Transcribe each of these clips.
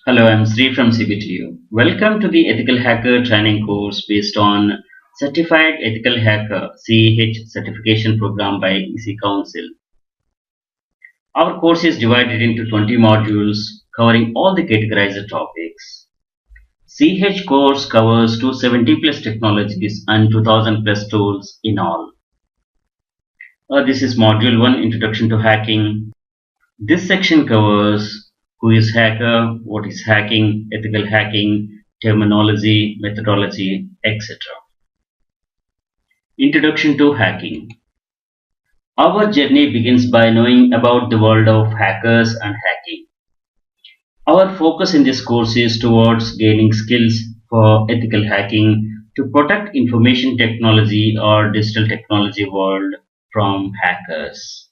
Hello, I'm Sri from CBTU. Welcome to the Ethical Hacker training course based on Certified Ethical Hacker CEH certification program by EC Council. Our course is divided into 20 modules covering all the categorized topics. CH course covers 270 plus technologies and 2000 plus tools in all. This is module 1, Introduction to Hacking. This section covers who is hacker, what is hacking, ethical hacking, terminology, methodology, etc. Introduction to hacking. Our journey begins by knowing about the world of hackers and hacking. Our focus in this course is towards gaining skills for ethical hacking to protect information technology or digital technology world from hackers.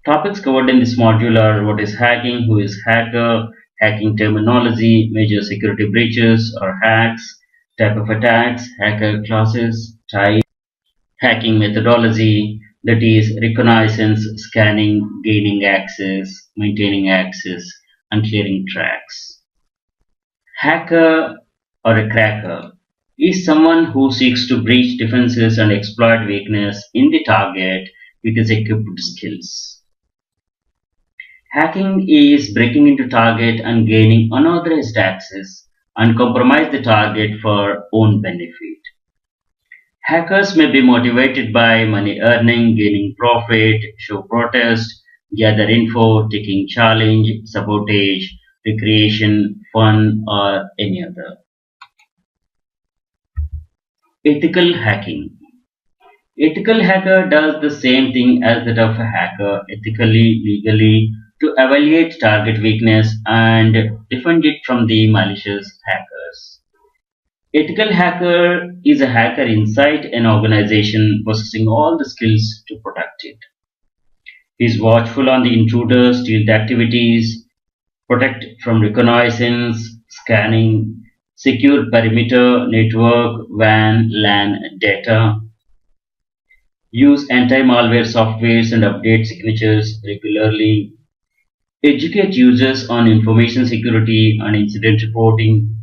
Topics covered in this module are what is hacking, who is hacker, hacking terminology, major security breaches or hacks, type of attacks, hacker classes, type, hacking methodology, that is reconnaissance, scanning, gaining access, maintaining access, and clearing tracks. Hacker or a cracker is someone who seeks to breach defenses and exploit weakness in the target with his equipped skills. Hacking is breaking into target and gaining unauthorized access and compromise the target for own benefit. Hackers may be motivated by money earning, gaining profit, show protest, gather info, taking challenge, sabotage, recreation, fun, or any other. Ethical hacking. Ethical hacker does the same thing as that of a hacker, ethically, legally, to evaluate target weakness and defend it from the malicious hackers. Ethical hacker is a hacker inside an organization possessing all the skills to protect it. He is watchful on the intruders, stealth activities, protect from reconnaissance, scanning, secure perimeter, network, WAN, LAN data, use anti-malware softwares and update signatures regularly, educate users on information security and incident reporting,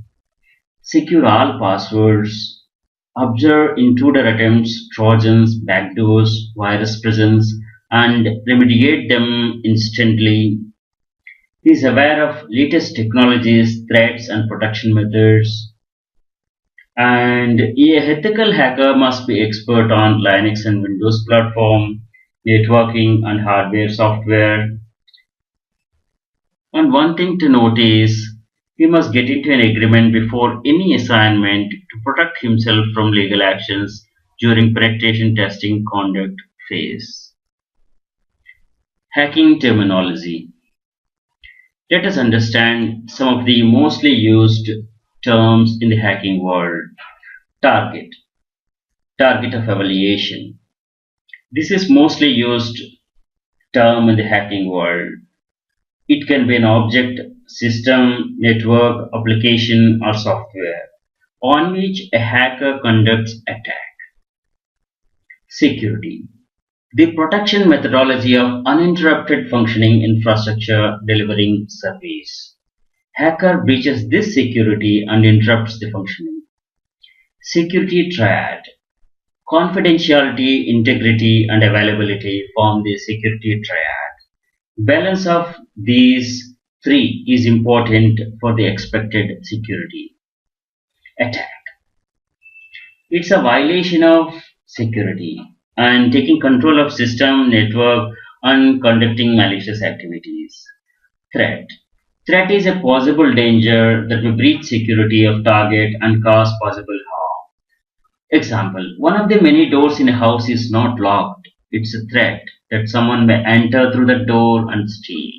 secure all passwords, observe intruder attempts, trojans, backdoors, virus presence, and remediate them instantly. He is aware of latest technologies, threats, and protection methods. And a ethical hacker must be expert on Linux and Windows platform, networking, and hardware software. And one thing to note is he must get into an agreement before any assignment to protect himself from legal actions during penetration testing conduct phase. Hacking terminology. Let us understand some of the mostly used terms in the hacking world. Target. Target of evaluation. This is mostly used term in the hacking world. It can be an object, system, network, application, or software on which a hacker conducts attack. Security. The protection methodology of uninterrupted functioning infrastructure delivering service. Hacker breaches this security and interrupts the functioning. Security triad. Confidentiality, integrity, and availability form the security triad. Balance of these three is important for the expected security. Attack. It's a violation of security and taking control of system, network, and conducting malicious activities. Threat. Threat is a possible danger that may breach security of target and cause possible harm. Example, one of the many doors in a house is not locked. It's a threat that someone may enter through the door and steal.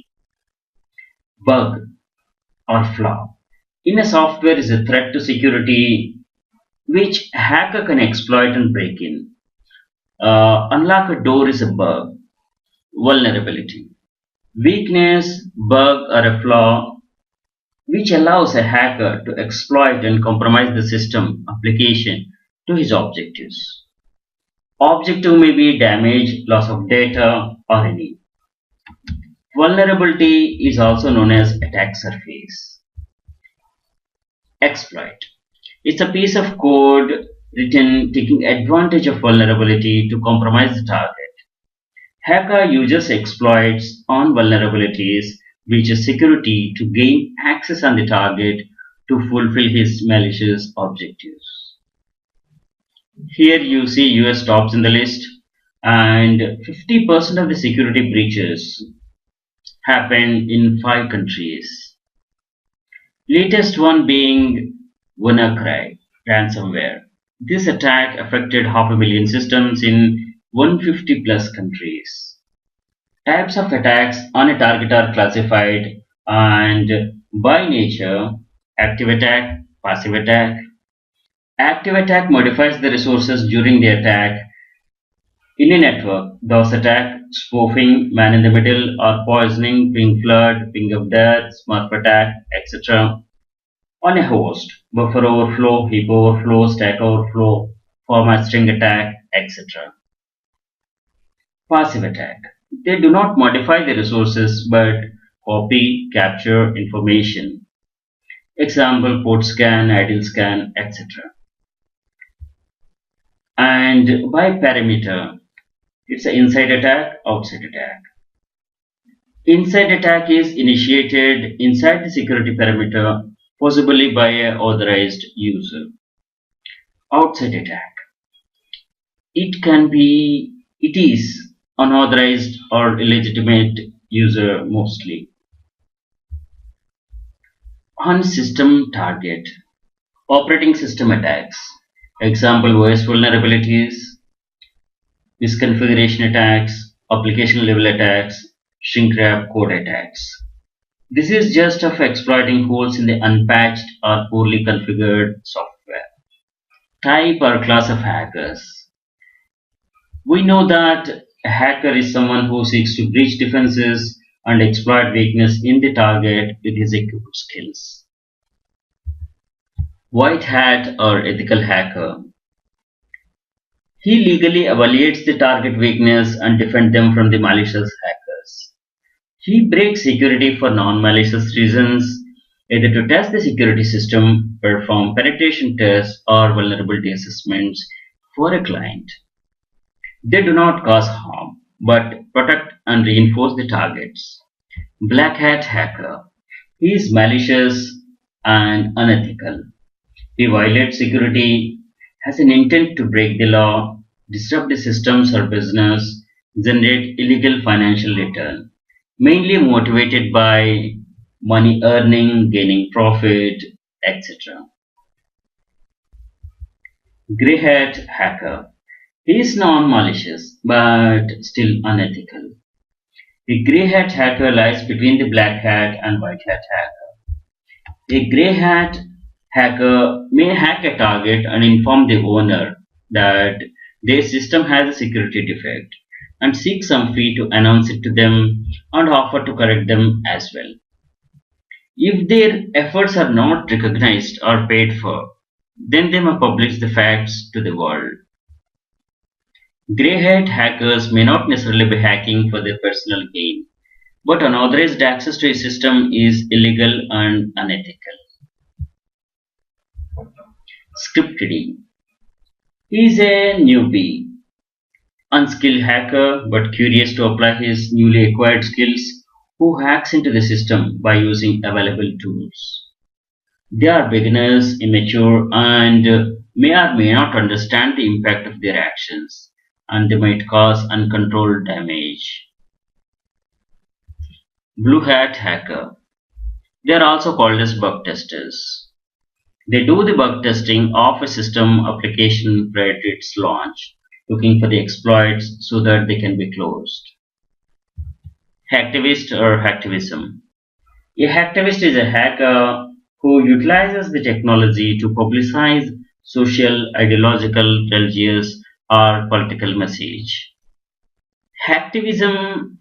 Bug or flaw in a software is a threat to security which a hacker can exploit and break in. Unlock a door is a bug. Vulnerability. Weakness, bug, or a flaw which allows a hacker to exploit and compromise the system application to his objectives. Objective may be damage, loss of data, or any. Vulnerability is also known as attack surface. Exploit. It's a piece of code written taking advantage of vulnerability to compromise the target. Hacker uses exploits on vulnerabilities, breaches security to gain access on the target to fulfill his malicious objectives. Here you see US tops in the list, and 50% of the security breaches happened in 5 countries. Latest one being WannaCry ransomware. This attack affected half a million systems in 150 plus countries. Types of attacks on a target are classified and by nature: active attack, passive attack. Active attack modifies the resources during the attack. In a network, DOS attack, spoofing, man in the middle, or poisoning, ping flood, ping of death, smurf attack, etc. On a host, buffer overflow, heap overflow, stack overflow, format string attack, etc. Passive attack. They do not modify the resources but copy, capture information. Example: port scan, idle scan, etc. And by perimeter, it's an inside attack, outside attack. Inside attack is initiated inside the security perimeter, possibly by an authorized user. Outside attack. It is unauthorized or illegitimate user mostly. On system target. Operating system attacks. Example: OS vulnerabilities, misconfiguration attacks, application level attacks, shrink wrap code attacks. This is just of exploiting holes in the unpatched or poorly configured software. Type or class of hackers. We know that a hacker is someone who seeks to breach defenses and exploit weakness in the target with his equipped skills. White hat or ethical hacker. He legally evaluates the target weakness and defends them from the malicious hackers. He breaks security for non-malicious reasons, either to test the security system, perform penetration tests, or vulnerability assessments for a client. They do not cause harm, but protect and reinforce the targets. Black hat hacker. He is malicious and unethical. He violates security, has an intent to break the law, disrupt the systems or business, generate illegal financial return, mainly motivated by money earning, gaining profit, etc. Grey hat hacker. He is non-malicious but still unethical. The grey hat hacker lies between the black hat and white hat hacker. A grey hat hacker may hack a target and inform the owner that their system has a security defect and seek some fee to announce it to them and offer to correct them as well. If their efforts are not recognized or paid for, then they may publish the facts to the world. Grey hat hackers may not necessarily be hacking for their personal gain, but unauthorized access to a system is illegal and unethical. Script reading. He is a newbie, unskilled hacker but curious to apply his newly acquired skills who hacks into the system by using available tools. They are beginners, immature, and may or may not understand the impact of their actions, and they might cause uncontrolled damage. Blue hat hacker. They are also called as bug testers. They do the bug testing of a system application prior to its launch, looking for the exploits so that they can be closed. Hacktivist or hacktivism. A hacktivist is a hacker who utilizes the technology to publicize social, ideological, religious, or political message. Hacktivism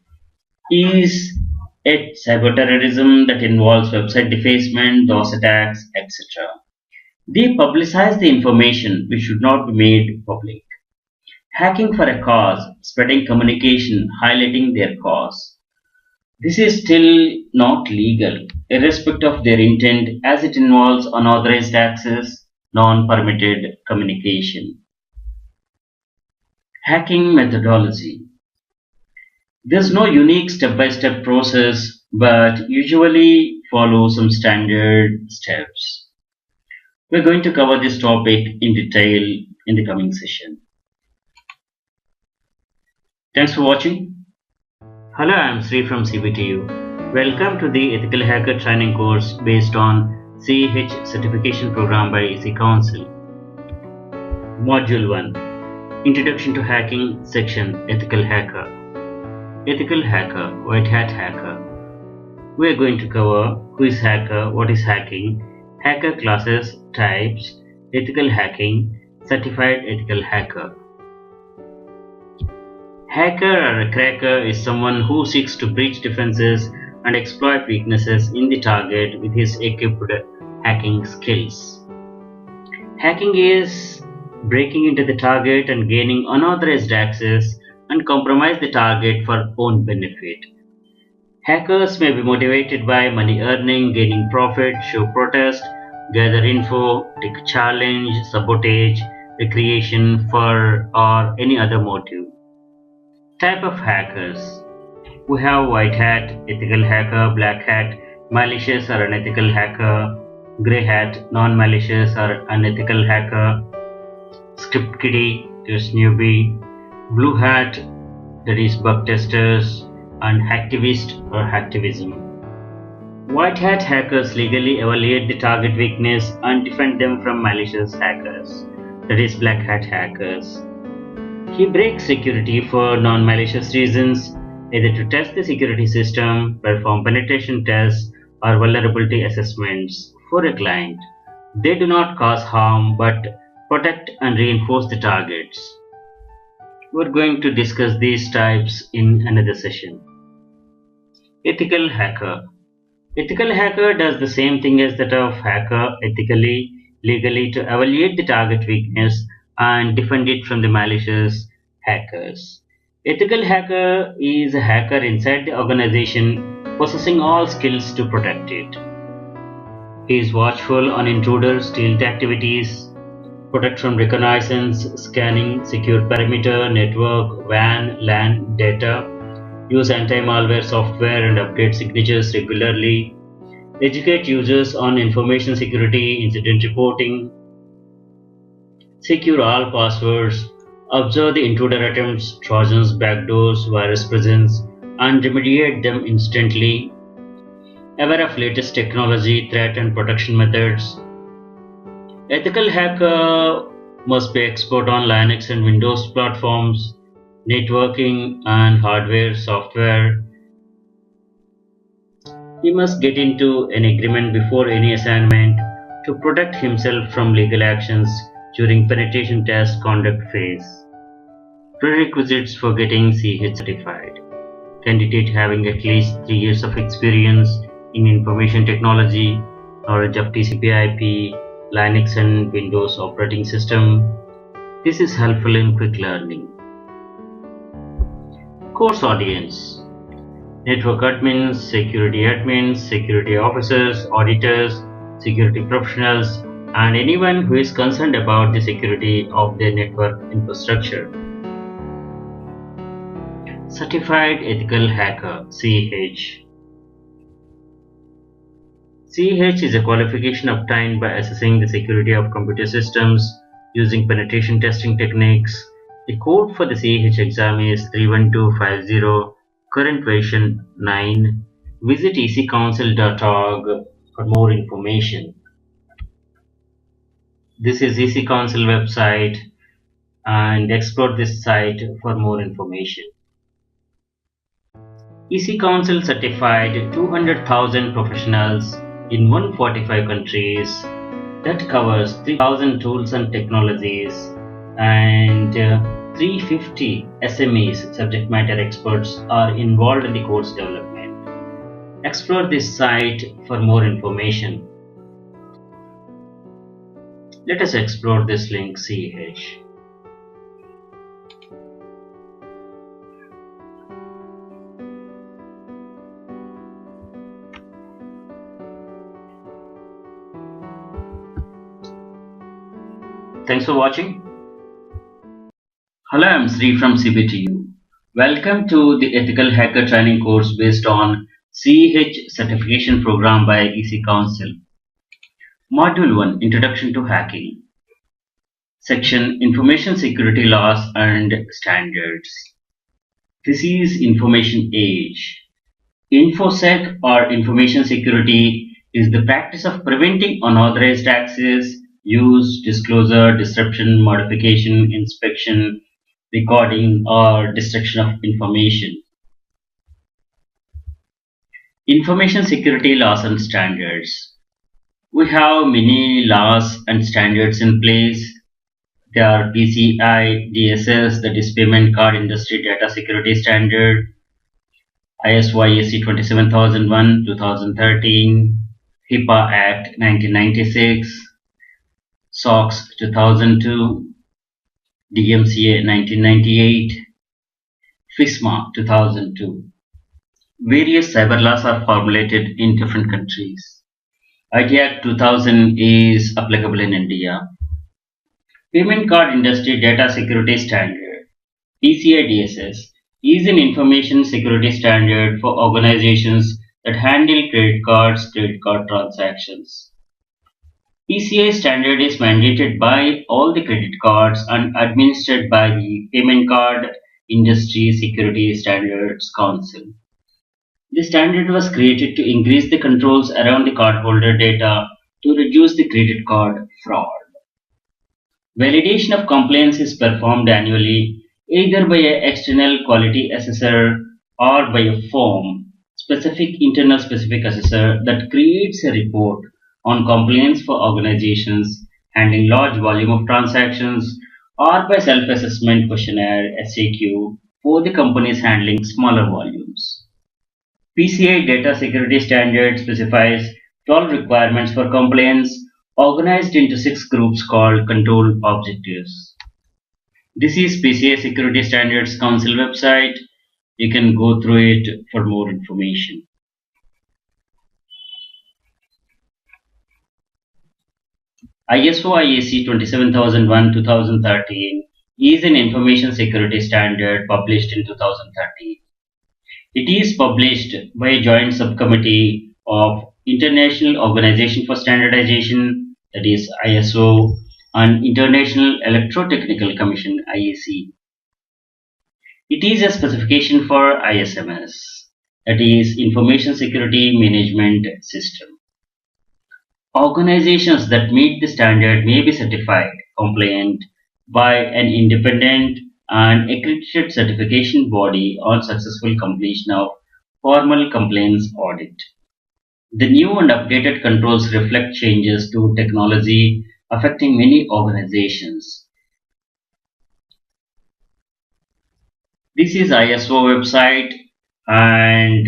is a cyberterrorism that involves website defacement, DOS attacks, etc. They publicize the information which should not be made public. Hacking for a cause, spreading communication, highlighting their cause. This is still not legal. irrespective of their intent, as it involves unauthorized access, non-permitted communication. Hacking methodology. There's no unique step-by-step process, but usually follow some standard steps. We're going to cover this topic in detail in the coming session. Thanks for watching. Hello, I'm Sri from CBTU. Welcome to the Ethical Hacker Training course based on CH certification program by EC Council. Module 1, Introduction to Hacking, Section Ethical Hacker. Ethical Hacker, White Hat Hacker. We are going to cover who is hacker, what is hacking, hacker classes, types, ethical hacking, certified ethical hacker. Hacker or a cracker is someone who seeks to breach defenses and exploit weaknesses in the target with his equipped hacking skills. Hacking is breaking into the target and gaining unauthorized access and compromise the target for own benefit. Hackers may be motivated by money earning, gaining profit, show protest, gather info, take a challenge, sabotage, recreation, for or any other motive. Type of hackers. We have white hat, ethical hacker, black hat, malicious or unethical hacker, grey hat, non-malicious or unethical hacker, script kiddie, is newbie, blue hat, that is bug testers, and hacktivist or hacktivism. White hat hackers legally evaluate the target weakness and defend them from malicious hackers, that is black hat hackers. He breaks security for non-malicious reasons, either to test the security system, perform penetration tests, or vulnerability assessments for a client. They do not cause harm but protect and reinforce the targets. We're going to discuss these types in another session. Ethical hacker. Ethical hacker does the same thing as that of hacker ethically, legally to evaluate the target weakness and defend it from the malicious hackers. Ethical hacker is a hacker inside the organization possessing all skills to protect it. He is watchful on intruders, stealth activities, protect from reconnaissance, scanning, secure perimeter, network, WAN, LAN, data, use anti-malware software and update signatures regularly, educate users on information security, incident reporting, secure all passwords, observe the intruder attempts, trojans, backdoors, virus presence, and remediate them instantly, aware of latest technology, threat and protection methods. Ethical hacker must be expert on Linux and Windows platforms, networking and hardware, software. He must get into an agreement before any assignment to protect himself from legal actions during penetration test conduct phase. Prerequisites for getting CH certified. Candidate having at least 3 years of experience in information technology, knowledge of TCP/IP, Linux and Windows operating system. This is helpful in quick learning. Course audience. Network admins, security officers, auditors, security professionals, and anyone who is concerned about the security of their network infrastructure. Certified Ethical Hacker (CH). CH is a qualification obtained by assessing the security of computer systems using penetration testing techniques. The code for the CH exam is 31250, current version 9. Visit ecouncil.org for more information. This is EC Council website and explore this site for more information. EC Council certified 200,000 professionals in 145 countries. That covers 3,000 tools and technologies and 350 SMEs, subject matter experts, are involved in the course development. Explore this site for more information. Let us explore this link CH. Thanks for watching. Hello, I'm Sri from CBTU. Welcome to the Ethical Hacker Training course based on CH certification program by EC Council. Module 1, Introduction to Hacking. Section, Information Security Laws and Standards. This is information age. InfoSec or information security is the practice of preventing unauthorized access, use, disclosure, disruption, modification, inspection, recording, or destruction of information. Information security laws and standards. We have many laws and standards in place. There are PCI DSS, that is Payment Card Industry Data Security Standard, ISO IEC 27001 2013, HIPAA Act 1996, SOX 2002, DMCA 1998, FISMA 2002. Various cyber laws are formulated in different countries. IT Act 2000 is applicable in India. Payment Card Industry Data Security Standard (PCI DSS) is an information security standard for organizations that handle credit card transactions. PCI standard is mandated by all the credit cards and administered by the Payment Card Industry Security Standards Council. The standard was created to increase the controls around the cardholder data to reduce the credit card fraud. Validation of compliance is performed annually either by an external quality assessor or by a firm specific internal specific assessor that creates a report on compliance for organizations handling large volume of transactions or by self-assessment questionnaire SAQ for the companies handling smaller volumes. PCI Data Security Standard specifies 12 requirements for compliance organized into 6 groups called control objectives. This is PCI Security Standards Council website. You can go through it for more information. ISO IEC 27001 2013 is an information security standard published in 2013. It is published by a joint subcommittee of International Organization for Standardization, that is ISO, and International Electrotechnical Commission (IEC). It is a specification for ISMS, that is Information Security Management System. Organizations that meet the standard may be certified compliant by an independent and accredited certification body on successful completion of formal compliance audit. The new and updated controls reflect changes to technology affecting many organizations. This is ISO website, and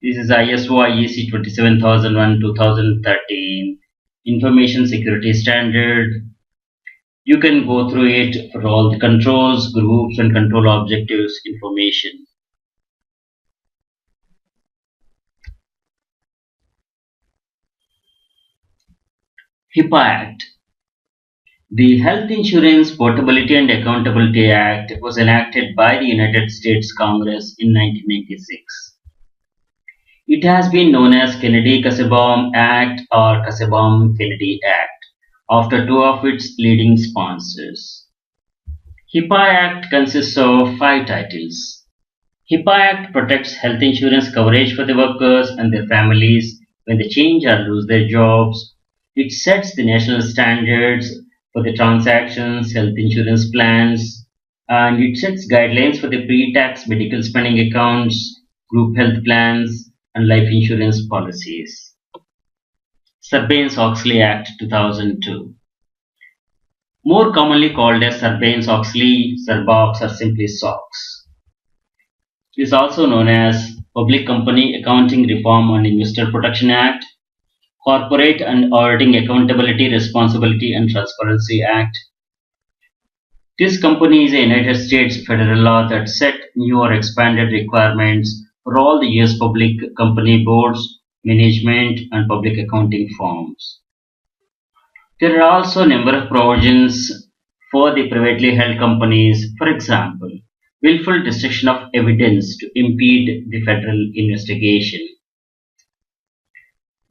this is ISO IEC 27001 2013 Information Security Standard. You can go through it for all the controls, groups, and control objectives information. HIPAA Act. The Health Insurance Portability and Accountability Act was enacted by the United States Congress in 1996. It has been known as Kennedy-Kassebaum Act or Kassebaum-Kennedy Act after two of its leading sponsors. HIPAA Act consists of 5 titles. HIPAA Act protects health insurance coverage for the workers and their families when they change or lose their jobs. It sets the national standards for the transactions, health insurance plans, and it sets guidelines for the pre-tax medical spending accounts, group health plans, and life insurance policies. Sarbanes-Oxley Act 2002. More commonly called as Sarbanes-Oxley, Sarbox, or simply SOX. It is also known as Public Company Accounting Reform and Investor Protection Act, Corporate and Auditing Accountability, Responsibility and Transparency Act. This company is a United States federal law that set new or expanded requirements for all the US public company boards, management, and public accounting firms. There are also a number of provisions for the privately held companies, for example, willful destruction of evidence to impede the federal investigation.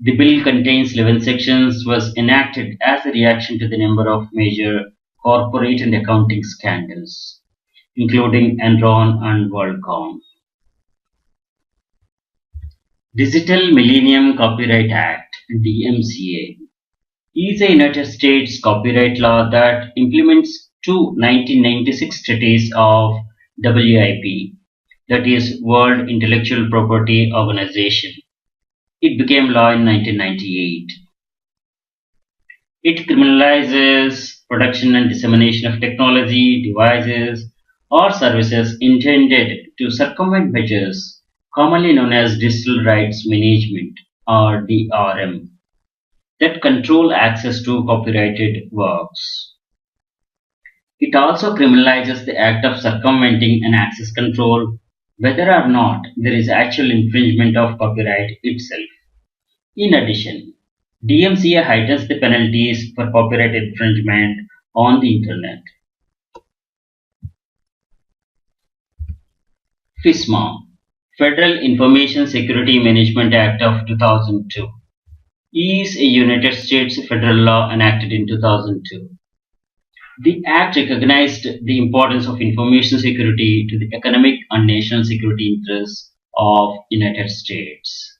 The bill contains 11 sections, was enacted as a reaction to the number of major corporate and accounting scandals, including Enron and WorldCom. Digital Millennium Copyright Act (DMCA) is a United States copyright law that implements two 1996 treaties of WIP, that is World Intellectual Property Organization. It became law in 1998. It criminalizes production and dissemination of technology, devices, or services intended to circumvent measures commonly known as digital rights management or DRM that control access to copyrighted works. It also criminalizes the act of circumventing an access control whether or not there is actual infringement of copyright itself. In addition, DMCA heightens the penalties for copyright infringement on the Internet. FISMA, Federal Information Security Management Act of 2002, is a United States federal law enacted in 2002. The act recognized the importance of information security to the economic and national security interests of United States.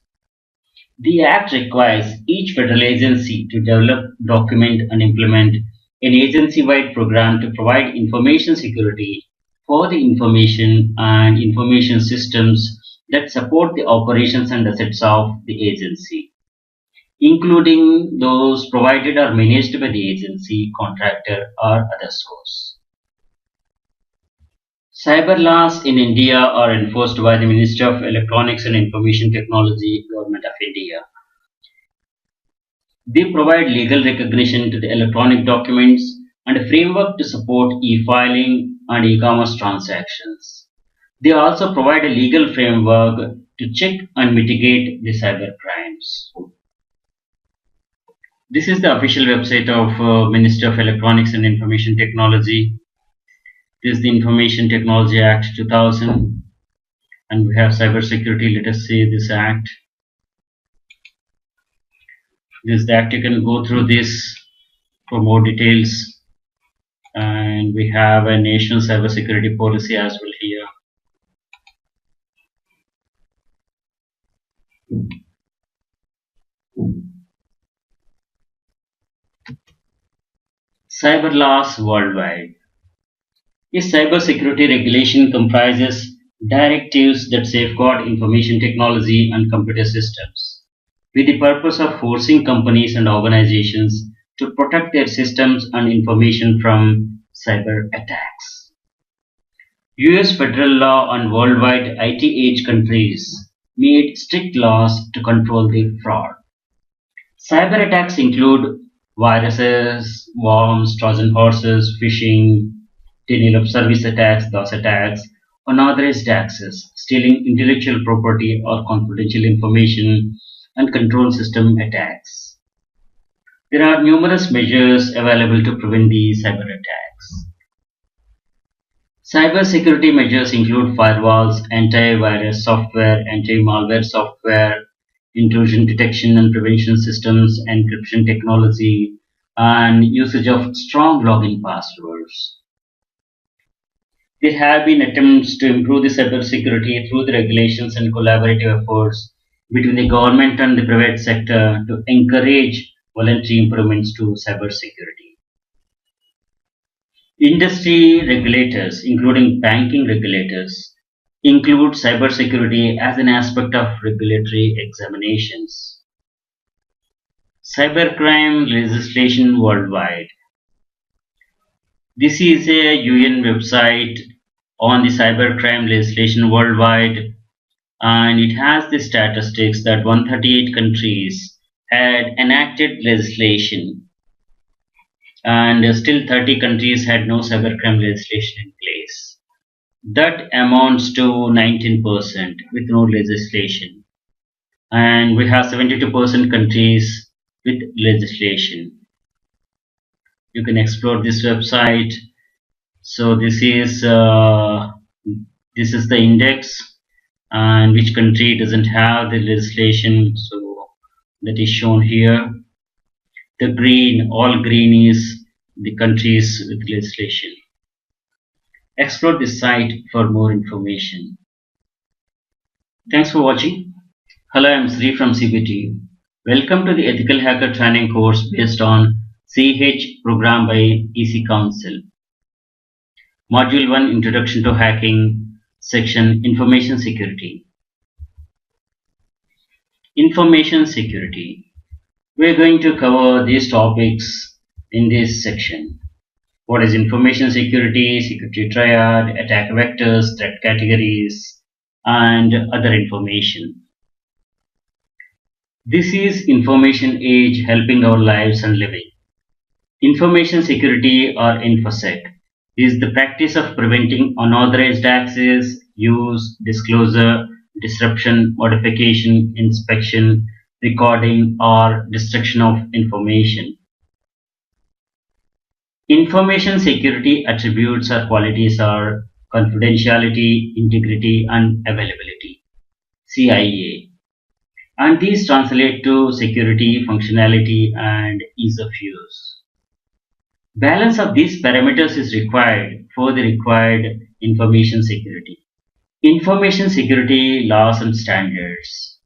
The Act requires each federal agency to develop, document, and implement an agency-wide program to provide information security for the information and information systems that support the operations and assets of the agency, including those provided or managed by the agency, contractor, or other source. Cyber laws in India are enforced by the Ministry of Electronics and Information Technology, Government of India. They provide legal recognition to the electronic documents and a framework to support e-filing and e-commerce transactions. They also provide a legal framework to check and mitigate the cyber crimes. This is the official website of Ministry of Electronics and Information Technology. This is the Information Technology Act 2000, and we have cyber security. Let us see this act. This is the act. You can go through this for more details. And we have a national cyber security policy as well here. Cyber laws worldwide. A cybersecurity regulation comprises directives that safeguard information technology and computer systems, with the purpose of forcing companies and organizations to protect their systems and information from cyber attacks. US federal law and worldwide IT-age countries made strict laws to control the fraud. Cyber attacks include viruses, worms, Trojan horses, phishing, denial of service attacks, DOS attacks, unauthorized access, stealing intellectual property or confidential information, and control system attacks. There are numerous measures available to prevent these cyber attacks. Cyber security measures include firewalls, antivirus software, anti-malware software, intrusion detection and prevention systems, encryption technology, and usage of strong login passwords. There have been attempts to improve the cybersecurity through the regulations and collaborative efforts between the government and the private sector to encourage voluntary improvements to cybersecurity. Industry regulators, including banking regulators, include cybersecurity as an aspect of regulatory examinations. Cybercrime legislation worldwide. This is a UN website on the cybercrime legislation worldwide, and it has the statistics that 138 countries had enacted legislation, and still 30 countries had no cybercrime legislation in place. That amounts to 19% with no legislation, and we have 72% countries with legislation. You can explore this website So this is the index, and which country doesn't have the legislation. So that is shown here. The green, all green is the countries with legislation. Explore this site for more information. Thanks for watching. Hello, I'm Sri from CBT. Welcome to the Ethical Hacker Training course based on CH program by EC Council. Module 1 Introduction to Hacking, Section Information Security. Information Security. We're going to cover these topics in this section. What is information security, security triad, attack vectors, threat categories, and other information. This is information age helping our lives and living. Information security or InfoSec is the practice of preventing unauthorized access, use, disclosure, disruption, modification, inspection, recording, or destruction of information. Information security attributes or qualities are confidentiality, integrity, and availability (CIA), and these translate to security, functionality, and ease of use. Balance of these parameters is required for the required information security. Information security laws and standards.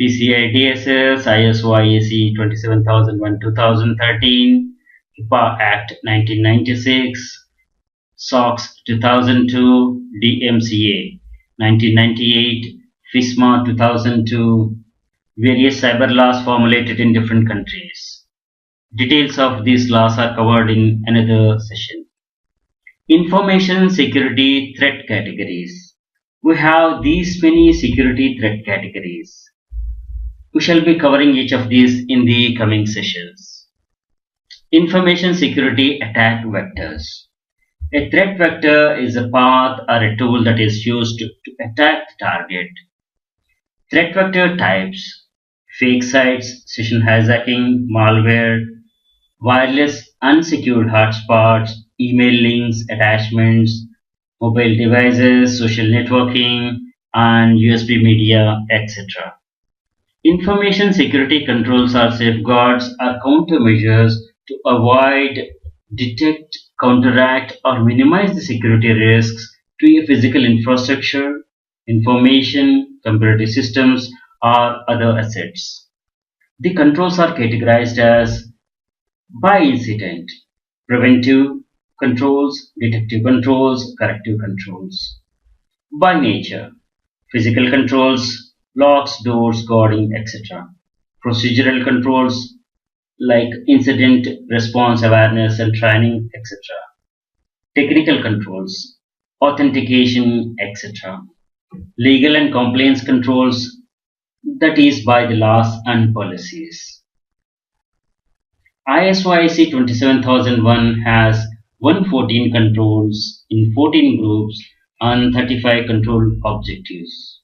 PCI DSS, ISO IEC 27001-2013, HIPAA Act 1996, SOX 2002, DMCA 1998, FISMA 2002, various cyber laws formulated in different countries. Details of these laws are covered in another session. Information security threat categories. We have these many security threat categories. We shall be covering each of these in the coming sessions. Information security attack vectors. A threat vector is a path or a tool that is used to attack the target. Threat vector types: fake sites, session hijacking, malware, wireless unsecured hotspots, email links, attachments, mobile devices, social networking, and USB media, etc. Information security controls are safeguards or countermeasures to avoid, detect, counteract, or minimize the security risks to a physical infrastructure, information, computer systems, or other assets. The controls are categorized as by incident, preventive controls, detective controls, corrective controls. By nature, physical controls, locks, doors, guarding, etc. Procedural controls like incident response awareness and training, etc. Technical controls, authentication, etc. Legal and compliance controls, that is by the laws and policies. ISO IEC 27001 has 114 controls in 14 groups and 35 control objectives.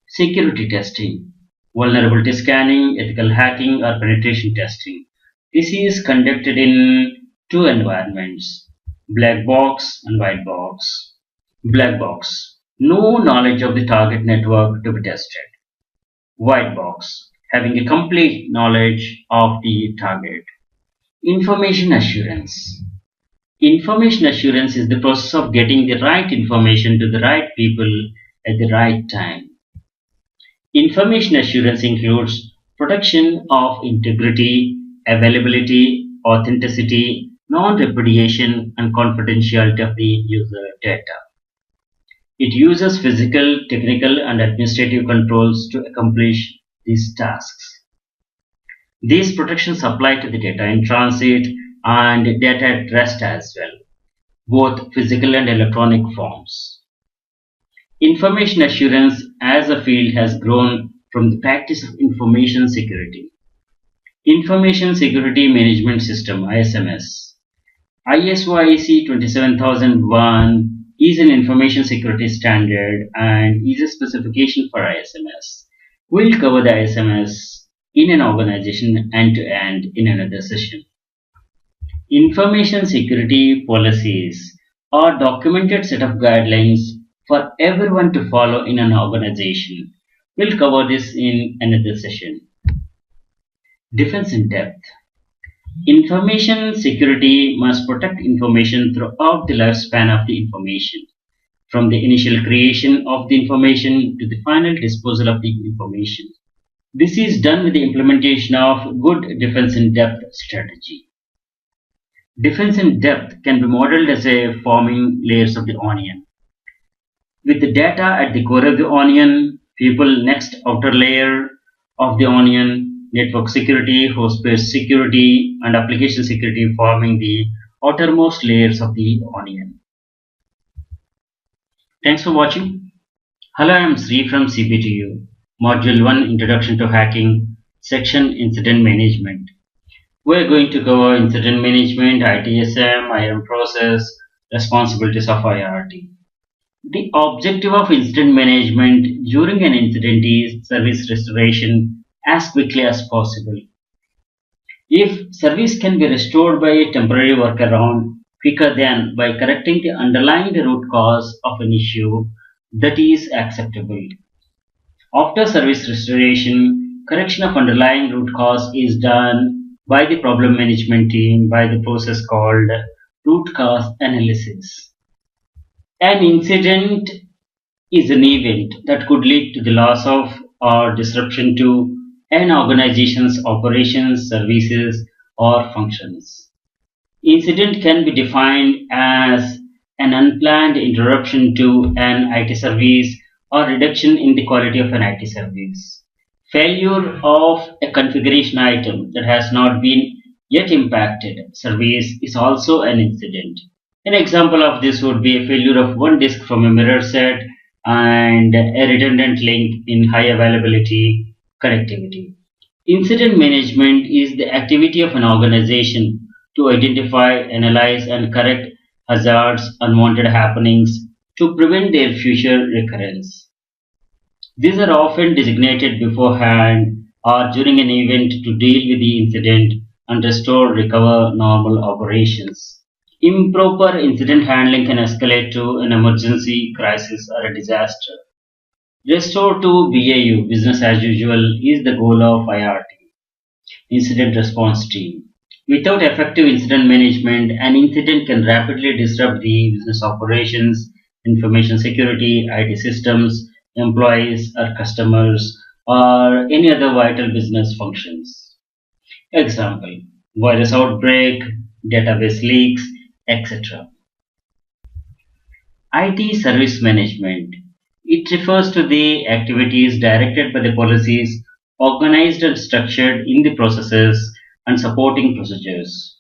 Security testing, vulnerability scanning, ethical hacking, or penetration testing. This is conducted in two environments: black box and white box. Black box, no knowledge of the target network to be tested. White box, having a complete knowledge of the target. Information assurance. Information assurance is the process of getting the right information to the right people at the right time. Information assurance includes protection of integrity, availability, authenticity, non-repudiation, and confidentiality of the user data. It uses physical, technical, and administrative controls to accomplish these tasks. These protections apply to the data in transit and data at rest as well, both physical and electronic forms. Information assurance as a field has grown from the practice of information security. Information Security Management System (ISMS). ISO IEC 27001 is an information security standard and is a specification for ISMS. We'll cover the ISMS in an organization end to end in another session. Information security policies are documented set of guidelines for everyone to follow in an organization. We'll cover this in another session. Defense in depth. Information security must protect information throughout the lifespan of the information, from the initial creation of the information to the final disposal of the information. This is done with the implementation of good defense in depth strategy. Defense in depth can be modeled as a forming layers of the onion. With the data at the core of the onion, people next outer layer of the onion, network security, host-based security, and application security forming the outermost layers of the onion. Thanks for watching. Hello, I am Sri from CPTU, Module 1 Introduction to Hacking, Section Incident Management. We're going to cover incident management, ITSM, IAM process, responsibilities of IRT. The objective of incident management during an incident is service restoration as quickly as possible. If service can be restored by a temporary workaround quicker than by correcting the underlying root cause of an issue, that is acceptable. After service restoration, correction of underlying root cause is done by the problem management team by the process called root cause analysis. An incident is an event that could lead to the loss of or disruption to an organization's operations, services, or functions. Incident can be defined as an unplanned interruption to an IT service or reduction in the quality of an IT service. Failure of a configuration item that has not been yet impacted service is also an incident. An example of this would be a failure of one disk from a mirror set and a redundant link in high availability connectivity. Incident management is the activity of an organization to identify, analyze, and correct hazards, unwanted happenings to prevent their future recurrence. These are often designated beforehand or during an event to deal with the incident and restore recover normal operations. Improper incident handling can escalate to an emergency, crisis, or a disaster. Restore to BAU, business as usual, is the goal of IRT, Incident Response Team. Without effective incident management, an incident can rapidly disrupt the business operations, information security, IT systems, employees or customers, or any other vital business functions. Example, virus outbreak, database leaks, etc. IT service management. It refers to the activities directed by the policies, organized and structured in the processes and supporting procedures.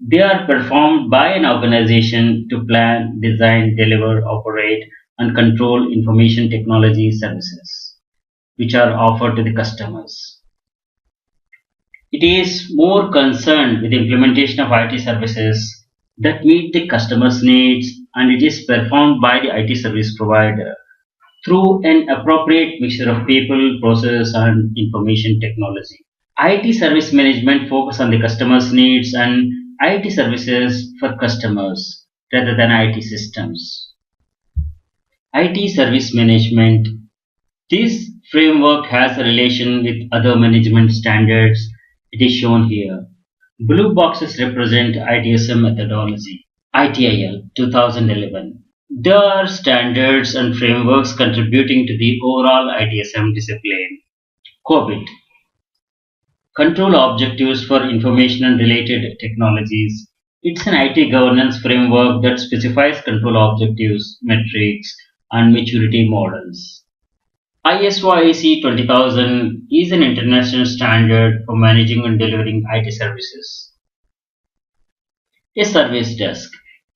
They are performed by an organization to plan, design, deliver, operate, and control information technology services, which are offered to the customers. It is more concerned with the implementation of IT services that meet the customer's needs, and it is performed by the IT service provider through an appropriate mixture of people, process, and information technology. IT service management focus on the customer's needs and IT services for customers rather than IT systems. IT service management. This framework has a relation with other management standards. It is shown here. Blue boxes represent ITSM methodology. ITIL 2011. There are standards and frameworks contributing to the overall ITSM discipline. COBIT. Control objectives for information and related technologies. It's an IT governance framework that specifies control objectives, metrics, and maturity models. ISO IEC 20000 is an international standard for managing and delivering IT services. A service desk.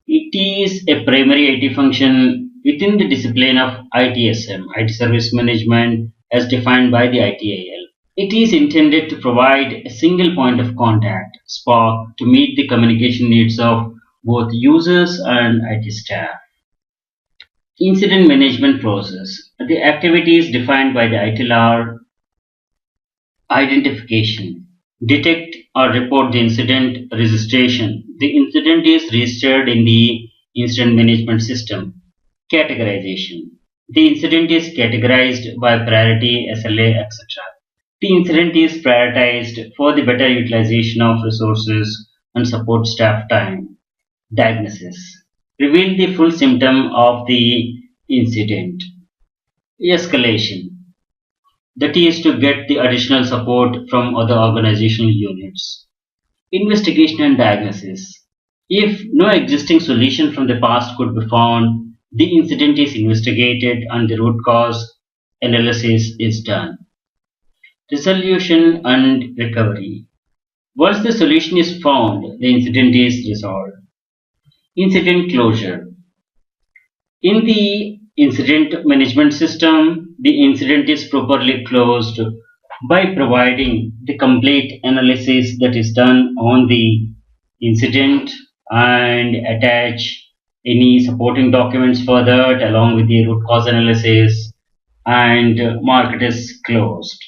It is a primary IT function within the discipline of ITSM, IT service management, as defined by the ITIL. It is intended to provide a single point of contact, SPOC, to meet the communication needs of both users and IT staff. Incident management process. The activities defined by the ITIL are identification. Detect or report the incident registration. The incident is registered in the incident management system. Categorization. The incident is categorized by priority, SLA, etc. The incident is prioritized for the better utilization of resources and support staff time. Diagnosis. Reveal the full symptom of the incident. Escalation. That is to get the additional support from other organizational units. Investigation and diagnosis. If no existing solution from the past could be found, the incident is investigated and the root cause analysis is done. Resolution and recovery. Once the solution is found, the incident is resolved. Incident closure. In the incident management system, the incident is properly closed by providing the complete analysis that is done on the incident and attach any supporting documents for that along with the root cause analysis and mark it as closed.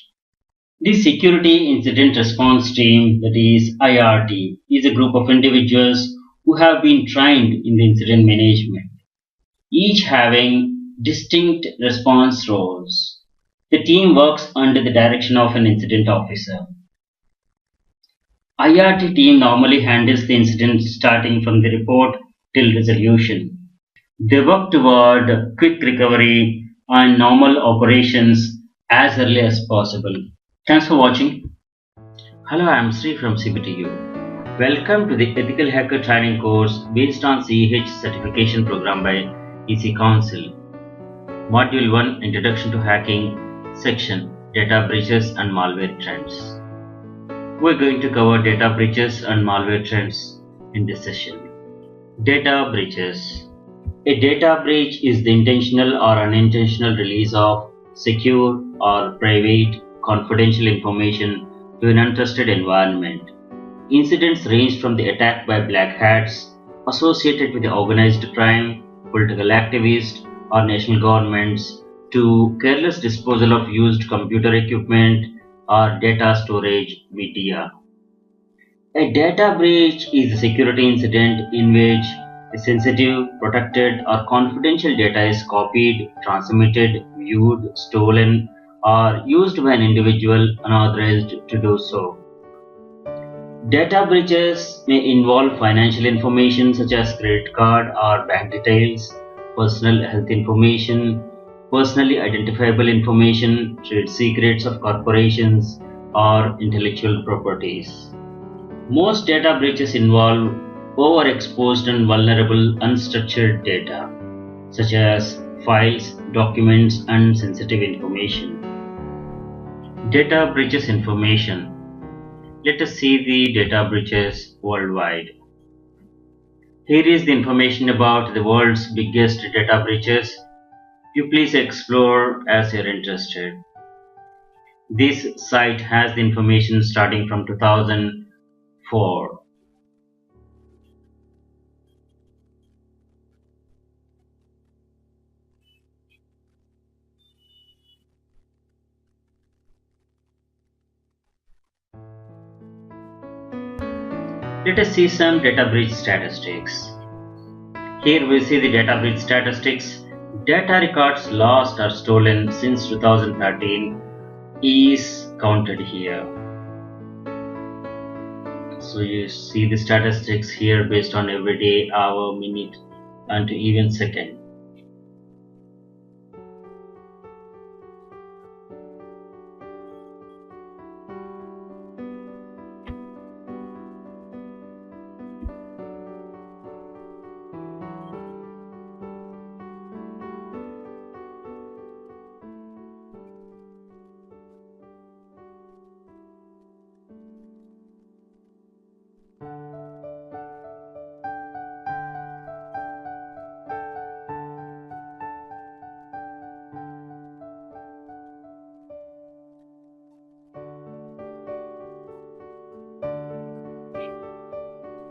The Security Incident Response Team, that is IRT, is a group of individuals who have been trained in the incident management, each having distinct response roles. The team works under the direction of an incident officer. IRT team normally handles the incident starting from the report till resolution. They work toward quick recovery and normal operations as early as possible. Thanks for watching. Hello, I am Sri from CBTU. Welcome to the Ethical Hacker Training course based on CEH certification program by EC Council. Module 1 Introduction to Hacking, section Data Breaches and Malware Trends. We're going to cover data breaches and malware trends in this session. Data breaches. A data breach is the intentional or unintentional release of secure or private confidential information to an untrusted environment. Incidents range from the attack by black hats associated with the organized crime, political activists, or national governments to careless disposal of used computer equipment or data storage media. A data breach is a security incident in which a sensitive, protected, or confidential data is copied, transmitted, viewed, stolen, or used by an individual unauthorized to do so. Data breaches may involve financial information such as credit card or bank details, personal health information, personally identifiable information, trade secrets of corporations, or intellectual properties. Most data breaches involve overexposed and vulnerable unstructured data, such as files, documents, and sensitive information. Data breaches information. Let us see the data breaches worldwide. Here is the information about the world's biggest data breaches. You please explore as you're interested. This site has the information starting from 2004. Let us see some data breach statistics. Here we see the data breach statistics. Data records lost or stolen since 2013 is counted here. So you see the statistics here based on every day, hour, minute, and even second.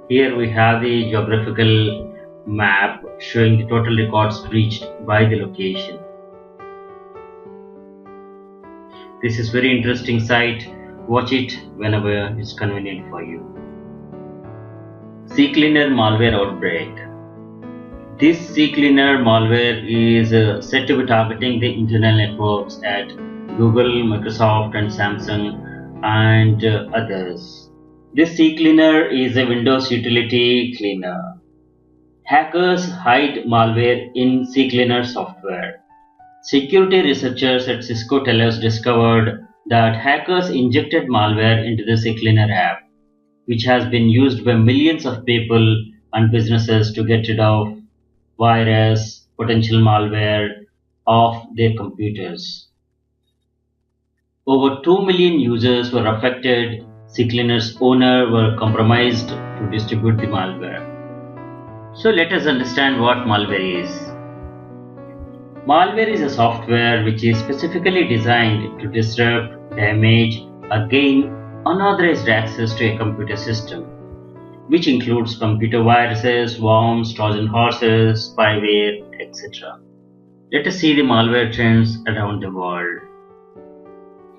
Here we have the geographical map showing the total records breached by the location. This is very interesting site Watch it whenever it's convenient for you. CCleaner malware outbreak. This CCleaner malware is said to be targeting the internal networks at Google, Microsoft, and Samsung, and others. This CCleaner is a Windows utility cleaner. Hackers hide malware in CCleaner software. Security researchers at Cisco Tellers discovered that hackers injected malware into the CCleaner app, which has been used by millions of people and businesses to get rid of virus, potential malware off their computers. Over 2 million users were affected. CCleaner's owner were compromised to distribute the malware. So let us understand what malware is. Malware is a software which is specifically designed to disrupt, damage, or gain unauthorized access to a computer system, which includes computer viruses, worms, Trojan horses, spyware, etc. Let us see the malware trends around the world.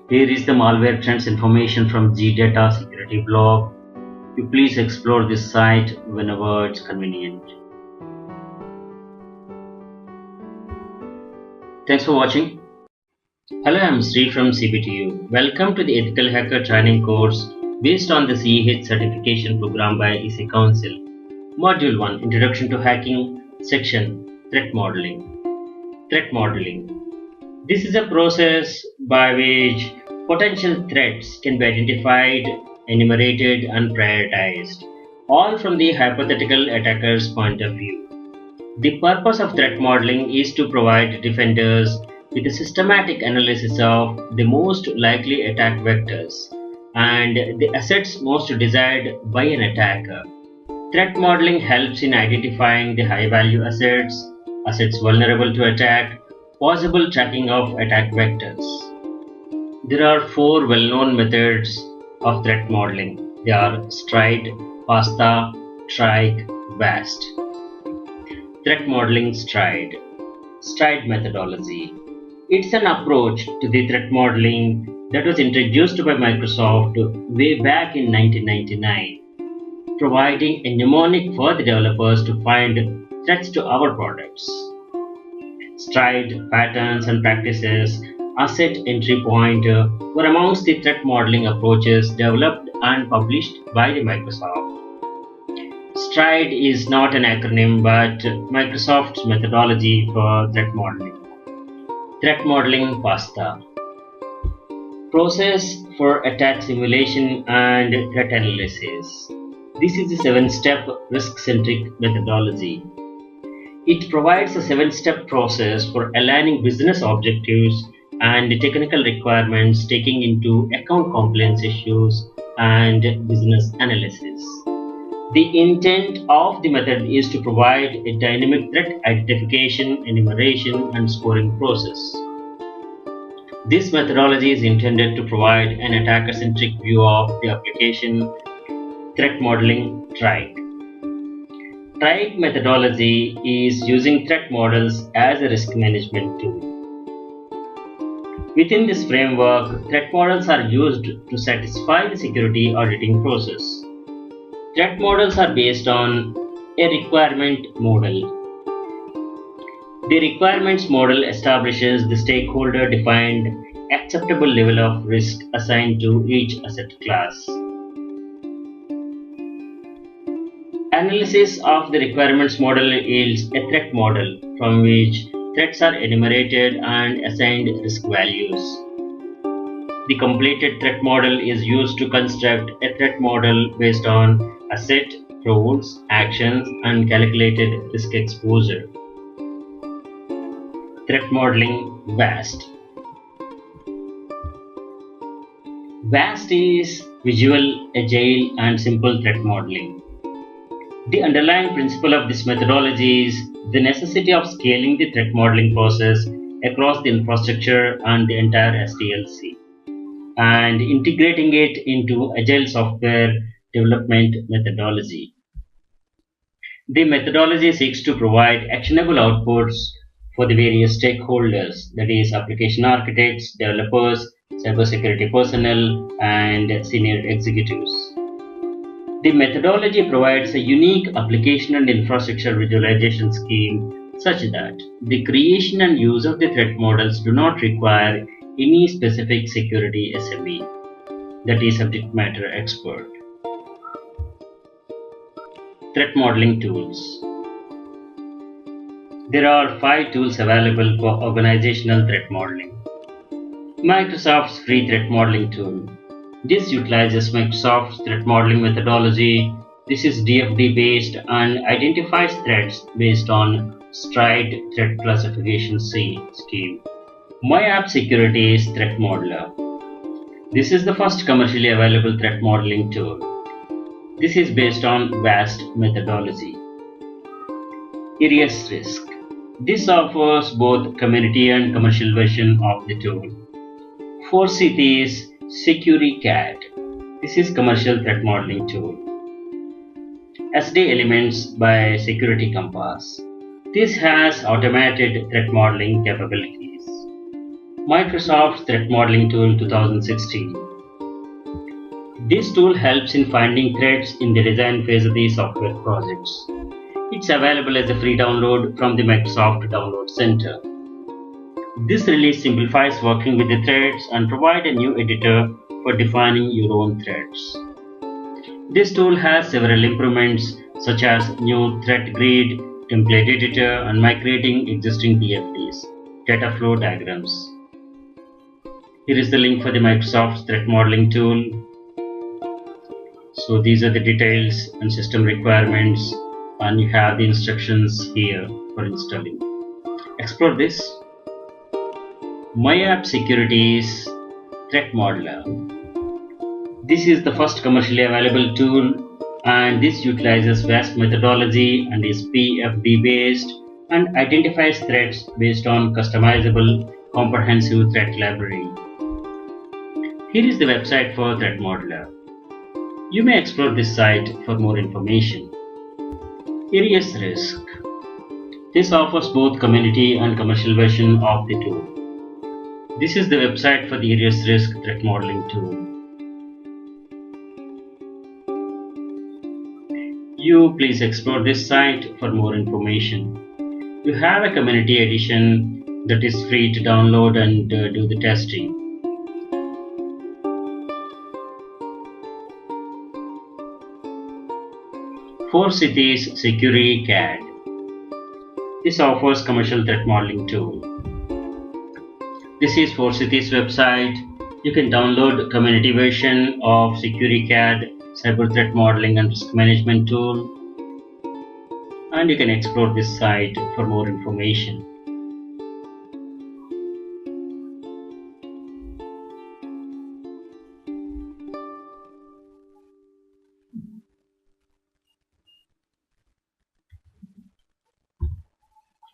Here is the malware trends information from G-Data Security blog. You please explore this site whenever it's convenient. Thanks for watching. Hello, I'm Sri from CBTU. Welcome to the Ethical Hacker Training course based on the CEH certification program by EC Council. Module 1, Introduction to Hacking, Section, Threat Modeling. Threat Modeling. This is a process by which potential threats can be identified, enumerated, and prioritized, all from the hypothetical attacker's point of view. The purpose of threat modeling is to provide defenders with a systematic analysis of the most likely attack vectors and the assets most desired by an attacker. Threat modeling helps in identifying the high-value assets, assets vulnerable to attack, possible tracking of attack vectors. There are 4 well-known methods of threat modeling. They are STRIDE, PASTA, TRIKE, VAST. Threat modeling STRIDE. STRIDE methodology. It's an approach to the threat modeling that was introduced by Microsoft way back in 1999, providing a mnemonic for the developers to find threats to our products. STRIDE patterns and practices, asset entry point were amongst the threat modeling approaches developed and published by the Microsoft. STRIDE is not an acronym but Microsoft's methodology for threat modeling. Threat modeling PASTA. Process for attack simulation and threat analysis. This is a 7-step risk-centric methodology. It provides a 7-step process for aligning business objectives and technical requirements, taking into account compliance issues and business analysis. The intent of the method is to provide a dynamic threat identification, enumeration, and scoring process. This methodology is intended to provide an attacker-centric view of the application. Threat modeling TRIKE. TRIKE methodology is using threat models as a risk management tool. Within this framework, threat models are used to satisfy the security auditing process. Threat models are based on a requirement model. The requirements model establishes the stakeholder-defined acceptable level of risk assigned to each asset class. Analysis of the requirements model yields a threat model from which threats are enumerated and assigned risk values. The completed threat model is used to construct a threat model based on asset, roles, actions, and calculated risk exposure. Threat modeling VAST. VAST is visual, agile, and simple threat modeling. The underlying principle of this methodology is the necessity of scaling the threat modeling process across the infrastructure and the entire SDLC, and integrating it into agile software development methodology. The methodology seeks to provide actionable outputs for the various stakeholders, that is, application architects, developers, cybersecurity personnel, and senior executives. The methodology provides a unique application and infrastructure visualization scheme such that the creation and use of the threat models do not require any specific security SME, that is subject matter expert. Threat modeling tools. There are 5 tools available for organizational threat modeling. Microsoft's free threat modeling tool. This utilizes Microsoft's threat modeling methodology. This is DFD based and identifies threats based on STRIDE threat classification scheme. MyApp Security's Threat Modeler. This is the first commercially available threat modeling tool. This is based on VAST methodology. Areas Risk. This offers both community and commercial version of the tool. 4Cities SecuriCAD. This is commercial threat modeling tool. SD Elements by Security Compass. This has automated threat modeling capabilities. Microsoft Threat Modeling Tool 2016. This tool helps in finding threats in the design phase of the software projects. It's available as a free download from the Microsoft Download Center. This release simplifies working with the threats and provides a new editor for defining your own threats. This tool has several improvements such as new threat grid, template editor, and migrating existing DFDs, data flow diagrams. Here is the link for the Microsoft Threat Modeling tool. So these are the details and system requirements, and you have the instructions here for installing. Explore this. MyApp Security's Threat Modeler. This is the first commercially available tool, and this utilizes VAST methodology and is PFD based and identifies threats based on customizable comprehensive threat library. Here is the website for Threat Modeler. You may explore this site for more information. Areas Risk. This offers both community and commercial version of the tool. This is the website for the Areas Risk Threat Modeling tool. You please explore this site for more information. You have a community edition that is free to download and do the testing. Four Cities SecuriCAD. This offers commercial threat modeling tool. This is 4Cities website. You can download community version of SecuriCAD, cyber threat modeling and risk management tool, and you can explore this site for more information.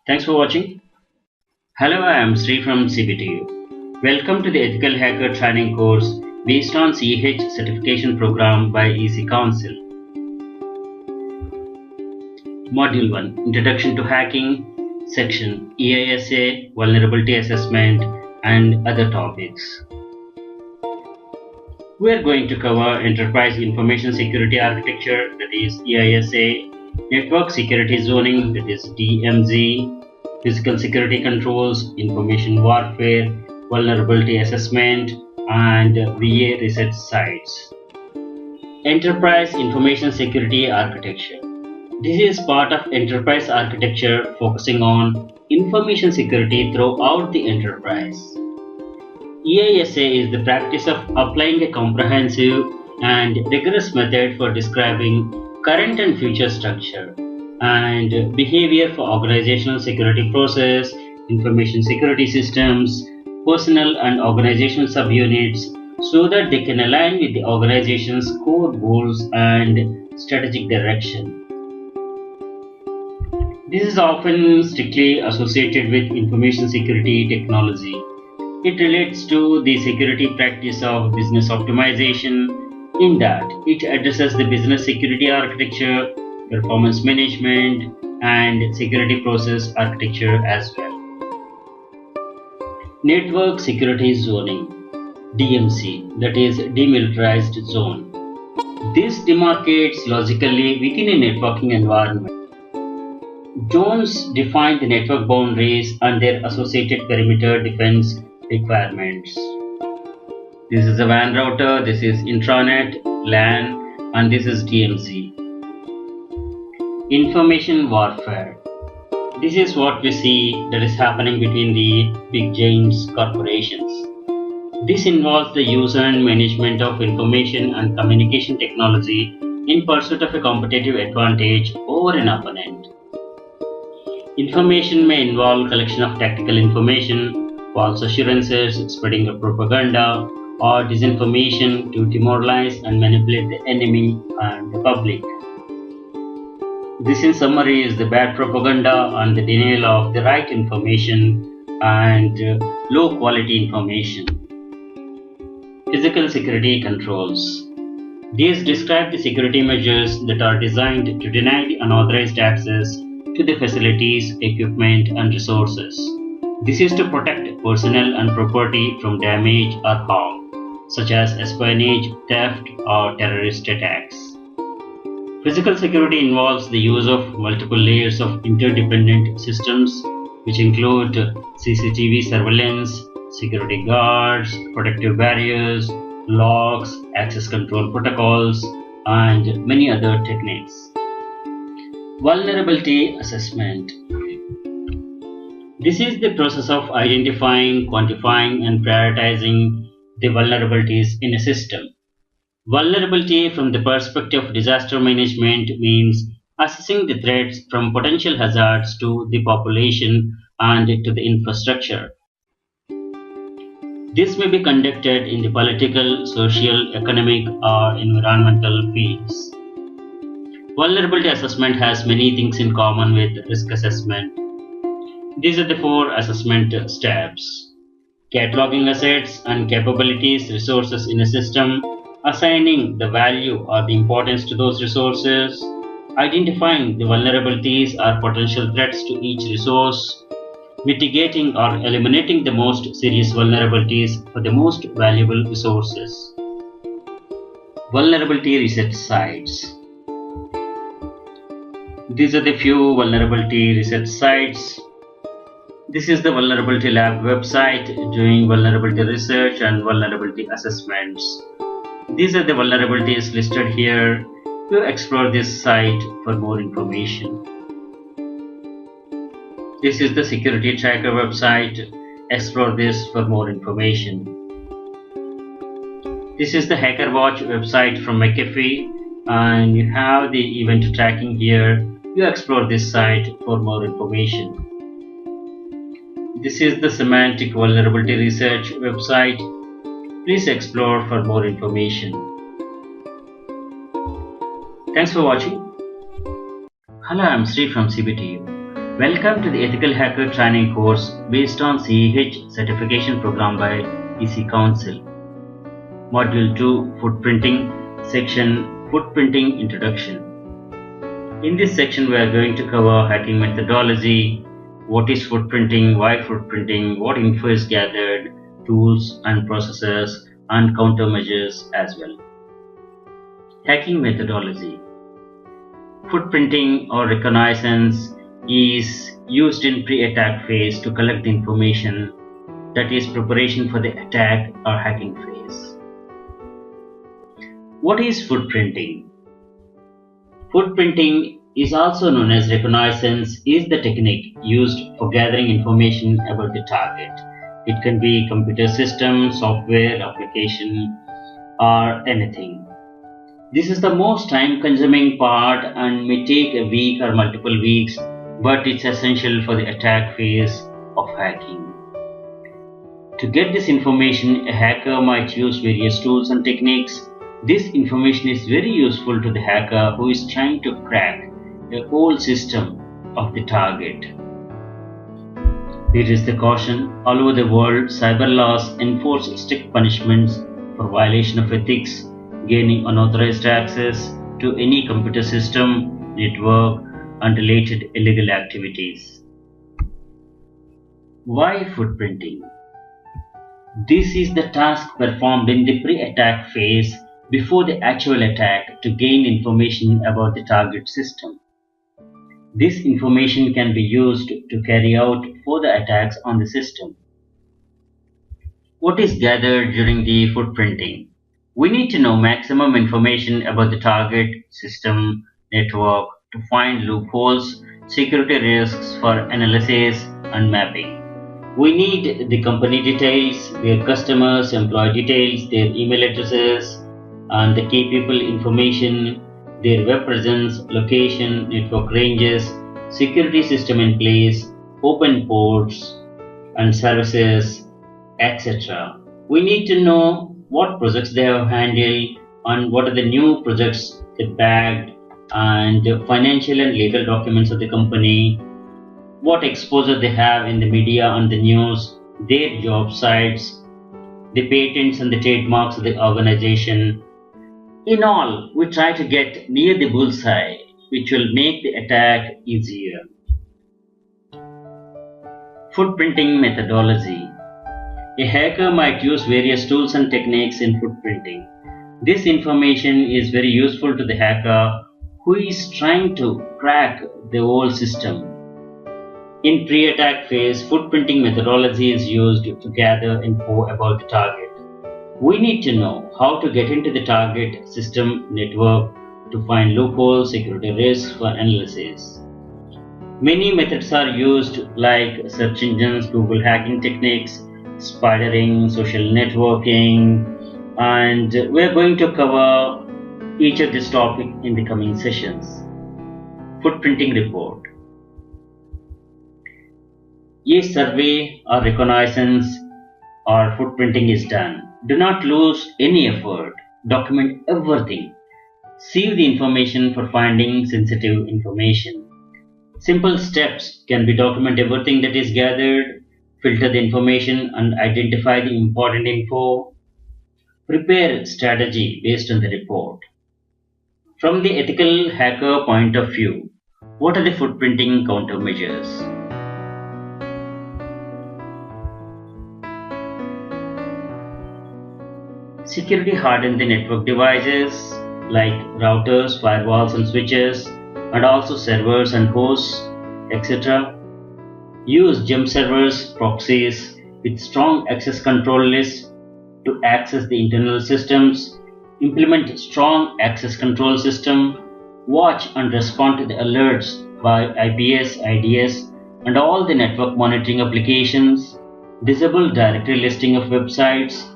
Thanks for watching. Hello, I am Sri from CBTU. Welcome to the Ethical Hacker Training course based on CH certification program by EC Council. Module 1, Introduction to Hacking, Section EISA, Vulnerability Assessment, and other topics. We are going to cover Enterprise Information Security Architecture, that is EISA, Network Security Zoning, that is DMZ, Physical Security Controls, Information Warfare, Vulnerability Assessment, and VA Research Sites. Enterprise Information Security Architecture. This is part of enterprise architecture focusing on information security throughout the enterprise. EISA is the practice of applying a comprehensive and rigorous method for describing current and future structure and behavior for organizational security process, information security systems, personnel and organizational subunits so that they can align with the organization's core goals and strategic direction. This is often strictly associated with information security technology. It relates to the security practice of business optimization in that it addresses the business security architecture, performance management, and security process architecture as well. Network Security Zoning. DMZ, that is Demilitarized Zone. This demarcates logically within a networking environment. Zones define the network boundaries and their associated perimeter defense requirements. This is a WAN router, this is intranet, LAN, and this is DMZ. Information warfare. This is what we see that is happening between the big giants corporations. This involves the use and management of information and communication technology in pursuit of a competitive advantage over an opponent. Information may involve collection of tactical information, false assurances, spreading of propaganda, or disinformation to demoralize and manipulate the enemy and the public. This in summary is the bad propaganda and the denial of the right information and low quality information. Physical security controls. These describe the security measures that are designed to deny the unauthorized access to the facilities, equipment, and resources. This is to protect personnel and property from damage or harm, such as espionage, theft, or terrorist attacks. Physical security involves the use of multiple layers of interdependent systems, which include CCTV surveillance, security guards, protective barriers, locks, access control protocols, and many other techniques. Vulnerability assessment. This is the process of identifying, quantifying, and prioritizing the vulnerabilities in a system. Vulnerability from the perspective of disaster management means assessing the threats from potential hazards to the population and to the infrastructure. This may be conducted in the political, social, economic, or environmental fields. Vulnerability assessment has many things in common with risk assessment. These are the 4 assessment steps. Cataloging assets and capabilities, resources in a system, assigning the value or the importance to those resources, identifying the vulnerabilities or potential threats to each resource, mitigating or eliminating the most serious vulnerabilities for the most valuable resources. Vulnerability reset sites. These are the few vulnerability reset sites. This is the Vulnerability Lab website doing vulnerability research and vulnerability assessments. These are the vulnerabilities listed here. To explore this site for more information. This is the Security Tracker website. Explore this for more information. This is the Hacker Watch website from McAfee, and you have the event tracking here. You explore this site for more information. This is the Semantic Vulnerability Research website. Please explore for more information. Thanks for watching. Hello, I'm Sri from CBTU. Welcome to the Ethical Hacker Training course based on CEH certification program by EC Council. Module 2 Footprinting, Section Footprinting Introduction. In this section we are going to cover hacking methodology, what is footprinting, why footprinting, what info is gathered, tools and processes, and countermeasures as well. Hacking methodology. Footprinting or reconnaissance is used in pre-attack phase to collect the information, that is preparation for the attack or hacking phase. What is footprinting? Footprinting is also known as reconnaissance, is the technique used for gathering information about the target. It can be computer system, software, application, or anything. This is the most time-consuming part and may take a week or multiple weeks, but it's essential for the attack phase of hacking. To get this information, a hacker might use various tools and techniques. This information is very useful to the hacker who is trying to crack the whole system of the target. Here is the caution. All over the world, cyber laws enforce strict punishments for violation of ethics, gaining unauthorized access to any computer system, network, and related illegal activities. Why footprinting? This is the task performed in the pre-attack phase before the actual attack to gain information about the target system. This information can be used to carry out further attacks on the system. What is gathered during the footprinting? We need to know maximum information about the target, system, network to find loopholes, security risks for analysis and mapping. We need the company details, their customers, employee details, their email addresses, and the key people information, their web presence, location, network ranges, security system in place, open ports and services, etc. We need to know what projects they have handled and what are the new projects they bagged and financial and legal documents of the company, what exposure they have in the media and the news, their job sites, the patents and the trademarks of the organization. In all, we try to get near the bullseye, which will make the attack easier. Footprinting methodology. A hacker might use various tools and techniques in footprinting. This information is very useful to the hacker who is trying to crack the whole system. In pre-attack phase, footprinting methodology is used to gather info about the target. We need to know how to get into the target system network to find loopholes, security risks for analysis. Many methods are used like search engines, Google hacking techniques, spidering, social networking, and we're going to cover each of this topic in the coming sessions. Footprinting report. A survey or reconnaissance or footprinting is done. Do not lose any effort. Document everything. Save the information for finding sensitive information. Simple steps can be document everything that is gathered, filter the information and identify the important info. Prepare strategy based on the report. From the ethical hacker point of view, what are the footprinting countermeasures? Security harden the network devices like routers, firewalls and switches, and also servers and hosts, etc. Use gem servers, proxies with strong access control lists to access the internal systems. Implement strong access control system. Watch and respond to the alerts by IPS, IDS, and all the network monitoring applications. Disable directory listing of websites.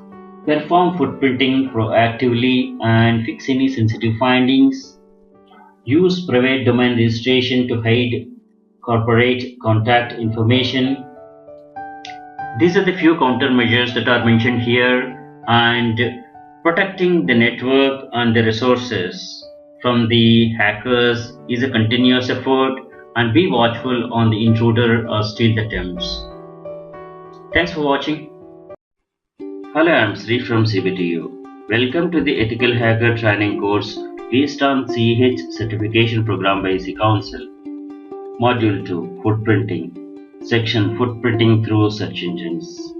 Perform footprinting proactively and fix any sensitive findings. Use private domain registration to hide corporate contact information. These are the few countermeasures that are mentioned here, and protecting the network and the resources from the hackers is a continuous effort, and be watchful on the intruder or steal attempts. Thanks for watching. Hello, I'm Sri from CBTU. Welcome to the Ethical Hacker Training course based on CH certification program by EC Council. Module 2 Footprinting. Section Footprinting through Search Engines.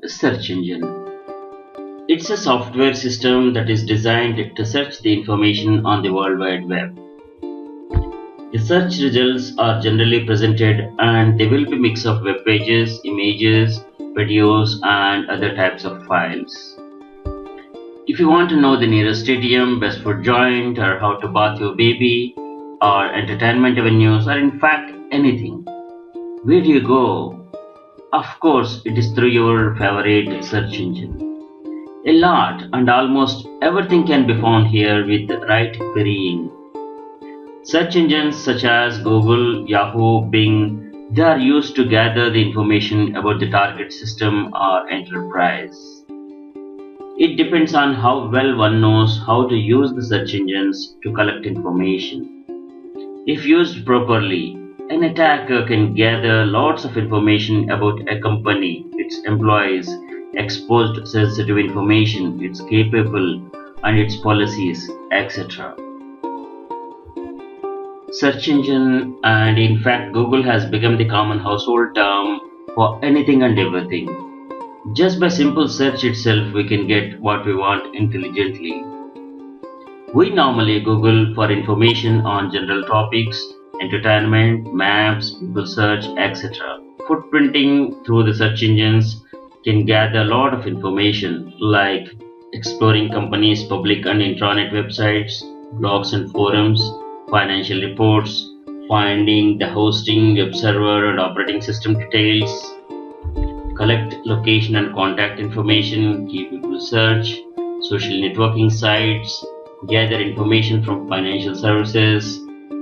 Search engine. It's a software system that is designed to search the information on the World Wide Web. The search results are generally presented and they will be a mix of web pages, images, videos and other types of files. If you want to know the nearest stadium, best food joint, or how to bath your baby, or entertainment avenues, or in fact anything, where do you go? Of course, it is through your favorite search engine. A lot and almost everything can be found here with the right querying. Search engines such as Google, Yahoo, Bing, they are used to gather the information about the target system or enterprise. It depends on how well one knows how to use the search engines to collect information. If used properly, an attacker can gather lots of information about a company, its employees, exposed sensitive information, its capable and its policies, etc. Search engine, and in fact Google has become the common household term for anything and everything. Just by simple search itself, we can get what we want intelligently. We normally Google for information on general topics, entertainment, maps, Google search, etc. Footprinting through the search engines can gather a lot of information like exploring companies' public and intranet websites, blogs and forums, financial reports, finding the hosting, web server and operating system details, collect location and contact information, key people search, social networking sites, gather information from financial services,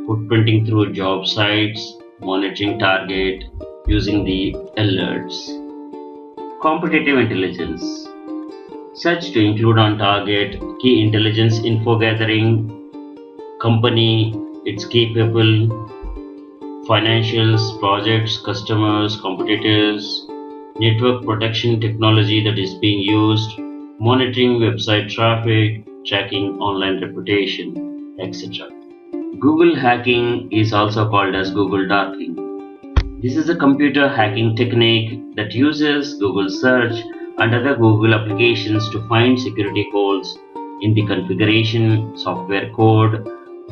footprinting through job sites, monitoring target, using the alerts. Competitive intelligence. Search to include on target, key intelligence info gathering, company, its key people, financials, projects, customers, competitors, network protection technology that is being used, monitoring website traffic, tracking online reputation, etc. Google hacking is also called as Google darking. This is a computer hacking technique that uses Google search and other Google applications to find security holes in the configuration software code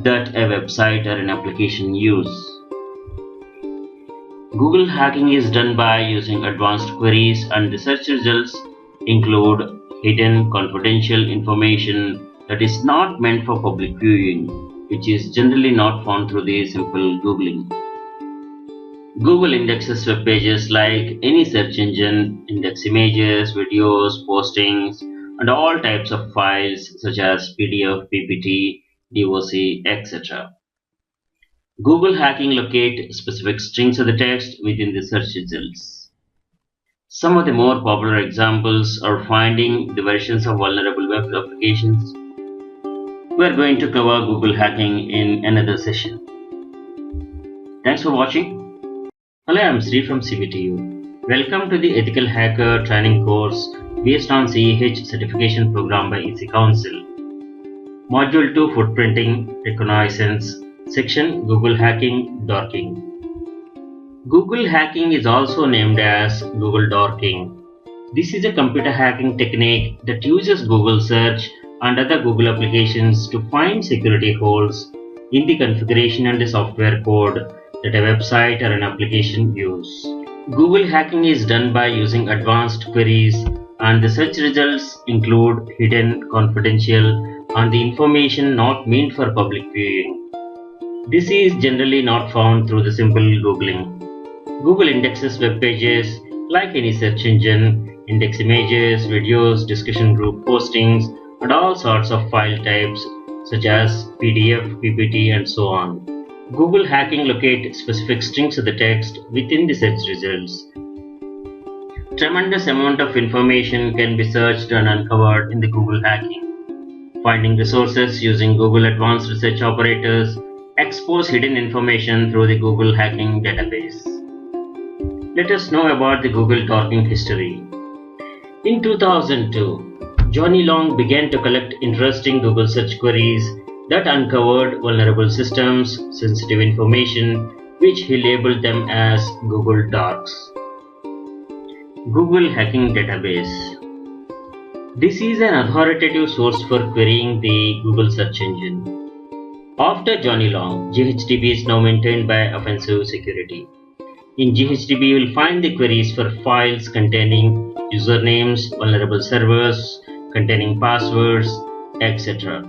that a website or an application use. Google hacking is done by using advanced queries and the search results include hidden confidential information that is not meant for public viewing, which is generally not found through the simple Googling. Google indexes web pages like any search engine, index images, videos, postings, and all types of files such as PDF, PPT, DOC, etc. Google hacking locate specific strings of the text within the search results. Some of the more popular examples are finding the versions of vulnerable web applications. We are going to cover Google hacking in another session. Thanks for watching. Hello, I am Sri from CBTU. Welcome to the Ethical Hacker training course based on CEH certification program by EC Council. Module 2 Footprinting Reconnaissance Section Google Hacking Darking. Google hacking is also named as Google darking. This is a computer hacking technique that uses Google search and other Google applications to find security holes in the configuration and the software code that a website or an application use. Google hacking is done by using advanced queries and the search results include hidden, confidential and the information not meant for public viewing. This is generally not found through the simple Googling. Google indexes web pages like any search engine, index images, videos, discussion group postings, and all sorts of file types such as PDF, PPT, and so on. Google hacking locate specific strings of the text within the search results. Tremendous amount of information can be searched and uncovered in the Google hacking. Finding resources using Google Advanced Research Operators expose hidden information through the Google hacking database. Let us know about the Google darking history. In 2002, Johnny Long began to collect interesting Google search queries that uncovered vulnerable systems, sensitive information, which he labeled them as Google Darks. Google Hacking Database. This is an authoritative source for querying the Google search engine. After Johnny Long, GHDB is now maintained by Offensive Security. In GHDB, you will find the queries for files containing usernames, vulnerable servers, containing passwords, etc.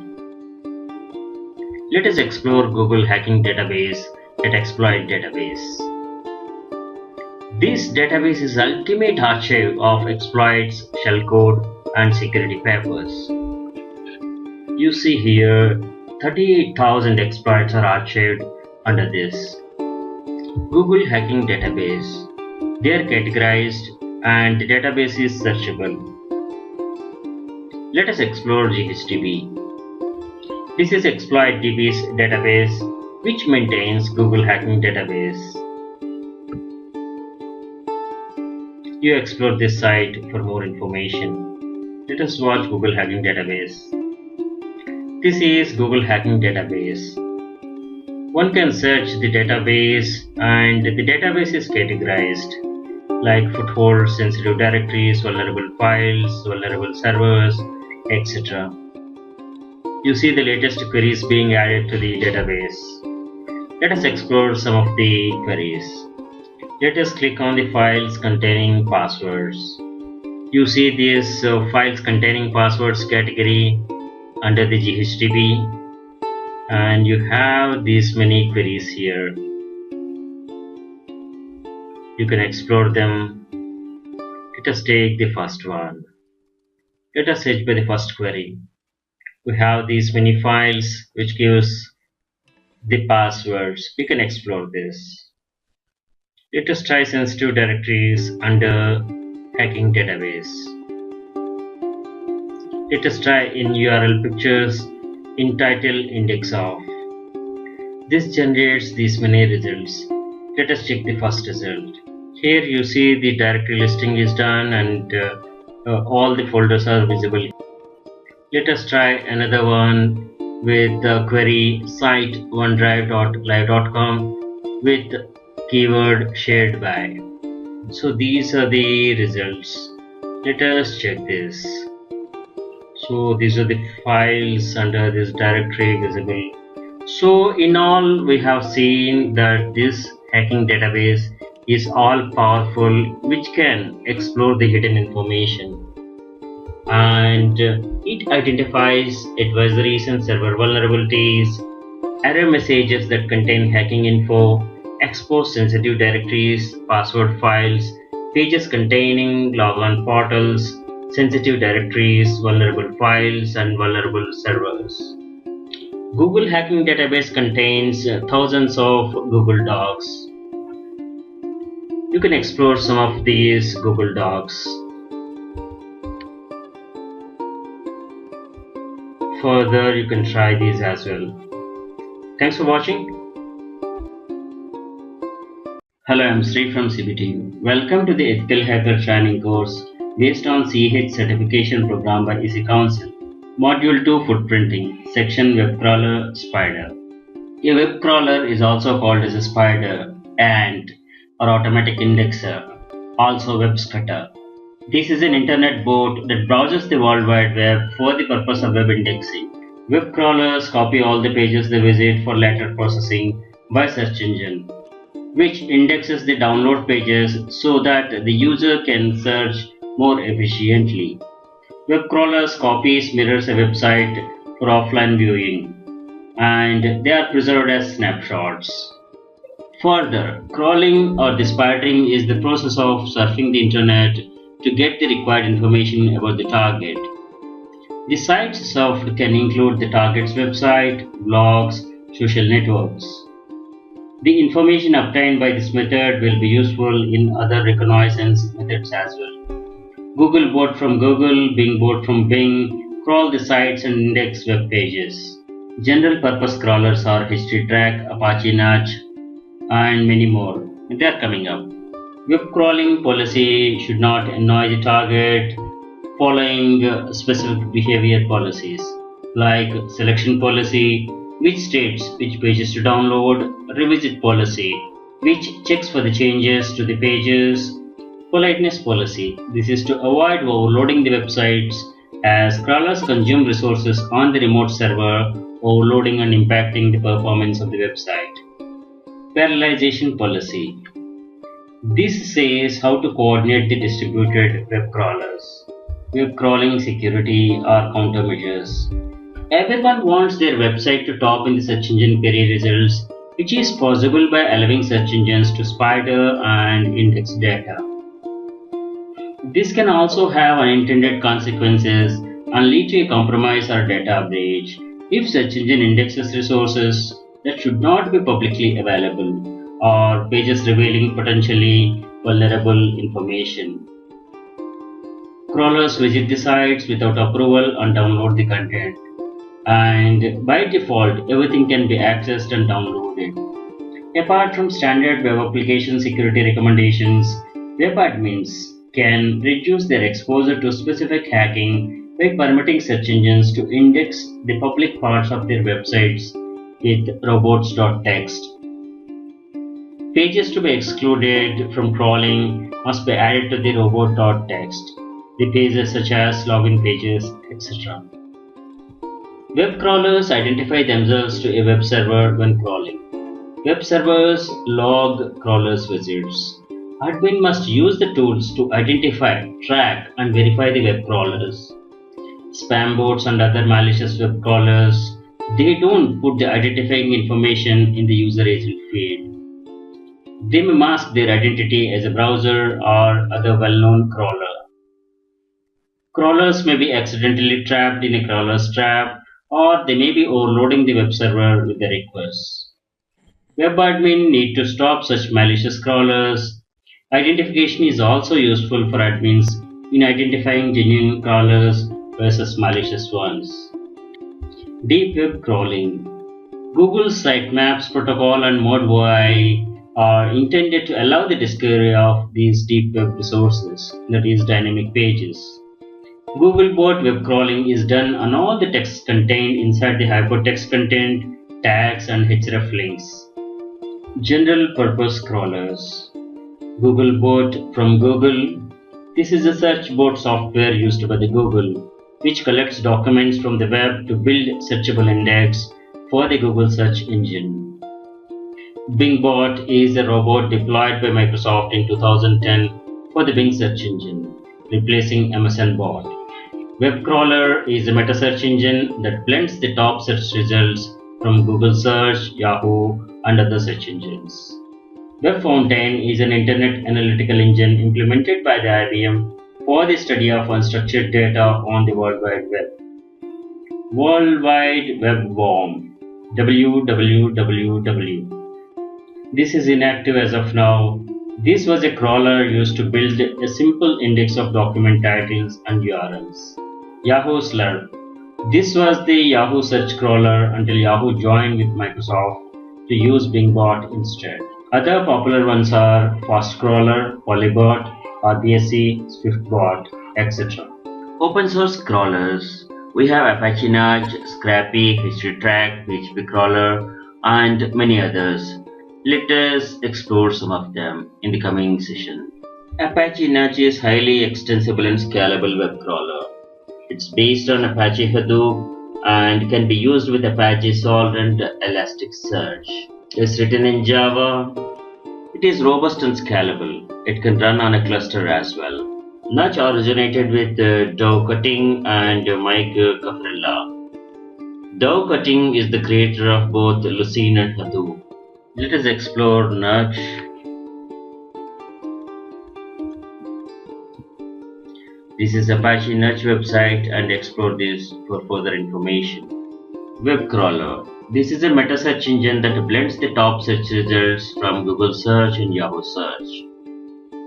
Let us explore Google Hacking Database at Exploit Database. This database is the ultimate archive of exploits, shellcode, and security papers. You see here 38,000 exploits are archived under this. Google Hacking Database. They are categorized and the database is searchable. Let us explore GHDB. This is ExploitDB's database which maintains Google Hacking Database. You explore this site for more information. Let us watch Google Hacking Database. This is Google Hacking Database. One can search the database and the database is categorized. like foothold sensitive directories, vulnerable files, vulnerable servers, etc. You see the latest queries being added to the database. Let us explore some of the queries. Let us click on the files containing passwords. You see this files containing passwords category under the GHDB, and you have these many queries here. You can explore them. Let us take the first one. Let us search by the first query. We have these many files which gives the passwords. We can explore this. Let us try sensitive directories under hacking database. Let us try in URL pictures in title index of. This generates these many results. Let us check the first result. Here you see the directory listing is done and all the folders are visible. Let us try another one with the query site onedrive.live.com with keyword shared by. So these are the results. Let us check this. So these are the files under this directory visible. So in all, we have seen that this hacking database is all powerful, which can explore the hidden information, and it identifies advisories and server vulnerabilities, error messages that contain hacking info, expose sensitive directories, password files, pages containing logon portals, sensitive directories, vulnerable files, and vulnerable servers. Google Hacking Database contains thousands of Google Docs. You can explore some of these Google Docs. Further, you can try these as well. Thanks for watching. Hello, I'm Sri from CBT. Welcome to the Ethical Hacker Training course based on CH certification program by EC Council. Module 2 Footprinting, Section Web Crawler Spider. A web crawler is also called as a spider, ant, or automatic indexer, also web scutter. This is an internet bot that browses the World Wide Web for the purpose of web indexing. Web crawlers copy all the pages they visit for later processing by search engine, which indexes the download pages so that the user can search more efficiently. Web crawlers copies mirrors a website for offline viewing, and they are preserved as snapshots. Further, crawling or the spidering is the process of surfing the internet to get the required information about the target. The sites served can include the target's website, blogs, social networks. The information obtained by this method will be useful in other reconnaissance methods as well. Google bot from Google, Bing bot from Bing crawl the sites and index web pages. General purpose crawlers are History Track, Apache Natch, and many more. They are coming up. Web crawling policy should not annoy the target, following specific behavior policies like selection policy, which states which pages to download, revisit policy, which checks for the changes to the pages, politeness policy. This is to avoid overloading the websites as crawlers consume resources on the remote server, overloading and impacting the performance of the website. Parallelization policy. This says how to coordinate the distributed web crawlers. Web crawling security or countermeasures. Everyone wants their website to top in the search engine query results, which is possible by allowing search engines to spider and index data. This can also have unintended consequences and lead to a compromise or data breach if search engine indexes resources that should not be publicly available or pages revealing potentially vulnerable information. Crawlers visit the sites without approval and download the content, and by default everything can be accessed and downloaded. Apart from standard web application security recommendations, web admins can reduce their exposure to specific hacking by permitting search engines to index the public parts of their websites with robots.txt. Pages to be excluded from crawling must be added to the robot.txt, the pages such as login pages, etc. Web crawlers identify themselves to a web server when crawling. Web servers log crawlers' visits. Admin must use the tools to identify, track, and verify the web crawlers. Spam bots and other malicious web crawlers, they don't put the identifying information in the user agent field. They may mask their identity as a browser or other well-known crawler. Crawlers may be accidentally trapped in a crawler's trap, or they may be overloading the web server with their requests. Web admin need to stop such malicious crawlers. Identification is also useful for admins in identifying genuine crawlers versus malicious ones. Deep web crawling. Google's sitemaps protocol and ModWI are intended to allow the discovery of these deep web resources, that is, dynamic pages. Googlebot web crawling is done on all the text contained inside the hypertext content, tags, and href links. General purpose crawlers. Googlebot from Google. This is a search bot software used by the Google, which collects documents from the web to build searchable index for the Google search engine. BingBot is a robot deployed by Microsoft in 2010 for the Bing search engine, replacing Amazon Bot. WebCrawler is a meta search engine that blends the top search results from Google Search, Yahoo, and other search engines. WebFountain is an internet analytical engine implemented by the IBM for the study of unstructured data on the World Wide Web. World Wide Web Worm WWW. This is inactive as of now. This was a crawler used to build a simple index of document titles and URLs. Yahoo Slurp. This was the Yahoo search crawler until Yahoo joined with Microsoft to use BingBot instead. Other popular ones are FastCrawler, Polybot, RBSC, SwiftBot, etc. Open source crawlers. We have Apache Nudge, Scrappy, HistoryTrack, PHP Crawler, and many others. Let us explore some of them in the coming session. Apache Nudge is highly extensible and scalable web crawler. It's based on Apache Hadoop and can be used with Apache Salt and Elasticsearch. It's written in Java. It is robust and scalable. It can run on a cluster as well. Nudge originated with Dow Cutting and Mike Caprella. Dow Cutting is the creator of both Lucene and Hadoop. Let us explore Nudge. This is Apache Nudge website and explore this for further information. Web crawler. This is a meta search engine that blends the top search results from Google Search and Yahoo Search.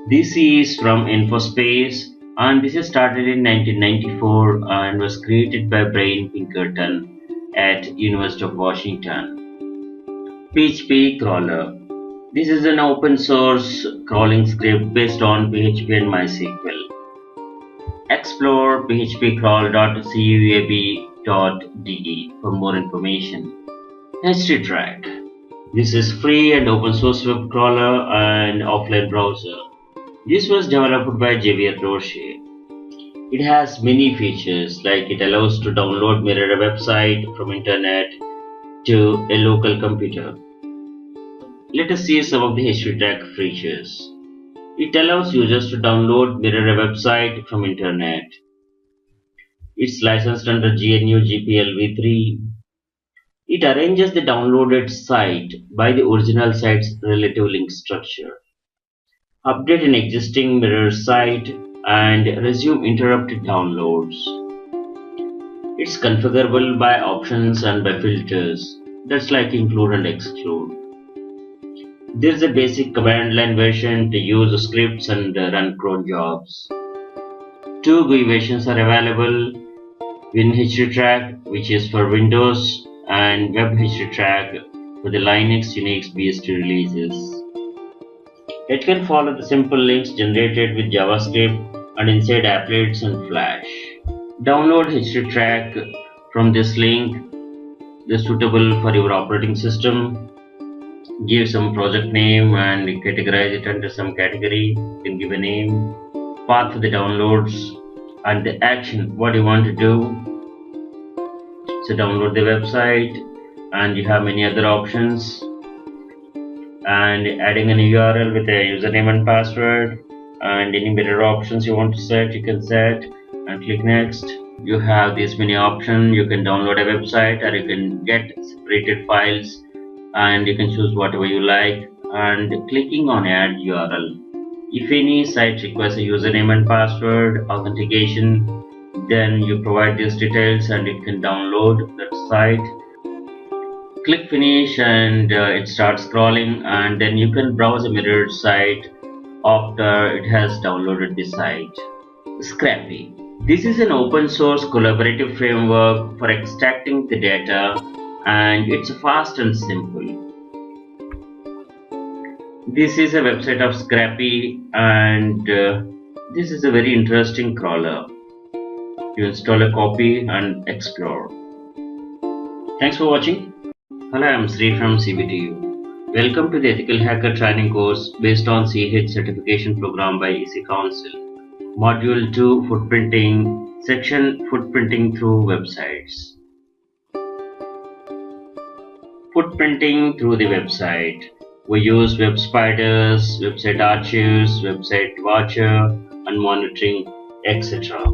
This is from InfoSpace and this is started in 1994 and was created by Brian Pinkerton at University of Washington. PHP crawler. This is an open source crawling script based on PHP and MySQL. Explore phpcrawl.cuab.de for more information. HTTrack. This is free and open source web crawler and offline browser. This was developed by Javier Roche. It has many features like it allows to download mirror a website from internet to a local computer. Let us see some of the HTTrack features. It allows users to download mirror a website from internet. It's licensed under GNU GPL v3. It arranges the downloaded site by the original site's relative link structure. Update an existing mirror site and resume interrupted downloads. It's configurable by options and by filters. That's like include and exclude. There's a basic command line version to use scripts and run cron jobs. Two GUI versions are available: WinHTTrack, which is for Windows, and WebHTTrack for the Linux, Unix, BSD releases. It can follow the simple links generated with JavaScript and inside applets and Flash. Download HTTrack from this link. They're suitable for your operating system. Give some project name and categorize it under some category. You can give a name, path for the downloads, and the action, what you want to do. So download the website, and you have many other options, and adding an URL with a username and password, and any better options you want to set, you can set, and click next. You have these many options. You can download a website, or you can get separated files, and you can choose whatever you like, and clicking on add URL. If any site requires a username and password authentication, then you provide these details and it can download that site. Click finish, and it starts scrolling, and then you can browse a mirrored site after it has downloaded the site. Scrappy. This is an open source collaborative framework for extracting the data, and it's fast and simple. This is a website of Scrappy, and this is a very interesting crawler. You install a copy and explore. Thanks for watching. Hello, I'm Sri from CBTU. Welcome to the Ethical Hacker Training course based on CH certification program by EC Council. Module 2 Footprinting, section Footprinting through websites. Footprinting through the website. We use web spiders, website archives, website watcher, and monitoring, etc.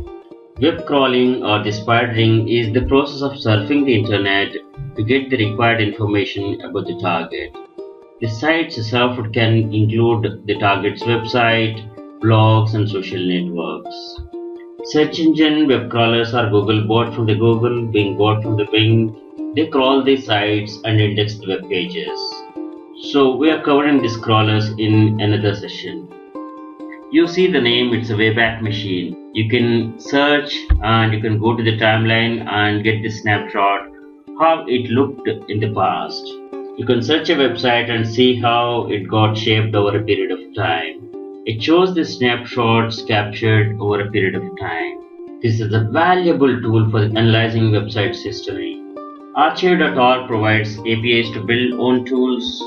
Web crawling or the spidering is the process of surfing the internet to get the required information about the target. The sites surfed can include the target's website, blogs, and social networks. Search engine web crawlers are Google bought from the Google, Bing bought from the Bing. They crawl the sites and index the web pages. So we are covering these crawlers in another session. You see the name, it's a Wayback Machine. You can search and you can go to the timeline and get the snapshot how it looked in the past. You can search a website and see how it got shaped over a period of time. It shows the snapshots captured over a period of time. This is a valuable tool for analyzing websites history. Archive.org provides APIs to build own tools.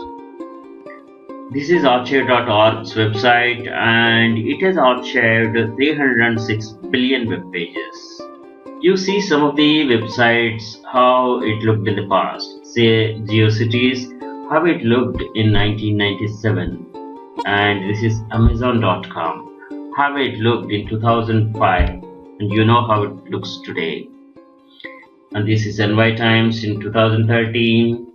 This is archive.org's website, and it has archived 306 billion web pages. You see some of the websites how it looked in the past. Say GeoCities, how it looked in 1997. And this is amazon.com, how it looked in 2005, and you know how it looks today. And this is NY Times in 2013.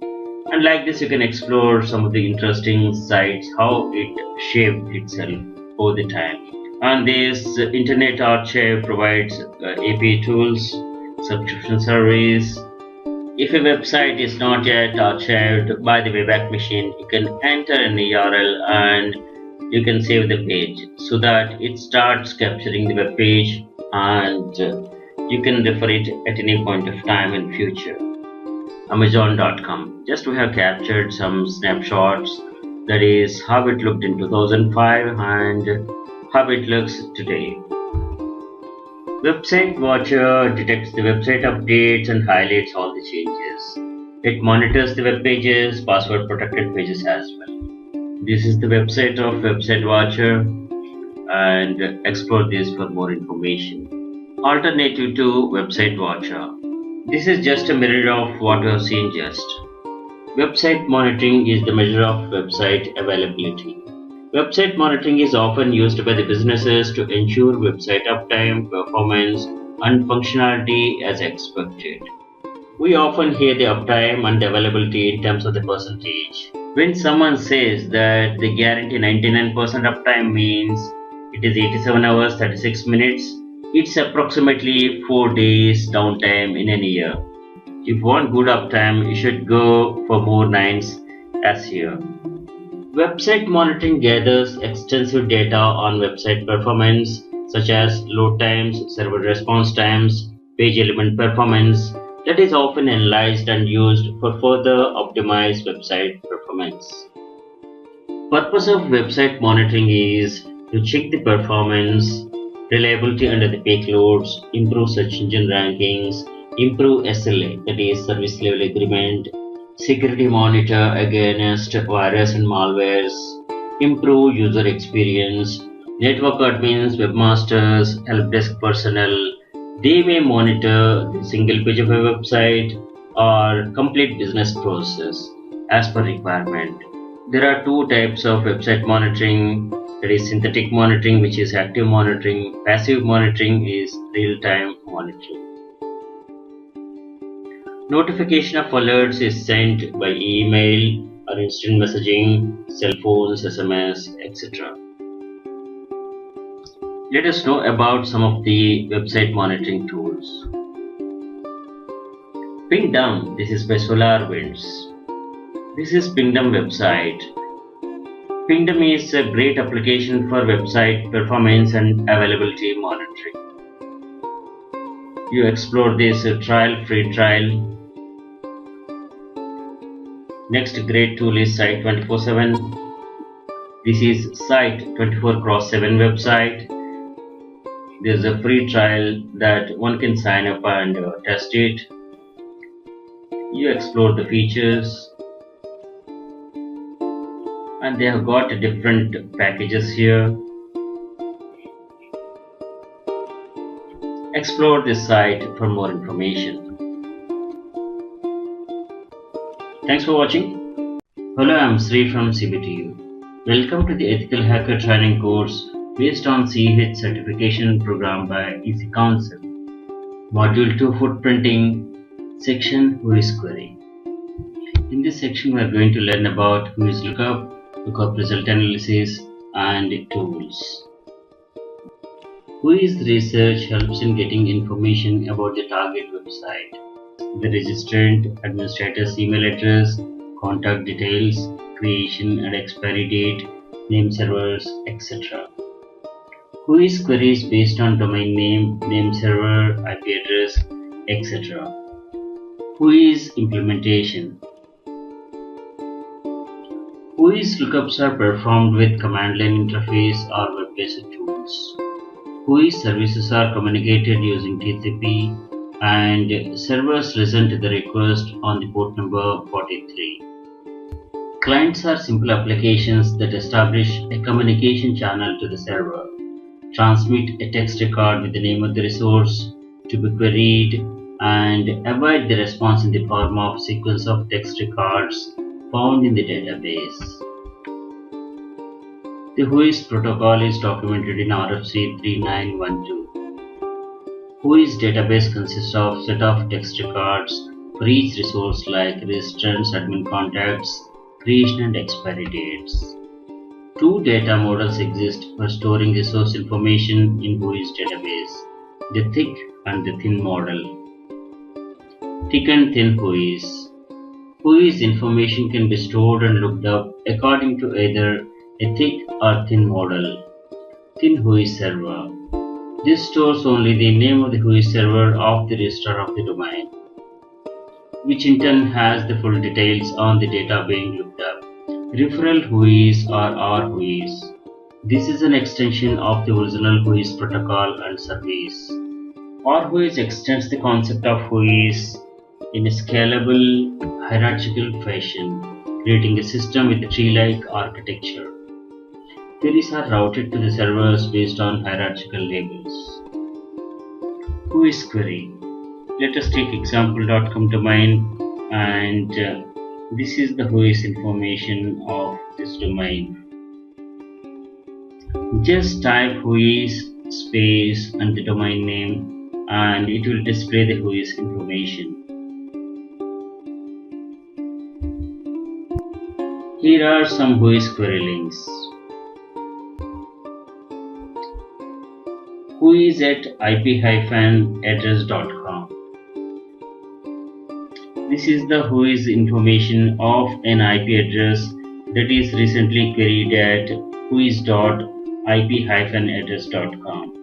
And like this, you can explore some of the interesting sites, how it shaped itself over the time. And this Internet Archive provides API tools, subscription service. If a website is not yet archived by the Wayback Machine, you can enter an URL and you can save the page so that it starts capturing the web page, and you can refer it at any point of time in future. Amazon.com. Just we have captured some snapshots, that is how it looked in 2005 and how it looks today. Website Watcher detects the website updates and highlights all the changes. It monitors the web pages, password protected pages as well. This is the website of Website Watcher, and explore this for more information. Alternative to Website Watcher. This is just a mirror of what we have seen just. Website monitoring is the measure of website availability. Website monitoring is often used by the businesses to ensure website uptime, performance, and functionality as expected. We often hear the uptime and availability in terms of the percentage. When someone says that they guarantee 99% uptime means it is 87 hours 36 minutes, it's approximately 4 days downtime in a year. If you want good uptime, you should go for more nines as here. Website monitoring gathers extensive data on website performance such as load times, server response times, page element performance, that is often analyzed and used for further optimized website performance. Purpose of website monitoring is to check the performance, reliability under the peak loads, improve search engine rankings, improve SLA, that is service level agreement, security monitor against virus and malwares, improve user experience, network admins, webmasters, help desk personnel. They may monitor the single page of a website or complete business process as per requirement. There are two types of website monitoring. That is synthetic monitoring, which is active monitoring. Passive monitoring is real-time monitoring. Notification of alerts is sent by email or instant messaging, cell phones, SMS, etc. Let us know about some of the website monitoring tools. Pingdom, this is by SolarWinds. This is Pingdom website. Pingdom is a great application for website performance and availability monitoring. You explore this free trial. Next great tool is Site 24/7. This is Site 24/7 website. There's a free trial that one can sign up and test it. You explore the features, and they have got different packages here. Explore this site for more information. Thanks for watching. Hello, I'm Sri from CBTU. Welcome to the Ethical Hacker Training course based on CH certification program by Easy Council. Module 2 Footprinting, section Who is Query. In this section, we are going to learn about who is lookup result analysis, and tools. Who is research helps in getting information about the target website, the registrant, administrator's email address, contact details, creation and expiry date, name servers, etc. Who is queries based on domain name server, IP address, etc. Who is implementation. Who is lookups are performed with command line interface or web-based tools. Who is services are communicated using TCP, and servers listen to the request on the port number 43. Clients are simple applications that establish a communication channel to the server, transmit a text record with the name of the resource to be queried, and await the response in the form of sequence of text records found in the database. The WHOIS protocol is documented in RFC 3912. WHOIS database consists of a set of text records for each resource like registrants, admin contacts, creation and expiry dates. Two data models exist for storing resource information in WHOIS database, the thick and the thin model. Thick and thin WHOIS. WHOIS information can be stored and looked up according to either a thick or thin model. Thin WHOIS server. This stores only the name of the WHOIS server of the registrar of the domain, which in turn has the full details on the data being looked up. Referral WHOIS or RWHOIS. This is an extension of the original WHOIS protocol and service. RWHOIS extends the concept of WHOIS in a scalable, hierarchical fashion, creating a system with a tree-like architecture. Queries are routed to the servers based on hierarchical labels. Who is query? Let us take example.com domain, and this is the WHOIS information of this domain. Just type WHOIS space and the domain name, and it will display the WHOIS information. Here are some WHOIS query links. WHOIS at ip-address.com. This is the WHOIS information of an IP address that is recently queried at whois.ip-address.com.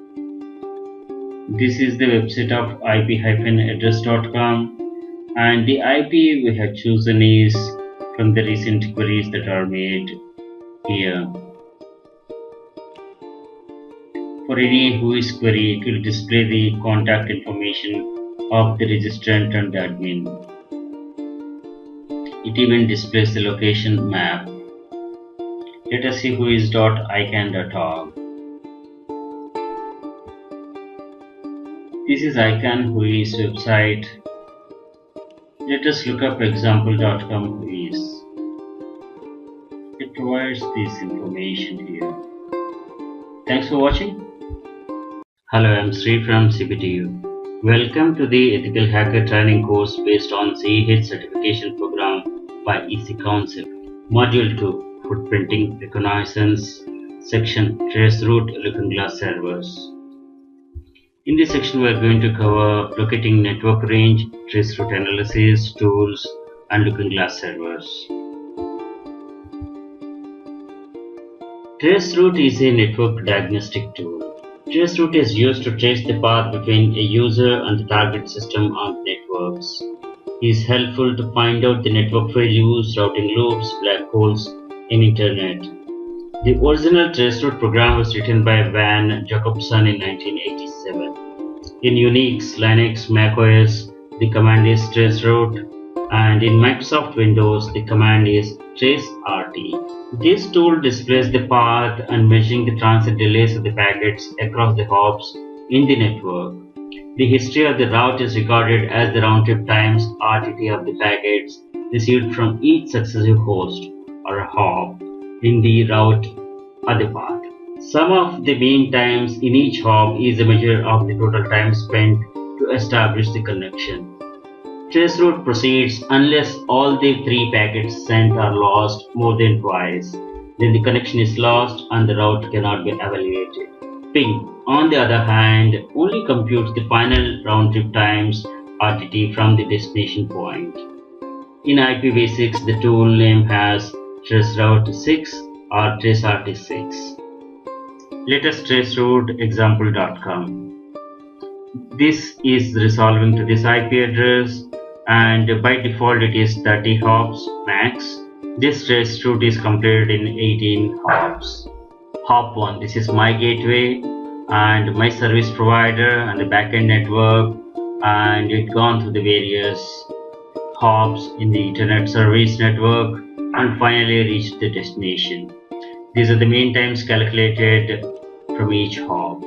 This is the website of ip-address.com, and the IP we have chosen is from the recent queries that are made here. For any WHOIS query, it will display the contact information of the registrant and the admin. It even displays the location map. Let us see who is .ican.org. This is ICANN whois website. Let us look up example.com whois. It provides this information here. Thanks for watching. Hello, I'm Sri from CPTU. Welcome to the Ethical Hacker Training course based on CEH certification program by EC Council. Module 2, Footprinting Reconnaissance, Section Traceroute Looking Glass Servers. In this section, we are going to cover locating network range, traceroute analysis, tools, and looking glass servers. Traceroute is a network diagnostic tool. Traceroute is used to trace the path between a user and the target system on networks. It is helpful to find out the network failures, routing loops, black holes in Internet. The original traceroute program was written by Van Jacobson in 1987. In Unix, Linux, macOS, the command is traceroute, and in Microsoft Windows, the command is traceRT. This tool displays the path and measuring the transit delays of the packets across the hops in the network. The history of the route is recorded as the round-trip times RTT of the packets received from each successive host or hop in the route or the path. Sum of the mean times in each hop is a measure of the total time spent to establish the connection. Traceroute proceeds unless all the three packets sent are lost more than twice. Then the connection is lost and the route cannot be evaluated. Ping, on the other hand, only computes the final round-trip times RTT from the destination point. In IPv6, the tool name has traceroute6 or traceRT6. Let us traceroute example.com. This is resolving to this IP address, and by default it is 30 hops max. This traceroute is completed in 18 hops. Hop 1, this is my gateway and my service provider and the backend network, and it gone through the various hops in the internet service network and finally reached the destination. These are the mean times calculated from each hop.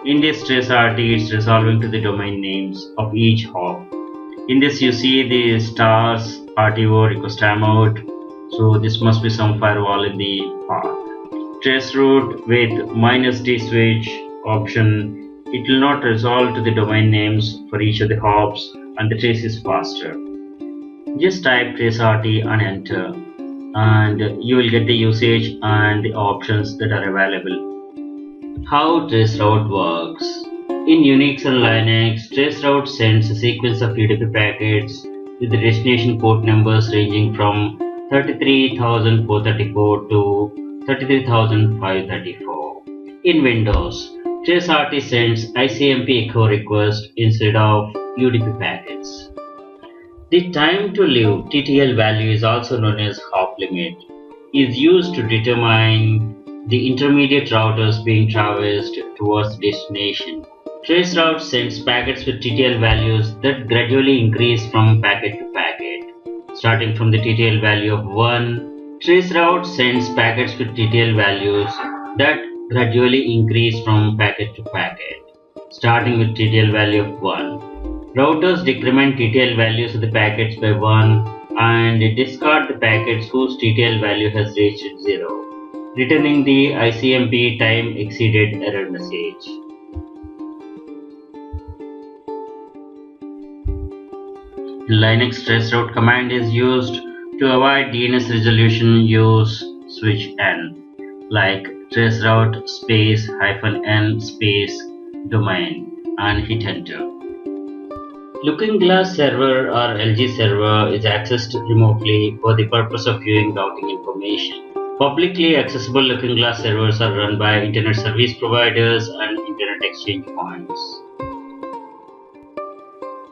In this traceRT, it's resolving to the domain names of each hop. In this, you see the stars RTO request timeout, so this must be some firewall in the path. Traceroute with -D switch option, it will not resolve to the domain names for each of the hops and the trace is faster. Just type traceRT and enter, and you will get the usage and the options that are available. How traceroute works. In Unix and Linux, traceroute sends a sequence of UDP packets with the destination port numbers ranging from 33,434 to 33,534. In Windows, traceRT sends ICMP echo request instead of UDP packets. The time to live TTL value is also known as hop limit, is used to determine the intermediate routers being traversed towards the destination. Traceroute sends packets with TTL values that gradually increase from packet to packet. Starting from the TTL value of 1, traceroute sends packets with TTL values that gradually increase from packet to packet. Starting with TTL value of 1. Routers decrement TTL values of the packets by 1 and discard the packets whose TTL value has reached 0, returning the ICMP time exceeded error message. Linux traceroute command is used to avoid DNS resolution. Use switch N, like traceroute space -n space domain and hit enter. Looking Glass server or LG server is accessed remotely for the purpose of viewing routing information. Publicly accessible Looking Glass servers are run by internet service providers and internet exchange points.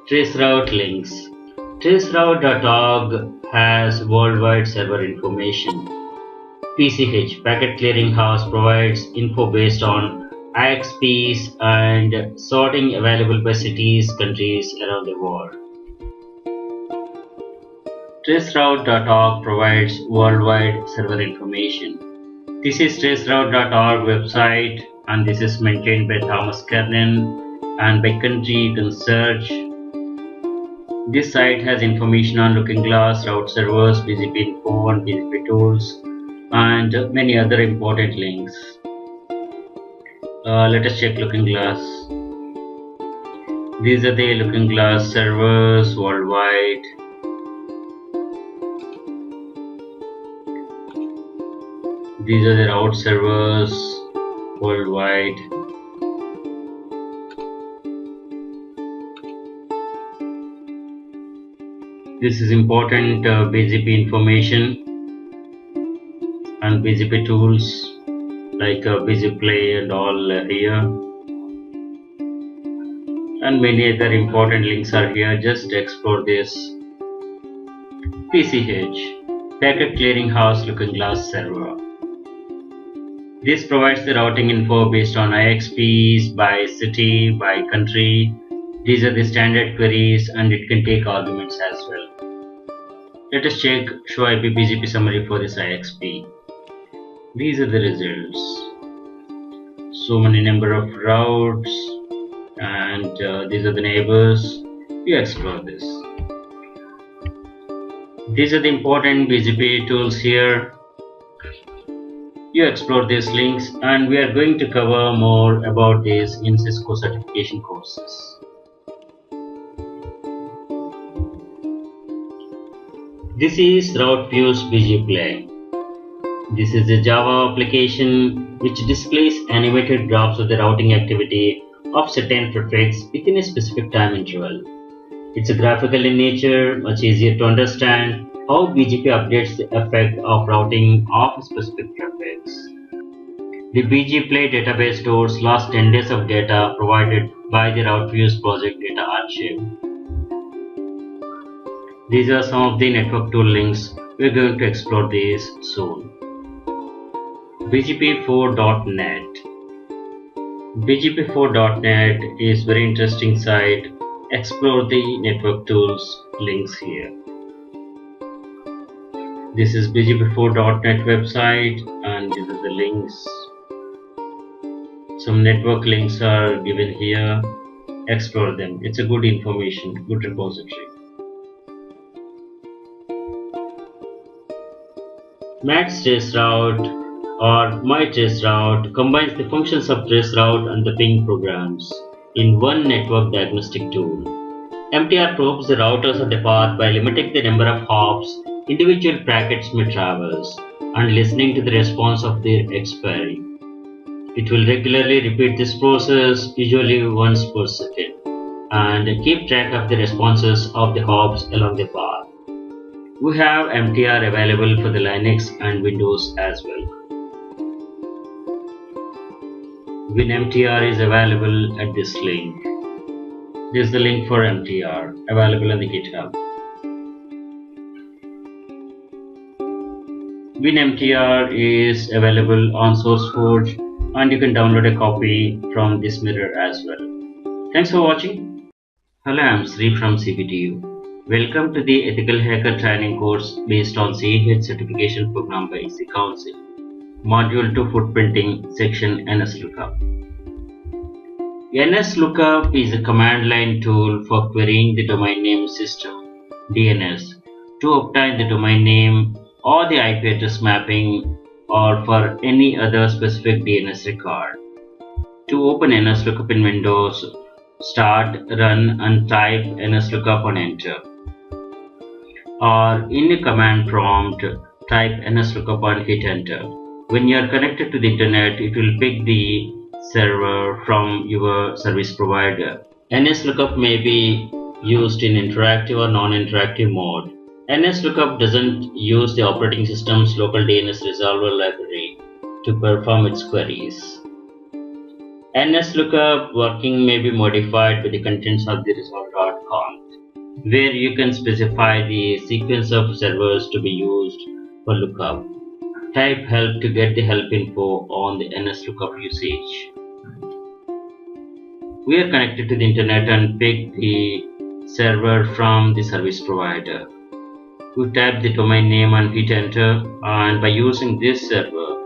Traceroute links. Traceroute.org has worldwide server information. PCH, Packet Clearing House, provides info based on IXPs and sorting available by cities, countries around the world. Traceroute.org provides worldwide server information. This is traceroute.org website, and this is maintained by Thomas Kernan, and by country you can search. This site has information on Looking Glass, route servers, BGP info and BGP tools, and many other important links. Let us check Looking Glass. These are the Looking Glass servers worldwide. These are the route servers worldwide. This is important BGP information and BGP tools like BGP Play and all here. And many other important links are here. Just explore this. PCH, Packet Clearing House Looking Glass Server. This provides the routing info based on IXPs by city, by country. These are the standard queries, and it can take arguments as well. Let us check Show IP BGP summary for this IXP. These are the results. So many number of routes, and these are the neighbors. We explore this. These are the important BGP tools here. You explore these links, and we are going to cover more about this in Cisco certification courses. This is RouteViews BG Play. This is a Java application which displays animated graphs of the routing activity of certain traffics within a specific time interval. It's graphical in nature, much easier to understand how BGP updates the effect of routing of specific traffics. The BG Play database stores last 10 days of data provided by the RouteViews project data archive. These are some of the network tool links. We're going to explore these soon. BGP4.net. BGP4.net is very interesting site. Explore the network tools links here. This is BGP4.net website, and these are the links. Some network links are given here. Explore them. It's a good information, good repository. Max Traceroute or My Traceroute combines the functions of Traceroute and the ping programs in one network diagnostic tool. MTR probes the routers of the path by limiting the number of hops individual packets may traverse and listening to the response of their expiry. It will regularly repeat this process, usually once per second, and keep track of the responses of the hops along the path. We have MTR available for the Linux and Windows as well. WinMTR is available at this link. This is the link for MTR available on the GitHub. WinMTR is available on SourceForge, and you can download a copy from this mirror as well. Thanks for watching. Hello, I'm Sri from CPTU. Welcome to the Ethical Hacker Training course based on CAH certification program by EC Council. Module 2 Footprinting, Section NSLookup. NSLookup is a command line tool for querying the domain name system (DNS) to obtain the domain name or the IP address mapping, or for any other specific DNS record. To open NSLookup in Windows, start, run, and type NSLookup on Enter. Or in a command prompt, type NSLookup and hit Enter. When you are connected to the internet, it will pick the server from your service provider. NSLookup may be used in interactive or non-interactive mode. NSLookup doesn't use the operating system's local DNS resolver library to perform its queries. NSLookup working may be modified by the contents of the resolve.conf, where you can specify the sequence of servers to be used for lookup. Type help to get the help info on the NSLookup usage. We are connected to the internet and pick the server from the service provider. You type the domain name and hit enter, and by using this server,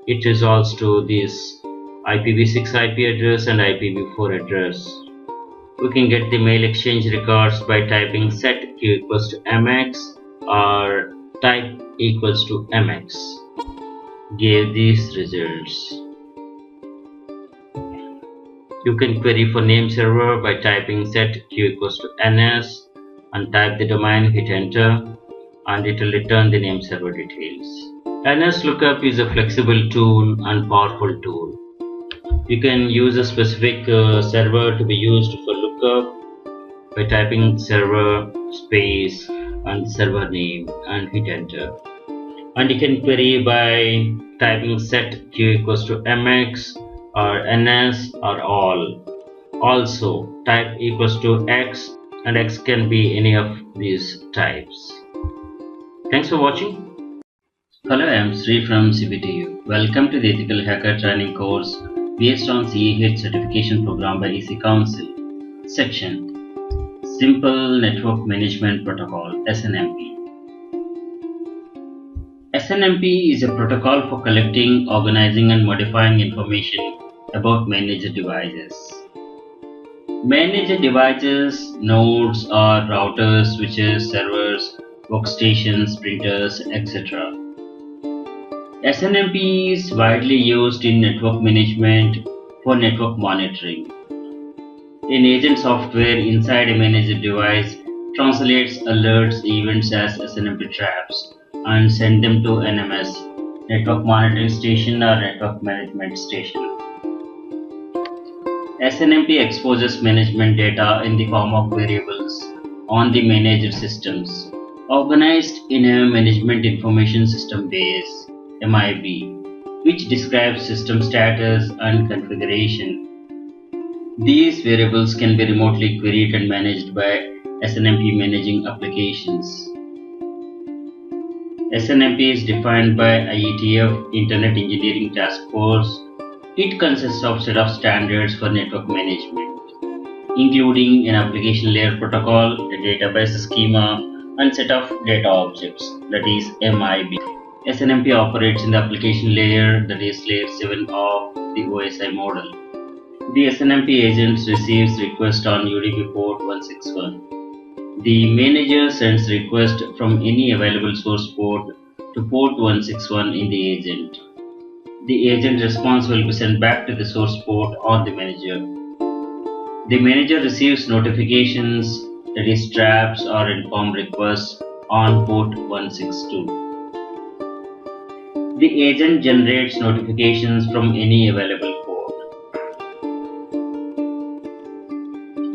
it resolves to this IPv6 IP address and IPv4 address. We can get the mail exchange records by typing set q equals to mx or type equals to mx. Give these results. You can query for name server by typing set q equals to ns and type the domain, hit enter, and it will return the name server details. NS lookup is a flexible tool and powerful tool. You can use a specific server to be used for lookup by typing server space and server name and hit enter. And you can query by typing set q equals to mx or ns or all. Also type equals to x, and x can be any of these types. Thanks for watching. Hello, I am Sri from CBTU. Welcome to the Ethical Hacker Training course based on CEH certification program by EC Council. Section Simple Network Management Protocol (SNMP). SNMP is a protocol for collecting, organizing and modifying information about managed devices. Managed devices, nodes are routers, switches, servers, workstations, printers, etc. SNMP is widely used in network management for network monitoring. An agent software inside a managed device translates alerts events as SNMP traps and send them to NMS, network monitoring station or network management station. SNMP exposes management data in the form of variables on the managed systems, organized in a Management Information System base (MIB), which describes system status and configuration. These variables can be remotely queried and managed by SNMP managing applications. SNMP is defined by IETF Internet Engineering Task Force. It consists of a set of standards for network management, including an application layer protocol, a database schema, and set of data objects, that is MIB. SNMP operates in the application layer, that is layer 7 of the OSI model. The SNMP agent receives request on UDP port 161. The manager sends request from any available source port to port 161 in the agent. The agent response will be sent back to the source port on the manager. The manager receives notifications, that is traps or inform requests on port 162. The agent generates notifications from any available port.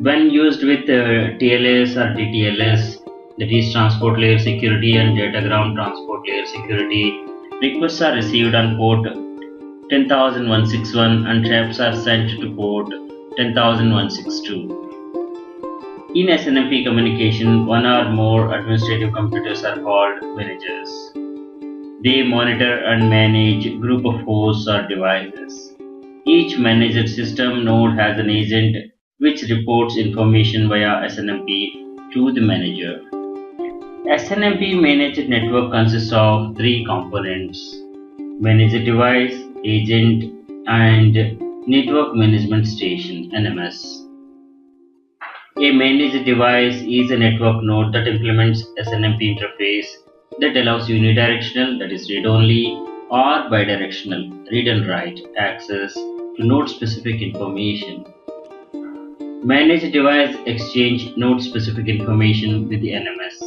When used with TLS or DTLS, that is Transport Layer Security and Datagram Transport Layer Security, requests are received on port 10,161 and traps are sent to port 10,162. In SNMP communication, one or more administrative computers are called managers. They monitor and manage a group of hosts or devices. Each managed system node has an agent which reports information via SNMP to the manager. SNMP managed network consists of three components: managed device, agent, and network management station (NMS). A managed device is a network node that implements SNMP interface that allows unidirectional, that is read-only, or bidirectional, read and write, access to node-specific information. Managed device exchange node-specific information with the NMS.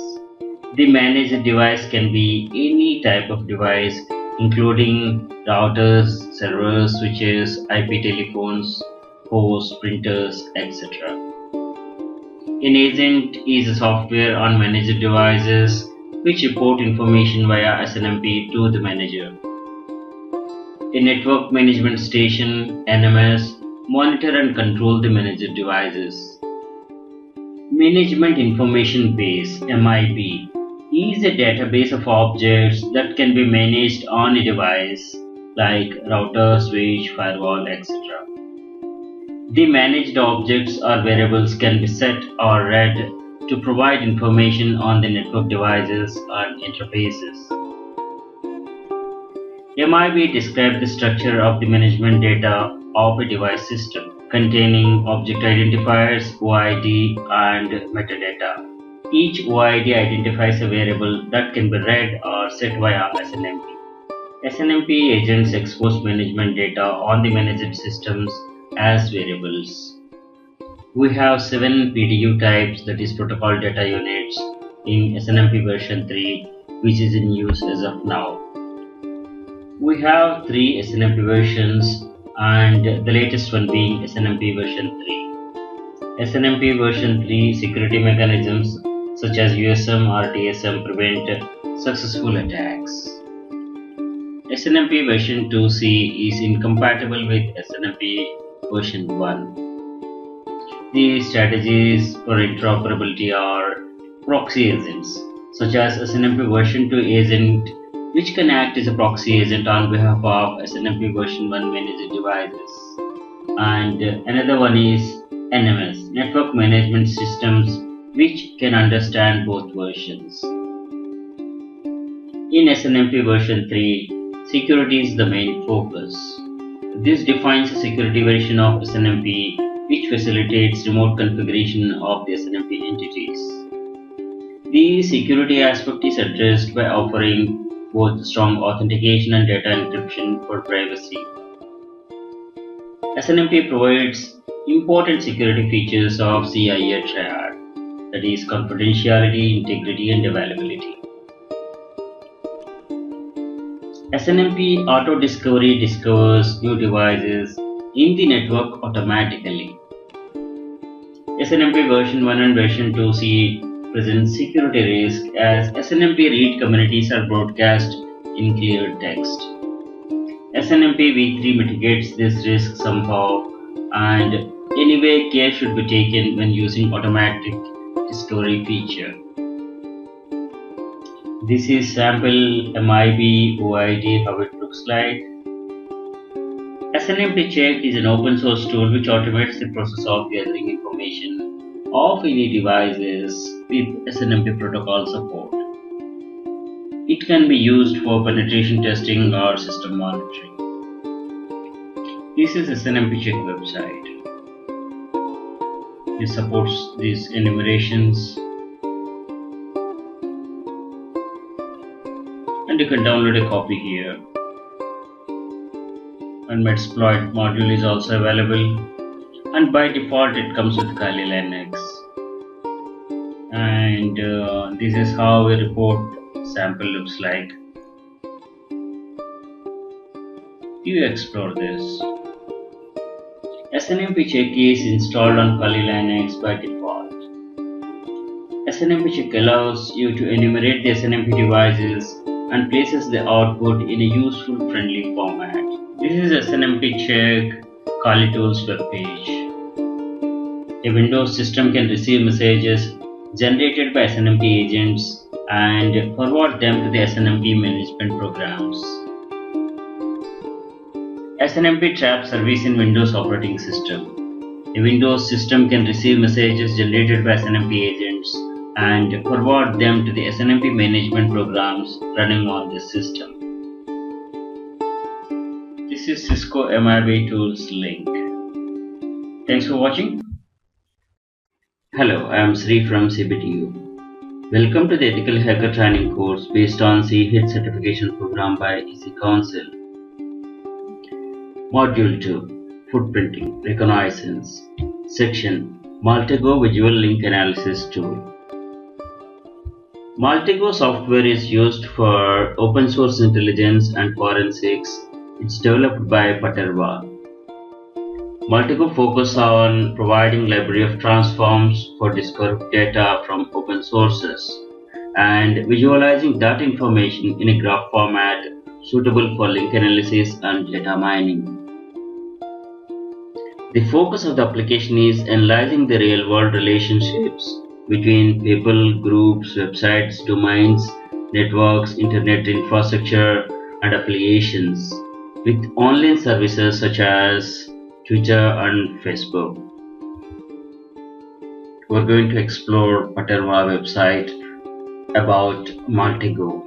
The managed device can be any type of device, including routers, servers, switches, IP telephones, hosts, printers, etc. An agent is a software on managed devices which report information via SNMP to the manager. A network management station (NMS) monitor and control the managed devices. Management Information Base (MIB) is a database of objects that can be managed on a device like router, switch, firewall, etc. The managed objects or variables can be set or read to provide information on the network devices and interfaces. MIB describes the structure of the management data of a device system containing object identifiers, OID, and metadata. Each OID identifies a variable that can be read or set via SNMP. SNMP agents expose management data on the managed systems as variables. We have 7 PDU types, that is protocol data units, in SNMP version 3, which is in use as of now. We have 3 SNMP versions, and the latest one being SNMP version 3. SNMP version 3 security mechanisms such as USM or TSM prevent successful attacks. SNMP version 2C is incompatible with SNMP version 1. The strategies for interoperability are proxy agents, such as SNMP version 2 agent, which can act as a proxy agent on behalf of SNMP version 1 managed devices. And another one is NMS, Network Management Systems, which can understand both versions. In SNMP version 3, security is the main focus. This defines a security version of SNMP which facilitates remote configuration of the SNMP entities. The security aspect is addressed by offering both strong authentication and data encryption for privacy. SNMP provides important security features of CIA triad, that is confidentiality, integrity, and availability. SNMP auto discovery discovers new devices in the network automatically. SNMP version 1 and version 2C presents security risk as SNMP read communities are broadcast in clear text. SNMP v3 mitigates this risk somehow, and anyway care should be taken when using automatic discovery feature. This is sample MIB OID, how it looks like. SNMP check is an open source tool which automates the process of gathering information of any devices with SNMP protocol support. It can be used for penetration testing or system monitoring. This is SNMP check website. It supports these enumerations, and you can download a copy here. And Metasploit module is also available, and by default it comes with Kali Linux. And this is how a report sample looks like. You explore this. SNMP check is installed on Kali Linux by default. SNMP check allows you to enumerate the SNMP devices and places the output in a useful friendly format. This is SNMP check Kali Tools webpage. A Windows system can receive messages generated by SNMP agents and forward them to the SNMP management programs. SNMP trap service in Windows operating system. A Windows system can receive messages generated by SNMP agents and forward them to the SNMP management programs running on this system. This is Cisco MIB Tools link. Thanks for watching. Hello, I am Sri from CBTU. Welcome to the Ethical Hacker Training course based on CHIT certification program by EC Council. Module 2, Footprinting, Reconnaissance. Section, Maltego Visual Link Analysis Tool. Maltego software is used for open source intelligence and forensics. It's developed by Paterwa. Maltego focuses on providing library of transforms for discovered data from open sources and visualizing that information in a graph format suitable for link analysis and data mining. The focus of the application is analyzing the real-world relationships between people, groups, websites, domains, networks, internet infrastructure, and affiliations with online services such as Twitter and Facebook. we're going to explore Paterma website about Maltego.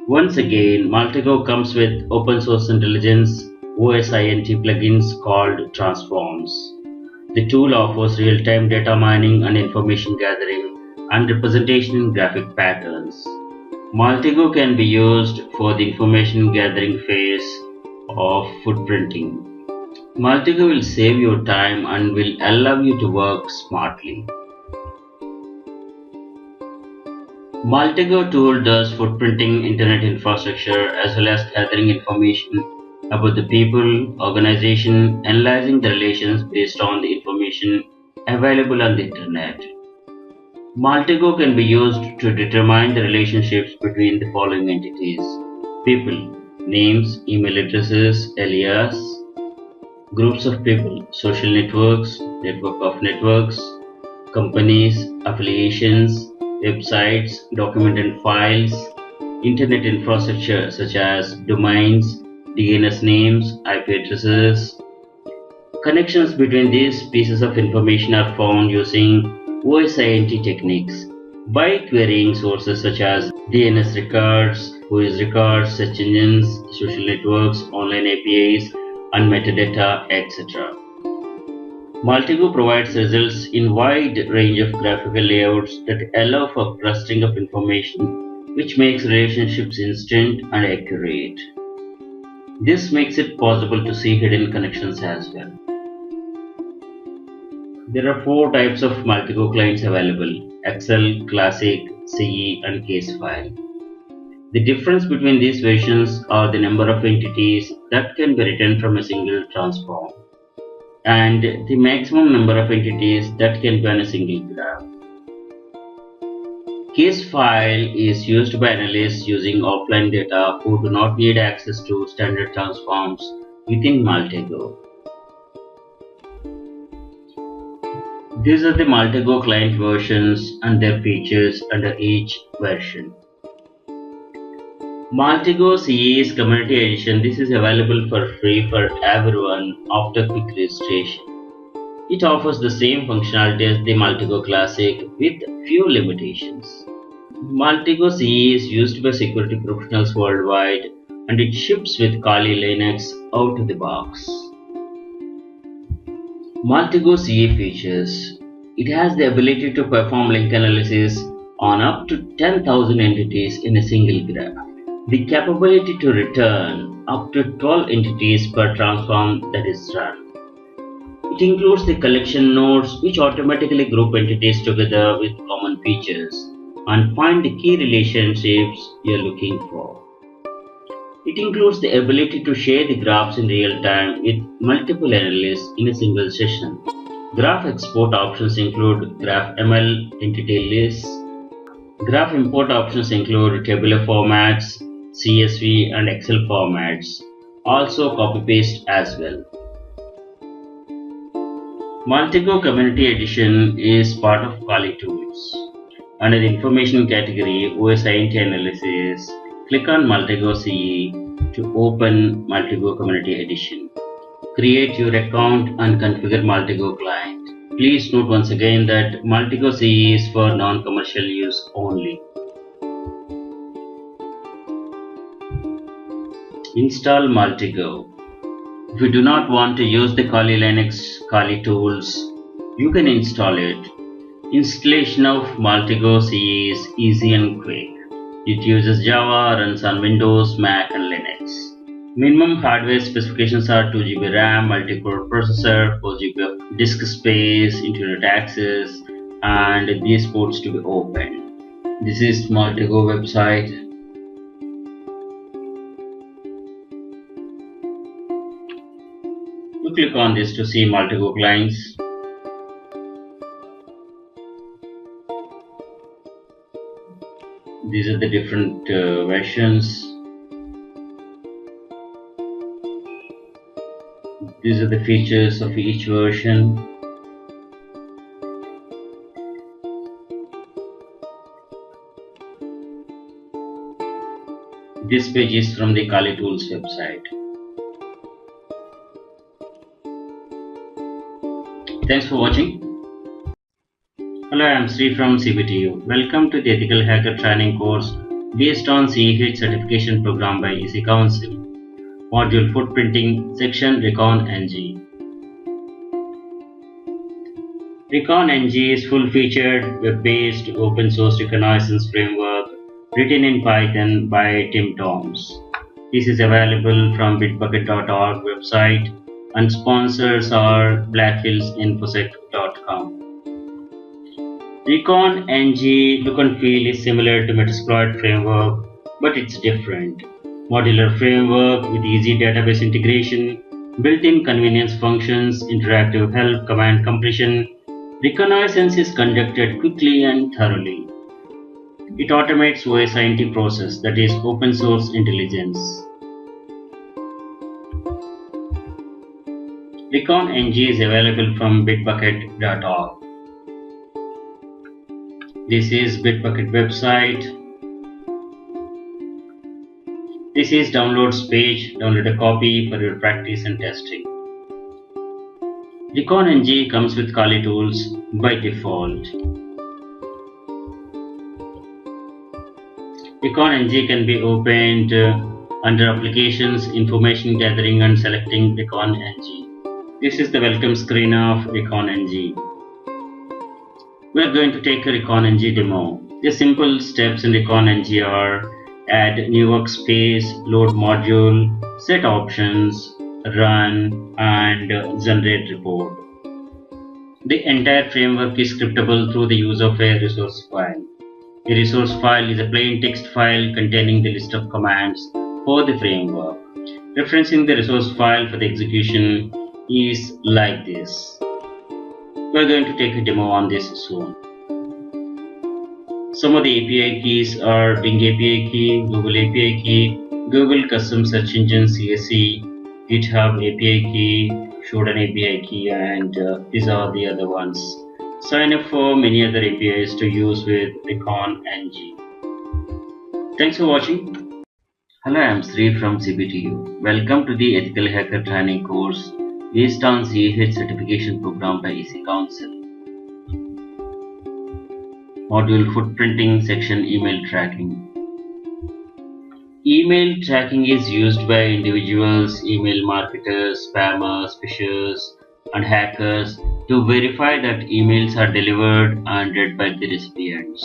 Once again, Maltego comes with open source intelligence OSINT plugins called Transforms. The tool offers real-time data mining and information gathering and representation in graphic patterns. Maltego can be used for the information gathering phase of footprinting. Maltego will save your time and will allow you to work smartly. Maltego tool does footprinting internet infrastructure as well as gathering information about the people, organization, analyzing the relations based on the information available on the internet. Maltego can be used to determine the relationships between the following entities: people, names, email addresses, alias, groups of people, social networks, network of networks, companies, affiliations, websites, document and files, internet infrastructure such as domains, DNS names, IP addresses. Connections between these pieces of information are found using OSINT techniques by querying sources such as DNS records, whois records, search engines, social networks, online APIs, and metadata, etc. Maltego provides results in wide range of graphical layouts that allow for clustering of information, which makes relationships instant and accurate. This makes it possible to see hidden connections as well. There are four types of Maltego clients available: Excel, Classic, CE, and Casefile. The difference between these versions are the number of entities that can be written from a single transform and the maximum number of entities that can be on a single graph. Casefile is used by analysts using offline data who do not need access to standard transforms within Maltego. These are the Maltego client versions and their features under each version. Maltego CE's Community Edition. This is available for free for everyone after quick registration. It offers the same functionality as the Maltego Classic with few limitations. Maltego CE is used by security professionals worldwide and it ships with Kali Linux out of the box. Maltego CE features. It has the ability to perform link analysis on up to 10,000 entities in a single graph. The capability to return up to 12 entities per transform that is run. It includes the collection nodes which automatically group entities together with common features and find the key relationships you are looking for. It includes the ability to share the graphs in real time with multiple analysts in a single session. Graph export options include Graph ML, entity lists. Graph import options include tabular formats, CSV and Excel formats. Also copy-paste as well. Maltego Community Edition is part of Kali Tools. Under the information category OSINT analysis, click on Maltego CE to open Maltego Community Edition. Create your account and configure Maltego client. Please note once again that Maltego CE is for non-commercial use only. Install Maltego. If you do not want to use the Kali Linux Kali tools, you can install it. Installation of Maltego CE is easy and quick. It uses Java, runs on Windows, Mac and Linux. Minimum hardware specifications are 2 GB RAM, multi-core processor, 4 GB of disk space, internet access, and these ports to be opened. This is Maltego website. You click on this to see Maltego clients. These are the different versions. These are the features of each version. This page is from the Kali Tools website. Thanks for watching. Hello, I am Sri from CBTU. Welcome to the Ethical Hacker Training course based on CEH certification program by EC Council. Module Footprinting, Section Recon NG. Recon NG is full-featured, web-based, open-source reconnaissance framework written in Python by Tim Toms. This is available from bitbucket.org website and sponsors are blackhillsinfosec.com. Recon NG look and feel is similar to Metasploit framework, but it's different. Modular framework with easy database integration, built-in convenience functions, interactive help, command completion. Reconnaissance is conducted quickly and thoroughly. It automates OSINT process, that is open source intelligence. Recon NG is available from bitbucket.org. This is Bitbucket website. This is downloads page. Download a copy for your practice and testing. Recon NG comes with Kali tools by default. Recon NG can be opened under Applications, Information Gathering and selecting Recon NG. This is the welcome screen of Recon NG. We are going to take a Recon NG demo. The simple steps in Recon NG are add new workspace, load module, set options, run, and generate report. The entire framework is scriptable through the use of a resource file. The resource file is a plain text file containing the list of commands for the framework. Referencing the resource file for the execution is like this. We are going to take a demo on this soon. Some of the API keys are Bing API key, Google API key, Google Custom Search Engine CSE, GitHub API key, Shodan API key, and these are the other ones. Sign up for many other APIs to use with Recon NG. Thanks for watching. Hello, I am Sri from CBTU. Welcome to the Ethical Hacker Training course based on CEH certification program by EC Council. Module Footprinting, Section Email Tracking. Email tracking is used by individuals, email marketers, spammers, phishers, and hackers to verify that emails are delivered and read by the recipients.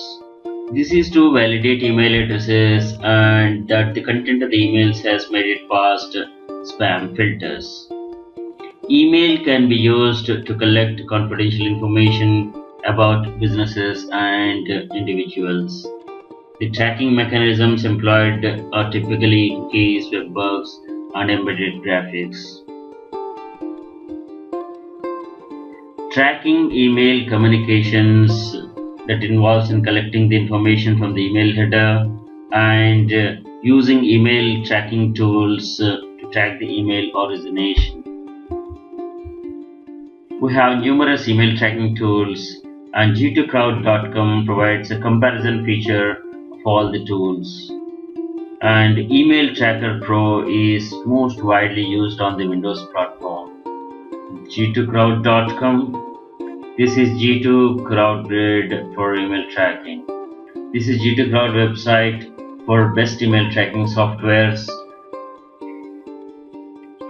This is to validate email addresses and that the content of the emails has made it past spam filters. Email can be used to collect confidential information about businesses and individuals. The tracking mechanisms employed are typically cookies, web bugs, and embedded graphics. Tracking email communications that involves in collecting the information from the email header and using email tracking tools to track the email origination. We have numerous email tracking tools, and g2crowd.com provides a comparison feature of all the tools. And Email Tracker Pro is most widely used on the Windows platform. g2crowd.com. This is G2 CrowdGrid for email tracking. This is G2 Crowd website for best email tracking softwares.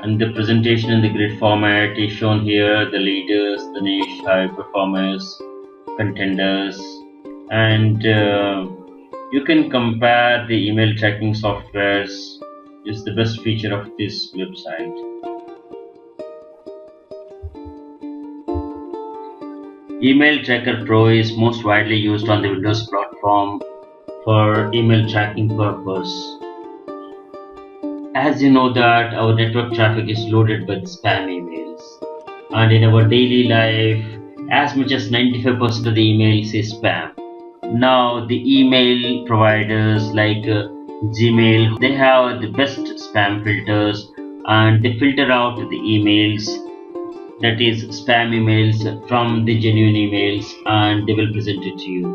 And the presentation in the grid format is shown here, the leaders, the niche, high performers, contenders, and you can compare the email tracking softwares. Is the best feature of this website. Email Tracker Pro is most widely used on the Windows platform for email tracking purpose. As you know that our network traffic is loaded with spam emails, and in our daily life as much as 95% of the emails is spam. Now the email providers like Gmail, they have the best spam filters and they filter out the emails, that is spam emails, from the genuine emails, and they will present it to you.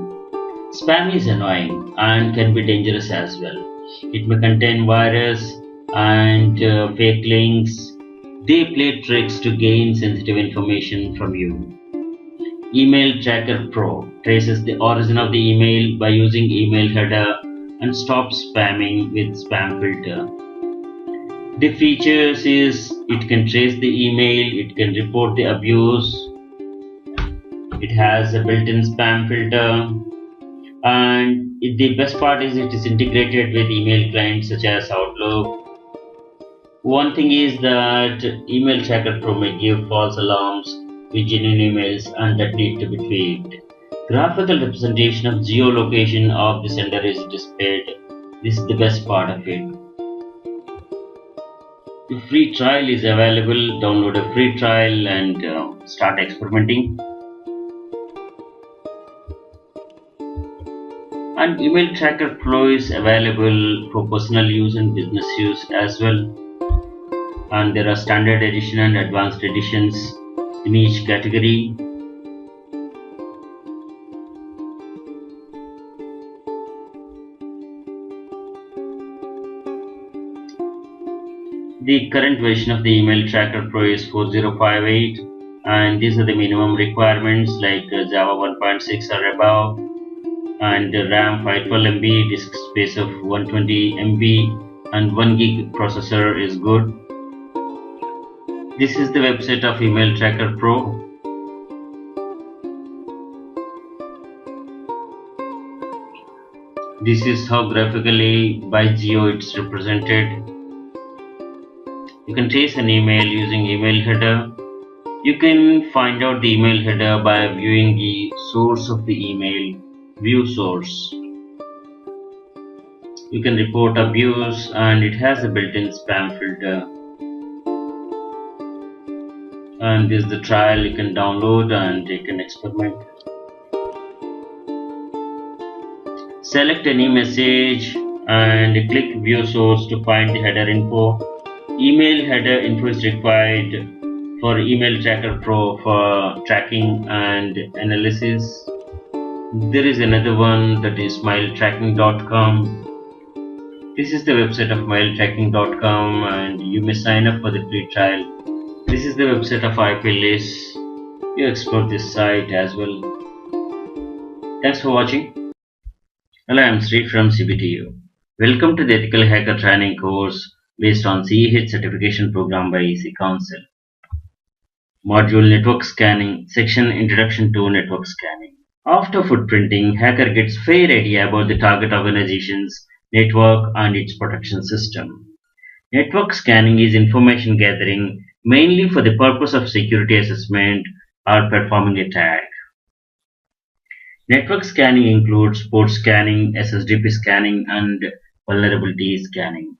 Spam is annoying and can be dangerous as well. It may contain virus and fake links. They play tricks to gain sensitive information from you. Email Tracker Pro traces the origin of the email by using email header and stops spamming with spam filter. The features is it can trace the email, it can report the abuse, it has a built-in spam filter, and the best part is it is integrated with email clients such as Outlook. One thing is that email tracker pro may give false alarms with genuine emails and that need to be tweaked. Graphical representation of geolocation of the sender is displayed. This is the best part of it. The free trial is available. Download a free trial and start experimenting. And email tracker pro is available for personal use and business use as well. And there are standard edition and advanced editions in each category. The current version of the email tracker pro is 4058, and these are the minimum requirements like Java 1.6 or above, and the RAM 512 MB, disk space of 120 MB, and 1 gig processor is good. This is the website of email tracker pro. This is how graphically by geo it's represented. You can trace an email using email header. You can find out the email header by viewing the source of the email, view source. You can report abuse and it has a built-in spam filter. And this is the trial you can download and you can experiment. Select any message and click view source to find the header info. Email header info is required for email tracker pro for tracking and analysis. There is another one that is miletracking.com. This is the website of miletracking.com and you may sign up for the free trial. This is the website of IPList. You explore this site as well. Thanks for watching. Hello, I am Sri from CBTU. Welcome to the Ethical Hacker Training course based on CEH certification program by EC Council. Module Network Scanning, Section Introduction to Network Scanning. After footprinting, hacker gets fair idea about the target organization's network and its protection system. Network scanning is information gathering mainly for the purpose of security assessment or performing a tag. Network scanning includes port scanning, SSDP scanning, and vulnerability scanning.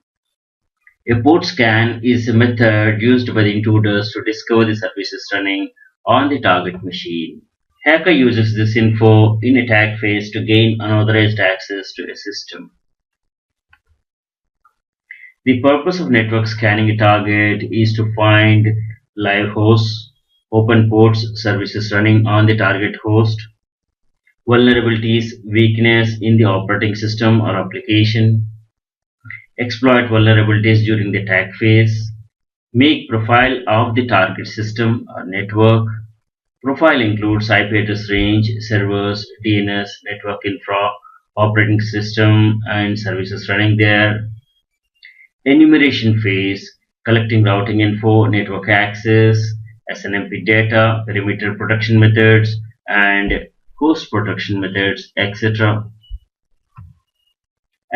A port scan is a method used by the intruders to discover the services running on the target machine. Hacker uses this info in attack phase to gain unauthorized access to a system. The purpose of network scanning a target is to find live hosts, open ports, services running on the target host, vulnerabilities, weakness in the operating system or application, exploit vulnerabilities during the attack phase, make profile of the target system or network. Profile includes IP address range, servers, DNS, network infra, operating system, and services running there. Enumeration phase, collecting routing info, network access, SNMP data, perimeter protection methods, and host protection methods, etc.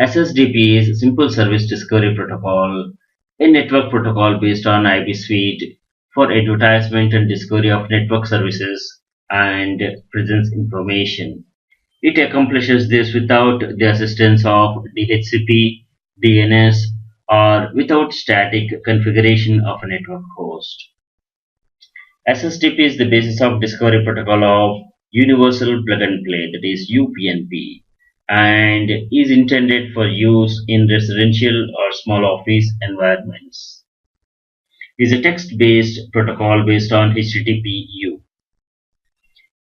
SSDP is Simple Service Discovery Protocol, a network protocol based on IP suite for advertisement and discovery of network services and presence information. It accomplishes this without the assistance of DHCP, DNS, or without static configuration of a network host. SSTP is the basis of discovery protocol of Universal Plug and Play, that is UPnP, and is intended for use in residential or small office environments. It is a text-based protocol based on HTTP/U.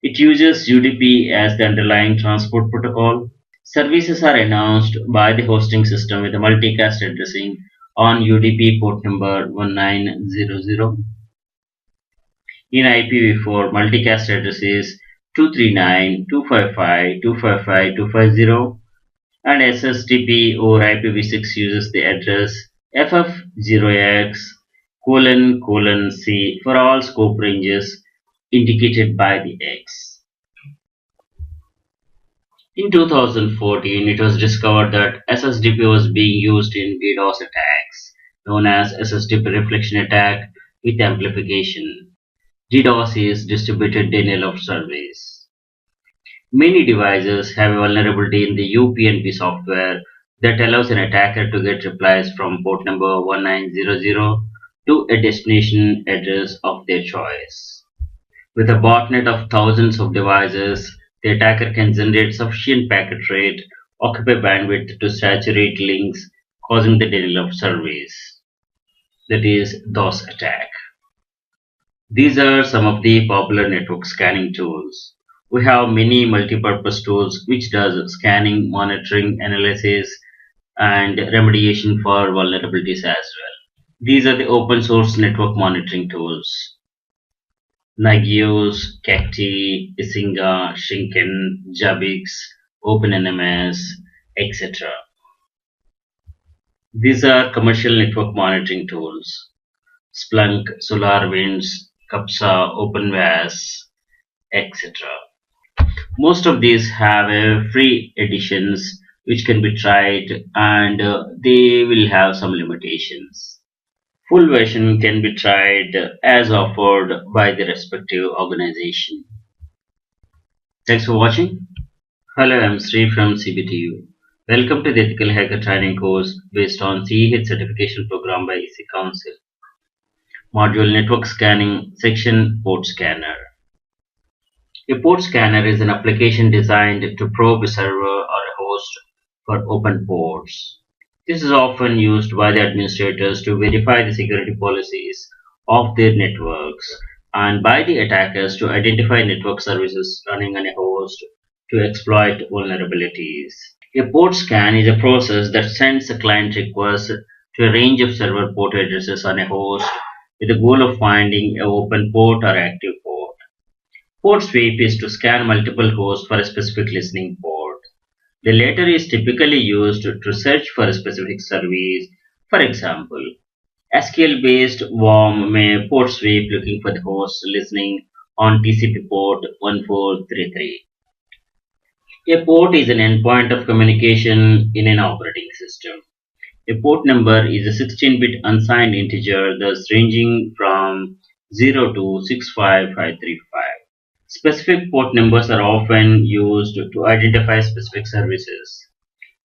It uses UDP as the underlying transport protocol. Services are announced by the hosting system with a multicast addressing on UDP port number 1900. In IPv4, multicast address is 239.255.255.250, and SSTP or IPv6 uses the address FF0x::C for all scope ranges indicated by the X. In 2014, it was discovered that SSDP was being used in DDoS attacks, known as SSDP reflection attack with amplification. DDoS is distributed denial of service. Many devices have a vulnerability in the UPnP software that allows an attacker to get replies from port number 1900 to a destination address of their choice. With a botnet of thousands of devices, the attacker can generate sufficient packet rate, occupy bandwidth to saturate links, causing the denial of service. That is DOS attack. These are some of the popular network scanning tools. We have many multi-purpose tools which does scanning, monitoring, analysis, and remediation for vulnerabilities as well. These are the open source network monitoring tools. Nagios, Cacti, Isinga, Shinken, Jabix, OpenNMS, etc. These are commercial network monitoring tools. Splunk, SolarWinds, Capsa, OpenVAS, etc. Most of these have free editions which can be tried, and they will have some limitations. Full version can be tried as offered by the respective organization. Thanks for watching. Hello, I'm Sri from CBTU. Welcome to the Ethical Hacker Training course based on CEH certification program by EC Council. Module Network Scanning, Section Port Scanner. A port scanner is an application designed to probe a server or a host for open ports. This is often used by the administrators to verify the security policies of their networks, and by the attackers to identify network services running on a host to exploit vulnerabilities. A port scan is a process that sends a client request to a range of server port addresses on a host with the goal of finding an open port or active port. Port sweep is to scan multiple hosts for a specific listening port. The latter is typically used to search for a specific service. For example, SQL-based worm may port sweep looking for the host listening on TCP port 1433. A port is an endpoint of communication in an operating system. A port number is a 16-bit unsigned integer, thus ranging from 0 to 65535. Specific port numbers are often used to identify specific services.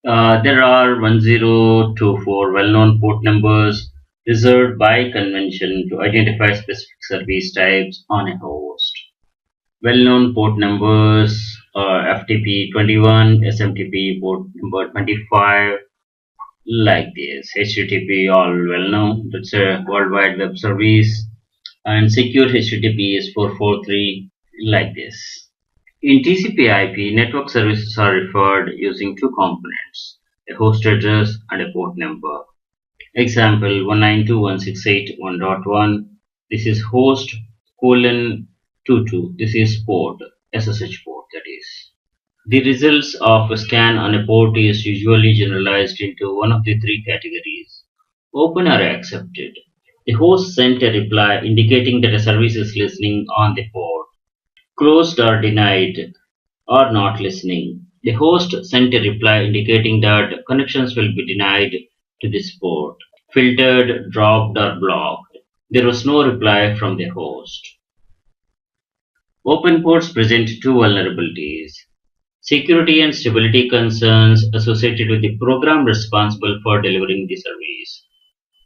There are 1024 well-known port numbers reserved by convention to identify specific service types on a host. Well-known port numbers are FTP 21, SMTP port number 25, like this. HTTP, all well known, that's a World Wide Web Service, and secure HTTP is 443, like this. In TCP/IP, network services are referred using two components, a host address and a port number. Example 192.168.1.1. This is host colon 22. This is port, SSH port, that is. The results of a scan on a port is usually generalized into one of the three categories: open or accepted. The host sent a reply indicating that a service is listening on the port. Closed or denied or not listening. The host sent a reply indicating that connections will be denied to this port. Filtered, dropped, or blocked. There was no reply from the host. Open ports present two vulnerabilities: security and stability concerns associated with the program responsible for delivering the service,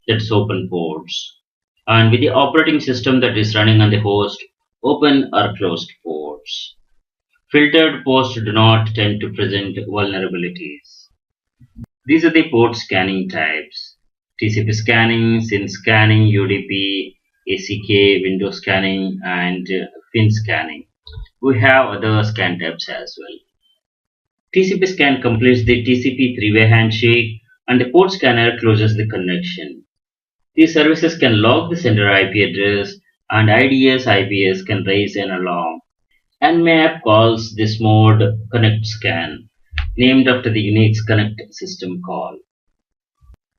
that's open ports, and with the operating system that is running on the host, open or closed ports. Filtered ports do not tend to present vulnerabilities. These are the port scanning types: TCP scanning, SYN scanning, UDP, ACK, window scanning, and FIN scanning. We have other scan types as well. TCP scan completes the TCP three-way handshake, and the port scanner closes the connection. These services can log the sender IP address, and IDS IPS can raise an alarm. Nmap calls this mode Connect Scan, named after the Unix Connect system call.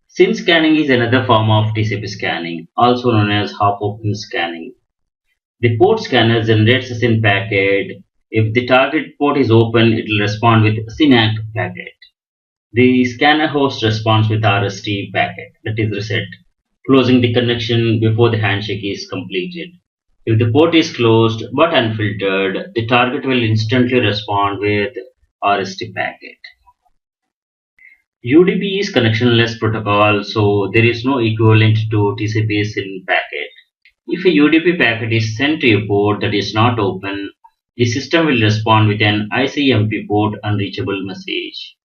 SYN scanning is another form of TCP scanning, also known as hop-open scanning. The port scanner generates a SYN packet. If the target port is open, it will respond with SYNACT packet. The scanner host responds with RST packet, that is reset, closing the connection before the handshake is completed. If the port is closed but unfiltered, the target will instantly respond with RST packet. UDP is connectionless protocol, so there is no equivalent to TCP SYN packet. If a UDP packet is sent to a port that is not open, the system will respond with an ICMP port unreachable message.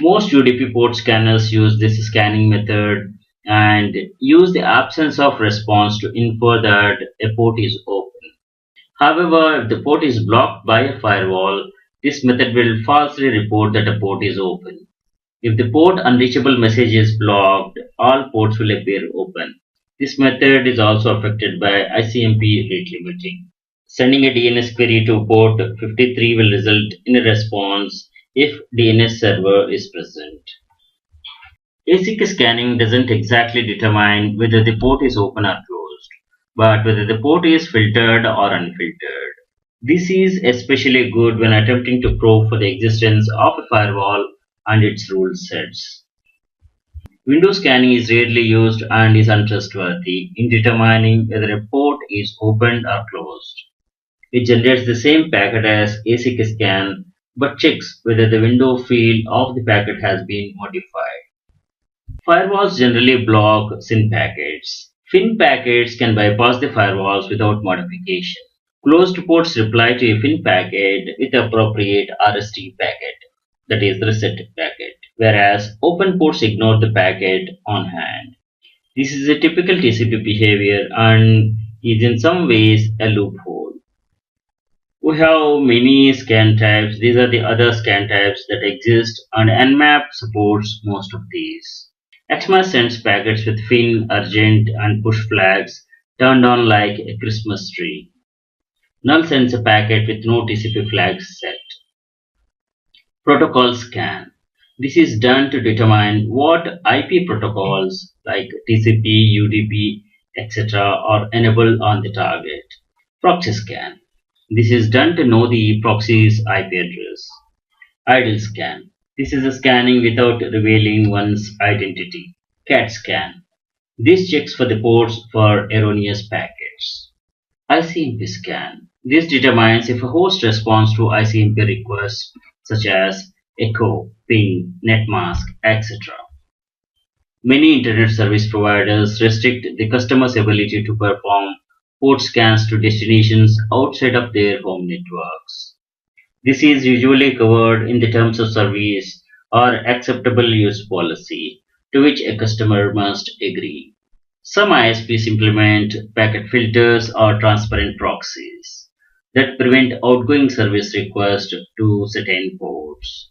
Most UDP port scanners use this scanning method and use the absence of response to infer that a port is open. However, if the port is blocked by a firewall, this method will falsely report that a port is open. If the port unreachable message is blocked, all ports will appear open. This method is also affected by ICMP rate limiting. Sending a DNS query to port 53 will result in a response if DNS server is present. ASIC scanning doesn't exactly determine whether the port is open or closed, but whether the port is filtered or unfiltered. This is especially good when attempting to probe for the existence of a firewall and its rule sets. Window scanning is rarely used and is untrustworthy in determining whether a port is opened or closed. It generates the same packet as ASIC scan but checks whether the window field of the packet has been modified. Firewalls generally block SYN packets. FIN packets can bypass the firewalls without modification. Closed ports reply to a FIN packet with appropriate RST packet, that is the reset packet, whereas open ports ignore the packet on hand. This is a typical TCP behavior and is in some ways a loophole. We have many scan types. These are the other scan types that exist, and Nmap supports most of these. Xmas sends packets with FIN, urgent, and push flags turned on like a Christmas tree. Null sends a packet with no TCP flags set. Protocol scan. This is done to determine what IP protocols like TCP, UDP, etc. are enabled on the target. Proxy scan. This is done to know the proxy's IP address. Idle scan. This is a scanning without revealing one's identity. CAT scan. This checks for the ports for erroneous packets. ICMP scan. This determines if a host responds to ICMP requests such as echo, ping, netmask, etc. Many internet service providers restrict the customer's ability to perform port scans to destinations outside of their home networks. This is usually covered in the terms of service or acceptable use policy, to which a customer must agree. Some ISPs implement packet filters or transparent proxies that prevent outgoing service requests to certain ports.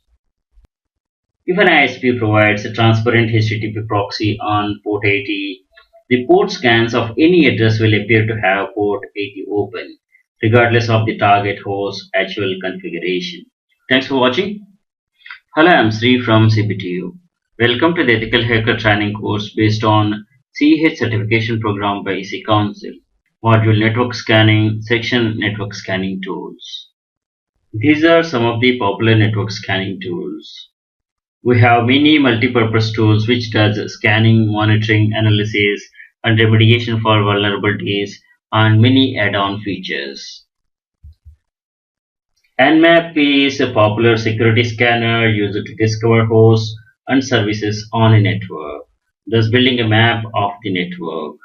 If an ISP provides a transparent HTTP proxy on port 80, the port scans of any address will appear to have port 80 open, regardless of the target host's actual configuration. Thanks for watching. Hello, I'm Sri from CPTU. Welcome to the Ethical Hacker Training course based on CEH certification program by EC Council. Module Network Scanning, Section Network Scanning Tools. These are some of the popular network scanning tools. We have many multi-purpose tools which does scanning, monitoring, analysis, and remediation for vulnerabilities, and many add-on features. Nmap is a popular security scanner used to discover hosts and services on a network, thus building a map of the network.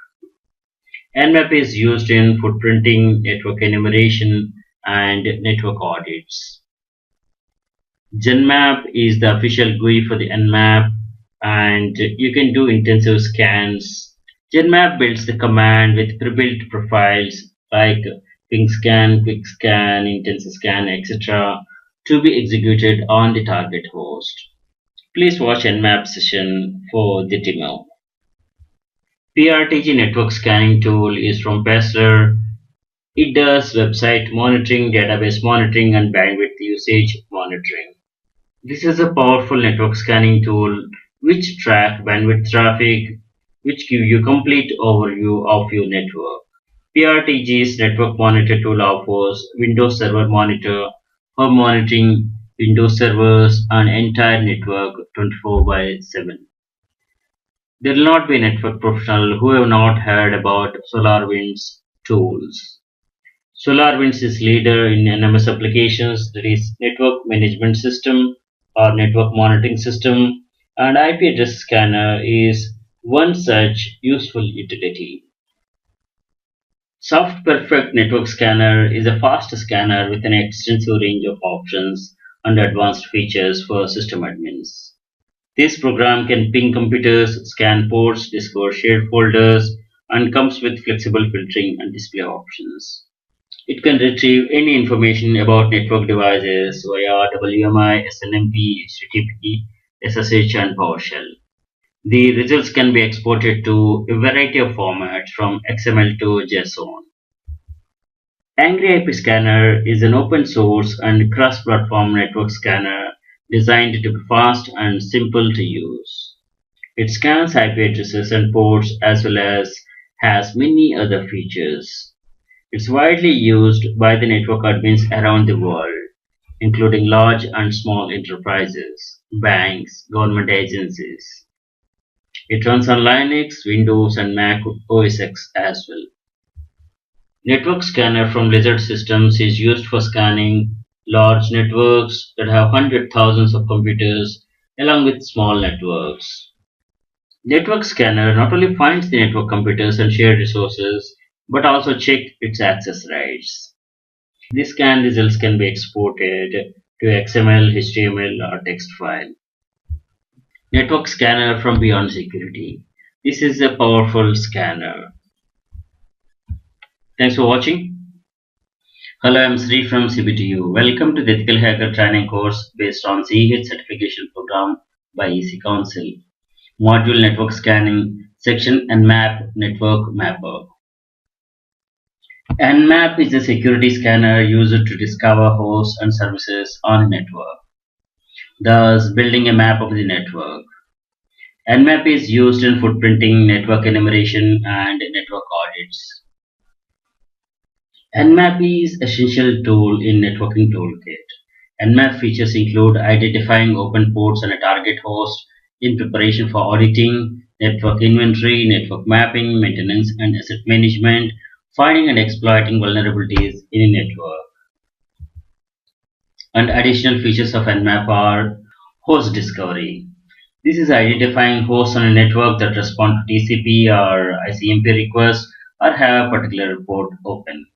Nmap is used in footprinting, network enumeration, and network audits. Genmap is the official GUI for the Nmap, and you can do intensive scans. Genmap builds the command with pre-built profiles like ping scan, quick scan, intensive scan, etc. to be executed on the target host. Please watch Nmap session for the demo. PRTG network scanning tool is from Pessler. It does website monitoring, database monitoring, and bandwidth usage monitoring. This is a powerful network scanning tool which track bandwidth traffic, which give you complete overview of your network. PRTG's network monitor tool offers Windows Server Monitor for monitoring Windows servers and entire network 24 by 7. There will not be a network professional who have not heard about SolarWinds tools. SolarWinds is leader in NMS applications, that is network management system or network monitoring system, and IP address scanner is one such useful utility. Soft Perfect Network Scanner is a fast scanner with an extensive range of options and advanced features for system admins. This program can ping computers, scan ports, discover shared folders, and comes with flexible filtering and display options. It can retrieve any information about network devices via WMI, SNMP, HTTP, SSH, and PowerShell. The results can be exported to a variety of formats from XML to JSON. Angry IP Scanner is an open source and cross-platform network scanner designed to be fast and simple to use. It scans IP addresses and ports as well as has many other features. It's widely used by the network admins around the world, including large and small enterprises, banks, government agencies. It runs on Linux, Windows, and Mac OS X as well. Network scanner from Lizard Systems is used for scanning large networks that have hundreds thousands of computers along with small networks. Network scanner not only finds the network computers and shared resources but also check its access rights. These scan results can be exported to XML, HTML, or text file. Network scanner from Beyond Security. This is a powerful scanner. Thanks for watching. Hello, I'm Sri from CBTU. Welcome to the Ethical Hacker training course based on CEH certification program by EC Council. Module Network Scanning, Section Nmap Network Mapper. Nmap is a security scanner used to discover hosts and services on a network, thus building a map of the network. Nmap is used in footprinting, network enumeration, and network audits. Nmap is essential tool in networking toolkit. Nmap features include identifying open ports and a target host in preparation for auditing, network inventory, network mapping, maintenance and asset management, finding and exploiting vulnerabilities in a network. And additional features of Nmap are host discovery. This is identifying hosts on a network that respond to TCP or ICMP requests or have a particular port open.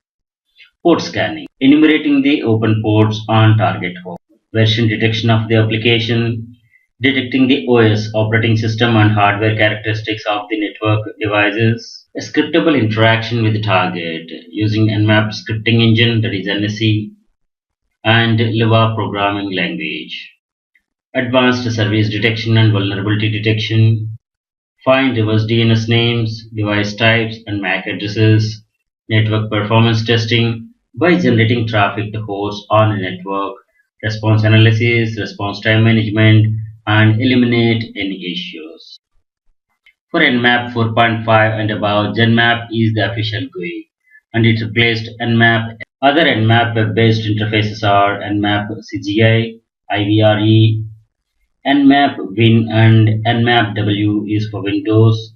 Port scanning, enumerating the open ports on target host. Version detection of the application, detecting the OS operating system and hardware characteristics of the network devices. A scriptable interaction with the target using Nmap scripting engine, that is NSE, and Lua programming language. Advanced service detection and vulnerability detection. Find reverse DNS names, device types, and MAC addresses. Network performance testing by generating traffic to hosts on a network. Response analysis, response time management, and eliminate any issues. For Nmap 4.5 and above, GenMap is the official GUI, and it replaced Nmap. Other Nmap web-based interfaces are Nmap CGI, IVRE, Nmap Win, and Nmap W is for Windows.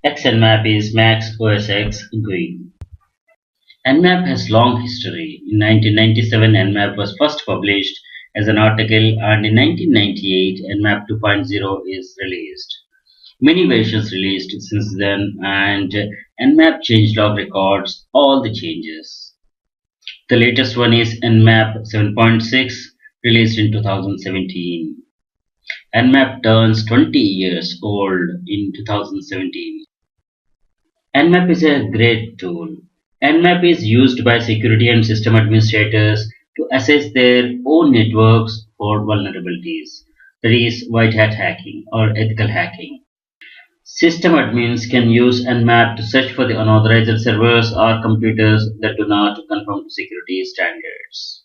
XNmap is Mac OS X GUI. Nmap has long history. In 1997, Nmap was first published as an article, and in 1998, Nmap 2.0 is released. Many versions released since then, and Nmap changelog records all the changes. The latest one is Nmap 7.6, released in 2017. Nmap turns 20 years old in 2017. Nmap is a great tool. Nmap is used by security and system administrators to assess their own networks for vulnerabilities. That is white hat hacking or ethical hacking. System admins can use Nmap to search for the unauthorized servers or computers that do not conform to security standards.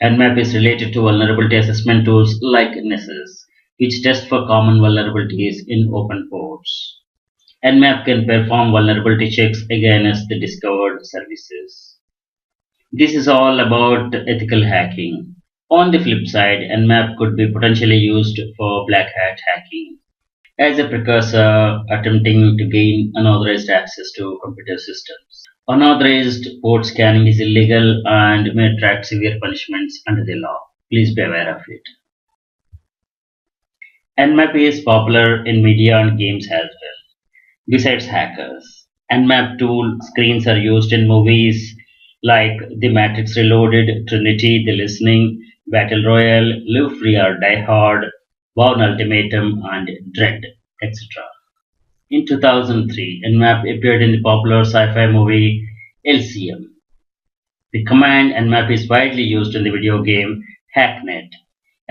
Nmap is related to vulnerability assessment tools like Nessus, which test for common vulnerabilities in open ports. Nmap can perform vulnerability checks against the discovered services. This is all about ethical hacking. On the flip side, Nmap could be potentially used for black hat hacking as a precursor attempting to gain unauthorized access to computer systems. Unauthorized port scanning is illegal and may attract severe punishments under the law. Please be aware of it. Nmap is popular in media and games as well. Besides hackers, Nmap tool screens are used in movies like The Matrix Reloaded, Trinity, The Listening, Battle Royale, Live Free or Die Hard, Bourne Ultimatum, and Dread, etc. In 2003, Nmap appeared in the popular sci-fi movie LCM. The command Nmap is widely used in the video game Hacknet,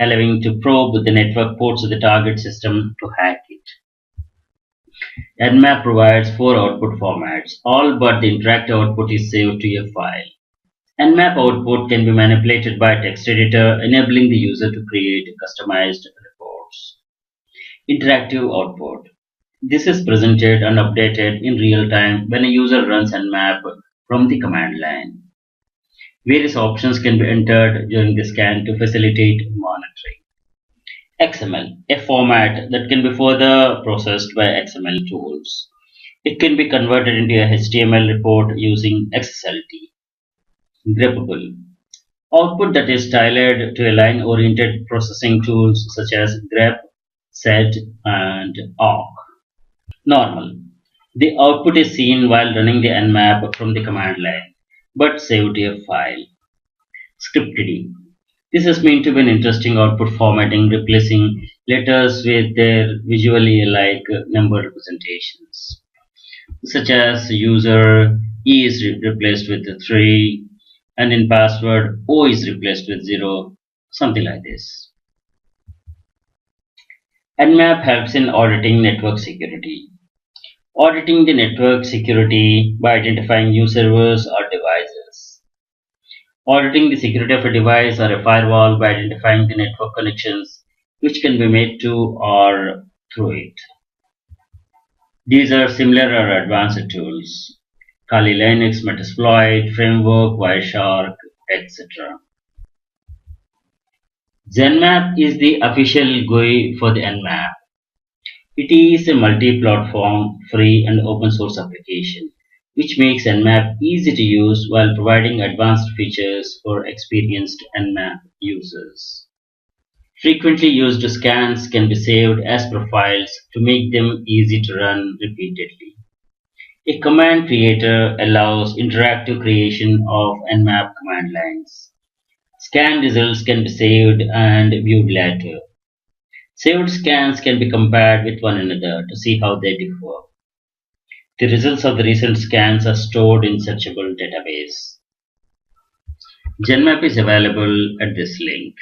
allowing to probe the network ports of the target system to hack it. Nmap provides four output formats, all but the interactive output is saved to a file. Nmap output can be manipulated by a text editor, enabling the user to create customized reports. Interactive output. This is presented and updated in real time when a user runs Nmap from the command line. Various options can be entered during the scan to facilitate monitoring. XML, a format that can be further processed by XML tools. It can be converted into a HTML report using XSLT. Greppable, output that is tailored to line-oriented processing tools such as grep, sed, and awk. Normal, the output is seen while running the nmap from the command line, but saved to a file. Scripted. This is meant to be an interesting output formatting, replacing letters with their visually alike number representations, such as user E is replaced with a 3, and in password O is replaced with 0, something like this. Nmap helps in auditing network security. Auditing the network security by identifying new servers or devices. Auditing the security of a device or a firewall by identifying the network connections which can be made to or through it. These are similar or advanced tools. Kali Linux, Metasploit, Framework, Wireshark, etc. ZenMap is the official GUI for the Nmap. It is a multi-platform, free and open source application, which makes Nmap easy to use while providing advanced features for experienced Nmap users. Frequently used scans can be saved as profiles to make them easy to run repeatedly. A command creator allows interactive creation of Nmap command lines. Scan results can be saved and viewed later. Saved scans can be compared with one another to see how they differ. The results of the recent scans are stored in searchable database. GenMap is available at this link.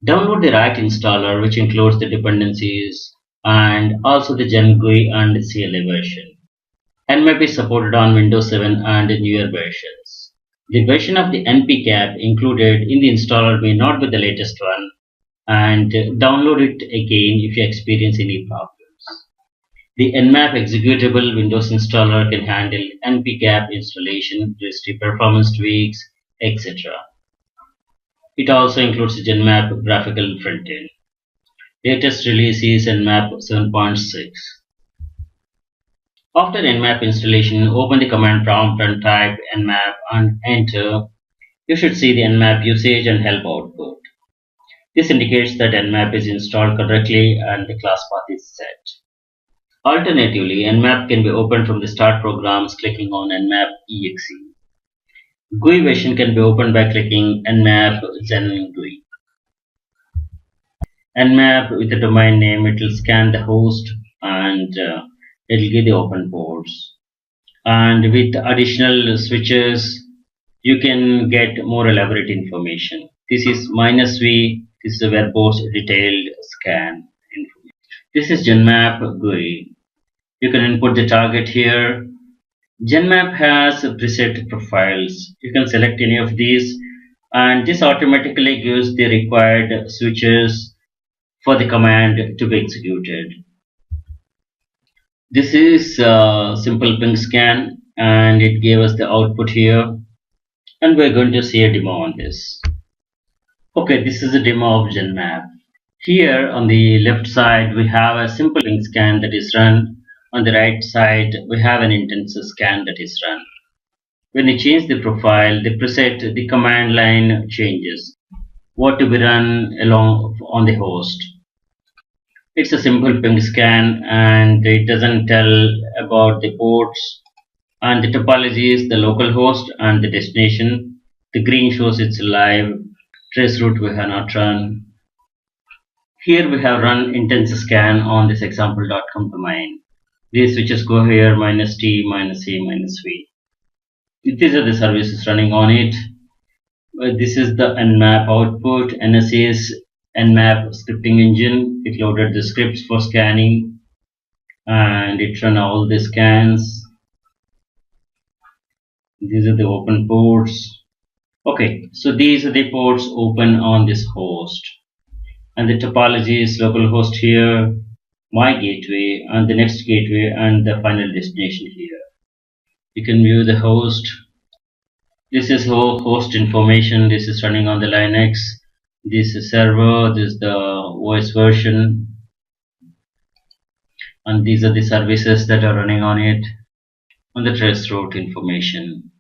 Download the right installer which includes the dependencies and also the GenGUI and CLA version. Nmap is supported on Windows 7 and newer versions. The version of the npcap included in the installer may not be the latest one, and download it again if you experience any problems. The Nmap executable Windows installer can handle npcap installation, registry performance tweaks, etc. It also includes the Nmap graphical frontend. Latest release is Nmap 7.6. After Nmap installation, open the command prompt and type nmap and enter. You should see the nmap usage and help output. This indicates that nmap is installed correctly and the class path is set. Alternatively, nmap can be opened from the start programs clicking on nmap exe. GUI version can be opened by clicking nmap zen GUI. Nmap with a domain name, it will scan the host and it will give the open ports. And with additional switches, you can get more elaborate information. This is -v, this is a web ports detailed scan information. This is GenMap GUI. You can input the target here. GenMap has preset profiles. You can select any of these and this automatically gives the required switches for the command to be executed. This is a simple ping scan and it gave us the output here and we're going to see a demo on this. Okay, this is a demo of GenMap. Here on the left side we have a simple ping scan that is run. On the right side we have an intensive scan that is run. When you change the profile, the preset, the command line changes. What to be run along on the host. It's a simple ping scan and it doesn't tell about the ports and the topology is the local host and the destination. The green shows it's live. Trace route we have not run. Here we have run intense scan on this example.com domain. These switches go here -t, -c, -v. These are the services running on it. This is the nmap output. NS is nmap scripting engine. It loaded the scripts for scanning and it ran all the scans. These are the open ports. Okay, so these are the ports open on this host. And the topology is localhost here, my gateway, and the next gateway, and the final destination here. You can view the host. This is host information. This is running on the Linux. This is server. This is the OS version. And these are the services that are running on it. On the trace route information.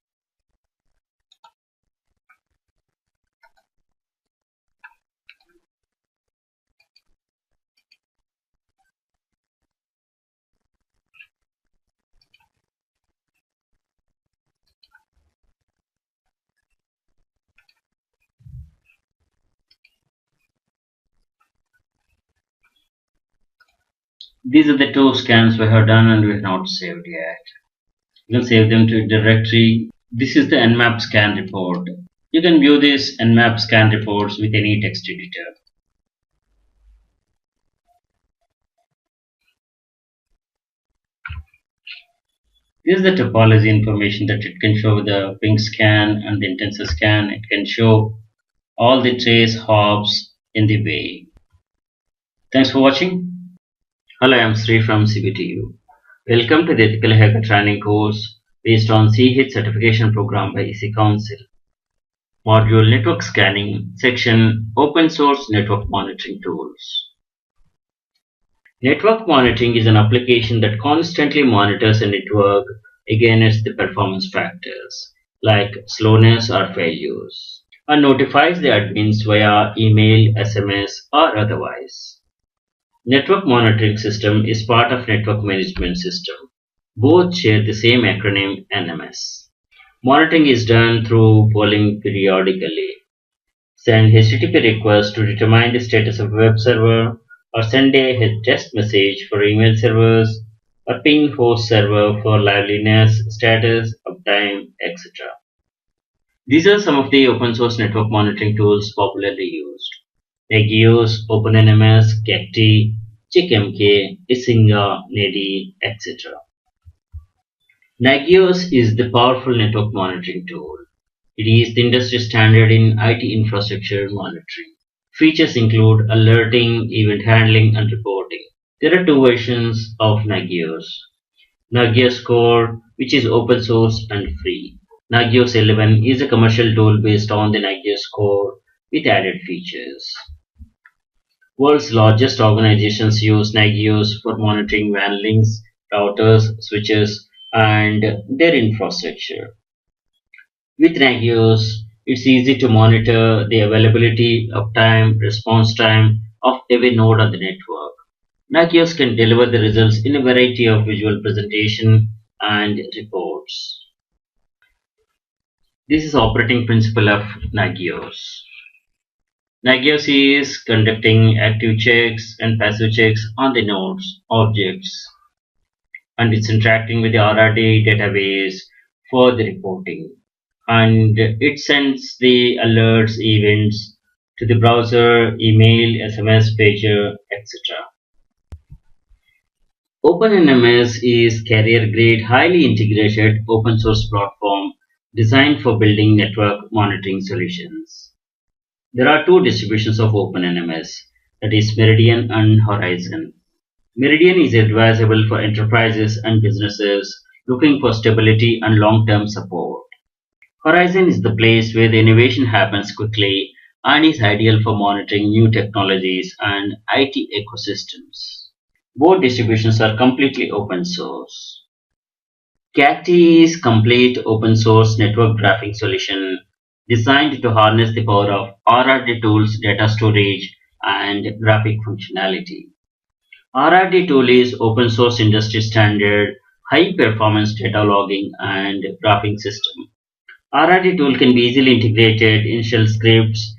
These are the two scans we have done and we have not saved yet. You can save them to a directory. This is the nmap scan report. You can view this nmap scan reports with any text editor. This is the topology information that it can show the ping scan and the intensive scan. It can show all the trace hops in the way. Thanks for watching. Hello, I am Sri from CBTU. Welcome to the Ethical Hacker Training course based on CH certification program by EC Council. Module Network Scanning, section Open Source Network Monitoring Tools. Network monitoring is an application that constantly monitors a network against the performance factors like slowness or failures and notifies the admins via email, SMS or otherwise. Network monitoring system is part of network management system. Both share the same acronym NMS. Monitoring is done through polling periodically. Send HTTP requests to determine the status of a web server or send a test message for email servers or ping host server for liveliness, status, uptime, etc. These are some of the open source network monitoring tools popularly used. Nagios, OpenNMS, Cacti, CheckMK, Isinga, Nedi, etc. Nagios is the powerful network monitoring tool. It is the industry standard in IT infrastructure monitoring. Features include alerting, event handling, and reporting. There are two versions of Nagios. Nagios Core, which is open source and free. Nagios 11 is a commercial tool based on the Nagios Core with added features. World's largest organizations use Nagios for monitoring WAN links, routers, switches, and their infrastructure. With Nagios, it's easy to monitor the availability, uptime, response time of every node on the network. Nagios can deliver the results in a variety of visual presentation and reports. This is operating principle of Nagios. Nagios is conducting active checks and passive checks on the nodes, objects, and it's interacting with the RRD database for the reporting. And it sends the alerts, events to the browser, email, SMS, pager, etc. OpenNMS is carrier-grade, highly integrated open source platform designed for building network monitoring solutions. There are two distributions of OpenNMS, that is Meridian and Horizon. Meridian is advisable for enterprises and businesses looking for stability and long-term support. Horizon is the place where the innovation happens quickly and is ideal for monitoring new technologies and IT ecosystems. Both distributions are completely open source. CATI is complete open source network graphing solution designed to harness the power of RRD tools, data storage, and graphic functionality. RRD tool is open source industry standard, high performance data logging and graphing system. RRD tool can be easily integrated in shell scripts,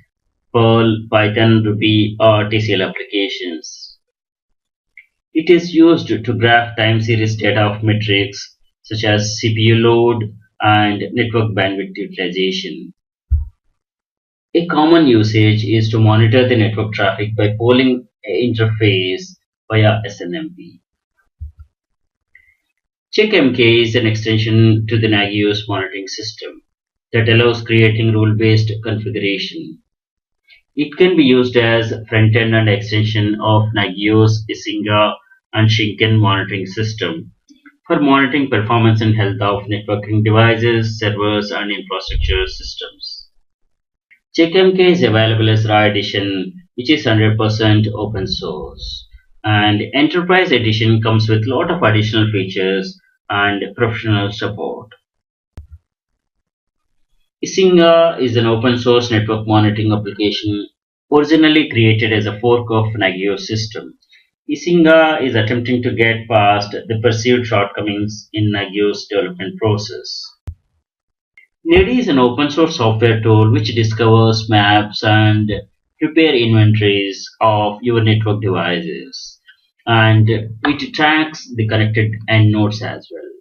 Perl, Python, Ruby, or TCL applications. It is used to graph time series data of metrics such as CPU load and network bandwidth utilization. A common usage is to monitor the network traffic by polling an interface via SNMP. CheckMK is an extension to the Nagios monitoring system that allows creating rule-based configuration. It can be used as front-end and extension of Nagios, Isinga, and Shinken monitoring system for monitoring performance and health of networking devices, servers, and infrastructure systems. CheckMK is available as Raw Edition, which is 100% open source, and Enterprise Edition comes with a lot of additional features and professional support. Isinga is an open source network monitoring application originally created as a fork of Nagios system. Isinga is attempting to get past the perceived shortcomings in Nagios development process. NEDI is an open source software tool which discovers maps and prepare inventories of your network devices, and it tracks the connected end nodes as well.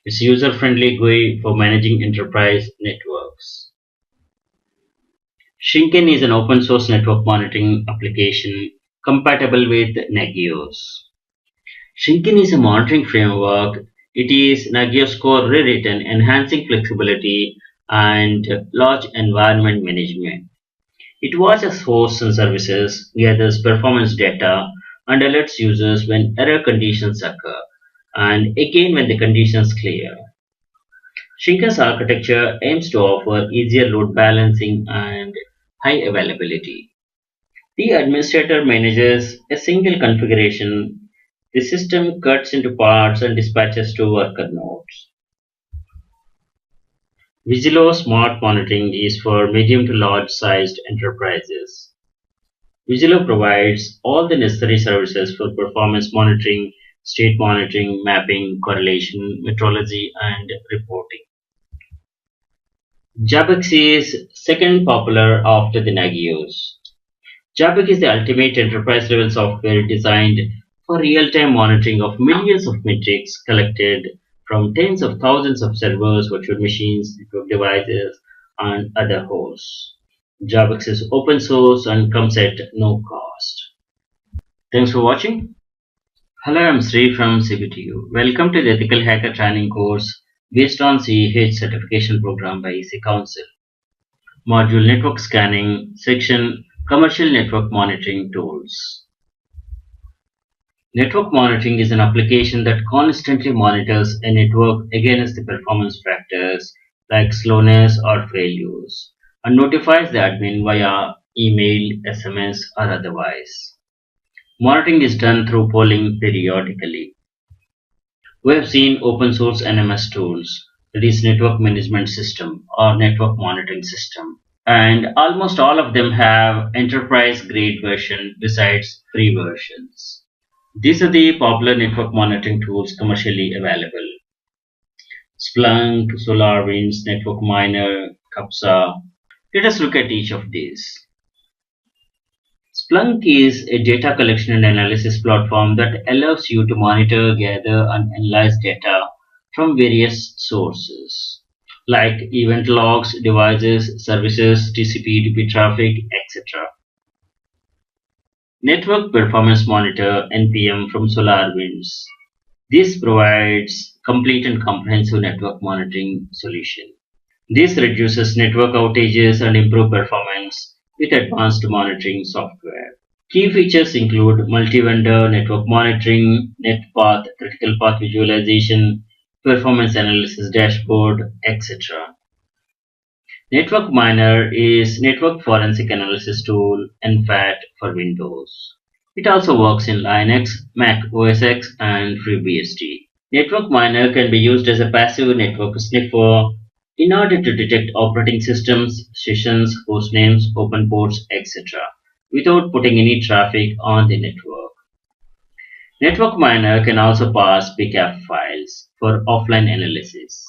It's user-friendly GUI for managing enterprise networks. Shinken is an open source network monitoring application compatible with Nagios. Shinken is a monitoring framework. It is Nagios core rewritten, enhancing flexibility and large environment management. It watches hosts and services, gathers performance data, and alerts users when error conditions occur, and again when the conditions clear. Shinken's architecture aims to offer easier load balancing and high availability. The administrator manages a single configuration. The system cuts into parts and dispatches to worker nodes. Vigilo Smart Monitoring is for medium to large sized enterprises. Vigilo provides all the necessary services for performance monitoring, state monitoring, mapping, correlation, metrology, and reporting. Jabex is second popular after the Nagios. Jabex is the ultimate enterprise-level software designed for real-time monitoring of millions of metrics collected from tens of thousands of servers, virtual machines, network devices, and other hosts. Jabex is open source and comes at no cost. Thanks for watching. Hello, I'm Sri from CBTU. Welcome to the Ethical Hacker Training course based on CEH certification program by EC Council. Module Network Scanning, section Commercial Network Monitoring Tools. Network monitoring is an application that constantly monitors a network against the performance factors like slowness or failures and notifies the admin via email, SMS, or otherwise. Monitoring is done through polling periodically. We have seen open source NMS tools, that is network management system or network monitoring system, and almost all of them have enterprise grade version besides free versions. These are the popular network monitoring tools commercially available: Splunk, SolarWinds, Network Miner, Capsa. Let us look at each of these. Splunk is a data collection and analysis platform that allows you to monitor, gather, and analyze data from various sources like event logs, devices, services, TCP/UDP traffic, etc. Network Performance Monitor (NPM) from SolarWinds. This provides complete and comprehensive network monitoring solution. This reduces network outages and improve performance with advanced monitoring software. Key features include multi-vendor network monitoring, net path, critical path visualization, performance analysis dashboard, etc. Network Miner is network forensic analysis tool NFAT for Windows. It also works in Linux, Mac OS X, and FreeBSD. Network Miner can be used as a passive network sniffer in order to detect operating systems, sessions, hostnames, open ports, etc. without putting any traffic on the network. Network Miner can also parse PCAP files for offline analysis.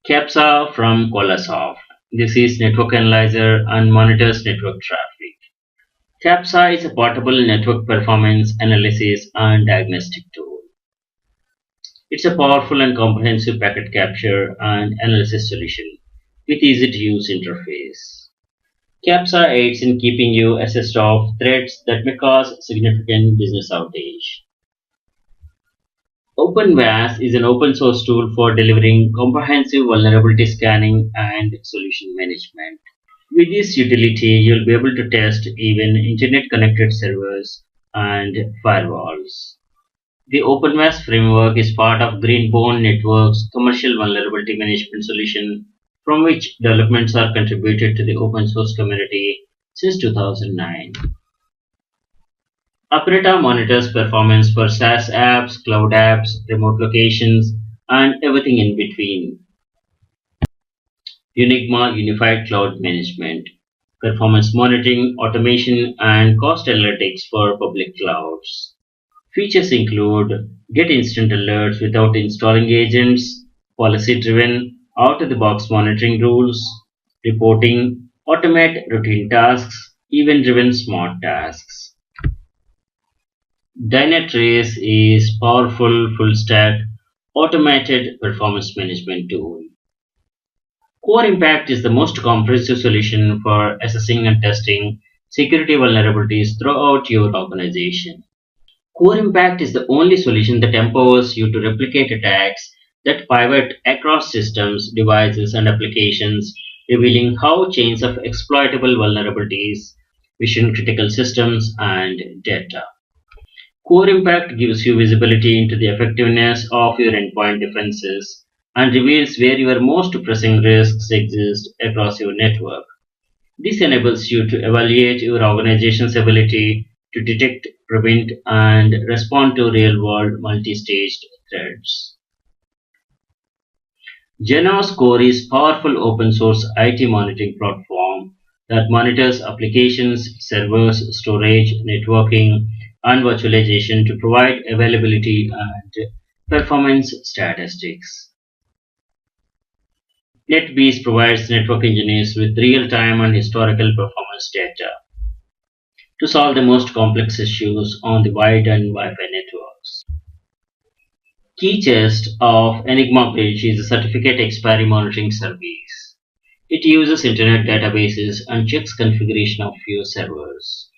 CAPSA from Colasoft. This is network analyzer and monitors network traffic. CAPSA is a portable network performance analysis and diagnostic tool. It's a powerful and comprehensive packet capture and analysis solution with easy to use interface. CAPSA aids in keeping you assessed of threats that may cause significant business outage. OpenVAS is an open source tool for delivering comprehensive vulnerability scanning and solution management. With this utility, you'll be able to test even internet connected servers and firewalls. The OpenVAS framework is part of Greenbone Network's commercial vulnerability management solution, from which developments are contributed to the open source community since 2009. Aperta monitors performance for SaaS apps, cloud apps, remote locations, and everything in between. Unigma Unified Cloud Management, performance monitoring, automation, and cost analytics for public clouds. Features include get instant alerts without installing agents, policy-driven, out-of-the-box monitoring rules, reporting, automate routine tasks, event-driven smart tasks. Dynatrace is powerful full-stack automated performance management tool. Core Impact is the most comprehensive solution for assessing and testing security vulnerabilities throughout your organization. Core Impact is the only solution that empowers you to replicate attacks that pivot across systems, devices, and applications, revealing how chains of exploitable vulnerabilities, mission critical systems, and data. Core Impact gives you visibility into the effectiveness of your endpoint defenses and reveals where your most pressing risks exist across your network. This enables you to evaluate your organization's ability to detect, prevent, and respond to real-world multi-staged threats. Genos Core is powerful open-source IT monitoring platform that monitors applications, servers, storage, networking, and virtualization to provide availability and performance statistics. NetBeast provides network engineers with real-time and historical performance data to solve the most complex issues on the wide and Wi-Fi networks. KeyChest of Enigma Bridge is a certificate expiry monitoring service. It uses internet databases and checks configuration of your servers.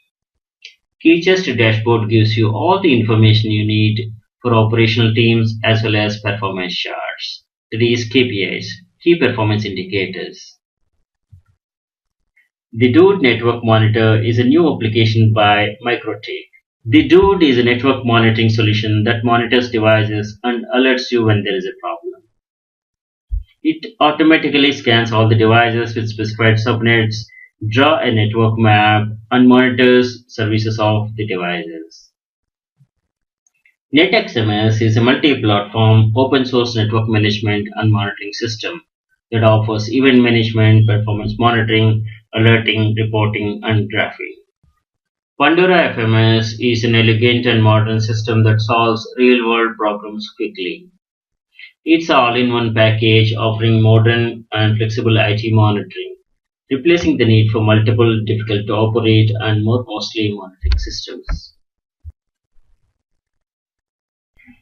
KeyChest dashboard gives you all the information you need for operational teams as well as performance charts. That is KPIs, key performance indicators. The Dude Network Monitor is a new application by MikroTik. The Dude is a network monitoring solution that monitors devices and alerts you when there is a problem. It automatically scans all the devices with specified subnets, draw a network map, and monitors services of the devices. NetXMS is a multi-platform open source network management and monitoring system that offers event management, performance monitoring, alerting, reporting, and graphing. Pandora FMS is an elegant and modern system that solves real-world problems quickly. It's an all-in-one package offering modern and flexible IT monitoring, replacing the need for multiple difficult to operate and more costly monitoring systems.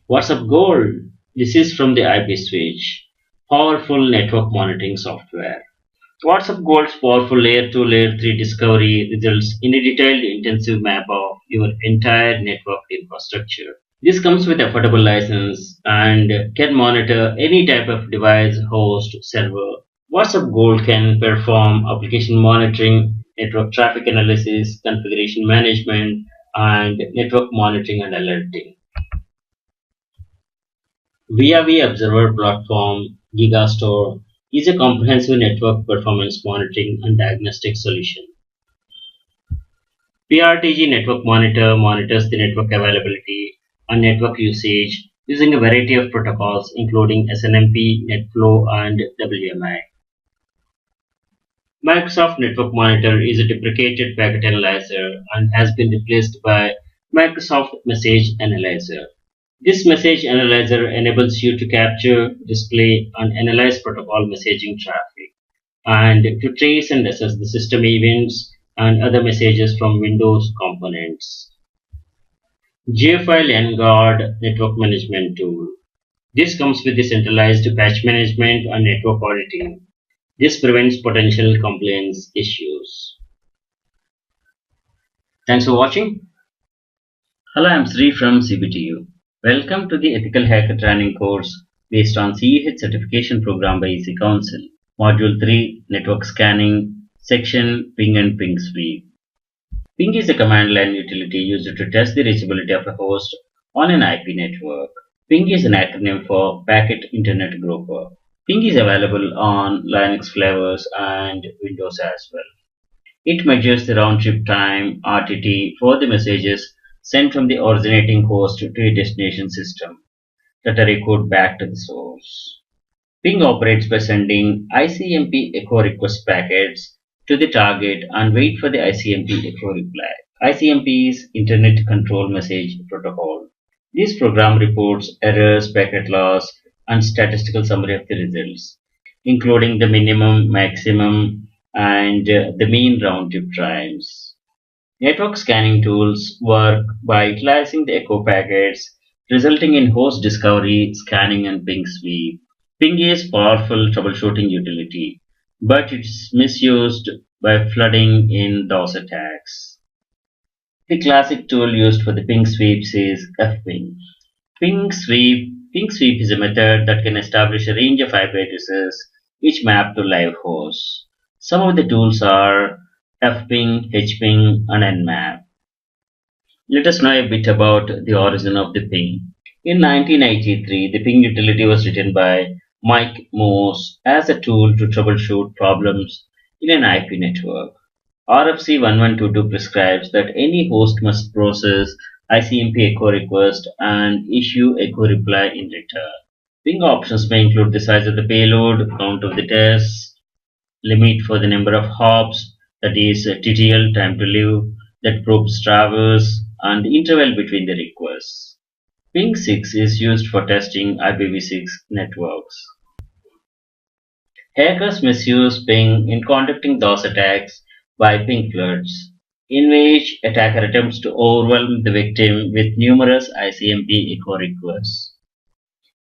What's up, Gold? This is from the IP Switch, powerful network monitoring software. WhatsApp Gold's powerful layer 2, layer 3 discovery results in a detailed intensive map of your entire network infrastructure. This comes with affordable license and can monitor any type of device, host, server. WhatsApp Gold can perform application monitoring, network traffic analysis, configuration management, and network monitoring and alerting. VIA Observer Platform Gigastore is a comprehensive network performance monitoring and diagnostic solution. PRTG Network Monitor monitors the network availability and network usage using a variety of protocols including SNMP, NetFlow, and WMI. Microsoft Network Monitor is a deprecated packet analyzer and has been replaced by Microsoft Message Analyzer. This message analyzer enables you to capture, display, and analyze protocol messaging traffic and to trace and assess the system events and other messages from Windows components. JFile Guard Network Management Tool. This comes with the centralized patch management and network auditing. This prevents potential compliance issues. Thanks for watching. Hello, I'm Sri from CBTU. Welcome to the Ethical Hacker Training course based on CEH certification program by EC Council. Module 3 Network Scanning, Section Ping and Ping Sweep. Ping is a command line utility used to test the reachability of a host on an IP network. Ping is an acronym for Packet Internet Grouper. Ping is available on Linux flavors and Windows as well. It measures the round trip time (RTT) for the messages sent from the originating host to a destination system that are echoed back to the source. Ping operates by sending ICMP echo request packets to the target and wait for the ICMP echo reply. ICMP is Internet Control Message Protocol. This program reports errors, packet loss, and statistical summary of the results, including the minimum, maximum, and the mean round trip times. Network scanning tools work by utilizing the echo packets, resulting in host discovery, scanning, and ping sweep. Ping is powerful troubleshooting utility, but it's misused by flooding in DOS attacks. The classic tool used for the ping sweeps is fping. Ping sweep is a method that can establish a range of IP addresses which map to live hosts. Some of the tools are fping, hping, and nmap. Let us know a bit about the origin of the ping. In 1983, the ping utility was written by Mike Morse as a tool to troubleshoot problems in an IP network. RFC 1122 prescribes that any host must process ICMP echo request and issue echo reply in return. Ping options may include the size of the payload, count of the tests, limit for the number of hops, that is TTL, time to live, that probes traverse, and the interval between the requests. Ping 6 is used for testing IPv6 networks. Hackers misuse ping in conducting DOS attacks by ping floods, in which attacker attempts to overwhelm the victim with numerous ICMP echo requests.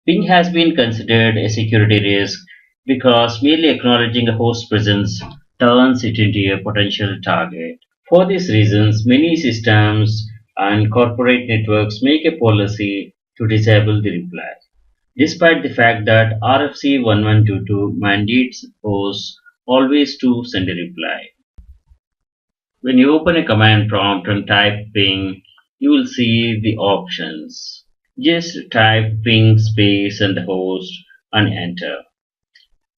Ping has been considered a security risk because merely acknowledging a host presence turns it into a potential target. For these reasons, many systems and corporate networks make a policy to disable the reply, despite the fact that RFC 1122 mandates hosts always to send a reply. When you open a command prompt and type ping, you will see the options. Just type ping space and the host and enter.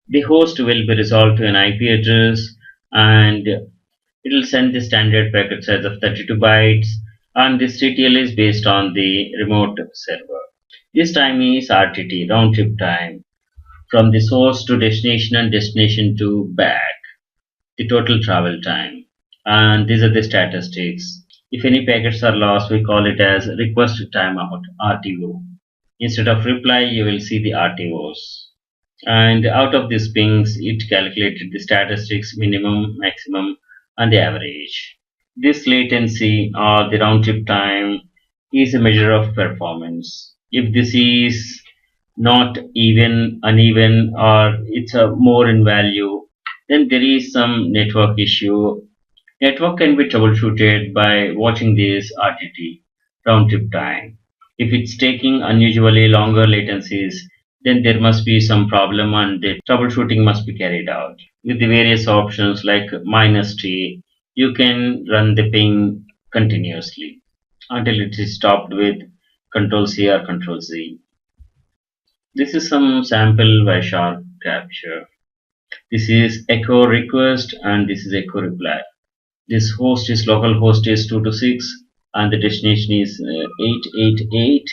The host will be resolved to an IP address and it will send the standard packet size of 32 bytes, and this TTL is based on the remote server. This time is RTT, round trip time, from the source to destination and destination to back, the total travel time. And these are the statistics. If any packets are lost, we call it as request timeout, RTO. Instead of reply, you will see the RTOs. And out of these pings, it calculated the statistics, minimum, maximum, and the average. This latency or the round trip time is a measure of performance. If this is not even, uneven, or it's a more in value, Then there is some network issue. Network can be troubleshooted by watching this RTT, round trip time. If it's taking unusually longer latencies, then there must be some problem and the troubleshooting must be carried out. With the various options like minus T, you can run the ping continuously until it is stopped with Control C or Control Z. This is some sample Wireshark capture. This is echo request and this is echo reply. This host is local host is 226 and the destination is 888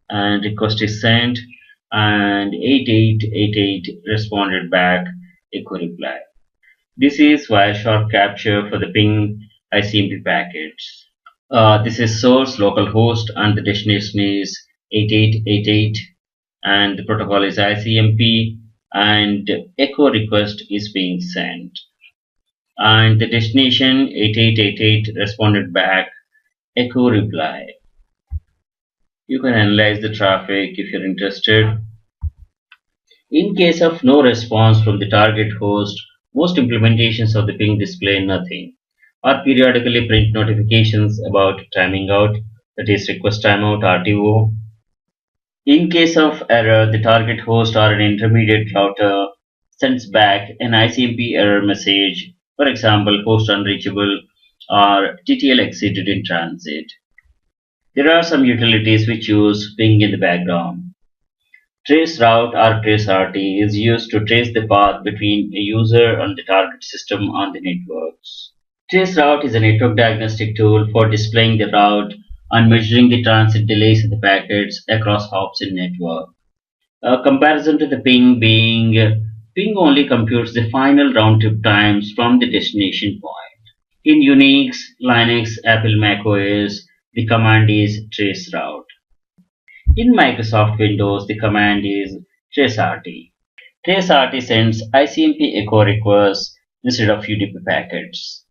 and request is sent and 8888 responded back echo reply. This is Wireshark capture for the ping ICMP packets. This is source localhost and the destination is 8888 and the protocol is ICMP and echo request is being sent and the destination 8888 responded back echo reply. You can analyze the traffic if you're interested. In case of no response from the target host, most implementations of the ping display nothing or periodically print notifications about timing out, that is request timeout RTO. In case of error, the target host or an intermediate router sends back an ICMP error message, for example, host unreachable or TTL exceeded in transit. There are some utilities which use ping in the background. Traceroute or traceRT is used to trace the path between a user and the target system on the networks. Traceroute is a network diagnostic tool for displaying the route and measuring the transit delays in the packets across hops in network. A comparison to the ping only computes the final round trip times from the destination point. In Unix, Linux, Apple macOS, the command is traceroute. In Microsoft Windows, the command is traceRT. TraceRT sends ICMP echo requests instead of UDP packets.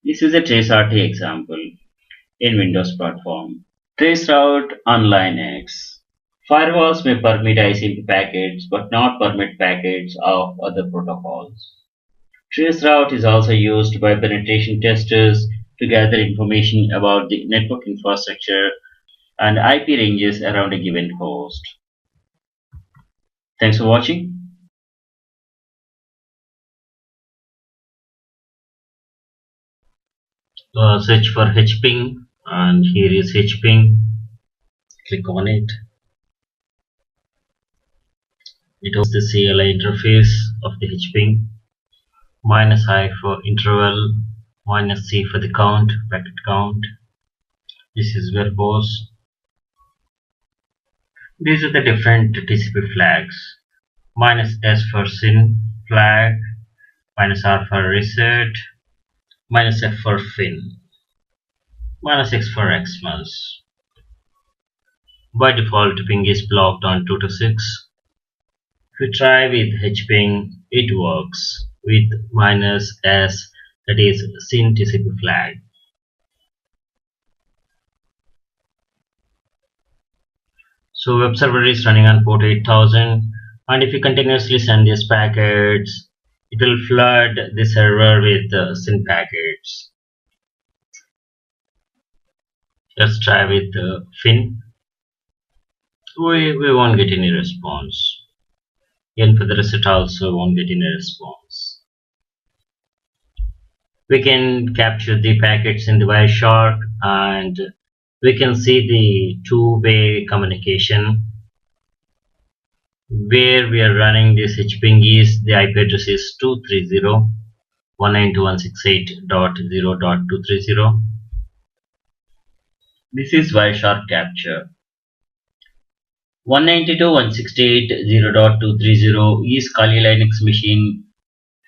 This is a TraceRT example in Windows platform. Traceroute on Linux. Firewalls may permit ICMP packets but not permit packets of other protocols. Traceroute is also used by penetration testers to gather information about the network infrastructure and IP ranges around a given host. Thanks for watching. Search for hping and here is hping. Click on it. It opens the CLI interface of the hping. -I for interval, -C for the count, packet count. This is verbose. These are the different TCP flags. -S for SYN flag, -R for reset, -F for FIN, -X for Xmas. By default, ping is blocked on 226. If we try with hping, it works with -S, that is SYN TCP flag. So web server is running on port 8000 and if you continuously send these packets, it will flood the server with SYN packets. Let's try with FIN. We won't get any response. Even for the reset also won't get any response. We can capture the packets in the Wireshark and we can see the two-way communication. Where we are running this hping is the IP address is 230.192.168.0.230. This is Wireshark capture. 192.168.0.230 is Kali Linux machine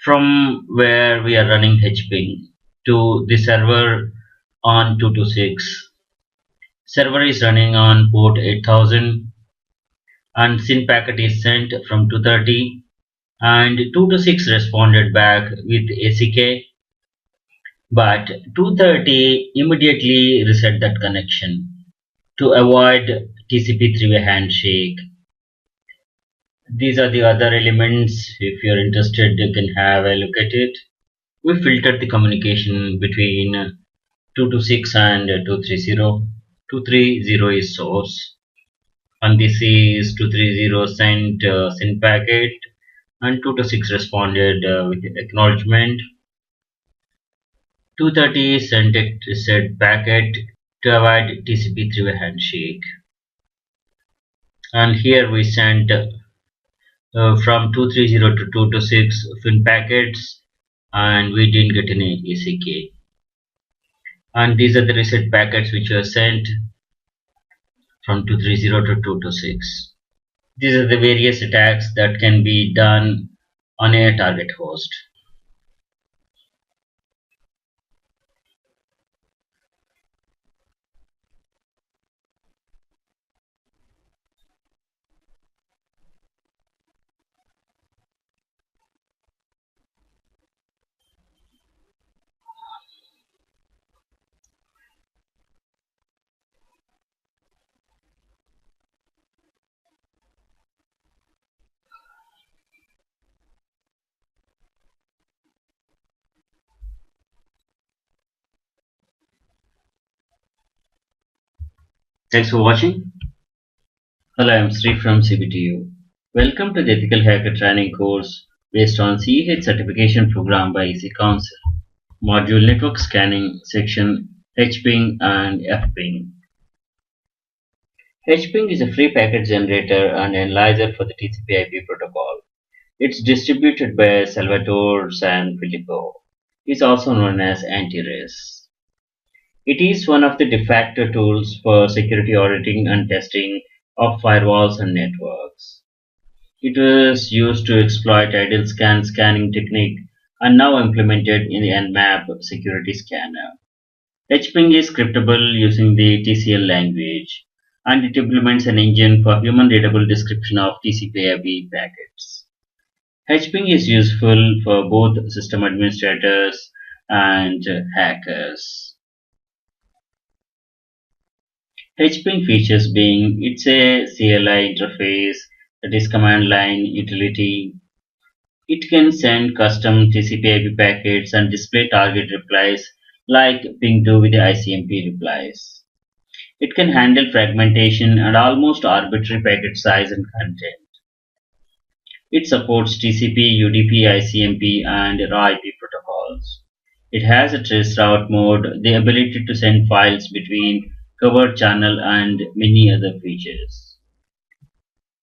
from where we are running hping to the server on 226. Server is running on port 8000 and SYN packet is sent from 230 and 226 responded back with ACK, but 230 immediately reset that connection to avoid TCP three-way handshake. These are the other elements. If you're interested, you can have a look at it. We filtered the communication between 226 and 230. 230 is source, and this is 230 sent packet, and 226 responded with acknowledgement. 230 sent a said packet to avoid TCP three-way handshake, and here we sent from 230 to 226 fin packets, and we didn't get any ACK. And these are the reset packets which were sent from 230 to 226. These are the various attacks that can be done on a target host. Thanks for watching. Hello, I'm Sri from CBTU. Welcome to the Ethical Hacker Training course based on CEH certification program by EC Council. Module Network Scanning section HPing and FPing. HPing is a free packet generator and analyzer for the TCP/IP protocol. It's distributed by Salvatore Sanfilippo. It's also known as anti-res. It is one of the de facto tools for security auditing and testing of firewalls and networks. It was used to exploit idle scanning technique and now implemented in the Nmap security scanner. HPing is scriptable using the TCL language, and it implements an engine for human readable description of TCP/IP packets. HPing is useful for both system administrators and hackers. HPing features being it's a CLI interface, that is command line utility. It can send custom TCP/IP packets and display target replies like ping do with the ICMP replies. It can handle fragmentation and almost arbitrary packet size and content. It supports TCP, UDP, ICMP, and raw IP protocols. It has a traceroute mode, the ability to send files between covered channel, and many other features.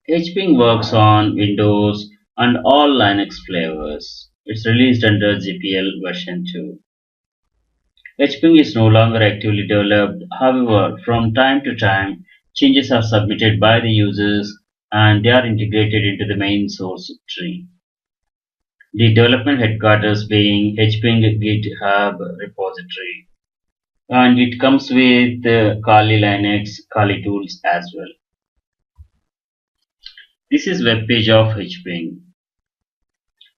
HPing works on Windows and all Linux flavors. It's released under GPL version 2. HPing is no longer actively developed. However, from time to time, changes are submitted by the users and they are integrated into the main source tree. The development headquarters being HPing GitHub repository, and it comes with Kali Linux, Kali tools as well. This is web page of HPing.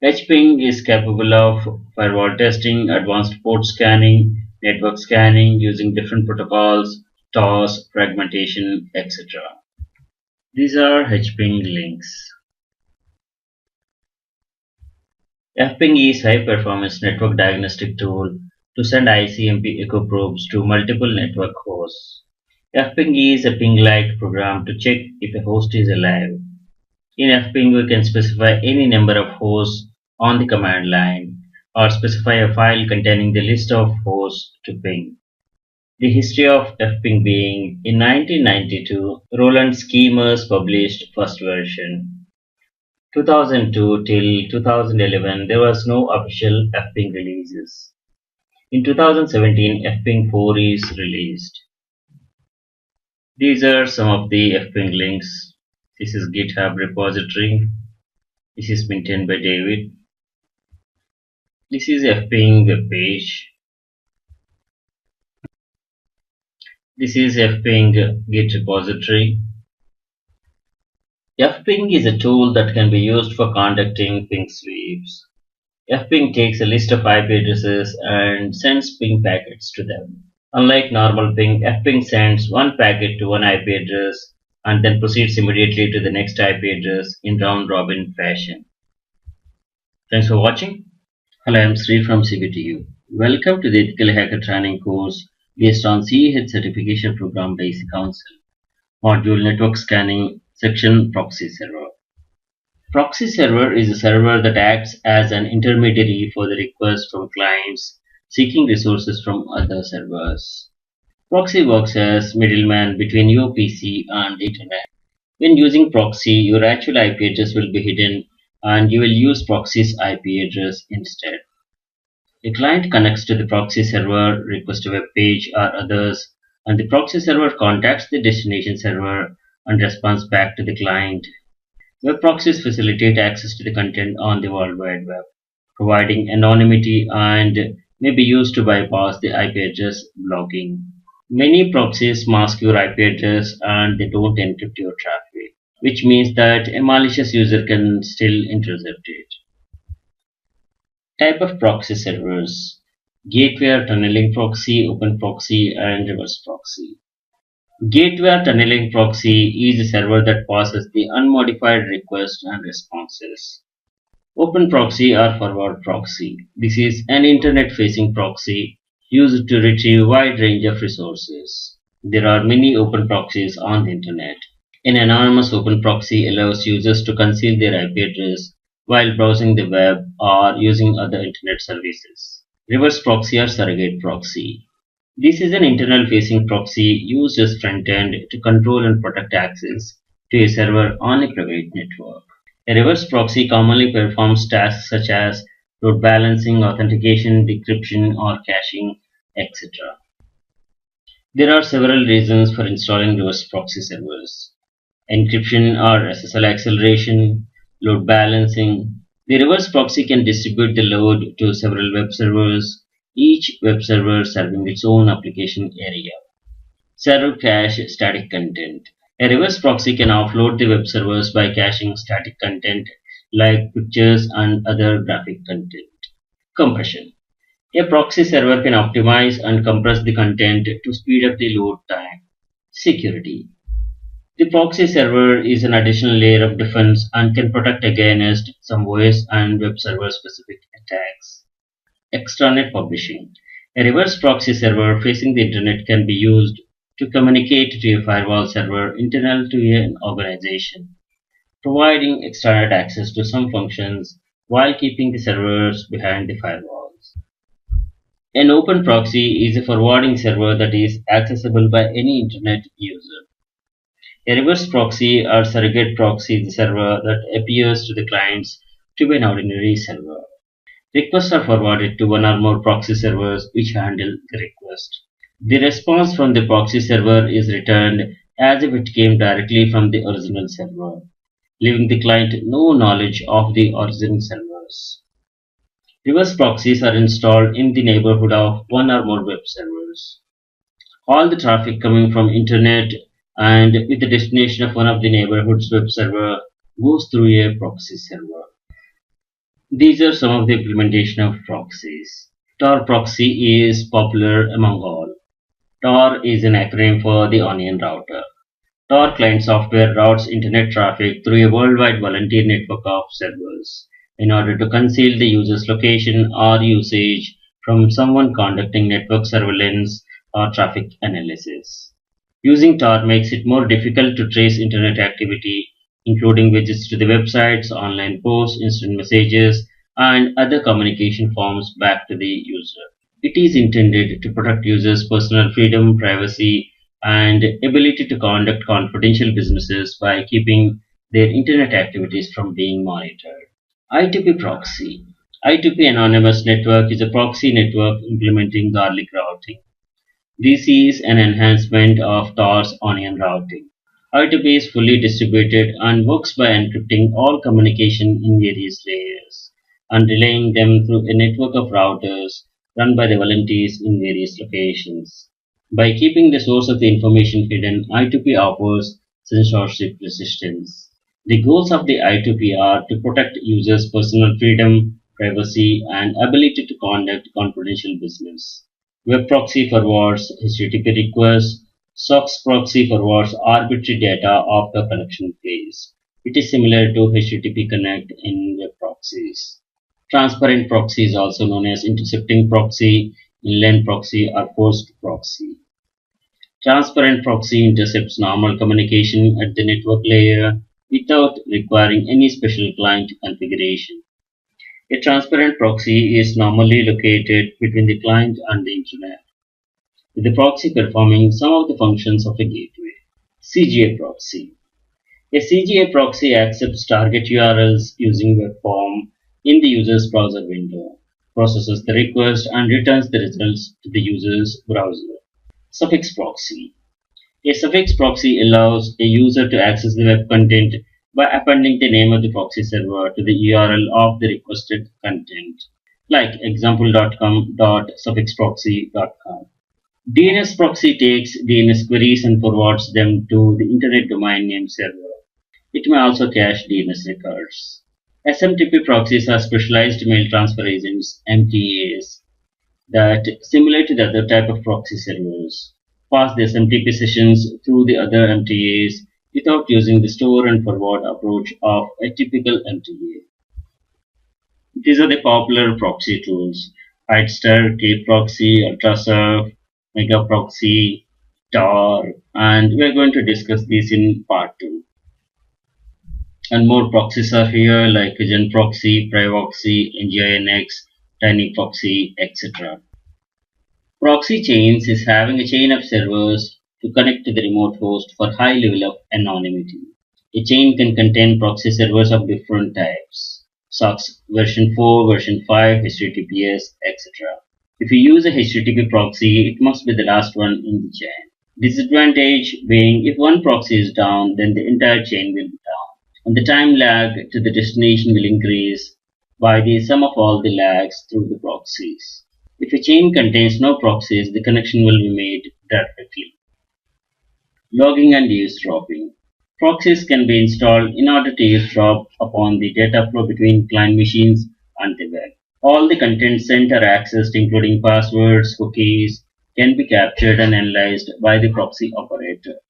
HPing is capable of firewall testing, advanced port scanning, network scanning using different protocols, TOS, fragmentation, etc. These are HPing links. FPing is high performance network diagnostic tool to send ICMP echo probes to multiple network hosts. FPing is a ping-like program to check if a host is alive. In FPing, we can specify any number of hosts on the command line or specify a file containing the list of hosts to ping. The history of FPing being in 1992, Roland Schemers published first version. 2002 till 2011, there was no official FPing releases. In 2017, FPing 4 is released. These are some of the FPing links. This is GitHub repository. This is maintained by David. This is FPing web page. This is FPing Git repository. FPing is a tool that can be used for conducting ping sweeps. FPing takes a list of IP addresses and sends ping packets to them. Unlike normal ping, FPing sends one packet to one IP address and then proceeds immediately to the next IP address in round robin fashion. Thanks for watching. Hello, I'm Sri from CBTU. Welcome to the Ethical Hacker Training course based on CEH certification program by EC Council. Module Network Scanning, Section Proxy Server. Proxy server is a server that acts as an intermediary for the request from clients seeking resources from other servers. Proxy works as middleman between your PC and the internet. When using proxy, your actual IP address will be hidden and you will use proxy's IP address instead. A client connects to the proxy server, requests a web page or others, and the proxy server contacts the destination server and responds back to the client. Web proxies facilitate access to the content on the World Wide Web, providing anonymity and may be used to bypass the IP address blocking. Many proxies mask your IP address and they don't encrypt your traffic, which means that a malicious user can still intercept it. Type of proxy servers: gateway or tunneling proxy, open proxy, and reverse proxy. Gateway or tunneling proxy is a server that passes the unmodified requests and responses. Open proxy or forward proxy. This is an internet-facing proxy used to retrieve a wide range of resources. There are many open proxies on the internet. An anonymous open proxy allows users to conceal their IP address while browsing the web or using other internet services. Reverse proxy or surrogate proxy. This is an internal-facing proxy used as front-end to control and protect access to a server on a private network. A reverse proxy commonly performs tasks such as load balancing, authentication, decryption, or caching, etc. There are several reasons for installing reverse proxy servers: encryption or SSL acceleration, load balancing. The reverse proxy can distribute the load to several web servers, each web server serving its own application area. Server cache static content. A reverse proxy can offload the web servers by caching static content like pictures and other graphic content. Compression. A proxy server can optimize and compress the content to speed up the load time. Security. The proxy server is an additional layer of defense and can protect against some OS and web server specific attacks. Extranet publishing. A reverse proxy server facing the internet can be used to communicate to a firewall server internal to an organization, providing extranet access to some functions while keeping the servers behind the firewalls. An open proxy is a forwarding server that is accessible by any internet user. A reverse proxy or surrogate proxy is a server that appears to the clients to be an ordinary server. Requests are forwarded to one or more proxy servers which handle the request. The response from the proxy server is returned as if it came directly from the original server, leaving the client no knowledge of the origin servers. Reverse proxies are installed in the neighborhood of one or more web servers. All the traffic coming from internet and with the destination of one of the neighborhood's web server goes through a proxy server. These are some of the implementation of proxies. Tor proxy is popular among all. Tor is an acronym for the Onion Router. Tor client software routes internet traffic through a worldwide volunteer network of servers in order to conceal the user's location or usage from someone conducting network surveillance or traffic analysis. Using Tor makes it more difficult to trace internet activity, including visits to the websites, online posts, instant messages, and other communication forms back to the user. It is intended to protect users' personal freedom, privacy, and ability to conduct confidential businesses by keeping their internet activities from being monitored. I2P proxy. I2P Anonymous Network is a proxy network implementing garlic routing. This is an enhancement of Tor's onion routing. I2P is fully distributed and works by encrypting all communication in various layers and relaying them through a network of routers run by the volunteers in various locations. By keeping the source of the information hidden, I2P offers censorship resistance. The goals of the I2P are to protect users' personal freedom, privacy, and ability to conduct confidential business. Web proxy forwards HTTP requests SOX proxy forwards arbitrary data after connection fails. It is similar to HTTP Connect in web proxies. Transparent proxy is also known as intercepting proxy, inline proxy, or forced proxy. Transparent proxy intercepts normal communication at the network layer without requiring any special client configuration. A transparent proxy is normally located between the client and the internet, with the proxy performing some of the functions of a gateway. CGA proxy. A CGA proxy accepts target URLs using web form in the user's browser window, processes the request, and returns the results to the user's browser. Suffix proxy. A suffix proxy allows a user to access the web content by appending the name of the proxy server to the URL of the requested content, like example.com.suffixproxy.com. DNS proxy takes DNS queries and forwards them to the Internet Domain Name Server. It may also cache DNS records. SMTP proxies are specialized mail transfer agents, MTAs, that, similar to the other type of proxy servers, pass the SMTP sessions through the other MTAs without using the store and forward approach of a typical MTA. These are the popular proxy tools: Hidestar, kproxy, ultrasurf, megaproxy, tar, and we are going to discuss these in part 2. And more proxies are here like genproxy, privoxy, nginx, tinyproxy, etc. Proxy chains is having a chain of servers to connect to the remote host for high level of anonymity. A chain can contain proxy servers of different types: SOX version 4, version 5, HTTPS, etc. If you use a HTTP proxy, it must be the last one in the chain. Disadvantage being, if one proxy is down, then the entire chain will be down, and the time lag to the destination will increase by the sum of all the lags through the proxies. If a chain contains no proxies, the connection will be made directly. Logging and eavesdropping. Proxies can be installed in order to eavesdrop upon the data flow between client machines and the web. All the content sent or accessed, including passwords, cookies, can be captured and analyzed by the proxy operator.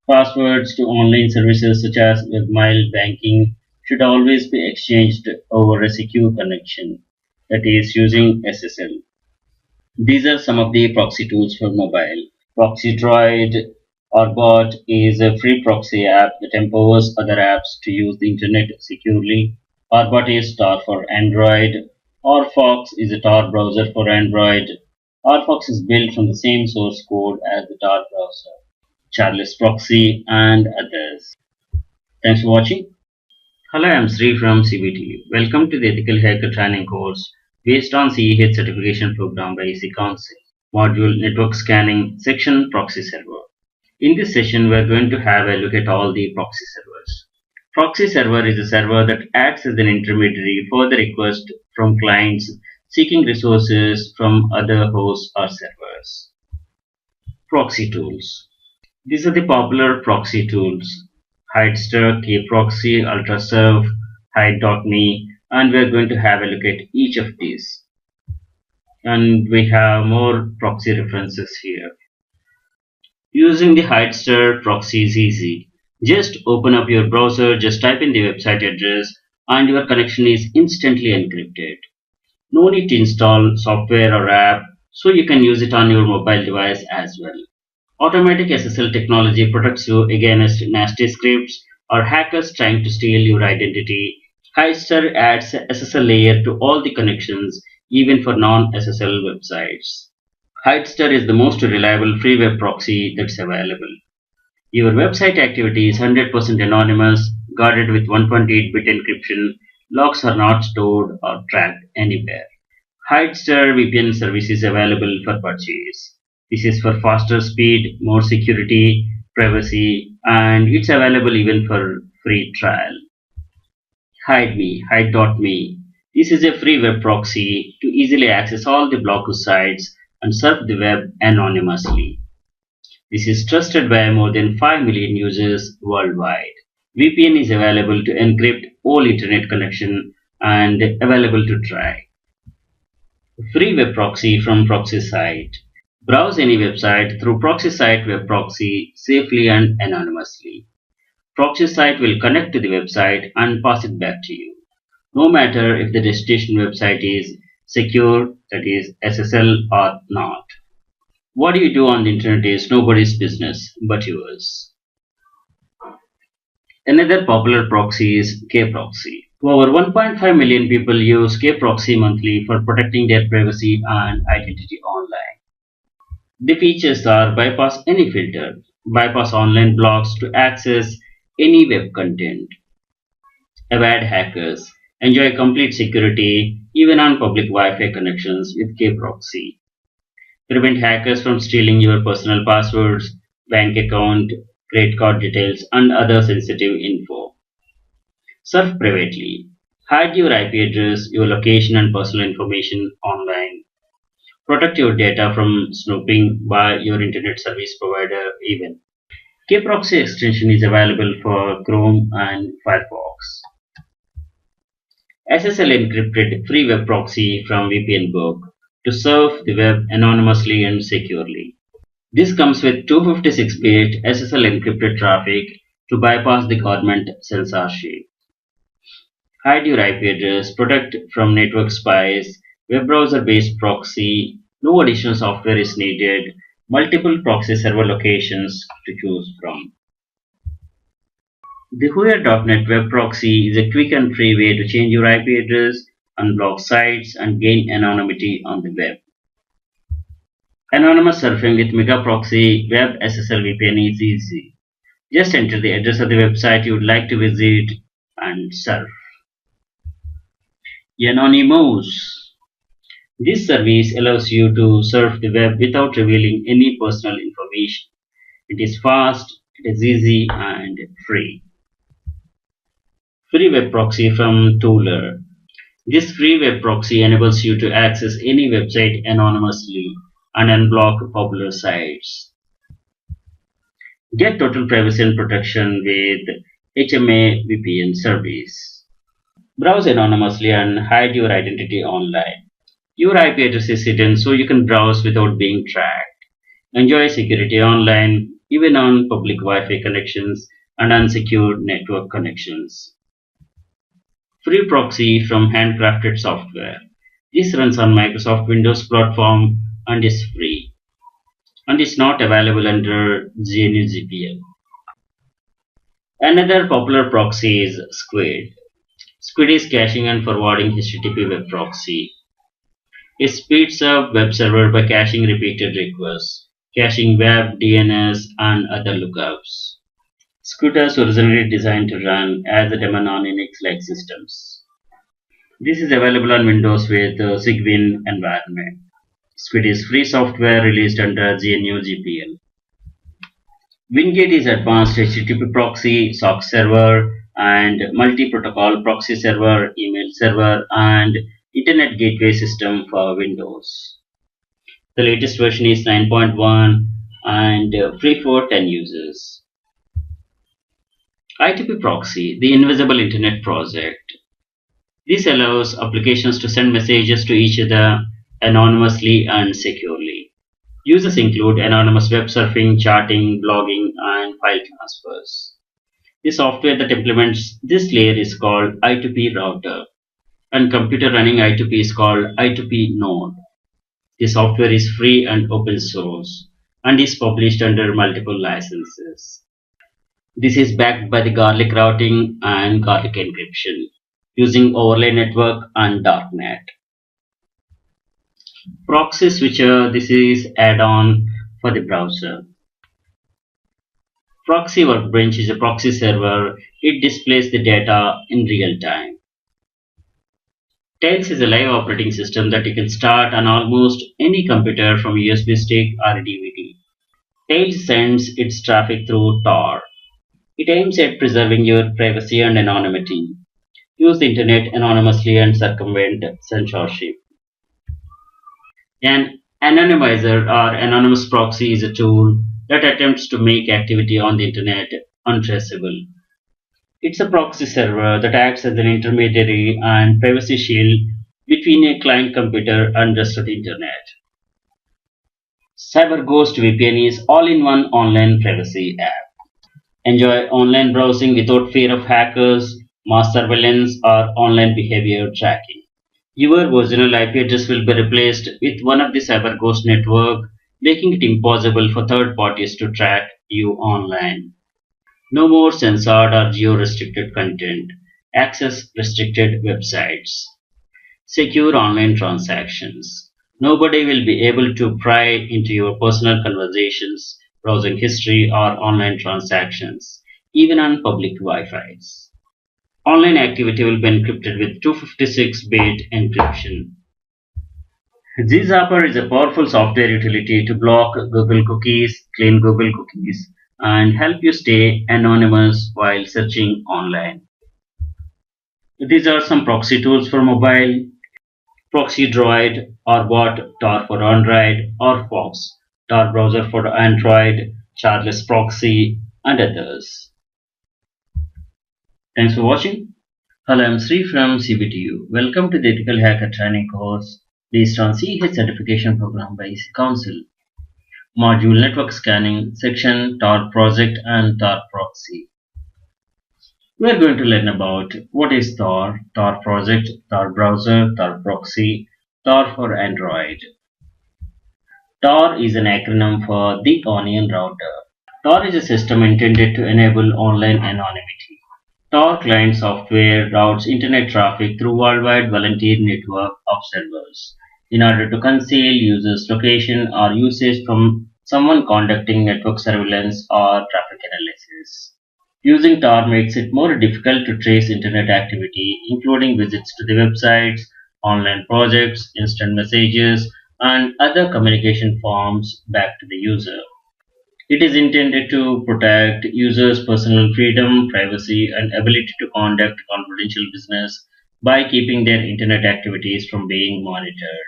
Passwords to online services such as webmail banking should always be exchanged over a secure connection, that is, using SSL. These are some of the proxy tools for mobile. ProxyDroid or Bot is a free proxy app that empowers other apps to use the internet securely. Orbot is Tor for Android. Orfox is a Tor browser for Android. Orfox is built from the same source code as the Tor browser. Charles Proxy and others. Thanks for watching. Hello, I'm Sri from CBT. Welcome to the Ethical Hacker Training course based on CEH certification program by EC Council. Module Network Scanning, Section Proxy Server. In this session, we are going to have a look at all the proxy servers. Proxy server is a server that acts as an intermediary for the request from clients seeking resources from other hosts or servers. Proxy tools. These are the popular proxy tools: Hidestar, kproxy, ultrasurf, hide.me, and we are going to have a look at each of these. And we have more proxy references here. Using the Hidestar proxy is easy. Just open up your browser, just type in the website address, and your connection is instantly encrypted. No need to install software or app, so you can use it on your mobile device as well. Automatic SSL technology protects you against nasty scripts or hackers trying to steal your identity. Hidestar adds a SSL layer to all the connections, even for non-SSL websites. Hidestar is the most reliable free web proxy that's available. Your website activity is 100% anonymous, guarded with 128-bit encryption. Logs are not stored or tracked anywhere. Hidestar VPN service is available for purchase. This is for faster speed, more security, privacy, and it's available even for free trial. Hide.me. This is a free web proxy to easily access all the blocked sites and surf the web anonymously. This is trusted by more than 5 million users worldwide. VPN is available to encrypt all internet connection and available to try. Free web proxy from proxy site. Browse any website through proxy site web proxy safely and anonymously. Proxy site will connect to the website and pass it back to you, no matter if the destination website is secure, that is SSL or not. What you do on the internet is nobody's business but yours. Another popular proxy is kproxy. Over 1.5 million people use kproxy monthly for protecting their privacy and identity online. The features are bypass any filter, bypass online blocks to access any web content, avoid hackers, enjoy complete security even on public Wi-Fi connections with kproxy, prevent hackers from stealing your personal passwords, bank account, credit card details, and other sensitive info. Surf privately. Hide your IP address, your location, and personal information online. Protect your data from snooping by your internet service provider even. Kproxy extension is available for Chrome and Firefox. SSL encrypted free web proxy from VPN Book to surf the web anonymously and securely. This comes with 256-bit SSL encrypted traffic to bypass the government censorship. Hide your IP address, protect from network spies, web browser based proxy, no additional software is needed, multiple proxy server locations to choose from. The Whoer.net web proxy is a quick and free way to change your IP address, unblock sites, and gain anonymity on the web. Anonymous surfing with Megaproxy Web SSL VPN is easy. Just enter the address of the website you would like to visit and surf. Anonymous. This service allows you to surf the web without revealing any personal information. It is fast, it is easy, and free. Free web proxy from Tooler. This free web proxy enables you to access any website anonymously and unblock popular sites. Get total privacy and protection with HMA VPN service. Browse anonymously and hide your identity online. Your IP address is hidden so you can browse without being tracked. Enjoy security online, even on public Wi-Fi connections and unsecured network connections. Free proxy from handcrafted software. This runs on Microsoft Windows platform and is free and is not available under GNU GPL. Another popular proxy is Squid. Squid is caching and forwarding HTTP web proxy. It speeds up web server by caching repeated requests, caching web, DNS, and other lookups. Squid was originally designed to run as a daemon on Unix-like systems. This is available on Windows with Cygwin environment. Squid is free software released under GNU GPL. WinGate is advanced HTTP proxy, SOC server, and multi-protocol proxy server, email server, and Internet gateway system for Windows. The latest version is 9.1 and free for 10 users. ITP proxy, the Invisible Internet project. This allows applications to send messages to each other anonymously and securely. Users include anonymous web surfing, chatting, blogging, and file transfers. The software that implements this layer is called I2P router, and computer running I2P is called I2P node. The software is free and open source and is published under multiple licenses. This is backed by the garlic routing and garlic encryption using overlay network and darknet. Proxy switcher, this is add-on for the browser. Proxy Workbench is a proxy server. It displays the data in real time. Tails is a live operating system that you can start on almost any computer from a USB stick or a DVD. Tails sends its traffic through Tor. It aims at preserving your privacy and anonymity. Use the internet anonymously and circumvent censorship. An anonymizer or anonymous proxy is a tool that attempts to make activity on the internet untraceable. It's a proxy server that acts as an intermediary and privacy shield between a client computer and the rest of the internet. CyberGhost VPN is all-in-one online privacy app. Enjoy online browsing without fear of hackers, mass surveillance, or online behavior tracking. Your original IP address will be replaced with one of the CyberGhost network, making it impossible for third parties to track you online. No more censored or geo-restricted content. Access restricted websites. Secure online transactions. Nobody will be able to pry into your personal conversations, browsing history, or online transactions, even on public Wi-Fi's. Online activity will be encrypted with 256-bit encryption. Gzapper is a powerful software utility to block Google cookies, clean Google cookies, and help you stay anonymous while searching online. These are some proxy tools for mobile: Proxy Droid, Orbot, Tor for Android, or Fox, Tor browser for Android, Charles Proxy, and others. Thanks for watching. Hello, I'm Sri from CBTU. Welcome to the Ethical Hacker Training course based on CH certification program by EC Council. Module Network Scanning, Section Tor Project and Tor Proxy. We are going to learn about what is Tor, Tor Project, Tor Browser, Tor Proxy, Tor for Android. Tor is an acronym for the Onion Router. Tor is a system intended to enable online anonymity. Tor client software routes internet traffic through worldwide volunteer network of servers in order to conceal users' location or usage from someone conducting network surveillance or traffic analysis. Using Tor makes it more difficult to trace internet activity, including visits to the websites, online projects, instant messages, and other communication forms back to the user. It is intended to protect users' personal freedom, privacy, and ability to conduct confidential business by keeping their internet activities from being monitored.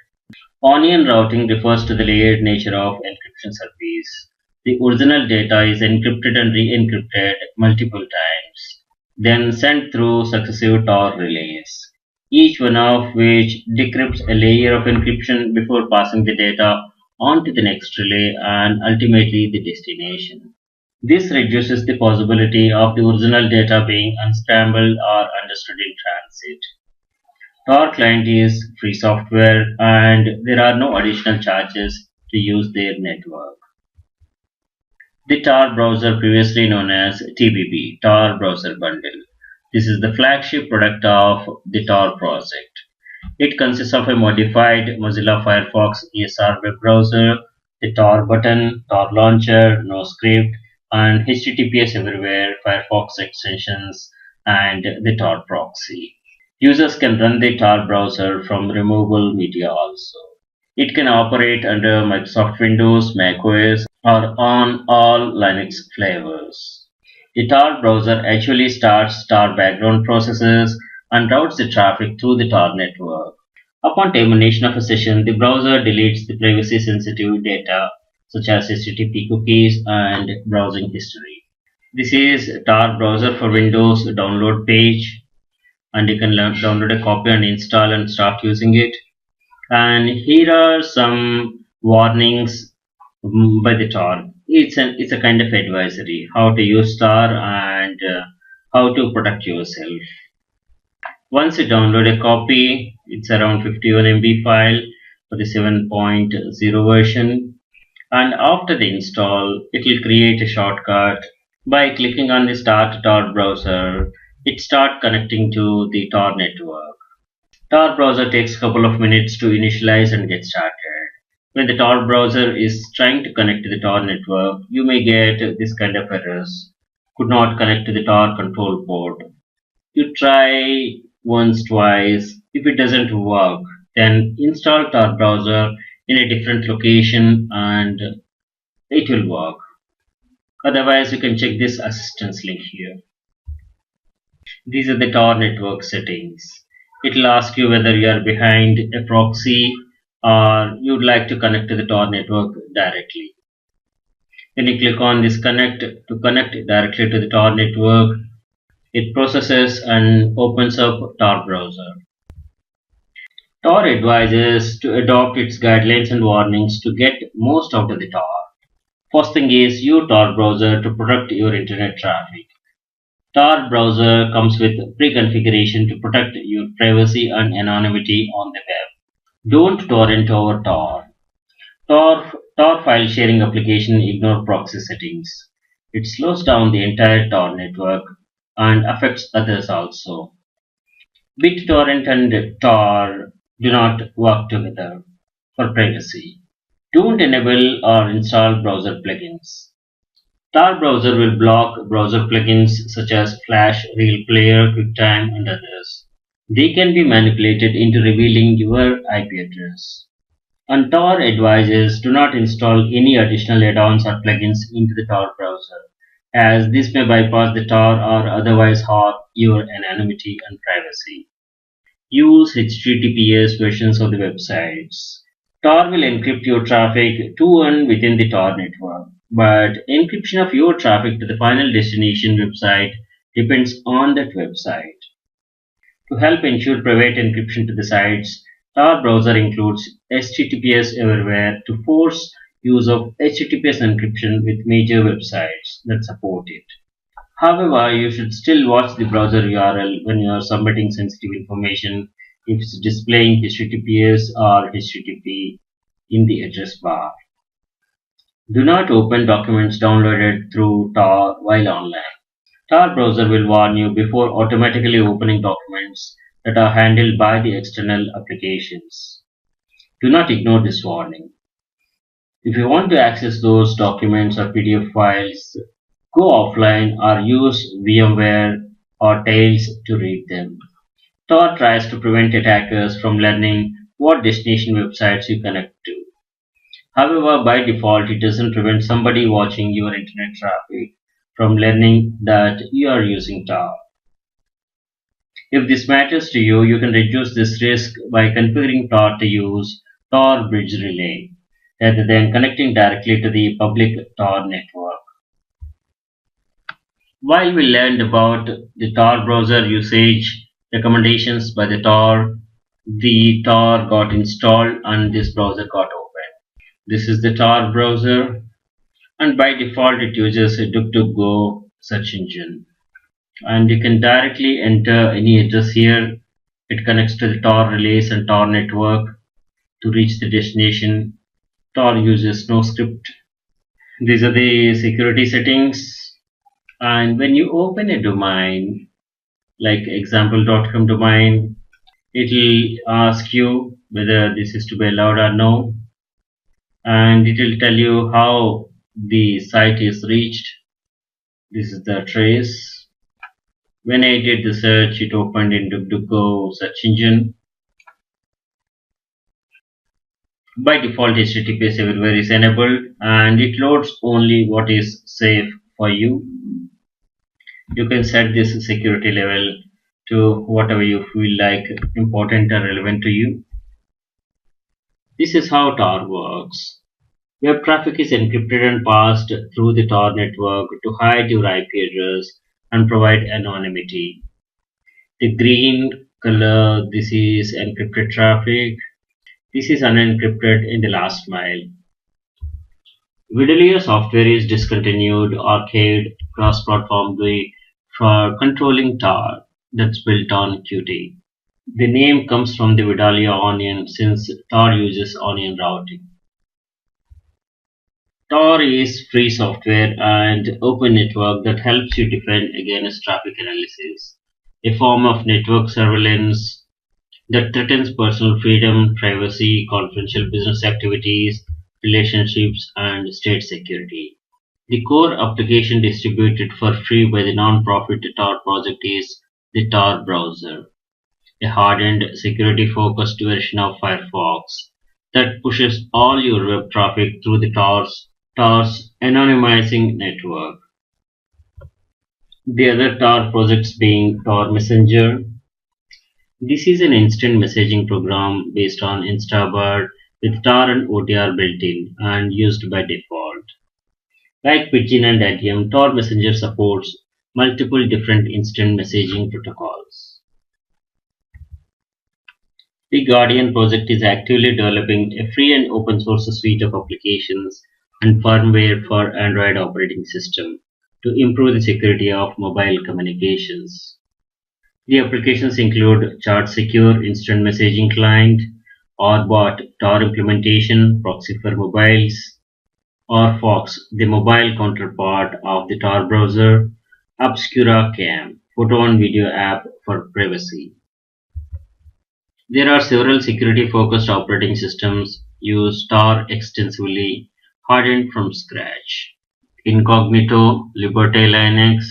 Onion routing refers to the layered nature of encryption service. The original data is encrypted and re-encrypted multiple times, then sent through successive Tor relays, each one of which decrypts a layer of encryption before passing the data on to the next relay and ultimately the destination. This reduces the possibility of the original data being unscrambled or understood in transit. Tor client is free software and there are no additional charges to use their network. The Tor browser, previously known as TBB, Tor Browser Bundle. This is the flagship product of the Tor project. It consists of a modified Mozilla Firefox ESR web browser, the Tor button, Tor launcher, no script, and HTTPS everywhere, Firefox extensions, and the Tor proxy. Users can run the Tor browser from removable media also. It can operate under Microsoft Windows, macOS, or on all Linux flavors. The Tor browser actually starts Tor background processes and routes the traffic through the Tor network. Upon termination of a session, the browser deletes the privacy sensitive data such as HTTP cookies and browsing history. This is Tor browser for Windows download page, and you can download a copy and install and start using it. And here are some warnings by the Tor. It's a kind of advisory how to use Tor and how to protect yourself. Once you download a copy, it's around 51 MB file for the 7.0 version. And after the install, it will create a shortcut. By clicking on the Start Tor browser, it starts connecting to the Tor network. Tor browser takes a couple of minutes to initialize and get started. When the Tor browser is trying to connect to the Tor network, you may get this kind of errors. Could not connect to the Tor control port. You try once, twice. If it doesn't work, then install Tor browser in a different location and it will work. Otherwise, you can check this assistance link here. These are the Tor network settings. It will ask you whether you are behind a proxy or you'd like to connect to the Tor network directly. When you click on this connect to connect directly to the Tor network, it processes and opens up Tor browser. Tor advises to adopt its guidelines and warnings to get most out of the Tor. First thing is use Tor browser to protect your internet traffic. Tor browser comes with pre-configuration to protect your privacy and anonymity on the web. Don't torrent over Tor. Tor file sharing application ignore proxy settings. It slows down the entire Tor network and affects others also. BitTorrent and Tor do not work together for privacy. Don't enable or install browser plugins. Tor browser will block browser plugins such as Flash, Real Player, QuickTime, and others. They can be manipulated into revealing your IP address. And Tor advises do not install any additional add-ons or plugins into the Tor browser, as this may bypass the Tor or otherwise harm your anonymity and privacy. Use HTTPS versions of the websites. Tor will encrypt your traffic to and within the Tor network, but encryption of your traffic to the final destination website depends on that website. To help ensure private encryption to the sites, Tor browser includes HTTPS everywhere to force use of HTTPS encryption with major websites that support it. However, you should still watch the browser URL when you are submitting sensitive information if it's displaying HTTPS or HTTP in the address bar. Do not open documents downloaded through Tor while online. Tor browser will warn you before automatically opening documents that are handled by the external applications. Do not ignore this warning. If you want to access those documents or PDF files, go offline or use VMware or Tails to read them. Tor tries to prevent attackers from learning what destination websites you connect to. However, by default, it doesn't prevent somebody watching your internet traffic from learning that you are using Tor. If this matters to you, you can reduce this risk by configuring Tor to use Tor Bridge Relay rather than connecting directly to the public Tor network. While we learned about the Tor browser usage recommendations by the Tor got installed and this browser got open. This is the Tor browser, and by default it uses a DuckDuckGo search engine. And you can directly enter any address here. It connects to the Tor relays and Tor network to reach the destination. Tor uses no script. These are the security settings. And when you open a domain like example.com domain, it will ask you whether this is to be allowed or no, and it will tell you how the site is reached. This is the trace. When I did the search, it opened in DuckDuckGo search engine. By default, HTTPS everywhere is enabled and it loads only what is safe for you. You can set this security level to whatever you feel like important and relevant to you. This is how Tor works. Web traffic is encrypted and passed through the Tor network to hide your IP address and provide anonymity. The green color, this is encrypted traffic. This is unencrypted in the last mile. Vidalier software is discontinued, arcade, cross-platform GUI for controlling Tor that's built on Qt. The name comes from the Vidalia onion since Tor uses onion routing. Tor is free software and open network that helps you defend against traffic analysis, a form of network surveillance that threatens personal freedom, privacy, confidential business activities, relationships, and state security. The core application distributed for free by the non-profit Tor project is the Tor browser, a hardened, security-focused version of Firefox that pushes all your web traffic through the Tor's anonymizing network. The other Tor projects being Tor Messenger. This is an instant messaging program based on Instabird with Tor and OTR built in and used by default. Like Pidgin and Adium, Tor Messenger supports multiple different instant messaging protocols. The Guardian project is actively developing a free and open source suite of applications and firmware for Android operating system to improve the security of mobile communications. The applications include Chat Secure Instant Messaging Client, or Tor implementation, proxy for mobiles, or Fox, the mobile counterpart of the Tor browser, Obscura Cam, photo and video app for privacy. There are several security-focused operating systems use Tor extensively, hardened from scratch. Incognito, Liberty Linux,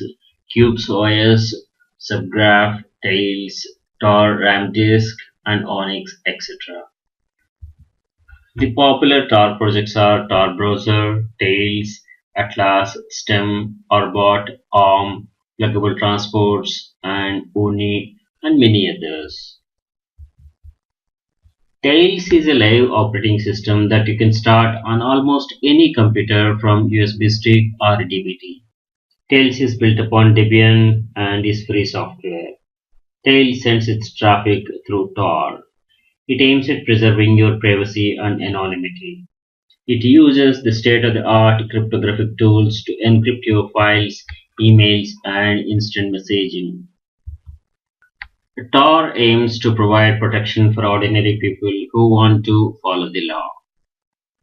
Cubes OS, Subgraph, Tails, Tor Ramdisk, and Onyx, etc. The popular Tor projects are Tor Browser, Tails, Atlas, Stem, Orbot, ARM, Pluggable Transports, and Uni, and many others. Tails is a live operating system that you can start on almost any computer from USB stick or DVD. Tails is built upon Debian and is free software. Tails sends its traffic through Tor. It aims at preserving your privacy and anonymity. It uses the state-of-the-art cryptographic tools to encrypt your files, emails, and instant messaging. Tor aims to provide protection for ordinary people who want to follow the law.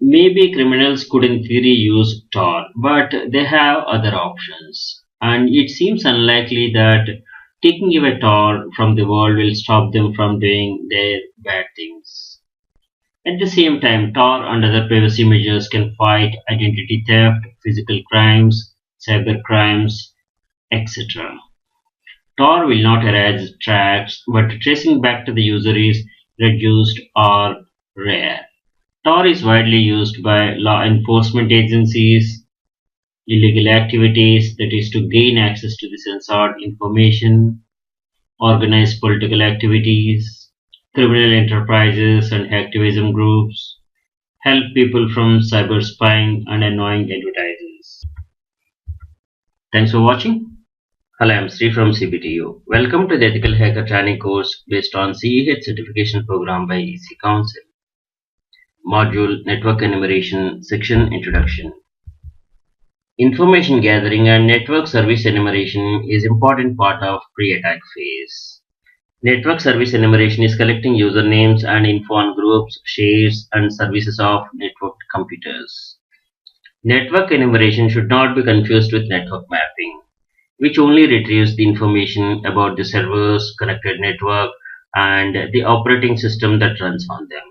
Maybe criminals could in theory use Tor, but they have other options. And it seems unlikely that taking away Tor from the world will stop them from doing their bad things. At the same time, Tor and other privacy measures can fight identity theft, physical crimes, cyber crimes, etc. Tor will not erase tracks, but tracing back to the user is reduced or rare. Tor is widely used by law enforcement agencies, illegal activities, that is, to gain access to the censored information, organized political activities, criminal enterprises and activism groups, help people from cyber spying and annoying advertisers. Thanks for watching. Hello, I'm Sri from CBTU. Welcome to the Ethical Hacker Training course based on CEH certification program by EC Council. Module Network Enumeration, Section Introduction. Information gathering and network service enumeration is important part of pre-attack phase. Network service enumeration is collecting usernames and info on groups, shares, and services of networked computers. Network enumeration should not be confused with network mapping, which only retrieves the information about the servers, connected network, and the operating system that runs on them.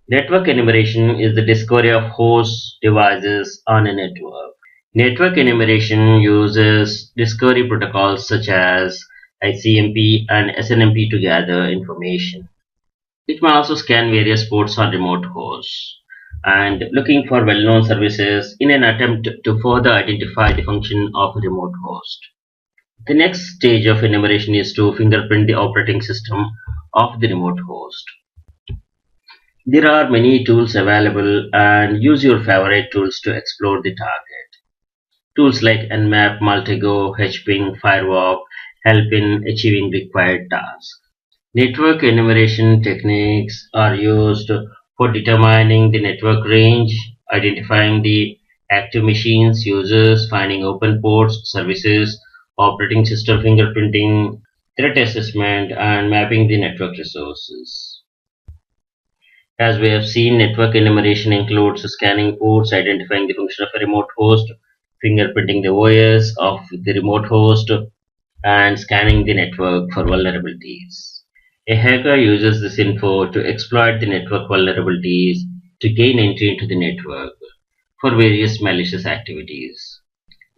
Network enumeration is the discovery of host devices on a network. Network enumeration uses discovery protocols such as ICMP and SNMP to gather information. It may also scan various ports on remote hosts and looking for well-known services in an attempt to further identify the function of a remote host. The next stage of enumeration is to fingerprint the operating system of the remote host. There are many tools available, and use your favorite tools to explore the target. Tools like Nmap, Multigo, Hping, Firewalk help in achieving required tasks. Network enumeration techniques are used for determining the network range, identifying the active machines, users, finding open ports, services, operating system fingerprinting, threat assessment, and mapping the network resources. As we have seen, network enumeration includes scanning ports, identifying the function of a remote host, fingerprinting the OS of the remote host, and scanning the network for vulnerabilities. A hacker uses this info to exploit the network vulnerabilities to gain entry into the network for various malicious activities.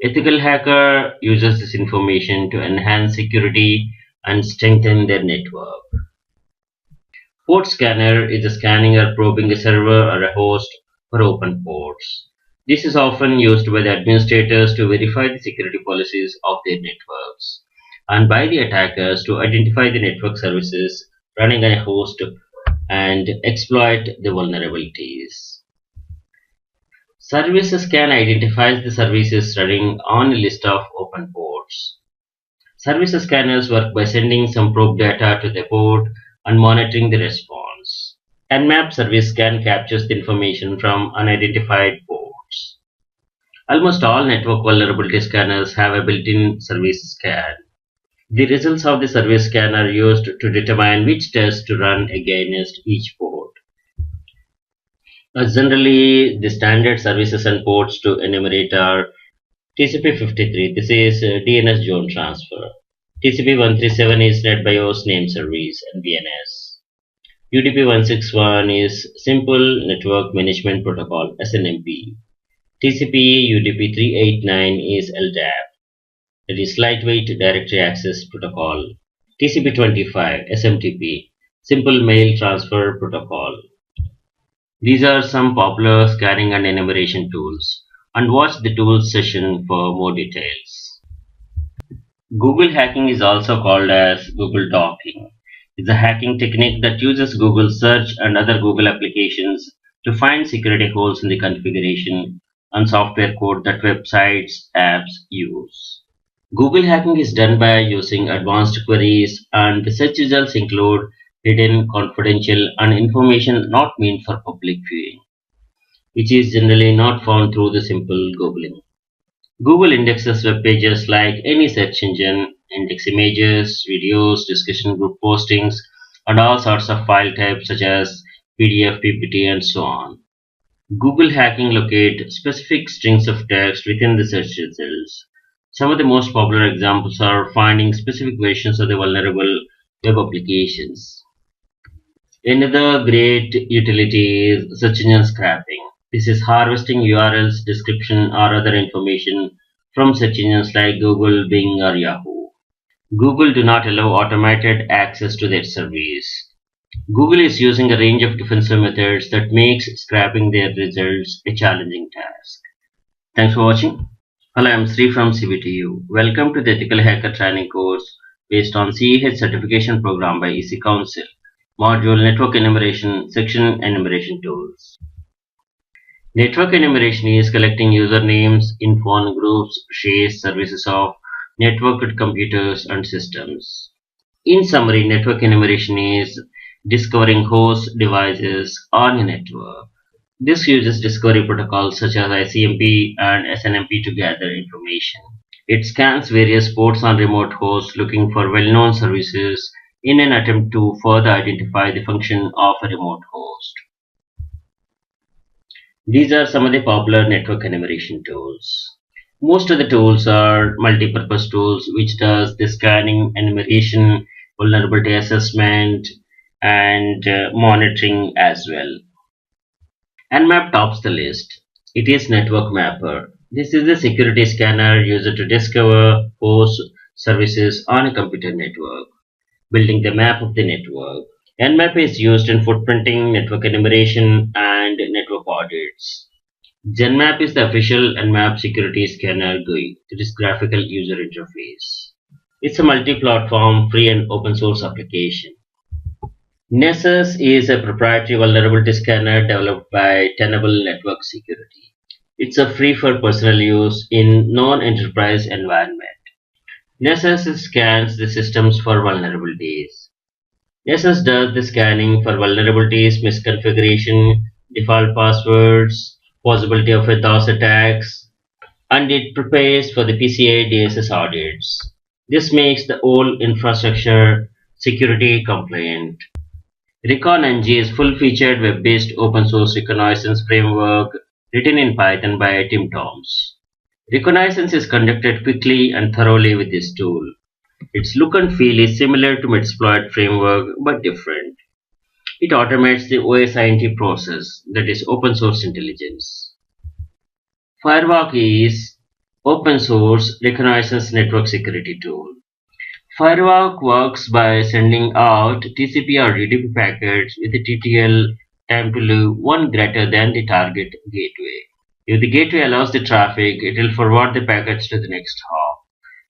Ethical hacker uses this information to enhance security and strengthen their network. Port scanner is a scanning or probing a server or a host for open ports. This is often used by the administrators to verify the security policies of their networks and by the attackers to identify the network services running on a host and exploit the vulnerabilities. Service scan identifies the services running on a list of open ports. Service scanners work by sending some probe data to the port and monitoring the response. Nmap service scan captures the information from unidentified ports. Almost all network vulnerability scanners have a built-in service scan. The results of the service scan are used to determine which test to run against each port. Generally, the standard services and ports to enumerate are TCP/53. This is DNS zone transfer. TCP/137 is Net BIOS name service and DNS. UDP/161 is Simple Network Management Protocol (SNMP). TCP/UDP/389 is LDAP, that is Lightweight Directory Access Protocol. TCP/25 SMTP, Simple Mail Transfer Protocol. These are some popular scanning and enumeration tools, and watch the tools session for more details. Google hacking is also called as Google docking. It's a hacking technique that uses Google search and other Google applications to find security holes in the configuration and software code that websites, apps use. Google hacking is done by using advanced queries, and the search results include hidden, confidential, and information not meant for public viewing, which is generally not found through the simple Googling. Google indexes web pages like any search engine, index images, videos, discussion group postings, and all sorts of file types such as PDF, PPT, and so on. Google hacking locate specific strings of text within the search results. Some of the most popular examples are finding specific versions of the vulnerable web applications. Another great utility is search engine scraping. This is harvesting URLs, description, or other information from search engines like Google, Bing, or Yahoo. Google do not allow automated access to their service. Google is using a range of defensive methods that makes scraping their results a challenging task. Thanks for watching. Hello, I'm Sri from CBTU. Welcome to the Ethical Hacker Training course based on CEH certification program by EC Council. Module Network Enumeration, Section Enumeration Tools. Network enumeration is collecting usernames in phone groups, shares, services of networked computers and systems. In summary, network enumeration is discovering host devices on a network. This uses discovery protocols such as ICMP and SNMP to gather information. It scans various ports on remote hosts looking for well-known services in an attempt to further identify the function of a remote host. These are some of the popular network enumeration tools. Most of the tools are multi-purpose tools which does the scanning, enumeration, vulnerability assessment, and monitoring as well. Nmap tops the list. It is network mapper. This is the security scanner used to discover host services on a computer network, building the map of the network. Nmap is used in footprinting, network enumeration, and network audits. GenMap is the official Nmap security scanner GUI. It is graphical user interface. It's a multi-platform, free and open source application. Nessus is a proprietary vulnerability scanner developed by Tenable Network Security. It's a free for personal use in non-enterprise environment. Nessus scans the systems for vulnerabilities. Nessus does the scanning for vulnerabilities, misconfiguration, default passwords, possibility of a DOS attacks, and it prepares for the PCI DSS audits. This makes the whole infrastructure security compliant. ReconNG is full-featured web-based open-source reconnaissance framework written in Python by Tim Toms. Reconnaissance is conducted quickly and thoroughly with this tool. Its look and feel is similar to Metasploit framework but different. It automates the OSINT process, that is open source intelligence. Firewalk is open source reconnaissance network security tool. Firewalk works by sending out TCP or UDP packets with a TTL time to live 1 greater than the target gateway. If the gateway allows the traffic, it will forward the packets to the next hop,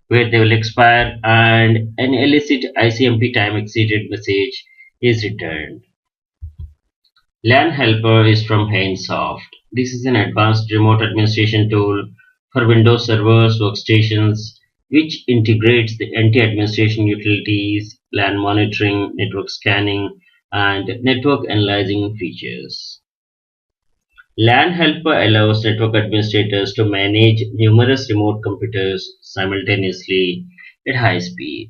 where they will expire and an illicit ICMP time exceeded message is returned. LAN Helper is from Hainsoft. This is an advanced remote administration tool for Windows servers, workstations, which integrates the anti-administration utilities, LAN monitoring, network scanning, and network analyzing features. LAN Helper allows network administrators to manage numerous remote computers simultaneously at high speed.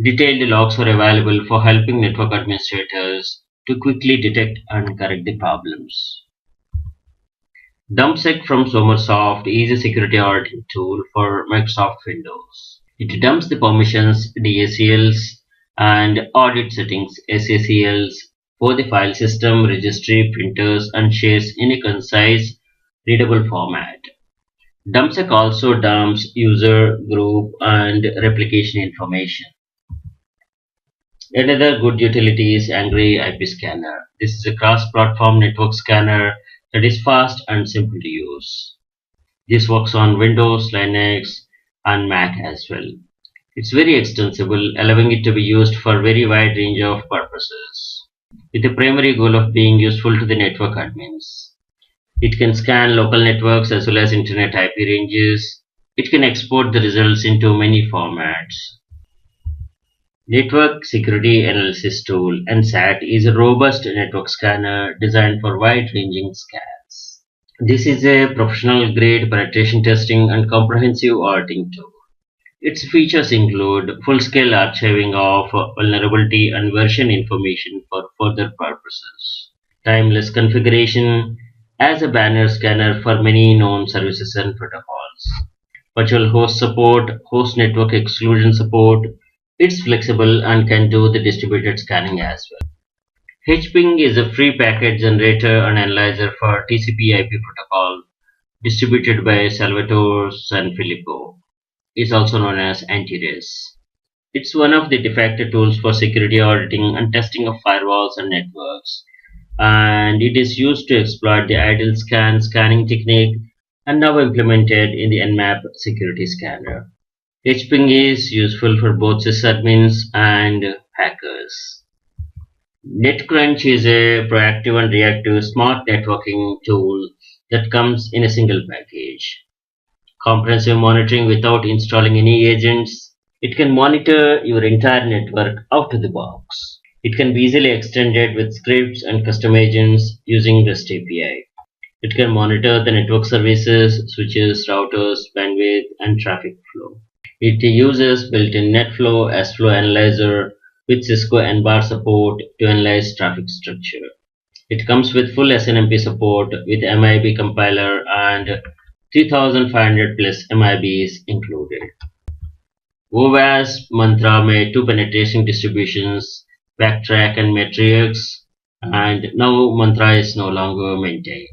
Detailed logs are available for helping network administrators to quickly detect and correct the problems. DumpSec from Somersoft is a security auditing tool for Microsoft Windows. It dumps the permissions, DACLs, and audit settings, SACLs, for the file system, registry, printers, and shares in a concise, readable format. DumpSec also dumps user, group, and replication information. Another good utility is Angry IP Scanner. This is a cross-platform network scanner that is fast and simple to use. This works on Windows, Linux, and Mac as well. It's very extensible, allowing it to be used for a very wide range of purposes, with the primary goal of being useful to the network admins. It can scan local networks as well as internet IP ranges. It can export the results into many formats. Network Security Analysis Tool (NSAT) is a robust network scanner designed for wide-ranging scans. This is a professional-grade penetration testing and comprehensive auditing tool. Its features include full-scale archiving of vulnerability and version information for further purposes, timeless configuration as a banner scanner for many known services and protocols, virtual host support, host network exclusion support. It's flexible and can do the distributed scanning as well. HPing is a free packet generator and analyzer for TCP/IP protocol distributed by Salvatore Sanfilippo. Is also known as anti-res. It's one of the de facto tools for security auditing and testing of firewalls and networks, and it is used to exploit the idle scanning technique and now implemented in the Nmap security scanner. HPing is useful for both sysadmins and hackers. NetCrunch is a proactive and reactive smart networking tool that comes in a single package. Comprehensive monitoring without installing any agents. It can monitor your entire network out of the box. It can be easily extended with scripts and custom agents using REST API. It can monitor the network services, switches, routers, bandwidth, and traffic flow. It uses built-in NetFlow as flow analyzer with Cisco NBAR support to analyze traffic structure. It comes with full SNMP support with MIB compiler and 3500 plus MIBs included. OWASP Mantra made two penetration distributions, Backtrack and Matrix, and now Mantra is no longer maintained.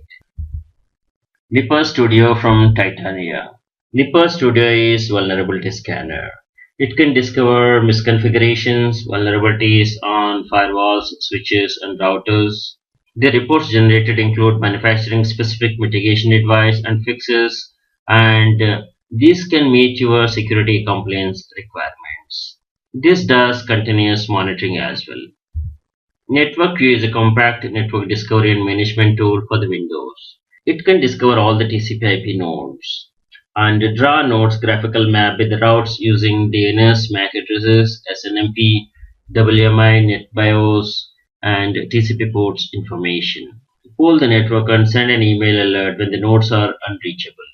Nipper Studio from Titania. Nipper Studio is vulnerability scanner. It can discover misconfigurations, vulnerabilities on firewalls, switches, and routers. The reports generated include manufacturing specific mitigation advice and fixes, and these can meet your security compliance requirements. This does continuous monitoring as well. NetworkView is a compact network discovery and management tool for the Windows. It can discover all the TCP/IP nodes and draw nodes graphical map with the routes using DNS, MAC addresses, SNMP, WMI, NetBIOS, and TCP ports information. Poll the network and send an email alert when the nodes are unreachable.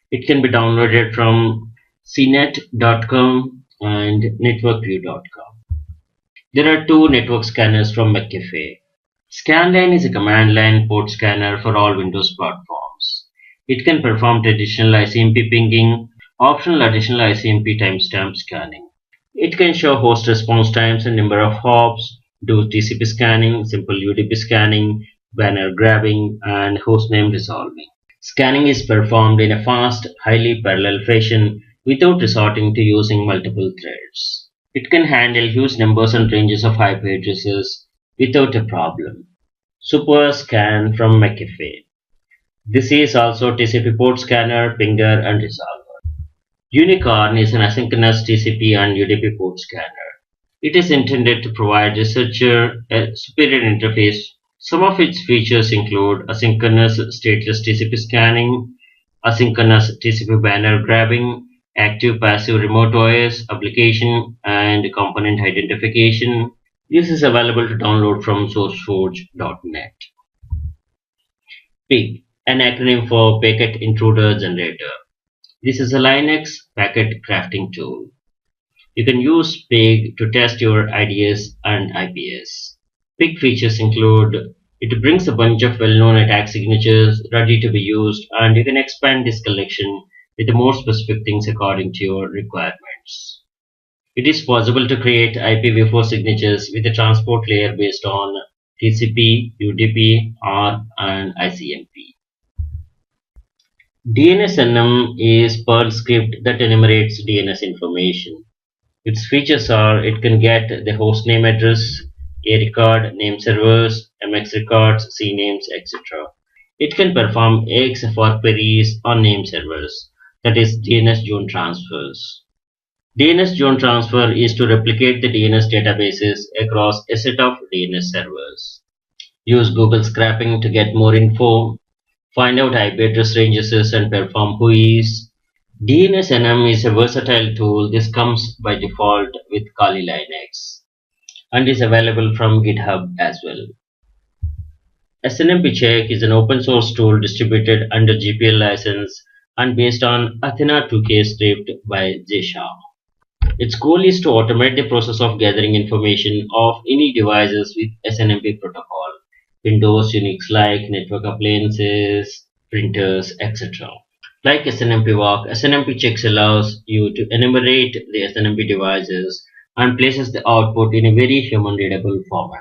It can be downloaded from cnet.com and networkview.com. There are two network scanners from McAfee. Scanline is a command line port scanner for all Windows platforms. It can perform traditional ICMP pinging, optional additional ICMP timestamp scanning. It can show host response times and number of hops, do TCP scanning, simple UDP scanning, banner grabbing, and hostname resolving. Scanning is performed in a fast, highly parallel fashion without resorting to using multiple threads. It can handle huge numbers and ranges of IP addresses without a problem. Super Scan from McAfee. This is also TCP port scanner, pinger, and resolver. Unicorn is an asynchronous TCP and UDP port scanner. It is intended to provide researcher a superior interface. Some of its features include asynchronous stateless TCP scanning, asynchronous TCP banner grabbing, active passive remote OS application and component identification, This is available to download from sourceforge.net. PIG, an acronym for Packet Intruder Generator. This is a Linux packet crafting tool. You can use PIG to test your IDS and IPS. PIG features include it brings a bunch of well-known attack signatures ready to be used, and you can expand this collection with more specific things according to your requirements. It is possible to create IPv4 signatures with a transport layer based on TCP, UDP, R, and ICMP. DNSNM is Perl script that enumerates DNS information. Its features are it can get the hostname address, A record, name servers, MX records, CNAMEs, etc. It can perform AXFR queries on name servers, that is DNS zone transfers. DNS zone transfer is to replicate the DNS databases across a set of DNS servers. Use Google scraping to get more info, find out IP address ranges and perform whois. DNSNM is a versatile tool. This comes by default with Kali Linux and is available from GitHub as well. SNMP Check is an open source tool distributed under GPL license and based on Athena 2K script by Jay Shah. Its goal is to automate the process of gathering information of any devices with SNMP protocol, Windows, Unix-like, network appliances, printers, etc. Like SNMP Walk, SNMP Checks allows you to enumerate the SNMP devices and places the output in a very human-readable format.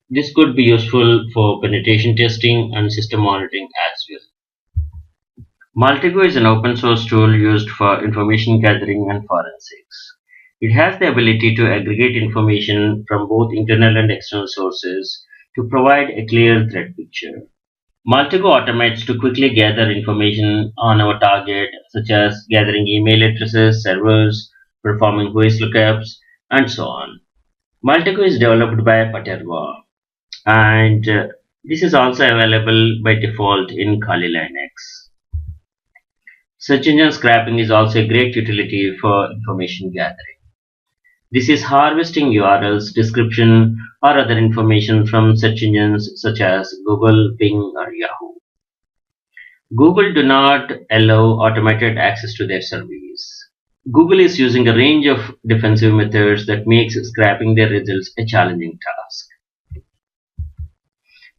This could be useful for penetration testing and system monitoring as well. Maltego is an open source tool used for information gathering and forensics. It has the ability to aggregate information from both internal and external sources to provide a clear threat picture. Maltego automates to quickly gather information on our target, such as gathering email addresses, servers, performing whois lookups, and so on. Maltego is developed by Paterwa, and this is also available by default in Kali Linux. Search engine scraping is also a great utility for information gathering. This is harvesting URLs, description, or other information from search engines such as Google, Bing, or Yahoo. Google do not allow automated access to their service. Google is using a range of defensive methods that makes scraping their results a challenging task.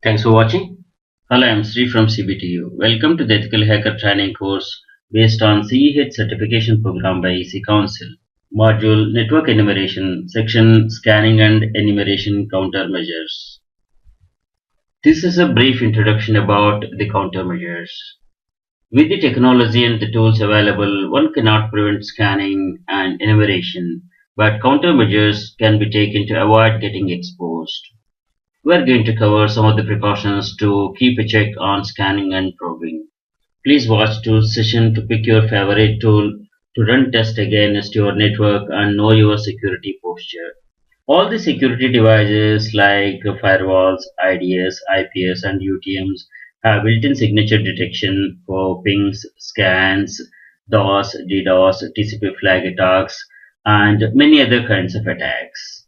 Thanks for watching. Hello, I'm Sri from CBTU. Welcome to the Ethical Hacker Training course based on CEH certification program by EC Council. Module Network Enumeration, Section Scanning and Enumeration Countermeasures. This is a brief introduction about the countermeasures. With the technology and the tools available, one cannot prevent scanning and enumeration, but countermeasures can be taken to avoid getting exposed. We are going to cover some of the precautions to keep a check on scanning and probing. Please watch tools session to pick your favorite tool to run test against your network and know your security posture. All the security devices like firewalls, IDS, IPS and UTMs have built-in signature detection for pings, scans, DOS, DDoS, TCP flag attacks and many other kinds of attacks.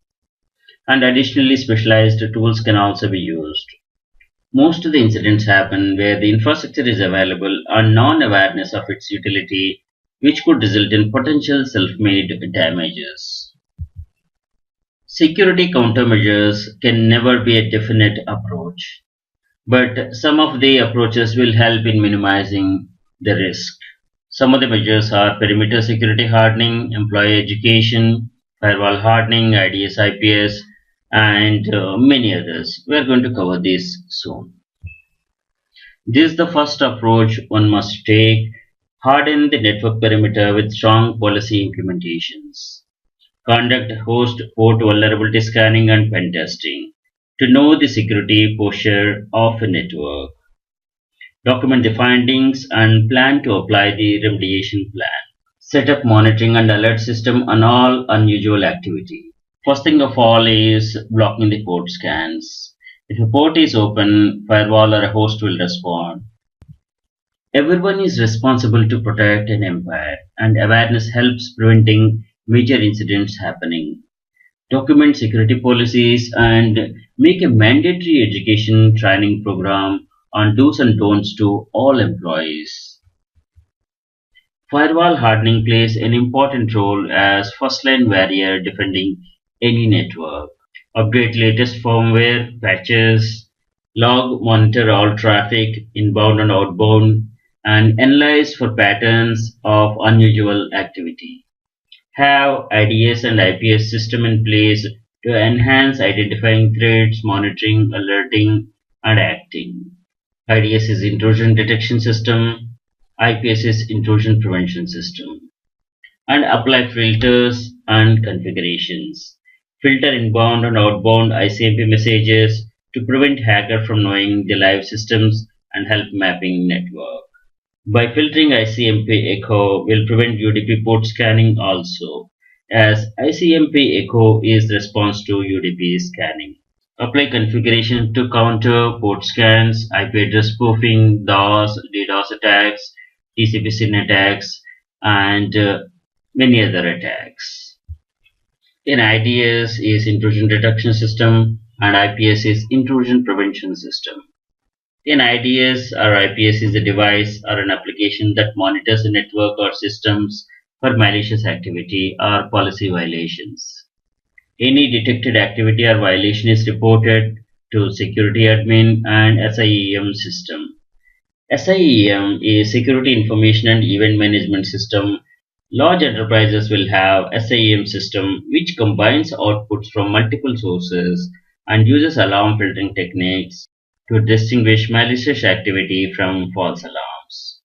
And additionally specialized tools can also be used. Most of the incidents happen where the infrastructure is available and non-awareness of its utility, which could result in potential self-made damages. Security countermeasures can never be a definite approach, but some of the approaches will help in minimizing the risk. Some of the measures are perimeter security hardening, employee education, firewall hardening, IDS, IPS, and many others. We are going to cover this soon. This is the first approach one must take: harden the network perimeter with strong policy implementations. Conduct host port vulnerability scanning and pen testing to know the security posture of a network. Document the findings and plan to apply the remediation plan. Set up monitoring and alert system on all unusual activity. First thing of all is blocking the port scans. If a port is open, firewall or a host will respond. Everyone is responsible to protect an empire, and awareness helps preventing major incidents happening. document security policies, and make a mandatory education training program on do's and don'ts to all employees. Firewall hardening plays an important role as first-line barrier defending any network. Update latest firmware patches, log monitor all traffic, inbound and outbound, and analyze for patterns of unusual activity. Have IDS and IPS system in place to enhance identifying threats, monitoring, alerting, and acting. IDS is intrusion detection system, IPS is intrusion prevention system, and apply filters and configurations. Filter inbound and outbound ICMP messages to prevent hacker from knowing the live systems and help mapping network. By filtering ICMP echo will prevent UDP port scanning also, as ICMP echo is response to UDP scanning. Apply configuration to counter port scans, IP address spoofing, DOS, DDoS attacks, TCP SYN attacks, and many other attacks. In IDS is intrusion detection system and IPS is intrusion prevention system. In IDS or IPS is a device or an application that monitors a network or systems for malicious activity or policy violations. Any detected activity or violation is reported to security admin and SIEM system. SIEM is Security Information and Event Management System. Large enterprises will have SIEM system which combines outputs from multiple sources and uses alarm filtering techniques to distinguish malicious activity from false alarms.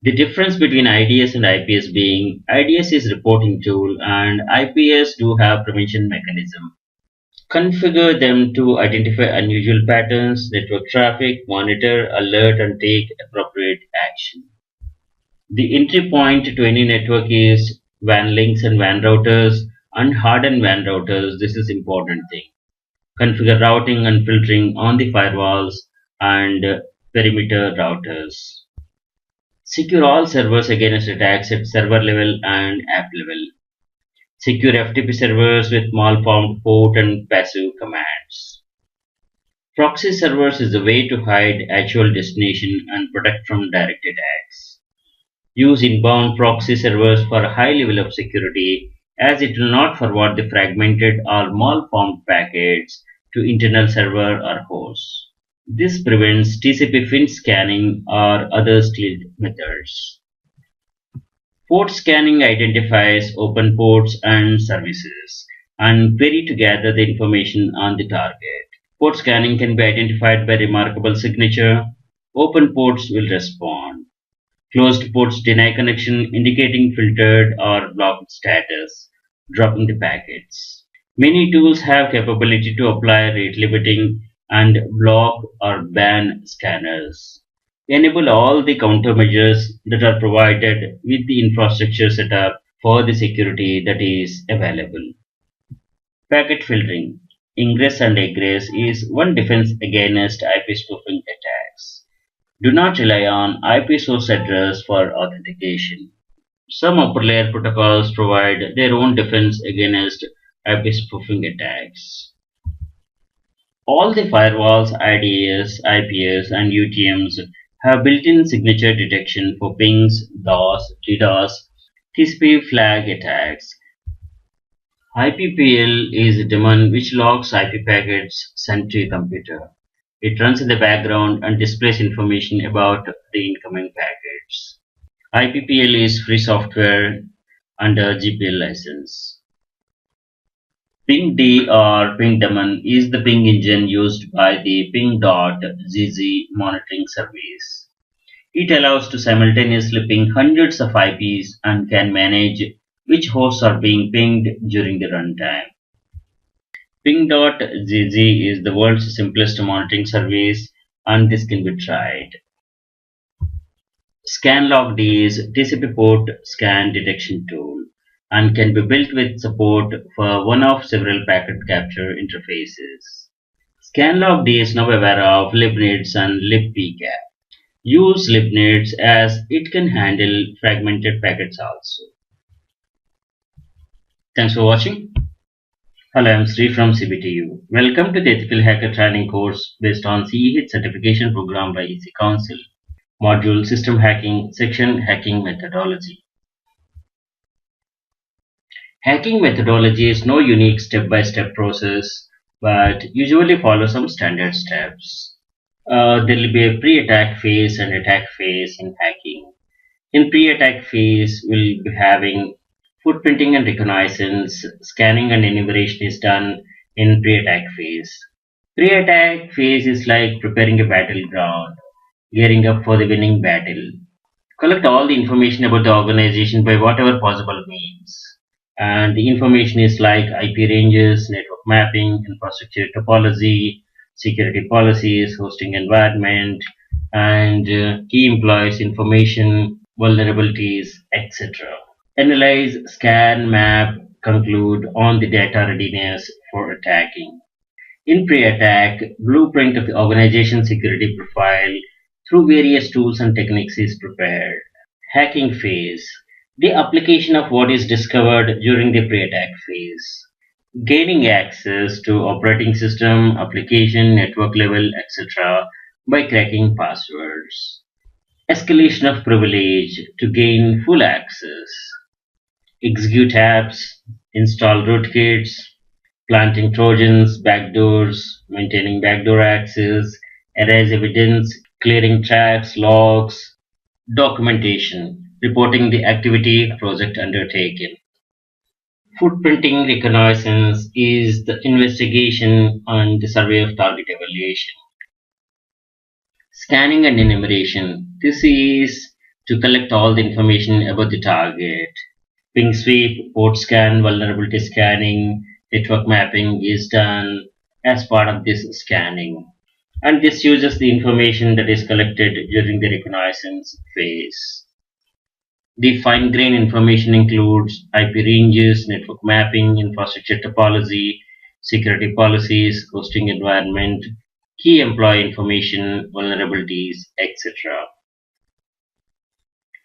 The difference between IDS and IPS being IDS is reporting tool and IPS do have prevention mechanism. Configure them to identify unusual patterns, network traffic, monitor, alert, and take appropriate action. The entry point to any network is WAN links and WAN routers and hardened WAN routers. This is important thing. Configure routing and filtering on the firewalls and perimeter routers. Secure all servers against attacks at server level and app level. Secure FTP servers with malformed port and passive commands. Proxy servers is a way to hide actual destination and protect from direct attacks. Use inbound proxy servers for a high level of security as it will not forward the fragmented or malformed packets to internal server or host. This prevents TCP fin scanning or other stealth methods. Port scanning identifies open ports and services and query to gather the information on the target. Port scanning can be identified by remarkable signature. Open ports will respond. Closed ports deny connection, indicating filtered or blocked status, dropping the packets. Many tools have capability to apply rate limiting and block or ban scanners. Enable all the countermeasures that are provided with the infrastructure setup for the security that is available. Packet filtering, ingress and egress is one defense against IP spoofing attacks. Do not rely on IP source address for authentication. Some upper layer protocols provide their own defense against IP spoofing attacks. All the firewalls, IDS, IPS, and UTMs have built-in signature detection for pings, DOS, DDoS, TCP flag attacks. IPPL is a daemon which logs IP packets sent to a computer. It runs in the background and displays information about the incoming packets. IPPL is free software under GPL license. PingD or PingDaemon is the ping engine used by the ping.gz monitoring service. It allows to simultaneously ping hundreds of IPs and can manage which hosts are being pinged during the runtime. Ping.gz is the world's simplest monitoring service and this can be tried. ScanLogD is TCP port scan detection tool and can be built with support for one of several packet capture interfaces. ScanLogD is now aware of libnets and libpcap. Use libnets as it can handle fragmented packets also. Thanks for watching. Hello, I'm Sri from CBTU. Welcome to the Ethical Hacker Training course based on CEH certification program by EC Council. Module System Hacking, Section Hacking Methodology. Hacking methodology is no unique step-by-step process, but usually follows some standard steps. There will be a pre-attack phase and attack phase in hacking. In pre-attack phase, we'll be having footprinting and reconnaissance, scanning and enumeration is done in pre-attack phase. Pre-attack phase is like preparing a battleground, gearing up for the winning battle. Collect all the information about the organization by whatever possible means. And the information is like IP ranges, network mapping, infrastructure topology, security policies, hosting environment, and key employees information, vulnerabilities, etc. Analyze, scan, map, conclude on the data readiness for attacking. In pre-attack, blueprint of the organization security profile through various tools and techniques is prepared. Hacking phase. The application of what is discovered during the pre-attack phase. Gaining access to operating system, application, network level, etc. by cracking passwords. Escalation of privilege to gain full access. Execute apps, install rootkits, planting trojans, backdoors, maintaining backdoor access, erase evidence, clearing tracks, logs, documentation, reporting the activity project undertaken. Footprinting reconnaissance is the investigation and the survey of target evaluation. Scanning and enumeration. This is to collect all the information about the target. Ping sweep, port scan, vulnerability scanning, network mapping is done as part of this scanning. And this uses the information that is collected during the reconnaissance phase. The fine-grained information includes IP ranges, network mapping, infrastructure topology, security policies, hosting environment, key employee information, vulnerabilities, etc.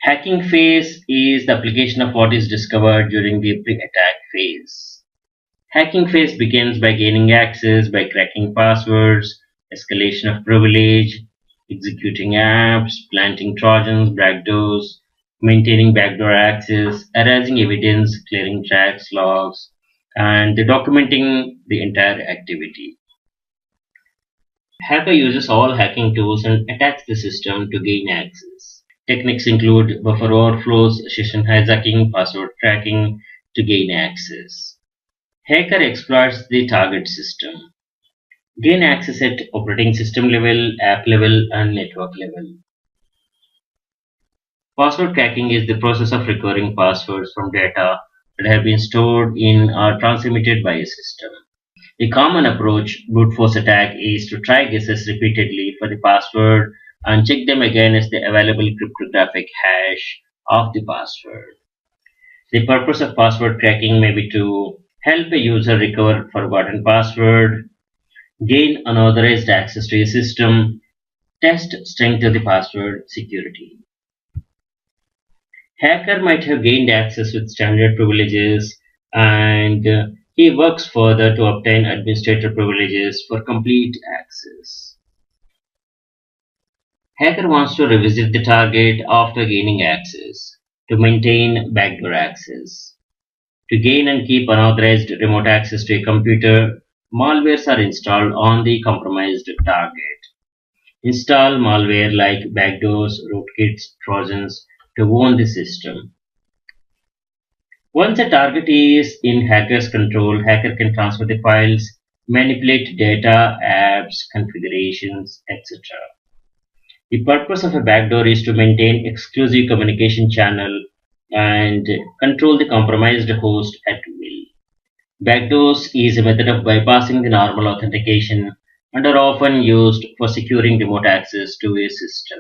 Hacking phase is the application of what is discovered during the pre-attack phase. Hacking phase begins by gaining access by cracking passwords, escalation of privilege, executing apps, planting trojans, backdoors, maintaining backdoor access, erasing evidence, clearing tracks, logs, and documenting the entire activity. Hacker uses all hacking tools and attacks the system to gain access. Techniques include buffer overflows, session hijacking, password cracking to gain access. Hacker exploits the target system. Gain access at operating system level, app level, and network level. Password cracking is the process of recovering passwords from data that have been stored in or transmitted by a system. A common approach brute force attack is to try guesses repeatedly for the password and check them against the available cryptographic hash of the password. The purpose of password cracking may be to help a user recover forgotten password, gain unauthorized access to a system, test strength of the password security. Hacker might have gained access with standard privileges and he works further to obtain administrator privileges for complete access. Hacker wants to revisit the target after gaining access to maintain backdoor access. To gain and keep unauthorized remote access to a computer, malwares are installed on the compromised target. Install malware like backdoors, rootkits, trojans to own the system. Once a target is in hacker's control, hacker can transfer the files, manipulate data, apps, configurations, etc. The purpose of a backdoor is to maintain exclusive communication channel and control the compromised host at will. Backdoors is a method of bypassing the normal authentication and are often used for securing remote access to a system.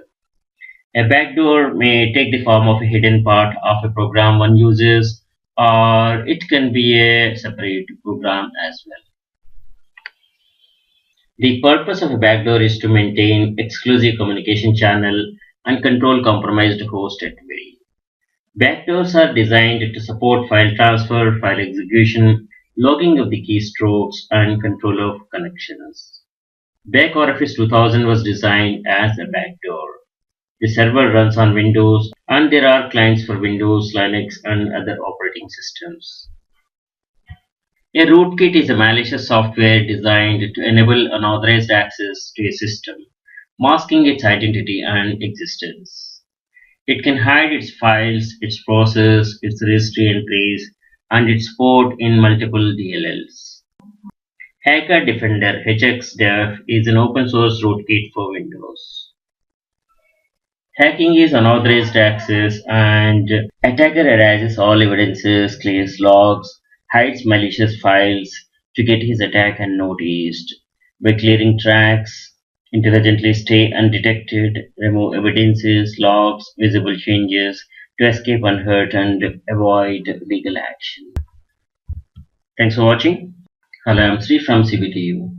A backdoor may take the form of a hidden part of a program one uses, or it can be a separate program as well. The purpose of a backdoor is to maintain exclusive communication channel and control compromised host at will. Backdoors are designed to support file transfer, file execution, logging of the keystrokes, and control of connections. Back Orifice 2000 was designed as a backdoor. The server runs on Windows, and there are clients for Windows, Linux, and other operating systems. A rootkit is a malicious software designed to enable unauthorized access to a system, masking its identity and existence. It can hide its files, its process, its registry entries, and its port in multiple DLLs. Hacker Defender HXDEF is an open source rootkit for Windows. Hacking is unauthorized access, and attacker erases all evidences, clears logs, hides malicious files to get his attack unnoticed. By clearing tracks, intelligently stay undetected, remove evidences, logs, visible changes to escape unhurt and avoid legal action. Thanks for watching. Hello, I'm Sri from CBTU.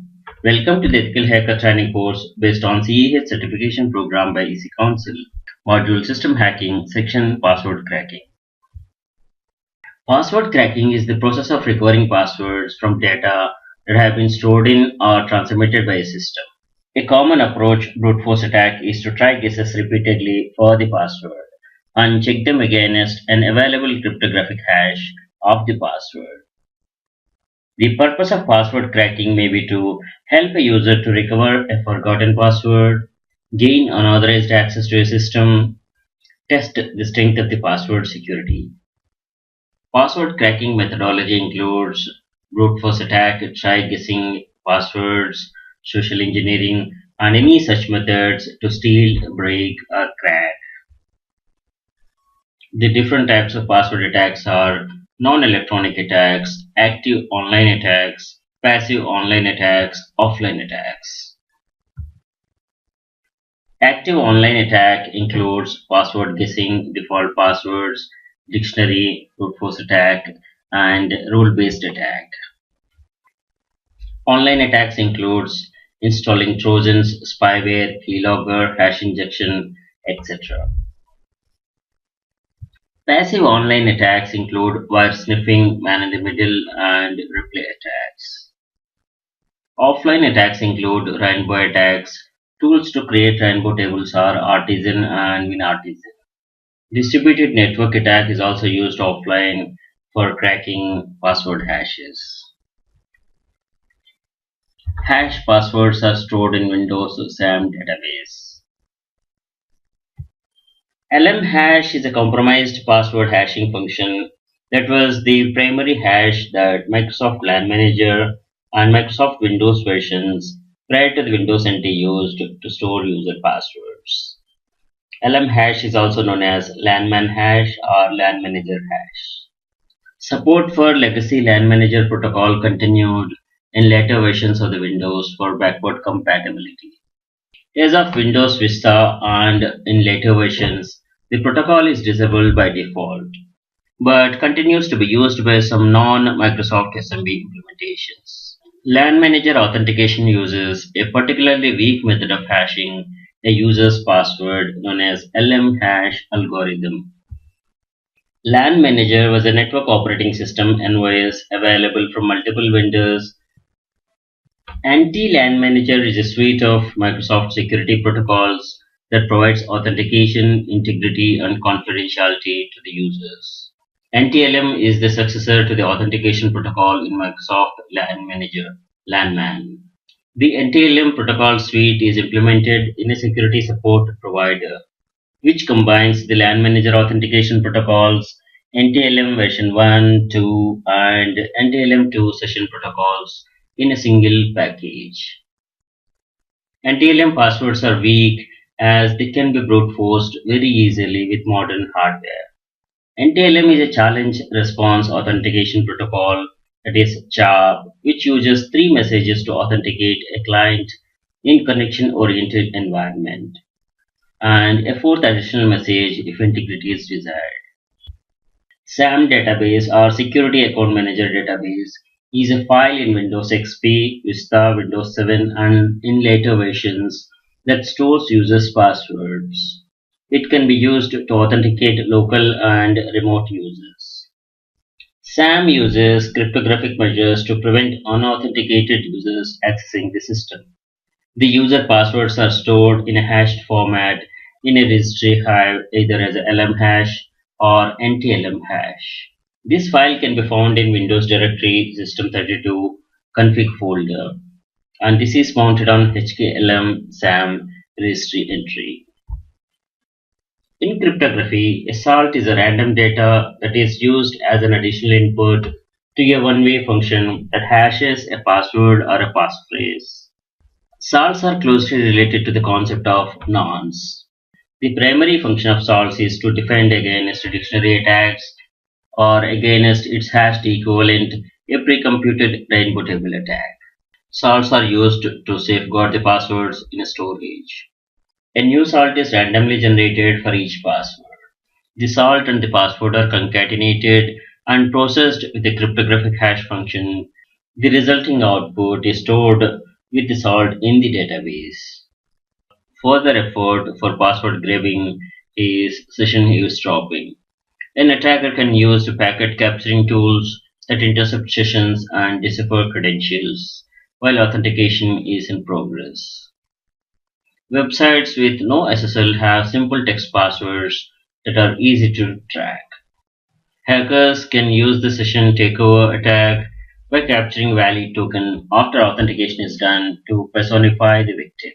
Welcome to the Ethical Hacker Training course based on CEH certification program by EC Council. Module System Hacking, Section Password Cracking. Password cracking is the process of recovering passwords from data that have been stored in or transmitted by a system. A common approach brute force attack is to try guesses repeatedly for the password and check them against an available cryptographic hash of the password. The purpose of password cracking may be to help a user to recover a forgotten password, gain unauthorized access to a system, test the strength of the password security. Password cracking methodology includes brute force attack, try guessing passwords, social engineering, and any such methods to steal, break, or crack. The different types of password attacks are non-electronic attacks, active online attacks, passive online attacks, offline attacks. Active online attack includes password guessing, default passwords, dictionary, brute force attack, and rule-based attack. Online attacks includes installing trojans, spyware, keylogger, hash injection, etc. Passive online attacks include wire sniffing, man in the middle, and replay attacks. Offline attacks include rainbow attacks. Tools to create rainbow tables are artisan and minartisan. Distributed network attack is also used offline for cracking password hashes. Hash passwords are stored in Windows SAM database. LM hash is a compromised password hashing function that was the primary hash that Microsoft LAN Manager and Microsoft Windows versions prior to the Windows NT used to store user passwords. LM hash is also known as LANman hash or LAN Manager hash. Support for legacy LAN Manager protocol continued in later versions of the Windows for backward compatibility. As of Windows Vista and in later versions, the protocol is disabled by default, but continues to be used by some non-Microsoft SMB implementations. LAN Manager authentication uses a particularly weak method of hashing a user's password known as LM hash algorithm. LAN Manager was a network operating system (NOS) available from multiple vendors. Anti-LAN Manager is a suite of Microsoft security protocols that provides authentication, integrity, and confidentiality to the users. NTLM is the successor to the authentication protocol in Microsoft LAN Manager, LANman. The NTLM protocol suite is implemented in a security support provider, which combines the LAN Manager authentication protocols, NTLM version 1, 2, and NTLM 2 session protocols in a single package. NTLM passwords are weak as they can be brute forced very easily with modern hardware. NTLM is a challenge response authentication protocol, that is CHAP, which uses three messages to authenticate a client in connection oriented environment, and a fourth additional message if integrity is desired. SAM database or Security Account Manager database is a file in Windows XP, Vista, Windows 7 and in later versions that stores users' passwords. It can be used to authenticate local and remote users. SAM uses cryptographic measures to prevent unauthenticated users accessing the system. The user passwords are stored in a hashed format in a registry hive either as a LM hash or NTLM hash. This file can be found in Windows directory system32 config folder, and this is mounted on HKLM SAM registry entry. In cryptography, a salt is a random data that is used as an additional input to a one-way function that hashes a password or a passphrase. Salts are closely related to the concept of nonce. The primary function of salts is to defend against dictionary attacks or against its hashed equivalent, a pre-computed rainbow table attack. Salts are used to safeguard the passwords in a storage. A new salt is randomly generated for each password. The salt and the password are concatenated and processed with a cryptographic hash function. The resulting output is stored with the salt in the database. Further effort for password grabbing is session eavesdropping. An attacker can use packet capturing tools that intercept sessions and decipher credentials while authentication is in progress. Websites with no SSL have simple text passwords that are easy to track. Hackers can use the session takeover attack by capturing valid token after authentication is done to personify the victim.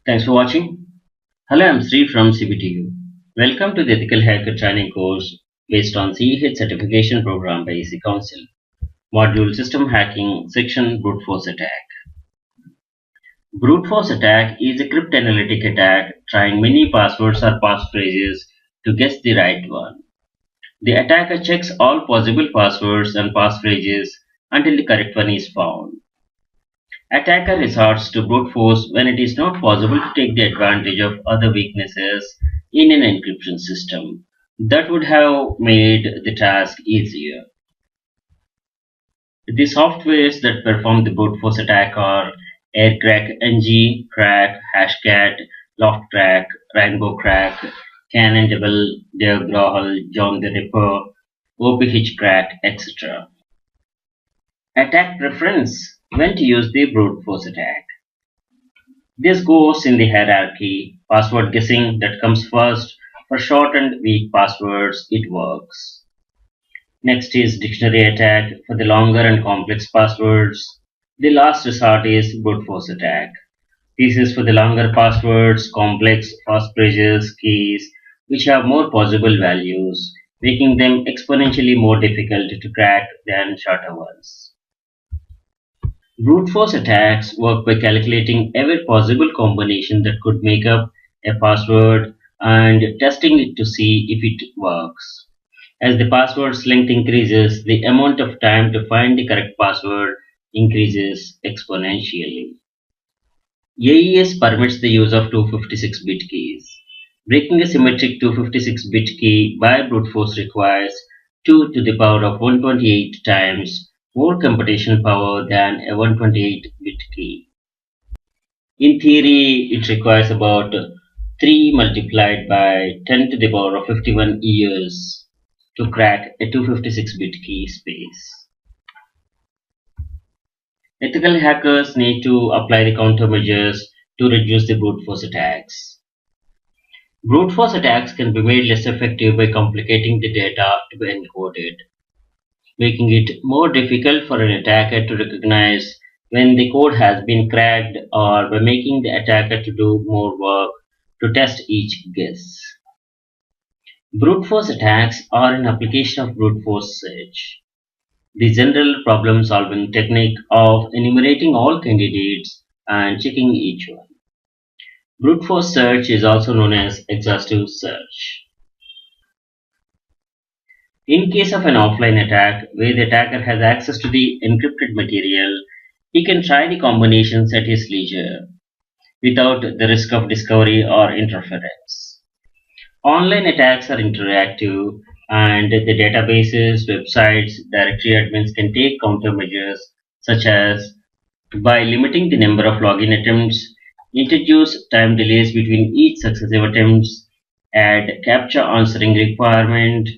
Thanks for watching. Hello, I'm Sri from CBTU. Welcome to the Ethical Hacker Training course based on CEH certification program by EC Council. Module System Hacking, Section Brute Force Attack. Brute force attack is a cryptanalytic attack trying many passwords or passphrases to guess the right one. The attacker checks all possible passwords and passphrases until the correct one is found. Attacker resorts to brute force when it is not possible to take the advantage of other weaknesses in an encryption system that would have made the task easier. The softwares that perform the brute force attack are AirCrack NG, Crack, Hashcat, LoftCrack, Rainbow Crack, Cannondable, Dave Grohl, John the Ripper, OPH Crack, etc. Attack preference: when to use the brute force attack. This goes in the hierarchy. Password guessing that comes first. For short and weak passwords, it works. Next is dictionary attack for the longer and complex passwords. The last resort is brute force attack. This is for the longer passwords, complex passphrases, keys, which have more possible values, making them exponentially more difficult to crack than shorter ones. Brute force attacks work by calculating every possible combination that could make up a password and testing it to see if it works. As the password's length increases, the amount of time to find the correct password increases exponentially. AES permits the use of 256-bit keys. Breaking a symmetric 256-bit key by brute force requires 2 to the power of 128 times more computational power than a 128-bit key. In theory, it requires about 3 multiplied by 10 to the power of 51 years to crack a 256-bit key space. Ethical hackers need to apply the countermeasures to reduce the brute force attacks. Brute force attacks can be made less effective by complicating the data to be encoded, making it more difficult for an attacker to recognize when the code has been cracked, or by making the attacker to do more work to test each guess. Brute force attacks are an application of brute force search, the general problem solving technique of enumerating all candidates and checking each one. Brute force search is also known as exhaustive search. In case of an offline attack where the attacker has access to the encrypted material, he can try the combinations at his leisure without the risk of discovery or interference. Online attacks are interactive, and the databases, websites, directory admins can take countermeasures such as by limiting the number of login attempts, introduce time delays between each successive attempts, add captcha answering requirement,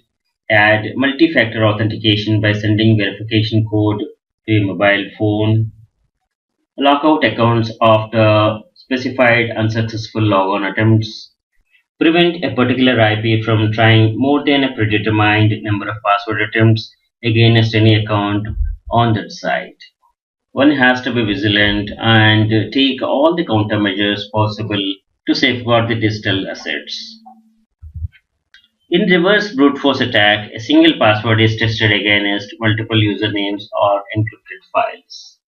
Add multi-factor authentication by sending verification code to a mobile phone. Lock out accounts after specified unsuccessful logon attempts. Prevent a particular IP from trying more than a predetermined number of password attempts against any account on that site. One has to be vigilant and take all the countermeasures possible to safeguard the digital assets. In reverse brute force attack, a single password is tested against multiple usernames or encrypted files.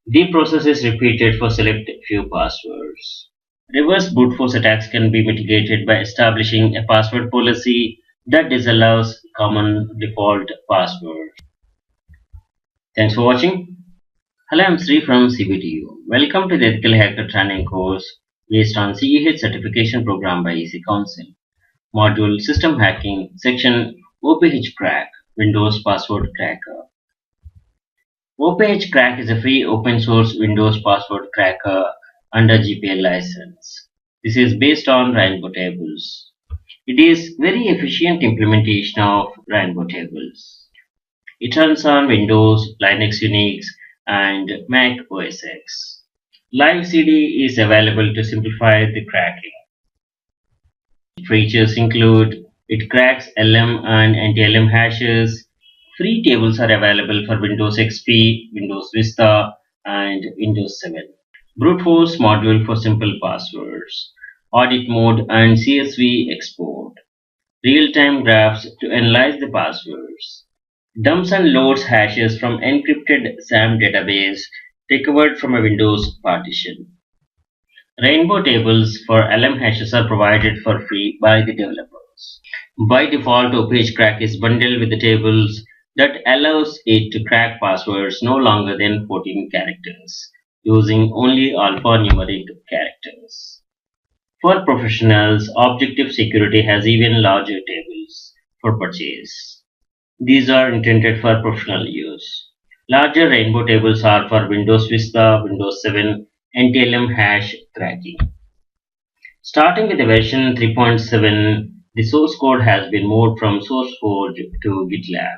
The process is repeated for select few passwords. Reverse brute force attacks can be mitigated by establishing a password policy that disallows common default passwords. Thanks for watching. Hello, I'm Sri from CBTU. Welcome to the Ethical Hacker Training course based on CEH certification program by EC Council. Module System Hacking, Section OPH Crack, Windows Password Cracker. OPH Crack is a free open source Windows password cracker under GPL license. This is based on Rainbow tables. It is very efficient implementation of Rainbow tables. It runs on Windows, Linux Unix, and Mac OS X. Live CD is available to simplify the cracking. Features include it cracks LM and anti-LM hashes. Free tables are available for Windows XP, Windows Vista, and Windows 7. Brute force module for simple passwords. Audit mode and CSV export. Real-time graphs to analyze the passwords. Dumps and loads hashes from encrypted SAM database recovered from a Windows partition. Rainbow tables for LM hashes are provided for free by the developers. By default, OPH Crack is bundled with the tables that allows it to crack passwords no longer than 14 characters, using only alphanumeric characters. For professionals, Objective Security has even larger tables for purchase. These are intended for professional use. Larger rainbow tables are for Windows Vista, Windows 7, NTLM hash cracking. Starting with the version 3.7, the source code has been moved from SourceForge to GitLab.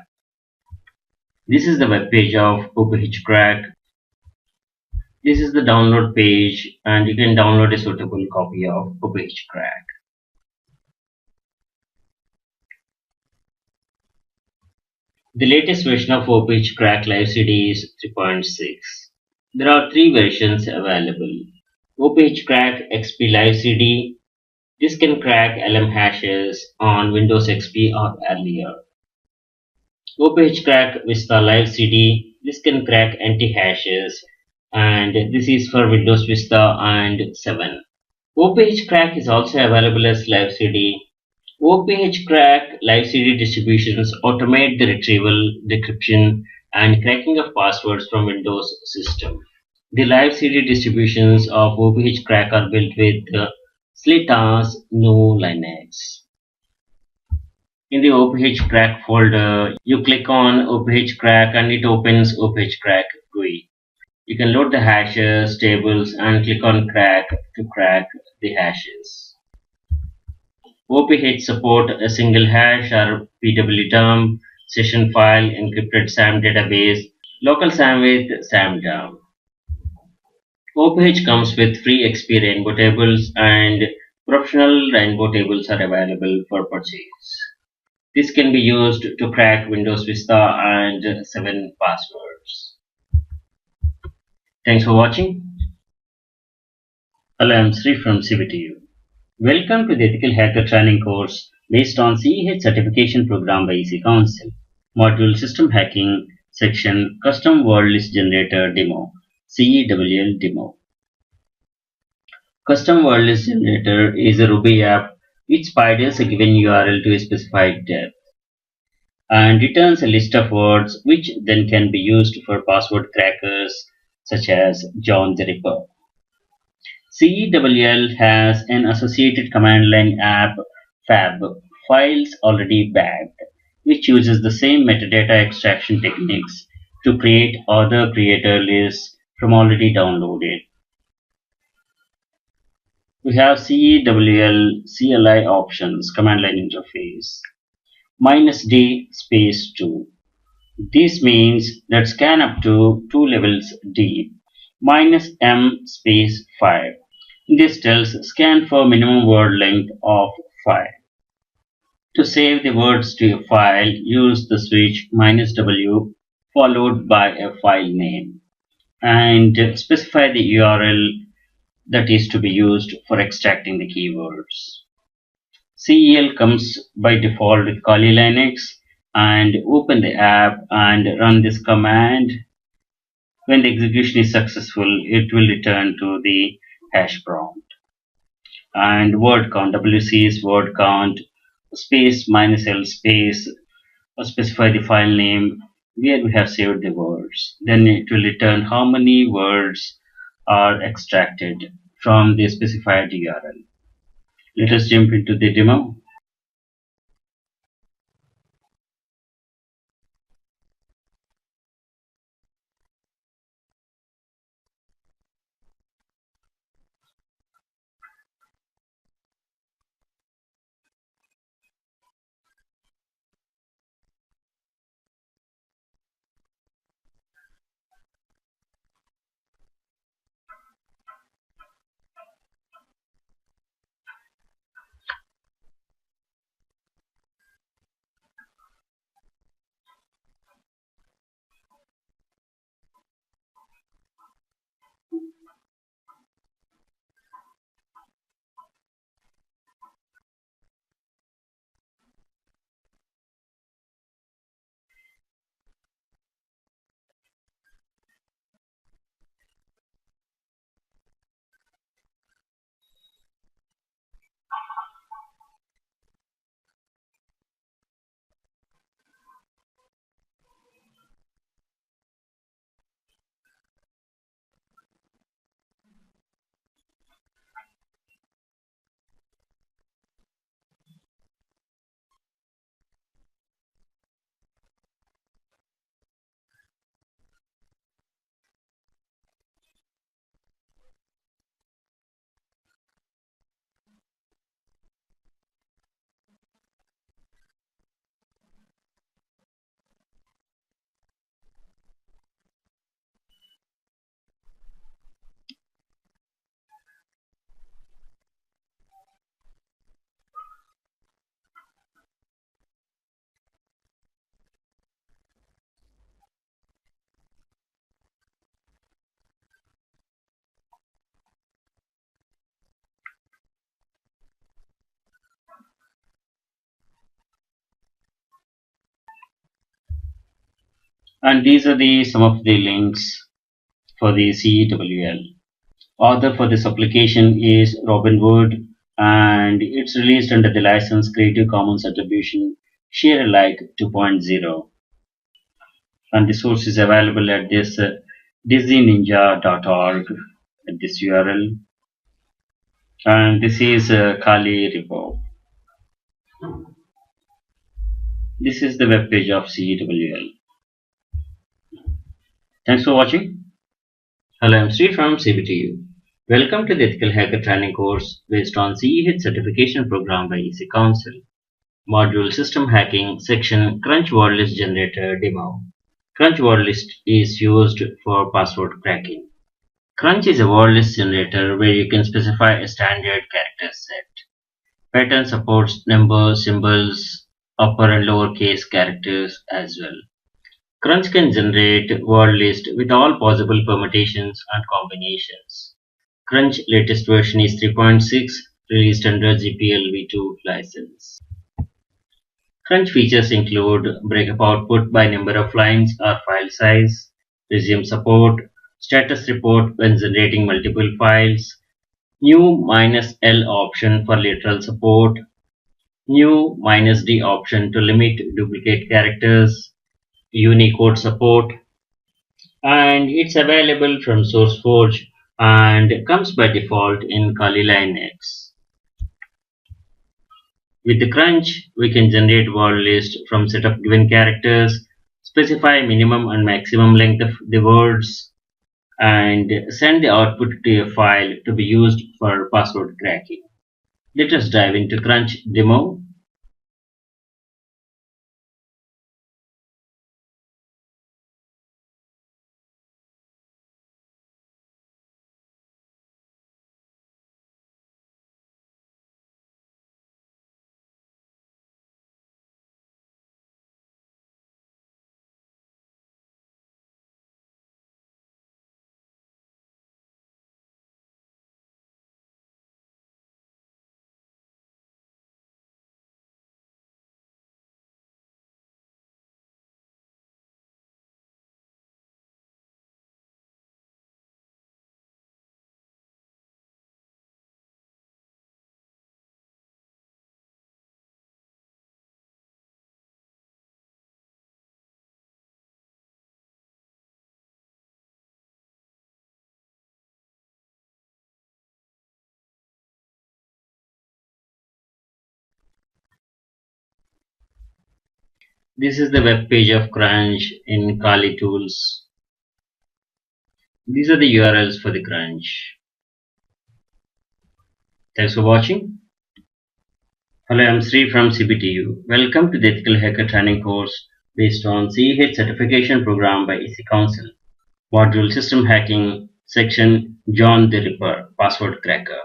This is the web page of OPH Crack. This is the download page, and you can download a suitable copy of OPH Crack. The latest version of OPH Crack Live CD is 3.6. There are three versions available. OPH Crack XP Live CD. This can crack LM hashes on Windows XP or earlier. OPH Crack Vista Live CD. This can crack anti-hashes, and this is for Windows Vista and 7. OPH Crack is also available as Live CD. OPH Crack Live CD distributions automate the retrieval, decryption, and cracking of passwords from Windows system. The Live CD distributions of OPH Crack are built with Slitas GNU Linux. In the OPH Crack folder, you click on OPH Crack and it opens OPH Crack GUI. You can load the hashes, tables, and click on Crack to crack the hashes. OPH support a single hash or PWDump, session file, encrypted SAM database, local SAM with SAM dump. OPH comes with free XP rainbow tables, and professional rainbow tables are available for purchase. This can be used to crack Windows Vista and 7 passwords. Thanks for watching. Hello, I'm Sri from CBTU. Welcome to the Ethical Hacker Training course based on CEH certification program by EC Council. Module System Hacking, Section Custom Word List Generator Demo, CEWL Demo. Custom Word List Generator is a Ruby app which spiders a given URL to a specified depth and returns a list of words which then can be used for password crackers such as John the Ripper. CEWL has an associated command line app, Fab, Files Already Bagged, which uses the same metadata extraction techniques to create other creator lists from already downloaded. We have CEWL CLI options, command line interface. -d space 2. This means that scan up to 2 levels deep, -m space 5. This tells scan for minimum word length of 5. To save the words to a file, use the switch -w followed by a file name and specify the URL that is to be used for extracting the keywords. CEL comes by default with Kali Linux and open the app and run this command. When the execution is successful, it will return to the hash prompt. And word count, WC is word count, space -l space, specify the file name where we have saved the words. Then it will return how many words are extracted from the specified URL. Let us jump into the demo. And these are the some of the links for the CEWL. Author for this application is Robin Wood, and it's released under the license Creative Commons Attribution Share Alike 2.0. And the source is available at this dizzyninja.org at this URL. And this is Kali repo. This is the web page of CEWL. Thanks for watching. Hello, I'm Sri from CBTU. Welcome to the Ethical Hacker Training course based on CEH certification program by EC Council. Module System Hacking section Crunch Word List Generator demo. Crunch word list is used for password cracking. Crunch is a word list generator where you can specify a standard character set. Pattern supports numbers, symbols, upper and lower case characters as well. Crunch can generate word list with all possible permutations and combinations. Crunch latest version is 3.6, released under GPL v2 license. Crunch features include breakup output by number of lines or file size, resume support, status report when generating multiple files, new -l option for literal support, new -d option to limit duplicate characters, Unicode support, and it's available from SourceForge and comes by default in Kali Linux. With the crunch, we can generate word list from set of given characters, specify minimum and maximum length of the words, and send the output to a file to be used for password cracking. Let us dive into crunch demo. This is the web page of Crunch in Kali Tools. These are the URLs for the Crunch. Thanks for watching. Hello, I'm Sri from CBTU. Welcome to the Ethical Hacker Training course based on CEH certification program by EC Council. Module System Hacking, section John the Ripper, Password Cracker.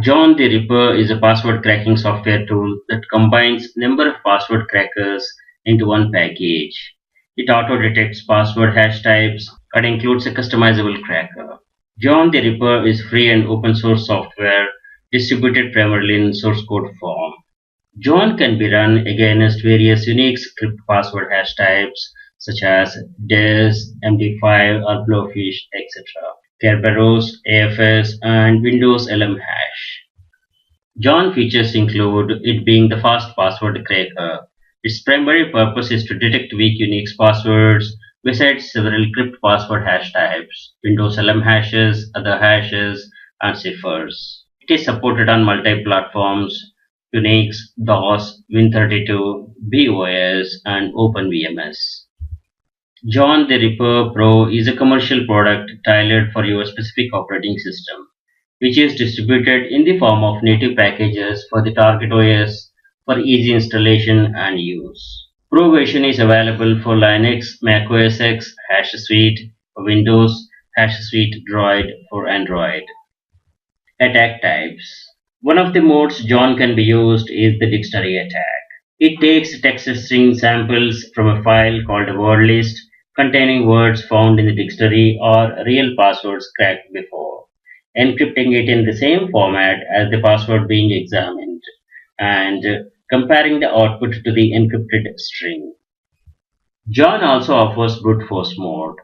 John the Ripper is a password cracking software tool that combines number of password crackers into one package. It auto-detects password hash types and includes a customizable cracker. John the Ripper is free and open source software distributed primarily in source code form. John can be run against various unique script password hash types such as DES, MD5, or Blowfish, etc. Kerberos, AFS, and Windows LM hash. John features include it being the fast password cracker. Its primary purpose is to detect weak Unix passwords, besides several crypt password hash types, Windows LM hashes, other hashes, and ciphers. It is supported on multi-platforms, Unix, DOS, Win32, BOS, and OpenVMS. John the Ripper Pro is a commercial product tailored for your specific operating system, which is distributed in the form of native packages for the target OS for easy installation and use. Pro version is available for Linux, Mac OS X, Hash Suite for Windows, Hash Suite Droid for Android. Attack types. One of the modes John can be used is the dictionary attack. It takes text string samples from a file called a word list containing words found in the dictionary or real passwords cracked before, encrypting it in the same format as the password being examined, and comparing the output to the encrypted string. John also offers brute force mode.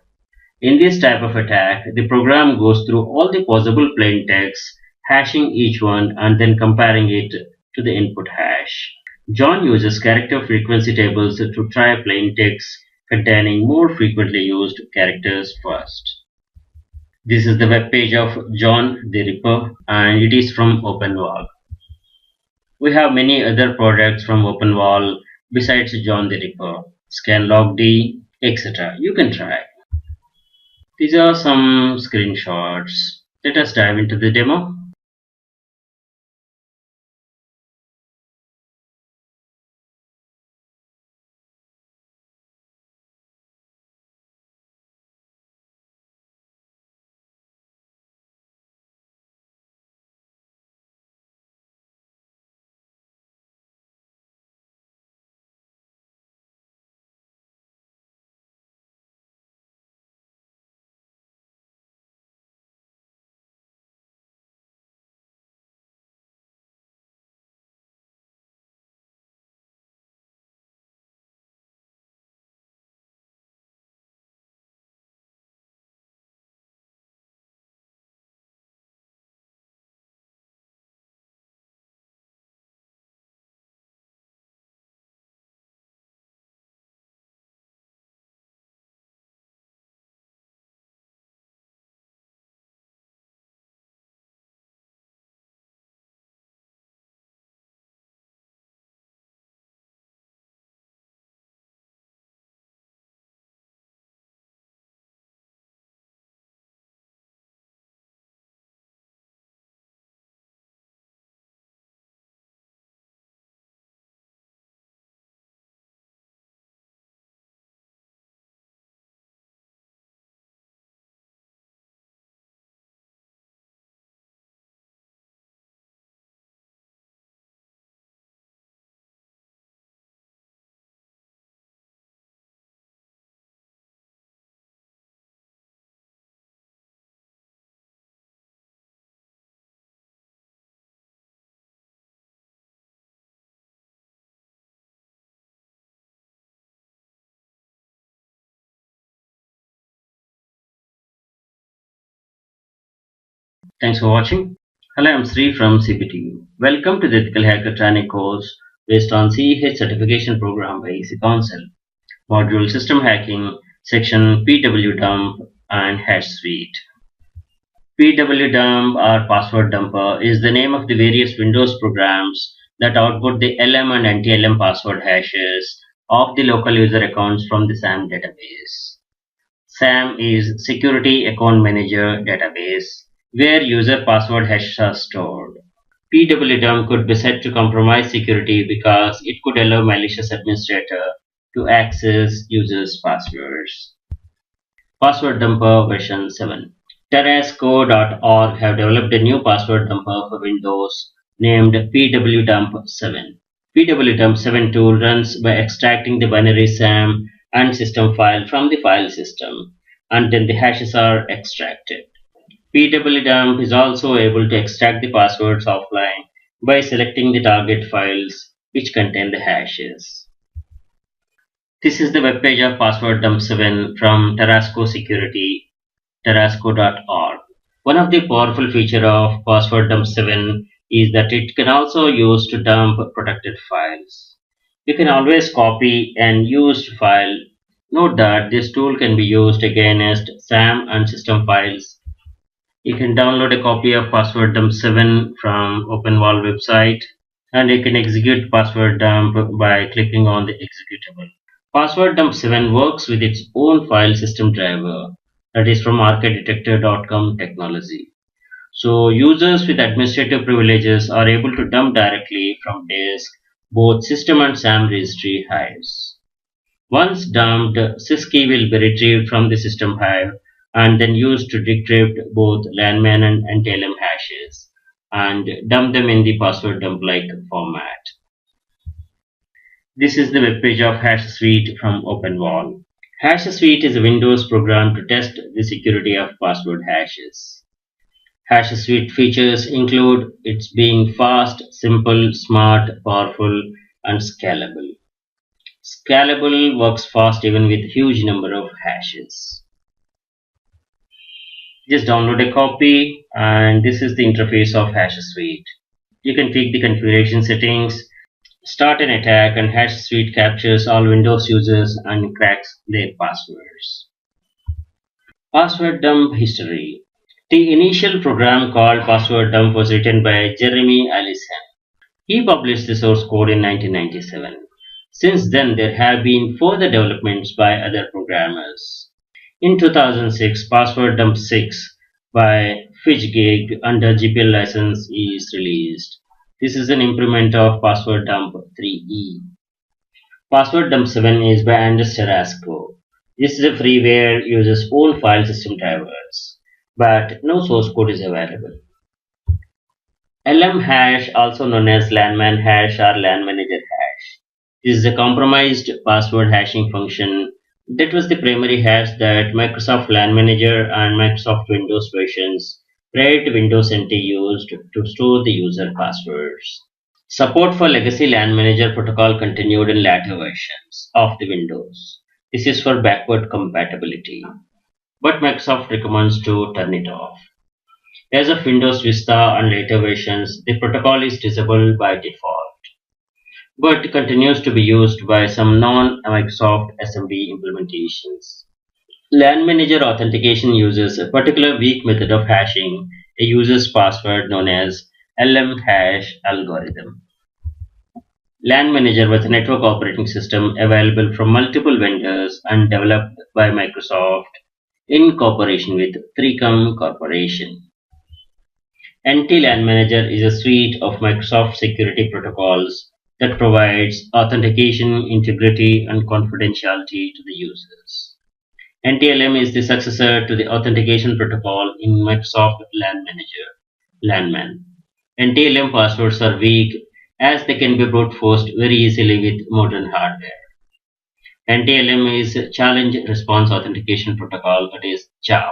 In this type of attack, the program goes through all the possible plain text, hashing each one and then comparing it to the input hash. John uses character frequency tables to try plain text containing more frequently used characters first. This is the web page of John the Ripper and it is from OpenWall. We have many other products from OpenWall besides John the Ripper, ScanLogD, etc. You can try. These are some screenshots. Let us dive into the demo. Thanks for watching. Hello, I'm Sri from CPTU. Welcome to the Ethical Hacker Training course based on CEH certification program by EC Council. Module System Hacking, section PWDump and Hash Suite. PWDump or Password Dumper is the name of the various Windows programs that output the LM and NTLM password hashes of the local user accounts from the SAM database. SAM is Security Account Manager database where user password hashes are stored. PWDump could be set to compromise security because it could allow malicious administrator to access users' passwords. Password Dumper version 7. Terrasco.org have developed a new password dumper for Windows named PWDump 7. PWDump 7 tool runs by extracting the binary SAM and system file from the file system, and then the hashes are extracted. PWDump is also able to extract the passwords offline by selecting the target files which contain the hashes. This is the web page of Password Dump 7 from Terrasco Security, terrasco.org. One of the powerful features of Password Dump 7 is that it can also use to dump protected files. You can always copy an used file. Note that this tool can be used against SAM and system files. You can download a copy of Password Dump 7 from OpenWall website, and you can execute Password Dump by clicking on the executable. Password Dump 7 works with its own file system driver, that is from arcadetector.com technology. So users with administrative privileges are able to dump directly from disk both system and SAM registry hives. Once dumped, syskey will be retrieved from the system hive and then used to decrypt both landman and NTLM hashes and dump them in the password dump like format. This is the web page of HashSuite from OpenWall. HashSuite is a Windows program to test the security of password hashes. HashSuite features include its being fast, simple, smart, powerful, and scalable. Scalable works fast even with huge number of hashes. Just download a copy, and this is the interface of HashSuite. You can tweak the configuration settings, start an attack, and HashSuite captures all Windows users and cracks their passwords. Password dump history. The initial program called Password Dump was written by Jeremy Allison. He published the source code in 1997. Since then, there have been further developments by other programmers. In 2006, Password Dump 6 by Fishgig under GPL license is released. This is an improvement of Password Dump 3E. Password Dump 7 is by Anders Terrasco. This is a freeware uses own file system drivers, but no source code is available. LM hash, also known as landman hash or LAN manager hash, is a compromised password hashing function that was the primary hash that Microsoft LAN Manager and Microsoft Windows versions prior to Windows NT used to store the user passwords. Support for legacy LAN Manager protocol continued in later versions of the Windows. This is for backward compatibility, but Microsoft recommends to turn it off. As of Windows Vista and later versions, the protocol is disabled by default, but continues to be used by some non-Microsoft SMB implementations. LAN Manager authentication uses a particular weak method of hashing a user's password known as LM hash algorithm. LAN Manager was a network operating system available from multiple vendors and developed by Microsoft in cooperation with 3Com Corporation. NT-LAN Manager is a suite of Microsoft security protocols that provides authentication, integrity, and confidentiality to the users. NTLM is the successor to the authentication protocol in Microsoft LAN Manager, LANman. NTLM passwords are weak as they can be brute forced very easily with modern hardware. NTLM is a challenge response authentication protocol, that is CHAP,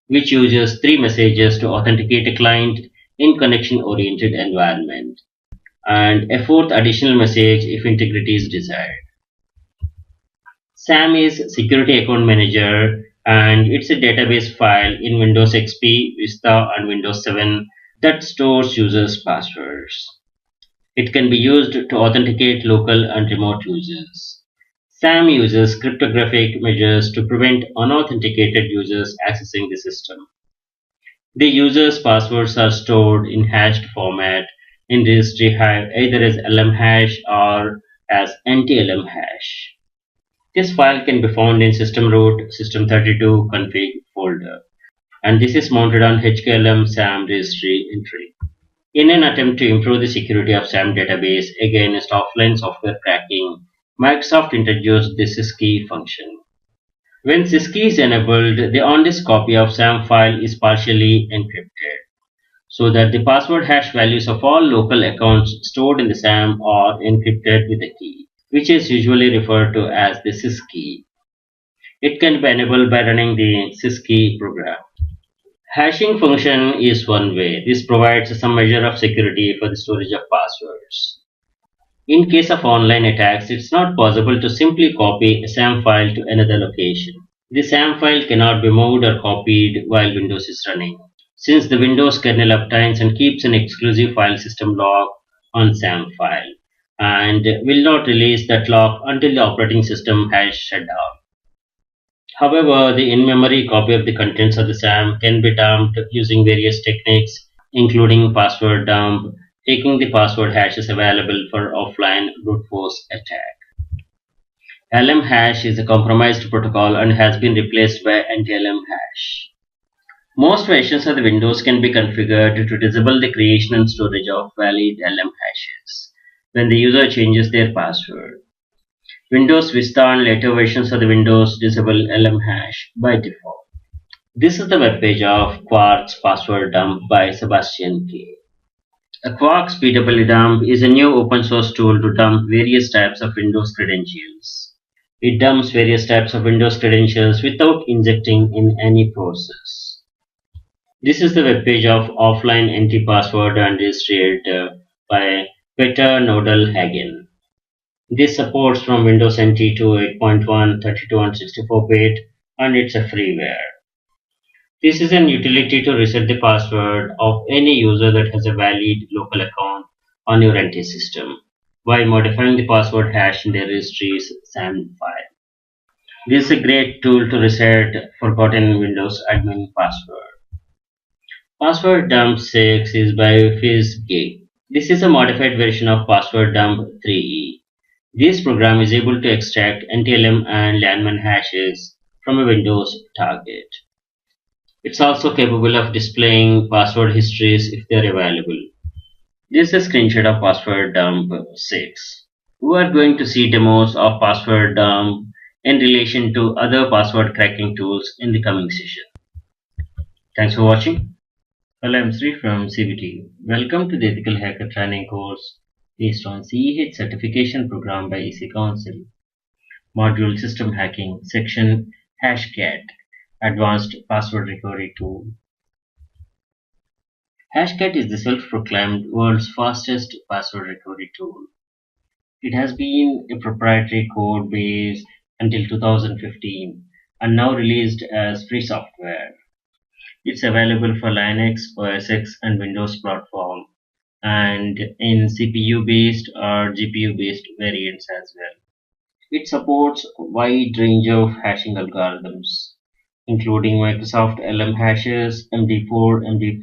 which uses three messages to authenticate a client in connection-oriented environment, and a fourth additional message if integrity is desired. SAM is Security Account Manager, and it's a database file in Windows XP, Vista, and Windows 7 that stores users' passwords. It can be used to authenticate local and remote users. SAM uses cryptographic measures to prevent unauthenticated users accessing the system. The user's passwords are stored in hashed format in registry have either as lm hash or as anti-lm hash. This file can be found in system root system32 config folder, and this is mounted on HKLM SAM registry entry. In an attempt to improve the security of SAM database against offline software cracking, Microsoft introduced the syskey function. When syskey is enabled, the on-disk copy of SAM file is partially encrypted, so that the password hash values of all local accounts stored in the SAM are encrypted with a key, which is usually referred to as the syskey. It can be enabled by running the syskey program. Hashing function is one way. This provides some measure of security for the storage of passwords. In case of online attacks, it's not possible to simply copy a SAM file to another location. The SAM file cannot be moved or copied while Windows is running, since the Windows kernel obtains and keeps an exclusive file system lock on SAM file and will not release that lock until the operating system has shut down. However, the in-memory copy of the contents of the SAM can be dumped using various techniques, including password dump, taking the password hashes available for offline brute force attack. LM hash is a compromised protocol and has been replaced by anti-LM hash. Most versions of the Windows can be configured to disable the creation and storage of valid LM hashes when the user changes their password. Windows Vista and later versions of the Windows disable LM hash by default. This is the webpage of Quark's password dump by Sebastian K. A Quark's PWD dump is a new open source tool to dump various types of Windows credentials. It dumps various types of Windows credentials without injecting in any process. This is the webpage of offline anti-password and registry editor by Peter Nodal Hagen. This supports from Windows NT to 8.1, 32 and 64-bit, and it's a freeware. This is an utility to reset the password of any user that has a valid local account on your NT system by modifying the password hash in their registry's SAM file. This is a great tool to reset forgotten Windows admin password. Password dump 6 is by FizzGig. This is a modified version of password dump 3e. This program is able to extract NTLM and landman hashes from a Windows target. It's also capable of displaying password histories if they're available. This is a screenshot of password dump 6. We are going to see demos of password dump in relation to other password cracking tools in the coming session. Thanks for watching. Well, I'm Sri from CBT. Welcome to the Ethical Hacker Training course based on CEH certification program by EC Council. Module System Hacking, section Hashcat, Advanced Password Recovery Tool. Hashcat is the self-proclaimed world's fastest password recovery tool. It has been a proprietary code base until 2015 and now released as free software. It's available for Linux, OS X, and Windows platform, and in CPU-based or GPU-based variants as well. It supports a wide range of hashing algorithms, including Microsoft LM hashes, MD4,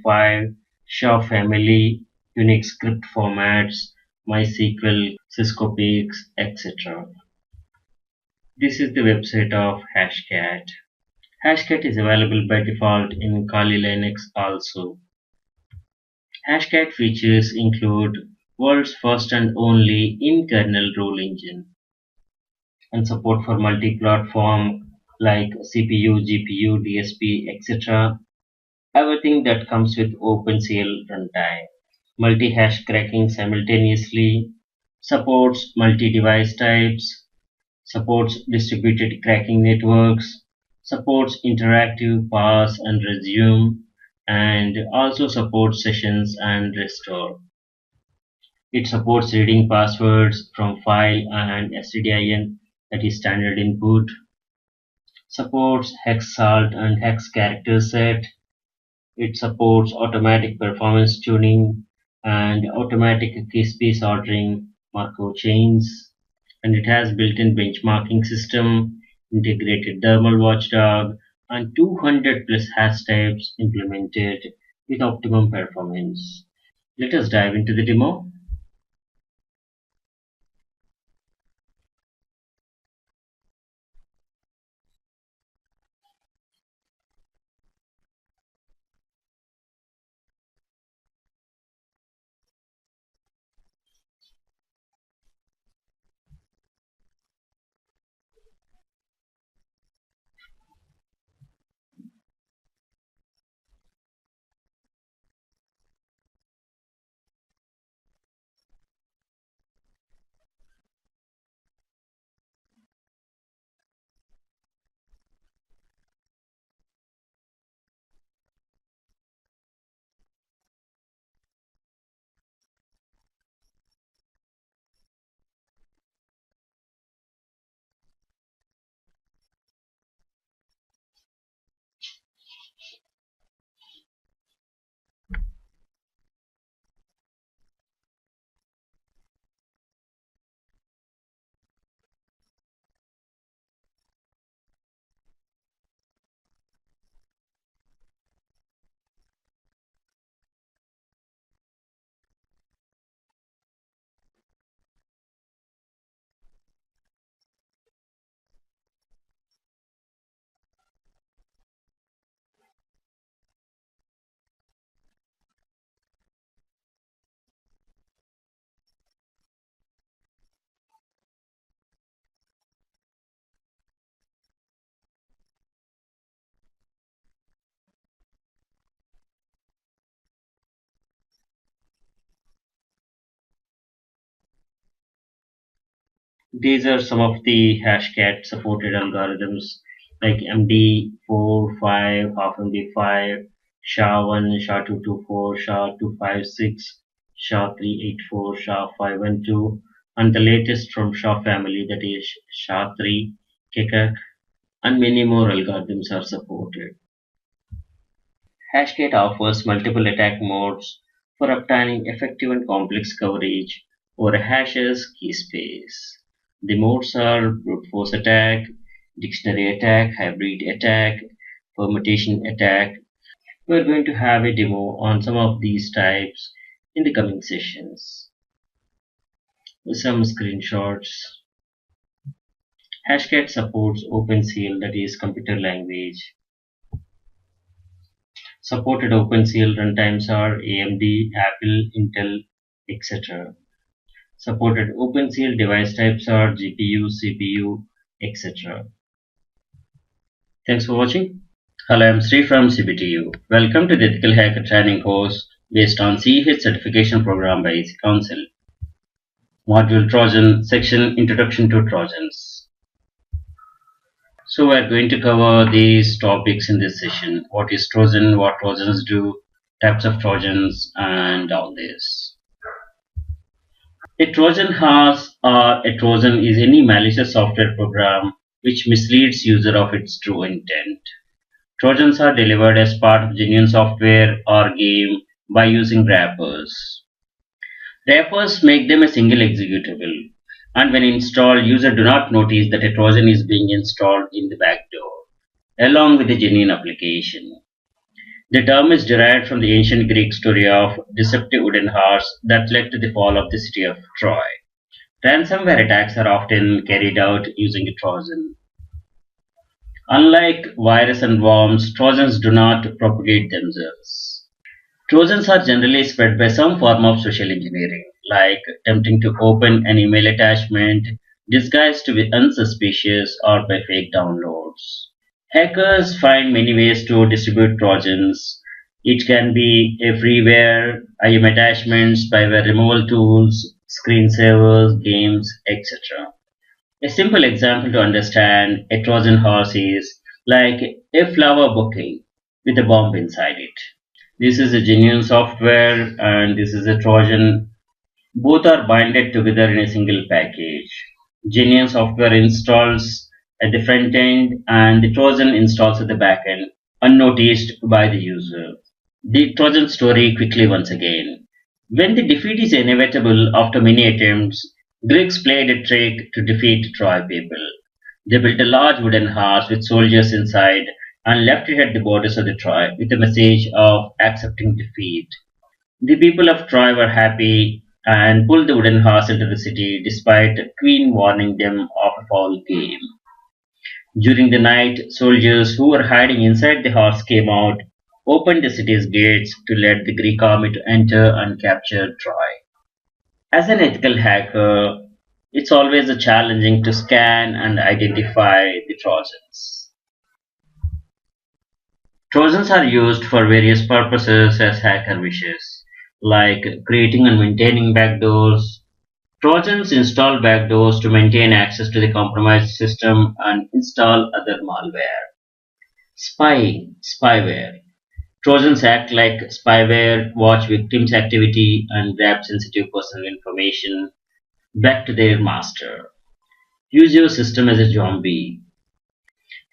MD5, SHA family, Unix script formats, MySQL, Cisco Peaks, etc. This is the website of Hashcat. Hashcat is available by default in Kali Linux also. Hashcat features include world's first and only in-kernel rule engine and support for multi-platform like CPU, GPU, DSP, etc. Everything that comes with OpenCL runtime. Multi-hash cracking simultaneously, supports multi-device types, supports distributed cracking networks, supports interactive pass and resume, and also supports sessions and restore. It supports reading passwords from file and stdin, that is standard input, supports hex salt and hex character set. It supports automatic performance tuning and automatic key space ordering Markov chains, and it has built-in benchmarking system, integrated thermal watchdog, and 200 plus hash types implemented with optimum performance. Let us dive into the demo. These are some of the Hashcat supported algorithms like MD45, half MD5, SHA-1, SHA-224, SHA-256, SHA-384, SHA-512, and the latest from SHA family, that is SHA-3, KEKAK, and many more algorithms are supported. Hashcat offers multiple attack modes for obtaining effective and complex coverage over a hash's key space. The modes are brute force attack, dictionary attack, hybrid attack, permutation attack. We're going to have a demo on some of these types in the coming sessions. Some screenshots. Hashcat supports OpenCL, that is computer language. Supported OpenCL runtimes are AMD, Apple, Intel, etc. Supported OpenCL device types are GPU, CPU, etc. Thanks for watching. Hello, I'm Sri from CBTU. Welcome to the Ethical Hacker Training course based on CEH certification program by EC Council. Module Trojan, section Introduction to Trojans. So we're going to cover these topics in this session. What is Trojan, what Trojans do, types of Trojans, and all this. A Trojan horse or a Trojan is any malicious software program which misleads user of its true intent. Trojans are delivered as part of genuine software or game by using wrappers. Wrappers make them a single executable, and when installed, users do not notice that a Trojan is being installed in the backdoor, along with the genuine application. The term is derived from the ancient Greek story of deceptive wooden horse that led to the fall of the city of Troy. Ransomware attacks are often carried out using a Trojan. Unlike virus and worms, Trojans do not propagate themselves. Trojans are generally spread by some form of social engineering, like attempting to open an email attachment disguised to be unsuspicious or by fake downloads. Hackers find many ways to distribute Trojans. It can be a freeware, IM attachments, spyware removal tools, screensavers, games, etc. A simple example to understand a Trojan horse is like a flower bouquet with a bomb inside it. This is a genuine software and this is a Trojan. Both are binded together in a single package. Genuine software installs at the front end and the Trojan installs at the back end, unnoticed by the user. The Trojan story quickly once again. When the defeat is inevitable after many attempts, Greeks played a trick to defeat Troy people. They built a large wooden house with soldiers inside and left it at the borders of the Troy with a message of accepting defeat. The people of Troy were happy and pulled the wooden horse into the city despite Queen warning them of a foul game. During the night, soldiers who were hiding inside the horse came out, opened the city's gates to let the Greek army to enter and capture Troy. As an ethical hacker, it's always a challenging to scan and identify the Trojans. Trojans are used for various purposes as hacker wishes, like creating and maintaining backdoors. Trojans install backdoors to maintain access to the compromised system and install other malware. Spyware. Trojans act like spyware, watch victims' activity, and grab sensitive personal information back to their master. Use your system as a zombie.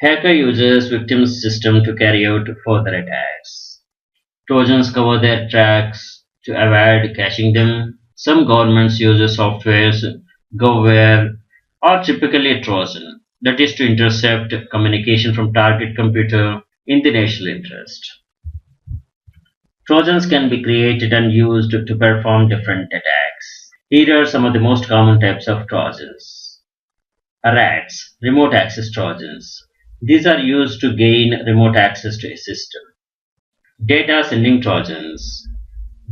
Hacker uses victim's system to carry out further attacks. Trojans cover their tracks to avoid catching them. Some governments use softwares, govware, or typically a Trojan, that is to intercept communication from target computer in the national interest. Trojans can be created and used to perform different attacks. Here are some of the most common types of Trojans. RATs, remote access Trojans. These are used to gain remote access to a system. Data sending Trojans.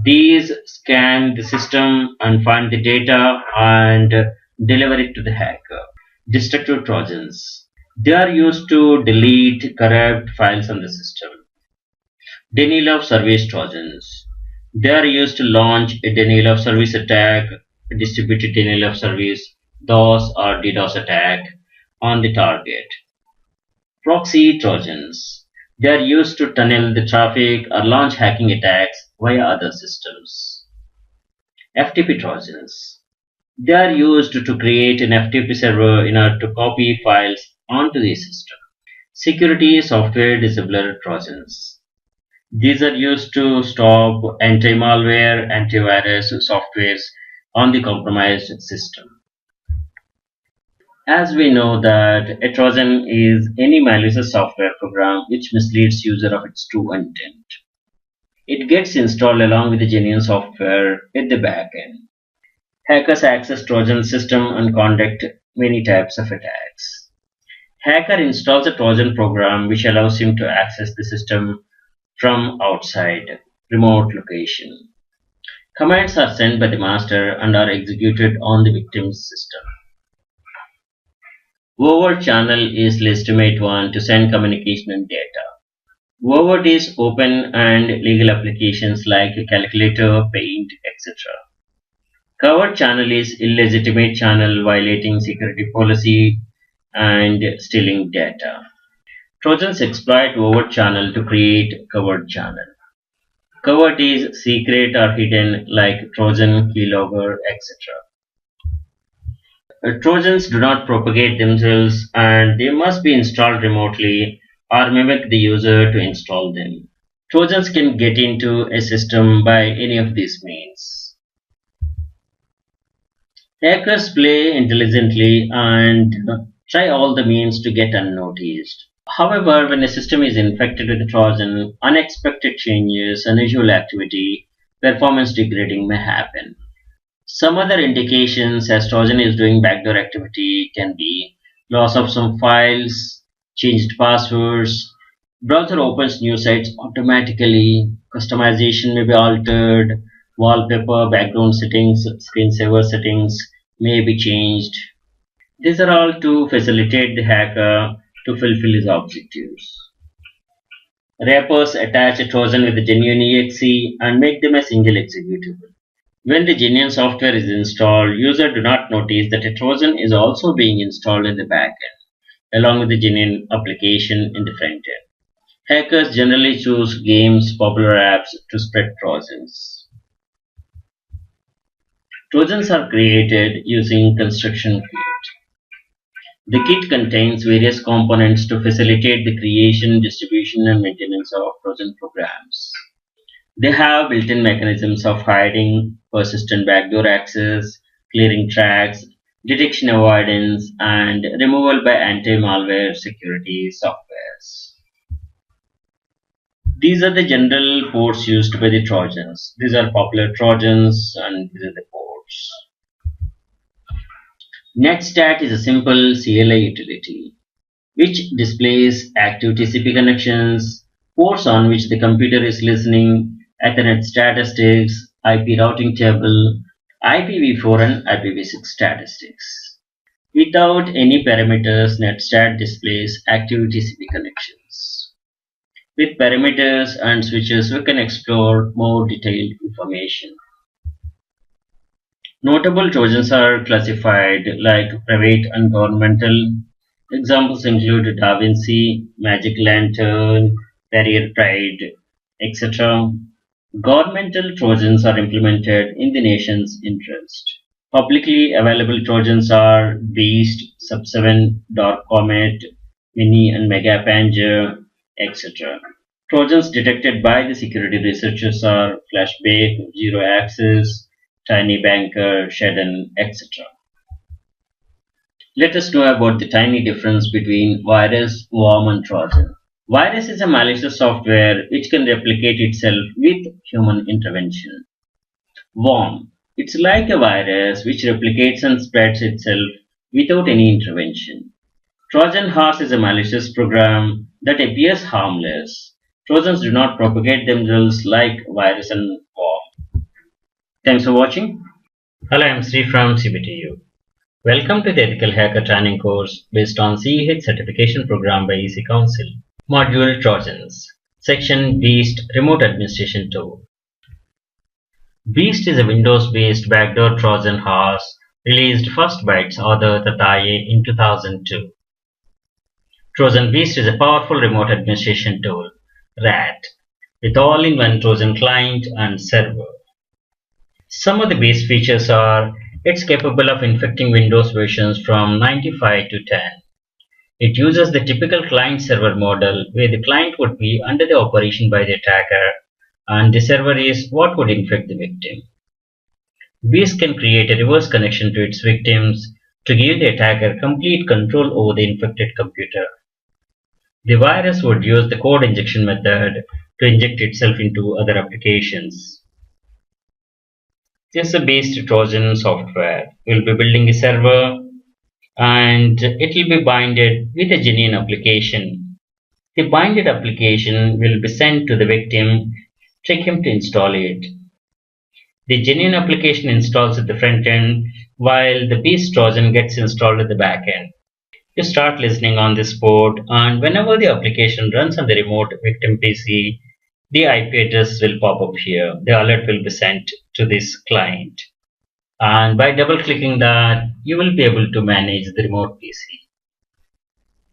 These scan the system and find the data and deliver it to the hacker. Destructive Trojans. They are used to delete corrupt files on the system. Denial of service Trojans. They are used to launch a denial of service attack, a distributed denial of service, DOS or DDoS attack on the target. Proxy Trojans. They are used to tunnel the traffic or launch hacking attacks via other systems. FTP Trojans. They are used to create an FTP server in order to copy files onto the system. Security Software Disabler Trojans. These are used to stop anti-malware, antivirus softwares on the compromised system. As we know that a Trojan is any malicious software program which misleads user of its true intent. It gets installed along with the genuine software at the backend. Hackers access Trojan system and conduct many types of attacks. Hacker installs a Trojan program which allows him to access the system from outside remote location. Commands are sent by the master and are executed on the victim's system. Overt channel is legitimate one to send communication and data. Overt is open and legal applications like calculator, paint, etc. Covert channel is illegitimate channel violating security policy and stealing data. Trojans exploit overt channel to create covert channel. Covert is secret or hidden like Trojan, keylogger, etc. Trojans do not propagate themselves and they must be installed remotely or mimic the user to install them. Trojans can get into a system by any of these means. Hackers play intelligently and try all the means to get unnoticed. However, when a system is infected with a Trojan, unexpected changes, unusual activity, performance degrading may happen. Some other indications as Trojan is doing backdoor activity can be loss of some files, changed passwords, browser opens new sites automatically, customization may be altered, wallpaper, background settings, screensaver settings may be changed. These are all to facilitate the hacker to fulfill his objectives. Rappers attach a Trojan with a genuine exe and make them a single executable. When the genuine software is installed, users do not notice that a Trojan is also being installed in the backend, along with the genuine application in the front end. Hackers generally choose games, popular apps to spread Trojans. Trojans are created using construction kit. The kit contains various components to facilitate the creation, distribution, and maintenance of Trojan programs. They have built-in mechanisms of hiding, persistent backdoor access, clearing tracks, detection avoidance, and removal by anti-malware security softwares. These are the general ports used by the Trojans. These are popular Trojans and these are the ports. Netstat is a simple CLI utility which displays active TCP connections, ports on which the computer is listening, Ethernet statistics, IP routing table, IPv4 and IPv6 statistics. Without any parameters, Netstat displays active TCP connections. With parameters and switches, we can explore more detailed information. Notable Trojans are classified like private and governmental. Examples include Da Vinci, Magic Lantern, Barrier Pride, etc. Governmental Trojans are implemented in the nation's interest. Publicly available Trojans are Beast, Sub7, Dark Comet, Mini and Mega Panger, etc. Trojans detected by the security researchers are Flashbake, Zero Access, Tiny Banker, Shedden, etc. Let us know about the tiny difference between virus, worm, and Trojan. Virus is a malicious software which can replicate itself with human intervention. Worm. It's like a virus which replicates and spreads itself without any intervention. Trojan horse is a malicious program that appears harmless. Trojans do not propagate themselves like virus and worm. Thanks for watching. Hello, I'm Sri from CBTU. Welcome to the Ethical Hacker Training course based on CEH certification program by EC Council. Module Trojans. Section Beast Remote Administration Tool. Beast is a Windows-based backdoor Trojan horse released first by its author Tataye in 2002. Trojan Beast is a powerful remote administration tool, RAT, with all-in-one Trojan client and server. Some of the Beast features are it's capable of infecting Windows versions from 95 to 10. It uses the typical client-server model where the client would be under the operation by the attacker and the server is what would infect the victim. Beast can create a reverse connection to its victims to give the attacker complete control over the infected computer. The virus would use the code injection method to inject itself into other applications. This is a Beast Trojan software. We'll be building a server and it will be binded with a genuine application. The binded application will be sent to the victim, trick him to install it. The genuine application installs at the front end while the Beast Trojan gets installed at the back end. You start listening on this port and whenever the application runs on the remote victim PC, the IP address will pop up here. The alert will be sent to this client. And by double clicking that, you will be able to manage the remote PC.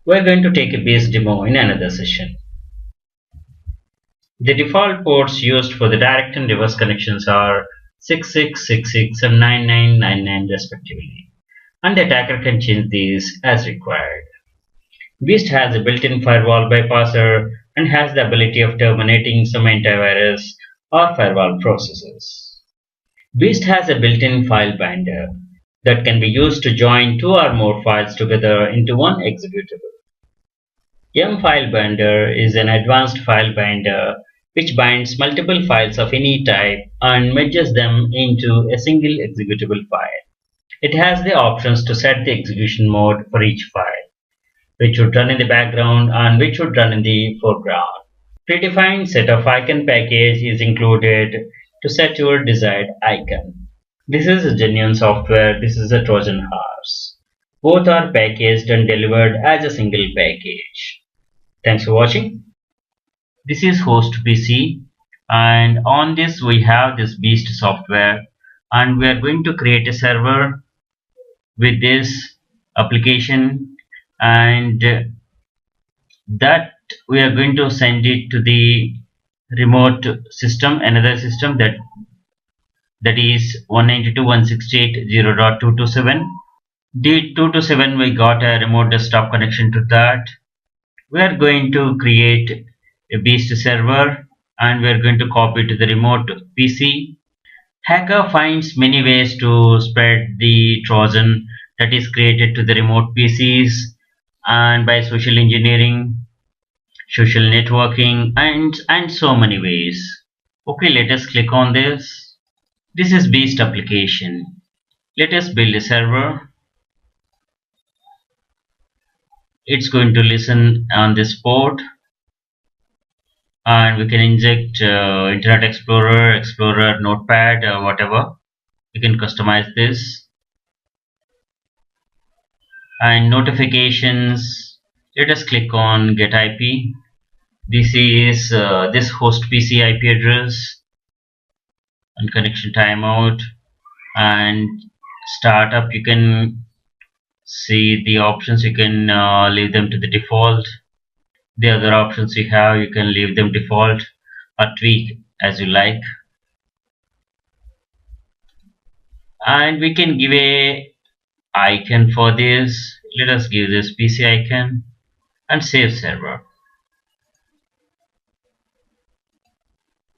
We're going to take a base demo in another session. The default ports used for the direct and reverse connections are 6666 and 9999 respectively. And the attacker can change these as required. Beast has a built-in firewall bypasser and has the ability of terminating some antivirus or firewall processes. Beast has a built-in file binder that can be used to join two or more files together into one executable. M-File Binder is an advanced file binder which binds multiple files of any type and merges them into a single executable file. It has the options to set the execution mode for each file, which would run in the background and which would run in the foreground. Predefined set of icon package is included to set your desired icon. This is a genuine software, this is a Trojan horse. Both are packaged and delivered as a single package. Thanks for watching. This is host PC and on this we have this Beast software and we are going to create a server with this application and that we are going to send it to the remote system, another system that is 192.168.0.227. The 227 we got a remote desktop connection to that. We are going to create a Beast server and we are going to copy to the remote PC. Hacker finds many ways to spread the Trojan that is created to the remote PCs and by social engineering. social networking, and so many ways. Okay, let us click on this. This is Beast application. Let us build a server. It's going to listen on this port, and we can inject Internet Explorer, Explorer, Notepad, whatever. You can customize this. And notifications. Let us click on Get IP. This is this host PC IP address and connection timeout and startup. You can see the options. You can leave them to the default. The other options you have, you can leave them default or tweak as you like. And we can give a icon for this. Let us give this PC icon and save server.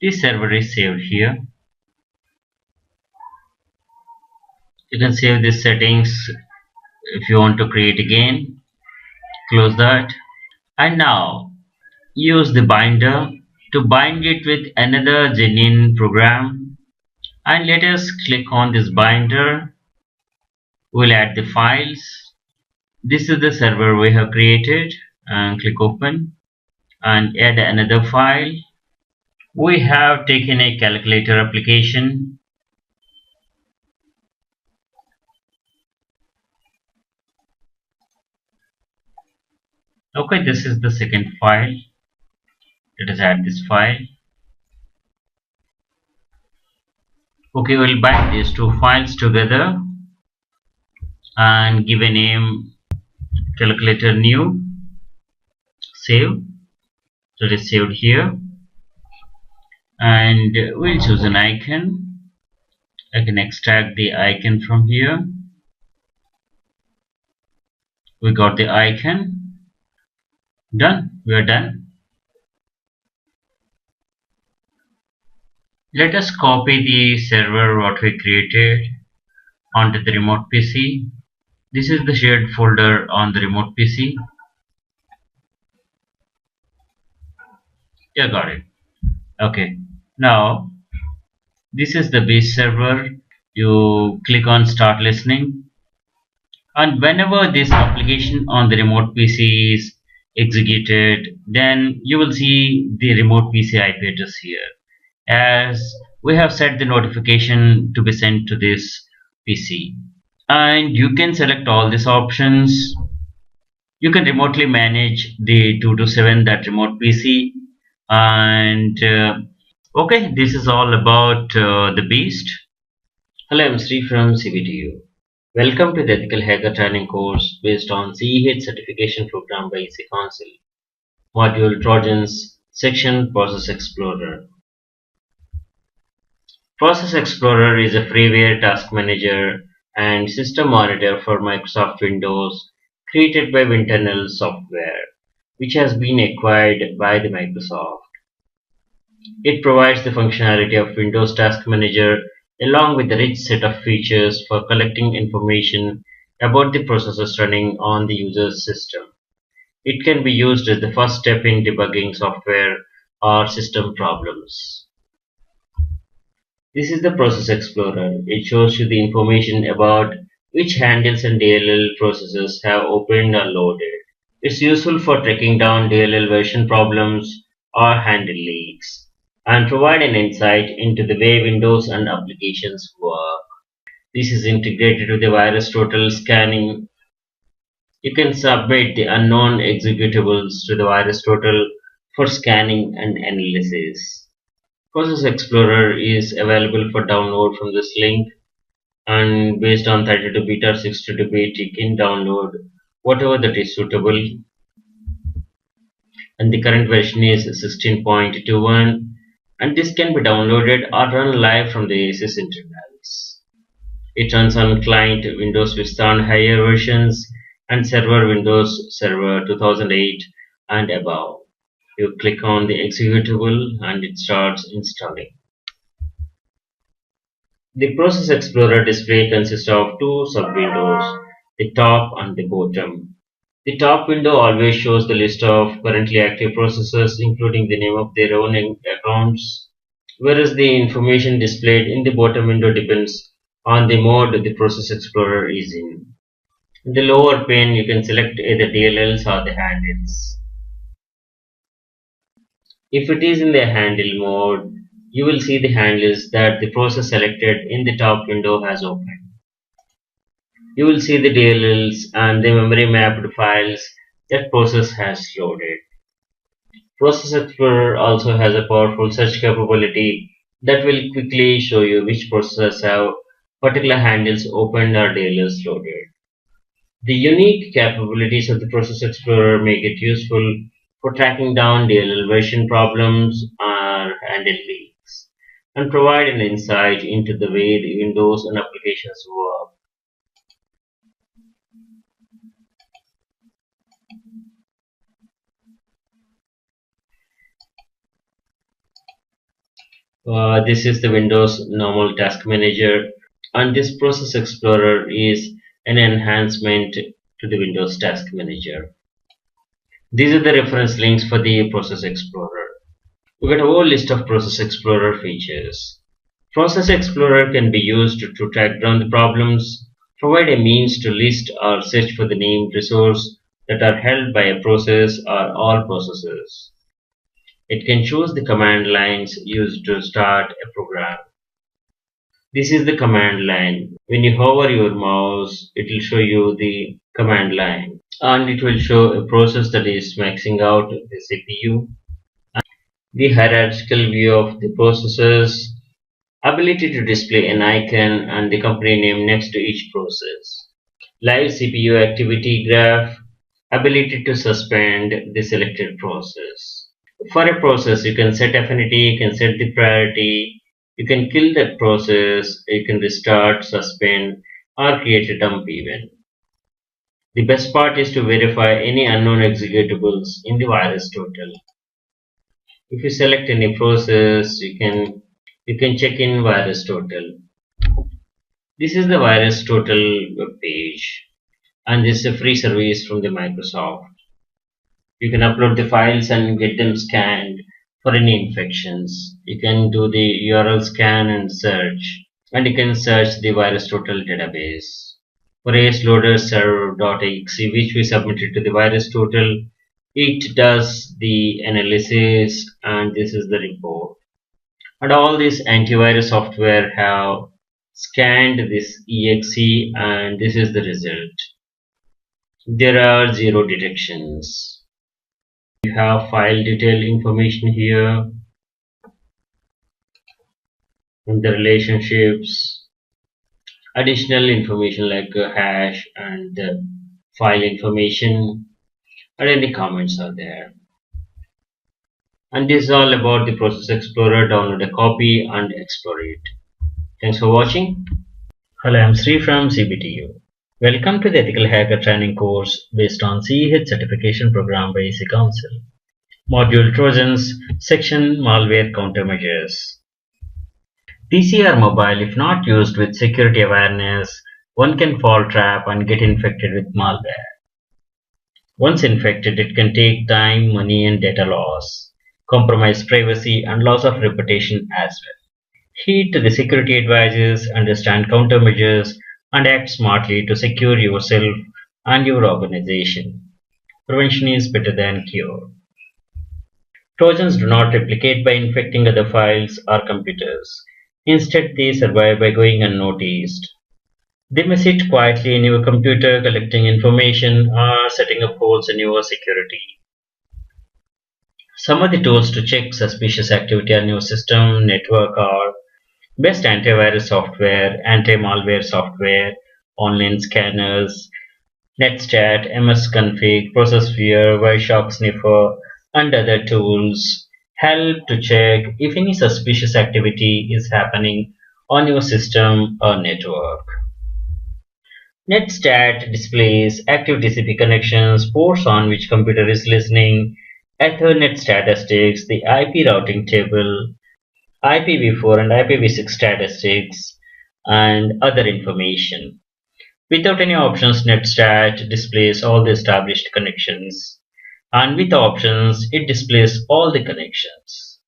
This server is saved here. You can save these settings if you want to create again. Close that. And now use the binder to bind it with another genuine program. And let us click on this binder. We'll add the files. This is the server we have created, and click open and add another file. We have taken a calculator application. Okay, this is the second file. Let us add this file. Okay, we'll bind these two files together and give a name calculator new. Save. So it is saved here. And we'll choose an icon. I can extract the icon from here. We got the icon. Done. We are done. Let us copy the server what we created onto the remote PC. This is the shared folder on the remote PC. Yeah, got it. Okay. Now this is the base server. You click on start listening, and whenever this application on the remote PC is executed, then you will see the remote PC IP address here, as we have set the notification to be sent to this PC. And you can select all these options. You can remotely manage the 227 that remote PC. And okay, this is all about the beast. Hello, I'm Sri from CBTU. Welcome to the Ethical Hacker Training course based on CEH certification program by EC Council. Module Trojans, Section Process Explorer. Process Explorer is a freeware task manager and system monitor for Microsoft Windows created by Internal Software, which has been acquired by the Microsoft. It provides the functionality of Windows Task Manager along with a rich set of features for collecting information about the processes running on the user's system. It can be used as the first step in debugging software or system problems. This is the Process Explorer. It shows you the information about which handles and DLL processes have opened or loaded. It's useful for tracking down DLL version problems or handle leaks and provide an insight into the way Windows and applications work. This is integrated with the virus total scanning. You can submit the unknown executables to the virus total for scanning and analysis. Process Explorer is available for download from this link, and based on 32-bit or 62-bit you can download whatever that is suitable, and the current version is 16.21, and this can be downloaded or run live from the ASUS internals. It runs on client Windows Vista and higher versions and server Windows Server 2008 and above. You click on the executable and it starts installing. The Process Explorer display consists of two sub-windows, the top and the bottom. The top window always shows the list of currently active processes, including the name of their own accounts, whereas the information displayed in the bottom window depends on the mode the Process Explorer is in. In the lower pane, you can select either DLLs or the handles. If it is in the handle mode, you will see the handles that the process selected in the top window has opened. You will see the DLLs and the memory mapped files that process has loaded. Process Explorer also has a powerful search capability that will quickly show you which processes have particular handles opened or DLLs loaded. The unique capabilities of the Process Explorer make it useful for tracking down DLL version problems or handle leaks, and provide an insight into the way the windows and applications work. This is the Windows normal task manager, and this Process Explorer is an enhancement to the Windows Task Manager. These are the reference links for the Process Explorer. We get a whole list of Process Explorer features. Process Explorer can be used to track down the problems, provide a means to list or search for the named resource that are held by a process or all processes. It can choose the command lines used to start a program. This is the command line. When you hover your mouse, it will show you the command line and it will show a process that is maxing out the CPU, the hierarchical view of the processes, ability to display an icon and the company name next to each process, live CPU activity graph, ability to suspend the selected process. For a process, you can set affinity, you can set the priority, you can kill that process, you can restart, suspend, or create a dump event. The best part is to verify any unknown executables in the virus total. If you select any process, you can check in virus total. This is the virus total web page, and this is a free service from the Microsoft. You can upload the files and get them scanned for any infections. You can do the URL scan and search, and you can search the virus total database. For ASLoader server.exe, which we submitted to the virus total, it does the analysis, and this is the report. And all this antivirus software have scanned this exe, and this is the result. There are zero detections. You have file detail information here and the relationships, additional information like hash and the file information, and any comments are there. And this is all about the Process Explorer. Download a copy and explore it. Thanks for watching. Hello, I'm Sri from CBTU. Welcome to the Ethical Hacker Training course based on CEH certification program by EC Council. Module Trojans, section Malware Countermeasures. PC or mobile, if not used with security awareness, one can fall trap and get infected with malware. Once infected, it can take time, money, and data loss, compromise privacy, and loss of reputation as well. Heed to the security advices, understand countermeasures, and act smartly to secure yourself and your organization. Prevention is better than cure. Trojans do not replicate by infecting other files or computers. Instead, they survive by going unnoticed. They may sit quietly in your computer collecting information or setting up holes in your security. Some of the tools to check suspicious activity on your system network are best antivirus software, anti-malware software, online scanners, Netstat, msconfig, processphere, Wireshark Sniffer, and other tools help to check if any suspicious activity is happening on your system or network. Netstat displays active TCP connections, ports on which computer is listening, Ethernet statistics, the IP routing table, IPv4 and IPv6 statistics, and other information. Without any options, NetStat displays all the established connections, and with the options, it displays all the connections.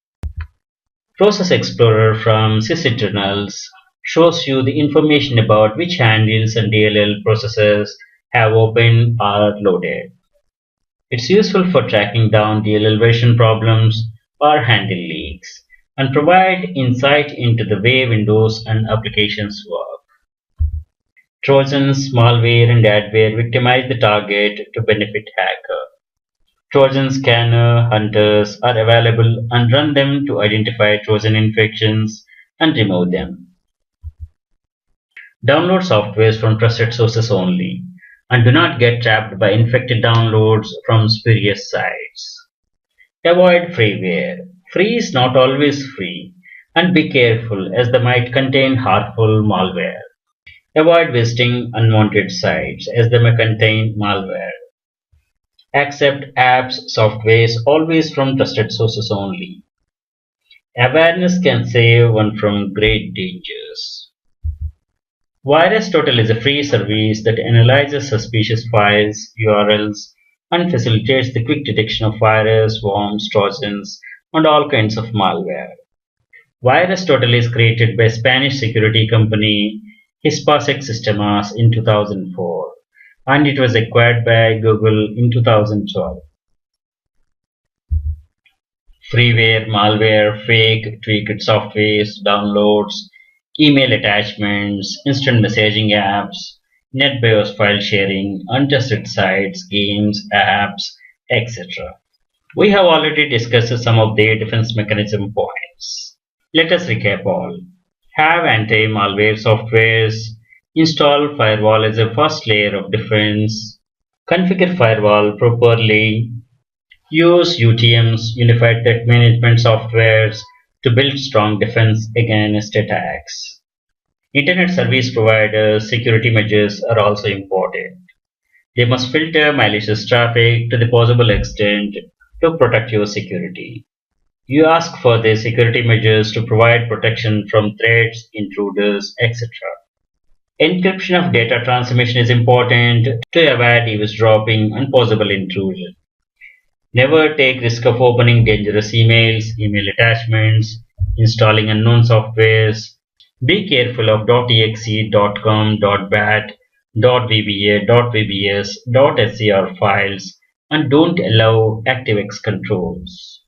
Process Explorer from sysinternals shows you the information about which handles and DLL processes have opened or loaded. It's useful for tracking down DLL version problems or handle leaks and provide insight into the way Windows and applications work. Trojans, malware, and adware victimize the target to benefit hacker. Trojan scanner hunters are available and run them to identify Trojan infections and remove them. Download softwares from trusted sources only and do not get trapped by infected downloads from spurious sites. Avoid freeware. Free is not always free, and be careful as they might contain harmful malware. Avoid visiting unwanted sites as they may contain malware. Accept apps, softwares always from trusted sources only. Awareness can save one from great dangers. VirusTotal is a free service that analyzes suspicious files, URLs, and facilitates the quick detection of virus, worms, trojans, and all kinds of malware. VirusTotal is created by Spanish security company Hispasec Sistemas in 2004, and it was acquired by Google in 2012. Freeware, malware, fake, tweaked softwares, downloads, email attachments, instant messaging apps, NetBIOS file sharing, untested sites, games, apps, etc. We have already discussed some of the defense mechanism points. Let us recap all. Have anti-malware softwares. Install firewall as a first layer of defense. Configure firewall properly. Use UTMs, Unified Threat Management softwares, to build strong defense against attacks. Internet service providers' security measures are also important. They must filter malicious traffic to the possible extent to protect your security. You ask for the security measures to provide protection from threats, intruders, etc. Encryption of data transmission is important to avoid eavesdropping and possible intrusion. Never take risk of opening dangerous emails, email attachments, installing unknown softwares. Be careful of .exe, .com, .bat, .vba, .vbs, .scr files, and don't allow ActiveX controls.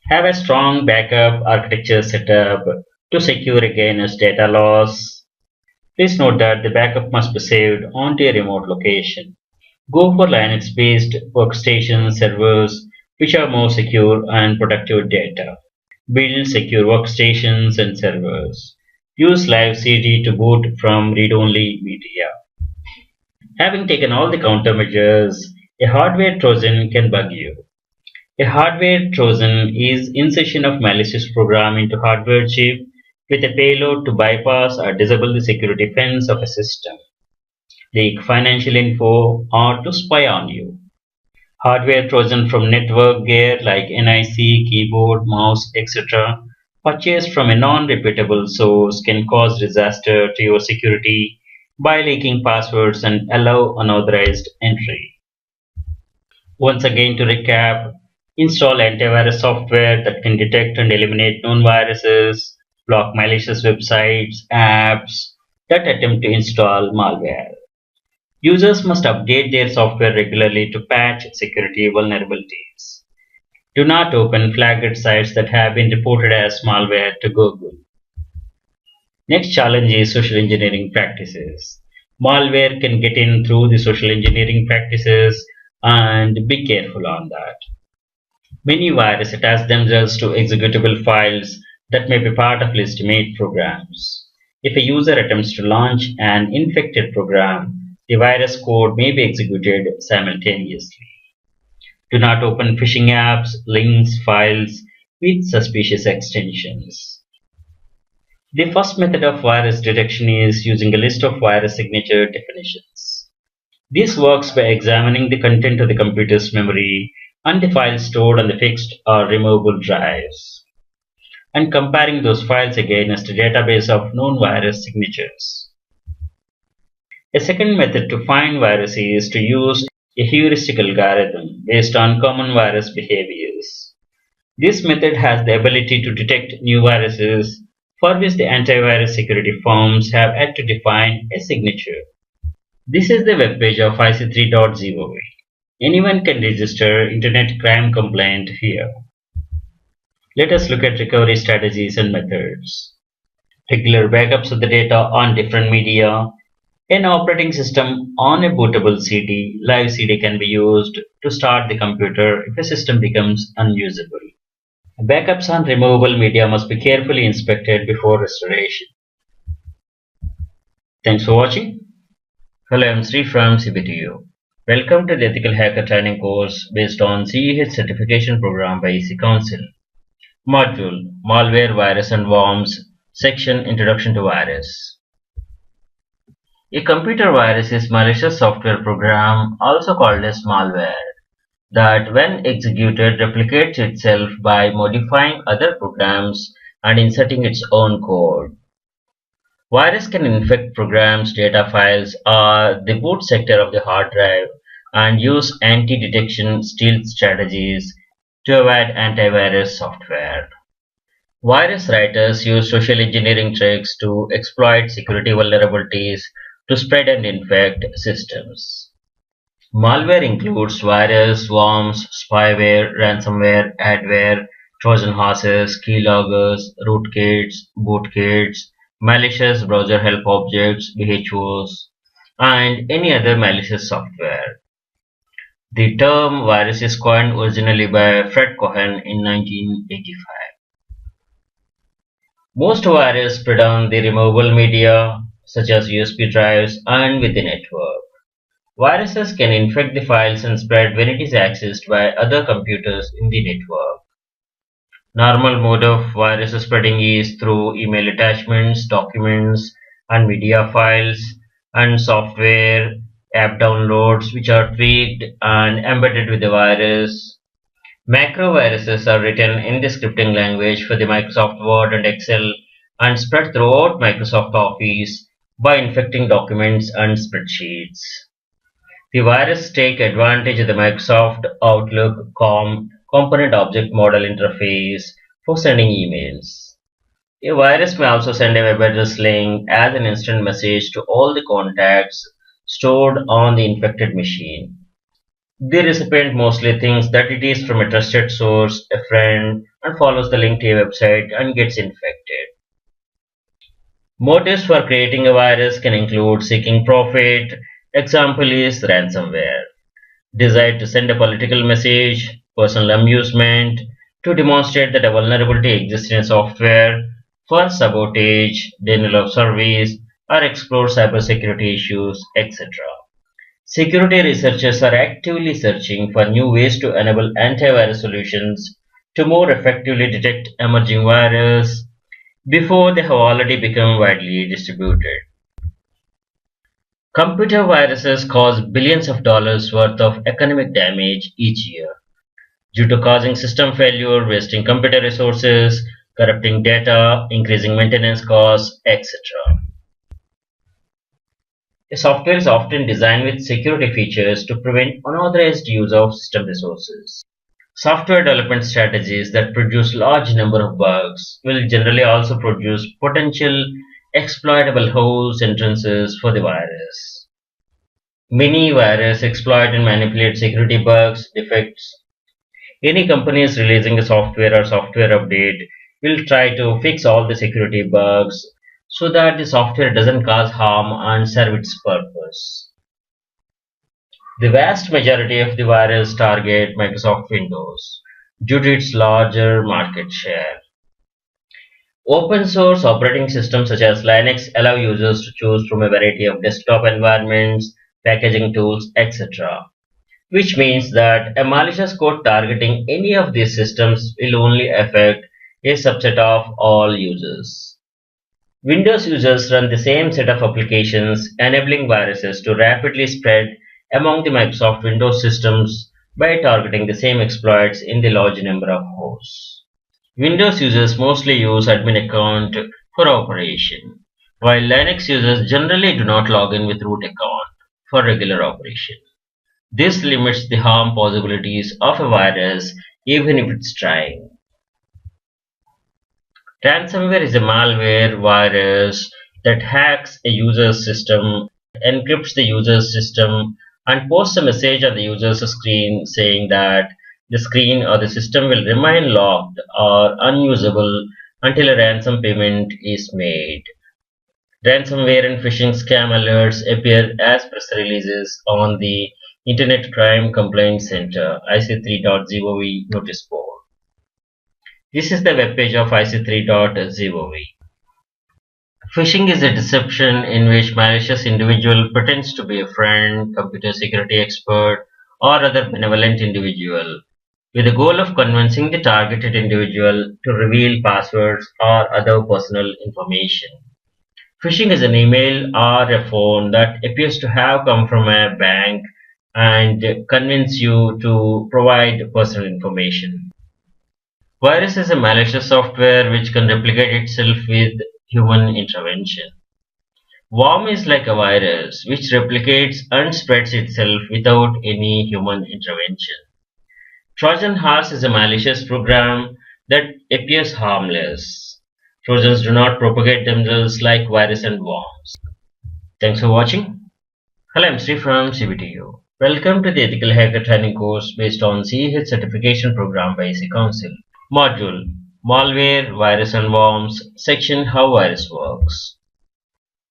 Have a strong backup architecture setup to secure against data loss. Please note that the backup must be saved onto a remote location. Go for Linux-based workstation servers which are more secure and protect your data. Build secure workstations and servers. Use Live CD to boot from read-only media. Having taken all the countermeasures, a hardware Trojan can bug you. A hardware Trojan is insertion of malicious program into hardware chip with a payload to bypass or disable the security fence of a system, leak financial info, or to spy on you. Hardware Trojan from network gear like NIC, keyboard, mouse, etc., purchased from a non-reputable source can cause disaster to your security by leaking passwords and allow unauthorized entry. Once again, to recap, install antivirus software that can detect and eliminate known viruses, block malicious websites, apps that attempt to install malware. Users must update their software regularly to patch security vulnerabilities. Do not open flagged sites that have been reported as malware to Google. Next challenge is social engineering practices. Malware can get in through the social engineering practices, and be careful on that. Many viruses attach themselves to executable files that may be part of legitimate programs. If a user attempts to launch an infected program, the virus code may be executed simultaneously. Do not open phishing apps, links, files with suspicious extensions. The first method of virus detection is using a list of virus signature definitions. This works by examining the content of the computer's memory and the files stored on the fixed or removable drives, and comparing those files against a database of known virus signatures. A second method to find viruses is to use a heuristic algorithm based on common virus behaviors. This method has the ability to detect new viruses for which the antivirus security firms have yet to define a signature. This is the web page of IC3.0. Anyone can register internet crime complaint here. Let us look at recovery strategies and methods. Regular backups of the data on different media. An operating system on a bootable CD, live CD can be used to start the computer if a system becomes unusable. Backups on removable media must be carefully inspected before restoration. Thanks for watching. Hello, I'm Sri from CBTU. Welcome to the Ethical Hacker Training course based on CEH certification program by EC Council. Module Malware, Virus and Worms. Section Introduction to Virus. A computer virus is malicious software program, also called as malware, that when executed replicates itself by modifying other programs and inserting its own code. Virus can infect programs, data files, or the boot sector of the hard drive and use anti-detection stealth strategies to avoid antivirus software. Virus writers use social engineering tricks to exploit security vulnerabilities to spread and infect systems. Malware includes virus, worms, spyware, ransomware, adware, Trojan horses, keyloggers, rootkits, bootkits, malicious browser help objects, BHOs, and any other malicious software. The term virus is coined originally by Fred Cohen in 1985. Most viruses spread on the removable media, such as USB drives, and with the network. Viruses can infect the files and spread when it is accessed by other computers in the network. Normal mode of virus spreading is through email attachments, documents, and media files, and software, app downloads which are tweaked and embedded with the virus. Macroviruses are written in the scripting language for the Microsoft Word and Excel and spread throughout Microsoft Office by infecting documents and spreadsheets. The virus take advantage of the Microsoft Outlook component object model interface for sending emails. A virus may also send a web address link as an instant message to all the contacts stored on the infected machine. The recipient mostly thinks that it is from a trusted source, a friend, and follows the link to a website and gets infected. Motives for creating a virus can include seeking profit. Example is ransomware. Desire to send a political message, personal amusement, to demonstrate that a vulnerability exists in a software, for sabotage, denial of service, or explore cybersecurity issues, etc. Security researchers are actively searching for new ways to enable antivirus solutions to more effectively detect emerging viruses before they have already become widely distributed. Computer viruses cause billions of dollars worth of economic damage each year due to causing system failure, wasting computer resources, corrupting data, increasing maintenance costs, etc. A software is often designed with security features to prevent unauthorized use of system resources. Software development strategies that produce large number of bugs will generally also produce potential exploitable holes entrances for the virus. Many viruses exploit and manipulate security bugs, defects. Any companies releasing a software or software update will try to fix all the security bugs so that the software doesn't cause harm and serve its purpose. The vast majority of the viruses target Microsoft Windows due to its larger market share. Open source operating systems such as Linux allow users to choose from a variety of desktop environments, packaging tools, etc. Which means that a malicious code targeting any of these systems will only affect a subset of all users. Windows users run the same set of applications, enabling viruses to rapidly spread among the Microsoft Windows systems by targeting the same exploits in the large number of hosts. Windows users mostly use admin account for operation, while Linux users generally do not log in with root account for regular operation. This limits the harm possibilities of a virus even if it's trying. Ransomware is a malware virus that hacks a user's system, encrypts the user's system, and posts a message on the user's screen saying that the screen or the system will remain locked or unusable until a ransom payment is made. Ransomware and phishing scam alerts appear as press releases on the Internet Crime Complaint Center IC3.gov notice board. This is the webpage of IC3.gov. Phishing is a deception in which malicious individual pretends to be a friend, computer security expert, or other benevolent individual with the goal of convincing the targeted individual to reveal passwords or other personal information. Phishing is an email or a phone that appears to have come from a bank and convince you to provide personal information. Virus is a malicious software which can replicate itself with human intervention. Worm is like a virus which replicates and spreads itself without any human intervention. Trojan horse is a malicious program that appears harmless. Trojans do not propagate themselves like virus and worms. Thanks for watching. Hello, I'm Sri from CBTU. Welcome to the Ethical Hacker Training course based on CEH certification program by AC Council. Module Malware, Virus and Worms. Section How Virus Works.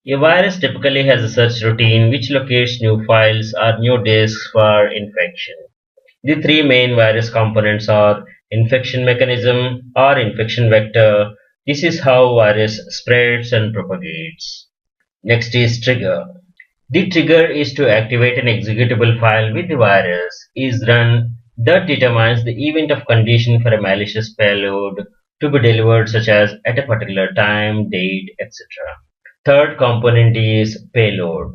A virus typically has a search routine which locates new files or new disks for infection. The three main virus components are infection mechanism or infection vector. This is how virus spreads and propagates. Next is trigger. The trigger is to activate an executable file with the virus is run that determines the event of condition for a malicious payload to be delivered such as at a particular time, date, etc. Third component is payload.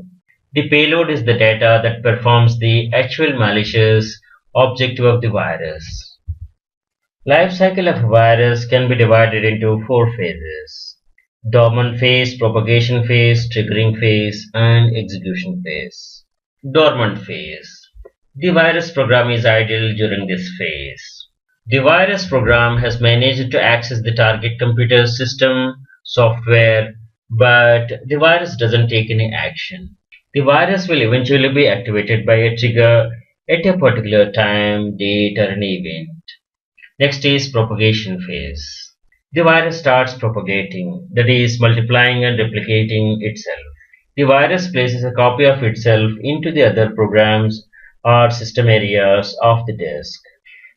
The payload is the data that performs the actual malicious objective of the virus. Life cycle of a virus can be divided into four phases: dormant phase, propagation phase, triggering phase, and execution phase. Dormant phase. The virus program is idle during this phase. The virus program has managed to access the target computer system software, but the virus doesn't take any action. The virus will eventually be activated by a trigger at a particular time, date, or an event. Next is propagation phase. The virus starts propagating, that is, multiplying and replicating itself. The virus places a copy of itself into the other programs or system areas of the disk.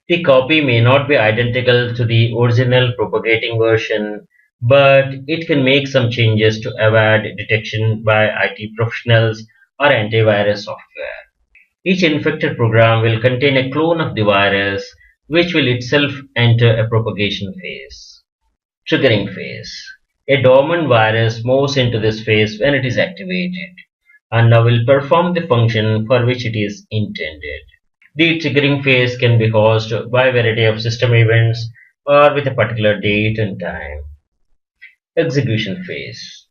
The copy may not be identical to the original propagating version, but it can make some changes to avoid detection by IT professionals or antivirus software. Each infected program will contain a clone of the virus, which will itself enter a propagation phase. Triggering phase. A dormant virus moves into this phase when it is activated, and now will perform the function for which it is intended. The triggering phase can be caused by a variety of system events or with a particular date and time. Execution phase.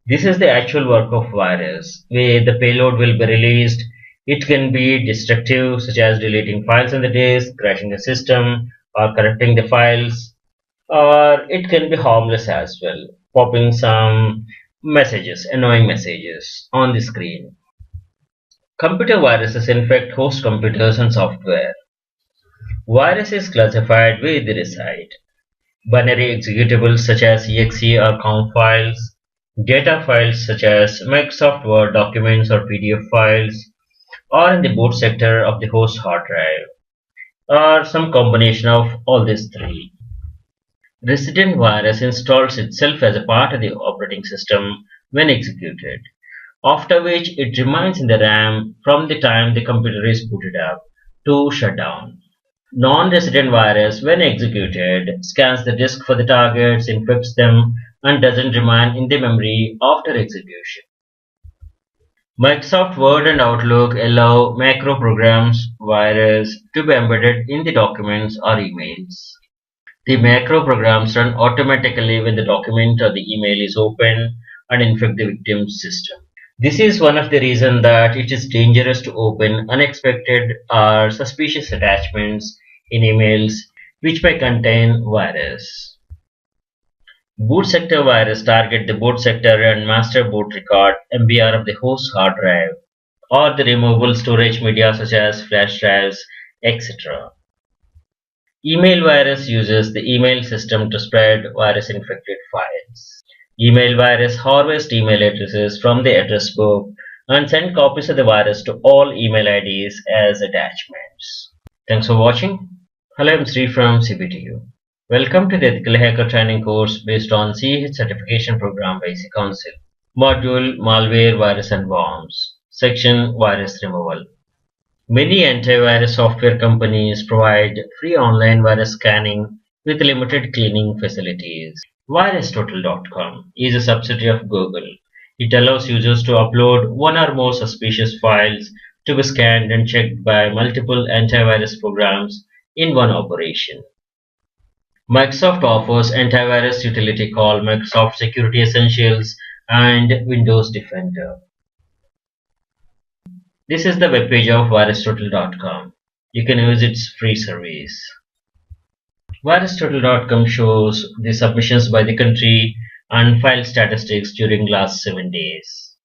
This is the actual work of virus, where the payload will be released. It can be destructive, such as deleting files on the disk, crashing the system, or corrupting the files, or it can be harmless as well, popping some messages, annoying messages on the screen. Computer viruses infect host computers and software. Virus is classified where they reside. Binary executables such as exe or COM files, data files such as Microsoft Word documents or PDF files, or in the boot sector of the host hard drive, or some combination of all these three. Resident virus installs itself as a part of the operating system when executed, after which it remains in the RAM from the time the computer is booted up to shut down. Non-resident virus, when executed, scans the disk for the targets, infects them, and doesn't remain in the memory after execution. Microsoft Word and Outlook allow macro programs virus to be embedded in the documents or emails. The macro programs run automatically when the document or the email is open and infect the victim's system. This is one of the reasons that it is dangerous to open unexpected or suspicious attachments in emails which may contain virus. Boot sector virus target the boot sector and master boot record (MBR) of the host hard drive or the removable storage media such as flash drives, etc. Email virus uses the email system to spread virus-infected files. Email virus harvests email addresses from the address book and send copies of the virus to all email IDs as attachments. Thanks for watching. Hello, I'm Sri from CBTU. Welcome to the Ethical Hacker Training course based on CH Certification Program by C Council. Module Malware, Virus and Worms. Section Virus Removal. Many antivirus software companies provide free online virus scanning with limited cleaning facilities. VirusTotal.com is a subsidiary of Google. It allows users to upload one or more suspicious files to be scanned and checked by multiple antivirus programs in one operation. Microsoft offers antivirus utility called Microsoft Security Essentials and Windows Defender. This is the webpage of VirusTotal.com. You can use its free service. VirusTotal.com shows the submissions by the country and file statistics during last 7 days.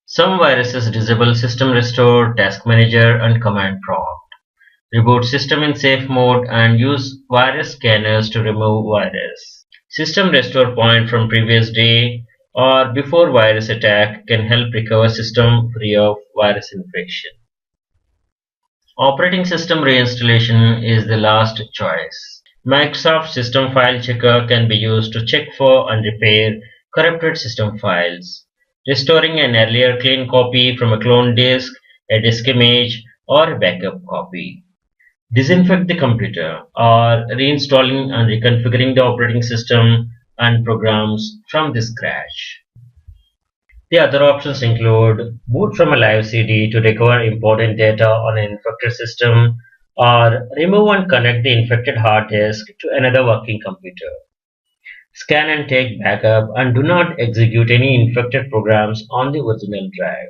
Some viruses disable System Restore, Task Manager, and Command Prompt. Reboot system in safe mode and use virus scanners to remove virus. System Restore point from previous day or before virus attack can help recover system free of virus infection. Operating system reinstallation is the last choice. Microsoft System File Checker can be used to check for and repair corrupted system files, restoring an earlier clean copy from a cloned disk, a disk image, or a backup copy. Disinfect the computer, or reinstalling and reconfiguring the operating system and programs from the scratch. The other options include boot from a live CD to recover important data on an infected system, or remove and connect the infected hard disk to another working computer. Scan and take backup and do not execute any infected programs on the original drive.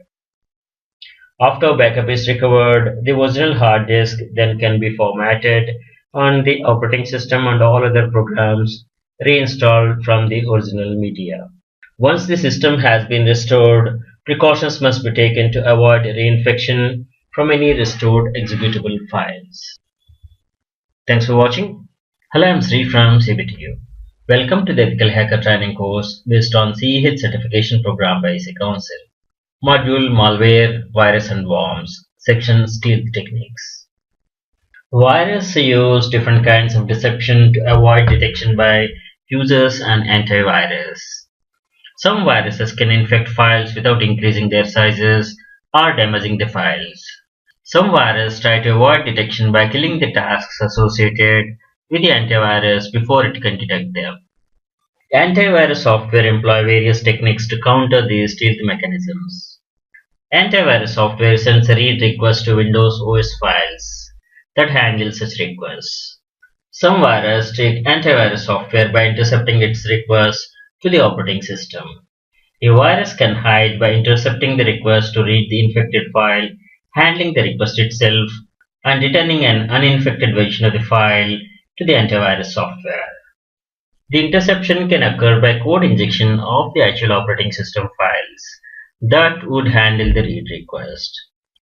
After backup is recovered, the original hard disk then can be formatted and the operating system and all other programs reinstalled from the original media. Once the system has been restored, precautions must be taken to avoid reinfection from any restored executable files. Thanks for watching. Hello, I'm Sri from CBTU. Welcome to the Ethical Hacker Training course based on CEH Certification Program by C Council. Module Malware, Virus and Worms. Section Stealth Techniques. Viruses use different kinds of deception to avoid detection by users and antivirus. Some viruses can infect files without increasing their sizes or damaging the files. Some viruses try to avoid detection by killing the tasks associated with the antivirus before it can detect them. Antivirus software employ various techniques to counter these stealth mechanisms. Antivirus software sends a read request to Windows OS files that handle such requests. Some viruses trick antivirus software by intercepting its request to the operating system. A virus can hide by intercepting the request to read the infected file, handling the request itself, and returning an uninfected version of the file to the antivirus software. The interception can occur by code injection of the actual operating system files that would handle the read request.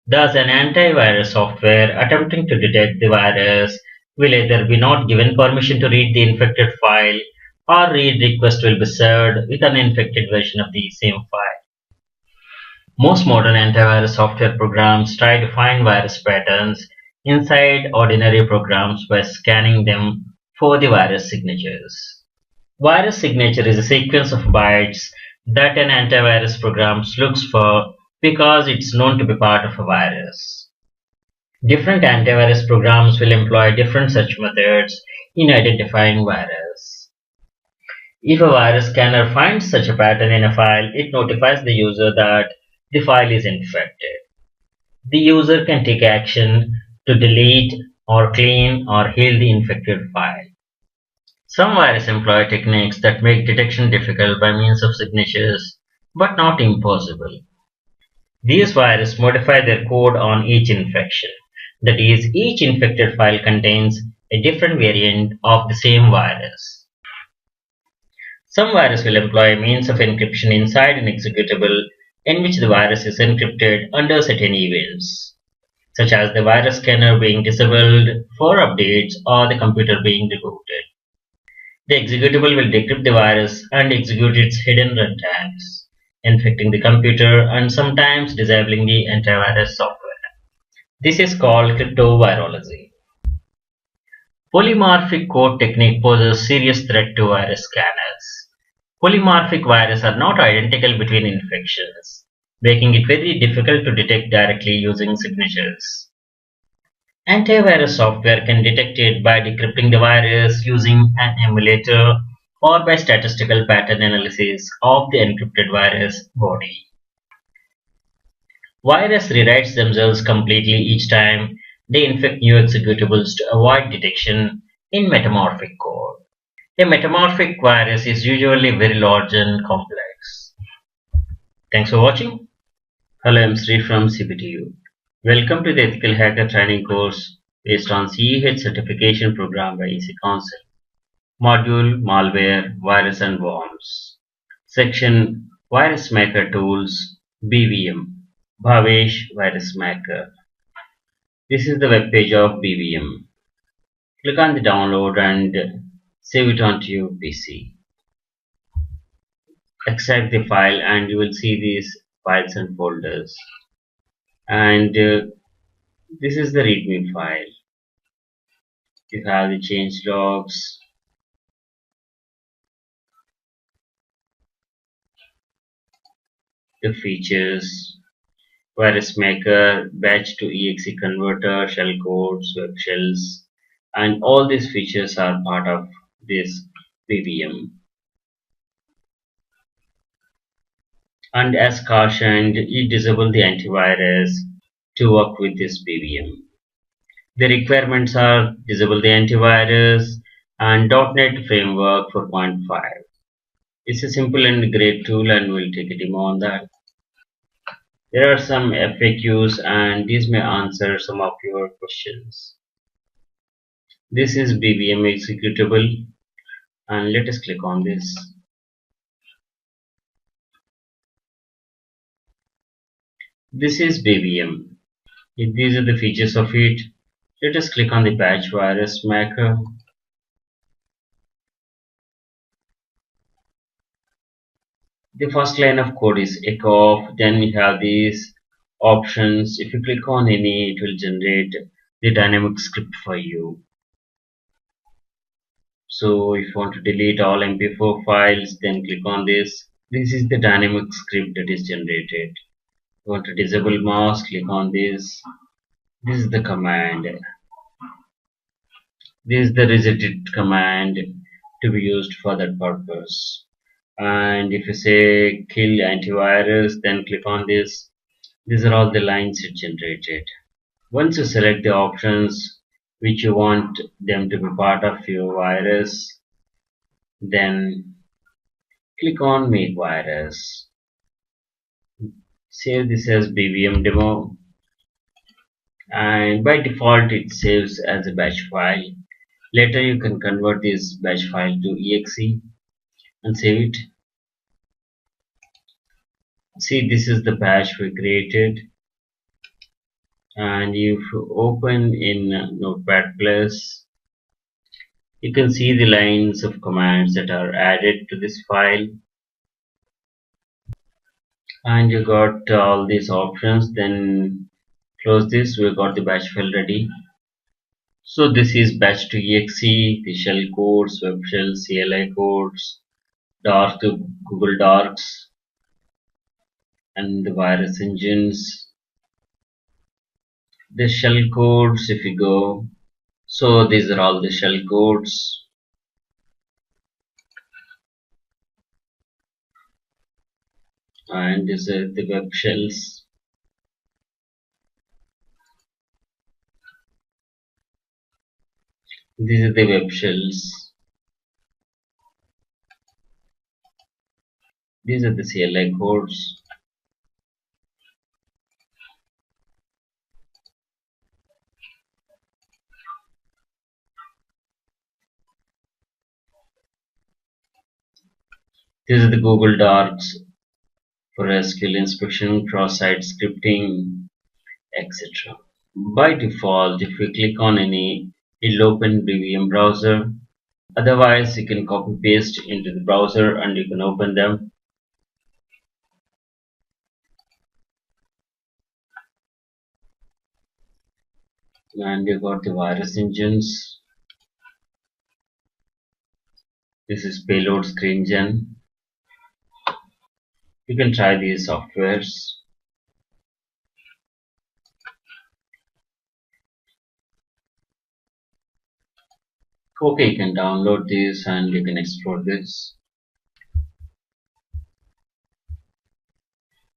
Thus, an antivirus software attempting to detect the virus will either be not given permission to read the infected file or read request will be served with an uninfected version of the same file. Most modern antivirus software programs try to find virus patterns inside ordinary programs by scanning them for the virus signatures. Virus signature is a sequence of bytes that an antivirus program looks for because it's known to be part of a virus. Different antivirus programs will employ different search methods in identifying virus. If a virus scanner finds such a pattern in a file, it notifies the user that the file is infected. The user can take action to delete or clean or heal the infected file. Some viruses employ techniques that make detection difficult by means of signatures, but not impossible. These viruses modify their code on each infection. That is, each infected file contains a different variant of the same virus. Some viruses will employ a means of encryption inside an executable in which the virus is encrypted under certain events, such as the virus scanner being disabled for updates or the computer being rebooted. The executable will decrypt the virus and execute its hidden runtimes, infecting the computer and sometimes disabling the antivirus software. This is called cryptovirology. Polymorphic code technique poses serious threat to virus scanners. Polymorphic viruses are not identical between infections, making it very difficult to detect directly using signatures. Antivirus software can detect it by decrypting the virus using an emulator or by statistical pattern analysis of the encrypted virus body. Virus rewrites themselves completely each time they infect new executables to avoid detection in metamorphic code. A metamorphic virus is usually very large and complex. Thanks for watching. Hello, I'm Sri from CPTU. Welcome to the Ethical Hacker Training course based on CEH certification program by EC Council. Module Malware, Virus and Worms. Section Virus Maker Tools, BVM. Bhavesh Virus Maker. This is the web page of BVM. Click on the download and save it onto your PC. Extract the file and you will see these files and folders. And this is the readme file. You have the change logs, the features, virus maker, batch to exe converter, shell codes, web shells, and all these features are part of this BVM. And as cautioned, you disable the antivirus to work with this BVM. The requirements are disable the antivirus and .NET Framework 4.5. It's a simple and great tool and we'll take a demo on that. There are some FAQs and these may answer some of your questions. This is BVM executable and let us click on this. This is BVM. These are the features of it. Let us click on the batch virus maker. The first line of code is echo off, then you have these options. If you click on any, it will generate the dynamic script for you. So if you want to delete all MP4 files, then click on this. This is the dynamic script that is generated. You want to disable mask, click on this. This is the command. This is the reset command to be used for that purpose. And if you say kill antivirus, then click on this. These are all the lines it generated. Once you select the options which you want them to be part of your virus, then click on make virus. Save this as BVM demo, and by default it saves as a batch file. Later you can convert this batch file to exe and save it. See, this is the batch we created, and if you open in Notepad Plus, you can see the lines of commands that are added to this file, and you got all these options. Then close this. We got the batch file ready. So this is batch to exe, the shell codes, web shells, CLI codes, dark to Google Docs, and the virus engines. The shell codes, if you go, so these are all the shell codes. And these are the web shells. These are the web shells. These are the CLI codes. These are the Google Docs for SQL inspection, cross-site scripting, etc. By default, if we click on any, it'll open Belgium browser. Otherwise, you can copy paste into the browser and you can open them. And you got the virus engines. This is payload screen gen. You can try these softwares. Okay, you can download this and you can explore this.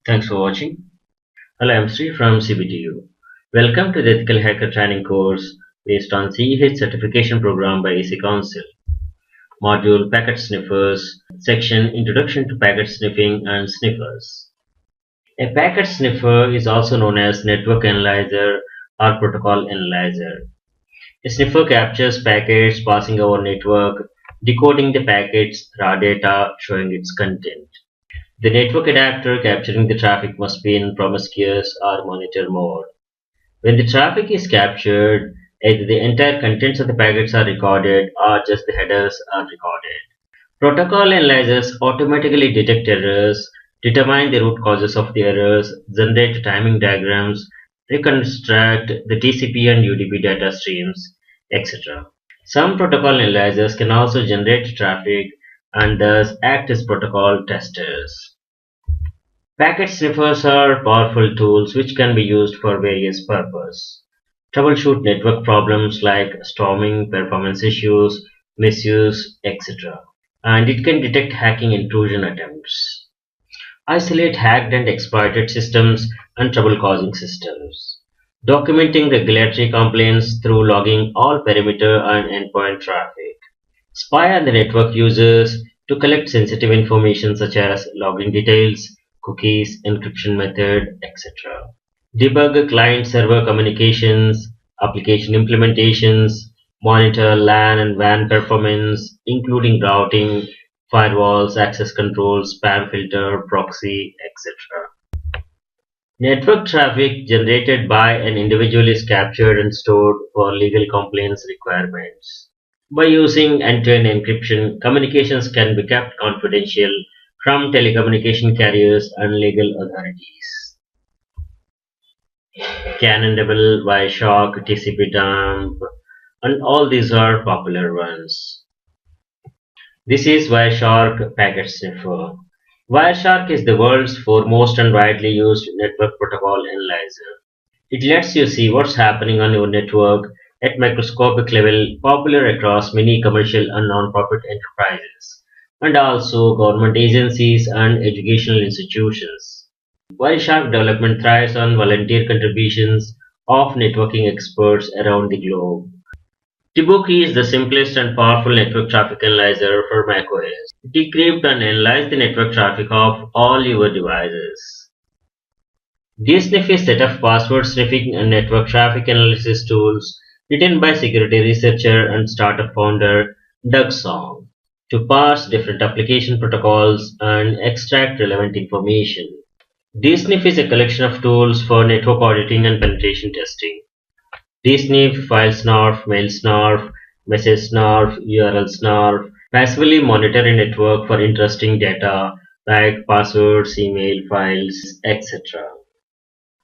Thanks for watching. Hello, I'm Sri from CBTU. Welcome to the Ethical Hacker Training course based on CEH certification program by EC Council. Module Packet Sniffers, section Introduction to Packet Sniffing and Sniffers. A packet sniffer is also known as network analyzer or protocol analyzer. A sniffer captures packets passing over network, decoding the packet's raw data, showing its content. The network adapter capturing the traffic must be in promiscuous or monitor mode. When the traffic is captured, either the entire contents of the packets are recorded or just the headers are recorded. Protocol analyzers automatically detect errors, determine the root causes of the errors, generate timing diagrams, reconstruct the TCP and UDP data streams, etc. Some protocol analyzers can also generate traffic and thus act as protocol testers. Packet sniffers are powerful tools which can be used for various purposes. Troubleshoot network problems like storming, performance issues, misuse, etc. And it can detect hacking intrusion attempts. Isolate hacked and exploited systems and trouble-causing systems. Documenting regulatory complaints through logging all perimeter and endpoint traffic. Spy on the network users to collect sensitive information such as login details, cookies, encryption method, etc. Debug client-server communications, application implementations, monitor LAN and WAN performance, including routing, firewalls, access control, spam filter, proxy, etc. Network traffic generated by an individual is captured and stored for legal compliance requirements. By using end-to-end encryption, communications can be kept confidential from telecommunication carriers and legal authorities. Cannonball, Wireshark, TCP dump, and all these are popular ones. This is Wireshark Packet Sniffer. Wireshark is the world's foremost and widely used network protocol analyzer. It lets you see what's happening on your network at microscopic level, popular across many commercial and non-profit enterprises, and also government agencies and educational institutions. Wireshark development thrives on volunteer contributions of networking experts around the globe. Tibuki is the simplest and powerful network traffic analyzer for macOS. It decrypts and analyzes the network traffic of all your devices. DSNIF is a set of password sniffing and network traffic analysis tools written by security researcher and startup founder Doug Song to parse different application protocols and extract relevant information. DSNIF is a collection of tools for network auditing and penetration testing. DSNIF, file snarf, mail snarf, message snarf, URL snarf, passively monitor a network for interesting data like passwords, email files, etc.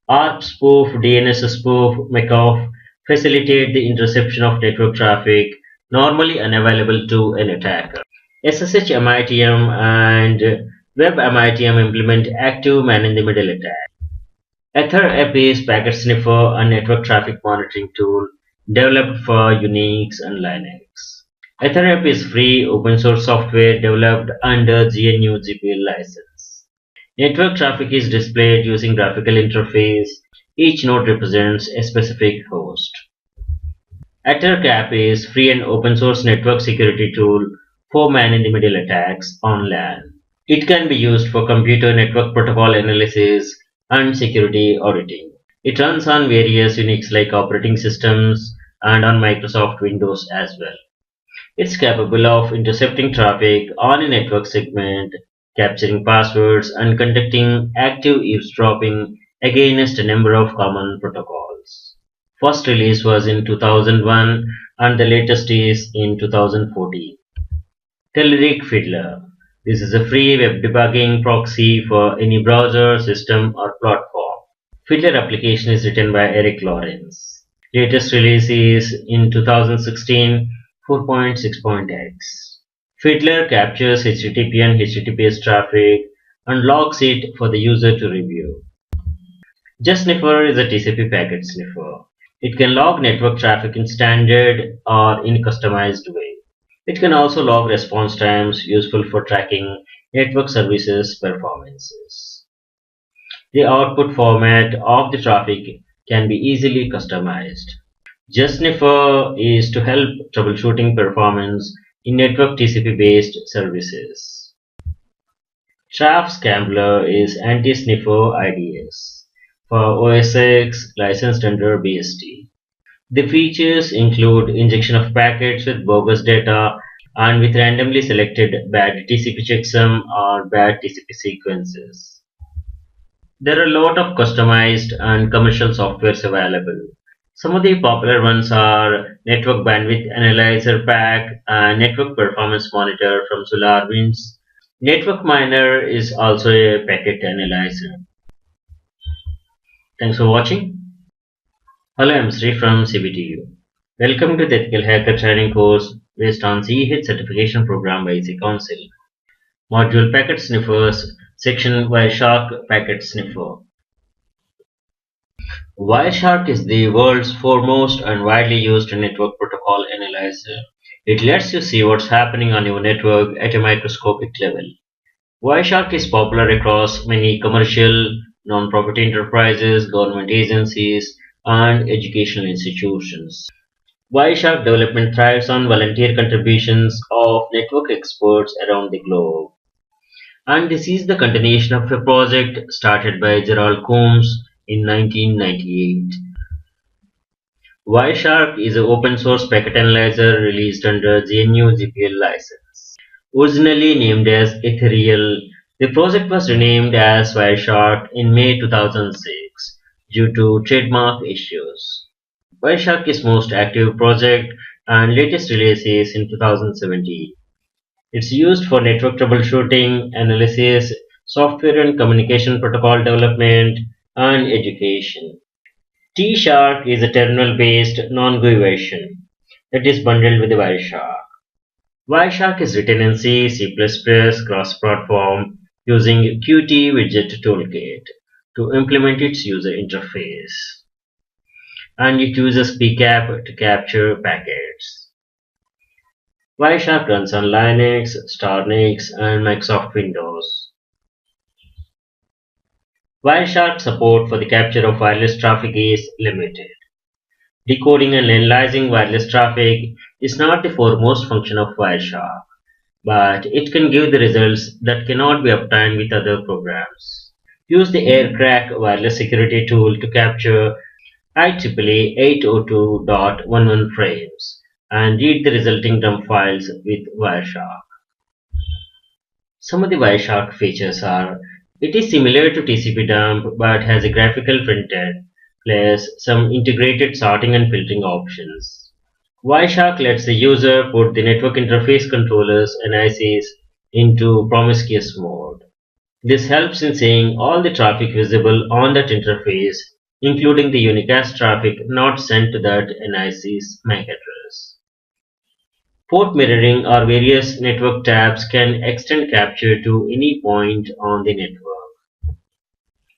ARP spoof, DNS spoof, McAuff facilitate the interception of network traffic normally unavailable to an attacker. SSH MITM and Web MITM implement active man-in-the-middle attack. EtherApp is packet sniffer and network traffic monitoring tool developed for Unix and Linux. EtherApp is free open source software developed under GNU GPL license. Network traffic is displayed using graphical interface. Each node represents a specific host. EtherCap is free and open source network security tool for man-in-the-middle attacks on LAN. It can be used for computer network protocol analysis and security auditing. It runs on various Unix-like operating systems and on Microsoft Windows as well. It's capable of intercepting traffic on a network segment, capturing passwords, and conducting active eavesdropping against a number of common protocols. First release was in 2001 and the latest is in 2014. Telerik Fiddler. This is a free web debugging proxy for any browser, system, or platform. Fiddler application is written by Eric Lawrence. Latest release is in 2016 4.6.x. Fiddler captures HTTP and HTTPS traffic and logs it for the user to review. JSniffer is a TCP packet sniffer. It can log network traffic in standard or in customized way. It can also log response times useful for tracking network services performances. The output format of the traffic can be easily customized. JSniffer is to help troubleshooting performance in network TCP-based services. Traf Scambler is anti-sniffer IDS for OS X licensed under BST. The features include injection of packets with bogus data and with randomly selected bad TCP checksum or bad TCP sequences. There are a lot of customized and commercial softwares available. Some of the popular ones are Network Bandwidth Analyzer Pack and Network Performance Monitor from SolarWinds. Network Miner is also a packet analyzer. Thanks for watching. Hello, I'm Sri from CBTU. Welcome to the Ethical Hacker Training course based on CEH certification program by EC Council. Module Packet Sniffers, Section Wireshark Packet Sniffer. Wireshark is the world's foremost and widely used network protocol analyzer. It lets you see what's happening on your network at a microscopic level. Wireshark is popular across many commercial, non-profit enterprises, government agencies, and educational institutions. Wireshark development thrives on volunteer contributions of network experts around the globe. And this is the continuation of a project started by Gerald Coombs in 1998. Wireshark is an open source packet analyzer released under GNU GPL license. Originally named as Ethereal, the project was renamed as Wireshark in May 2006 due to trademark issues. Wireshark is most active project and latest release is in 2017. It's used for network troubleshooting, analysis, software and communication protocol development, and education. T-Shark is a terminal-based non-GUI version that is bundled with Wireshark. Wireshark is written in C, C++, cross-platform using Qt widget toolkit to implement its user interface. And it uses PCAP to capture packets. Wireshark runs on Linux, Starnix, and Microsoft Windows. Wireshark support for the capture of wireless traffic is limited. Decoding and analyzing wireless traffic is not the foremost function of Wireshark, but it can give the results that cannot be obtained with other programs. Use the AirCrack wireless security tool to capture IEEE 802.11 frames and read the resulting dump files with Wireshark. Some of the Wireshark features are: it is similar to TCP dump but has a graphical printed, plus some integrated sorting and filtering options. Wireshark lets the user put the network interface controllers and ICs into promiscuous mode. This helps in seeing all the traffic visible on that interface, including the unicast traffic not sent to that NIC's MAC address. Port mirroring or various network tabs can extend capture to any point on the network.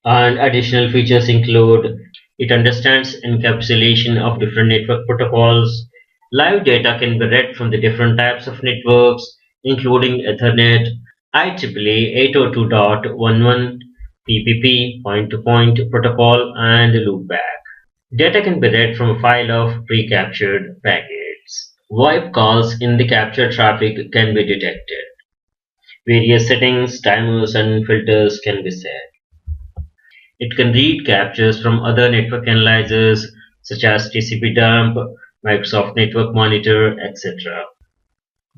And additional features include: it understands encapsulation of different network protocols. Live data can be read from the different types of networks, including Ethernet, IEEE 802.11, PPP, point-to-point protocol, and loopback. Data can be read from a file of pre-captured packets. VoIP calls in the captured traffic can be detected. Various settings, timers, and filters can be set. It can read captures from other network analyzers such as TCP dump, Microsoft Network Monitor, etc.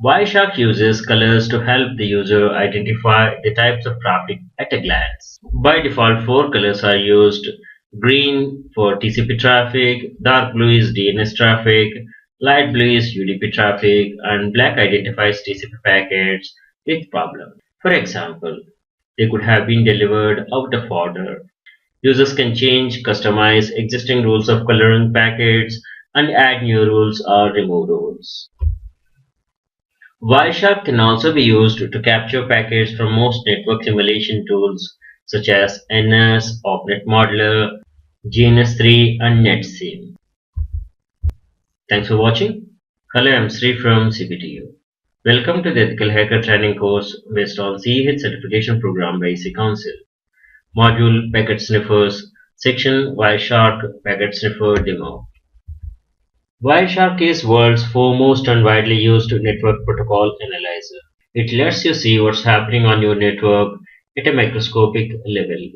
Wireshark uses colors to help the user identify the types of traffic at a glance. By default, four colors are used: green for TCP traffic, dark blue is DNS traffic, light blue is UDP traffic, and black identifies TCP packets with problems. For example, they could have been delivered out of order. Users can change, customize existing rules of coloring packets, and add new rules or remove rules. Wireshark can also be used to capture packets from most network simulation tools such as NS, OpNet Modeler, GNS3, and NetSim. Thanks for watching. Hello, I'm Sri from CPTU. Welcome to the Ethical Hacker Training course based on CEH certification program by EC Council. Module Packet Sniffers, Section Wireshark Packet Sniffer Demo. Wireshark is world's foremost and widely used network protocol analyzer. It lets you see what's happening on your network at a microscopic level.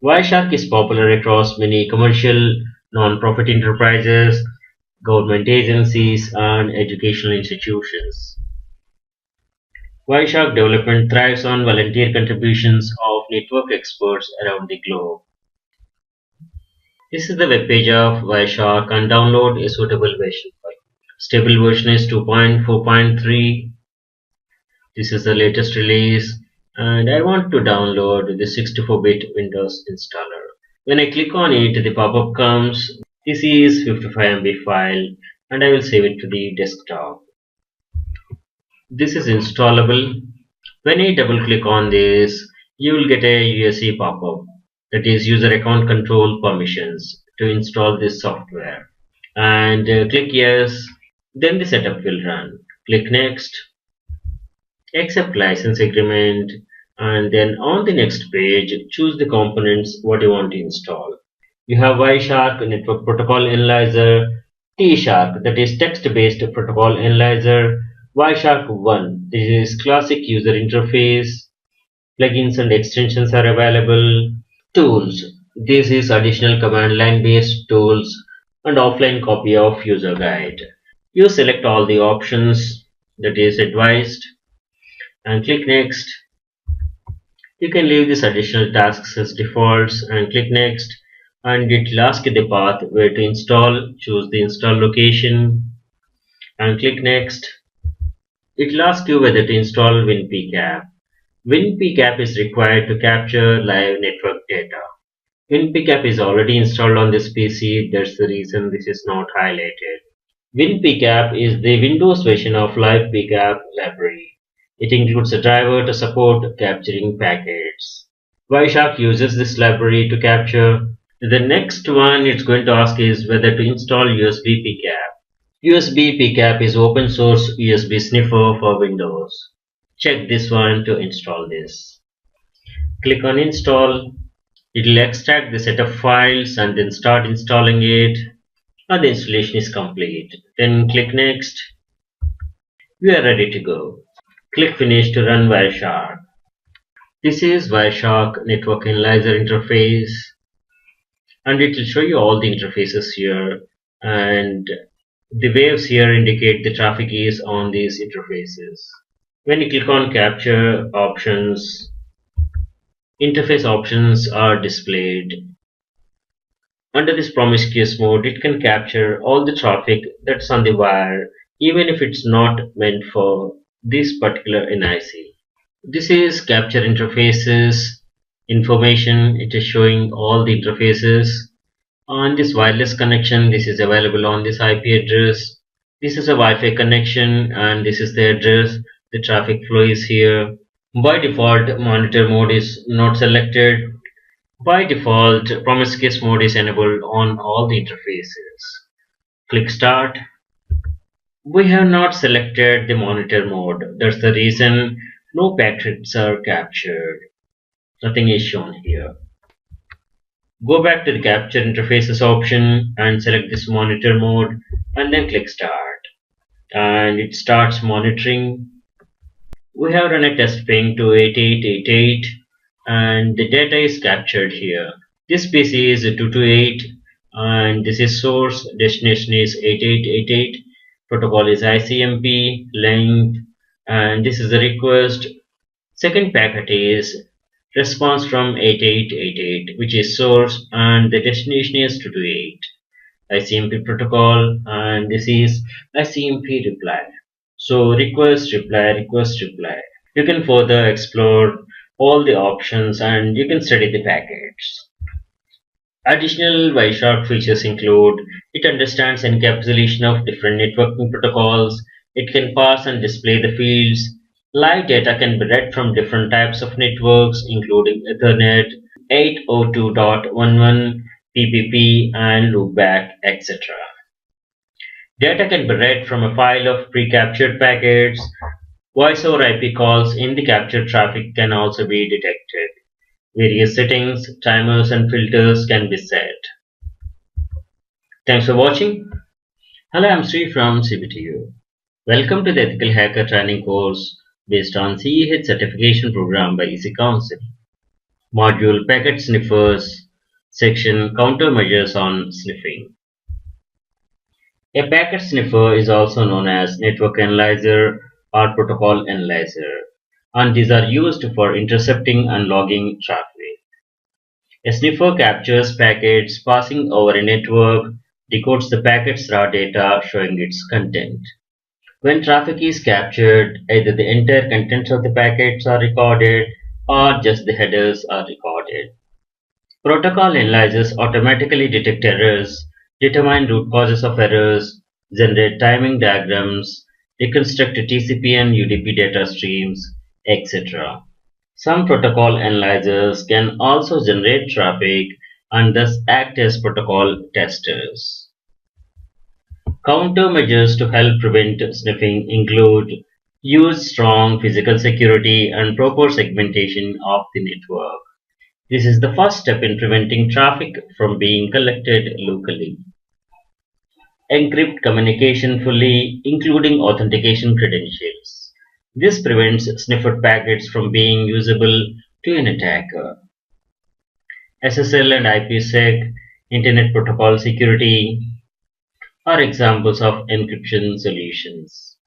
Wireshark is popular across many commercial, non-profit enterprises, government agencies, and educational institutions. Wireshark development thrives on volunteer contributions of network experts around the globe. This is the webpage of Wireshark and download a suitable version file. Stable version is 2.4.3. This is the latest release and I want to download the 64-bit Windows installer. When I click on it, the pop-up comes. This is 55 MB file and I will save it to the desktop. This is installable. When I double click on this, you will get a USE pop-up, that is user account control permissions, to install this software. And click yes, then the setup will run. Click next, accept license agreement, and then on the next page choose the components what you want to install. You have Wireshark Network Protocol Analyzer, T-Shark, that is text-based protocol analyzer, Wireshark 1, this is classic user interface, plugins and extensions are available, tools, this is additional command line based tools, and offline copy of user guide. You select all the options that is advised and click next. You can leave these additional tasks as defaults and click next, and it will ask you the path where to install. Choose the install location and click next. It will ask you whether to install WinPCAP. WinPCAP is required to capture live network data. WinPCAP is already installed on this PC, that's the reason this is not highlighted. WinPCAP is the Windows version of Live PCAP library. It includes a driver to support capturing packets. Wireshark uses this library to capture. The next one it's going to ask is whether to install USB PCAP. USB PCAP is open source USB sniffer for Windows. Check this one to install this. Click on install. It will extract the set of files and then start installing it. And the installation is complete. Then click next. We are ready to go. Click finish to run Wireshark. This is Wireshark Network Analyzer interface, and it will show you all the interfaces here, and the waves here indicate the traffic is on these interfaces. When you click on capture options, interface options are displayed. Under this promiscuous mode, it can capture all the traffic that's on the wire, even if it's not meant for this particular NIC. This is capture interfaces information. It is showing all the interfaces. On this wireless connection, this is available on this IP address. This is a Wi-Fi connection and this is the address. The traffic flow is here. By default, monitor mode is not selected. By default, promiscuous mode is enabled on all the interfaces. Click start. We have not selected the monitor mode. That's the reason no packets are captured. Nothing is shown here. Go back to the capture interfaces option and select this monitor mode and then click start. And it starts monitoring. We have run a test ping to 8888 and the data is captured here. This PC is 228 and this is source, destination is 8888, protocol is ICMP, length, and this is the request. Second packet is response from 8888 which is source and the destination is 228. ICMP protocol and this is ICMP reply. So request reply, request reply. You can further explore all the options and you can study the packets. Additional Wireshark features include it understands encapsulation of different networking protocols, it can parse and display the fields, live data can be read from different types of networks including Ethernet, 802.11, PPP and loopback, etc. Data can be read from a file of pre-captured packets. Voice over IP calls in the captured traffic can also be detected. Various settings, timers and filters can be set. Thanks for watching. Hello, I'm Sri from CBTU. Welcome to the Ethical Hacker Training course based on CEH certification program by EC Council. Module Packet Sniffers, section Countermeasures on Sniffing. A packet sniffer is also known as network analyzer or protocol analyzer, and these are used for intercepting and logging traffic. A sniffer captures packets passing over a network, decodes the packet's raw data showing its content. When traffic is captured, either the entire contents of the packets are recorded or just the headers are recorded. Protocol analyzers automatically detect errors, determine root causes of errors, generate timing diagrams, reconstruct TCP and UDP data streams, etc. Some protocol analyzers can also generate traffic and thus act as protocol testers. Countermeasures to help prevent sniffing include use strong physical security and proper segmentation of the network. This is the first step in preventing traffic from being collected locally. Encrypt communication fully, including authentication credentials. This prevents sniffer packets from being usable to an attacker. SSL and IPsec, Internet Protocol Security, are examples of encryption solutions.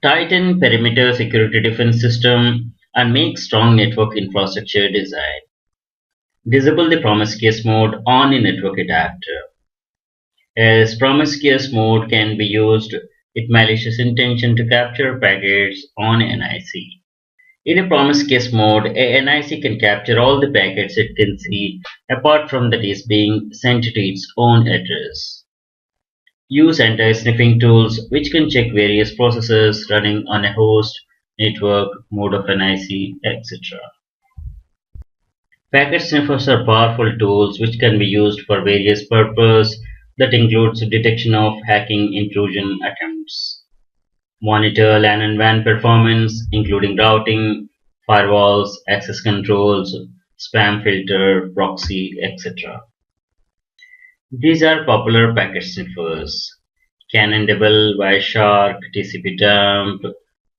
Tighten perimeter security defense system and make strong network infrastructure design. Disable the promiscuous mode on a network adapter. As promiscuous mode can be used with malicious intention to capture packets on NIC. In a promiscuous mode, a NIC can capture all the packets it can see apart from that is being sent to its own address. Use anti-sniffing tools which can check various processes running on a host, network, mode of NIC, etc. Packet sniffers are powerful tools which can be used for various purposes that includes detection of hacking intrusion attempts. Monitor LAN and WAN performance including routing, firewalls, access controls, spam filter, proxy, etc. These are popular packet sniffers. Cannondable, Wireshark, TCP dump,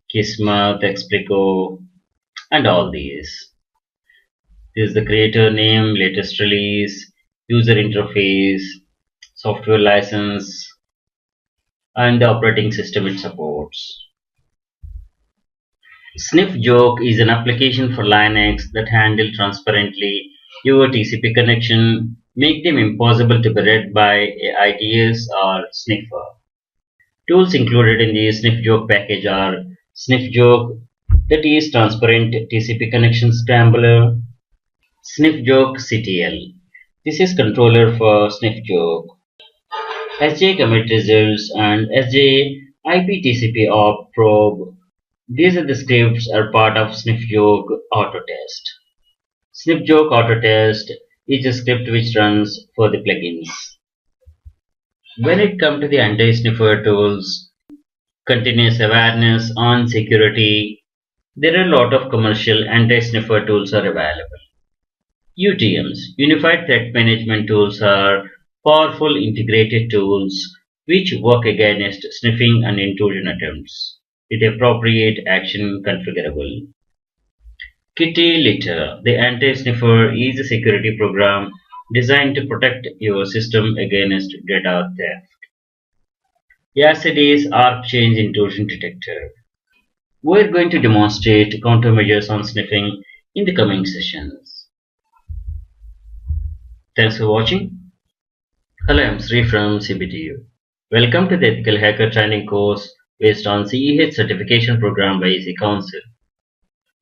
Kismet, Explico, and all these. This is the creator name, latest release, user interface, software license, and the operating system it supports. SniffJoke is an application for Linux that handle transparently your TCP connection, make them impossible to be read by a IDS or sniffer. Tools included in the SniffJoke package are SniffJoke, that is transparent TCP connection scrambler, SniffJoke CTL. This is controller for SniffJoke. SJ commit results and SJ IPTCP op probe. These are the scripts are part of SniffJoke Autotest. SniffJoke Autotest is a script which runs for the plugins. When it comes to the anti-sniffer tools, continuous awareness on security, there are a lot of commercial anti-sniffer tools are available. UTMs, Unified Threat Management Tools, are powerful integrated tools which work against sniffing and intrusion attempts. with appropriate action configurable. Kitty Litter, the anti-sniffer, is a security program designed to protect your system against data theft. Yacidy's Arc Change Intrusion Detector. We're going to demonstrate countermeasures on sniffing in the coming sessions. Thanks for watching. Hello, I'm Sri from CBTU. Welcome to the Ethical Hacker Training course based on CEH certification program by EC Council.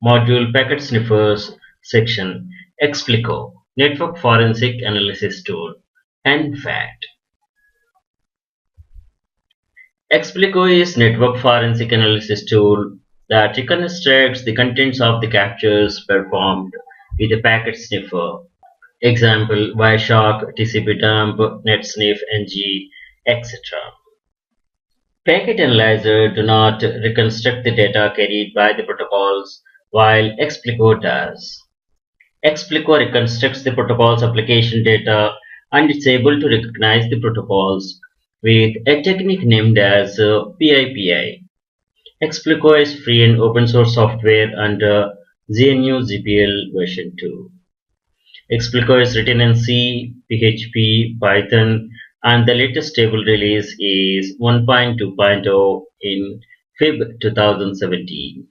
Module Packet Sniffers section Explico Network Forensic Analysis Tool and FAT. Explico is network forensic analysis tool that reconstructs the contents of the captures performed with a packet sniffer. Example Wireshark, TCP dump, NetSniff, NG, etc. Packet analyzer do not reconstruct the data carried by the protocols while Explico does. Explico reconstructs the protocol's application data and it's able to recognize the protocols with a technique named as PIPI. Explico is free and open source software under GNU GPL version 2. Explico is written in C, PHP, Python, and the latest stable release is 1.2.0 in Feb 2017.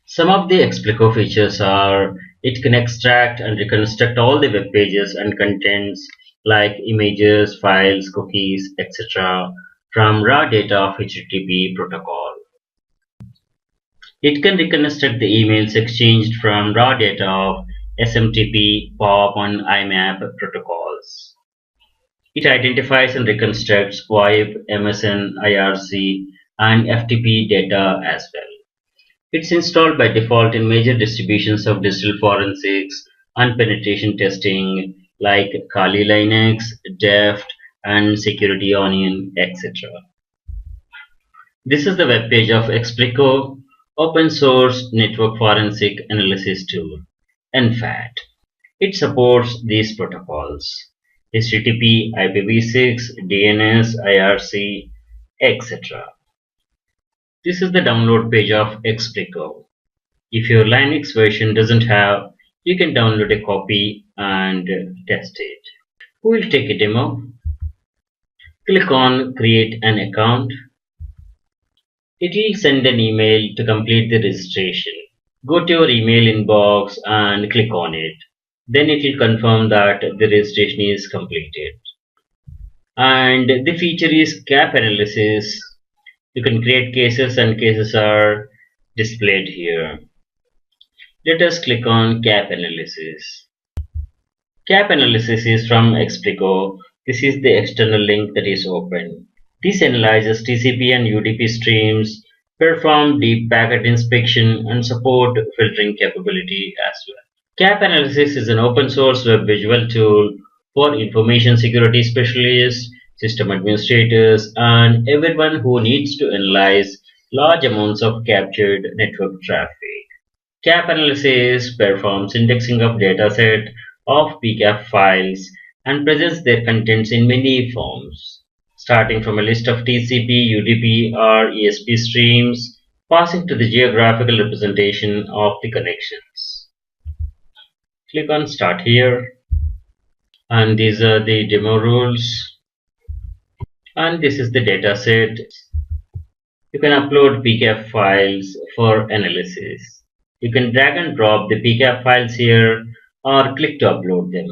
Some of the Explico features are it can extract and reconstruct all the web pages and contents like images, files, cookies, etc. from raw data of HTTP protocol. It can reconstruct the emails exchanged from raw data of SMTP, POP, and IMAP protocols. It identifies and reconstructs VoIP, MSN, IRC, and FTP data as well. It's installed by default in major distributions of digital forensics and penetration testing like Kali Linux, Deft, and Security Onion, etc. This is the web page of Explico, open source network forensic analysis tool, NFAT. It supports these protocols: HTTP, IPv6, DNS, IRC, etc. This is the download page of Explico. If your Linux version doesn't have, you can download a copy and test it. We will take a demo. Click on Create an account. It will send an email to complete the registration. Go to your email inbox and click on it. Then it will confirm that the registration is completed. And the feature is gap analysis. You can create cases and cases are displayed here. Let us click on gap analysis. Gap analysis is from Explico. This is the external link that is open. This analyzes TCP and UDP streams, perform deep packet inspection, and support filtering capability as well. Gap analysis is an open source web visual tool for information security specialists, system administrators, and everyone who needs to analyze large amounts of captured network traffic. Gap analysis performs indexing of dataset of PCAP files and presents their contents in many forms, starting from a list of TCP, UDP, or ESP streams, passing to the geographical representation of the connections. Click on Start here, and these are the demo rules, and this is the dataset. You can upload PCAP files for analysis. You can drag and drop the PCAP files here or click to upload them.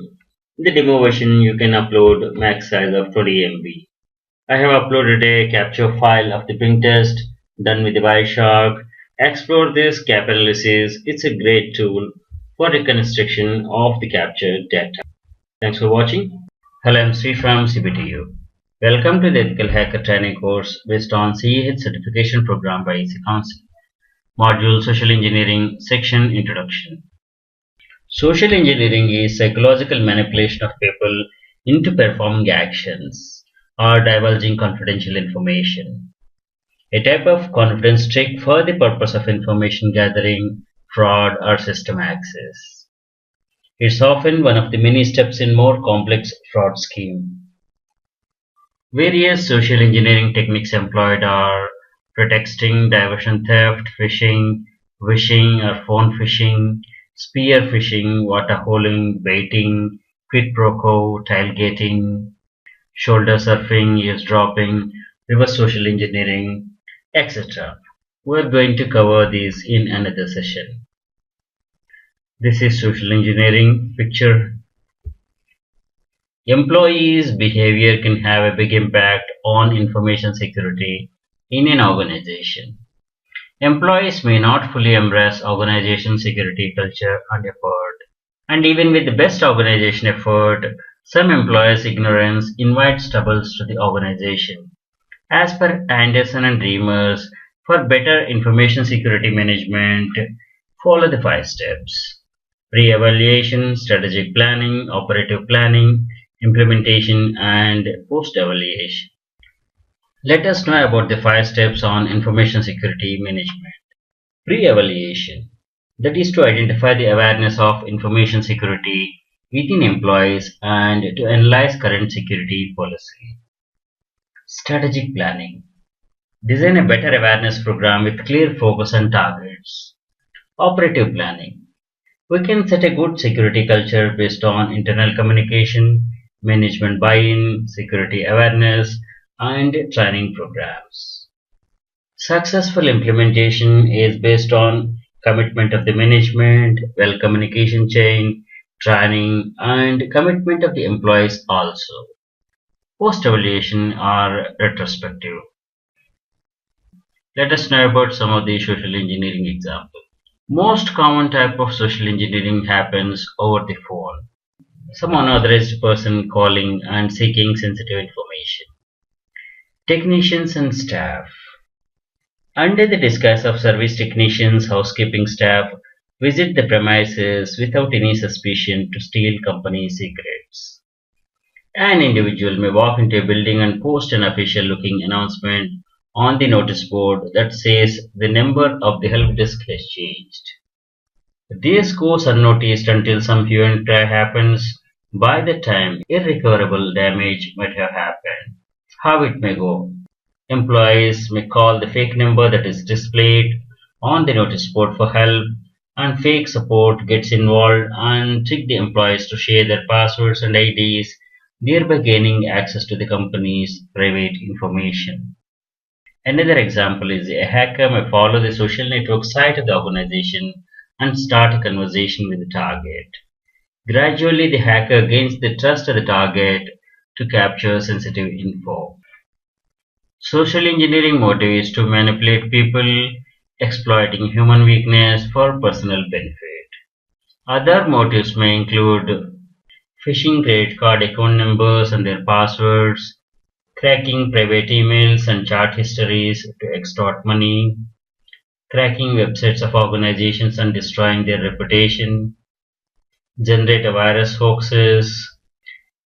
In the demo version, you can upload max size of 20 MB. I have uploaded a capture file of the ping test done with the Wireshark. Explore this gap analysis. It's a great tool for reconstruction of the captured data. Thanks for watching. Hello, I'm Sri from CBTU. Welcome to the Ethical Hacker Training course based on CEH certification program by EC Council. Module Social Engineering section Introduction. Social engineering is psychological manipulation of people into performing actions or divulging confidential information. A type of confidence trick for the purpose of information gathering, fraud, or system access. It's often one of the many steps in more complex fraud scheme. Various social engineering techniques employed are pretexting, diversion theft, phishing, wishing or phone phishing, spear phishing, water holing, baiting, quid pro quo, tailgating, shoulder surfing, eavesdropping, reverse social engineering, etc. We're going to cover these in another session. This is social engineering picture. Employees' behavior can have a big impact on information security in an organization. Employees may not fully embrace organization security culture and effort. And even with the best organization effort, some employees' ignorance invites troubles to the organization. As per Anderson and Reimers, for better information security management, follow the 5 steps: pre-evaluation, strategic planning, operative planning, implementation, and post-evaluation. Let us know about the 5 steps on information security management. Pre-evaluation, that is to identify the awareness of information security within employees and to analyze current security policy. Strategic planning, design a better awareness program with clear focus and targets. Operative planning, we can set a good security culture based on internal communication, management buy-in, security awareness, and training programs. Successful implementation is based on commitment of the management, well communication chain, training, and commitment of the employees also. Post-evaluation are retrospective. Let us know about some of the social engineering examples. Most common type of social engineering happens over the phone. Some unauthorized person calling and seeking sensitive information. Technicians and staff. Under the disguise of service technicians, housekeeping staff visit the premises without any suspicion to steal company secrets. An individual may walk into a building and post an official looking announcement on the notice board that says the number of the help desk has changed. This goes unnoticed until some event happens. By the time irrecoverable damage might have happened. How it may go. Employees may call the fake number that is displayed on the notice board for help, and fake support gets involved and trick the employees to share their passwords and IDs, thereby gaining access to the company's private information. Another example is a hacker may follow the social network site of the organization and start a conversation with the target. Gradually, the hacker gains the trust of the target to capture sensitive info. Social engineering motive is to manipulate people, exploiting human weakness for personal benefit. Other motives may include phishing credit card account numbers and their passwords, cracking private emails and chat histories to extort money, cracking websites of organizations and destroying their reputation, generate a virus hoaxes,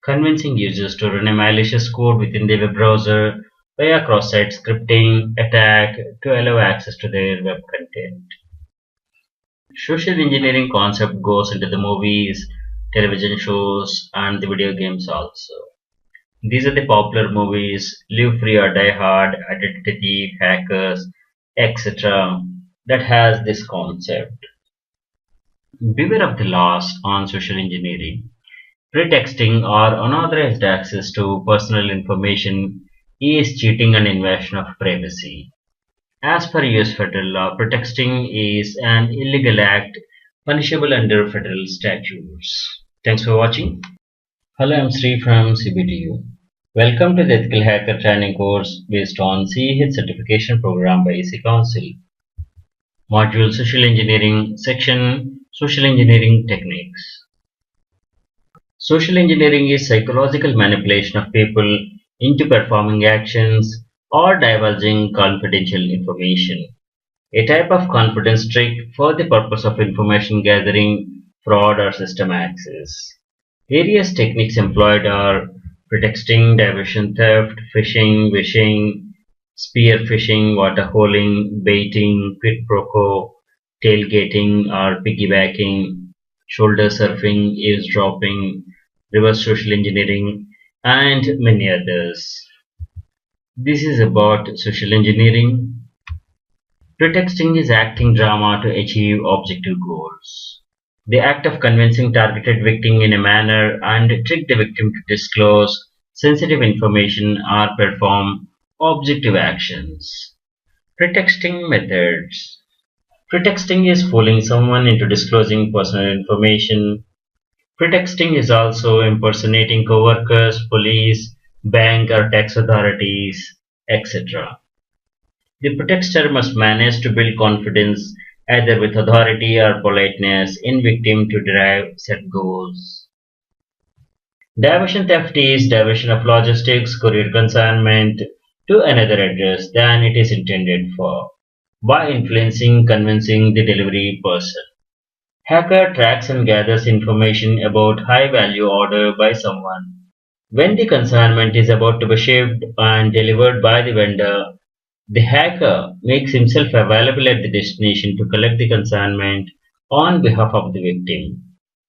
convincing users to run a malicious code within the web browser via cross-site scripting attack to allow access to their web content. Social engineering concept goes into the movies, television shows, and the video games also. These are the popular movies: Live Free or Die Hard, Identity Thief, Hackers, etc. that has this concept. Beware of the loss on social engineering. Pretexting or unauthorized access to personal information is cheating and invasion of privacy. As per US federal law, pretexting is an illegal act punishable under federal statutes. Thanks for watching. Hello, I'm Sri from CBTU. Welcome to the Ethical Hacker Training course based on CEH certification program by EC Council. Module Social Engineering, Section Social Engineering Techniques. Social engineering is psychological manipulation of people into performing actions or divulging confidential information. A type of confidence trick for the purpose of information gathering, fraud, or system access. Various techniques employed are pretexting, diversion theft, phishing, wishing, spear phishing, water holing, baiting, quid pro quo, tailgating or piggybacking, shoulder surfing, eavesdropping, reverse social engineering, and many others. This is about social engineering. Pretexting is acting drama to achieve objective goals. The act of convincing targeted victim in a manner and trick the victim to disclose sensitive information or perform objective actions. Pretexting methods. Pretexting is fooling someone into disclosing personal information. Pretexting is also impersonating coworkers, police, bank or tax authorities, etc. The pretexter must manage to build confidence either with authority or politeness in victim to derive set goals. Diversion theft is diversion of logistics, courier consignment to another address than it is intended for by influencing, convincing the delivery person. Hacker tracks and gathers information about high-value order by someone. When the consignment is about to be shipped and delivered by the vendor, the hacker makes himself available at the destination to collect the consignment on behalf of the victim.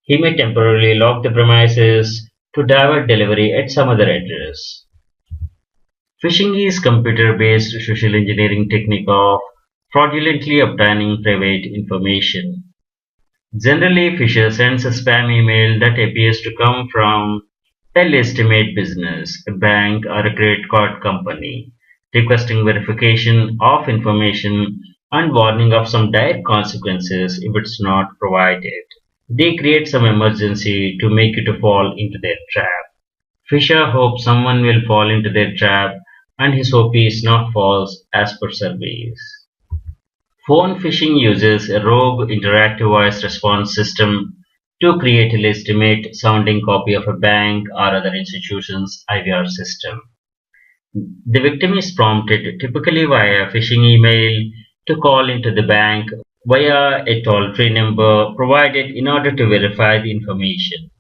He may temporarily lock the premises to divert delivery at some other address. Phishing is computer-based social engineering technique of fraudulently obtaining private information. Generally, Fisher sends a spam email that appears to come from a legitimate business, a bank, or a credit card company, requesting verification of information and warning of some dire consequences if it's not provided. They create some emergency to make you to fall into their trap. Fisher hopes someone will fall into their trap, and his hope is not false as per surveys. Phone phishing uses a rogue interactive voice response system to create a legitimate sounding copy of a bank or other institution's IVR system. The victim is prompted, typically via phishing email, to call into the bank via a toll-free number provided in order to verify the information.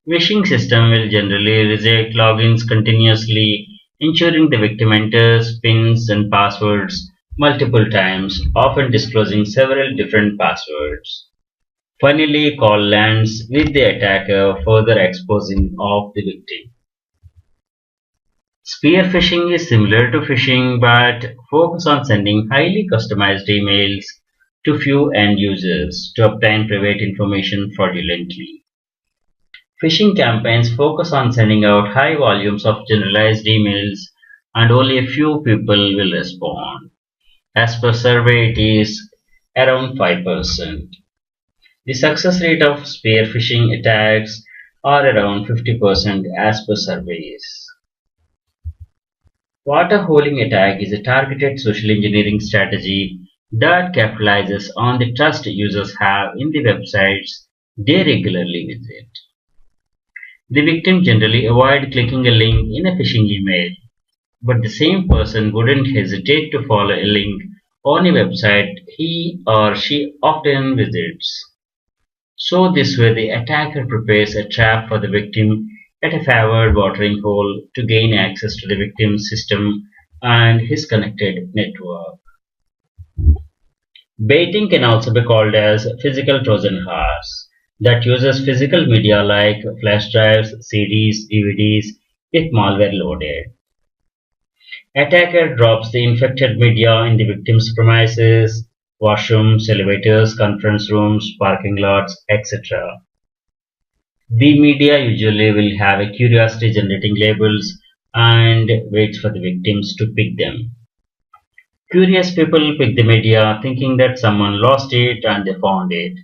Phishing system will generally reject logins continuously, ensuring the victim enters pins and passwords multiple times, often disclosing several different passwords. Finally, call lands with the attacker further exposing of the victim. Spear phishing is similar to phishing but focus on sending highly customized emails to few end users to obtain private information fraudulently. Phishing campaigns focus on sending out high volumes of generalized emails and only a few people will respond. As per survey, it is around 5%. The success rate of spear phishing attacks are around 50% as per surveys. Water holing attack is a targeted social engineering strategy that capitalizes on the trust users have in the websites they regularly visit. The victim generally avoid clicking a link in a phishing email, but the same person wouldn't hesitate to follow a link on a website he or she often visits. So this way the attacker prepares a trap for the victim at a favored watering hole to gain access to the victim's system and his connected network. Baiting can also be called as physical Trojan horse that uses physical media like flash drives, CDs, DVDs with malware loaded. Attacker drops the infected media in the victim's premises, washrooms, elevators, conference rooms, parking lots, etc. The media usually will have a curiosity generating labels and waits for the victims to pick them. Curious people pick the media thinking that someone lost it and they found it.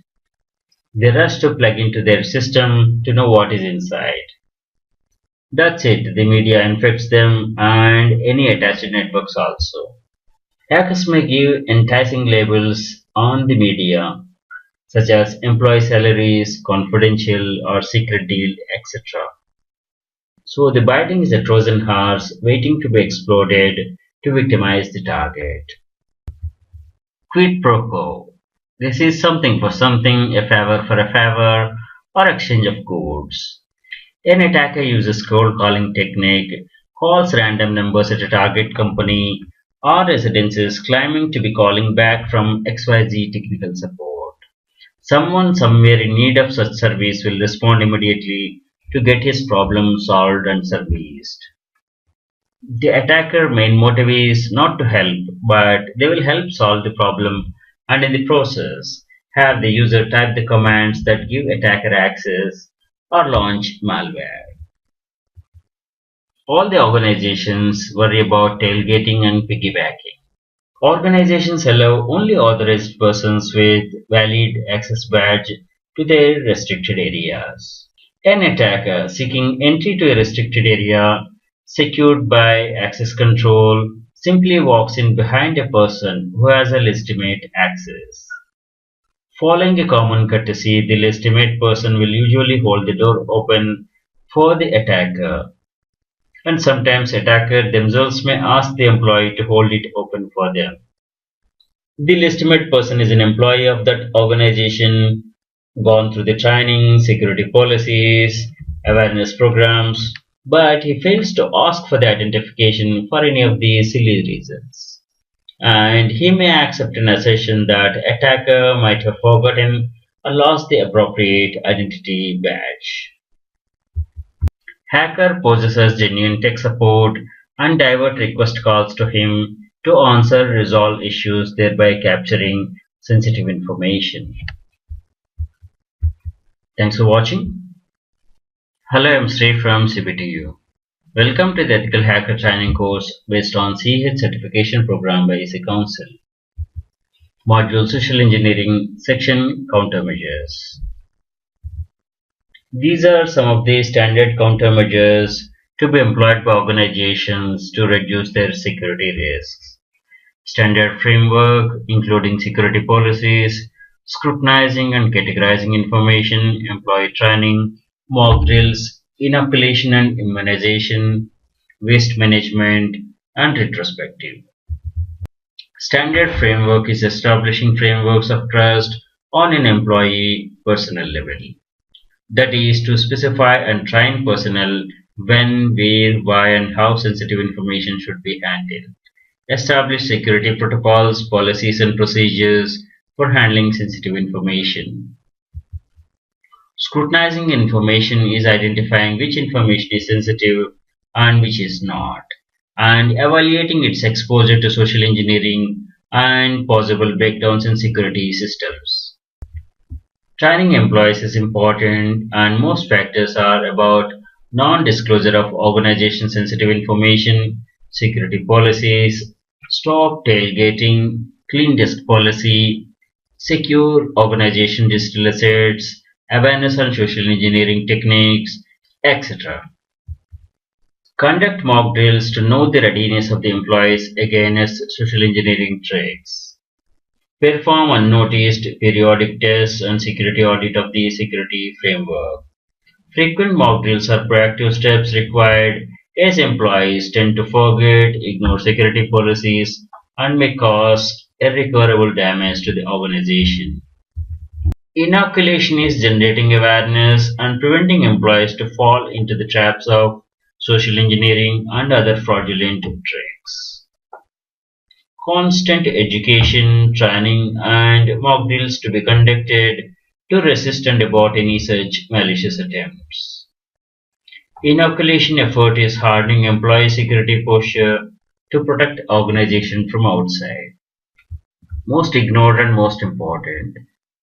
They rush to plug into their system to know what is inside. That's it, the media infects them and any attached networks also. Hackers may give enticing labels on the media such as employee salaries, confidential or secret deal, etc. So the biting is a Trojan horse waiting to be exploded to victimize the target. Quid pro quo. This is something for something, a favor for a favor, or exchange of goods. An attacker uses cold calling technique, calls random numbers at a target company or residences claiming to be calling back from XYZ technical support. Someone somewhere in need of such service will respond immediately to get his problem solved and serviced. The attacker main motive is not to help, but they will help solve the problem and in the process have the user type the commands that give attacker access or launch malware. All the organizations worry about tailgating and piggybacking. Organizations allow only authorized persons with valid access badge to their restricted areas. An attacker seeking entry to a restricted area secured by access control simply walks in behind a person who has a legitimate access. Following a common courtesy, the legitimate person will usually hold the door open for the attacker, and sometimes attacker themselves may ask the employee to hold it open for them. The legitimate person is an employee of that organization, gone through the training, security policies, awareness programs, but he fails to ask for the identification for any of these silly reasons. And he may accept an assertion that attacker might have forgotten or lost the appropriate identity badge. Hacker possesses genuine tech support and divert request calls to him to answer resolve issues, thereby capturing sensitive information. Thanks for watching. Hello, I'm Sri from CBTU. Welcome to the Ethical Hacker Training course based on CH certification program by EC Council. Module Social Engineering Section Countermeasures. These are some of the standard countermeasures to be employed by organizations to reduce their security risks. Standard framework, including security policies, scrutinizing and categorizing information, employee training, mock drills, inoculation and immunization, waste management, and retrospective. Standard framework is establishing frameworks of trust on an employee personnel level. That is to specify and train personnel when, where, why, and how sensitive information should be handled. Establish security protocols, policies, and procedures for handling sensitive information. Scrutinizing information is identifying which information is sensitive and which is not, and evaluating its exposure to social engineering and possible breakdowns in security systems. Training employees is important, and most factors are about non-disclosure of organization-sensitive information, security policies, stop tailgating, clean desk policy, secure organization digital assets, awareness on social engineering techniques, etc. Conduct mock drills to know the readiness of the employees against social engineering threats. Perform unnoticed periodic tests and security audit of the security framework. Frequent mock drills are proactive steps required as employees tend to forget, ignore security policies, and may cause irrecoverable damage to the organization. Inoculation is generating awareness and preventing employees to fall into the traps of social engineering and other fraudulent tricks. Constant education, training, and mock drills to be conducted to resist and abort any such malicious attempts. Inoculation effort is hardening employee security posture to protect organization from outside. Most ignored and most important.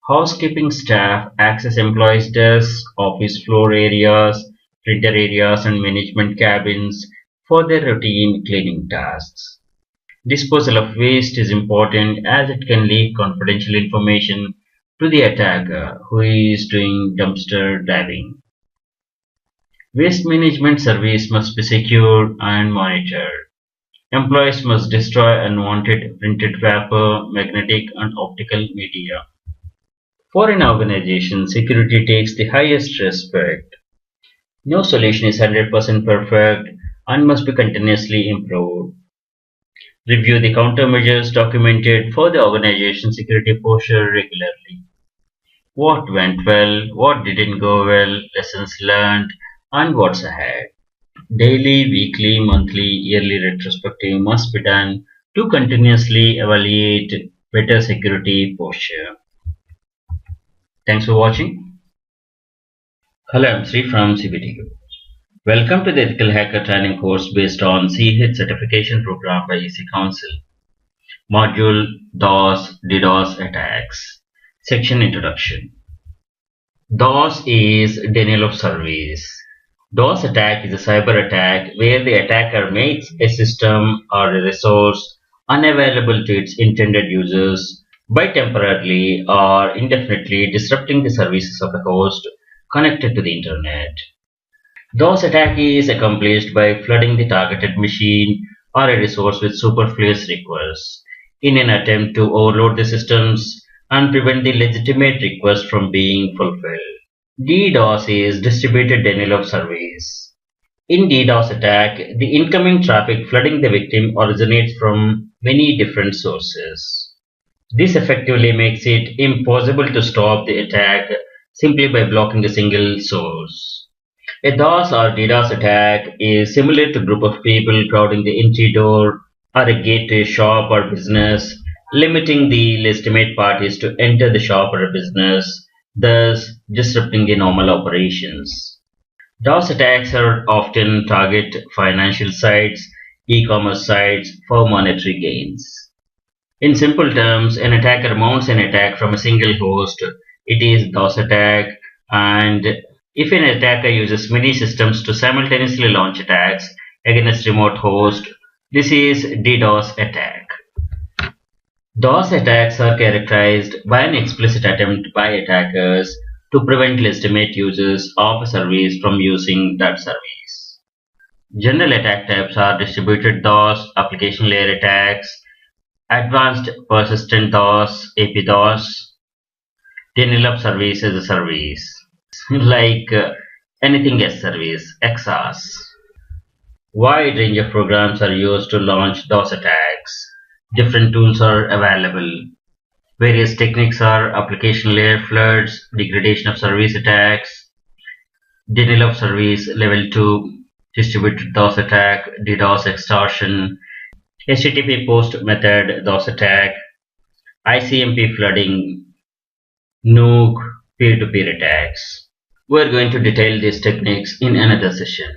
Housekeeping staff access employees' desks, office floor areas, printer areas, and management cabins for their routine cleaning tasks. Disposal of waste is important as it can leak confidential information to the attacker who is doing dumpster diving. Waste management service must be secure and monitored. Employees must destroy unwanted printed paper, magnetic and optical media. For an organization, security takes the highest respect. No solution is 100% perfect and must be continuously improved. Review the countermeasures documented for the organization's security posture regularly. What went well, what didn't go well, lessons learned, and what's ahead. Daily, weekly, monthly, yearly retrospective must be done to continuously evaluate better security posture. Thanks for watching. Hello, I'm Sri from CBTU. Welcome to the Ethical Hacker Training course based on CH certification program by EC Council. Module DOS attacks. Section Introduction. DOS is denial of service. DOS attack is a cyber attack where the attacker makes a system or a resource unavailable to its intended users by temporarily or indefinitely disrupting the services of a host connected to the internet. DOS attack is accomplished by flooding the targeted machine or a resource with superfluous requests in an attempt to overload the systems and prevent the legitimate request from being fulfilled. DDoS is distributed denial of service. In DDoS attack, the incoming traffic flooding the victim originates from many different sources. This effectively makes it impossible to stop the attack simply by blocking a single source. A DOS or DDoS attack is similar to a group of people crowding the entry door or a gate to a shop or business, limiting the legitimate parties to enter the shop or a business, thus disrupting the normal operations. DOS attacks are often target financial sites, e-commerce sites for monetary gains. In simple terms, an attacker mounts an attack from a single host. It is DOS attack, and if an attacker uses many systems to simultaneously launch attacks against remote host, this is DDoS attack. DOS attacks are characterized by an explicit attempt by attackers to prevent legitimate users of a service from using that service. General attack types are distributed DOS, application layer attacks, advanced persistent DOS, AP-DOS, denial of service as a service, like anything as service, XRs. Wide range of programs are used to launch DOS attacks. Different tools are available. Various techniques are application layer floods, degradation of service attacks, denial of service level 2, distributed DOS attack, DDoS extortion, HTTP post method DOS attack, ICMP flooding, nuke, peer-to-peer attacks. We are going to detail these techniques in another session.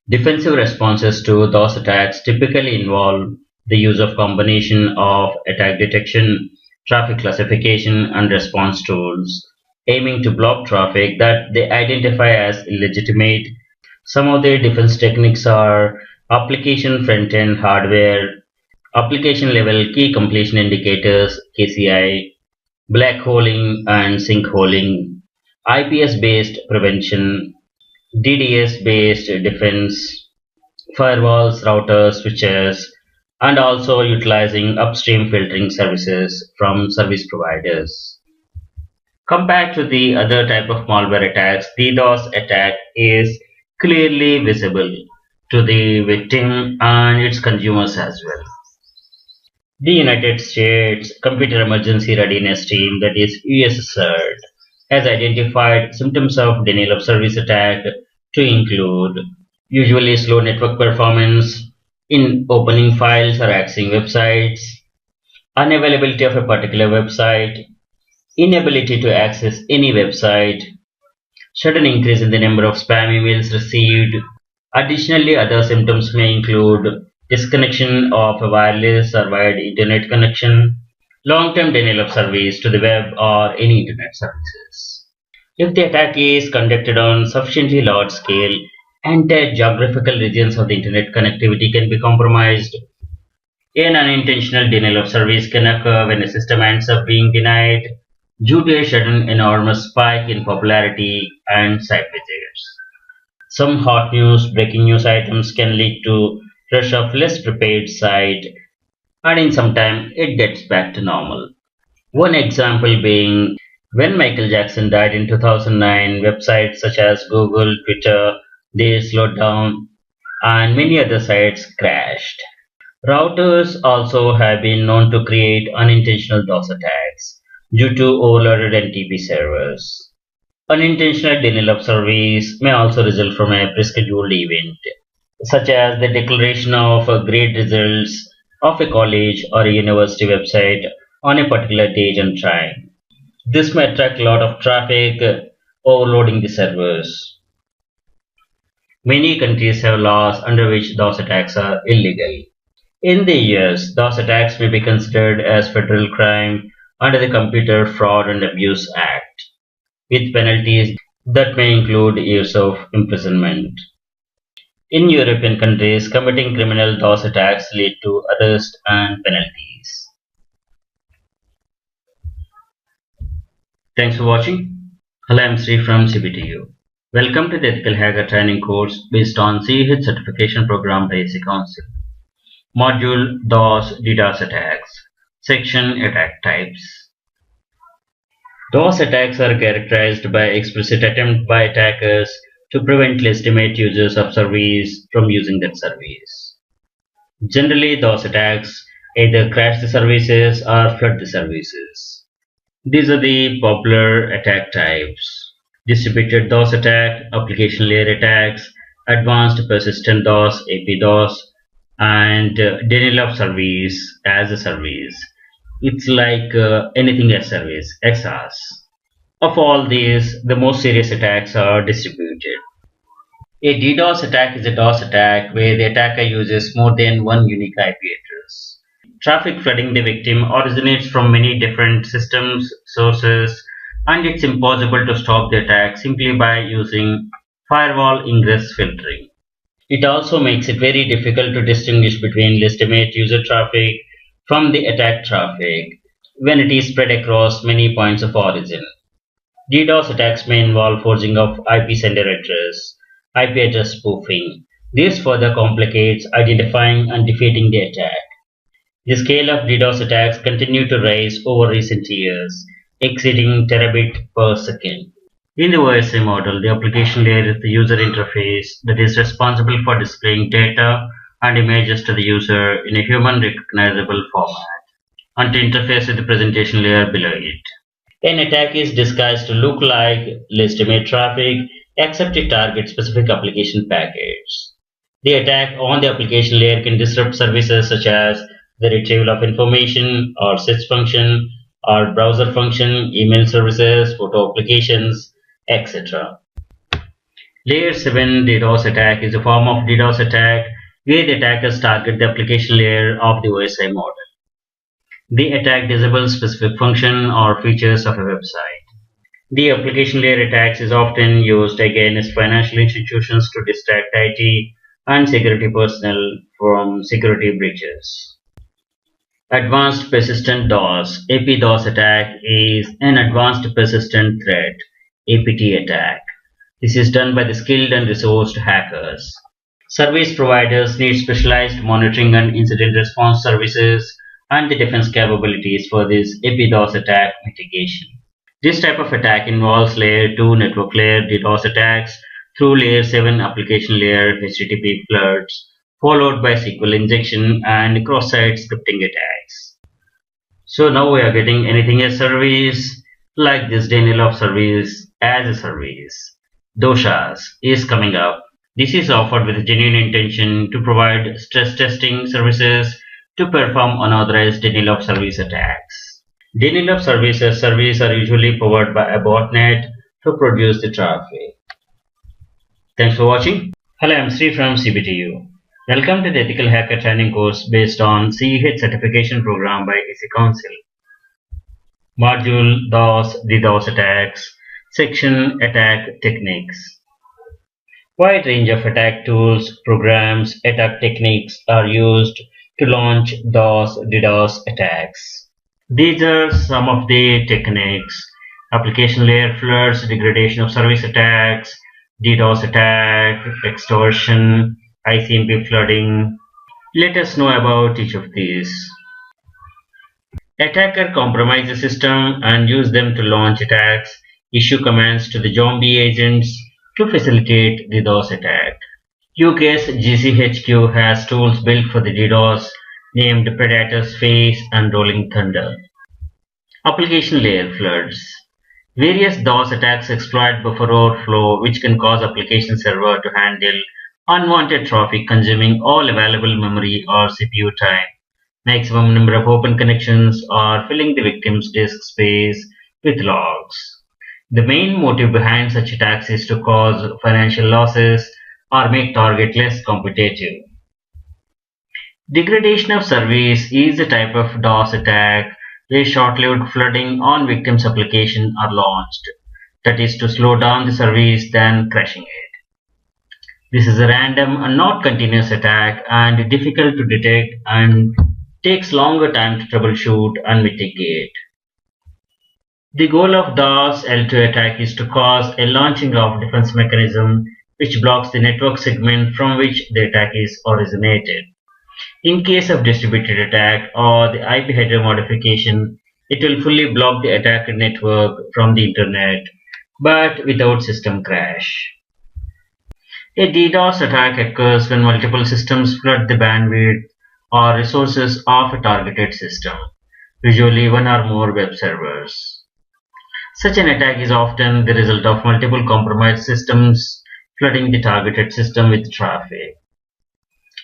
Defensive responses to DOS attacks typically involve the use of combination of attack detection, traffic classification, and response tools, aiming to block traffic that they identify as illegitimate. Some of the defense techniques are application front-end hardware, application level key completion indicators (KCI), black holing and sinkholing, IPS-based prevention, DDS-based defense, firewalls, routers, switches, and also utilizing upstream filtering services from service providers. Compared to the other type of malware attacks, DDoS attack is clearly visible to the victim and its consumers as well. The United States Computer Emergency Readiness Team, that is USCERT, has identified symptoms of denial of service attack to include usually slow network performance in opening files or accessing websites, unavailability of a particular website, inability to access any website, sudden increase in the number of spam emails received. Additionally, other symptoms may include disconnection of a wireless or wired internet connection, long-term denial of service to the web or any internet services. If the attack is conducted on sufficiently large scale, entire geographical regions of the internet connectivity can be compromised. An unintentional denial of service can occur when a system ends up being denied due to a sudden enormous spike in popularity and site visitors. Some hot news, breaking news items can lead to rush of less prepared site, and in some time it gets back to normal. One example being when Michael Jackson died in 2009, websites such as Google, Twitter, they slowed down and many other sites crashed. Routers also have been known to create unintentional DOS attacks due to overloaded NTP servers. Unintentional denial of service may also result from a prescheduled event, such as the declaration of grade results of a college or a university website on a particular date and time. This may attract a lot of traffic, overloading the servers. Many countries have laws under which those attacks are illegal. In the US, those attacks may be considered as federal crime under the Computer Fraud and Abuse Act, with penalties that may include years of imprisonment. In European countries, committing criminal DOS attacks lead to arrest and penalties. Thanks for watching. Hello, I'm Sri from CBTU. Welcome to the Ethical Hacker Training course based on CH certification program by AC Council. Module DOS attacks. Section Attack Types. DOS attacks are characterized by explicit attempt by attackers to prevent legitimate users of service from using that service. Generally, DOS attacks either crash the services or flood the services. These are the popular attack types: distributed DOS attack, application layer attacks, advanced persistent DOS, AP-DOS, and denial of service as a service. It's like anything as service, XaaS. Of all these, the most serious attacks are distributed. A DDoS attack is a DOS attack where the attacker uses more than one unique IP address. Traffic flooding the victim originates from many different systems, sources, and it's impossible to stop the attack simply by using firewall ingress filtering. It also makes it very difficult to distinguish between legitimate user traffic from the attack traffic when it is spread across many points of origin. DDoS attacks may involve forging of IP sender address, IP address spoofing. This further complicates identifying and defeating the attack. The scale of DDoS attacks continue to rise over recent years, exceeding terabit per second. In the OSI model, the application layer is the user interface that is responsible for displaying data and images to the user in a human recognizable format, and to interface with the presentation layer below it. An attack is disguised to look like legitimate traffic, except it targets specific application packets. The attack on the application layer can disrupt services such as the retrieval of information, or search function, or browser function, email services, photo applications, etc. Layer 7 DDoS attack is a form of DDoS attack where the attackers target the application layer of the OSI model. The attack disables specific function or features of a website. The application layer attacks is often used against financial institutions to distract IT and security personnel from security breaches. Advanced Persistent DOS (AP-DOS) attack is an advanced persistent threat (APT) attack. This is done by the skilled and resourced hackers. Service providers need specialized monitoring and incident response services and the defense capabilities for this AP-DOS attack mitigation. This type of attack involves layer 2 network layer DDoS attacks through layer 7 application layer HTTP floods, followed by SQL injection and cross-site scripting attacks. So now we are getting anything as service, like this denial of service as a service. DOSHAS is coming up. This is offered with a genuine intention to provide stress testing services to perform unauthorized denial of service attacks. Denial of services are usually powered by a botnet to produce the traffic. Thanks for watching. Hello, I'm Sri from CBTU. Welcome to the Ethical Hacker Training course based on CEH certification program by AC Council. Module DOS attacks. Section Attack Techniques. Wide range of attack tools, programs, attack techniques are used to launch DOS attacks. These are some of the techniques: application layer floods, degradation of service attacks, DDoS attack, extortion, ICMP flooding. Let us know about each of these. Attacker compromise the system and use them to launch attacks, issue commands to the zombie agents to facilitate DDoS attack. UK's GCHQ has tools built for the DDoS named Predator's Face and Rolling Thunder. Application layer floods. Various DOS attacks exploit buffer overflow, which can cause application server to handle unwanted traffic consuming all available memory or CPU time, maximum number of open connections, or filling the victim's disk space with logs. The main motive behind such attacks is to cause financial losses or make target less competitive. Degradation of service is a type of DOS attack where short-lived flooding on victim's application are launched, that is to slow down the service then crashing it. This is a random and not continuous attack and difficult to detect and takes longer time to troubleshoot and mitigate. The goal of DOS L2 attack is to cause a launching of defense mechanism which blocks the network segment from which the attack is originated. In case of distributed attack or the IP header modification, it will fully block the attacked network from the internet, but without system crash. A DDoS attack occurs when multiple systems flood the bandwidth or resources of a targeted system, usually one or more web servers. Such an attack is often the result of multiple compromised systems flooding the targeted system with traffic.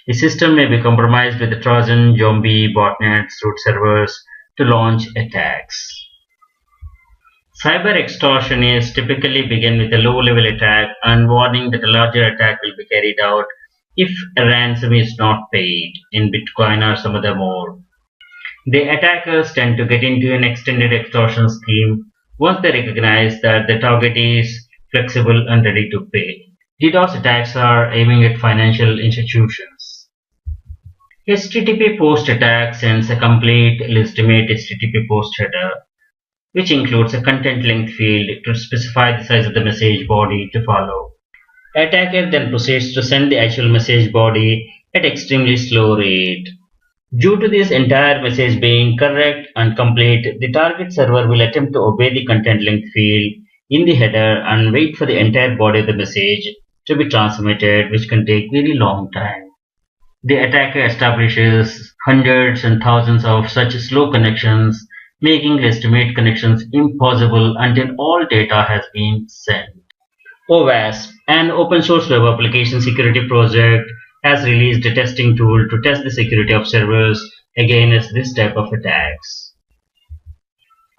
The system may be compromised with Trojan, zombie, botnets, root servers to launch attacks. Cyber extortionists typically begin with a low-level attack and warning that a larger attack will be carried out if a ransom is not paid in Bitcoin or some other more. The attackers tend to get into an extended extortion scheme once they recognize that the target is flexible and ready to pay. DDoS attacks are aiming at financial institutions. HTTP post attack sends a complete legitimate HTTP post header, which includes a content length field to specify the size of the message body to follow. Attacker then proceeds to send the actual message body at extremely slow rate. Due to this entire message being correct and complete, the target server will attempt to obey the content length field in the header and wait for the entire body of the message to be transmitted, which can take very long time. The attacker establishes hundreds and thousands of such slow connections, making legitimate connections impossible until all data has been sent. OWASP, an open source web application security project, has released a testing tool to test the security of servers against this type of attacks.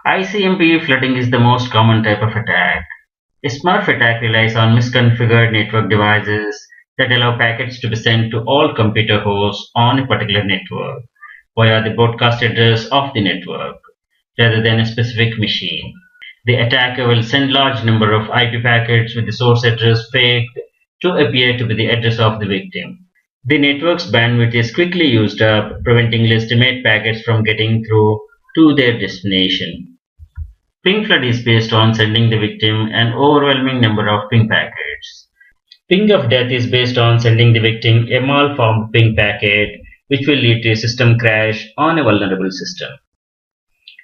ICMP flooding is the most common type of attack. A Smurf attack relies on misconfigured network devices that allow packets to be sent to all computer hosts on a particular network via the broadcast address of the network, rather than a specific machine. The attacker will send large number of IP packets with the source address faked to appear to be the address of the victim. The network's bandwidth is quickly used up, preventing legitimate packets from getting through to their destination. Ping flood is based on sending the victim an overwhelming number of ping packets. Ping of death is based on sending the victim a malformed ping packet, which will lead to a system crash on a vulnerable system.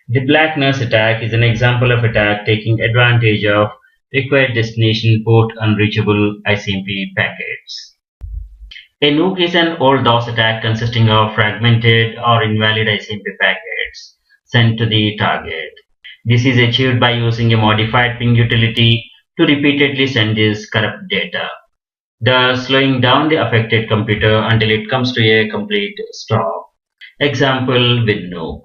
The Black Nurse attack is an example of attack taking advantage of required destination port unreachable ICMP packets. A nuke is an old DOS attack consisting of fragmented or invalid ICMP packets sent to the target. This is achieved by using a modified ping utility to repeatedly send this corrupt data, thus slowing down the affected computer until it comes to a complete stop. Example with nuke.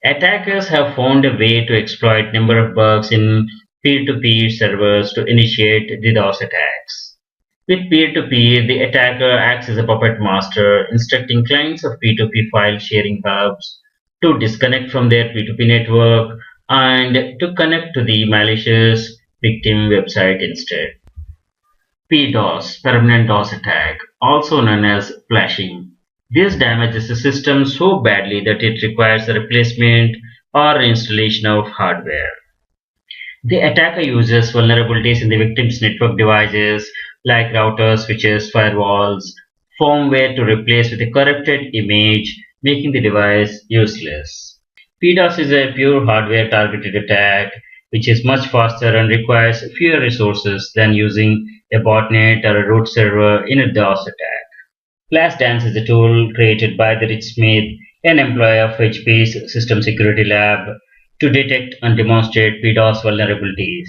Attackers have found a way to exploit number of bugs in peer-to-peer servers to initiate DDoS attacks. With peer-to-peer, the attacker acts as a puppet master, instructing clients of P2P file sharing hubs to disconnect from their P2P network and to connect to the malicious victim website instead. PDoS, permanent DOS attack, also known as flashing. This damages the system so badly that it requires a replacement or installation of hardware. The attacker uses vulnerabilities in the victim's network devices like routers, switches, firewalls, firmware to replace with a corrupted image, making the device useless. PDoS is a pure hardware targeted attack which is much faster and requires fewer resources than using a botnet or a root server in a DOS attack. Flashdance is a tool created by the Rich Smith, an employee of HP's System Security Lab, to detect and demonstrate PDoS vulnerabilities.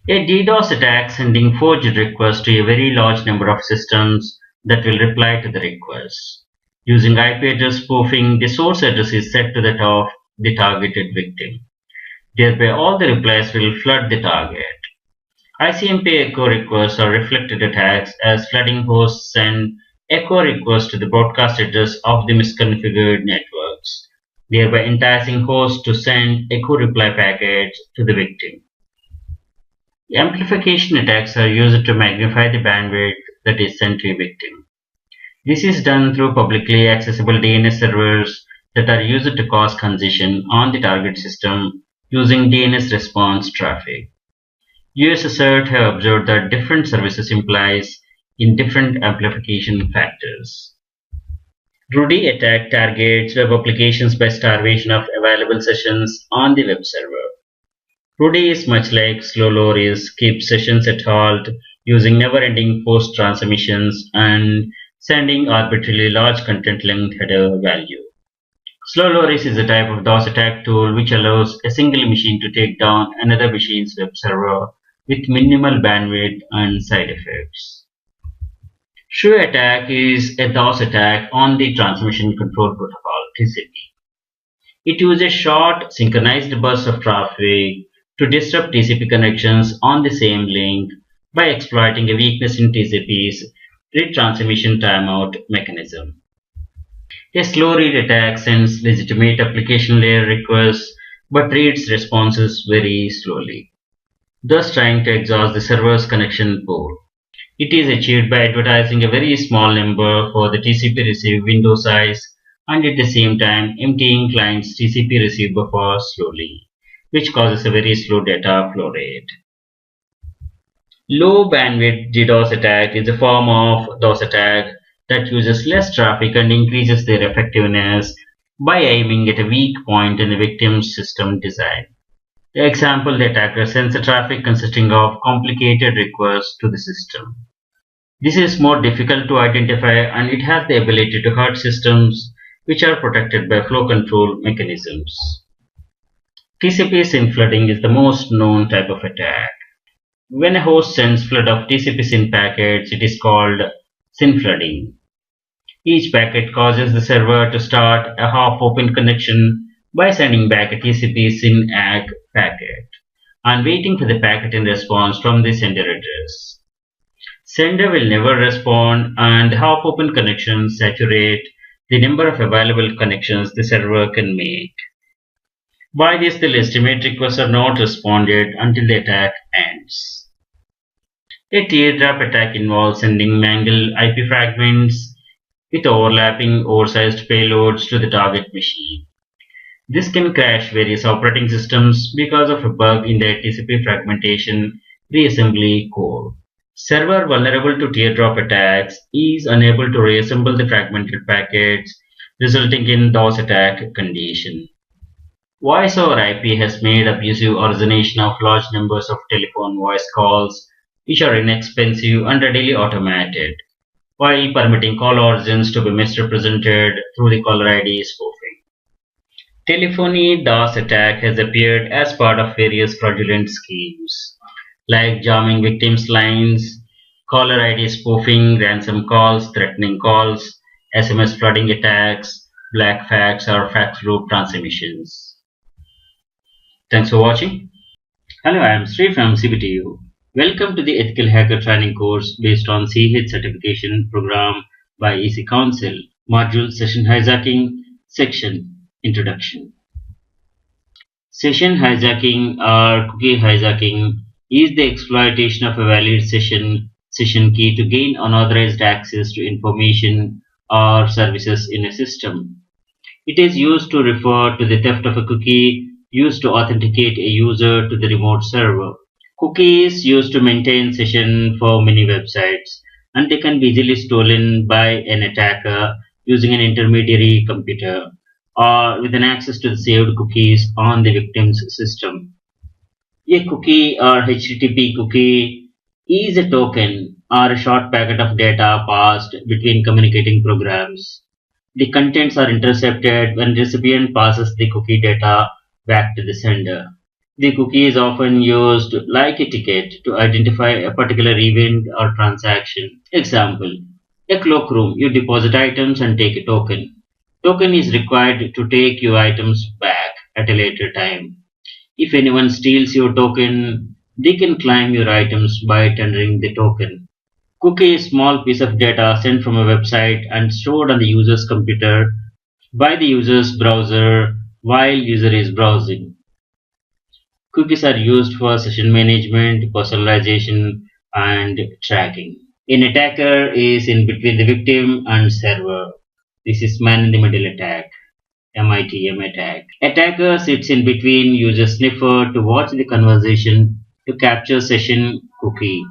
A DDoS attack sending forged requests to a very large number of systems that will reply to the request. Using IP address spoofing, the source address is set to that of the targeted victim. Thereby, all the replies will flood the target. ICMP echo requests are reflected attacks as flooding hosts send echo requests to the broadcast address of the misconfigured networks, thereby enticing hosts to send echo reply packets to the victim. Amplification attacks are used to magnify the bandwidth that is sent to a victim. This is done through publicly accessible DNS servers that are used to cause congestion on the target system using DNS response traffic. US assert have observed that different services implies in different amplification factors. Rudy attack targets web applications by starvation of available sessions on the web server. Rudy is much like slow low is keeps sessions at halt using never-ending post transmissions and sending arbitrarily large content-linked header value. Slow loris is a type of DOS attack tool which allows a single machine to take down another machine's web server with minimal bandwidth and side effects. Shoe attack is a DOS attack on the Transmission Control Protocol (TCP). It uses short, synchronized bursts of traffic to disrupt TCP connections on the same link by exploiting a weakness in TCP's retransmission timeout mechanism. A slow read attack sends legitimate application layer requests but reads responses very slowly, thus trying to exhaust the server's connection pool. It is achieved by advertising a very small number for the TCP receive window size and at the same time emptying client's TCP receive buffer slowly, which causes a very slow data flow rate. Low bandwidth DDoS attack is a form of DOS attack that uses less traffic and increases their effectiveness by aiming at a weak point in the victim's system design. The example, the attacker sends a traffic consisting of complicated requests to the system. This is more difficult to identify and it has the ability to hurt systems which are protected by flow control mechanisms. TCP SYN flooding is the most known type of attack. When a host sends flood of TCP SYN packets, it is called SYN flooding. Each packet causes the server to start a half-open connection by sending back a TCP SYN ACK packet and waiting for the packet in response from the sender address. Sender will never respond and half-open connections saturate the number of available connections the server can make. By this, the legitimate requests are not responded until the attack ends. A teardrop attack involves sending mangled IP fragments with overlapping oversized payloads to the target machine. This can crash various operating systems because of a bug in the TCP fragmentation reassembly core. Server vulnerable to teardrop attacks is unable to reassemble the fragmented packets, resulting in DOS attack condition. Voice over IP has made abusive origination of large numbers of telephone voice calls, which are inexpensive and readily automated, while permitting call origins to be misrepresented through the caller ID spoofing. Telephony DOS attack has appeared as part of various fraudulent schemes, like jamming victims' lines, caller ID spoofing, ransom calls, threatening calls, SMS flooding attacks, black fax or fax loop transmissions. Thanks for watching. Hello, I am Sri from CBTU. Welcome to the Ethical Hacker Training course based on CH certification program by EC Council, module Session Hijacking, section Introduction. Session hijacking or cookie hijacking is the exploitation of a valid session key to gain unauthorized access to information or services in a system. It is used to refer to the theft of a cookie used to authenticate a user to the remote server. Cookies used to maintain session for many websites and they can be easily stolen by an attacker using an intermediary computer or with an access to the saved cookies on the victim's system. A cookie or HTTP cookie is a token or a short packet of data passed between communicating programs. The contents are intercepted when the recipient passes the cookie data back to the sender. The cookie is often used like a ticket to identify a particular event or transaction. Example, a cloakroom, you deposit items and take a token. Token is required to take your items back at a later time. If anyone steals your token, They can claim your items by tendering the token. Cookie is a small piece of data sent from a website and stored on the user's computer by the user's browser while user is browsing. Cookies are used for session management, personalization, and tracking. An attacker is in between the victim and server. This is man in the middle attack. MITM attack. Attacker sits in between, uses sniffer to watch the conversation to capture session cookie.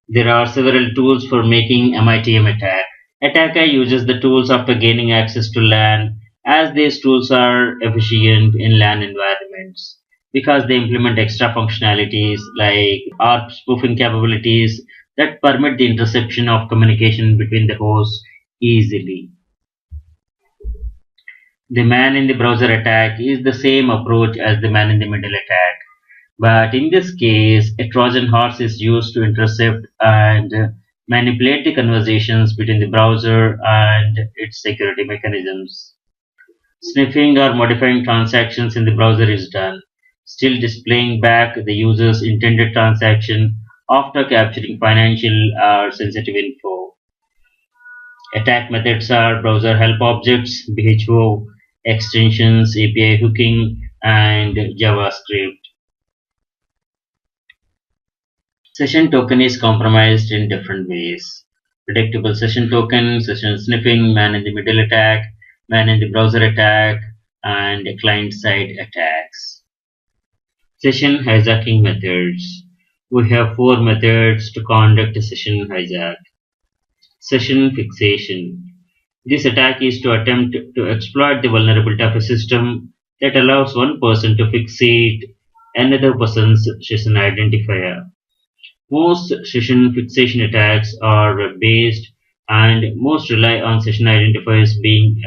There are several tools for making MITM attack. Attacker uses the tools after gaining access to LAN, as these tools are efficient in LAN environments because they implement extra functionalities like ARP spoofing capabilities that permit the interception of communication between the hosts easily. The man in the browser attack is the same approach as the man in the middle attack, but in this case, a Trojan horse is used to intercept and manipulate the conversations between the browser and its security mechanisms. Sniffing or modifying transactions in the browser is done, still displaying back the user's intended transaction after capturing financial or sensitive info. Attack methods are browser help objects, BHO, extensions, API hooking, and JavaScript. Session token is compromised in different ways. Predictable session token, session sniffing, man in the middle attack, man in the browser attack, and client side attacks. Session hijacking methods. We have four methods to conduct a session hijack. Session fixation. This attack is to attempt to exploit the vulnerability of a system that allows one person to fixate another person's session identifier. Most session fixation attacks are web-based and most rely on session identifiers being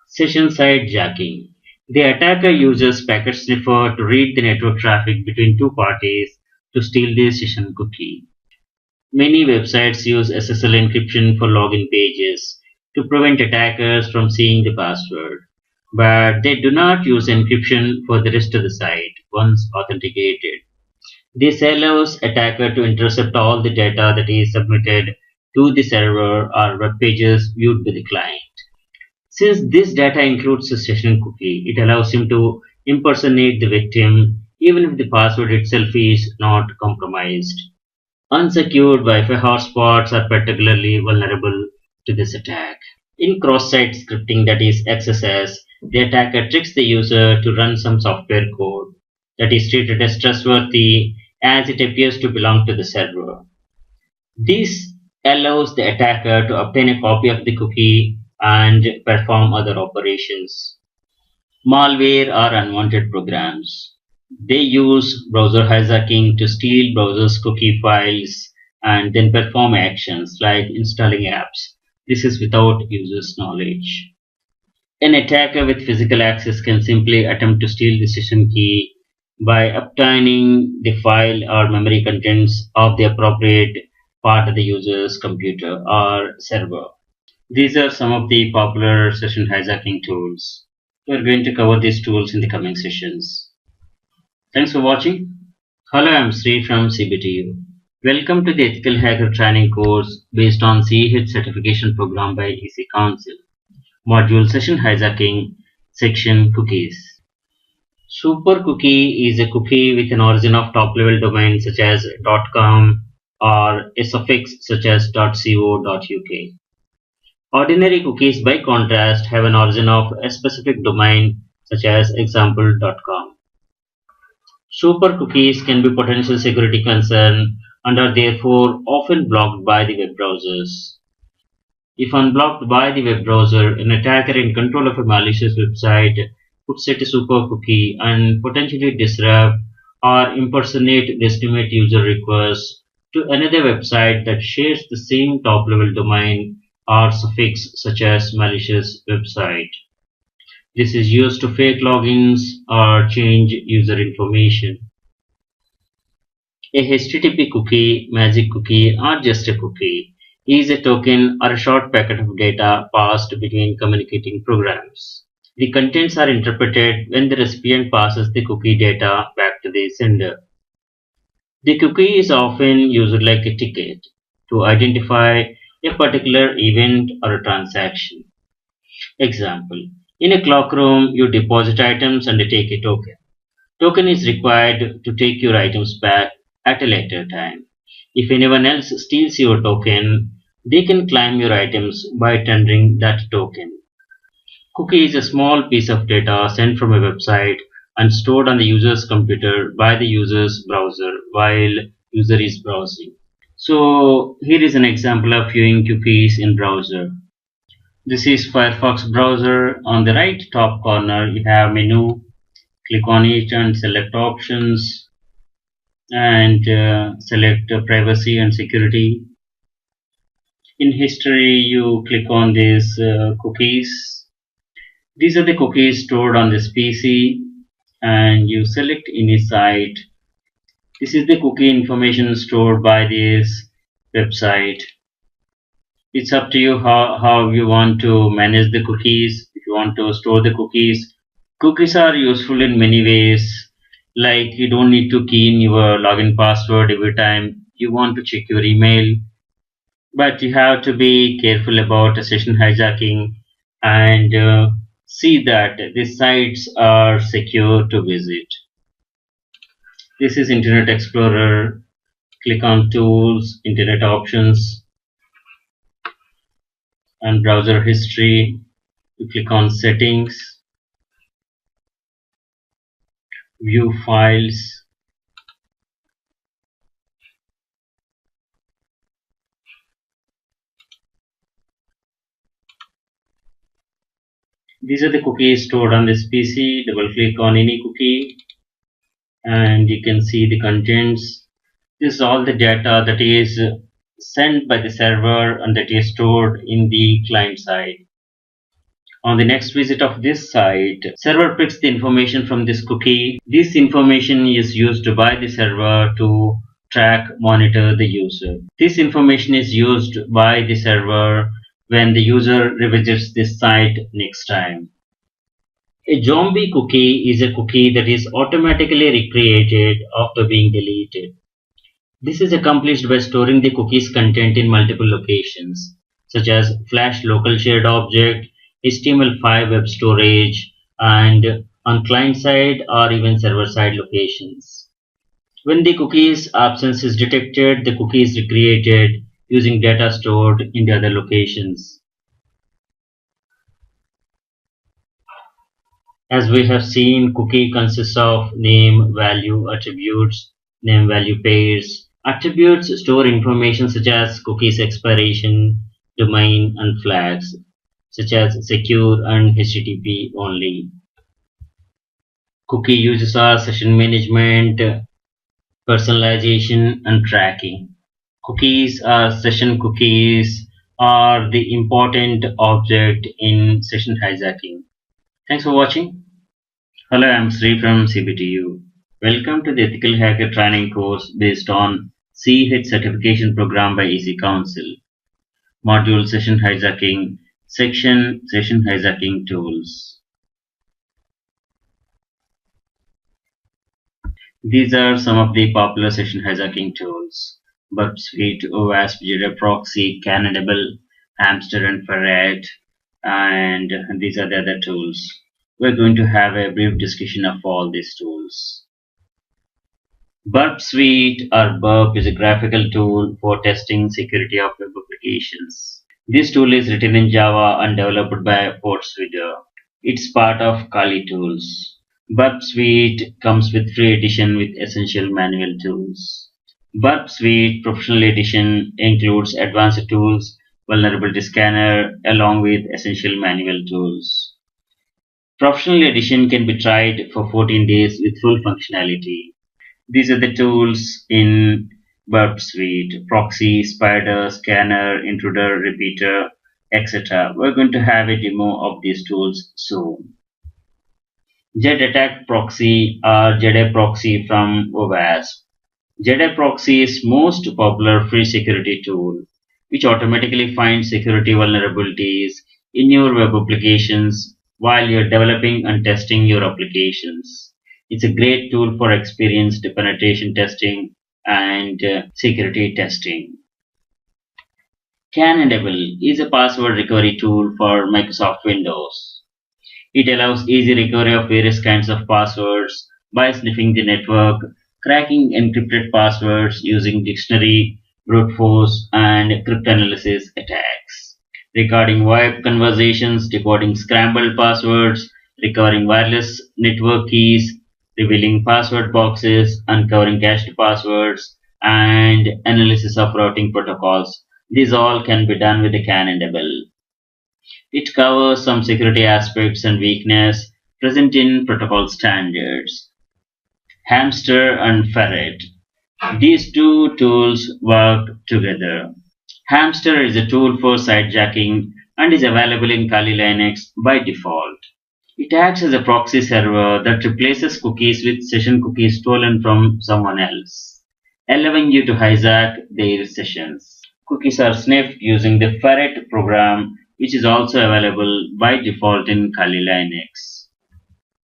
session side jacking. The attacker uses packet sniffer to read the network traffic between two parties to steal the session cookie. Many websites use SSL encryption for login pages to prevent attackers from seeing the password, but they do not use encryption for the rest of the site once authenticated. This allows attacker to intercept all the data that is submitted to the server or web pages viewed by the client. Since this data includes a session cookie, it allows him to impersonate the victim even if the password itself is not compromised. Unsecured Wi-Fi hotspots are particularly vulnerable to this attack. In cross-site scripting, that is XSS, the attacker tricks the user to run some software code that is treated as trustworthy as it appears to belong to the server. This allows the attacker to obtain a copy of the cookie and perform other operations. Malware or unwanted programs. They use browser hijacking to steal browser's cookie files and then perform actions like installing apps. This is without user's knowledge. An attacker with physical access can simply attempt to steal the session key by obtaining the file or memory contents of the appropriate part of the user's computer or server. These are some of the popular session hijacking tools. We are going to cover these tools in the coming sessions. Thanks for watching. Hello, I'm Sri from CBTU. Welcome to the Ethical Hacker Training course based on CEH certification program by EC Council. Module Session Hijacking, Section Cookies. Super cookie is a cookie with an origin of top-level domain such as .com or a suffix such as .co.uk. Ordinary cookies, by contrast, have an origin of a specific domain such as example.com. Super cookies can be potential security concern and are therefore often blocked by the web browsers. If unblocked by the web browser, an attacker in control of a malicious website could set a super cookie and potentially disrupt or impersonate legitimate user requests to another website that shares the same top-level domain or suffix such as malicious website. This is used to fake logins or change user information. A HTTP cookie, magic cookie, or just a cookie is a token or a short packet of data passed between communicating programs. The contents are interpreted when the recipient passes the cookie data back to the sender. The cookie is often used like a ticket to identify a particular event or a transaction. Example: in a clock room, you deposit items and take a token. Token is required to take your items back at a later time. If anyone else steals your token, they can claim your items by tendering that token. Cookie is a small piece of data sent from a website and stored on the user's computer by the user's browser while user is browsing. So here is an example of viewing cookies in browser. This is Firefox browser. On the right top corner you have menu. Click on it and select options and select privacy and security. In history you click on these cookies. These are the cookies stored on this PC and you select any site. This is the cookie information stored by this website. It's up to you how you want to manage the cookies. If you want to store the cookies, cookies are useful in many ways. Like you don't need to key in your login password every time you want to check your email, but you have to be careful about session hijacking and see that the sites are secure to visit. This is Internet Explorer. Click on Tools, Internet Options, and Browser History. You click on Settings, View Files. These are the cookies stored on this PC. Double click on any cookie and you can see the contents. This is all the data that is sent by the server and that is stored in the client side. On the next visit of this site, server picks the information from this cookie. This information is used by the server to track, monitor the user. This information is used by the server when the user revisits this site next time. A zombie cookie is a cookie that is automatically recreated after being deleted. This is accomplished by storing the cookie's content in multiple locations, such as Flash local shared object, HTML5 web storage, and on client side or even server side locations. When the cookie's absence is detected, the cookie is recreated using data stored in the other locations. As we have seen, cookie consists of name, value, attributes, name value pairs. Attributes store information such as cookies expiration, domain, and flags, such as secure and HTTP only. Cookie uses are session management, personalization, and tracking. Cookies are session cookies are the important object in session hijacking. Thanks for watching. Hello, I'm Sri from CBTU. Welcome to the Ethical Hacker Training course based on CH certification program by EC Council. Module Session Hijacking, Section Session Hijacking Tools. These are some of the popular session hijacking tools: Burp Suite, OWASP, Jira Proxy, Cannibal, Hamster, and Ferret, and these are the other tools. We're going to have a brief discussion of all these tools. Burp Suite or Burp is a graphical tool for testing security of web applications. This tool is written in Java and developed by Portswigger. It's part of Kali Tools. Burp Suite comes with free edition with essential manual tools. Burp Suite Professional Edition includes advanced tools, vulnerability scanner, along with essential manual tools. Professional Edition can be tried for 14 days with full functionality. These are the tools in Burp Suite: Proxy, Spider, Scanner, Intruder, Repeater, etc. We're going to have a demo of these tools soon. Z-Attack Proxy or ZA Proxy from OWASP. ZA Proxy is most popular free security tool, which automatically finds security vulnerabilities in your web applications while you're developing and testing your applications. It's a great tool for experienced penetration testing and security testing. Canable is a password recovery tool for Microsoft Windows. It allows easy recovery of various kinds of passwords by sniffing the network, cracking encrypted passwords using dictionary, brute force, and cryptanalysis attacks, recording VoIP conversations, decoding scrambled passwords, recovering wireless network keys, revealing password boxes, uncovering cached passwords, and analysis of routing protocols. These all can be done with the Canable. It covers some security aspects and weakness present in protocol standards. Hamster and Ferret. These two tools work together. Hamster is a tool for sitejacking and is available in Kali Linux by default. It acts as a proxy server that replaces cookies with session cookies stolen from someone else, allowing you to hijack their sessions. Cookies are sniffed using the Ferret program, which is also available by default in Kali Linux.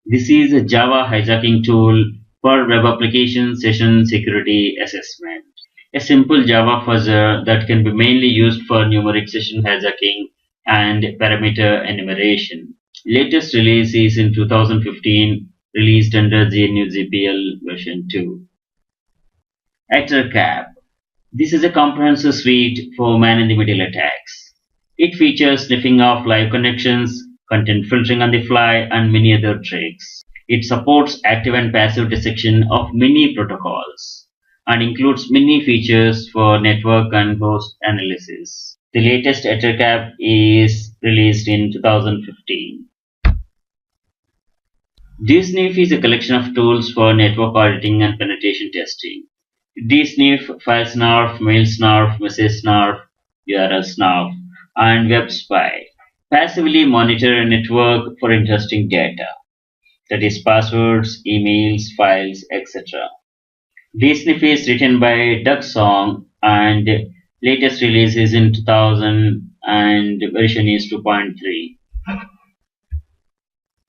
This is a Java hijacking tool for web application session security assessment. A simple Java fuzzer that can be mainly used for numeric session hijacking and parameter enumeration. Latest release is in 2015, released under GNU GPL version 2. EtherCap. This is a comprehensive suite for man-in-the-middle attacks. It features sniffing of live connections, content filtering on the fly, and many other tricks. It supports active and passive dissection of many protocols and includes many features for network and host analysis. The latest EtherCap is released in 2015. DSNIF is a collection of tools for network auditing and penetration testing. DSNIF, file snarf, mail snarf, message snarf, URL snarf, and web spy passively monitor a network for interesting data, that is passwords, emails, files, etc. DSNIF is written by Doug Song and latest release is in 2000 and version is 2.3.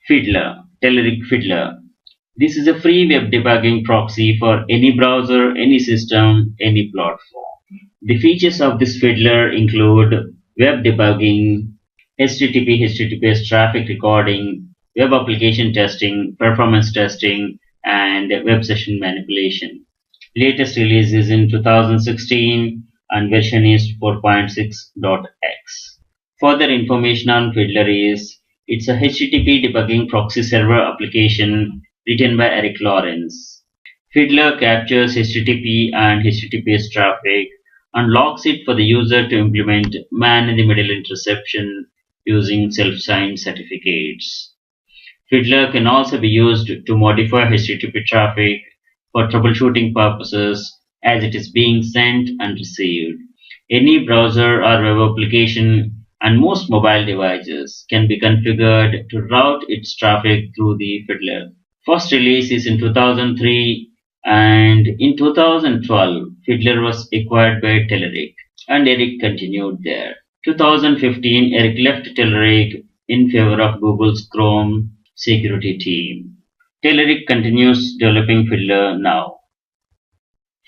Fiddler, Telerik Fiddler. This is a free web debugging proxy for any browser, any system, any platform. The features of this fiddler include web debugging, HTTP HTTPS traffic recording, web application testing, performance testing, and web session manipulation. Latest release is in 2016 and version is 4.6.x. Further information on Fiddler is it's a HTTP debugging proxy server application written by Eric Lawrence. Fiddler captures HTTP and HTTPS traffic and logs it for the user to implement man-in-the-middle interception using self-signed certificates. Fiddler can also be used to modify HTTP traffic for troubleshooting purposes as it is being sent and received. Any browser or web application and most mobile devices can be configured to route its traffic through the Fiddler. First release is in 2003 and in 2012 Fiddler was acquired by Telerik and Eric continued there. 2015 Eric left Telerik in favor of Google's Chrome security team. Telerik continues developing Fiddler now.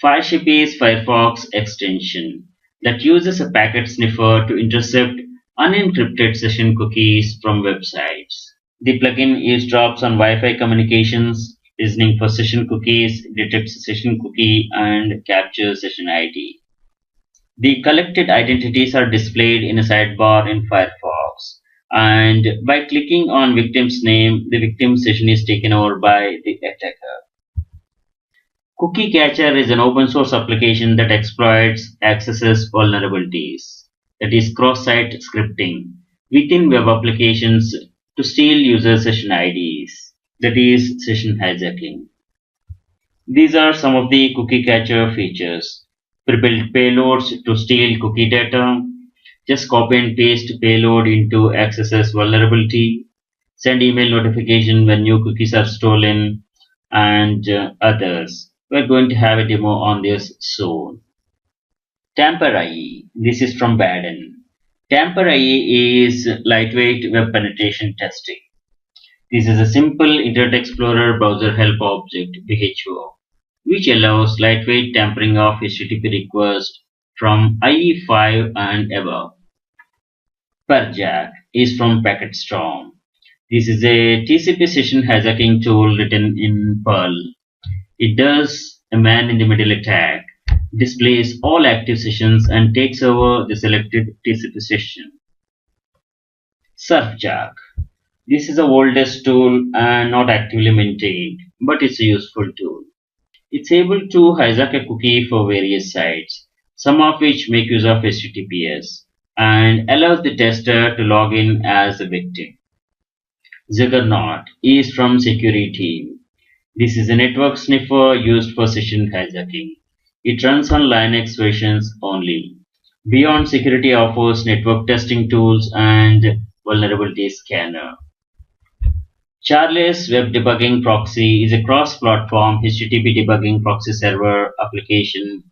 Fireship is Firefox extension that uses a packet sniffer to intercept unencrypted session cookies from websites. The plugin eavesdrops on Wi-Fi communications, listening for session cookies, detects a session cookie, and captures session ID. The collected identities are displayed in a sidebar in Firefox, and by clicking on victim's name, the victim session is taken over by the attacker. Cookie Catcher is an open source application that exploits accesses vulnerabilities, that is cross-site scripting, within web applications to steal user session IDs, that is session hijacking. These are some of the cookie catcher features. Pre-built payloads to steal cookie data, just copy and paste payload into accesses vulnerability, send email notification when new cookies are stolen, and others. We're going to have a demo on this soon. Tamper IE. This is from Baden. Tamper IE is lightweight web penetration testing. This is a simple Internet Explorer browser help object, WHO. which allows lightweight tampering of HTTP requests from IE5 and above. Perjak is from PacketStorm. This is a TCP session hijacking tool written in Perl. It does a man-in-the-middle attack, displays all active sessions and takes over the selected TCP session. Surfjack. This is the oldest tool and not actively maintained, but it's a useful tool. It's able to hijack a cookie for various sites, some of which make use of HTTPS, and allows the tester to log in as a victim. Juggernaut is from security team. This is a network sniffer used for session hijacking. It runs on Linux versions only. Beyond Security offers network testing tools and vulnerability scanner. Charles Web Debugging Proxy is a cross-platform HTTP debugging proxy server application.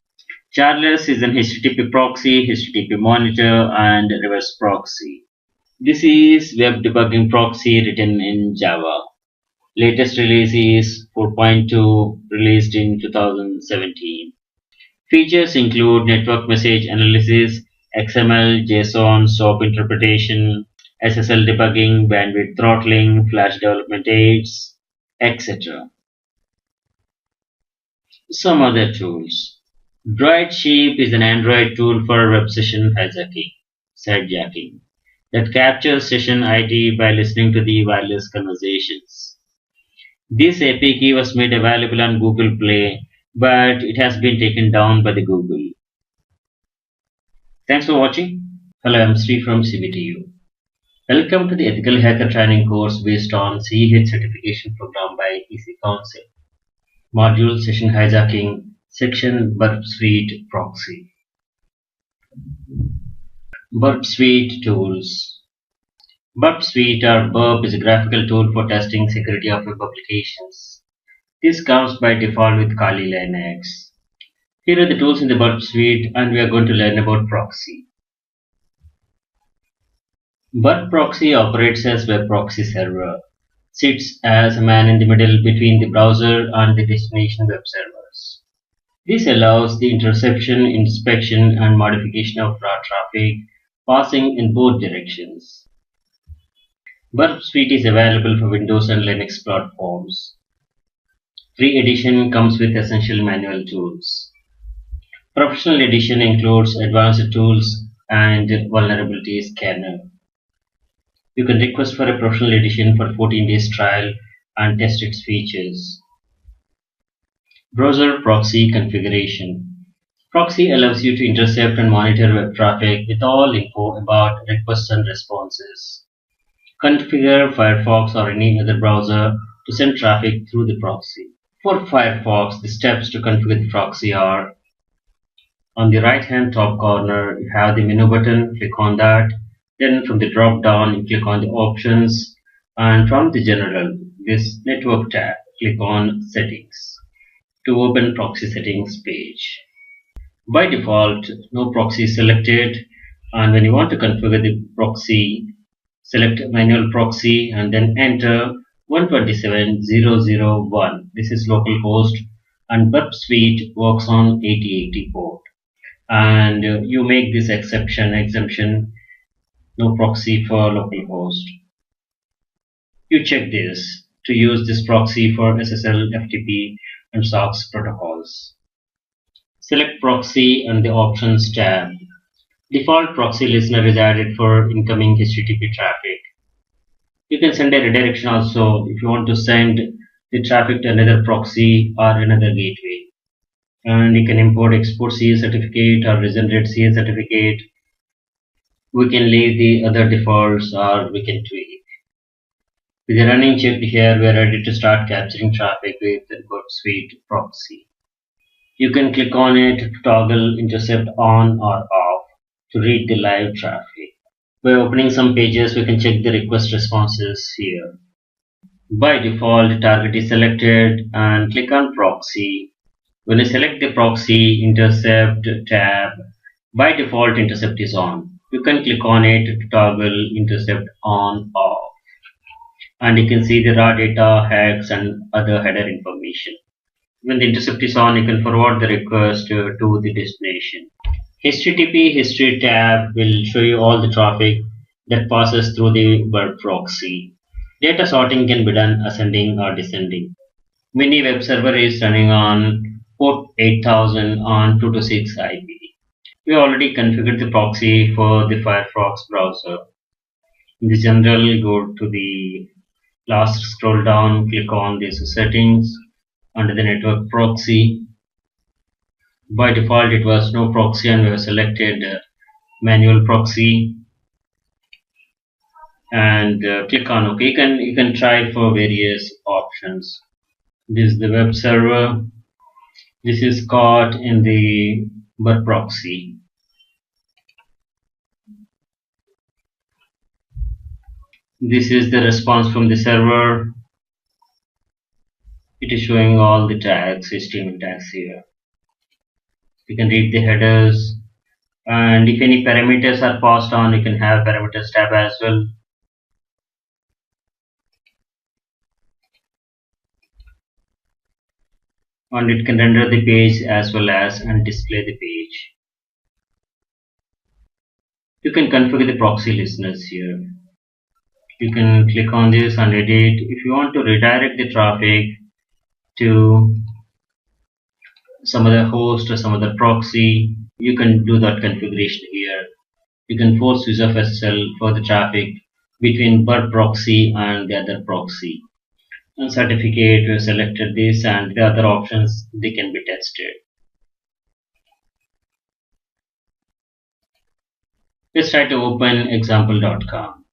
Charles is an HTTP proxy, HTTP monitor, and reverse proxy. This is Web Debugging Proxy written in Java. Latest release is 4.2, released in 2017. Features include network message analysis, XML, JSON, SOAP interpretation, SSL debugging, bandwidth throttling, flash development aids, etc. Some other tools. Droid Sheep is an Android tool for web session sidejacking, that captures session ID by listening to the wireless conversations. This API key was made available on Google Play, but it has been taken down by the Google. Thanks for watching. Hello, I'm Sri from CBTU. Welcome to the Ethical Hacker Training course based on CEH certification program by EC Council. Module Session Hijacking, Section Burp Suite Proxy. Burp Suite Tools. Burp Suite or Burp is a graphical tool for testing security of web applications. This comes by default with Kali Linux. Here are the tools in the Burp Suite, and we are going to learn about proxy. Burp proxy operates as web proxy server, sits as a man in the middle between the browser and the destination web servers. This allows the interception, inspection, and modification of raw traffic passing in both directions. Burp Suite is available for Windows and Linux platforms. Free edition comes with essential manual tools. Professional edition includes advanced tools and vulnerability scanner. You can request for a professional edition for 14 days trial and test its features. Browser proxy configuration. Proxy allows you to intercept and monitor web traffic with all info about requests and responses. Configure Firefox or any other browser to send traffic through the proxy. For Firefox, the steps to configure the proxy are: on the right hand top corner, you have the menu button, click on that. Then from the drop down, you click on the options, and from the general, this network tab, click on settings to open proxy settings page. By default, no proxy is selected, and when you want to configure the proxy, select manual proxy and then enter 127.0.0.1. This is localhost, and Burp Suite works on 8080 port. And you make this exemption, no proxy for localhost. You check this to use this proxy for SSL, FTP, and SOX protocols. Select proxy and the options tab. Default proxy listener is added for incoming HTTP traffic. You can send a redirection also if you want to send the traffic to another proxy or another gateway. And you can import export CS certificate or regenerate CS certificate. We can leave the other defaults or we can tweak. With the running checked here, we are ready to start capturing traffic with the Burp Suite proxy. You can click on it to toggle intercept on or off to read the live traffic. By opening some pages, we can check the request responses here. By default, the target is selected and click on proxy. When you select the proxy intercept tab, by default intercept is on. You can click on it to toggle intercept on off. And you can see the raw data, hex, and other header information. When the intercept is on, you can forward the request to the destination. HTTP history tab will show you all the traffic that passes through the web proxy. Data sorting can be done ascending or descending. Mini web server is running on port 8000 on 226 IP. We already configured the proxy for the Firefox browser. In the general, go to the last scroll down, click on this settings under the network proxy. By default, it was no proxy, and we have selected manual proxy and click on OK. You can try for various options. This is the web server. This is caught in the web proxy. This is the response from the server. It is showing all the tags, HTML tags here. You can read the headers, and if any parameters are passed on, you can have parameters tab as well. And it can render the page as well as and display the page. You can configure the proxy listeners here. You can click on this and edit. If you want to redirect the traffic to some other host or some other proxy, you can do that configuration here. You can force use of SSL for the traffic between bird proxy and the other proxy. And certificate, we selected this, and the other options, they can be tested. Let's try to open example.com.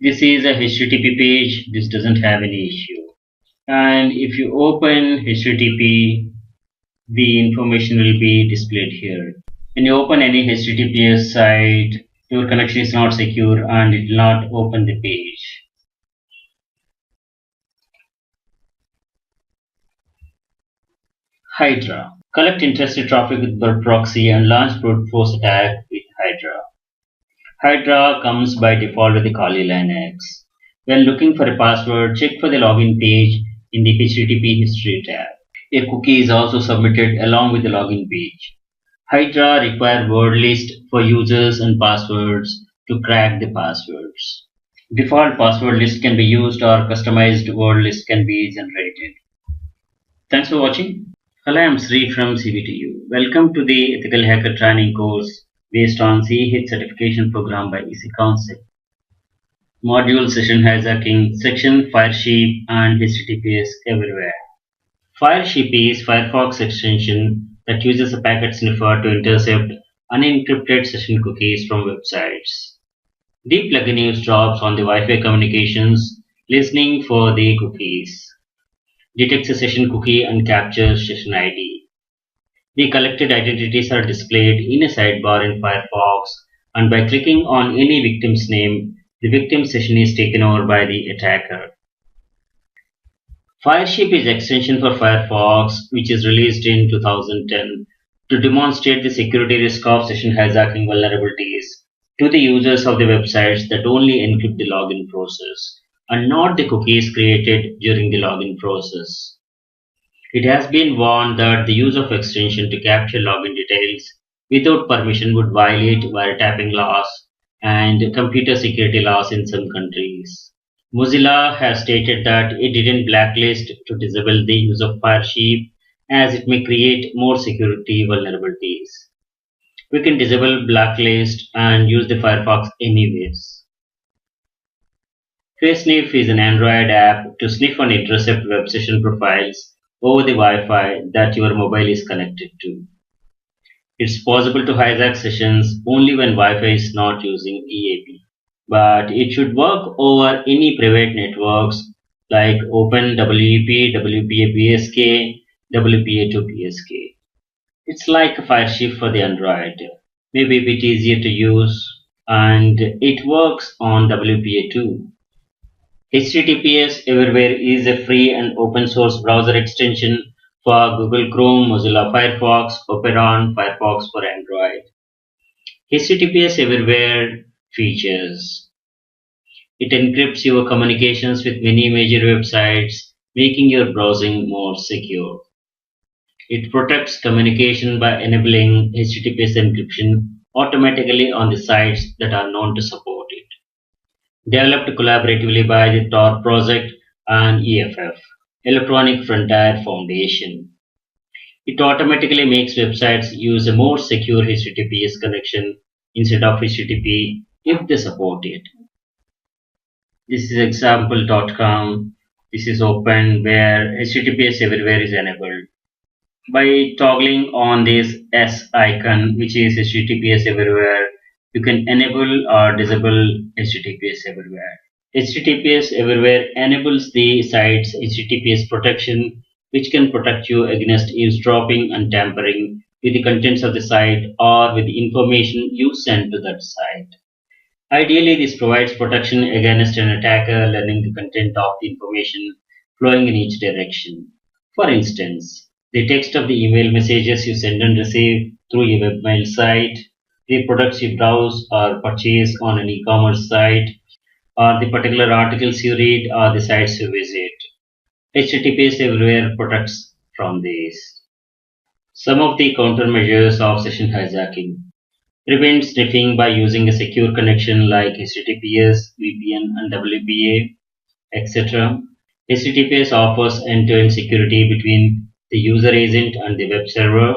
This is a HTTP page. This doesn't have any issue. And if you open HTTP, the information will be displayed here. When you open any HTTPS site, your connection is not secure and it will not open the page. Hydra. Collect interested traffic with bird proxy and launch brute force attack with Hydra. Hydra comes by default with the Kali Linux. When looking for a password, check for the login page in the HTTP history tab. A cookie is also submitted along with the login page. Hydra require word list for users and passwords to crack the passwords. Default password list can be used or customized word list can be generated. Thanks for watching. Hello, I'm Sri from CBTU. Welcome to the Ethical Hacker Training course based on CH certification program by EC Council. Module Session Hijacking, Section Firesheep and HTTPS Everywhere. Firesheep is Firefox extension that uses a packet sniffer to intercept unencrypted session cookies from websites. The plugin uses jobs on the Wi-Fi communications, listening for the cookies, detects a session cookie and captures session ID. The collected identities are displayed in a sidebar in Firefox, and by clicking on any victim's name, the victim session is taken over by the attacker. Firesheep is extension for Firefox, which is released in 2010 to demonstrate the security risk of session hijacking vulnerabilities to the users of the websites that only encrypt the login process and not the cookies created during the login process. It has been warned that the use of extension to capture login details without permission would violate wiretapping laws and computer security laws in some countries. Mozilla has stated that it didn't blacklist to disable the use of Firesheep as it may create more security vulnerabilities. We can disable blacklist and use the Firefox anyways. FaceSniff is an Android app to sniff and intercept web session profiles over the Wi-Fi that your mobile is connected to. It's possible to hijack sessions only when Wi-Fi is not using EAP, but it should work over any private networks like Open WEP, WPA PSK, WPA2 PSK. It's like a Firesheep for the Android, maybe a bit easier to use, and it works on WPA2. HTTPS Everywhere is a free and open source browser extension for Google Chrome, Mozilla Firefox, Opera, Firefox for Android. HTTPS Everywhere features. It encrypts your communications with many major websites, making your browsing more secure. It protects communication by enabling HTTPS encryption automatically on the sites that are known to support it. Developed collaboratively by the Tor project and EFF, Electronic Frontier Foundation. It automatically makes websites use a more secure HTTPS connection instead of HTTP if they support it. This is example.com. This is open where HTTPS everywhere is enabled. By toggling on this S icon, which is HTTPS everywhere, you can enable or disable HTTPS everywhere. HTTPS everywhere enables the site's HTTPS protection, which can protect you against eavesdropping and tampering with the contents of the site or with the information you send to that site. Ideally, this provides protection against an attacker learning the content of the information flowing in each direction. For instance, the text of the email messages you send and receive through your webmail site, the products you browse or purchase on an e-commerce site, or the particular articles you read or the sites you visit. HTTPS everywhere protects from these. Some of the countermeasures of session hijacking prevent sniffing by using a secure connection like HTTPS, VPN, and WPA, etc. HTTPS offers end-to-end security between the user agent and the web server.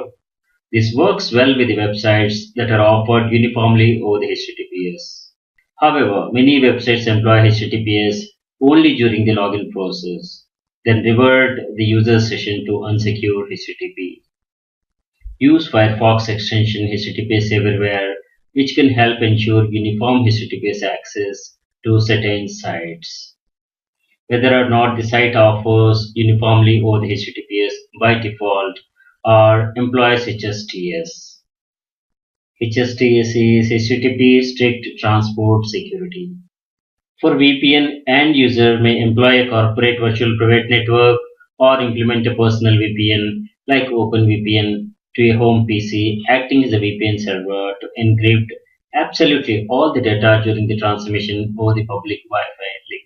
This works well with the websites that are offered uniformly over the HTTPS. However, many websites employ HTTPS only during the login process, then revert the user session to unsecure HTTP. Use Firefox extension HTTPS everywhere, which can help ensure uniform HTTPS access to certain sites. Whether or not the site offers uniformly over the HTTPS by default or employs HSTS. HSTS is HTTP Strict Transport Security. For VPN, end user may employ a corporate virtual private network or implement a personal VPN like OpenVPN to a home PC, acting as a VPN server to encrypt absolutely all the data during the transmission over the public Wi-Fi link.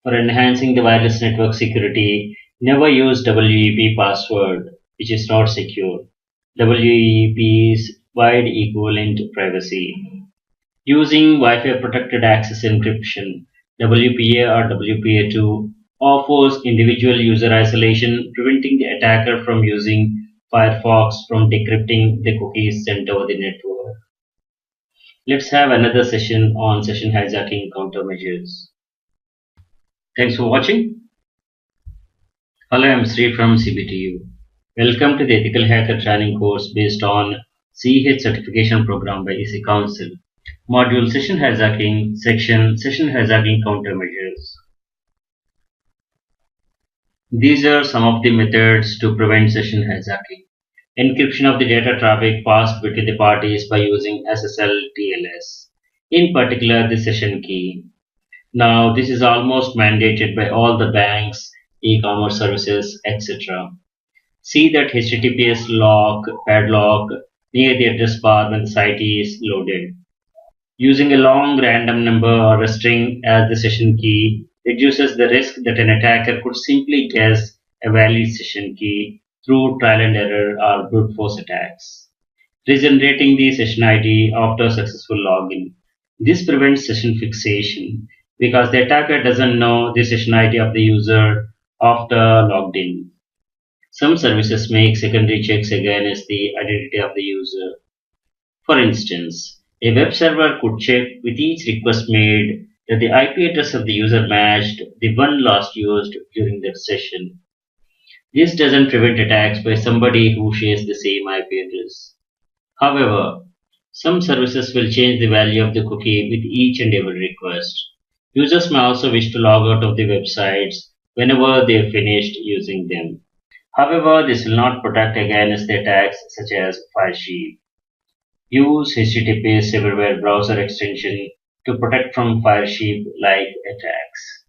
For enhancing the wireless network security, never use WEP password, which is not secure. WEP is wide equivalent privacy. Using Wi-Fi protected access encryption, WPA or WPA2 offers individual user isolation, preventing the attacker from using Firefox from decrypting the cookies sent over the network. Let's have another session on session hijacking countermeasures. Thanks for watching. Hello, I'm Sri from CBTU. Welcome to the Ethical Hacker Training course based on CH certification program by EC Council. Module Session Hijacking, Section Session Hijacking Countermeasures. These are some of the methods to prevent session hijacking. Encryption of the data traffic passed between the parties by using SSL TLS, in particular the session key. Now, this is almost mandated by all the banks, e-commerce services, etc. See that HTTPS lock, padlock near the address bar when the site is loaded. Using a long random number or a string as the session key reduces the risk that an attacker could simply guess a valid session key through trial and error or brute force attacks. Regenerating the session ID after successful login. This prevents session fixation because the attacker doesn't know the session ID of the user after logged in. Some services make secondary checks against the identity of the user. For instance, a web server could check with each request made that the IP address of the user matched the one last used during that session. This doesn't prevent attacks by somebody who shares the same IP address. However, some services will change the value of the cookie with each and every request. Users may also wish to log out of the websites whenever they have finished using them. However, this will not protect against the attacks such as Firesheep. Use HTTPS everywhere browser extension to protect from Firesheep-like attacks.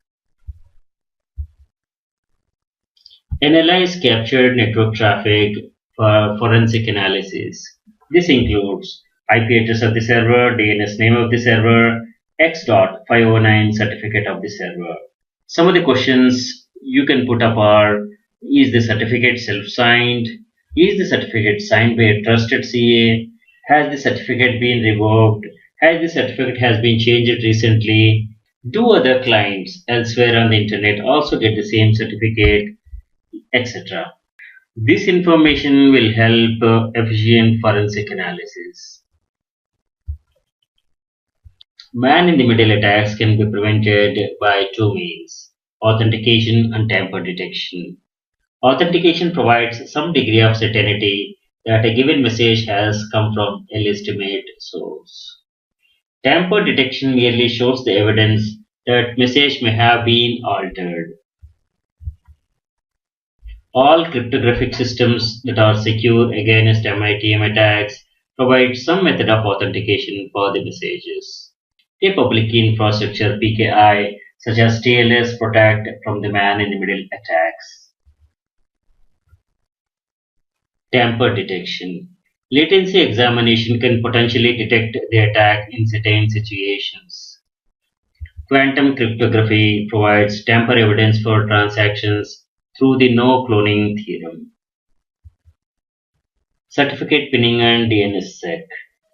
Analyze captured network traffic for forensic analysis. This includes IP address of the server, DNS name of the server, X.509 certificate of the server. Some of the questions you can put up are: is the certificate self-signed? Is the certificate signed by a trusted CA? Has the certificate been revoked? Has the certificate has been changed recently? Do other clients elsewhere on the internet also get the same certificate, etc.? This information will help efficient forensic analysis. Man in the middle attacks can be prevented by two means: authentication and tamper detection. Authentication provides some degree of certainty that a given message has come from a legitimate source. Tamper detection merely shows the evidence that message may have been altered. All cryptographic systems that are secure against MITM attacks provide some method of authentication for the messages. A public key infrastructure PKI such as TLS protect from the man in the middle attacks. Tamper detection. Latency examination can potentially detect the attack in certain situations. Quantum cryptography provides tamper evidence for transactions through the no cloning theorem. Certificate pinning and DNSSEC.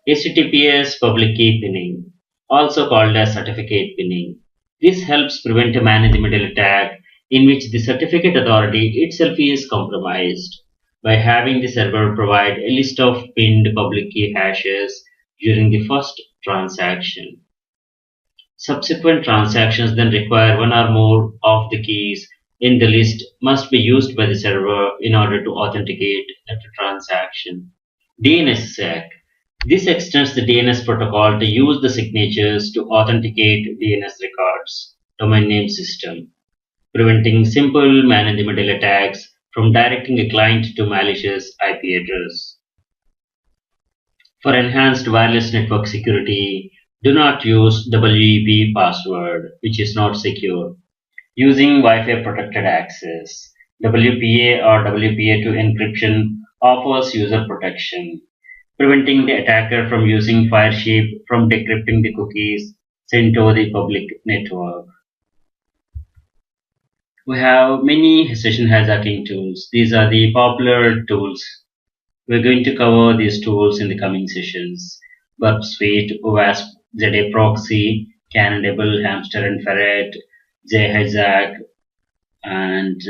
HTTPS public key pinning, also called as certificate pinning. This helps prevent a man-in-the-middle attack in which the certificate authority itself is compromised by having the server provide a list of pinned public key hashes during the first transaction. Subsequent transactions then require one or more of the keys in the list must be used by the server in order to authenticate that transaction. DNSSEC. This extends the DNS protocol to use the signatures to authenticate DNS records, domain name system, preventing simple man-in-the-middle attacks from directing a client to malicious IP address. For enhanced wireless network security, do not use WEP password, which is not secure. Using Wi-Fi protected access, WPA or WPA2 encryption offers user protection, preventing the attacker from using Firesheep from decrypting the cookies sent over the public network. We have many session hijacking tools. These are the popular tools. We're going to cover these tools in the coming sessions. Burp Suite, OWASP, ZA Proxy, Cannibal, Hamster and Ferret, JHijack, and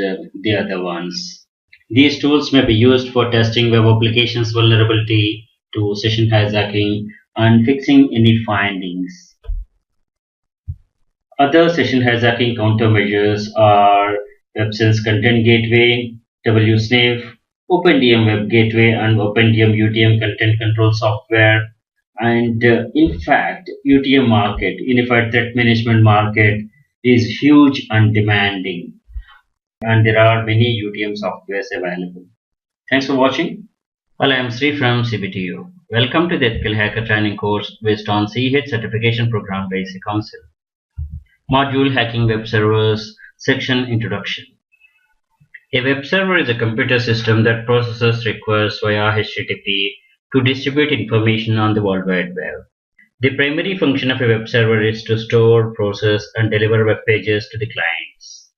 the other ones. These tools may be used for testing web applications vulnerability to session hijacking and fixing any findings. Other session hijacking countermeasures are WebSense Content Gateway, WSNIF, OpenDM Web Gateway, and OpenDM UTM Content Control Software. And in fact, UTM market, Unified Threat Management market, is huge and demanding, and there are many UTM softwares available. Thanks for watching. Well, I am Sri from CBTU. Welcome to the Ethical Hacker Training course based on CH Certification Program by IC Council. Module Hacking Web Servers, Section Introduction. A web server is a computer system that processes requests via HTTP to distribute information on the World Wide Web. The primary function of a web server is to store, process, and deliver web pages to the clients.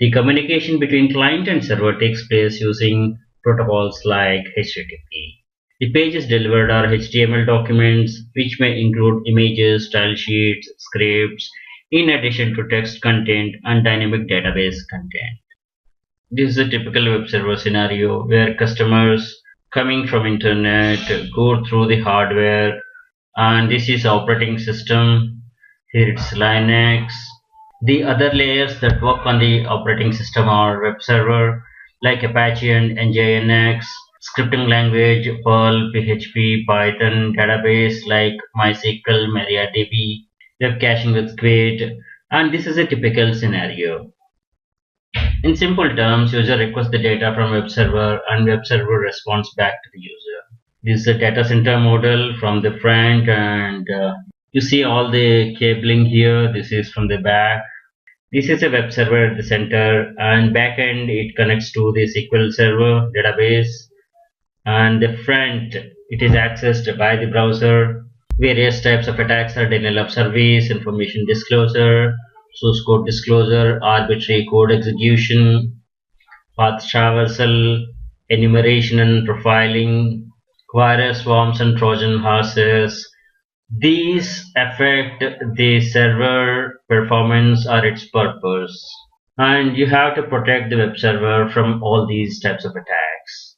The communication between client and server takes place using protocols like HTTP. The pages delivered are HTML documents, which may include images, style sheets, scripts, in addition to text content and dynamic database content. This is a typical web server scenario where customers coming from internet go through the hardware, and this is operating system. Here it's Linux. The other layers that work on the operating system are web server like Apache and Nginx, scripting language Perl, PHP, Python, database like MySQL, MariaDB, web caching with Squid, and this is a typical scenario. In simple terms, user requests the data from web server and web server responds back to the user. This is a data center model from the front, and you see all the cabling here. This is from the back. This is a web server at the center, and backend it connects to the SQL Server database, and the front it is accessed by the browser. Various types of attacks are denial of service, information disclosure, source code disclosure, arbitrary code execution, path traversal, enumeration and profiling, virus swarms and Trojan horses. These affect the server performance or its purpose. And you have to protect the web server from all these types of attacks.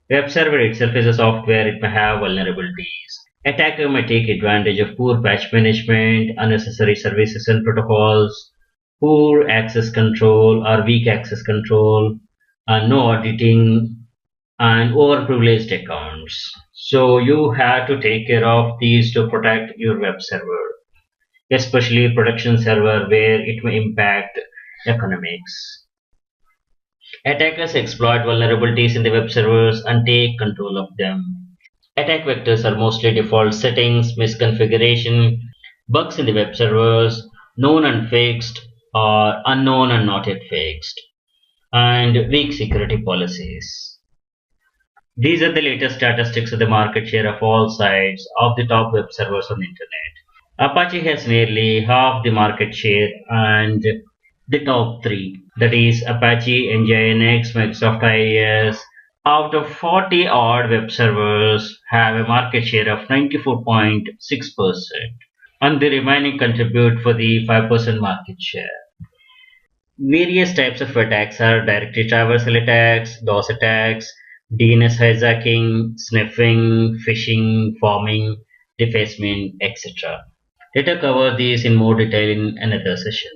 Web server itself is a software, it may have vulnerabilities. Attacker may take advantage of poor patch management, unnecessary services and protocols, poor access control or weak access control, no auditing, and overprivileged accounts. So you have to take care of these to protect your web server, especially production server where it may impact economics. Attackers exploit vulnerabilities in the web servers and take control of them. Attack vectors are mostly default settings, misconfiguration, bugs in the web servers, known and fixed, or unknown and not yet fixed, and weak security policies. These are the latest statistics of the market share of all sites of the top web servers on the internet. Apache has nearly half the market share, and the top three, that is Apache, Nginx, Microsoft IIS, out of 40 odd web servers have a market share of 94.6%, and the remaining contribute for the 5% market share. Various types of attacks are directory traversal attacks, DOS attacks, DNS hijacking, sniffing, phishing, farming, defacement, etc. Let us cover these in more detail in another session.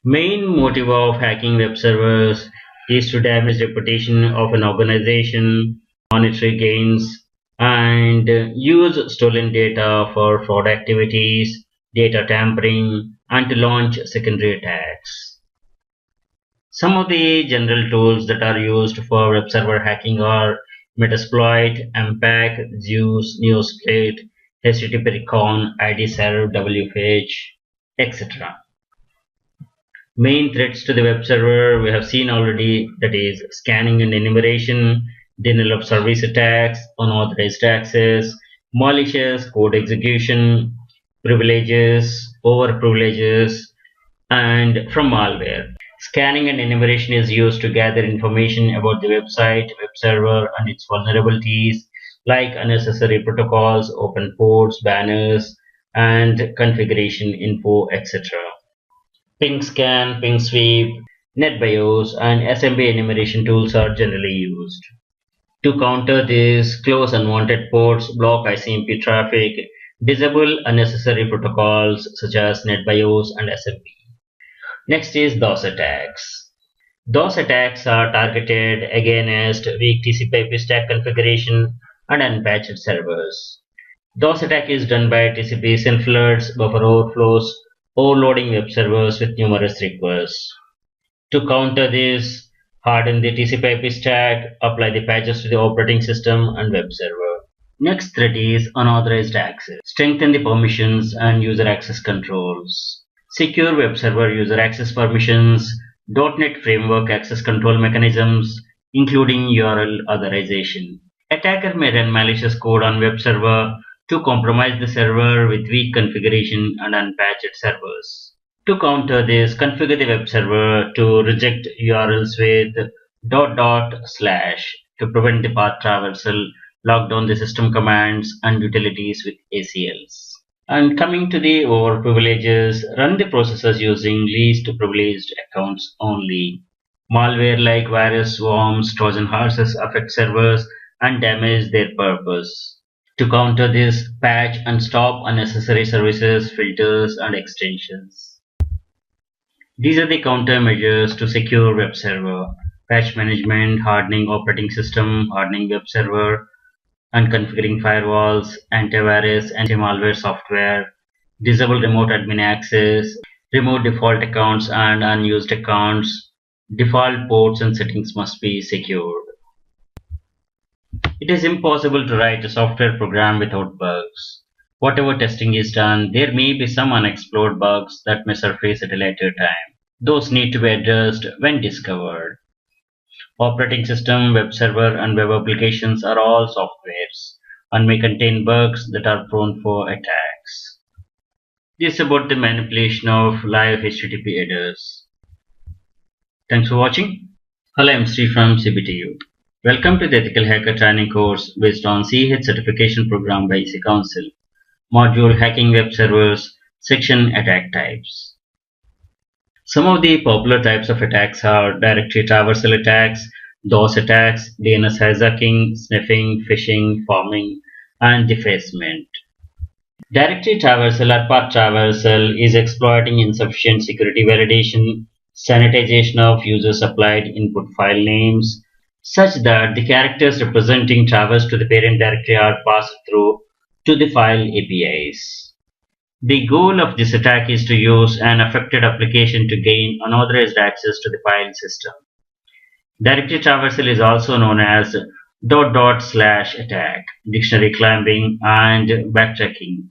Main motive of hacking web servers is to damage reputation of an organization, monetary gains, and use stolen data for fraud activities, data tampering, and to launch secondary attacks. Some of the general tools that are used for web server hacking are Metasploit, Mpac, Zeus, Neosplit, HTTP Recon, IDServe, WFH, etc. Main threats to the web server we have seen already, that is scanning and enumeration, denial of service attacks, unauthorized access, malicious code execution, privileges, over privileges, and from malware. Scanning and enumeration is used to gather information about the website, web server, and its vulnerabilities, like unnecessary protocols, open ports, banners, and configuration info, etc. Ping scan, ping sweep, NetBIOS, and SMB enumeration tools are generally used. To counter this, close unwanted ports, block ICMP traffic, disable unnecessary protocols such as NetBIOS and SMB. Next is DOS attacks. DOS attacks are targeted against weak TCP/IP stack configuration and unpatched servers. DOS attack is done by TCP SYN floods, buffer overflows, overloading web servers with numerous requests. To counter this, harden the TCP/IP stack, apply the patches to the operating system and web server. Next threat is unauthorized access. Strengthen the permissions and user access controls. Secure web server user access permissions, .NET Framework access control mechanisms, including URL authorization. Attacker may run malicious code on web server to compromise the server with weak configuration and unpatched servers. To counter this, configure the web server to reject URLs with // to prevent the path traversal, lock down the system commands and utilities with ACLs. And coming to the overprivileges, run the processes using least privileged accounts only. Malware like virus swarms, Trojan horses affect servers and damage their purpose. To counter this, patch and stop unnecessary services, filters, and extensions. These are the countermeasures to secure web server: patch management, hardening operating system, hardening web server, and configuring firewalls, antivirus, anti-malware software, disable remote admin access, remove default accounts and unused accounts, default ports and settings must be secured. It is impossible to write a software program without bugs. Whatever testing is done, there may be some unexplored bugs that may surface at a later time. Those need to be addressed when discovered. Operating system, web server, and web applications are all softwares and may contain bugs that are prone for attacks. This is about the manipulation of live HTTP headers. Thanks for watching. Hello, I'm Sri from CBTU. Welcome to the Ethical Hacker Training course based on CH certification program by EC Council. Module Hacking Web Servers, Section Attack Types. Some of the popular types of attacks are directory traversal attacks, DOS attacks, DNS hijacking, sniffing, phishing, farming, and defacement. Directory traversal or path traversal is exploiting insufficient security validation, sanitization of user-supplied input file names, such that the characters representing traverse to the parent directory are passed through to the file APIs. The goal of this attack is to use an affected application to gain unauthorized access to the file system. Directory traversal is also known as // attack, dictionary climbing, and backtracking.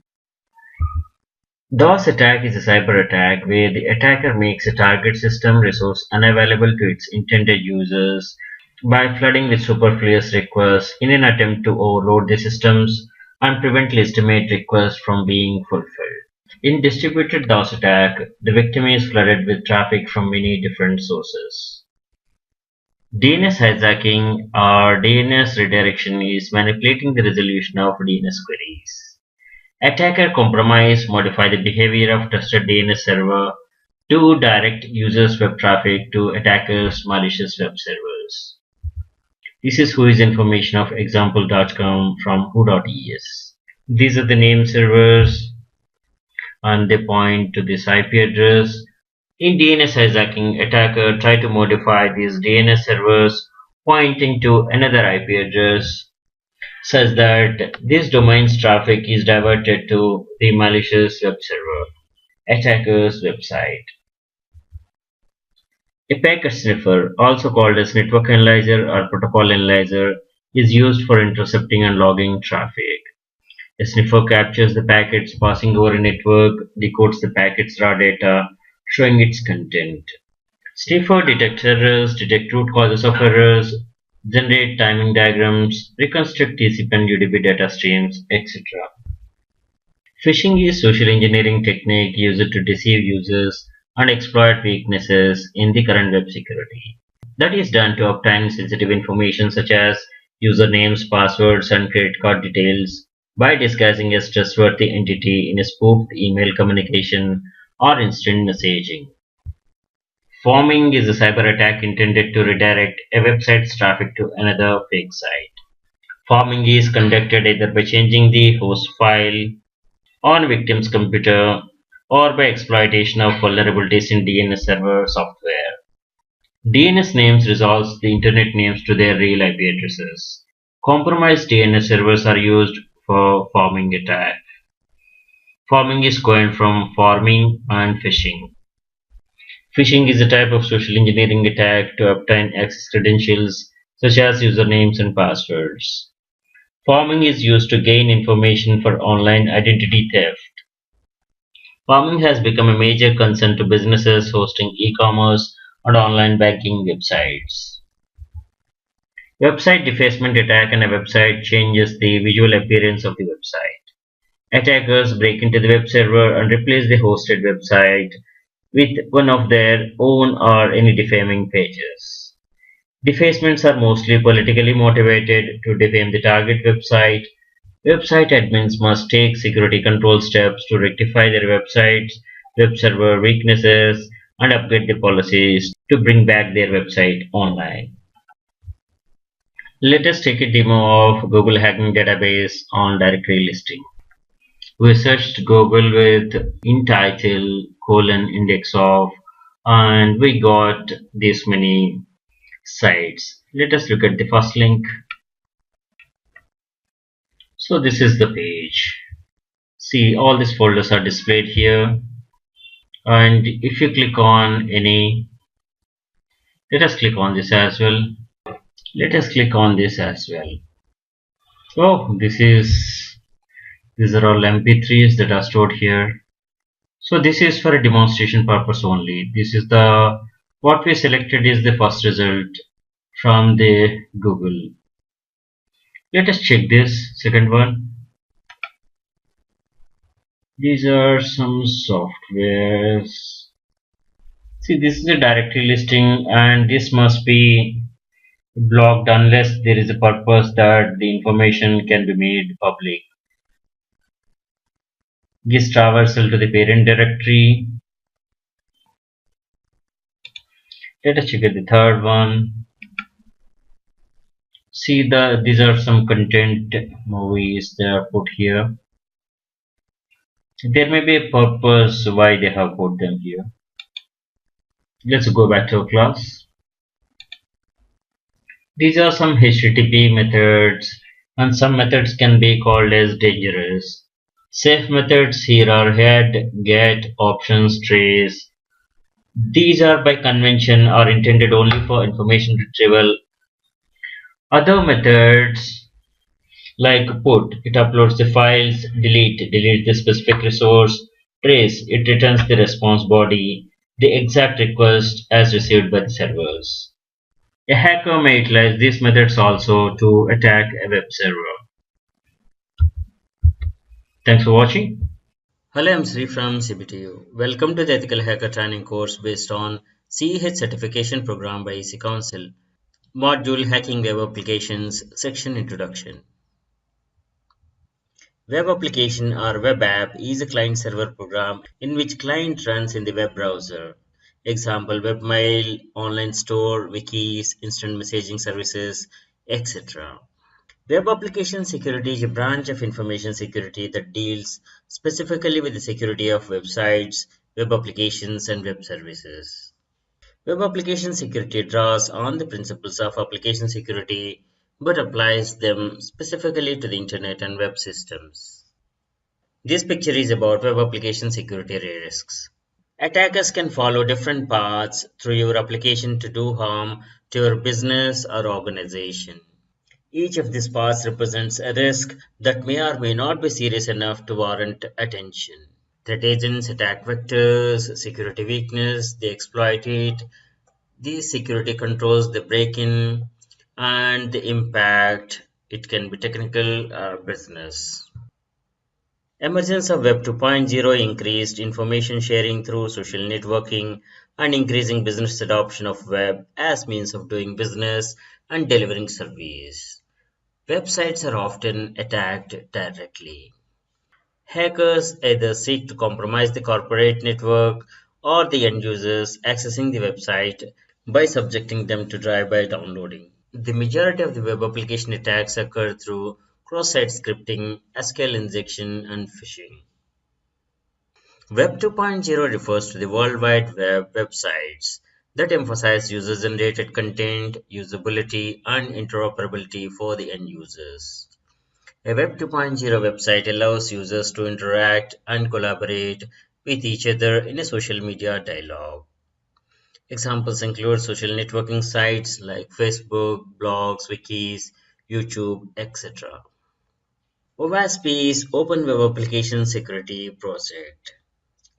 DOS attack is a cyber attack where the attacker makes a target system resource unavailable to its intended users by flooding with superfluous requests in an attempt to overload the systems and prevent legitimate requests from being fulfilled. In distributed DOS attack, the victim is flooded with traffic from many different sources. DNS hijacking or DNS redirection is manipulating the resolution of DNS queries. Attacker compromise modify the behavior of trusted DNS server to direct users' web traffic to attackers' malicious web servers. This is who is information of example.com from who.es. These are the name servers and they point to this IP address. In DNS hijacking, attacker try to modify these DNS servers pointing to another IP address such that this domain's traffic is diverted to the malicious web server, attacker's website. A packet sniffer, also called as network analyzer or protocol analyzer, is used for intercepting and logging traffic. A sniffer captures the packets passing over a network, decodes the packet's raw data, showing its content. Sniffer detects errors, detect root causes of errors, generate timing diagrams, reconstruct TCP and UDP data streams, etc. Phishing is social engineering technique used to deceive users and exploit weaknesses in the current web security. That is done to obtain sensitive information such as usernames, passwords, and credit card details by disguising as trustworthy entity in a spoofed email communication or instant messaging. Pharming is a cyber attack intended to redirect a website's traffic to another fake site. Pharming is conducted either by changing the host file on a victim's computer or by exploitation of vulnerabilities in DNS server software. DNS names resolves the internet names to their real IP addresses. Compromised DNS servers are used for pharming attack. Pharming is coined from farming and phishing. Phishing is a type of social engineering attack to obtain access credentials such as usernames and passwords. Pharming is used to gain information for online identity theft. Pharming has become a major concern to businesses hosting e-commerce and online banking websites. Website defacement attack on a website changes the visual appearance of the website. Attackers break into the web server and replace the hosted website with one of their own or any defaming pages. Defacements are mostly politically motivated to defame the target website. Website admins must take security control steps to rectify their websites, web server weaknesses, and upgrade the policies to bring back their website online. Let us take a demo of Google hacking database on directory listing. We searched Google with in title :index of and we got this many sites. Let us look at the first link. So this is the page. See, all these folders are displayed here, and if you click on any, let us click on this as well. Let us click on this as well. Oh, these are all mp3s that are stored here. So this is for a demonstration purpose only. This is the what we selected is the first result from the Google. Let us check this second one. These are some softwares. See, this is a directory listing and this must be blocked unless there is a purpose that the information can be made public. Gives traversal to the parent directory. Let us check out the third one. See these are some content movies they are put here. There may be a purpose why they have put them here. Let's go back to our class. These are some HTTP methods, and some methods can be called as dangerous. Safe methods here are head, get, options, trace. These are by convention are intended only for information retrieval. Other methods like put, it uploads the files, delete the specific resource, trace, it returns the response body, the exact request as received by the servers. A hacker may utilize these methods also to attack a web server. Thanks for watching. Hello, I'm Sri from CBTU. Welcome to the Ethical Hacker Training course based on CEH certification program by EC Council. Module Hacking Web Applications Section Introduction. Web application or web app is a client-server program in which client runs in the web browser. Example, webmail, online store, wikis, instant messaging services, etc. Web application security is a branch of information security that deals specifically with the security of websites, web applications, and web services. Web application security draws on the principles of application security but applies them specifically to the internet and web systems. This picture is about web application security risks. Attackers can follow different paths through your application to do harm to your business or organization. Each of these paths represents a risk that may or may not be serious enough to warrant attention. Threat agents attack vectors, security weakness, they exploit it, these security controls they break in, and the impact, it can be technical or business. Emergence of Web 2.0 increased information sharing through social networking and increasing business adoption of web as means of doing business and delivering service. Websites are often attacked directly. Hackers either seek to compromise the corporate network or the end users accessing the website by subjecting them to drive-by downloading. The majority of the web application attacks occur through cross-site scripting, SQL injection, and phishing. Web 2.0 refers to the World Wide Web websites that emphasize user-generated content, usability, and interoperability for the end users. A Web 2.0 website allows users to interact and collaborate with each other in a social media dialogue. Examples include social networking sites like Facebook, blogs, wikis, YouTube, etc. OWASP is Open Web Application Security Project.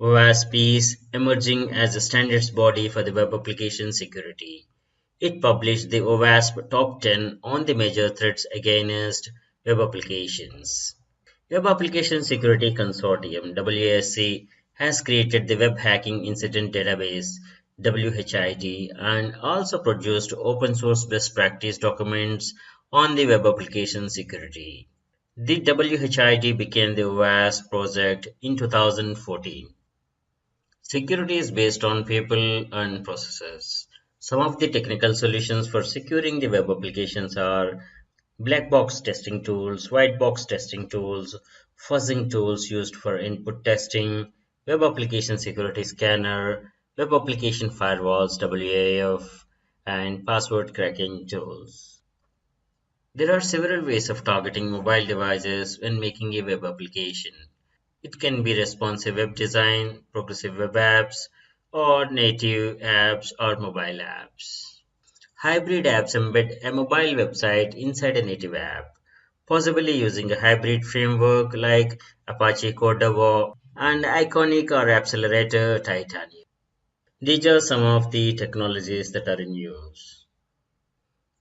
OWASP is emerging as a standards body for the web application security. It published the OWASP Top 10 on the major threats against web applications. Web Application Security Consortium (WASC) has created the Web Hacking Incident Database (WHID) and also produced open source best practice documents on the web application security. The WHID became the OWASP project in 2014. Security is based on people and processes. Some of the technical solutions for securing the web applications are black box testing tools, white box testing tools, fuzzing tools used for input testing, web application security scanner, web application firewalls (WAF), and password cracking tools. There are several ways of targeting mobile devices when making a web application. It can be responsive web design, progressive web apps, or native apps or mobile apps. Hybrid apps embed a mobile website inside a native app, possibly using a hybrid framework like Apache Cordova and Iconic or Accelerator Titanium. These are some of the technologies that are in use.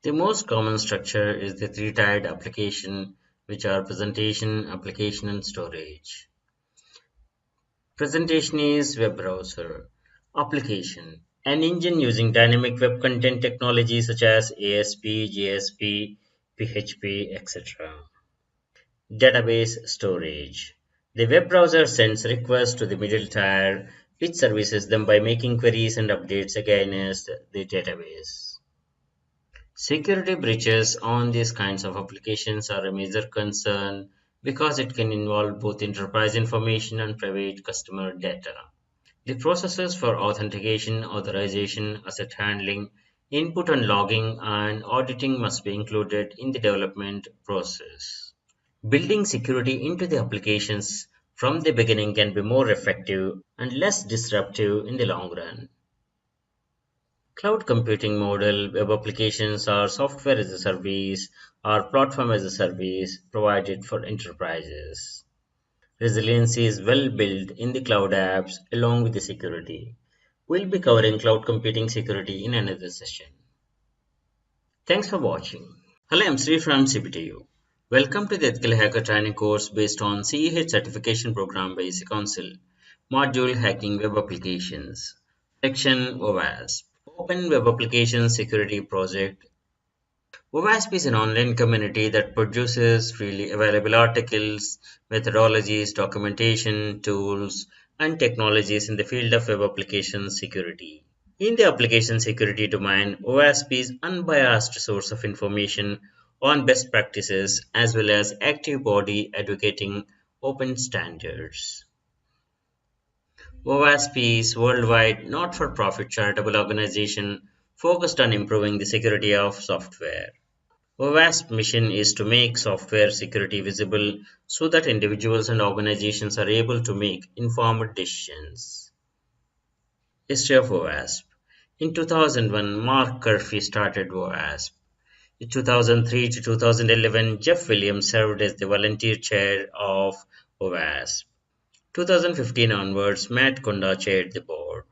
The most common structure is the three-tiered application, which are presentation, application, and storage. Presentation is web browser. Application. an engine using dynamic web content technology such as ASP, JSP, PHP, etc. Database storage. The web browser sends requests to the middle tier, which services them by making queries and updates against the database. Security breaches on these kinds of applications are a major concern because it can involve both enterprise information and private customer data. The processes for authentication, authorization, asset handling, input and logging, and auditing must be included in the development process. Building security into the applications from the beginning can be more effective and less disruptive in the long run. Cloud computing model, web applications are software as a service or platform as a service provided for enterprises. Resiliency is well built in the cloud apps along with the security. We'll be covering cloud computing security in another session. Thanks for watching. Hello, I'm Sri from CBTU. Welcome to the Ethical Hacker training course based on CEH certification program by EC Council. Module Hacking Web Applications. Section OWASP. Open Web Application Security Project. OWASP is an online community that produces freely available articles, methodologies, documentation, tools, and technologies in the field of web application security. In the application security domain, OWASP is unbiased source of information on best practices as well as active body advocating open standards. OWASP is worldwide not-for-profit charitable organization focused on improving the security of software. OWASP mission is to make software security visible so that individuals and organizations are able to make informed decisions. History of OWASP. In 2001, Mark Curphey started OWASP. In 2003 to 2011, Jeff Williams served as the volunteer chair of OWASP. 2015 onwards, Matt Kunda chaired the board.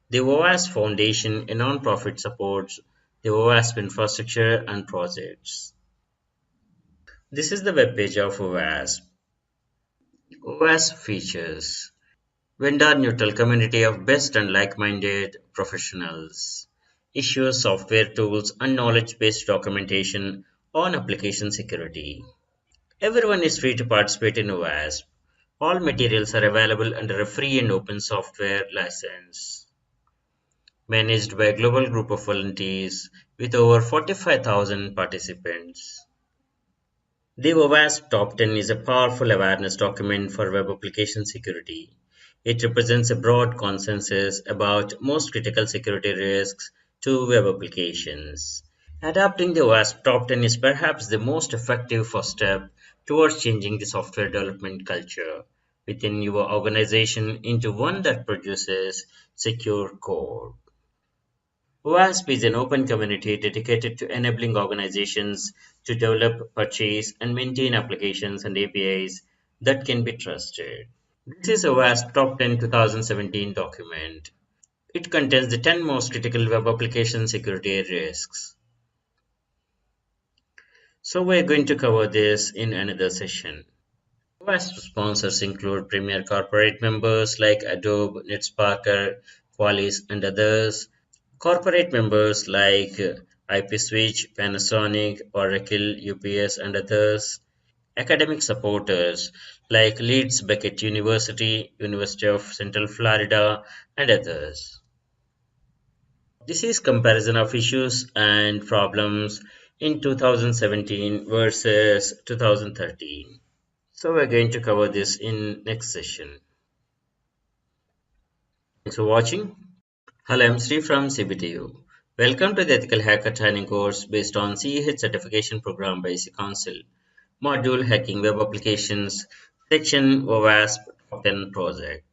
The OWASP Foundation, a non-profit, supports the OWASP infrastructure and projects. This is the web page of OWASP. OWASP features vendor-neutral community of best and like-minded professionals. Issues software tools and knowledge-based documentation on application security. Everyone is free to participate in OWASP. All materials are available under a free and open software license. Managed by a global group of volunteers with over 45,000 participants. The OWASP Top 10 is a powerful awareness document for web application security. It represents a broad consensus about most critical security risks to web applications. Adapting the OWASP Top 10 is perhaps the most effective first step towards changing the software development culture within your organization into one that produces secure code. OWASP is an open community dedicated to enabling organizations to develop, purchase, and maintain applications and APIs that can be trusted. This is OWASP Top 10 2017 document. It contains the 10 most critical web application security risks. So we're going to cover this in another session. OWASP sponsors include premier corporate members like Adobe, NetSparker, Qualys, and others. Corporate members like IPSwitch, Panasonic, Oracle, UPS, and others. Academic supporters like Leeds Beckett University, University of Central Florida, and others. This is comparison of issues and problems in 2017 versus 2013. So we're going to cover this in next session. Thanks for watching. Hello, I'm Sri from CBTU. Welcome to the Ethical Hacker training course based on CEH certification program by EC Council. Module Hacking Web Applications, Section OWASP Top 10 Project.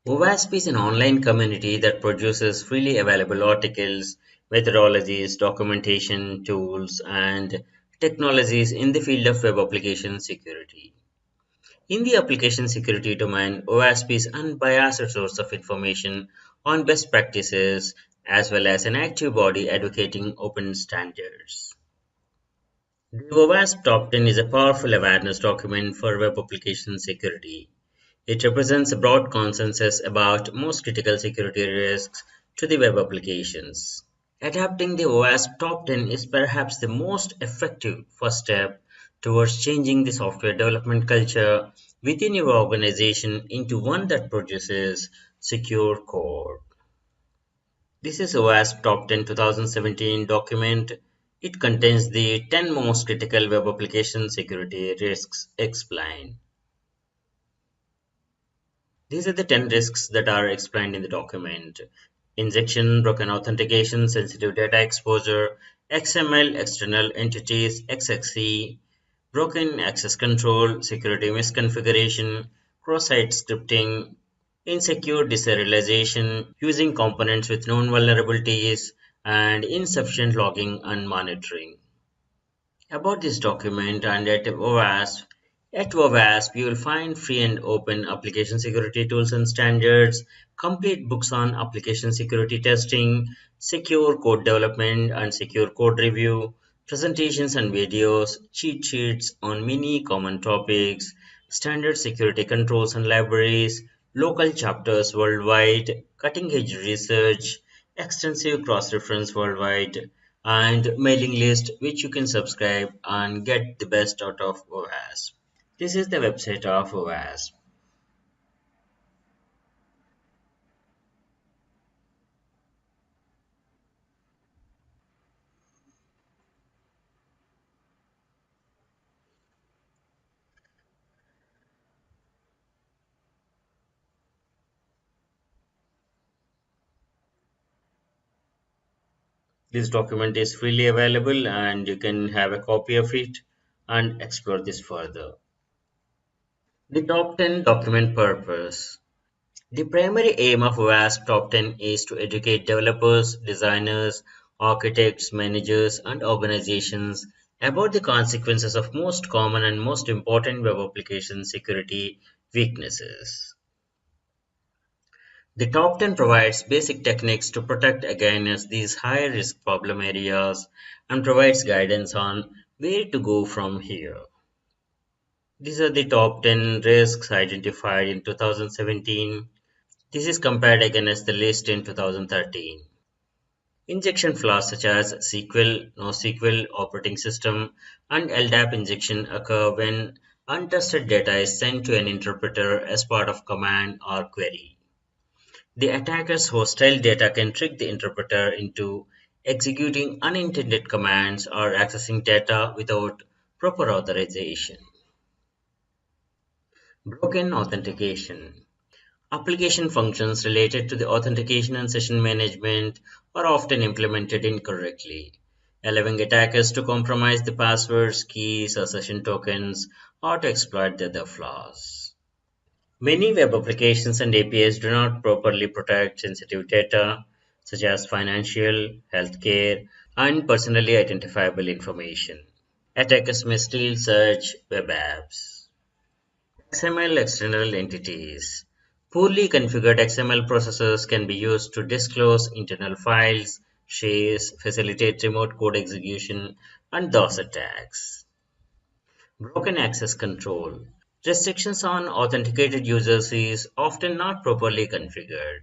OWASP is an online community that produces freely available articles, methodologies, documentation, tools, and technologies in the field of web application security. In the application security domain, OWASP is an unbiased source of information on best practices as well as an active body advocating open standards. The OWASP Top 10 is a powerful awareness document for web application security. It represents a broad consensus about most critical security risks to the web applications. Adapting the OWASP Top 10 is perhaps the most effective first step towards changing the software development culture within your organization into one that produces secure code. This is OWASP Top 10 2017 document. It contains the 10 most critical web application security risks explained. These are the 10 risks that are explained in the document: injection, broken authentication, sensitive data exposure, XML, external entities, XXE, broken access control, security misconfiguration, cross-site scripting, insecure deserialization, using components with known vulnerabilities, and insufficient logging and monitoring. About this document and at OWASP you will find free and open application security tools and standards, complete books on application security testing, secure code development and secure code review, presentations and videos, cheat sheets on many common topics, standard security controls and libraries, local chapters worldwide, cutting-edge research, extensive cross-reference worldwide, and mailing list which you can subscribe and get the best out of OWASP. This is the website of OWASP. This document is freely available and you can have a copy of it and explore this further. The top 10 document purpose. The primary aim of OWASP Top 10 is to educate developers, designers, architects, managers, and organizations about the consequences of most common and most important web application security weaknesses. The top 10 provides basic techniques to protect against these high risk problem areas and provides guidance on where to go from here. These are the top 10 risks identified in 2017. This is compared against the list in 2013. Injection flaws such as SQL, NoSQL operating system, and LDAP injection occur when untrusted data is sent to an interpreter as part of command or query. The attacker's hostile data can trick the interpreter into executing unintended commands or accessing data without proper authorization. Broken authentication. Application functions related to the authentication and session management are often implemented incorrectly, allowing attackers to compromise the passwords, keys, or session tokens, or to exploit the other flaws. Many web applications and APIs do not properly protect sensitive data, such as financial, healthcare, and personally identifiable information. Attackers may steal such web apps. XML external entities. Poorly configured XML processors can be used to disclose internal files, shares, facilitate remote code execution, and DOS attacks. Broken access control. Restrictions on authenticated users is often not properly configured.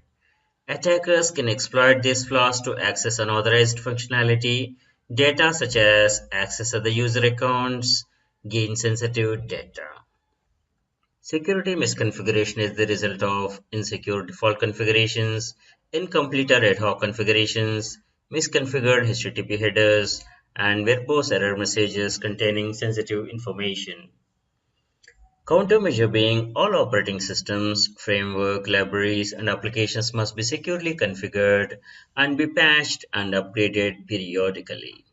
Attackers can exploit these flaws to access unauthorized functionality, data such as access other user accounts, gain sensitive data. Security misconfiguration is the result of insecure default configurations, incomplete or ad hoc configurations, misconfigured HTTP headers, and verbose error messages containing sensitive information. Countermeasure being all operating systems, framework, libraries, and applications must be securely configured and be patched and updated periodically.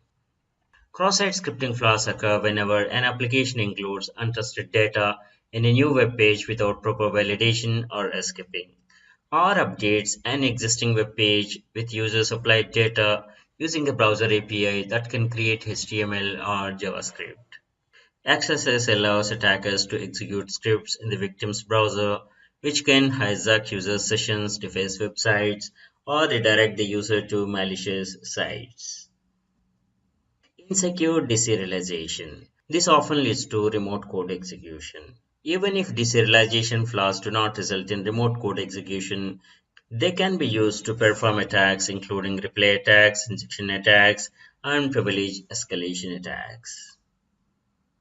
Cross-site scripting flaws occur whenever an application includes untrusted data in a new web page without proper validation or escaping, or updates an existing web page with user-supplied data using a browser API that can create HTML or JavaScript. XSS allows attackers to execute scripts in the victim's browser, which can hijack user sessions, deface websites, or redirect the user to malicious sites. Insecure deserialization. This often leads to remote code execution. Even if deserialization flaws do not result in remote code execution, they can be used to perform attacks including replay attacks, injection attacks, and privilege escalation attacks.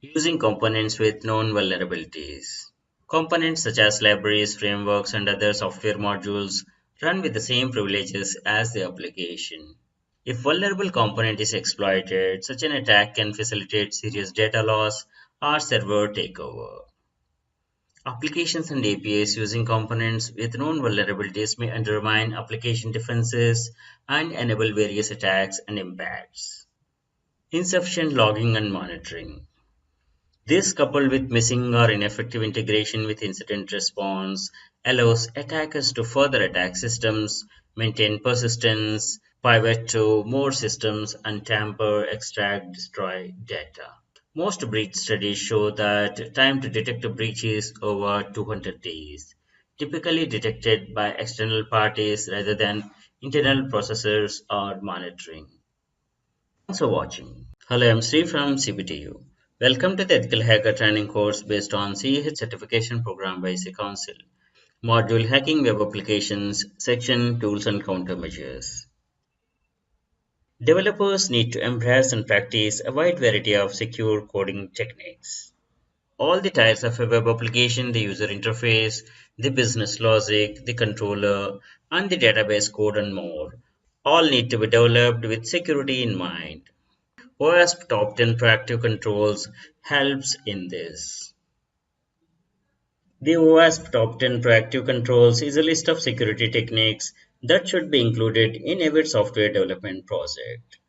Using components with known vulnerabilities. Components such as libraries, frameworks, and other software modules run with the same privileges as the application. If vulnerable component is exploited, such an attack can facilitate serious data loss or server takeover. Applications and APIs using components with known vulnerabilities may undermine application defenses and enable various attacks and impacts. Insufficient logging and monitoring. This, coupled with missing or ineffective integration with incident response, allows attackers to further attack systems, maintain persistence, pivot to more systems, and tamper, extract, destroy data. Most breach studies show that time to detect a breach is over 200 days, typically detected by external parties rather than internal processors or monitoring. Thanks for watching. Hello, I'm Sri from CBTU. Welcome to the Ethical Hacker Training course based on CEH certification program by C Council. Module Hacking Web Applications, Section Tools and Countermeasures. Developers need to embrace and practice a wide variety of secure coding techniques. All the tiers of a web application, the user interface, the business logic, the controller, and the database code and more, all need to be developed with security in mind. OWASP Top 10 Proactive Controls helps in this. The OWASP Top 10 Proactive Controls is a list of security techniques that should be included in every software development project.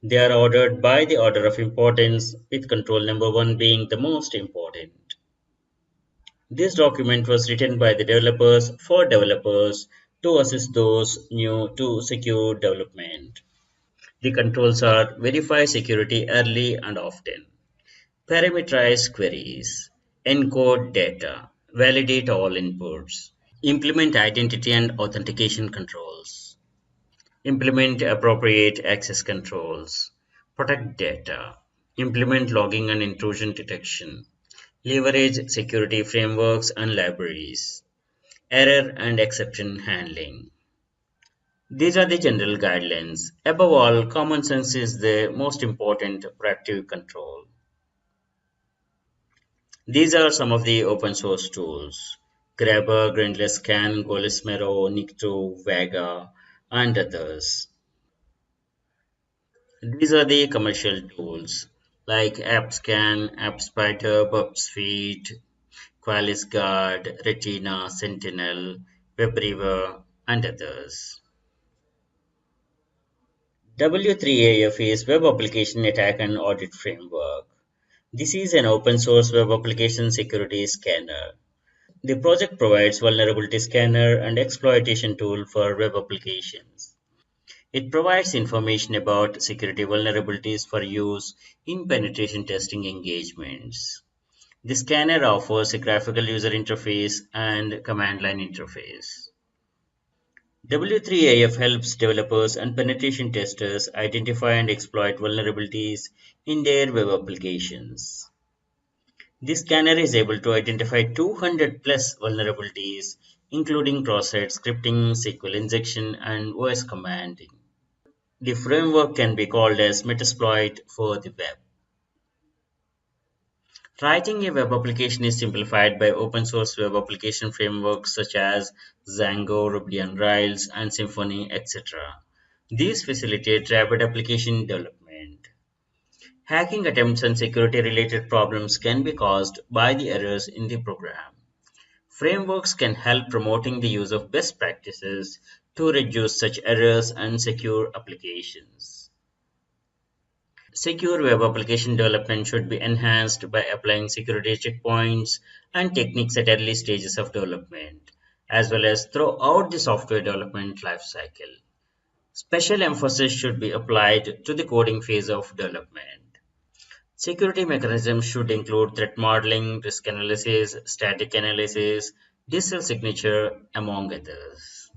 They are ordered by the order of importance, with control number 1 being the most important. This document was written by the developers for developers to assist those new to secure development. The controls are verify security early and often. Parameterize queries, encode data, validate all inputs, implement identity and authentication controls, implement appropriate access controls, protect data, implement logging and intrusion detection, leverage security frameworks and libraries, error and exception handling. These are the general guidelines. Above all, common sense is the most important proactive control. These are some of the open source tools: Grabber, Grindless Scan, Golesmero, Nikto, Vega, and others. These are the commercial tools like AppScan, AppSpider, PubSuite, QualisGuard, Retina, Sentinel, WebRiver, and others. W3AF is Web Application Attack and Audit Framework. This is an open source web application security scanner. The project provides vulnerability scanner and exploitation tool for web applications. It provides information about security vulnerabilities for use in penetration testing engagements. The scanner offers a graphical user interface and command line interface. W3AF helps developers and penetration testers identify and exploit vulnerabilities in their web applications. This scanner is able to identify 200 plus vulnerabilities, including cross-site scripting, SQL injection, and OS commanding. The framework can be called as Metasploit for the web. Writing a web application is simplified by open source web application frameworks such as Django, Ruby on Rails, and Symfony, etc. These facilitate rapid application development. Hacking attempts and security-related problems can be caused by the errors in the program. Frameworks can help promoting the use of best practices to reduce such errors and secure applications. Secure web application development should be enhanced by applying security checkpoints and techniques at early stages of development, as well as throughout the software development lifecycle. Special emphasis should be applied to the coding phase of development. Security mechanisms should include threat modeling, risk analysis, static analysis, digital signature, among others.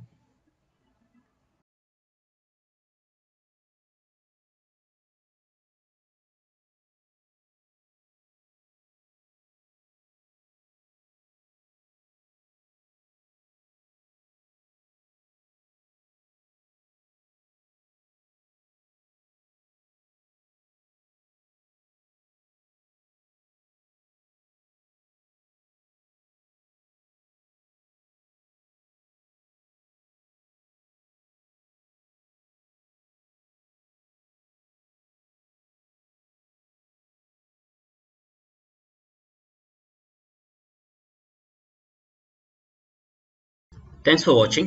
Thanks for watching.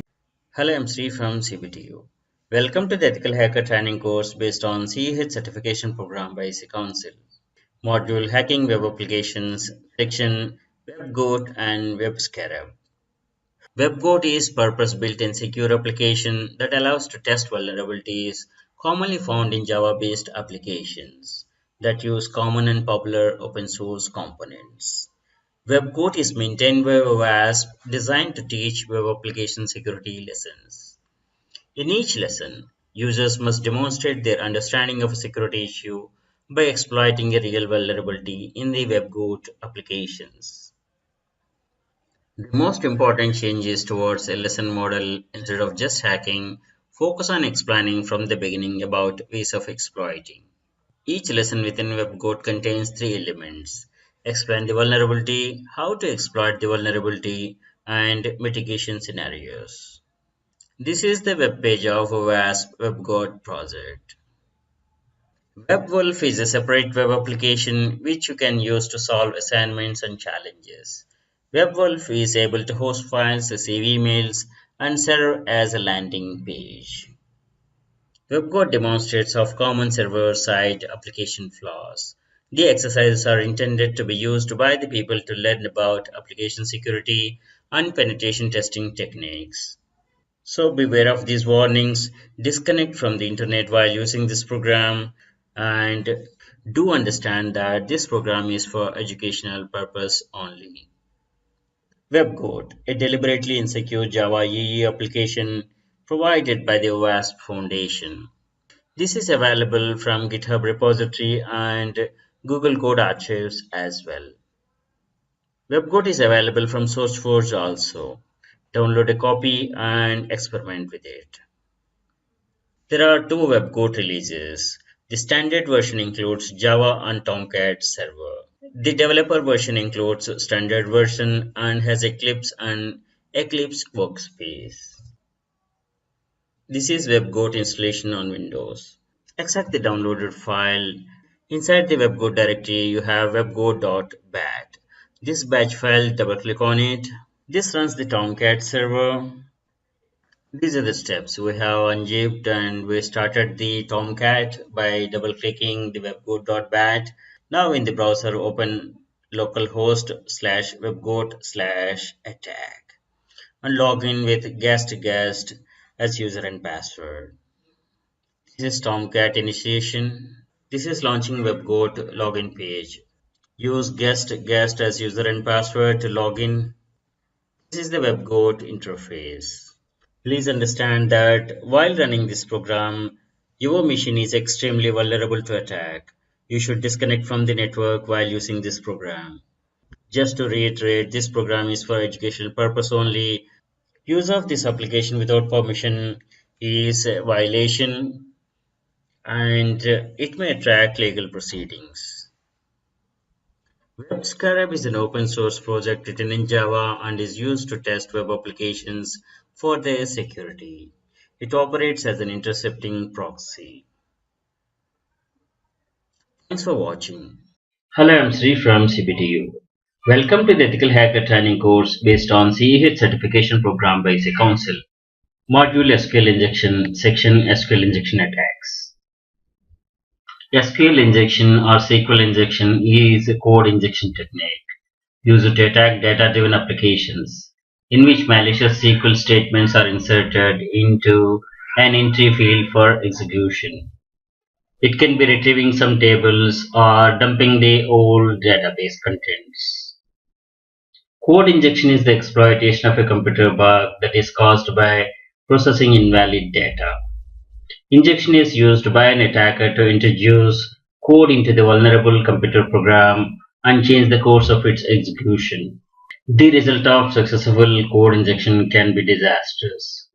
Hello, I'm Sri from CBTU. Welcome to the Ethical Hacker Training course based on CEH certification program by IC Council. Module Hacking Web Applications, section WebGoat and WebScarab. WebGoat is purpose-built and secure application that allows to test vulnerabilities commonly found in Java-based applications that use common and popular open source components. WebGoat is maintained by OWASP, designed to teach web application security lessons. In each lesson, users must demonstrate their understanding of a security issue by exploiting a real vulnerability in the WebGoat applications. The most important change is towards a lesson model. Instead of just hacking, focus on explaining from the beginning about ways of exploiting. Each lesson within WebGoat contains three elements: explain the vulnerability, how to exploit the vulnerability, and mitigation scenarios. This is the web page of WASP WebGoat project. WebWolf is a separate web application which you can use to solve assignments and challenges. WebWolf is able to host files, receive emails, and serve as a landing page. WebGoat demonstrates of common server-side application flaws. The exercises are intended to be used by the people to learn about application security and penetration testing techniques. So beware of these warnings, disconnect from the internet while using this program, and do understand that this program is for educational purpose only. WebGoat, a deliberately insecure Java EE application provided by the OWASP Foundation. This is available from GitHub repository and Google Code Archives as well. WebGoat is available from SourceForge also. Download a copy and experiment with it. There are two WebGoat releases. The standard version includes Java and Tomcat server. The developer version includes standard version and has Eclipse and Eclipse workspace. This is WebGoat installation on Windows. Extract the downloaded file. Inside the WebGoat directory, you have webgoat.bat. This batch file, double-click on it. This runs the Tomcat server. These are the steps. We have unzipped and we started the Tomcat by double-clicking the webgoat.bat. Now in the browser, open localhost/webgoat/attack and log in with guest as user and password. This is Tomcat initiation. This is launching WebGoat login page. Use guest as user and password to log in. This is the WebGoat interface. Please understand that while running this program, your machine is extremely vulnerable to attack. You should disconnect from the network while using this program. Just to reiterate, this program is for educational purpose only. Use of this application without permission is a violation and it may attract legal proceedings. WebScarab is an open source project written in Java and is used to test web applications for their security. It operates as an intercepting proxy. Thanks for watching. Hello, I'm Sri from CBTU. Welcome to the Ethical Hacker Training course based on CEH certification program by IC Council. Module SQL Injection, section SQL Injection Attacks. SQL injection or SQL injection is a code injection technique used to attack data-driven applications in which malicious SQL statements are inserted into an entry field for execution. It can be retrieving some tables or dumping the old database contents. Code injection is the exploitation of a computer bug that is caused by processing invalid data. Injection is used by an attacker to introduce code into the vulnerable computer program and change the course of its execution. The result of successful code injection can be disastrous.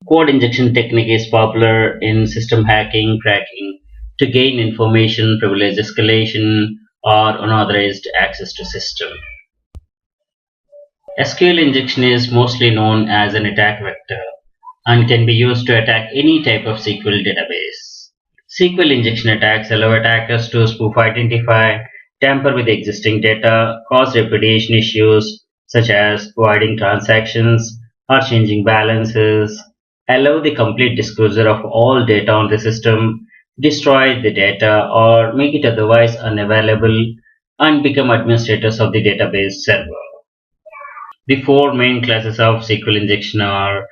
Code injection technique is popular in system hacking, cracking, to gain information, privilege escalation, or unauthorized access to system. SQL injection is mostly known as an attack vector and can be used to attack any type of SQL database. SQL injection attacks allow attackers to spoof identify, tamper with existing data, cause reputation issues such as voiding transactions, or changing balances, allow the complete disclosure of all data on the system, destroy the data, or make it otherwise unavailable, and become administrators of the database server. The four main classes of SQL injection are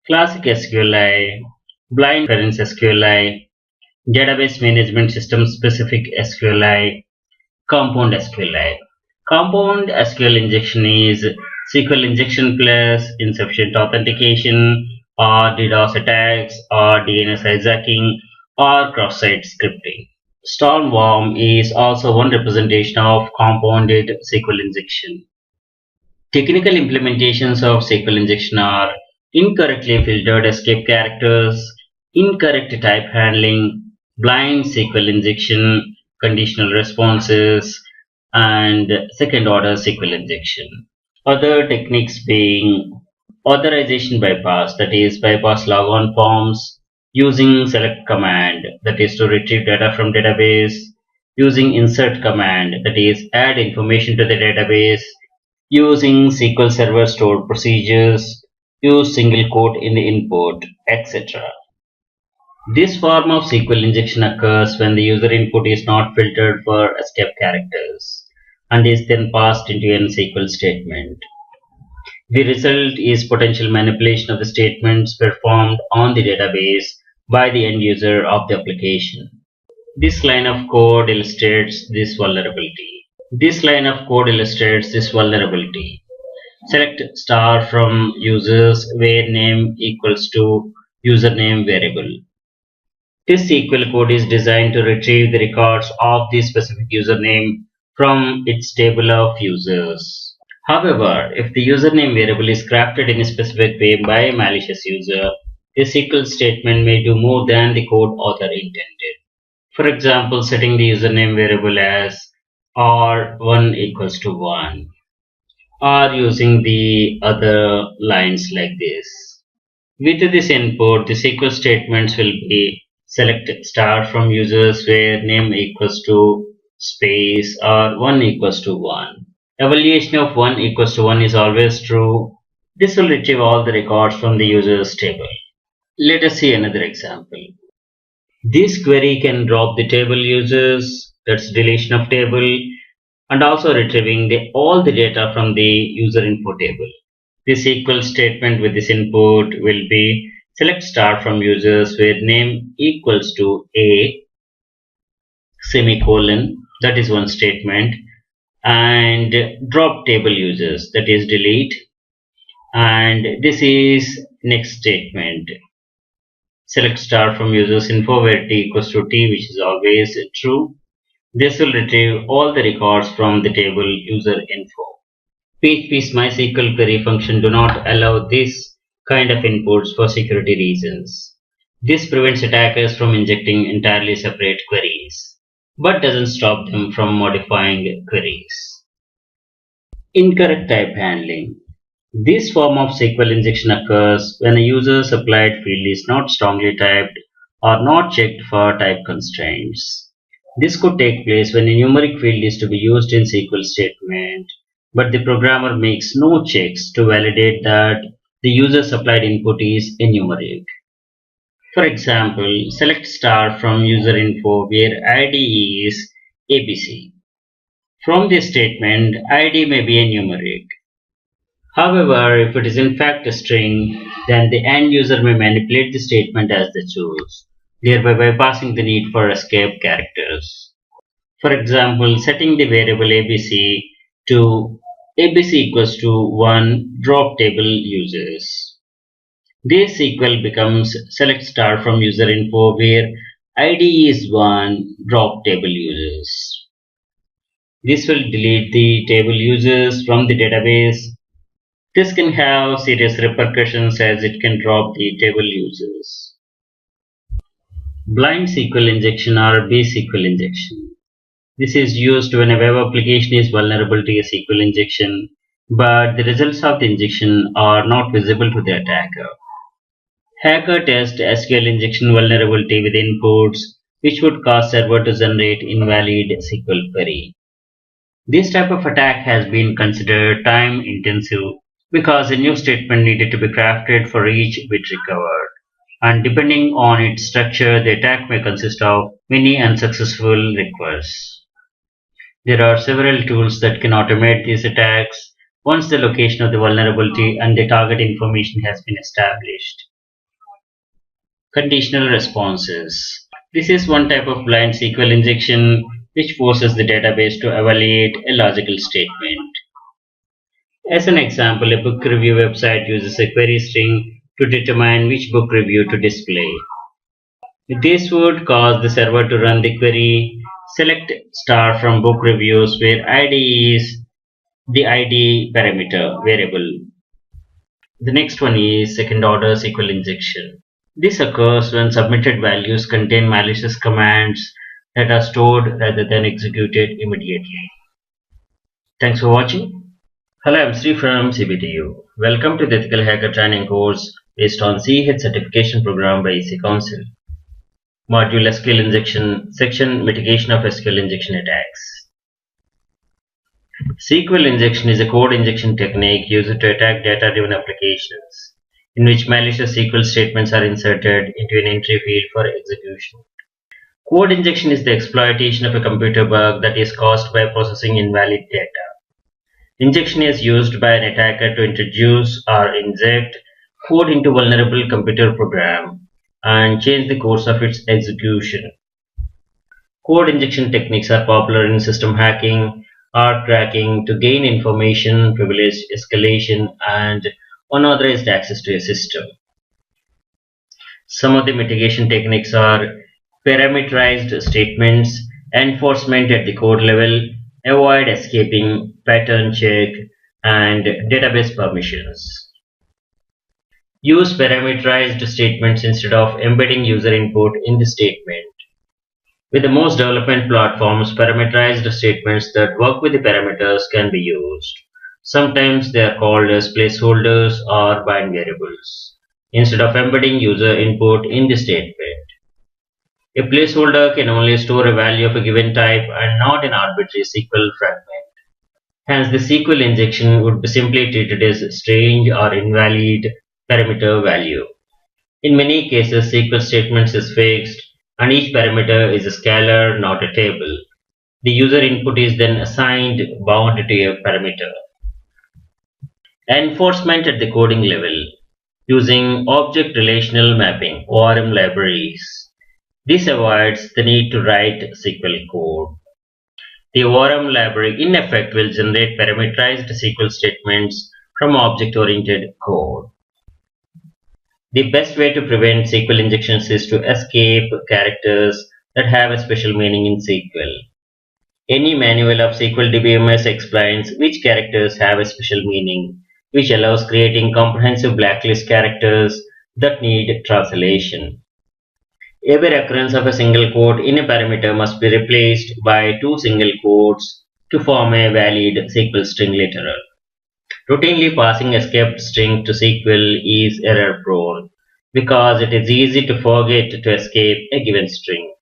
classic SQLi, blind inference SQLi, database management system specific SQLi, compound SQLi. Compound SQL injection is SQL injection plus insufficient authentication or DDoS attacks or DNS hijacking or cross-site scripting. Stormworm is also one representation of compounded SQL injection. Technical implementations of SQL injection are incorrectly filtered escape characters, incorrect type handling, blind SQL injection, conditional responses, and second order SQL injection. Other techniques being authorization bypass, that is, bypass logon forms, using select command, that is, to retrieve data from database, using insert command, that is, add information to the database, using SQL Server stored procedures, use single quote in the input, etc. This form of SQL injection occurs when the user input is not filtered for escape characters and is then passed into an SQL statement. The result is potential manipulation of the statements performed on the database by the end user of the application. This line of code illustrates this vulnerability. Select star from users where name equals to username variable. This SQL code is designed to retrieve the records of the specific username from its table of users. However, if the username variable is crafted in a specific way by a malicious user, the SQL statement may do more than the code author intended. For example, setting the username variable as r1 equals to 1, or using the other lines like this. With this input, the SQL statements will be select star from users where name equals to space or 1 equals to 1. Evaluation of 1 equals to 1 is always true. This will retrieve all the records from the users table. Let us see another example. This query can drop the table users, that's deletion of table, and also retrieving all the data from the user info table. This SQL statement with this input will be select star from users where name equals to a semicolon, that is one statement, and drop table users, that is delete, and this is next statement. Select star from users info where t equals to t, which is always true. This will retrieve all the records from the table user info. PHP's MySQL query function do not allow this kind of inputs for security reasons. This prevents attackers from injecting entirely separate queries, but doesn't stop them from modifying queries. Incorrect type handling. This form of SQL injection occurs when a user's applied field is not strongly typed or not checked for type constraints. This could take place when a numeric field is to be used in SQL statement, but the programmer makes no checks to validate that the user's applied input is a numeric. For example, select star from user info where ID is ABC. From this statement, ID may be a numeric. However, if it is in fact a string, then the end user may manipulate the statement as they choose, thereby bypassing the need for escape characters. For example, setting the variable ABC to ABC equals to 1 drop table users. This SQL becomes select star from user info where ID is 1 drop table users. This will delete the table users from the database. This can have serious repercussions as it can drop the table users. Blind SQL injection or BSQL injection. This is used when a web application is vulnerable to a SQL injection, but the results of the injection are not visible to the attacker. Hacker test SQL injection vulnerability with inputs which would cause server to generate invalid SQL query. This type of attack has been considered time intensive because a new statement needed to be crafted for each bit recovered. And depending on its structure, the attack may consist of many unsuccessful requests. There are several tools that can automate these attacks once the location of the vulnerability and the target information has been established. Conditional responses. This is one type of blind SQL injection which forces the database to evaluate a logical statement. As an example, a book review website uses a query string to determine which book review to display. This would cause the server to run the query select star from book reviews where ID is the ID parameter variable. The next one is second order SQL injection. This occurs when submitted values contain malicious commands that are stored rather than executed immediately. Thanks for watching. Hello, I'm Sri from CBTU. Welcome to the Ethical Hacker Training course based on CH certification program by EC Council. Module SQL injection, section mitigation of SQL injection attacks. SQL injection is a code injection technique used to attack data-driven applications, in which malicious SQL statements are inserted into an entry field for execution. Code injection is the exploitation of a computer bug that is caused by processing invalid data. Injection is used by an attacker to introduce or inject code into vulnerable computer program and change the course of its execution. Code injection techniques are popular in system hacking or cracking to gain information, privileged escalation, and unauthorized access to a system. Some of the mitigation techniques are parameterized statements, enforcement at the code level, avoid escaping, pattern check, and database permissions. Use parameterized statements instead of embedding user input in the statement. With the most development platforms, parameterized statements that work with the parameters can be used. Sometimes they are called as placeholders or bind variables, instead of embedding user input in the statement. A placeholder can only store a value of a given type and not an arbitrary SQL fragment. Hence, the SQL injection would be simply treated as strange or invalid parameter value. In many cases, SQL statements is fixed and each parameter is a scalar, not a table. The user input is then assigned bound to a parameter. Enforcement at the coding level using object relational mapping ORM libraries. This avoids the need to write SQL code. The ORM library in effect will generate parameterized SQL statements from object-oriented code. The best way to prevent SQL injections is to escape characters that have a special meaning in SQL. Any manual of SQL DBMS explains which characters have a special meaning, which allows creating comprehensive blacklist characters that need translation. Every occurrence of a single quote in a parameter must be replaced by two single quotes to form a valid SQL string literal. Routinely passing escaped string to SQL is error prone because it is easy to forget to escape a given string.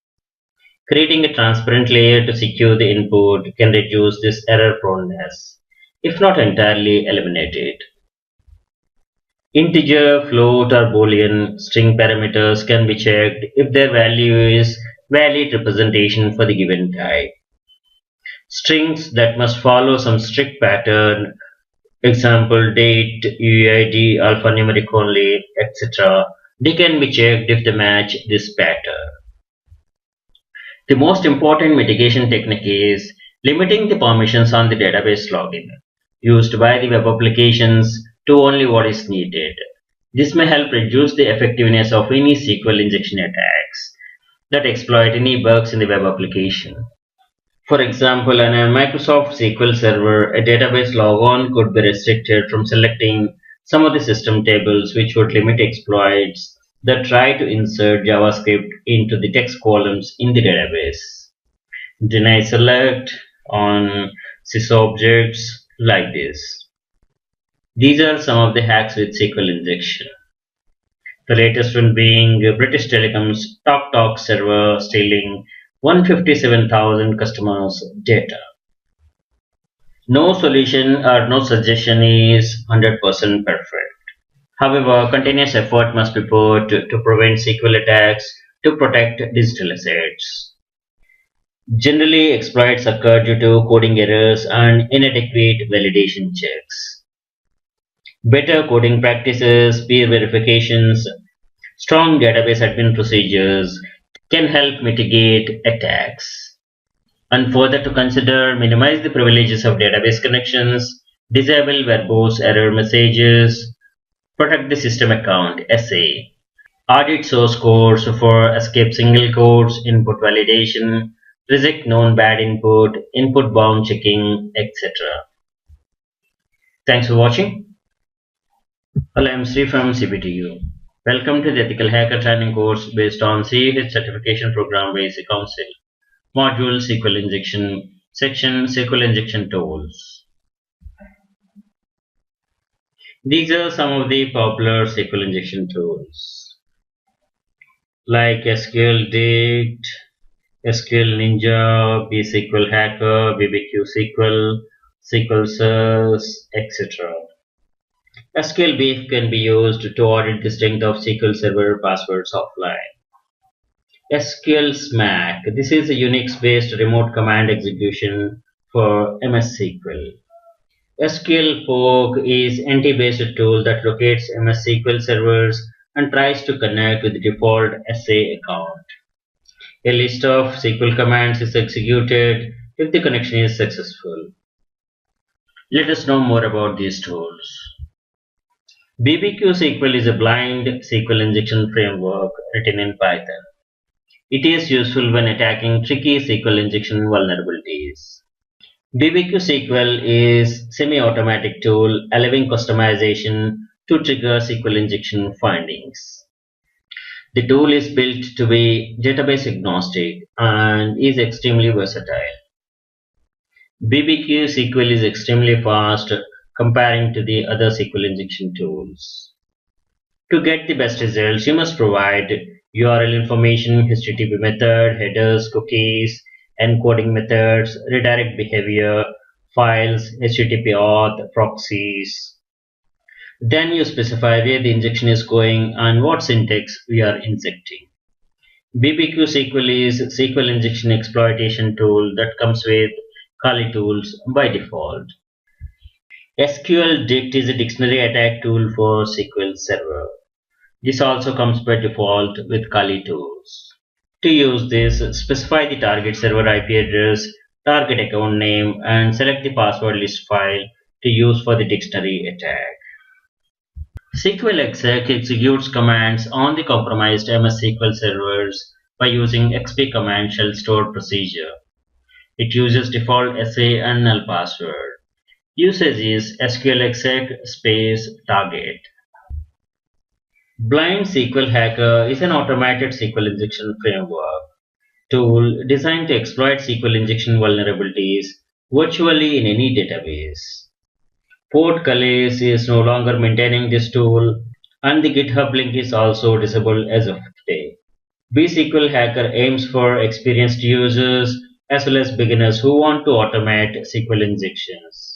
Creating a transparent layer to secure the input can reduce this error proneness, if not entirely eliminate it. Integer, float, or boolean string parameters can be checked if their value is valid representation for the given type. Strings that must follow some strict pattern, example date, UID, alphanumeric only, etc., they can be checked if they match this pattern. The most important mitigation technique is limiting the permissions on the database login used by the web applications to only what is needed. This may help reduce the effectiveness of any SQL injection attacks that exploit any bugs in the web application. For example, on a Microsoft SQL Server, a database logon could be restricted from selecting some of the system tables, which would limit exploits that try to insert JavaScript into the text columns in the database. Deny select on sysobjects like this. These are some of the hacks with SQL injection. The latest one being British Telecom's TalkTalk server stealing 157,000 customers' data. No solution or no suggestion is 100% perfect. However, continuous effort must be put to prevent SQL attacks to protect digital assets. Generally, exploits occur due to coding errors and inadequate validation checks. Better coding practices, peer verifications, strong database admin procedures can help mitigate attacks. And further to consider, minimize the privileges of database connections, disable verbose error messages, protect the system account (SA), audit source codes for escape single quotes, input validation, reject known bad input, input bound checking, etc. Thanks for watching. Hello, I'm Sri from CBTU. Welcome to the Ethical Hacker Training course based on CEH Certification Program Basic Council. Module SQL Injection, Section SQL Injection Tools. These are some of the popular SQL injection tools like SQL Dict, SQL Ninja, BSQL Hacker, BBQ SQL, SQL Source, etc. SQL Beef can be used to audit the strength of SQL Server passwords offline. SQL SMAC. This is a Unix-based remote command execution for MS SQL. SQL Poke is NT-based tool that locates MS SQL servers and tries to connect with the default SA account. A list of SQL commands is executed if the connection is successful. Let us know more about these tools. BBQ SQL is a blind SQL injection framework written in Python. It is useful when attacking tricky SQL injection vulnerabilities. BBQ SQL is semi-automatic tool allowing customization to trigger SQL injection findings. The tool is built to be database agnostic and is extremely versatile. BBQ SQL is extremely fast comparing to the other SQL injection tools. To get the best results, you must provide URL information, HTTP method, headers, cookies, encoding methods, redirect behavior, files, HTTP auth, proxies. Then you specify where the injection is going and what syntax we are injecting. BBQ SQL is SQL injection exploitation tool that comes with Kali tools by default. SQL Dict is a dictionary attack tool for SQL Server. This also comes by default with Kali tools. To use this, specify the target server IP address, target account name, and select the password list file to use for the dictionary attack. SQL exec executes commands on the compromised MS SQL servers by using XP command shell store procedure. It uses default SA and null password. Usage is SQL exec space target. Blind SQL Hacker is an automated SQL injection framework tool designed to exploit SQL injection vulnerabilities virtually in any database. Port Calais is no longer maintaining this tool, and the GitHub link is also disabled as of today. BSQL Hacker aims for experienced users as well as beginners who want to automate SQL injections.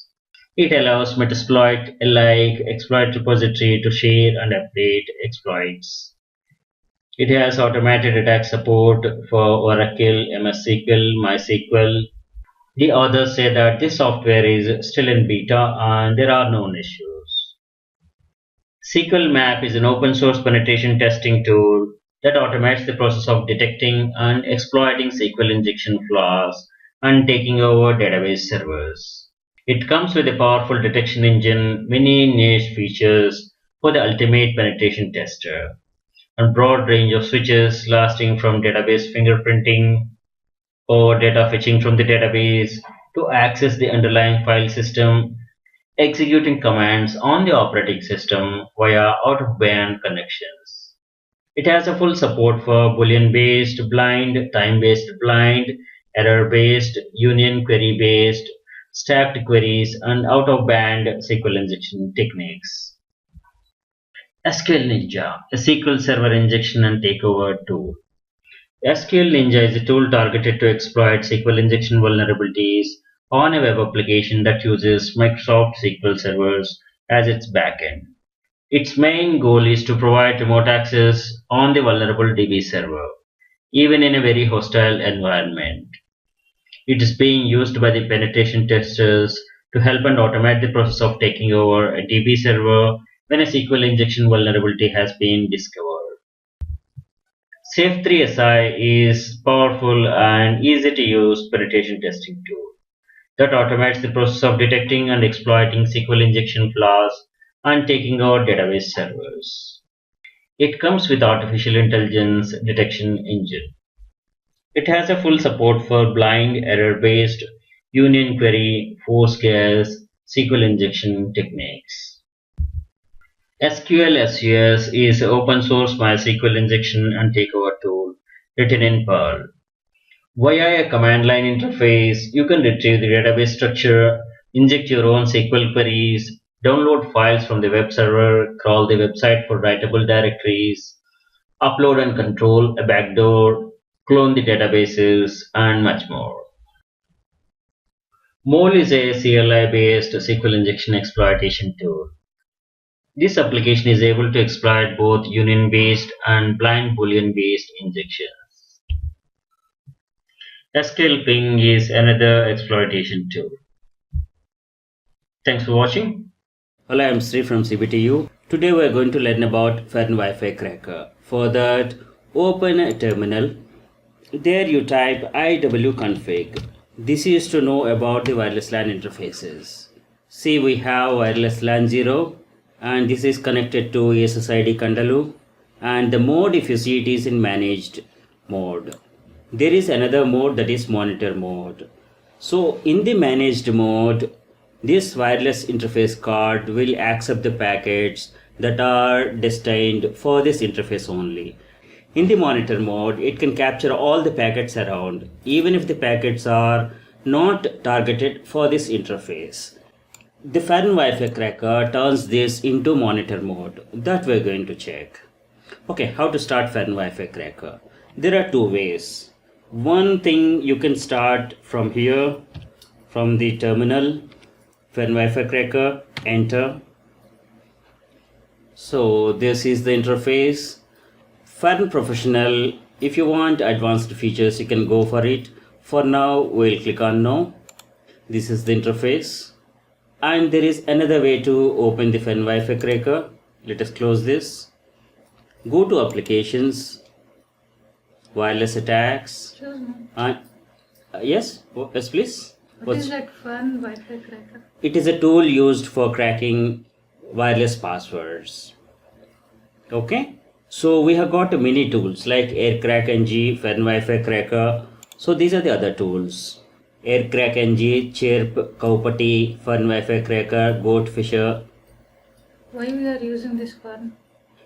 It allows Metasploit like exploit repository to share and update exploits. It has automated attack support for Oracle, MS SQL, MySQL. The authors say that this software is still in beta and there are known issues. SQL Map is an open source penetration testing tool that automates the process of detecting and exploiting SQL injection flaws and taking over database servers. It comes with a powerful detection engine, many niche features for the ultimate penetration tester, and broad range of switches lasting from database fingerprinting or data fetching from the database to access the underlying file system, executing commands on the operating system via out-of-band connections. It has a full support for Boolean-based blind, time-based blind, error-based, union query-based, stacked queries, and out-of-band SQL injection techniques. SQL Ninja, a SQL Server injection and takeover tool. SQL Ninja is a tool targeted to exploit SQL injection vulnerabilities on a web application that uses Microsoft SQL servers as its backend. Its main goal is to provide remote access on the vulnerable DB server, even in a very hostile environment. It is being used by the penetration testers to help and automate the process of taking over a DB server when a SQL injection vulnerability has been discovered. Safe3SI is powerful and easy to use penetration testing tool that automates the process of detecting and exploiting SQL injection flaws and taking over database servers. It comes with artificial intelligence detection engine. It has a full support for blind error-based union query, force gas, SQL injection techniques. SQL-SUS is an open source MySQL injection and takeover tool written in Perl. Via a command line interface, you can retrieve the database structure, inject your own SQL queries, download files from the web server, crawl the website for writable directories, upload and control a backdoor, clone the databases, and much more. Mole is a CLI-based SQL injection exploitation tool. This application is able to exploit both union-based and blind boolean-based injections. SQL ping is another exploitation tool. Thanks for watching. Hello, I'm Sri from CBTU. Today we are going to learn about Fern Wi-Fi cracker. For that, open a terminal. There you type iwconfig. This is to know about the wireless LAN interfaces. See, we have wireless LAN 0 and this is connected to SSID Kandalu, and the mode, if you see, it is in managed mode. There is another mode, that is monitor mode. So in the managed mode, this wireless interface card will accept the packets that are destined for this interface only. In the monitor mode, it can capture all the packets around, even if the packets are not targeted for this interface. The Fern Wi-Fi cracker turns this into monitor mode. That we're going to check. Okay, how to start Fern Wi-Fi cracker? There are two ways. One thing, you can start from here, from the terminal, Fern Wi-Fi cracker, enter. So this is the interface. Fern Professional, if you want advanced features, you can go for it. For now, we'll click on no. This is the interface. And there is another way to open the Fern Wi-Fi cracker. Let us close this. Go to applications, wireless attacks. Yes, yes please. What is that Fern Wi-Fi cracker? It is a tool used for cracking wireless passwords. Okay. So we have got many tools like AirCrackNG, Fern Wi-Fi cracker. So these are the other tools. AirCrackNG, Chirp, Cowpatty, Fern Wi-Fi cracker, Goatfisher. Why we are using this Fern?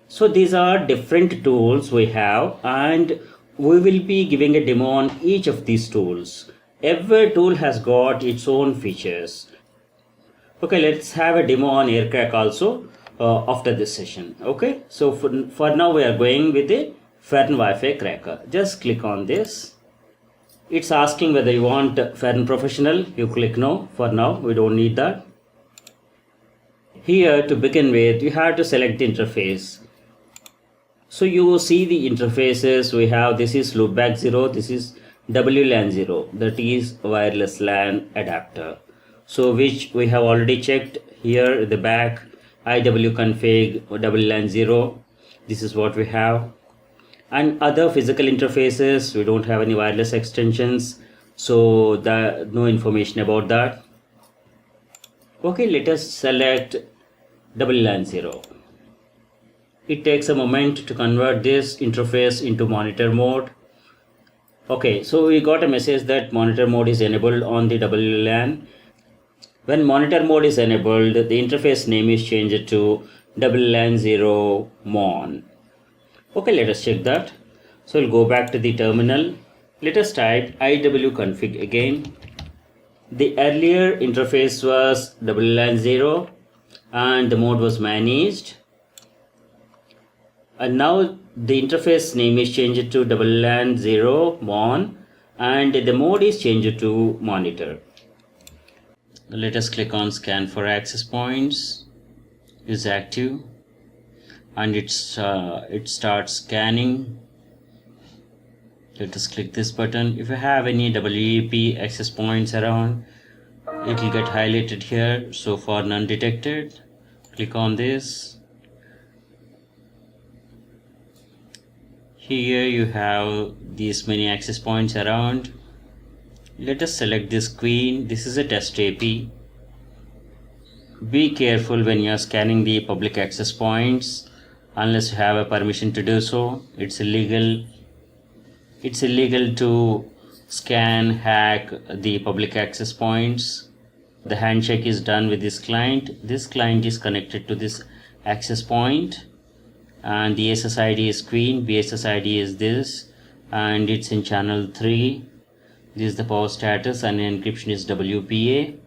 So these are different tools we have, and we will be giving a demo on each of these tools. Every tool has got its own features. Okay, let's have a demo on AirCrack also after this session. Okay, so for now we are going with the Fern Wi-Fi cracker. Just click on this. It's asking whether you want Fern Professional. You click no. For now we don't need that. Here, to begin with, you have to select the interface. So you see the interfaces we have. This is loopback 0, this is WLAN 0, that is wireless LAN adapter. So which we have already checked here at the back, iwconfig WLAN 0. This is what we have. And other physical interfaces, we don't have any wireless extensions, so no information about that. Okay, let us select WLAN 0. It takes a moment to convert this interface into monitor mode. Okay, so we got a message that monitor mode is enabled on the WLAN. When monitor mode is enabled, the interface name is changed to WLAN 0 mon. Okay, let us check that. So we'll go back to the terminal. Let us type iwconfig again. The earlier interface was WLAN 0 and the mode was managed. And now the interface name is changed to WLAN 0 mon and the mode is changed to monitor. Let us click on scan for access points. Is active and it starts scanning. Let us click this button. If you have any WEP access points around, it will get highlighted here. So far none detected. Click on this. Here you have these many access points around. Let us select this queen. This is a test AP. Be careful when you are scanning the public access points unless you have a permission to do so. It's illegal to scan, hack the public access points. The handshake is done with this client. This client is connected to this access point and the SSID is queen, BSSID is this, and it's in channel 3. This is the power status and encryption is WPA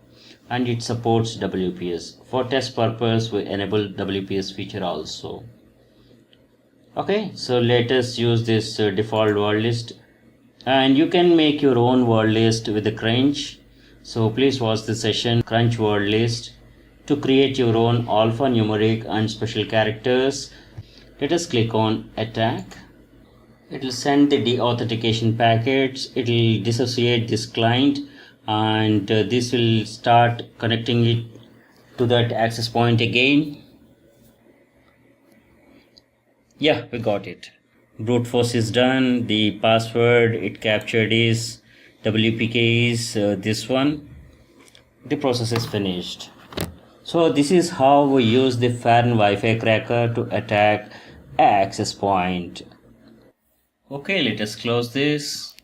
and it supports WPS. For test purpose we enable WPS feature also. Okay, so let us use this default word list and you can make your own word list with the crunch. So please watch the session crunch word list to create your own alphanumeric and special characters. Let us click on attack. It will send the deauthentication packets. It will dissociate this client and this will start connecting it to that access point again. Yeah, we got it. Brute force is done. The password it captured is WPK is this one. The process is finished. So this is how we use the Farn Wi-Fi cracker to attack an access point. Okay, let us close this.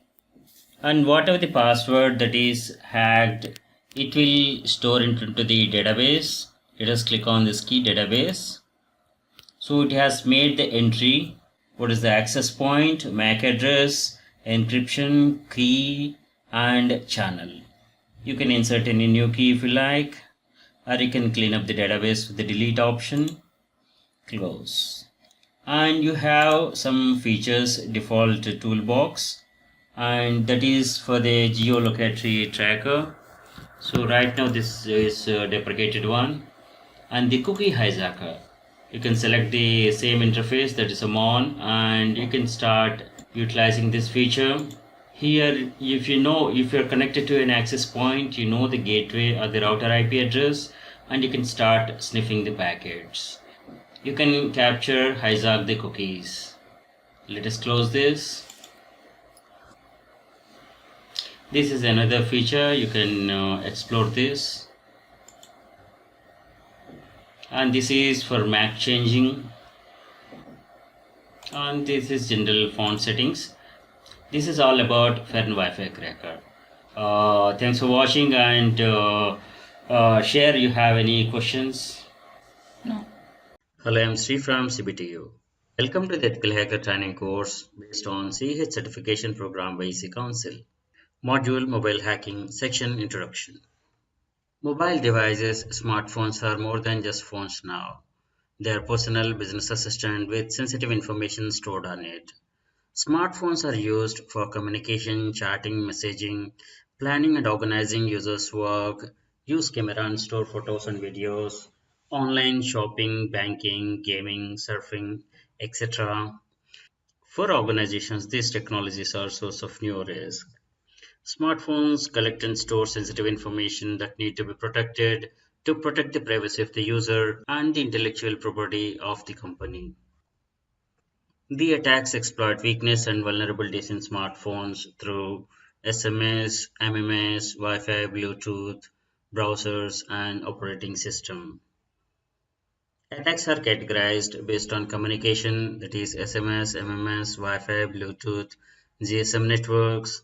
And whatever the password that is hacked, it will store it into the database. Let us click on this key database. So it has made the entry. What is the access point, MAC address, encryption, key, and channel. You can insert any new key if you like, or you can clean up the database with the delete option. Close. And you have some features default toolbox, and that is for the geolocatory tracker. So right now this is deprecated one, and the cookie hijacker. You can select the same interface, that is a mon, and you can start utilizing this feature. Here, if you're connected to an access point, you know the gateway or the router IP address, and you can start sniffing the packets. You can capture, hijack the cookies. Let us close this. This is another feature. You can explore this. And this is for MAC changing. And this is general font settings. This is all about Fern Wi-Fi cracker. Thanks for watching and share you have any questions. No. Hello, I'm Sri from CBTU. Welcome to the Ethical Hacker Training course based on CH Certification Program by EC Council. Module Mobile Hacking Section Introduction. Mobile devices, smartphones are more than just phones now. They are personal business assistant with sensitive information stored on it. Smartphones are used for communication, chatting, messaging, planning and organizing users' work, use camera and store photos and videos, online shopping, banking, gaming, surfing, etc. For organizations, these technologies are a source of new risk. Smartphones collect and store sensitive information that need to be protected to protect the privacy of the user and the intellectual property of the company. The attacks exploit weakness and vulnerabilities in smartphones through SMS, MMS, Wi-Fi, Bluetooth, browsers, and operating system. Attacks are categorized based on communication, that is SMS, MMS, Wi-Fi, Bluetooth, GSM networks.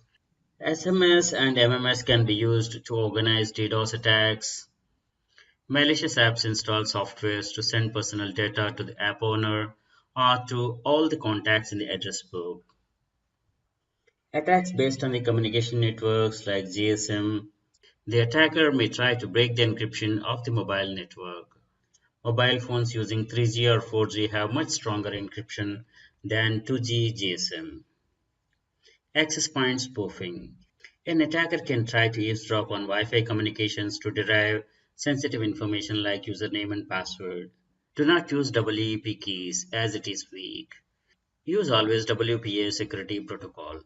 SMS and MMS can be used to organize DDoS attacks. Malicious apps install softwares to send personal data to the app owner or to all the contacts in the address book. Attacks based on the communication networks like GSM. The attacker may try to break the encryption of the mobile network. Mobile phones using 3G or 4G have much stronger encryption than 2G GSM. Access point spoofing. An attacker can try to eavesdrop on Wi-Fi communications to derive sensitive information like username and password. Do not use WEP keys as it is weak. Use always WPA security protocol.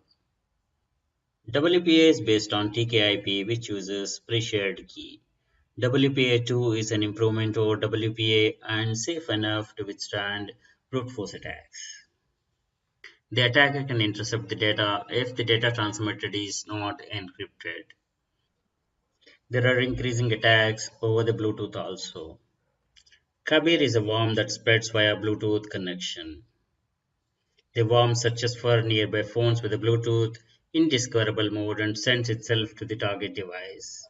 WPA is based on TKIP, which uses pre-shared key. WPA2 is an improvement over WPA and safe enough to withstand brute force attacks. The attacker can intercept the data if the data transmitted is not encrypted. There are increasing attacks over the Bluetooth also. Kabir is a worm that spreads via Bluetooth connection. The worm searches for nearby phones with a Bluetooth indiscoverable mode and sends itself to the target device.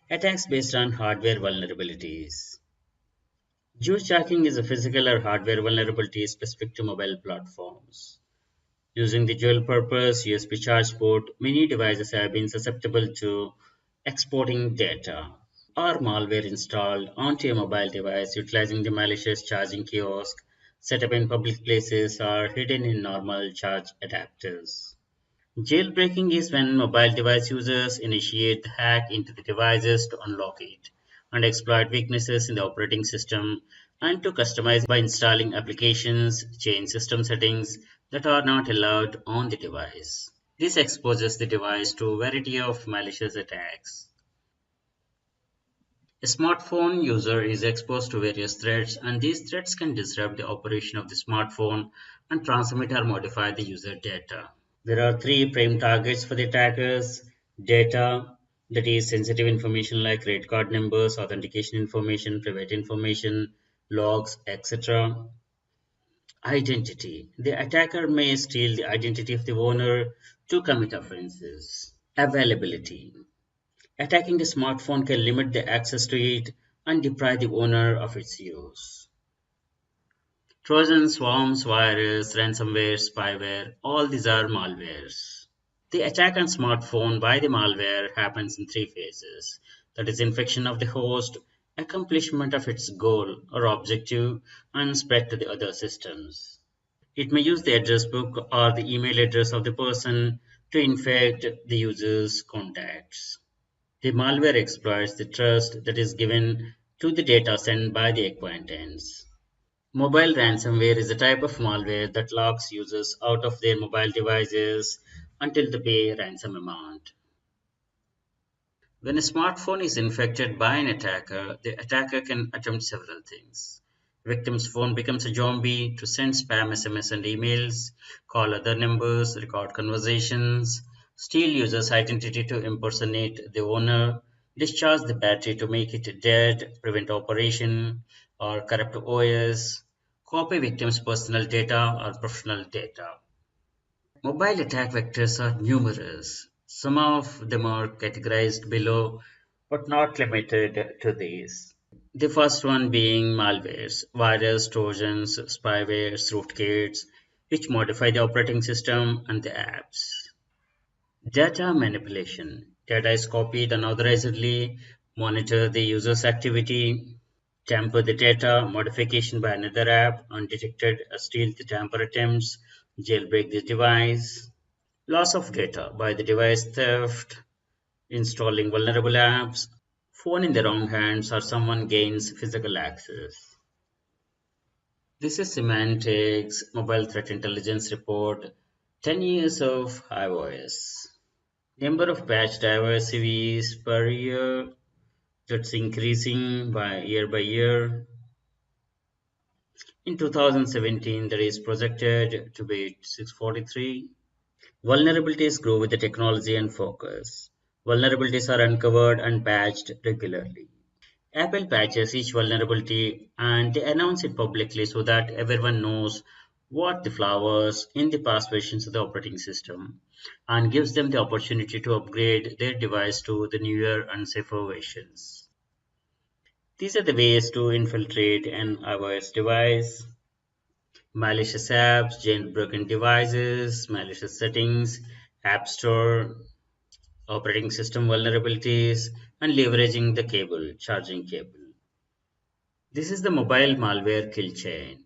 Attacks based on hardware vulnerabilities. Geoshacking is a physical or hardware vulnerability specific to mobile platforms. Using the dual purpose USB charge port, many devices have been susceptible to exporting data or malware installed onto a mobile device utilizing the malicious charging kiosk set up in public places or hidden in normal charge adapters. Jailbreaking is when mobile device users initiate the hack into the devices to unlock it and exploit weaknesses in the operating system and to customize by installing applications, change system settings that are not allowed on the device. This exposes the device to a variety of malicious attacks. A smartphone user is exposed to various threats, and these threats can disrupt the operation of the smartphone and transmit or modify the user data. There are three prime targets for the attackers: data, that is sensitive information like credit card numbers, authentication information, private information, logs, etc. Identity. The attacker may steal the identity of the owner to commit offenses. Availability. Attacking a smartphone can limit the access to it and deprive the owner of its use. Trojans, swarms, virus, ransomware, spyware, all these are malwares. The attack on smartphone by the malware happens in three phases. That is infection of the host, accomplishment of its goal or objective, and spread to the other systems. It may use the address book or the email address of the person to infect the user's contacts. The malware exploits the trust that is given to the data sent by the acquaintance. Mobile ransomware is a type of malware that locks users out of their mobile devices until they pay a ransom amount. When a smartphone is infected by an attacker, the attacker can attempt several things. Victim's phone becomes a zombie to send spam SMS and emails, call other numbers, record conversations, steal user's identity to impersonate the owner, discharge the battery to make it dead, prevent operation, or corrupt OS, copy victim's personal data or professional data. Mobile attack vectors are numerous. Some of them are categorized below, but not limited to these. The first one being malwares, virus, trojans, spywares, rootkits, which modify the operating system and the apps. Data manipulation. Data is copied unauthorizedly, monitor the user's activity, tamper the data, modification by another app, undetected, steal the tamper attempts, jailbreak the device. Loss of data by the device theft, installing vulnerable apps, phone in the wrong hands, or someone gains physical access. This is Semantics Mobile Threat Intelligence Report 10 years of iOS. Number of patched iOS CVEs per year, that's increasing by year. In 2017, that is projected to be 643. Vulnerabilities grow with the technology and focus. Vulnerabilities are uncovered and patched regularly. Apple patches each vulnerability and they announce it publicly so that everyone knows what the flaw was in the past versions of the operating system and gives them the opportunity to upgrade their device to the newer and safer versions. These are the ways to infiltrate an iOS device: malicious apps, jailbroken devices, malicious settings, App Store, operating system vulnerabilities, and leveraging the charging cable. This is the mobile malware kill chain.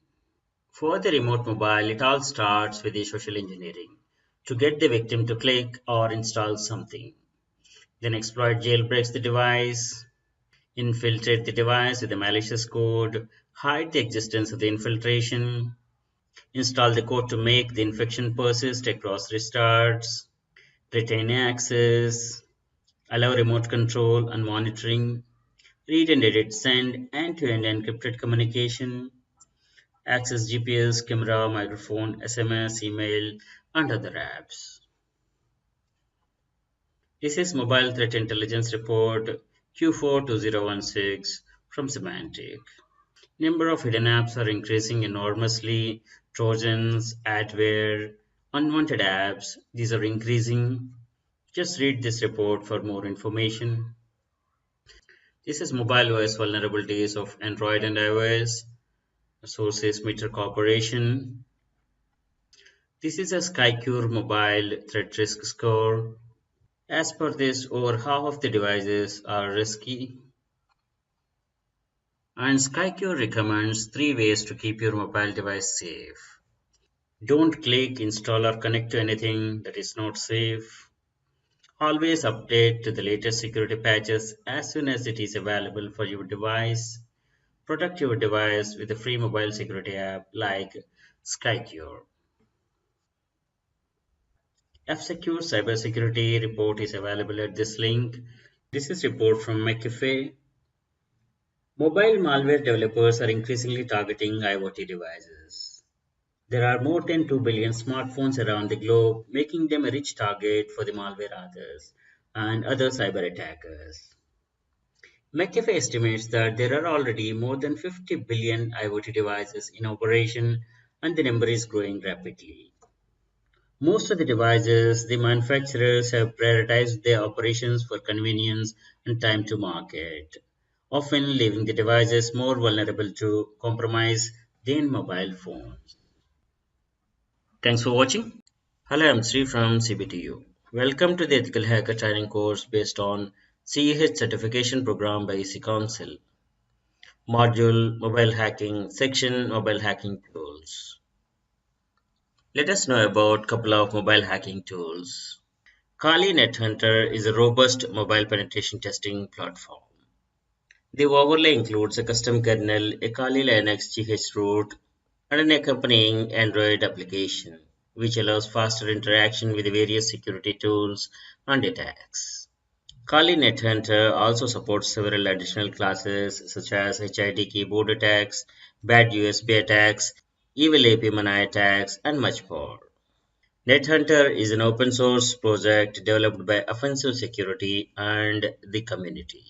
For the remote mobile, it all starts with the social engineering. to get the victim to click or install something. Then exploit jailbreaks the device, infiltrate the device with a malicious code, hide the existence of the infiltration, install the code to make the infection persist across restarts, retain access, allow remote control and monitoring, read and edit send end-to-end encrypted communication, access GPS, camera, microphone, SMS, email, and other apps. This is Mobile Threat Intelligence Report Q4 2016 from Symantec. Number of hidden apps are increasing enormously. Trojans, adware, unwanted apps, these are increasing. Just read this report for more information. This is mobile OS vulnerabilities of Android and iOS. Source is Meter Corporation. This is a Skycure mobile threat risk score. As per this, over half of the devices are risky. And Skycure recommends 3 ways to keep your mobile device safe. Don't click, install or connect to anything that is not safe. Always update to the latest security patches as soon as it is available for your device. Protect your device with a free mobile security app like Skycure. F-Secure cybersecurity report is available at this link. This is report from McAfee. Mobile malware developers are increasingly targeting IoT devices. There are more than 2 billion smartphones around the globe, making them a rich target for the malware authors and other cyber attackers. McAfee estimates that there are already more than 50 billion IoT devices in operation, and the number is growing rapidly. Most of the devices, the manufacturers have prioritized their operations for convenience and time to market, often leaving the devices more vulnerable to compromise than mobile phones. Thanks for watching. Hello, I'm Sri from CBTU. Welcome to the Ethical Hacker Training course based on CEH certification program by EC Council. Module Mobile Hacking, section Mobile Hacking Tools. Let us know about a couple of mobile hacking tools. Kali NetHunter is a robust mobile penetration testing platform. The overlay includes a custom kernel, a Kali Linux GH root, and an accompanying Android application, which allows faster interaction with various security tools and attacks. Kali NetHunter also supports several additional classes such as HID keyboard attacks, bad USB attacks, evil AP Mana attacks, and much more. NetHunter is an open source project developed by Offensive Security and the community.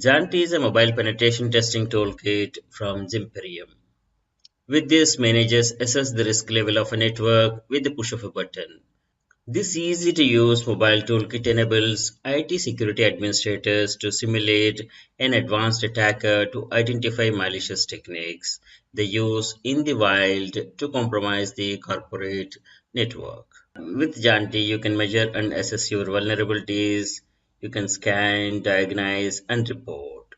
Janti is a mobile penetration testing toolkit from Zimperium. With this, managers assess the risk level of a network with the push of a button. This easy-to-use mobile toolkit enables IT security administrators to simulate an advanced attacker to identify malicious techniques they use in the wild to compromise the corporate network. With Janti, you can measure and assess your vulnerabilities. You can scan, diagnose, and report.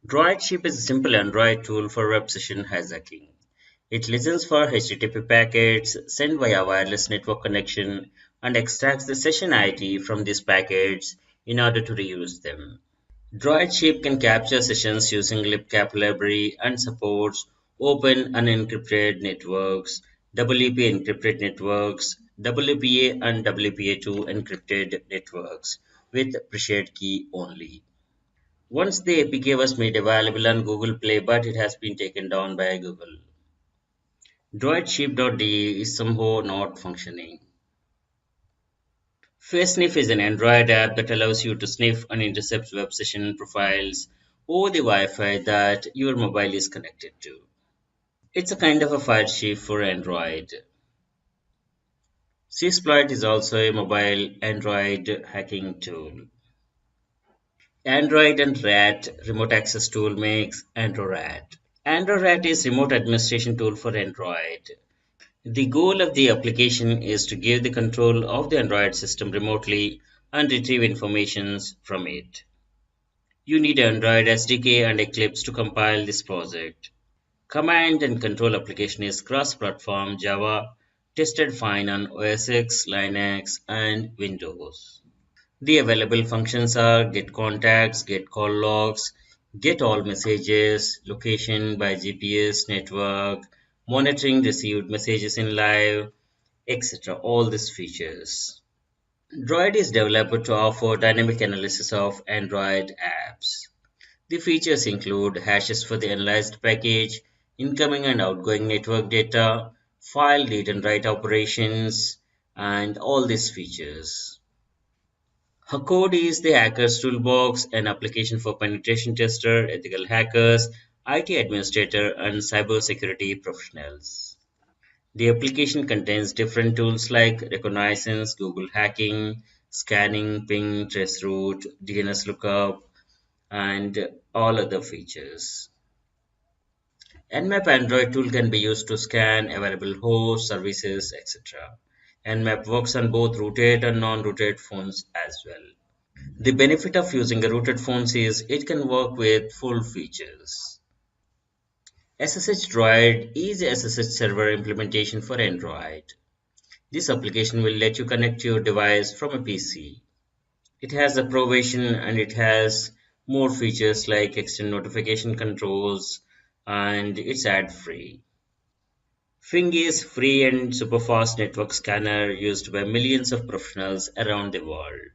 DroidShip is a simple Android tool for web session hijacking. It listens for HTTP packets sent via wireless network connection and extracts the session ID from these packets in order to reuse them. DroidShip can capture sessions using libcap library and supports open unencrypted networks, WEP encrypted networks, WPA and WPA2 encrypted networks with pre-shared key only. Once the APK was made available on Google Play, but it has been taken down by Google. DroidShip.de is somehow not functioning. FaceSniff is an Android app that allows you to sniff and intercept web session profiles over the Wi-Fi that your mobile is connected to. It's a kind of a file shift for Android. Csploit is also a mobile Android hacking tool. Android and RAT remote access tool makes AndroRat. AndroRat is remote administration tool for Android. The goal of the application is to give the control of the Android system remotely and retrieve information from it. You need Android SDK and Eclipse to compile this project. Command and control application is cross-platform Java, tested fine on OS X, Linux, and Windows. The available functions are get contacts, get call logs, get all messages, location by GPS network, monitoring received messages in live, etc. All these features. Droid is developed to offer dynamic analysis of Android apps. The features include hashes for the analyzed package, incoming and outgoing network data, file read and write operations, and all these features. Code is the hacker's toolbox, an application for penetration tester, ethical hackers, IT administrator, and cybersecurity professionals. The application contains different tools like reconnaissance, Google hacking, scanning, ping, traceroute, DNS lookup, and all other features. Nmap Android tool can be used to scan available hosts, services, etc. Nmap works on both rooted and non-rooted phones as well. The benefit of using a rooted phone is it can work with full features. SSH Droid is a SSH server implementation for Android. This application will let you connect your device from a PC. It has a pro version and it has more features like extend notification controls and it's ad free. Fing is free and super fast network scanner used by millions of professionals around the world.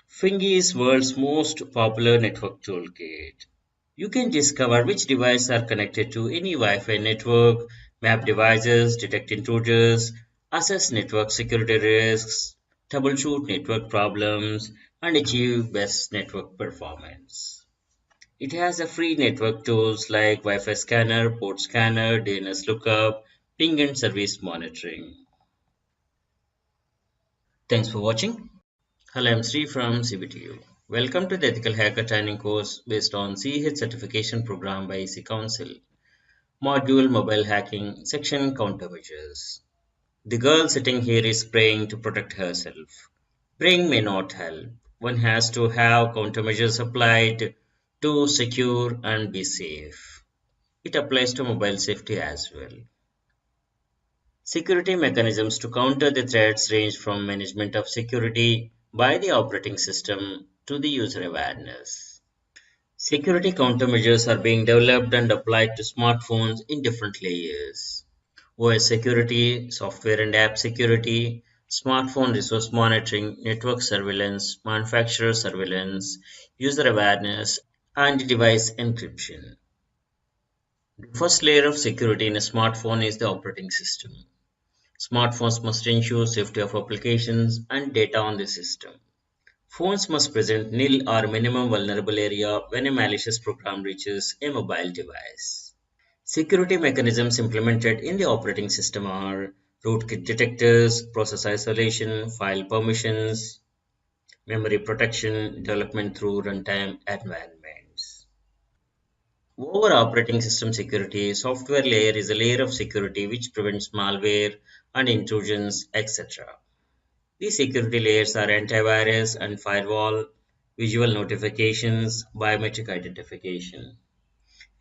Fing is world's most popular network toolkit. You can discover which devices are connected to any Wi-Fi network, map devices, detect intruders, assess network security risks, troubleshoot network problems, and achieve best network performance. It has a free network tools like Wi-Fi scanner, port scanner, DNS lookup, ping and service monitoring. Thanks for watching. Hello, I'm Sri from CBTU. Welcome to the Ethical Hacker Training course based on CH certification program by EC Council. Module Mobile Hacking, Section Countermeasures. The girl sitting here is praying to protect herself. Praying may not help. One has to have countermeasures applied to secure and be safe. It applies to mobile safety as well. Security mechanisms to counter the threats range from management of security by the operating system to the user awareness. Security countermeasures are being developed and applied to smartphones in different layers. OS security, software and app security, smartphone resource monitoring, network surveillance, manufacturer surveillance, user awareness, and device encryption. The first layer of security in a smartphone is the operating system. Smartphones must ensure safety of applications and data on the system. Phones must present nil or minimum vulnerable area when a malicious program reaches a mobile device. Security mechanisms implemented in the operating system are rootkit detectors, process isolation, file permissions, memory protection, development through runtime environments. Over operating system security, software layer is a layer of security which prevents malware and intrusions, etc. These security layers are antivirus and firewall, visual notifications, biometric identification.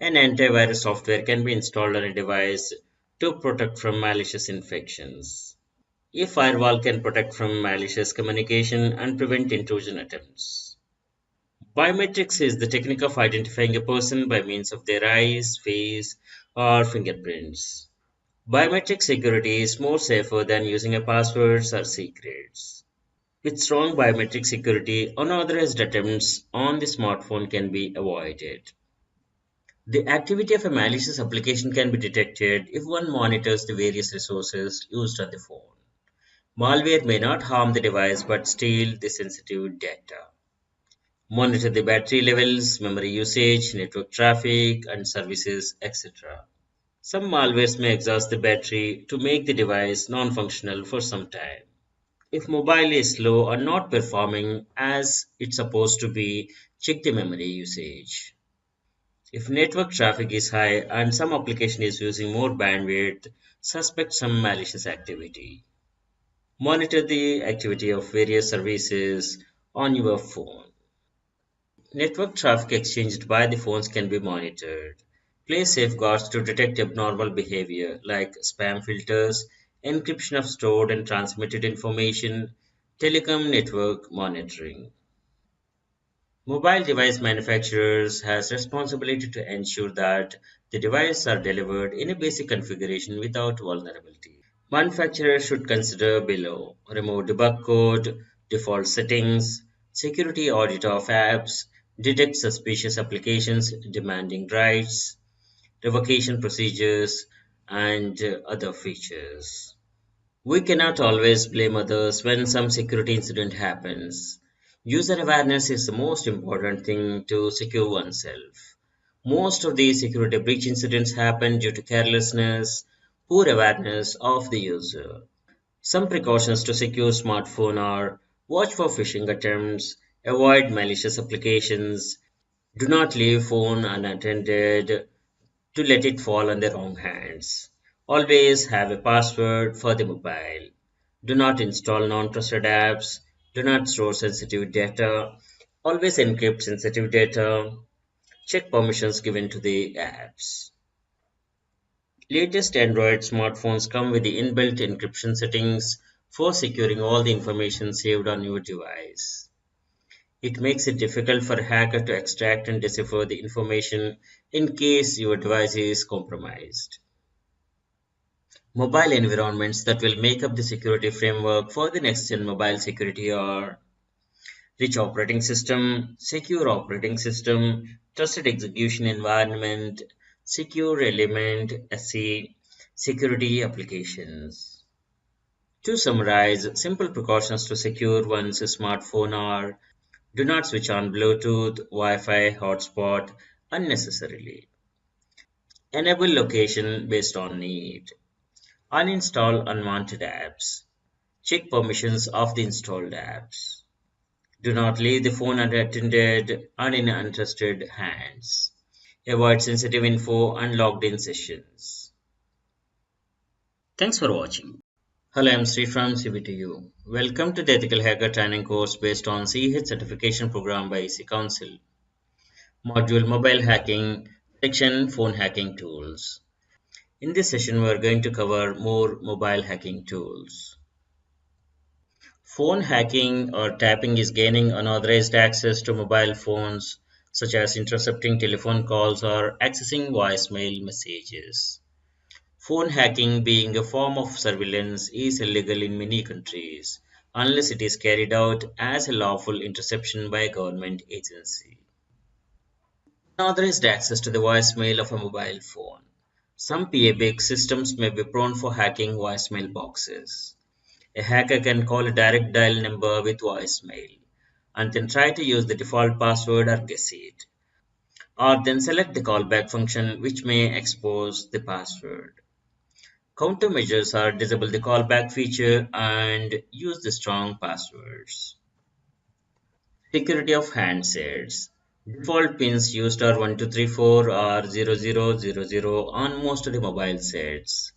An antivirus software can be installed on a device to protect from malicious infections. A firewall can protect from malicious communication and prevent intrusion attempts. Biometrics is the technique of identifying a person by means of their eyes, face, or fingerprints. Biometric security is more safer than using a passwords or secrets. With strong biometric security, unauthorized attempts on the smartphone can be avoided. The activity of a malicious application can be detected if one monitors the various resources used on the phone. Malware may not harm the device but steal the sensitive data. Monitor the battery levels, memory usage, network traffic, and services, etc. Some malwares may exhaust the battery to make the device non-functional for some time. If mobile is slow or not performing as it's supposed to be, check the memory usage. If network traffic is high and some application is using more bandwidth, suspect some malicious activity. Monitor the activity of various services on your phone. Network traffic exchanged by the phones can be monitored. Place safeguards to detect abnormal behavior like spam filters, encryption of stored and transmitted information, telecom network monitoring. Mobile device manufacturers has responsibility to ensure that the devices are delivered in a basic configuration without vulnerability. Manufacturers should consider below: remove debug code, default settings, security audit of apps, detect suspicious applications demanding rights, revocation procedures, and other features. We cannot always blame others when some security incident happens. User awareness is the most important thing to secure oneself. Most of these security breach incidents happen due to carelessness, poor awareness of the user. Some precautions to secure smartphone are: watch for phishing attempts, avoid malicious applications, do not leave phone unattended to let it fall on the wrong hands. Always have a password for the mobile. Do not install non-trusted apps. Do not store sensitive data. Always encrypt sensitive data. Check permissions given to the apps. Latest Android smartphones come with the inbuilt encryption settings for securing all the information saved on your device. It makes it difficult for a hacker to extract and decipher the information in case your device is compromised. Mobile environments that will make up the security framework for the next-gen mobile security are: rich operating system, secure operating system, trusted execution environment, secure element SE, security applications. To summarize, simple precautions to secure one's smartphone are: do not switch on Bluetooth, Wi-Fi, hotspot unnecessarily. Enable location based on need. Uninstall unwanted apps. Check permissions of the installed apps. Do not leave the phone unattended and in untrusted hands. Avoid sensitive info and logged in sessions. Thanks for watching. Hello, I'm Sri from CBTU. Welcome to the Ethical Hacker Training course based on CH certification program by EC Council. Module Mobile Hacking, Section Phone Hacking Tools. In this session, we are going to cover more mobile hacking tools. Phone hacking or tapping is gaining unauthorized access to mobile phones, such as intercepting telephone calls or accessing voicemail messages. Phone hacking, being a form of surveillance, is illegal in many countries unless it is carried out as a lawful interception by a government agency. Unauthorized access to the voicemail of a mobile phone. Some PA-based systems may be prone for hacking voicemail boxes. A hacker can call a direct dial number with voicemail and then try to use the default password or guess it, or then select the callback function, which may expose the password. Countermeasures are: disable the callback feature and use the strong passwords. Security of handsets. Default pins used are 1234 or 0000 on most of the mobile sets.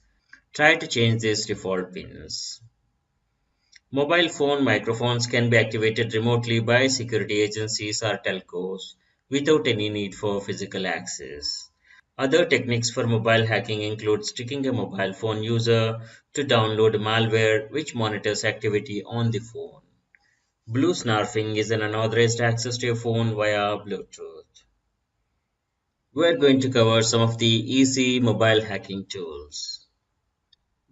Try to change these default pins. Mobile phone microphones can be activated remotely by security agencies or telcos without any need for physical access. Other techniques for mobile hacking include tricking a mobile phone user to download malware which monitors activity on the phone. Blue snarfing is an unauthorized access to your phone via Bluetooth. We are going to cover some of the easy mobile hacking tools.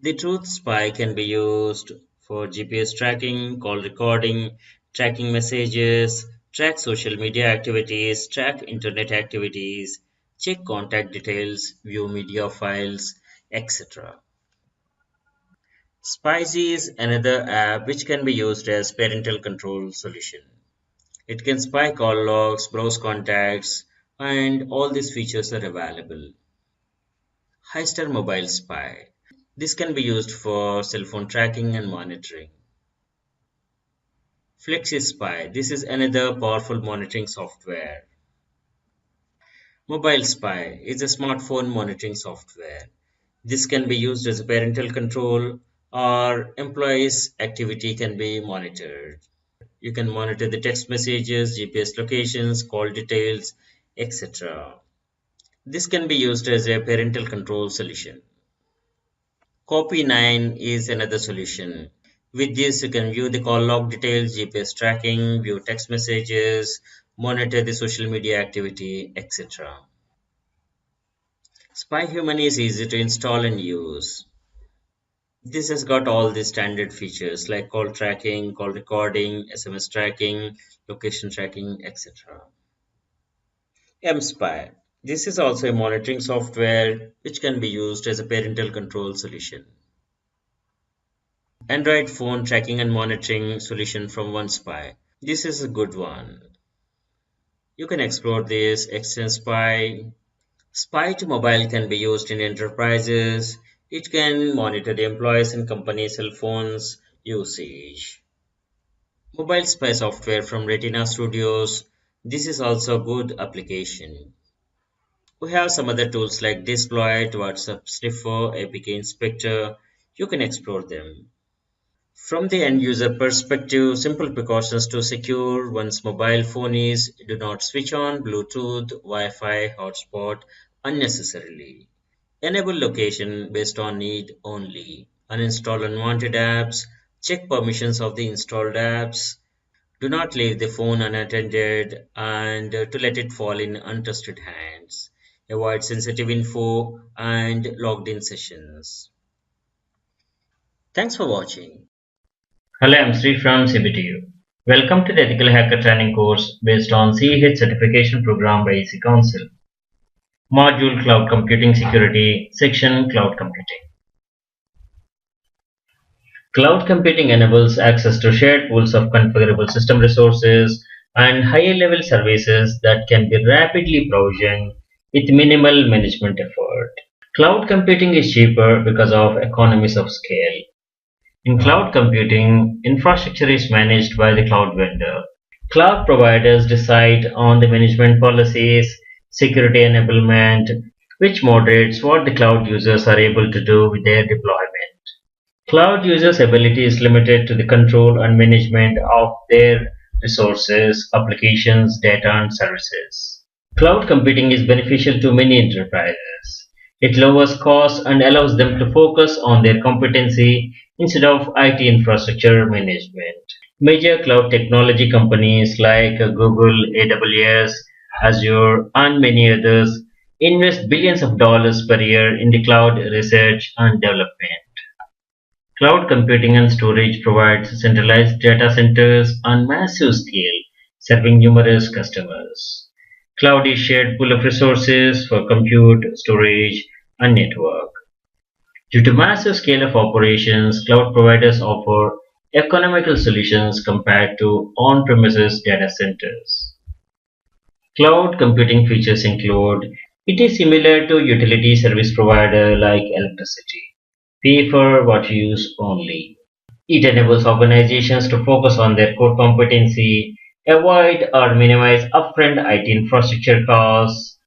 The Truth Spy can be used for GPS tracking, call recording, tracking messages, track social media activities, track internet activities, check contact details, view media files, etc. Spicy is another app which can be used as parental control solution. It can spy call logs, browse contacts, and all these features are available. Hyster Mobile Spy. This can be used for cell phone tracking and monitoring. FlexiSpy. This is another powerful monitoring software. Mobile Spy is a smartphone monitoring software. This can be used as a parental control or employees' activity can be monitored. You can monitor the text messages, GPS locations, call details, etc. This can be used as a parental control solution. Copy 9 is another solution. With this, you can view the call log details, GPS tracking, view text messages, monitor the social media activity, etc. Spy Human is easy to install and use. This has got all the standard features like call tracking, call recording, SMS tracking, location tracking, etc. mSpy. This is also a monitoring software which can be used as a parental control solution. Android phone tracking and monitoring solution from OneSpy. This is a good one. You can explore this Extend Spy. Spy to mobile can be used in enterprises. It can monitor the employees and company cell phones usage. Mobile spy software from Retina Studios. This is also a good application. We have some other tools like Disploit, WhatsApp Sniffer, APK Inspector. You can explore them. From the end user perspective, simple precautions to secure one's mobile phone is do not switch on Bluetooth, Wi-Fi, hotspot unnecessarily. Enable location based on need only. Uninstall unwanted apps. Check permissions of the installed apps. Do not leave the phone unattended and to let it fall in untrusted hands. Avoid sensitive info and logged in sessions. Thanks for watching. Hello, I'm Sri from CBTU. Welcome to the Ethical Hacker Training course based on CEH certification program by EC Council. Module Cloud Computing Security, Section Cloud Computing. Cloud computing enables access to shared pools of configurable system resources and higher level services that can be rapidly provisioned with minimal management effort. Cloud computing is cheaper because of economies of scale. In cloud computing, infrastructure is managed by the cloud vendor. Cloud providers decide on the management policies, security enablement, which moderates what the cloud users are able to do with their deployment. Cloud users' ability is limited to the control and management of their resources, applications, data, and services. Cloud computing is beneficial to many enterprises. It lowers costs and allows them to focus on their competency instead of IT infrastructure management. Major cloud technology companies like Google, AWS, Azure, and many others invest billions of dollars per year in the cloud research and development. Cloud computing and storage provides centralized data centers on massive scale, serving numerous customers. Cloud is shared pool of resources for compute, storage, and network. Due to massive scale of operations, cloud providers offer economical solutions compared to on-premises data centers. Cloud computing features include it is similar to utility service provider like electricity. Pay for what you use only. It enables organizations to focus on their core competency, avoid or minimize upfront IT infrastructure costs.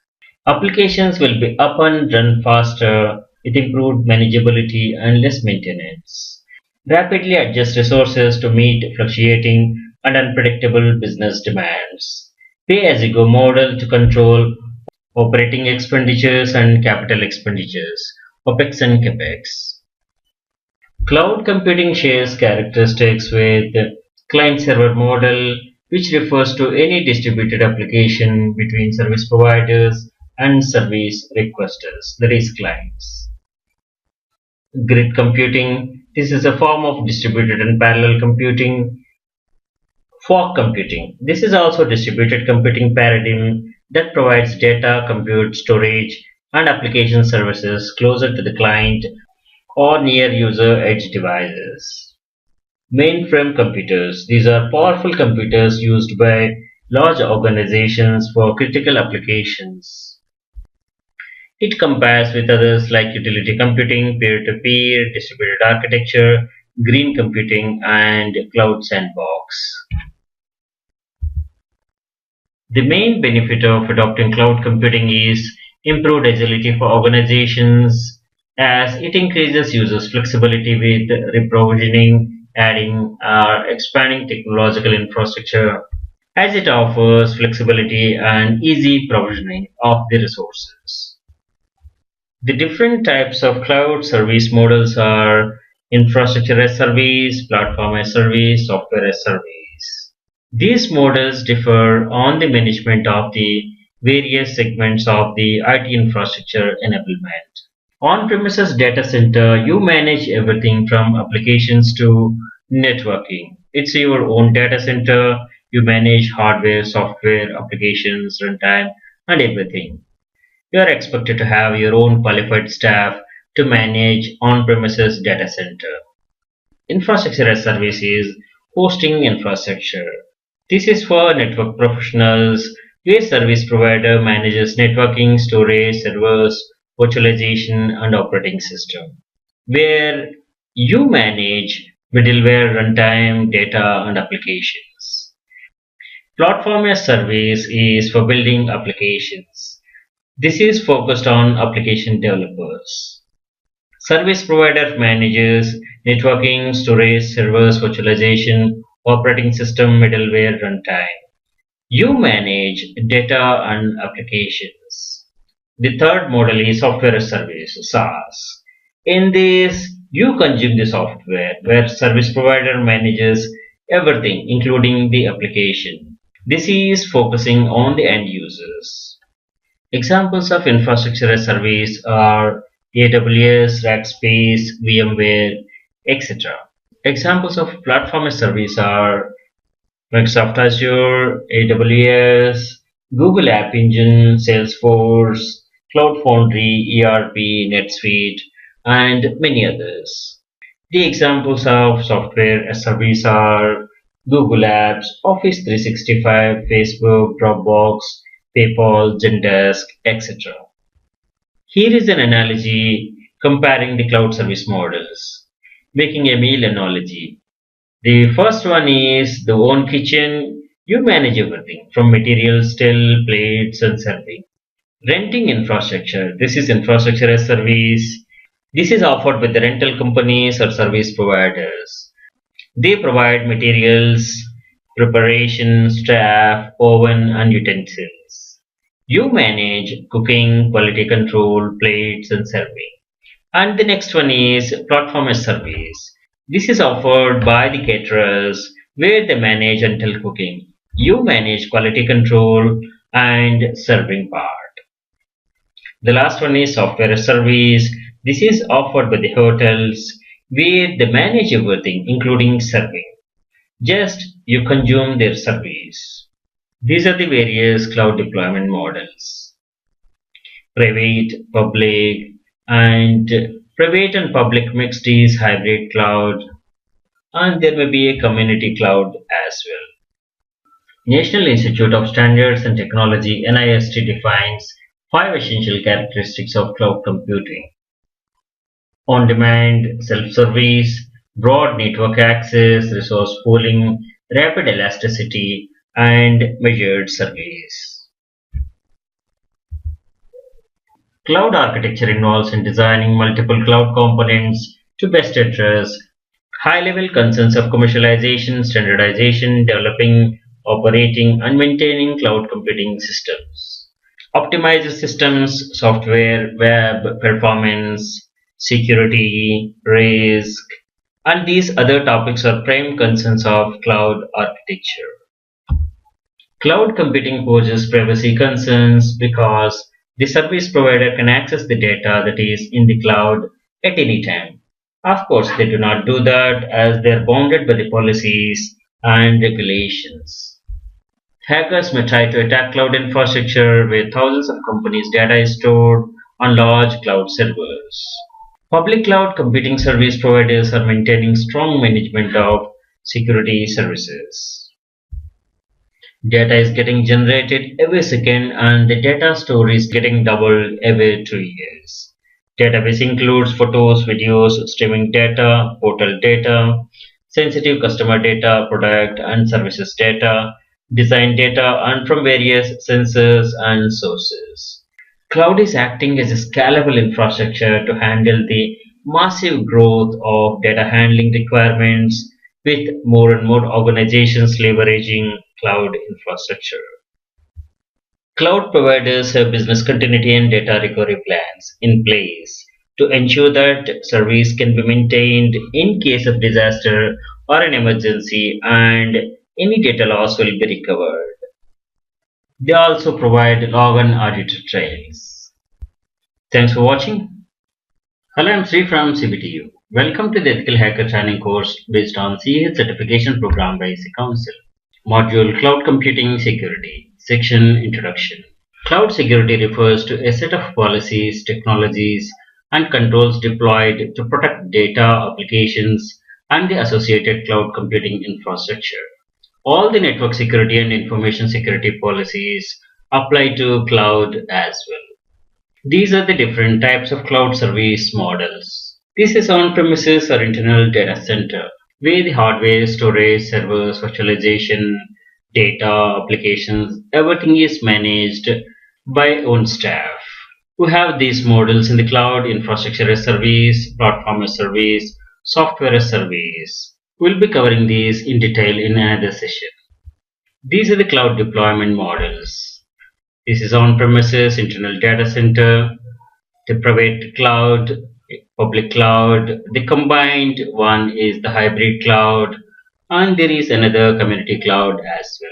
Applications will be up and run faster with improved manageability and less maintenance. Rapidly adjust resources to meet fluctuating and unpredictable business demands. Pay as you go model to control operating expenditures and capital expenditures, OPEX and CAPEX. Cloud computing shares characteristics with client-server model, which refers to any distributed application between service providers and service requesters, that is clients. Grid computing, this is a form of distributed and parallel computing. Fog computing, this is also a distributed computing paradigm that provides data, compute, storage, and application services closer to the client or near user edge devices. Mainframe computers. These are powerful computers used by large organizations for critical applications. It compares with others like utility computing, peer-to-peer, distributed architecture, green computing, and cloud sandbox. The main benefit of adopting cloud computing is improved agility for organizations as it increases users' flexibility with reprovisioning, adding or expanding technological infrastructure, as it offers flexibility and easy provisioning of the resources. The different types of cloud service models are infrastructure as service, platform as service, software as service. These models differ on the management of the various segments of the IT infrastructure enablement. On-premises data center, you manage everything from applications to networking. It's your own data center. You manage hardware, software, applications, runtime, and everything. You are expected to have your own qualified staff to manage on-premises data center. Infrastructure as service is hosting infrastructure. This is for network professionals where service provider manages networking, storage, servers, virtualization, and operating system. Where you manage middleware, runtime, data, and applications. Platform as service is for building applications. This is focused on application developers. Service provider manages networking, storage, servers, virtualization, operating system, middleware, runtime. You manage data and applications. The third model is software as service, SaaS. In this, you consume the software where service provider manages everything, including the application. This is focusing on the end users. Examples of infrastructure as service are AWS, Rackspace, VMware, etc. Examples of platform as service are Microsoft Azure, AWS, Google App Engine, Salesforce, Cloud Foundry, ERP, NetSuite, and many others. The examples of software as service are Google Apps, Office 365, Facebook, Dropbox, PayPal, Zendesk, etc. Here is an analogy comparing the cloud service models, making a meal analogy. The first one is the own kitchen. You manage everything from materials till plates and serving. Renting infrastructure. This is infrastructure as service. This is offered by the rental companies or service providers. They provide materials, preparation, staff, oven, and utensils. You manage cooking, quality control, plates, and serving. And the next one is platform as service. This is offered by the caterers where they manage until cooking. You manage quality control and serving part. The last one is software as service. This is offered by the hotels where they manage everything including serving. Just you consume their service. These are the various cloud deployment models. Private, public, and private and public mixed is hybrid cloud, and there may be a community cloud as well. National Institute of Standards and Technology NIST defines five essential characteristics of cloud computing: on demand, self service, broad network access, resource pooling, rapid elasticity, and measured service. Cloud architecture involves in designing multiple cloud components to best address high-level concerns of commercialization, standardization, developing, operating, and maintaining cloud computing systems. Optimize systems, software, web, performance, security, risk, and these other topics are prime concerns of cloud architecture. Cloud computing poses privacy concerns because the service provider can access the data that is in the cloud at any time. Of course, they do not do that as they are bounded by the policies and regulations. Hackers may try to attack cloud infrastructure where thousands of companies' data is stored on large cloud servers. Public cloud computing service providers are maintaining strong management of security services. Data is getting generated every second and the data store is getting doubled every 2 years. Database includes photos, videos, streaming data, portal data, sensitive customer data, product and services data, design data, and from various sensors and sources. Cloud is acting as a scalable infrastructure to handle the massive growth of data handling requirements with more and more organizations leveraging cloud infrastructure. Cloud providers have business continuity and data recovery plans in place to ensure that service can be maintained in case of disaster or an emergency and any data loss will be recovered. They also provide log and audit trails. Thanks for watching. Hello, I'm Sri from CBTU. Welcome to the Ethical Hacker Training course based on CA certification program by IC Council. Module Cloud Computing Security. Section Introduction. Cloud security refers to a set of policies, technologies, and controls deployed to protect data, applications, and the associated cloud computing infrastructure. All the network security and information security policies apply to cloud as well. These are the different types of cloud service models. This is on-premises or internal data center, where the hardware, storage, servers, virtualization, data, applications, everything is managed by own staff. We have these models in the cloud: infrastructure as service, platform as service, software as service. We'll be covering these in detail in another session. These are the cloud deployment models. This is on-premises, internal data center, the private cloud, public cloud. The combined one is the hybrid cloud, and there is another community cloud as well.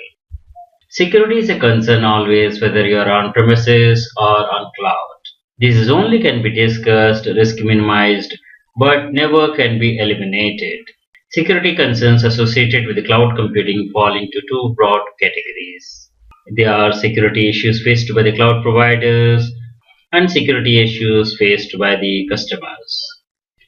Security is a concern always, whether you are on premises or on cloud. This is only can be discussed, risk minimized, but never can be eliminated. Security concerns associated with the cloud computing fall into two broad categories. There are security issues faced by the cloud providers and security issues faced by the customers.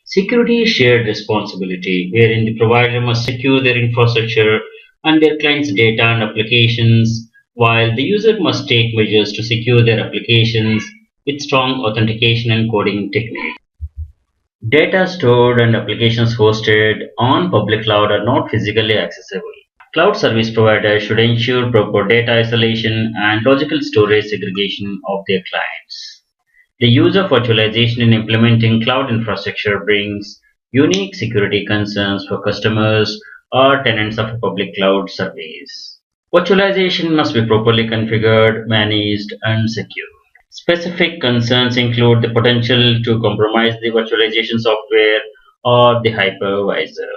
Security is shared responsibility, wherein the provider must secure their infrastructure and their clients' data and applications, while the user must take measures to secure their applications with strong authentication and coding techniques. Data stored and applications hosted on public cloud are not physically accessible. Cloud service providers should ensure proper data isolation and logical storage segregation of their clients. The use of virtualization in implementing cloud infrastructure brings unique security concerns for customers or tenants of a public cloud service. Virtualization must be properly configured, managed, and secure. Specific concerns include the potential to compromise the virtualization software or the hypervisor.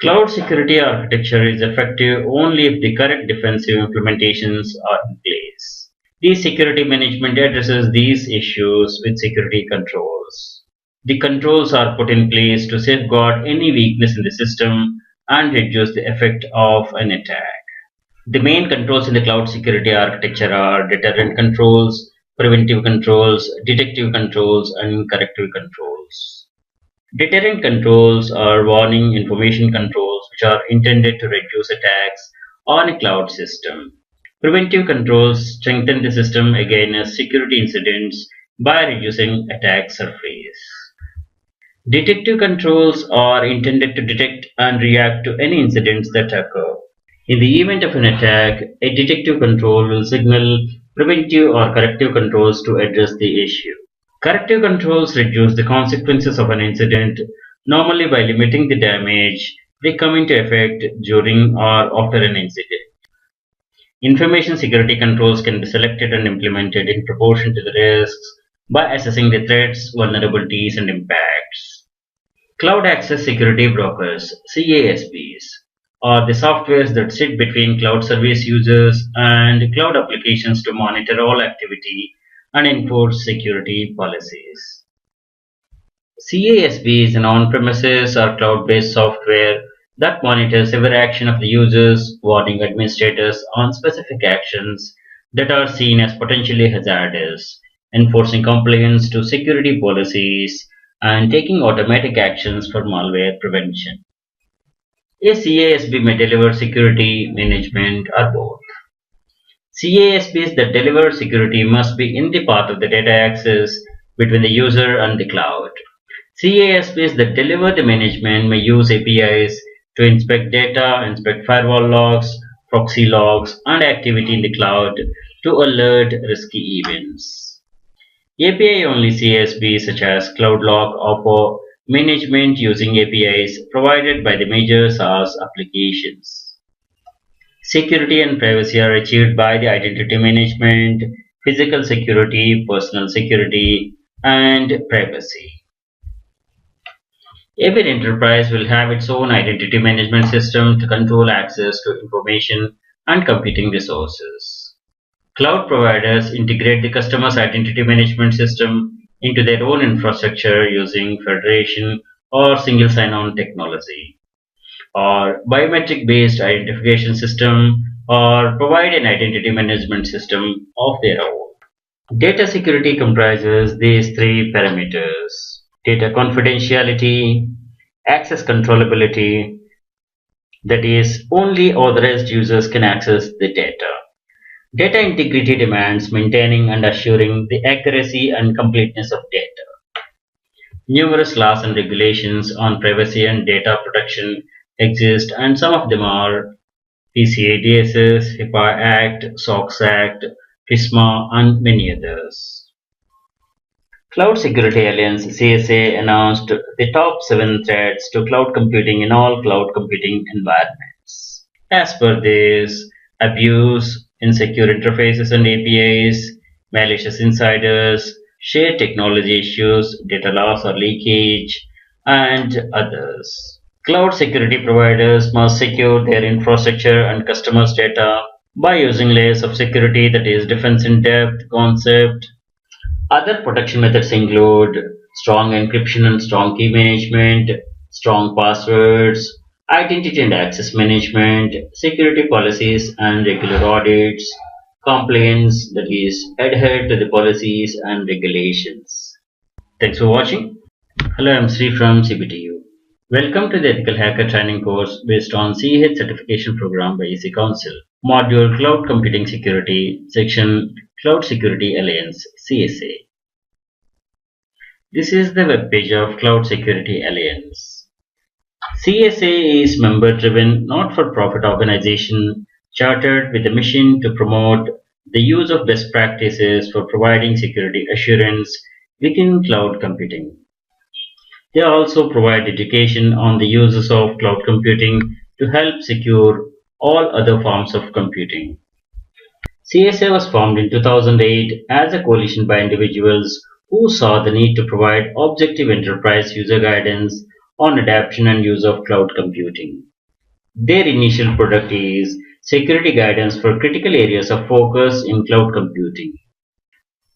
Cloud security architecture is effective only if the correct defensive implementations are in place. The security management addresses these issues with security controls. The controls are put in place to safeguard any weakness in the system and reduce the effect of an attack. The main controls in the cloud security architecture are deterrent controls, preventive controls, detective controls, and corrective controls. Deterrent controls are warning information controls which are intended to reduce attacks on a cloud system. Preventive controls strengthen the system against security incidents by reducing attack surface. Detective controls are intended to detect and react to any incidents that occur. In the event of an attack, a detective control will signal preventive or corrective controls to address the issue. Corrective controls reduce the consequences of an incident, normally by limiting the damage they come into effect during or after an incident. Information security controls can be selected and implemented in proportion to the risks by assessing the threats, vulnerabilities, and impacts. Cloud Access Security Brokers (CASBs) are the softwares that sit between cloud service users and cloud applications to monitor all activity and enforce security policies. CASB is an on-premises or cloud-based software that monitors every action of the users, warning administrators on specific actions that are seen as potentially hazardous, enforcing compliance to security policies, and taking automatic actions for malware prevention. A CASB may deliver security management or both. CASBs that deliver security must be in the path of the data access between the user and the cloud. CASBs that deliver the management may use APIs to inspect data, inspect firewall logs, proxy logs, and activity in the cloud to alert risky events. API-only CASBs such as CloudLock offer management using APIs provided by the major SaaS applications. Security and privacy are achieved by the identity management, physical security, personal security, and privacy. Every enterprise will have its own identity management system to control access to information and computing resources. Cloud providers integrate the customer's identity management system into their own infrastructure using federation or single sign-on technology, or biometric based identification system, or provide an identity management system of their own. Data security comprises these three parameters: data confidentiality, access controllability, that is, only authorized users can access the data. Data integrity demands maintaining and assuring the accuracy and completeness of data. Numerous laws and regulations on privacy and data protection exist, and some of them are PCI DSS, HIPAA Act, SOX Act, FISMA, and many others. Cloud Security Alliance (CSA) announced the top 7 threats to cloud computing in all cloud computing environments. As per this, abuse, insecure interfaces and APIs, malicious insiders, shared technology issues, data loss or leakage, and others. Cloud security providers must secure their infrastructure and customers' data by using layers of security, that is, defense in depth concept. Other protection methods include strong encryption and strong key management, strong passwords, identity and access management, security policies and regular audits, compliance, that is, adhere to the policies and regulations. Thanks for watching. Hello, I'm Sri from CBTU. Welcome to the Ethical Hacker Training course based on CEH certification program by EC Council. Module Cloud Computing Security, Section Cloud Security Alliance, CSA. This is the web page of Cloud Security Alliance. CSA is member-driven, not-for-profit organization chartered with a mission to promote the use of best practices for providing security assurance within cloud computing. They also provide education on the uses of cloud computing to help secure all other forms of computing. CSA was formed in 2008 as a coalition by individuals who saw the need to provide objective enterprise user guidance on adoption and use of cloud computing. Their initial product is security guidance for critical areas of focus in cloud computing.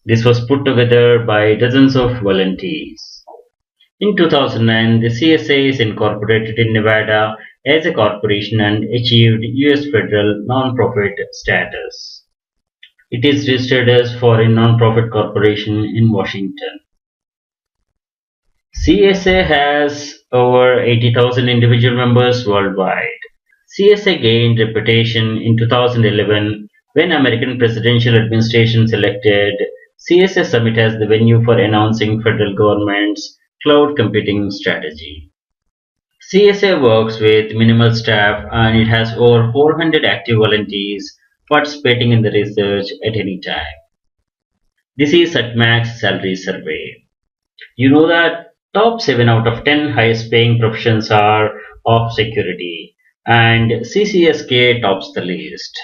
This was put together by dozens of volunteers. In 2009, the CSA is incorporated in Nevada as a corporation and achieved US federal nonprofit status. It is registered as foreign nonprofit corporation in Washington. CSA has over 80,000 individual members worldwide. CSA gained reputation in 2011 when American presidential administration selected CSA Summit as the venue for announcing federal government's cloud computing strategy. CSA works with minimal staff and it has over 400 active volunteers participating in the research at any time. This is at max salary survey. You know that top 7 out of 10 highest paying professions are of security, and CCSK tops the list.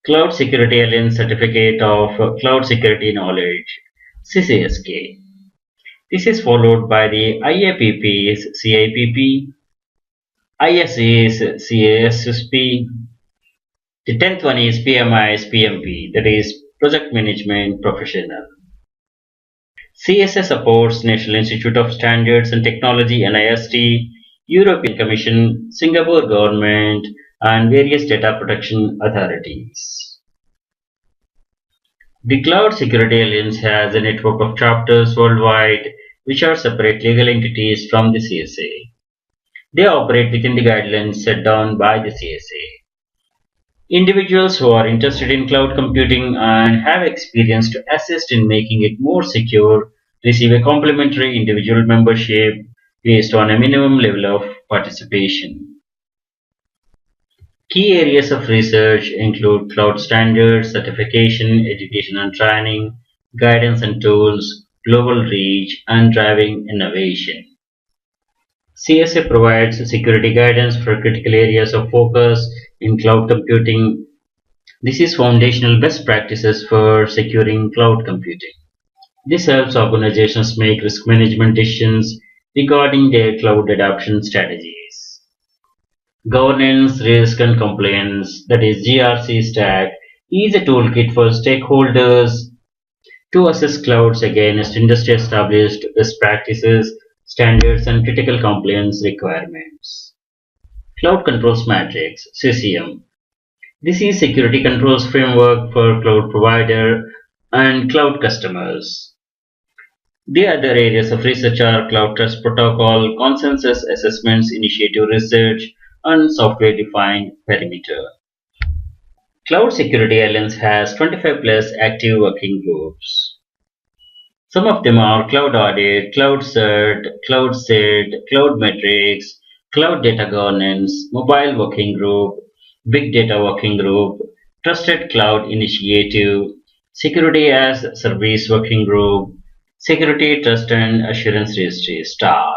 Cloud Security Alliance Certificate of Cloud Security Knowledge, CCSK. This is followed by the IAPP's CIPP, ISA's CASSP. The 10th one is PMI's PMP, that is Project Management Professional. CSA supports National Institute of Standards and Technology NIST, European Commission, Singapore government, and various data protection authorities. The Cloud Security Alliance has a network of chapters worldwide which are separate legal entities from the CSA. They operate within the guidelines set down by the CSA. Individuals who are interested in cloud computing and have experience to assist in making it more secure receive a complimentary individual membership based on a minimum level of participation. Key areas of research include cloud standards, certification, education and training, guidance and tools, global reach, and driving innovation. CSA provides security guidance for critical areas of focus In cloud computing, this is foundational best practices for securing cloud computing. This helps organizations make risk management decisions regarding their cloud adoption strategies. Governance, risk and compliance, that is GRC stack, is a toolkit for stakeholders to assess clouds against industry established best practices, standards and critical compliance requirements. Cloud Controls Matrix, CCM. This is security controls framework for cloud provider and cloud customers. The other areas of research are Cloud Trust Protocol, Consensus Assessments, Initiative Research, and Software Defined Perimeter. Cloud Security Alliance has 25 plus active working groups. Some of them are Cloud Audit, Cloud Cert, Cloud SID, Cloud Metrics, Cloud Data Governance, Mobile Working Group, Big Data Working Group, Trusted Cloud Initiative, Security as Service Working Group, Security Trust and Assurance Registry STAR.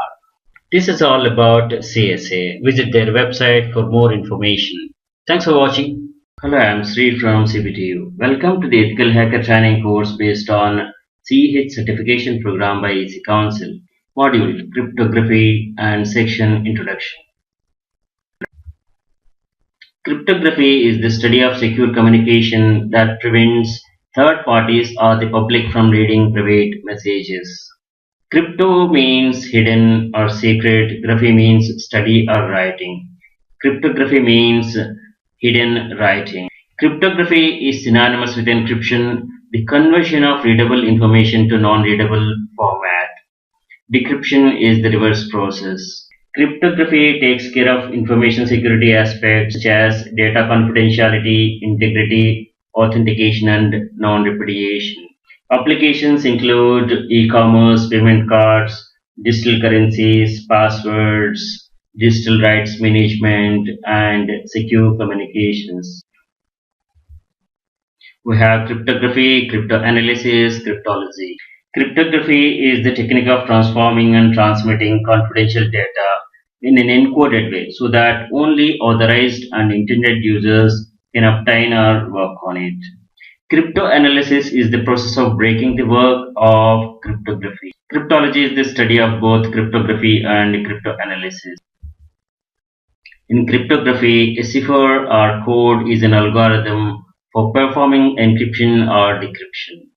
This is all about CSA. Visit their website for more information. Thanks for watching. Hello, I am Sri from CBTU. Welcome to the Ethical Hacker Training course based on CH certification program by EC Council. Module Cryptography and Section Introduction. Cryptography is the study of secure communication that prevents third parties or the public from reading private messages. Crypto means hidden or secret. Graphy means study or writing. Cryptography means hidden writing. Cryptography is synonymous with encryption, the conversion of readable information to non-readable format. Decryption is the reverse process. Cryptography takes care of information security aspects such as data confidentiality, integrity, authentication, and non-repudiation. Applications include e-commerce, payment cards, digital currencies, passwords, digital rights management, and secure communications. We have cryptography, cryptanalysis, cryptology. Cryptography is the technique of transforming and transmitting confidential data in an encoded way so that only authorized and intended users can obtain or work on it. Cryptanalysis is the process of breaking the work of cryptography. Cryptology is the study of both cryptography and cryptanalysis. In cryptography, a cipher or code is an algorithm for performing encryption or decryption.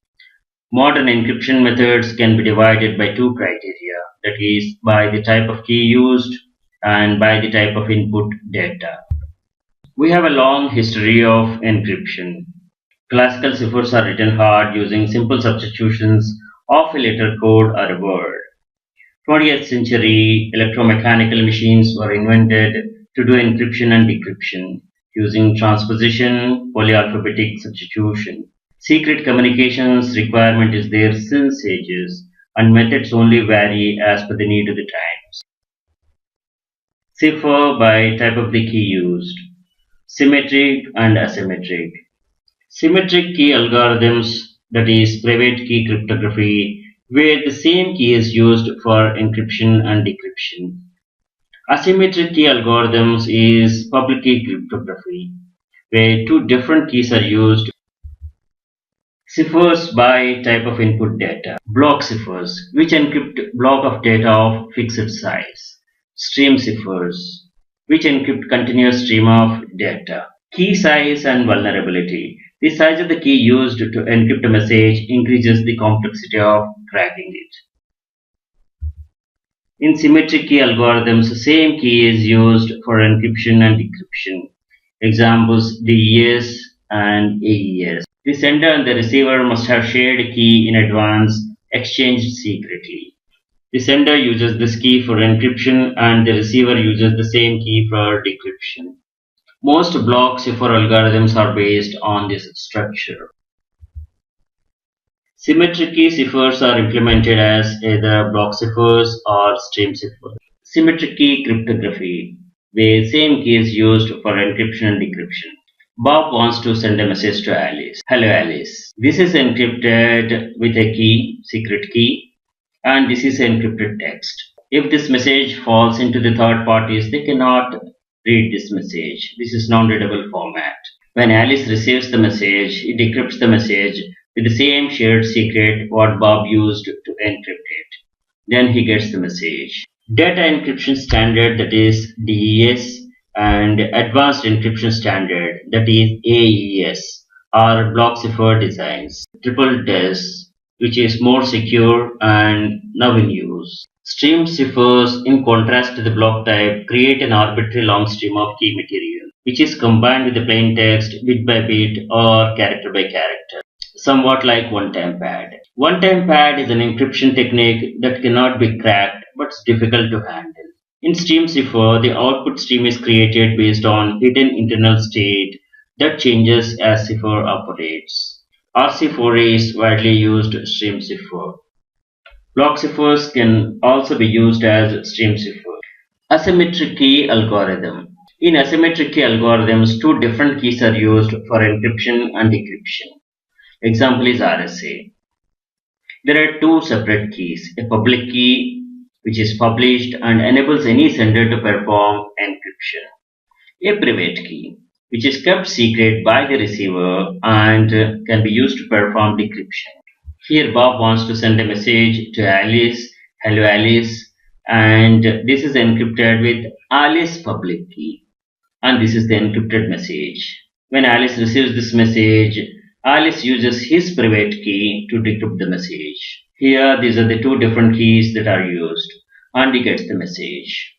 Modern encryption methods can be divided by two criteria, that is, by the type of key used and by the type of input data. We have a long history of encryption. Classical ciphers are written hard using simple substitutions of a letter code or a word. 20th century electromechanical machines were invented to do encryption and decryption using transposition, polyalphabetic substitution. Secret communications requirement is there since ages, and methods only vary as per the need of the times. Cipher by type of the key used. Symmetric and asymmetric. Symmetric key algorithms, that is private key cryptography, where the same key is used for encryption and decryption. Asymmetric key algorithms is public key cryptography, where two different keys are used. Ciphers by type of input data. Block ciphers, which encrypt block of data of fixed size. Stream ciphers, which encrypt continuous stream of data. Key size and vulnerability. The size of the key used to encrypt a message increases the complexity of cracking it. In symmetric key algorithms, the same key is used for encryption and decryption. Examples DES and AES. The sender and the receiver must have shared a key in advance, exchanged secretly. The sender uses this key for encryption and the receiver uses the same key for decryption. Most block cipher algorithms are based on this structure. Symmetric key ciphers are implemented as either block ciphers or stream ciphers. Symmetric key cryptography, where same key is used for encryption and decryption. Bob wants to send a message to Alice. Hello Alice. This is encrypted with a key, secret key, and this is encrypted text. If this message falls into the third parties, they cannot Read this message. This is non-readable format. When Alice receives the message, he decrypts the message with the same shared secret what Bob used to encrypt it. Then he gets the message. Data encryption standard, that is DES, and advanced encryption standard, that is AES, are block cipher designs. Triple DES, which is more secure and now in use. Stream ciphers, in contrast to the block type, create an arbitrary long stream of key material, which is combined with the plain text bit by bit or character by character, somewhat like one-time pad. One-time pad is an encryption technique that cannot be cracked but is difficult to handle. In stream cipher, the output stream is created based on hidden internal state that changes as cipher operates. RC4 is widely used stream cipher. Block ciphers can also be used as stream cipher. Asymmetric key algorithm. In asymmetric key algorithms, two different keys are used for encryption and decryption. Example is RSA. There are two separate keys, a public key which is published and enables any sender to perform encryption, a private key which is kept secret by the receiver and can be used to perform decryption. Here Bob wants to send a message to Alice, hello Alice, and this is encrypted with Alice public key, and this is the encrypted message. When Alice receives this message, Alice uses his private key to decrypt the message. Here, these are the two different keys that are used, and he gets the message.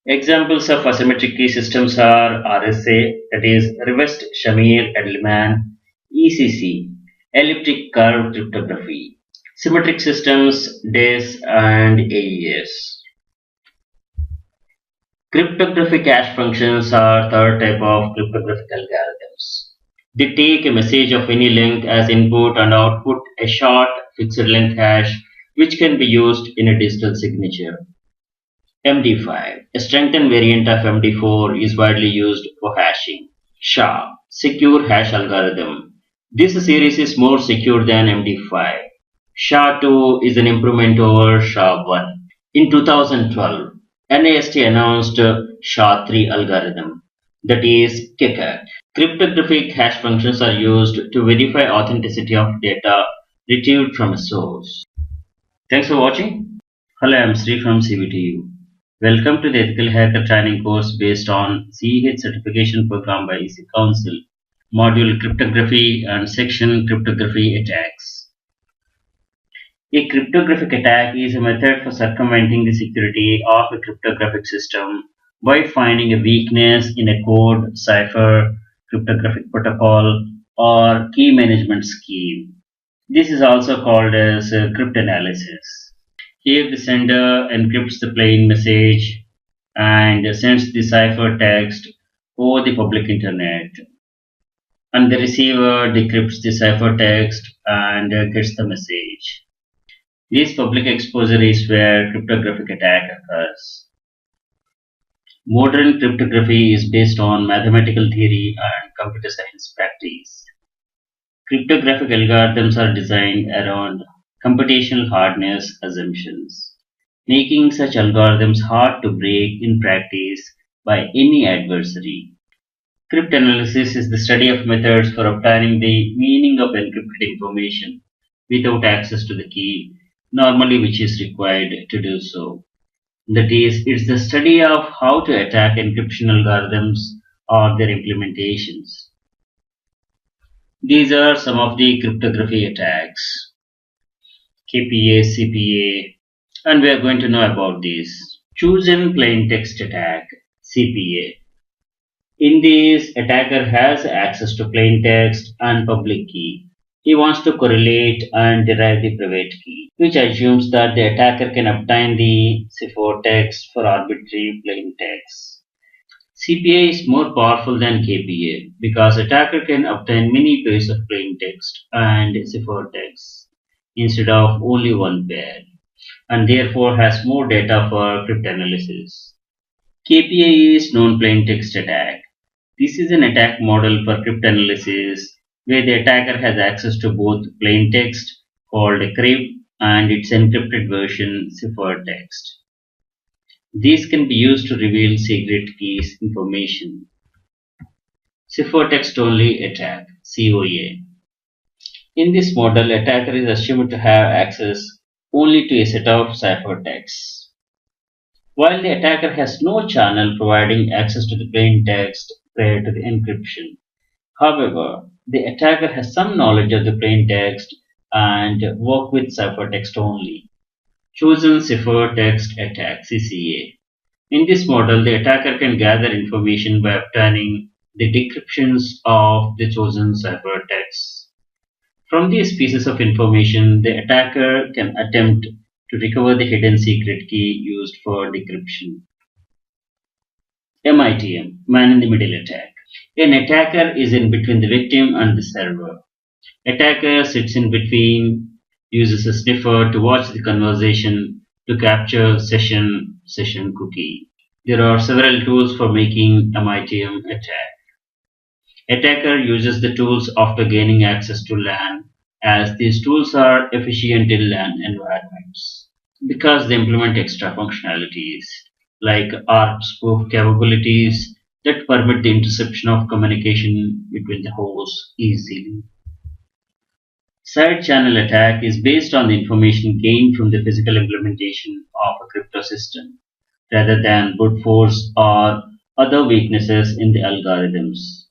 Examples of asymmetric key systems are RSA, that is Reversed Shamir Edelman, ECC, Elliptic Curve Cryptography, symmetric systems, DES, and AES. Cryptographic hash functions are third type of cryptographic algorithms. They take a message of any length as input and output a short fixed length hash which can be used in a digital signature. MD5, a strengthened variant of MD4, is widely used for hashing. SHA, secure hash algorithm. This series is more secure than MD5. SHA-2 is an improvement over SHA-1. In 2012, NIST announced SHA-3 algorithm, that is KICKAT. Cryptographic hash functions are used to verify authenticity of data retrieved from a source. Thanks for watching. Hello, I'm Sri from CVTU. Welcome to the Ethical Hacker Training course based on CEH certification program by EC Council, module Cryptography and section Cryptography Attacks. A cryptographic attack is a method for circumventing the security of a cryptographic system by finding a weakness in a code, cipher, cryptographic protocol, or key management scheme. This is also called as cryptanalysis. Here the sender encrypts the plain message and sends the cipher text over the public internet, and the receiver decrypts the cipher text and gets the message. This public exposure is where cryptographic attack occurs. Modern cryptography is based on mathematical theory and computer science practice. Cryptographic algorithms are designed around computational hardness assumptions, making such algorithms hard to break in practice by any adversary. Cryptanalysis is the study of methods for obtaining the meaning of encrypted information without access to the key, normally which is required to do so. That is, it's the study of how to attack encryption algorithms or their implementations. These are some of the cryptography attacks: KPA, CPA, and we are going to know about these. Chosen plain text attack, CPA. In this, attacker has access to plain text and public key. He wants to correlate and derive the private key, which assumes that the attacker can obtain the cipher text for arbitrary plain text. CPA is more powerful than KPA because attacker can obtain many pairs of plain text and cipher text instead of only one pair, and therefore has more data for cryptanalysis. KPA is known plain text attack. This is an attack model for cryptanalysis where the attacker has access to both plain text called a crypt and its encrypted version cipher text. These can be used to reveal secret keys information. Cipher-text only attack (COA). In this model, attacker is assumed to have access only to a set of ciphertexts, while the attacker has no channel providing access to the plain text prior to the encryption. However, the attacker has some knowledge of the plain text and work with ciphertext only. Chosen ciphertext attack (CCA). In this model, the attacker can gather information by obtaining the decryptions of the chosen ciphertext. From these pieces of information, the attacker can attempt to recover the hidden secret key used for decryption. MITM, man in the middle attack. An attacker is in between the victim and the server. Attacker sits in between, uses a sniffer to watch the conversation to capture session cookie. There are several tools for making MITM attack. Attacker uses the tools after gaining access to LAN, as these tools are efficient in LAN environments because they implement extra functionalities like ARP spoof capabilities that permit the interception of communication between the hosts easily. Side channel attack is based on the information gained from the physical implementation of a crypto system rather than brute force or other weaknesses in the algorithms.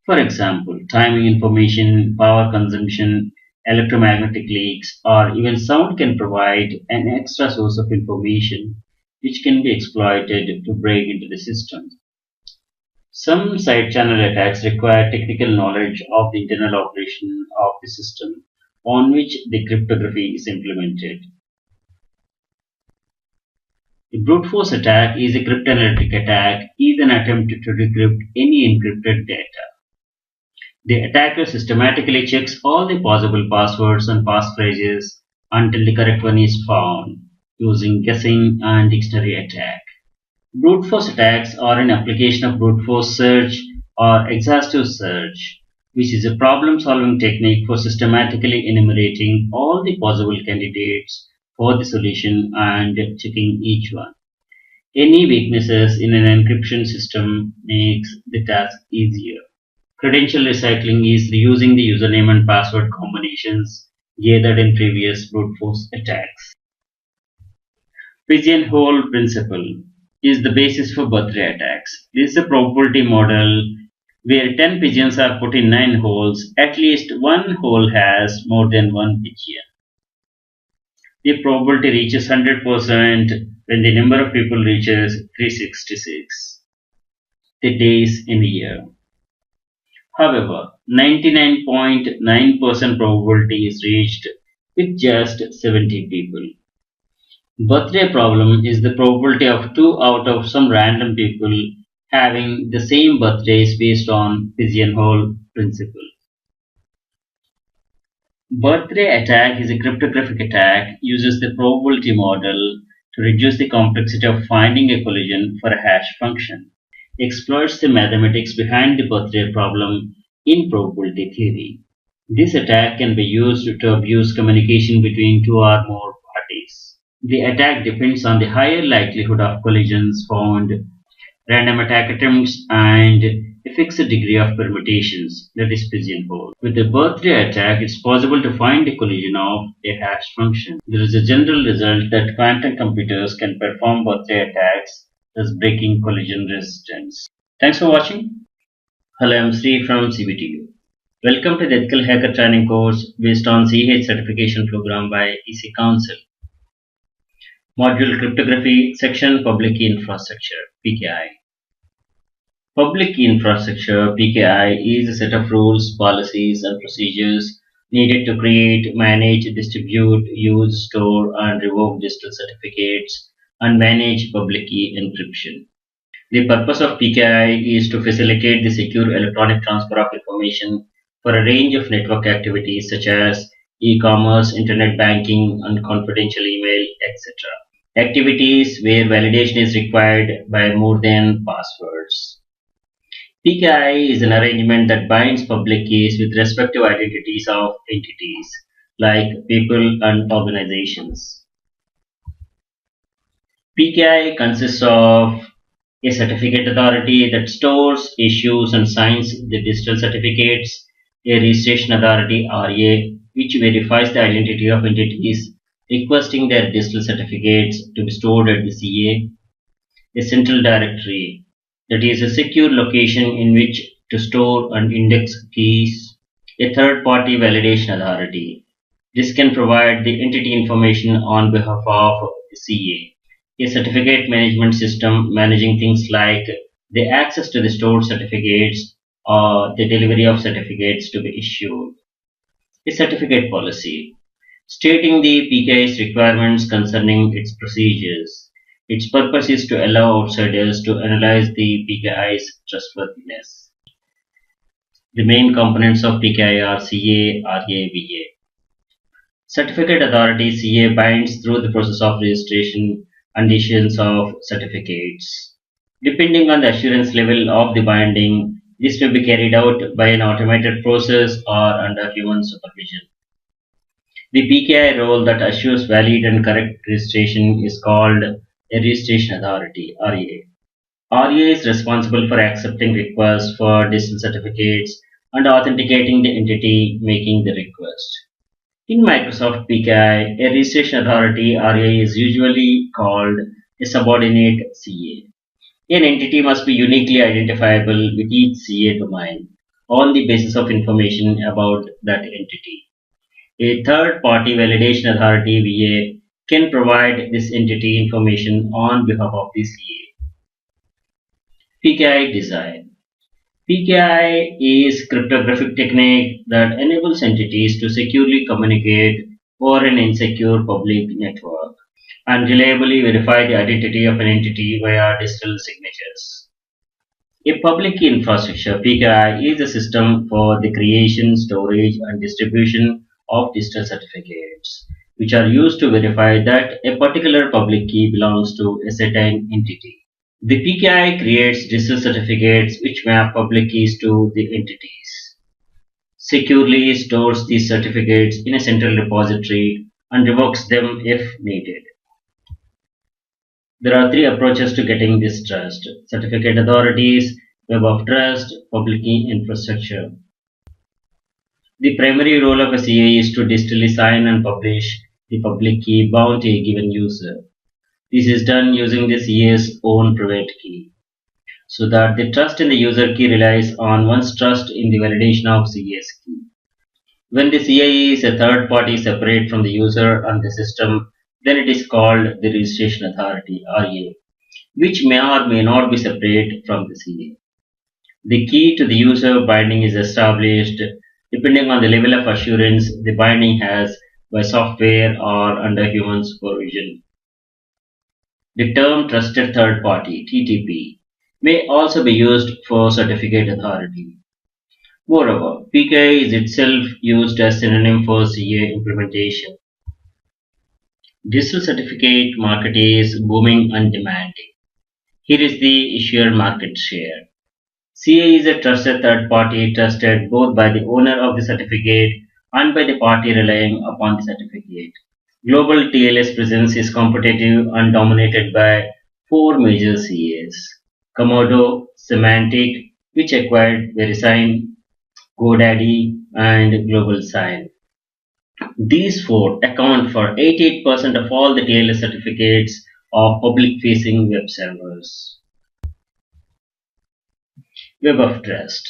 For example, timing information, power consumption, electromagnetic leaks, or even sound can provide an extra source of information which can be exploited to break into the system. Some side channel attacks require technical knowledge of the internal operation of the system on which the cryptography is implemented. A brute force attack is a cryptanalytic attack, is an attempt to decrypt any encrypted data. The attacker systematically checks all the possible passwords and passphrases until the correct one is found, using guessing and dictionary attack. Brute force attacks are an application of brute force search or exhaustive search, which is a problem-solving technique for systematically enumerating all the possible candidates for the solution and checking each one. Any weaknesses in an encryption system makes the task easier. Credential recycling is reusing the username and password combinations gathered in previous brute force attacks. Pigeonhole principle is the basis for birthday attacks. This is a probability model where 10 pigeons are put in 9 holes. At least one hole has more than one pigeon. The probability reaches 100% when the number of people reaches 366, the days in a year. However, 99.9% probability is reached with just 70 people. Birthday problem is the probability of 2 out of some random people having the same birthdays based on pigeonhole principle. Birthday attack is a cryptographic attack, uses the probability model to reduce the complexity of finding a collision for a hash function, exploits the mathematics behind the birthday problem in probability theory. This attack can be used to abuse communication between two or more parties. The attack depends on the higher likelihood of collisions found, random attack attempts, and a fixed degree of permutations, that is pigeonhole. With the birthday attack, it's possible to find a collision of a hash function. There is a general result that quantum computers can perform birthday attacks, thus breaking collision resistance. Thanks for watching. Hello, I'm Sri from CBTU. Welcome to the Ethical Hacker Training course based on CH certification program by EC Council. Module Cryptography, Section Public Key Infrastructure, PKI. Public key infrastructure, PKI, is a set of rules, policies, and procedures needed to create, manage, distribute, use, store, and revoke digital certificates, and manage public key encryption. The purpose of PKI is to facilitate the secure electronic transfer of information for a range of network activities such as e-commerce, internet banking, and confidential email, etc. Activities where validation is required by more than passwords. PKI is an arrangement that binds public keys with respective identities of entities, like people and organizations. PKI consists of a certificate authority that stores, issues, and signs the digital certificates, a registration authority (RA) which verifies the identity of entities requesting their digital certificates to be stored at the CA, a central directory that is a secure location in which to store and index keys, a third party validation authority. This can provide the entity information on behalf of the CA, a certificate management system managing things like the access to the stored certificates or the delivery of certificates to be issued. A certificate policy stating the PKI's requirements concerning its procedures. Its purpose is to allow outsiders to analyze the PKI's trustworthiness. The main components of PKI are CA, RA, VA. Certificate authority CA binds through the process of registration and issuance of certificates. Depending on the assurance level of the binding, this may be carried out by an automated process or under human supervision. The PKI role that assures valid and correct registration is called a registration authority (RA). RA is responsible for accepting requests for digital certificates and authenticating the entity making the request. In Microsoft PKI, a registration authority (RA) is usually called a subordinate CA. An entity must be uniquely identifiable with each CA domain on the basis of information about that entity. A third-party validation authority (VA) can provide this entity information on behalf of the CA. PKI design. PKI is cryptographic technique that enables entities to securely communicate over an insecure public network and reliably verify the identity of an entity via digital signatures. A public key infrastructure (PKI) is a system for the creation, storage, and distribution of digital certificates, which are used to verify that a particular public key belongs to a certain entity. The PKI creates digital certificates which map public keys to the entities, securely stores these certificates in a central repository, and revokes them if needed. There are three approaches to getting this trust: certificate authorities, web of trust, public key infrastructure. The primary role of a CA is to digitally sign and publish the public key bound to a given user. This is done using the CA's own private key, so that the trust in the user key relies on one's trust in the validation of CA's key. When the CA is a third party separate from the user and the system, then it is called the registration authority (RA), which may or may not be separate from the CA. The key to the user binding is established depending on the level of assurance the binding has by software or under human supervision. The term trusted third party (TTP) may also be used for certificate authority. Moreover, PKI is itself used as synonym for CA implementation. Digital certificate market is booming and demanding. Here is the issuer market share. CA is a trusted third party trusted both by the owner of the certificate and by the party relying upon the certificate. Global TLS presence is competitive and dominated by four major CAs: Komodo, Semantic, which acquired VeriSign, GoDaddy, and Global Sign. These four account for 88% of all the TLS certificates of public-facing web servers. Web of Trust.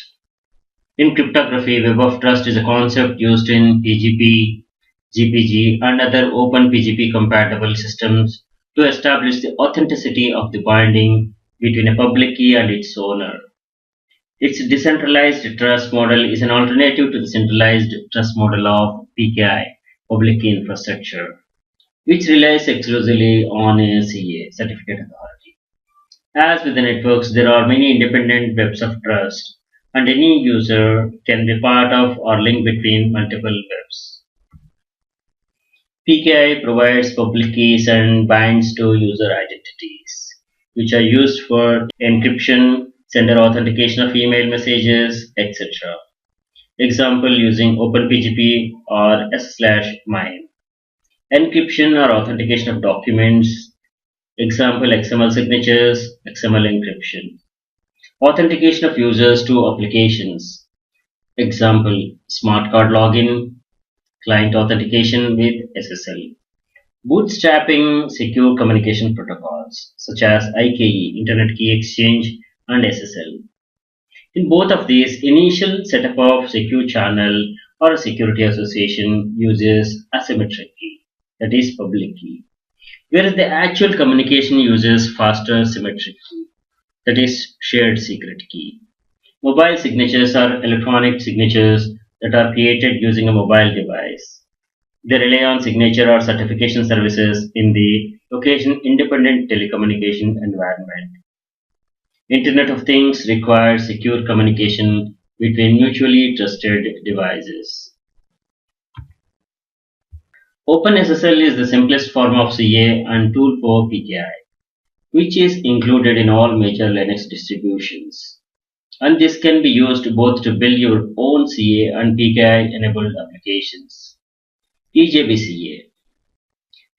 In cryptography, Web of Trust is a concept used in PGP, GPG, and other open PGP compatible systems to establish the authenticity of the binding between a public key and its owner. Its decentralized trust model is an alternative to the centralized trust model of PKI, public key infrastructure, which relies exclusively on a CA, certificate authority. As with the networks, there are many independent webs of trust, and any user can be part of or link between multiple webs. PKI provides public keys and binds to user identities, which are used for encryption, sender authentication of email messages, etc. Example using OpenPGP or s/mine. Encryption or authentication of documents, Example XML signatures, XML encryption. Authentication of users to applications. Example smart card login, client authentication with SSL. Bootstrapping secure communication protocols such as IKE, Internet Key Exchange, and SSL. In both of these, initial setup of secure channel or a security association uses asymmetric key, that is public key, whereas the actual communication uses faster symmetric key, that is shared secret key. Mobile signatures are electronic signatures that are created using a mobile device. They rely on signature or certification services in the location independent telecommunication environment. Internet of Things requires secure communication between mutually trusted devices. OpenSSL is the simplest form of CA and tool for PKI, which is included in all major Linux distributions. And this can be used both to build your own CA and PKI enabled applications. EJBCA.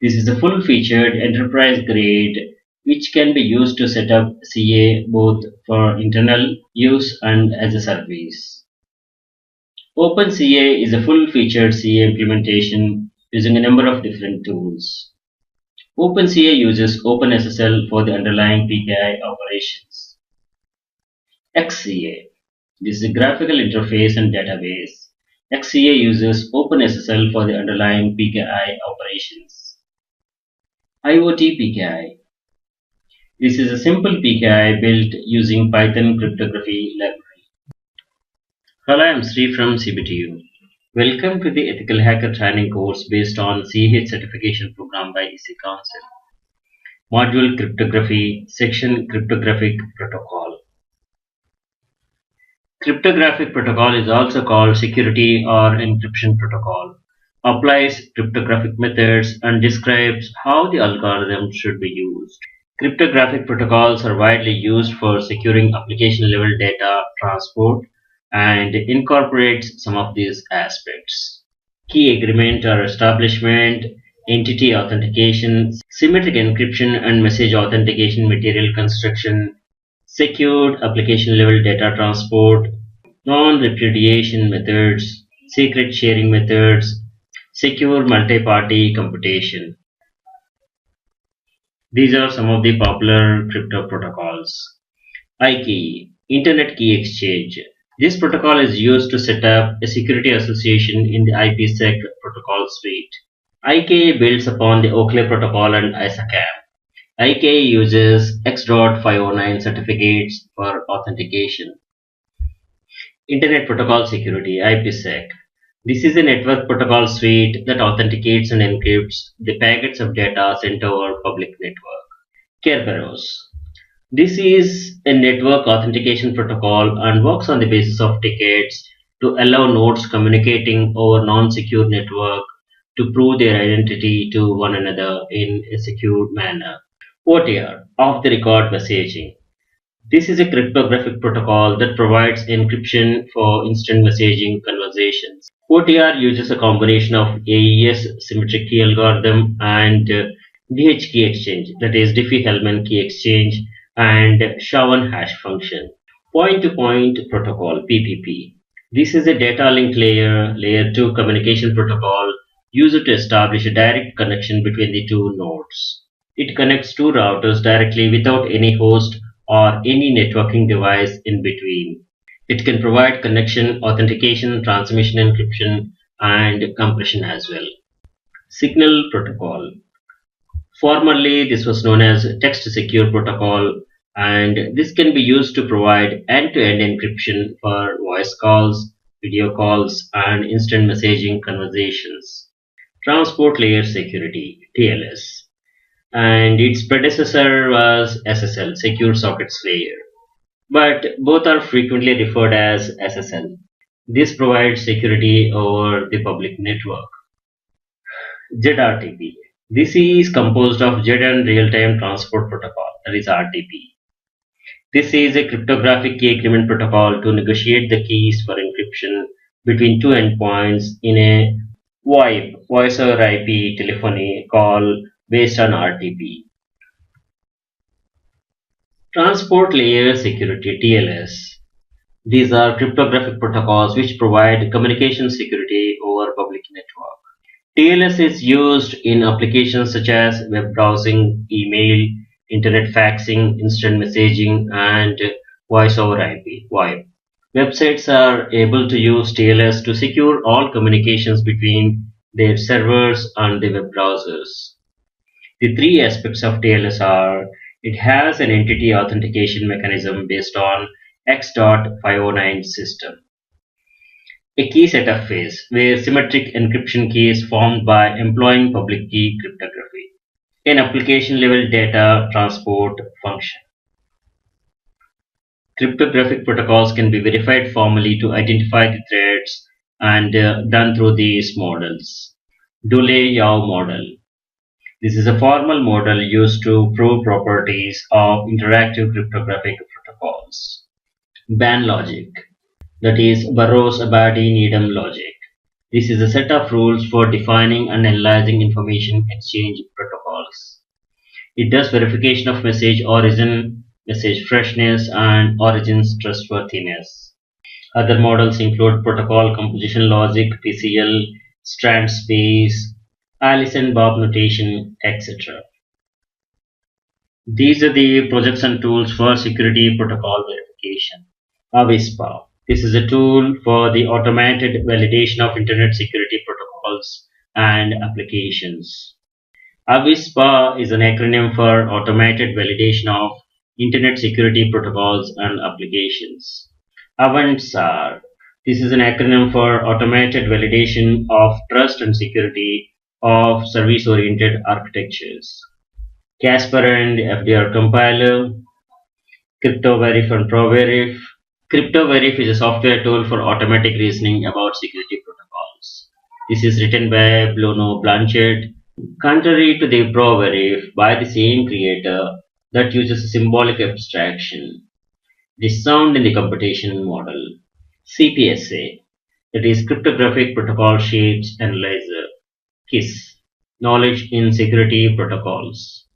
This is a full-featured enterprise grade which can be used to set up CA both for internal use and as a service. OpenCA is a full-featured CA implementation using a number of different tools. OpenCA uses OpenSSL for the underlying PKI operations. XCA. This is a graphical interface and database. XCA uses OpenSSL for the underlying PKI operations. IoT PKI. This is a simple PKI built using Python cryptography library. Hello, I'm Sri from CBTU. Welcome to the Ethical Hacker Training course based on CH certification program by EC Council. Module Cryptography, Section Cryptographic Protocol. Cryptographic protocol is also called security or encryption protocol, applies cryptographic methods and describes how the algorithm should be used. Cryptographic protocols are widely used for securing application level data transport and incorporates some of these aspects. Key agreement or establishment, entity authentication, symmetric encryption and message authentication material construction, secured application level data transport, non-repudiation methods, secret sharing methods, secure multi-party computation. These are some of the popular crypto protocols. IKE, Internet Key Exchange. This protocol is used to set up a security association in the IPsec protocol suite. IKE builds upon the Oakley protocol and ISACAM. IKE uses X.509 certificates for authentication. Internet Protocol Security, IPsec. This is a network protocol suite that authenticates and encrypts the packets of data sent over public network. Kerberos. This is a network authentication protocol and works on the basis of tickets to allow nodes communicating over non-secure network to prove their identity to one another in a secure manner. OTR, off the record messaging. This is a cryptographic protocol that provides encryption for instant messaging conversations. OTR uses a combination of AES symmetric key algorithm and DH key exchange, that is Diffie-Hellman key exchange, and SHA-1 hash function. Point-to-point protocol (PPP). This is a data link layer 2 communication protocol used to establish a direct connection between the two nodes. It connects two routers directly without any host or any networking device in between. It can provide connection, authentication, transmission encryption, and compression as well. Signal protocol. Formerly, this was known as text secure protocol, and this can be used to provide end-to-end encryption for voice calls, video calls, and instant messaging conversations. Transport layer security, TLS, and its predecessor was SSL, secure sockets layer, but both are frequently referred as SSL. This provides security over the public network. ZRTP. This is composed of Z and real-time transport protocol, that is RTP. This is a cryptographic key agreement protocol to negotiate the keys for encryption between two endpoints in a VoIP, voice over IP telephony call based on RTP. Transport Layer Security (TLS). These are cryptographic protocols which provide communication security over public network. TLS is used in applications such as web browsing, email, internet faxing, instant messaging, and voice over IP (VoIP). Websites are able to use TLS to secure all communications between their servers and the web browsers. The three aspects of TLS are: it has an entity authentication mechanism based on X.509 system, a key setup phase where symmetric encryption key is formed by employing public key cryptography, an application level data transport function. Cryptographic protocols can be verified formally to identify the threats and done through these models. Dole-Yao model. This is a formal model used to prove properties of interactive cryptographic protocols. Ban logic, that is Burrows-Abadi-Needham logic. This is a set of rules for defining and analyzing information exchange protocols. It does verification of message origin, message freshness, and origin's trustworthiness. Other models include protocol composition logic, PCL, strand space, Alice and Bob notation, etc. These are the projects and tools for security protocol verification. Avispa. This is a tool for the automated validation of internet security protocols and applications. Avispa is an acronym for Automated Validation of Internet Security Protocols and Applications. Avantsar. This is an acronym for Automated Validation of Trust and Security of Service-Oriented Architectures. Casper and FDR compiler, CryptoVerif and ProVerif. CryptoVerif is a software tool for automatic reasoning about security protocols. This is written by Bruno Blanchard, contrary to the ProVerif by the same creator that uses a symbolic abstraction. It is sound in the computation model. CPSA, that is Cryptographic Protocol Shapes Analyzer. KISS, Knowledge in Security Protocols.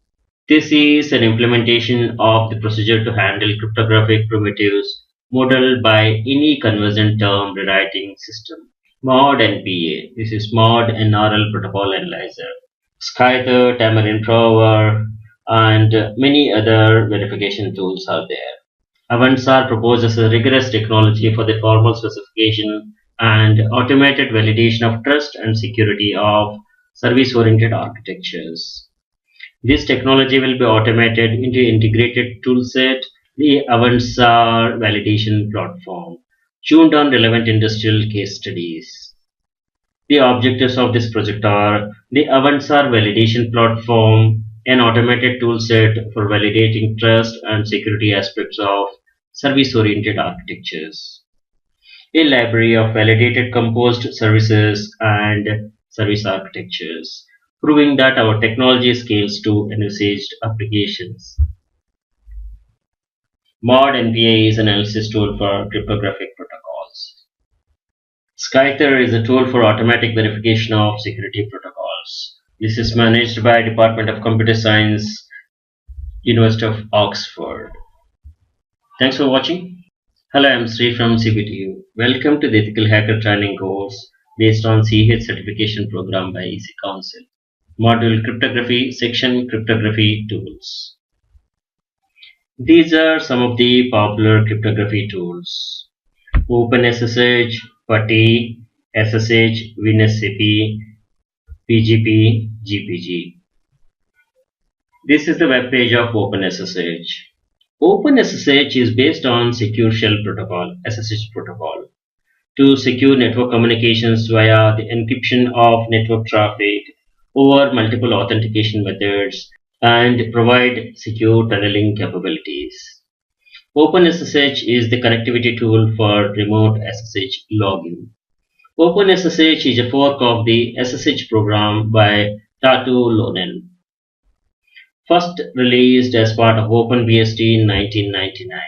This is an implementation of the procedure to handle cryptographic primitives modeled by any convergent term rewriting system. Mod NPA. This is Mod NRL Protocol Analyzer. Skyther, Tamarin Prover, and many other verification tools are there. Avantsar proposes a rigorous technology for the formal specification and automated validation of trust and security of service-oriented architectures. This technology will be automated into integrated toolset, the Avantsar validation platform, tuned on relevant industrial case studies. The objectives of this project are the Avantsar validation platform, an automated toolset for validating trust and security aspects of service-oriented architectures, a library of validated composed services and service architectures, proving that our technology scales to envisaged applications. Mod NPA is an analysis tool for cryptographic protocols. Skyther is a tool for automatic verification of security protocols. This is managed by Department of Computer Science, University of Oxford. Thanks for watching. Hello, I'm Sri from CBTU. Welcome to the Ethical Hacker Training course based on CH certification program by EC Council. Module Cryptography, Section Cryptography Tools. These are some of the popular cryptography tools: OpenSSH, PuTTY, SSH, WinSCP, PGP, GPG. This is the web page of OpenSSH. OpenSSH is based on Secure Shell Protocol, SSH protocol, to secure network communications via the encryption of network traffic over multiple authentication methods and provide secure tunneling capabilities. OpenSSH is the connectivity tool for remote SSH login. OpenSSH is a fork of the SSH program by Tatu Lonen, first released as part of OpenBSD in 1999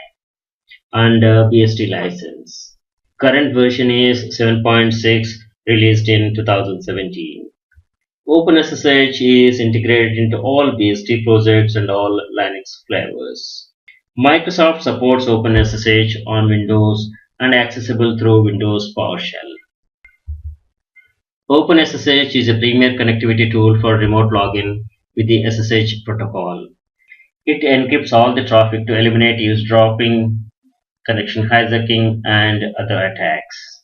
under BSD license. Current version is 7.6, released in 2017. OpenSSH is integrated into all BSD projects and all Linux flavors. Microsoft supports OpenSSH on Windows and accessible through Windows PowerShell. OpenSSH is a premier connectivity tool for remote login with the SSH protocol. It encrypts all the traffic to eliminate eavesdropping, connection hijacking, and other attacks.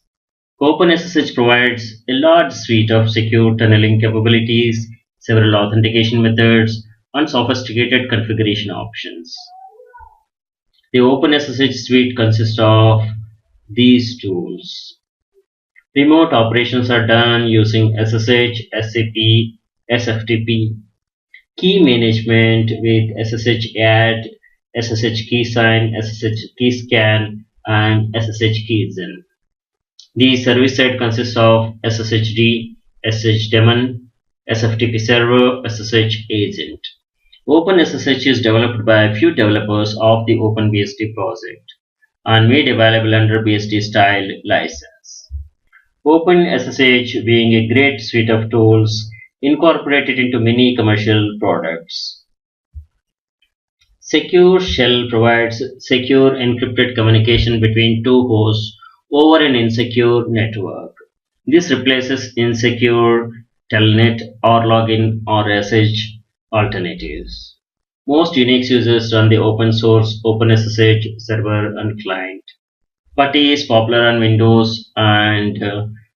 OpenSSH provides a large suite of secure tunneling capabilities, several authentication methods, and sophisticated configuration options. The OpenSSH suite consists of these tools. Remote operations are done using SSH, SCP, SFTP, key management with SSH add, SSH keysign, SSH keyscan, and SSH keygen. The service side consists of SSHD, SSH daemon, SFTP server, SSH agent. OpenSSH is developed by a few developers of the OpenBSD project and made available under BSD style license. OpenSSH being a great suite of tools incorporated into many commercial products. Secure Shell provides secure encrypted communication between two hosts over an insecure network. This replaces insecure telnet or login or SSH alternatives. Most Unix users run the open source OpenSSH server and client. PuTTY is popular on Windows and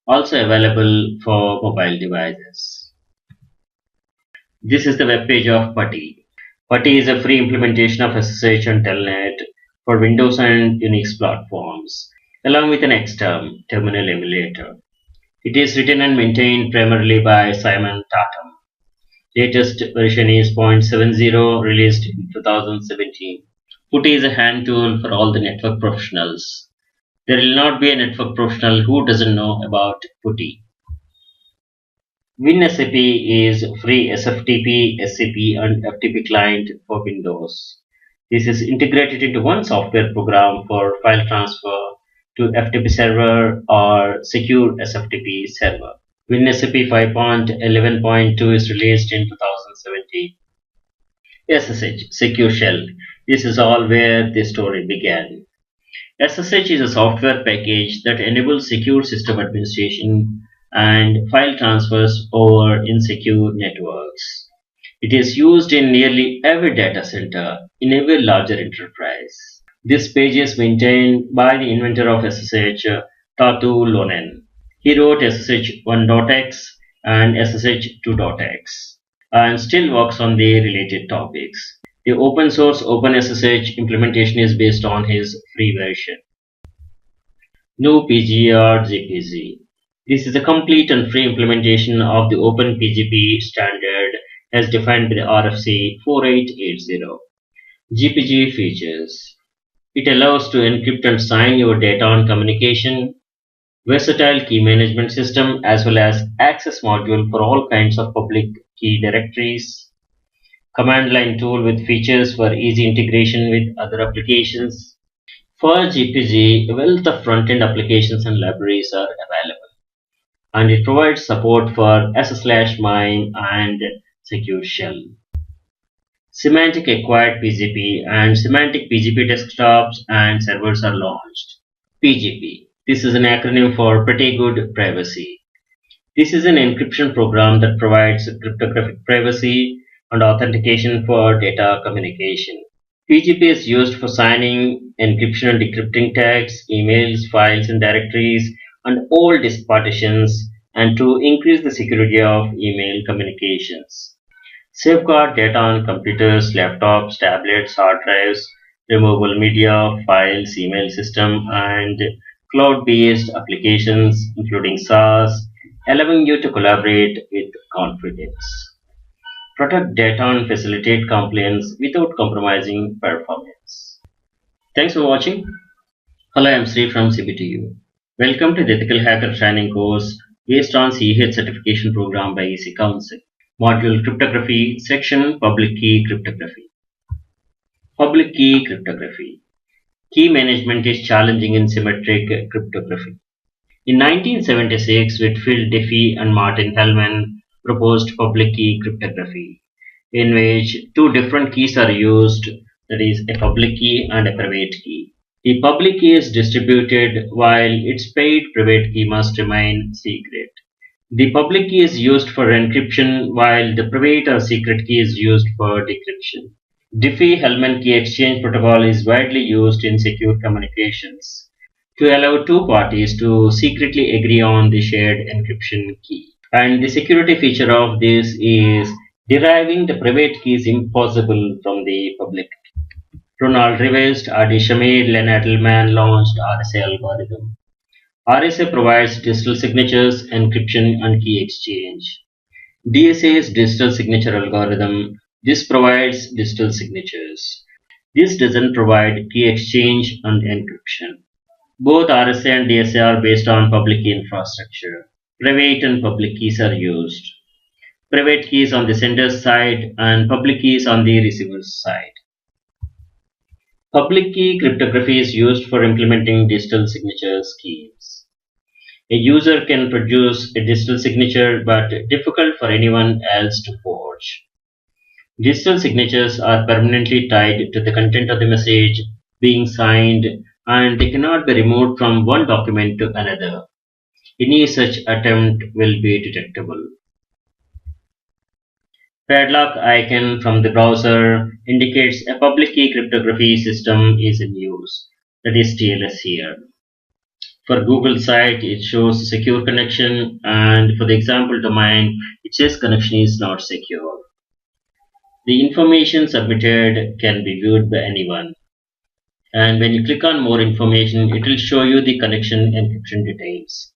also available for mobile devices. This is the web page of PuTTY. PuTTY is a free implementation of SSH and Telnet for Windows and Unix platforms, along with an Xterm terminal emulator. It is written and maintained primarily by Simon Tatum. Latest version is 0.70, released in 2017. PuTTY is a hand tool for all the network professionals. There will not be a network professional who doesn't know about PuTTY. WinSCP is free SFTP, SCP, and FTP client for Windows. This is integrated into one software program for file transfer to FTP server or secure SFTP server. WinSCP 5.11.2 is released in 2017. SSH, Secure Shell. This is all where the story began. SSH is a software package that enables secure system administration and file transfers over insecure networks. It is used in nearly every data center in every larger enterprise. This page is maintained by the inventor of SSH, Tatu Lonen. He wrote SSH 1.x and SSH 2.x and still works on the related topics. The open source OpenSSH implementation is based on his free version. No PG or GPG. This is a complete and free implementation of the OpenPGP standard as defined by the RFC 4880. GPG features. It allows to encrypt and sign your data on communication, versatile key management system as well as access module for all kinds of public key directories, command line tool with features for easy integration with other applications. For GPG, a wealth of front-end applications and libraries are available, and it provides support for /MIME and Secure Shell. Semantic acquired PGP and Semantic PGP desktops and servers are launched. PGP. This is an acronym for Pretty Good Privacy. This is an encryption program that provides cryptographic privacy and authentication for data communication. PGP is used for signing, encryption and decrypting tags, emails, files and directories, and all disk partitions, and to increase the security of email communications. Safeguard data on computers, laptops, tablets, hard drives, removable media, files, email system, and cloud-based applications, including SaaS, allowing you to collaborate with confidence. Protect data and facilitate compliance without compromising performance. Thanks for watching. Hello, I'm Sri from CBTU. Welcome to the Ethical Hacker Training course based on CH certification program by EC Council. Module Cryptography, Section Public Key Cryptography. Public Key Cryptography. Key management is challenging in symmetric cryptography. In 1976, Whitfield Diffie and Martin Hellman proposed public key cryptography, in which two different keys are used that is a public key and a private key. The public key is distributed while its paid private key must remain secret. The public key is used for encryption while the private or secret key is used for decryption. Diffie-Hellman key exchange protocol is widely used in secure communications to allow two parties to secretly agree on the shared encryption key. And the security feature of this is deriving the private key is impossible from the public. Ronald Rivest, Adi Shamir, Len Edelman launched RSA algorithm. RSA provides digital signatures, encryption, and key exchange. DSA is digital signature algorithm. This provides digital signatures. This doesn't provide key exchange and encryption. Both RSA and DSA are based on public key infrastructure. Private and public keys are used. Private keys on the sender's side and public keys on the receiver's side. Public key cryptography is used for implementing digital signature schemes. A user can produce a digital signature but difficult for anyone else to forge. Digital signatures are permanently tied to the content of the message being signed and they cannot be removed from one document to another. Any such attempt will be detectable. Padlock icon from the browser indicates a public key cryptography system is in use, that is TLS here. For Google site, it shows secure connection, and for the example domain, it says connection is not secure. The information submitted can be viewed by anyone. And when you click on more information, it will show you the connection encryption details.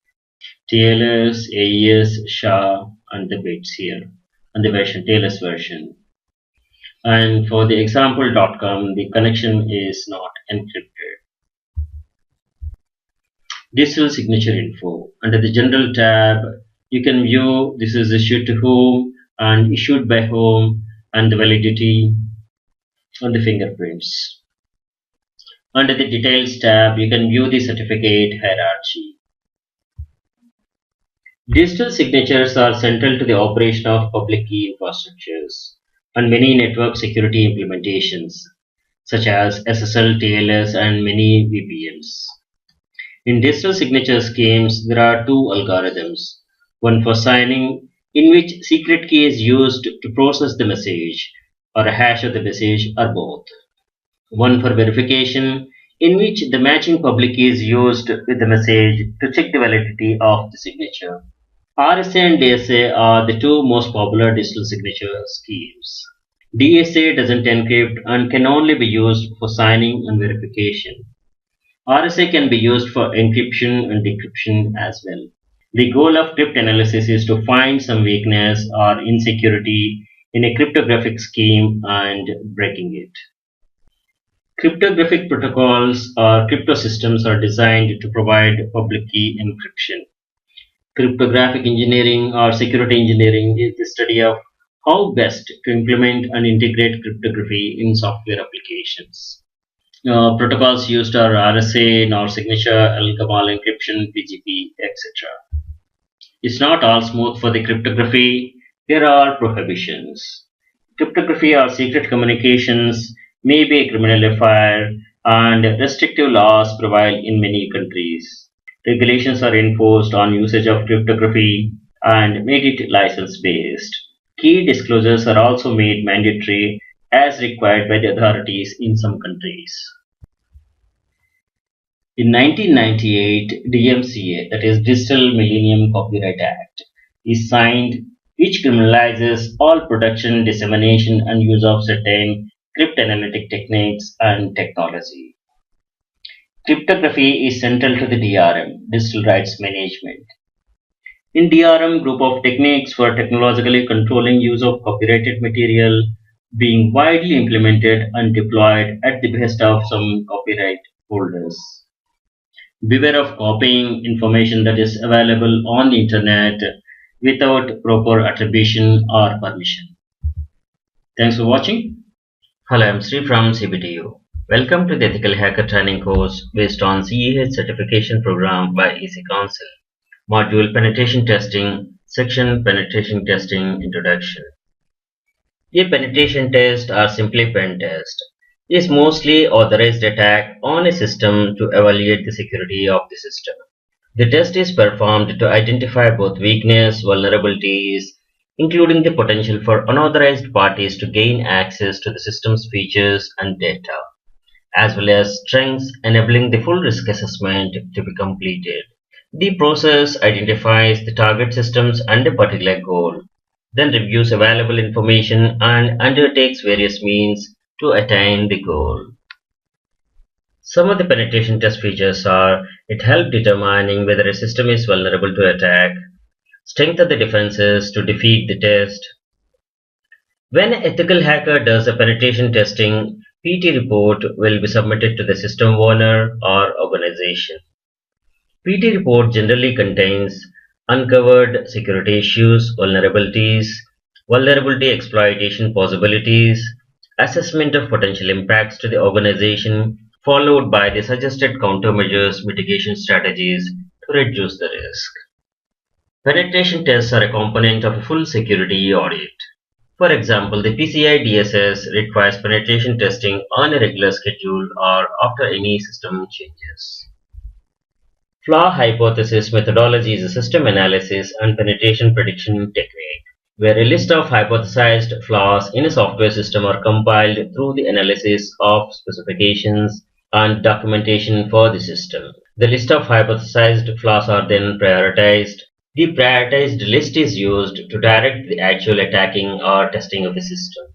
TLS, AES, SHA, and the bits here, and the version, TLS version. And for the example.com, the connection is not encrypted. Digital signature info. Under the general tab, you can view this is issued to whom and issued by whom and the validity and the fingerprints. Under the details tab, you can view the certificate hierarchy. Digital signatures are central to the operation of public key infrastructures and many network security implementations such as SSL, TLS, and many VPNs. In digital signature schemes, there are two algorithms. One for signing, in which secret key is used to process the message, or a hash of the message, or both. One for verification, in which the matching public key is used with the message to check the validity of the signature. RSA and DSA are the two most popular digital signature schemes. DSA doesn't encrypt and can only be used for signing and verification. RSA can be used for encryption and decryption as well. The goal of cryptanalysis is to find some weakness or insecurity in a cryptographic scheme and breaking it. Cryptographic protocols or crypto systems are designed to provide public key encryption. Cryptographic engineering or security engineering is the study of how best to implement and integrate cryptography in software applications. Protocols used are RSA, NOR signature, Gamal encryption, PGP, etc. It's not all smooth for the cryptography. There are prohibitions. Cryptography or secret communications may be a criminal affair, and restrictive laws prevail in many countries. Regulations are enforced on usage of cryptography and made it license based. Key disclosures are also made mandatory as required by the authorities in some countries. In 1998, DMCA, that is Digital Millennium Copyright Act, is signed, which criminalizes all production, dissemination, and use of certain cryptanalytic techniques and technology. Cryptography is central to the DRM, Digital Rights Management. In DRM, group of techniques for technologically controlling use of copyrighted material being widely implemented and deployed at the behest of some copyright holders. Beware of copying information that is available on the internet without proper attribution or permission. Thanks for watching. Hello, I'm Sri from CBTU. Welcome to the Ethical Hacker Training course based on CEH certification program by EC Council. Module Penetration Testing, Section Penetration Testing Introduction. A penetration test or simply pen test is mostly authorized attack on a system to evaluate the security of the system. The test is performed to identify both weakness, vulnerabilities, including the potential for unauthorized parties to gain access to the system's features and data, as well as strengths enabling the full risk assessment to be completed. The process identifies the target systems and a particular goal, then reviews available information and undertakes various means to attain the goal. Some of the penetration test features are: it helps determining whether a system is vulnerable to attack, strengthen the defenses to defeat the test. When an ethical hacker does a penetration testing, PT report will be submitted to the system owner or organization. PT report generally contains uncovered security issues, vulnerabilities, vulnerability exploitation possibilities, assessment of potential impacts to the organization, followed by the suggested countermeasures mitigation strategies to reduce the risk. Penetration tests are a component of a full security audit. For example, the PCI DSS requires penetration testing on a regular schedule or after any system changes. Flaw hypothesis methodology is a system analysis and penetration prediction technique, where a list of hypothesized flaws in a software system are compiled through the analysis of specifications and documentation for the system. The list of hypothesized flaws are then prioritized. The prioritized list is used to direct the actual attacking or testing of the system.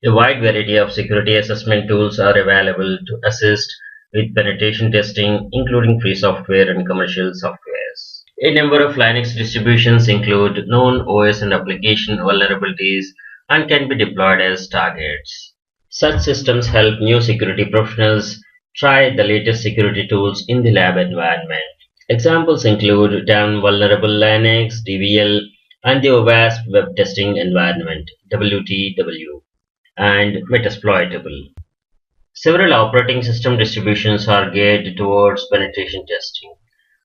A wide variety of security assessment tools are available to assist with penetration testing, including free software and commercial softwares. A number of Linux distributions include known OS and application vulnerabilities and can be deployed as targets. Such systems help new security professionals try the latest security tools in the lab environment. Examples include Down Vulnerable Linux, DVL, and the OWASP Web Testing Environment, WTW, and Metasploitable. Several operating system distributions are geared towards penetration testing.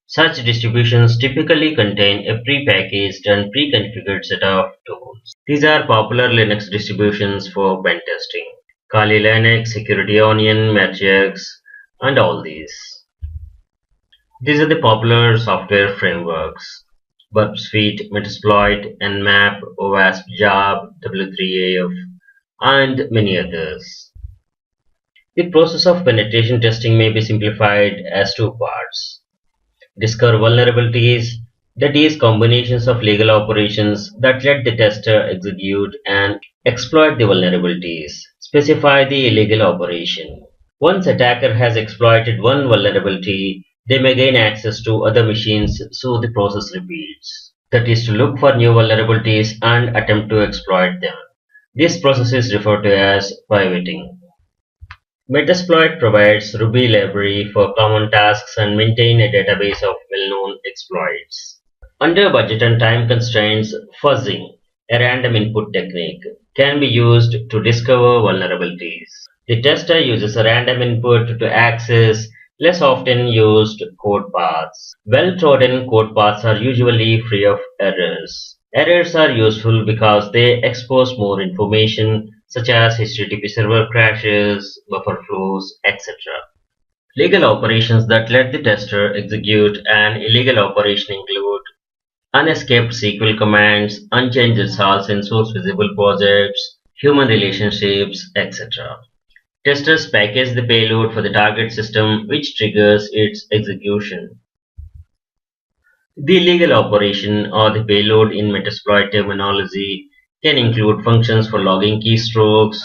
Such distributions typically contain a pre-packaged and pre-configured set of tools. These are popular Linux distributions for pen testing: Kali Linux, Security Onion, Matrix, and all these. These are the popular software frameworks: Burp Suite, Metasploit, Nmap, OWASP Job, W3AF, and many others. The process of penetration testing may be simplified as two parts: discover vulnerabilities, that is, combinations of legal operations that let the tester execute and exploit the vulnerabilities. Specify the illegal operation. Once attacker has exploited one vulnerability, they may gain access to other machines, so the process repeats. That is, to look for new vulnerabilities and attempt to exploit them. This process is referred to as pivoting. Metasploit provides Ruby library for common tasks and maintain a database of well-known exploits. Under budget and time constraints, fuzzing, a random input technique, can be used to discover vulnerabilities. The tester uses a random input to access less often used code paths. Well-trodden code paths are usually free of errors. Errors are useful because they expose more information, such as HTTP server crashes, buffer flows, etc. Legal operations that let the tester execute an illegal operation include unescaped SQL commands, unchanged results in source visible projects, human relationships, etc. Testers package the payload for the target system, which triggers its execution. The illegal operation, or the payload in Metasploit terminology, can include functions for logging keystrokes,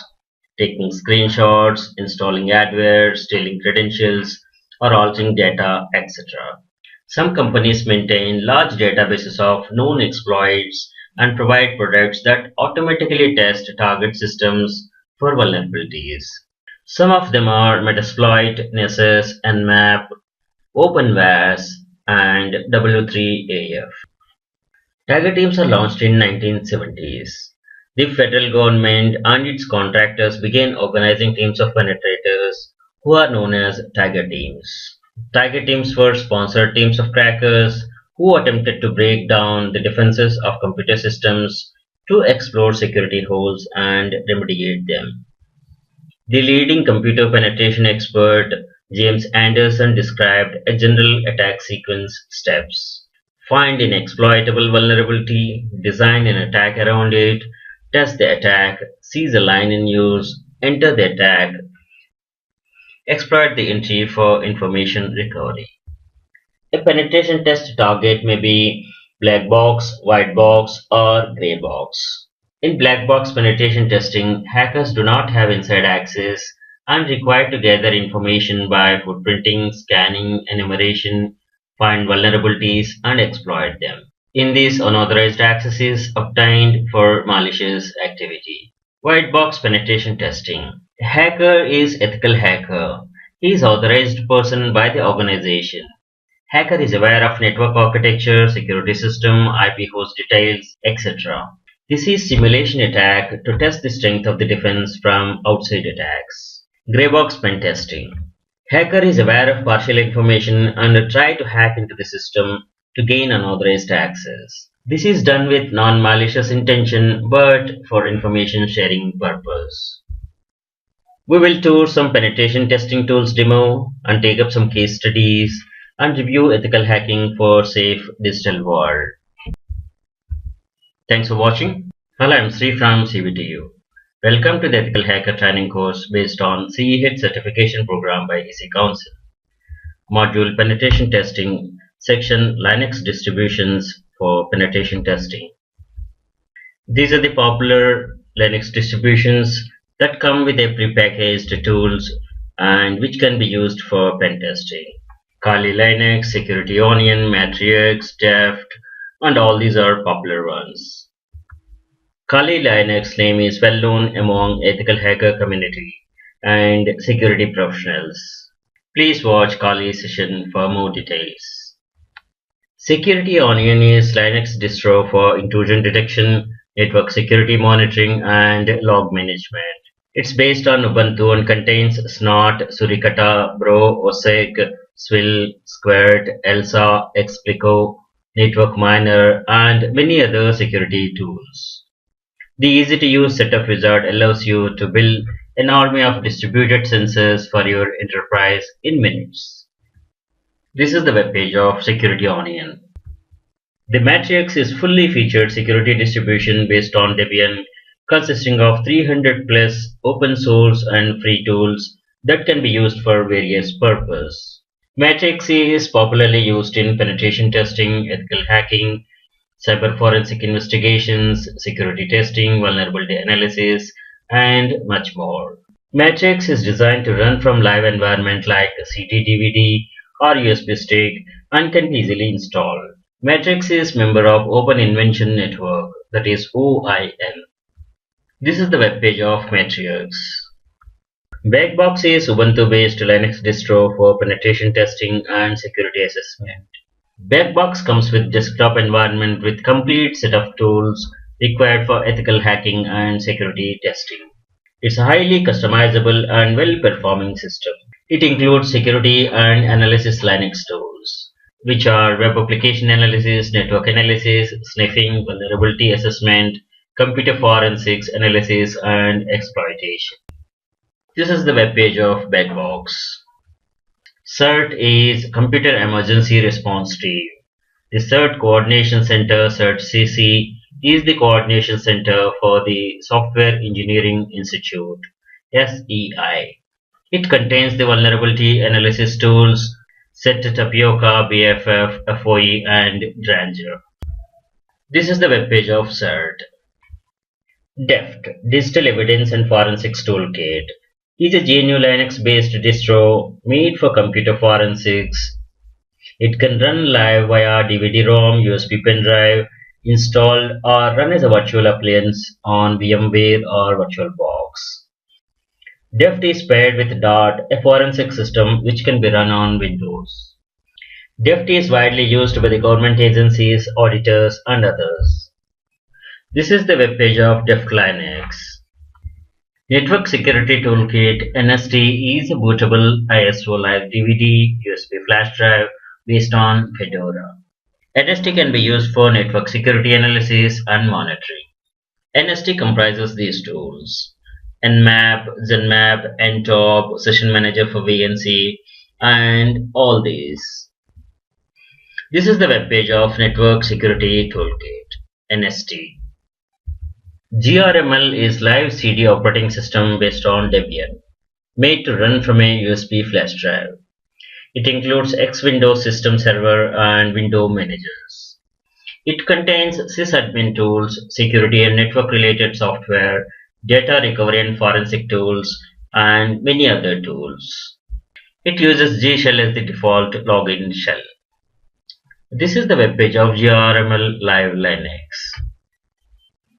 taking screenshots, installing adware, stealing credentials, or altering data, etc. Some companies maintain large databases of known exploits and provide products that automatically test target systems for vulnerabilities. Some of them are Metasploit, Nessus, Nmap, OpenVAS, and W3AF. Tiger teams are launched in 1970s. The federal government and its contractors began organizing teams of penetrators who are known as Tiger teams. Tiger teams were sponsored teams of crackers who attempted to break down the defenses of computer systems to explore security holes and remediate them. The leading computer penetration expert, James Anderson, described a general attack sequence steps. Find an exploitable vulnerability, design an attack around it, test the attack, seize a line in use, enter the attack, exploit the entry for information recovery. A penetration test target may be black box, white box, or gray box. In black box penetration testing, hackers do not have inside access and required to gather information by footprinting, scanning, enumeration, find vulnerabilities, and exploit them. In this, unauthorized access is obtained for malicious activity. White box penetration testing. A hacker is ethical hacker. He is authorized person by the organization. Hacker is aware of network architecture, security system, IP host details, etc. This is simulation attack to test the strength of the defense from outside attacks. Grey box pen testing. Hacker is aware of partial information and try to hack into the system to gain unauthorized access. This is done with non-malicious intention but for information sharing purpose. We will tour some penetration testing tools demo and take up some case studies and review ethical hacking for safe digital world. Thanks for watching. Hello, I'm Sri from CVTU. Welcome to the Ethical Hacker Training course based on CE certification program by EC Council. Module Penetration Testing, section Linux distributions for penetration testing. These are the popular Linux distributions that come with a prepackaged tools and which can be used for pen testing. Kali Linux, Security Onion, Matrix, Deft, and all these are popular ones. Kali Linux name is well known among ethical hacker community and security professionals. Please watch Kali session for more details. Security Onion is Linux distro for intrusion detection, network security monitoring, and log management. It's based on Ubuntu and contains Snort, Suricata, Bro, OSEC, Swill, Squirt, Elsa, Explico, Network Miner, and many other security tools. The easy-to-use setup wizard allows you to build an army of distributed sensors for your enterprise in minutes. This is the web page of Security Onion. The Matrix is fully featured security distribution based on Debian, consisting of 300 plus open source and free tools that can be used for various purposes. Matrix is popularly used in penetration testing, ethical hacking, cyber forensic investigations, security testing, vulnerability analysis, and much more. Matrix is designed to run from live environment like CD-DVD or USB stick and can be easily installed. Matrix is member of Open Invention Network, that is OIN. This is the web page of Matrix. Blackbox is Ubuntu-based Linux distro for penetration testing and security assessment. Blackbox comes with desktop environment with complete set of tools required for ethical hacking and security testing. It's a highly customizable and well-performing system. It includes security and analysis Linux tools, which are web application analysis, network analysis, sniffing, vulnerability assessment, computer forensics analysis, and exploitation. This is the web page of Blackbox. CERT is Computer Emergency Response Team. The CERT Coordination Center, CERT-CC, is the coordination center for the Software Engineering Institute, SEI. It contains the vulnerability analysis tools, SET Tapioca, BFF, FOE, and Dranger. This is the web page of CERT. DEFT, Digital Evidence and Forensics Toolkit, is a GNU Linux-based distro made for computer forensics. It can run live via DVD-ROM, USB pen drive, installed or run as a virtual appliance on VMware or VirtualBox. DEFT is paired with Dart, a forensic system which can be run on Windows. DEFT is widely used by the government agencies, auditors, and others. This is the web page of DEFT Linux. Network Security Toolkit NST is a bootable ISO live DVD USB flash drive based on Fedora. NST can be used for network security analysis and monitoring. NST comprises these tools: Nmap, Zenmap, Ntop, Session Manager for VNC, and all these. This is the web page of Network Security Toolkit (NST). GRML is live CD operating system based on Debian, made to run from a USB flash drive. It includes X Windows System Server and window managers. It contains sysadmin tools, security and network-related software, data recovery and forensic tools, and many other tools. It uses G shell as the default login shell. This is the web page of GRML Live Linux.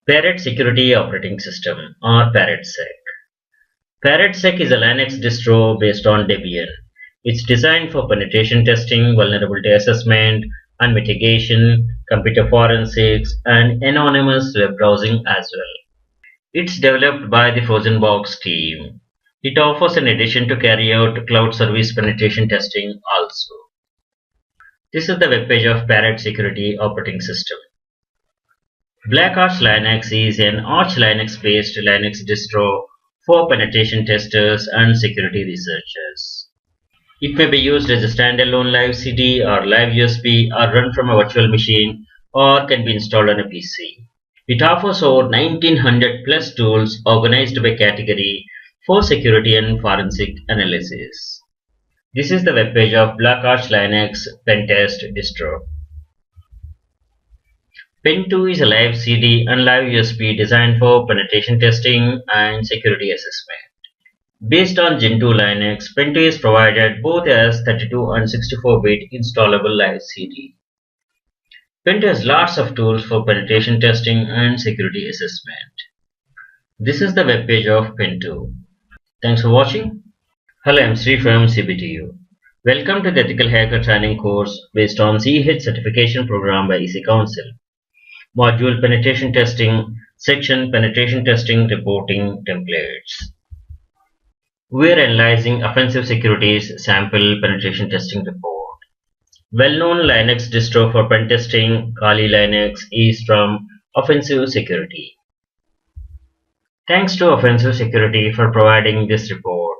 Parrot Security Operating System, or ParrotSec. ParrotSec is a Linux distro based on Debian. It's designed for penetration testing, vulnerability assessment and mitigation, computer forensics, and anonymous web browsing as well. It's developed by the Frozen Box team. It offers an addition to carry out cloud service penetration testing also. This is the web page of Parrot Security Operating System. Black Arch Linux is an Arch Linux-based Linux distro for penetration testers and security researchers. It may be used as a standalone live CD or live USB or run from a virtual machine or can be installed on a PC. It offers over 1900 plus tools organized by category for security and forensic analysis. This is the web page of Black Arch Linux Pentest distro. Pen2 is a live CD and live USB designed for penetration testing and security assessment. Based on Gentoo Linux, Pen2 is provided both as 32 and 64-bit installable live CD. Pen2 has lots of tools for penetration testing and security assessment. This is the web page of Pen2. Thanks for watching. Hello, I'm Sri from CBTU. Welcome to the Ethical Hacker Training course based on CH certification program by EC Council. Module Penetration Testing, Section Penetration Testing Reporting Templates. We are analyzing Offensive Securities Sample Penetration Testing Report. Well-known Linux distro for pen testing, Kali Linux, is from Offensive Security. Thanks to Offensive Security for providing this report.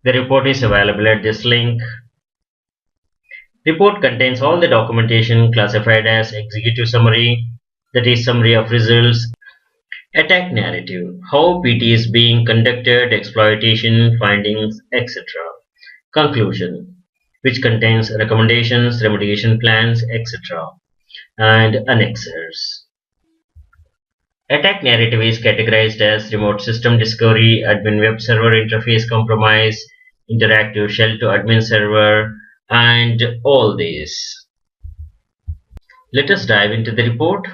The report is available at this link. Report contains all the documentation classified as executive summary, that is summary of results, attack narrative, how PT is being conducted, exploitation, findings, etc. Conclusion, which contains recommendations, remediation plans, etc. and annexes. Attack narrative is categorized as remote system discovery, admin web server interface compromise, interactive shell to admin server, and all these. Let us dive into the report.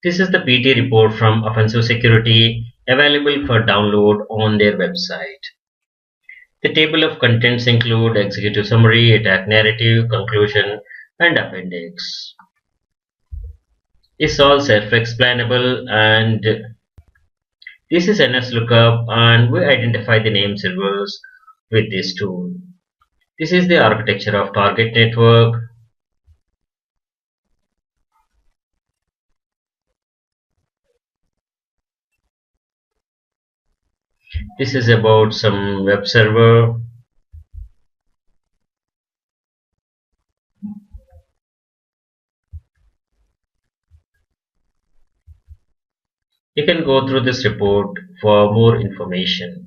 This is the PT report from Offensive Security, available for download on their website. The table of contents include executive summary, attack narrative, conclusion, and appendix. It's all self-explainable, and this is NSLOOKUP, and we identify the name servers with this tool. This is the architecture of target network. This is about some web server. You can go through this report for more information.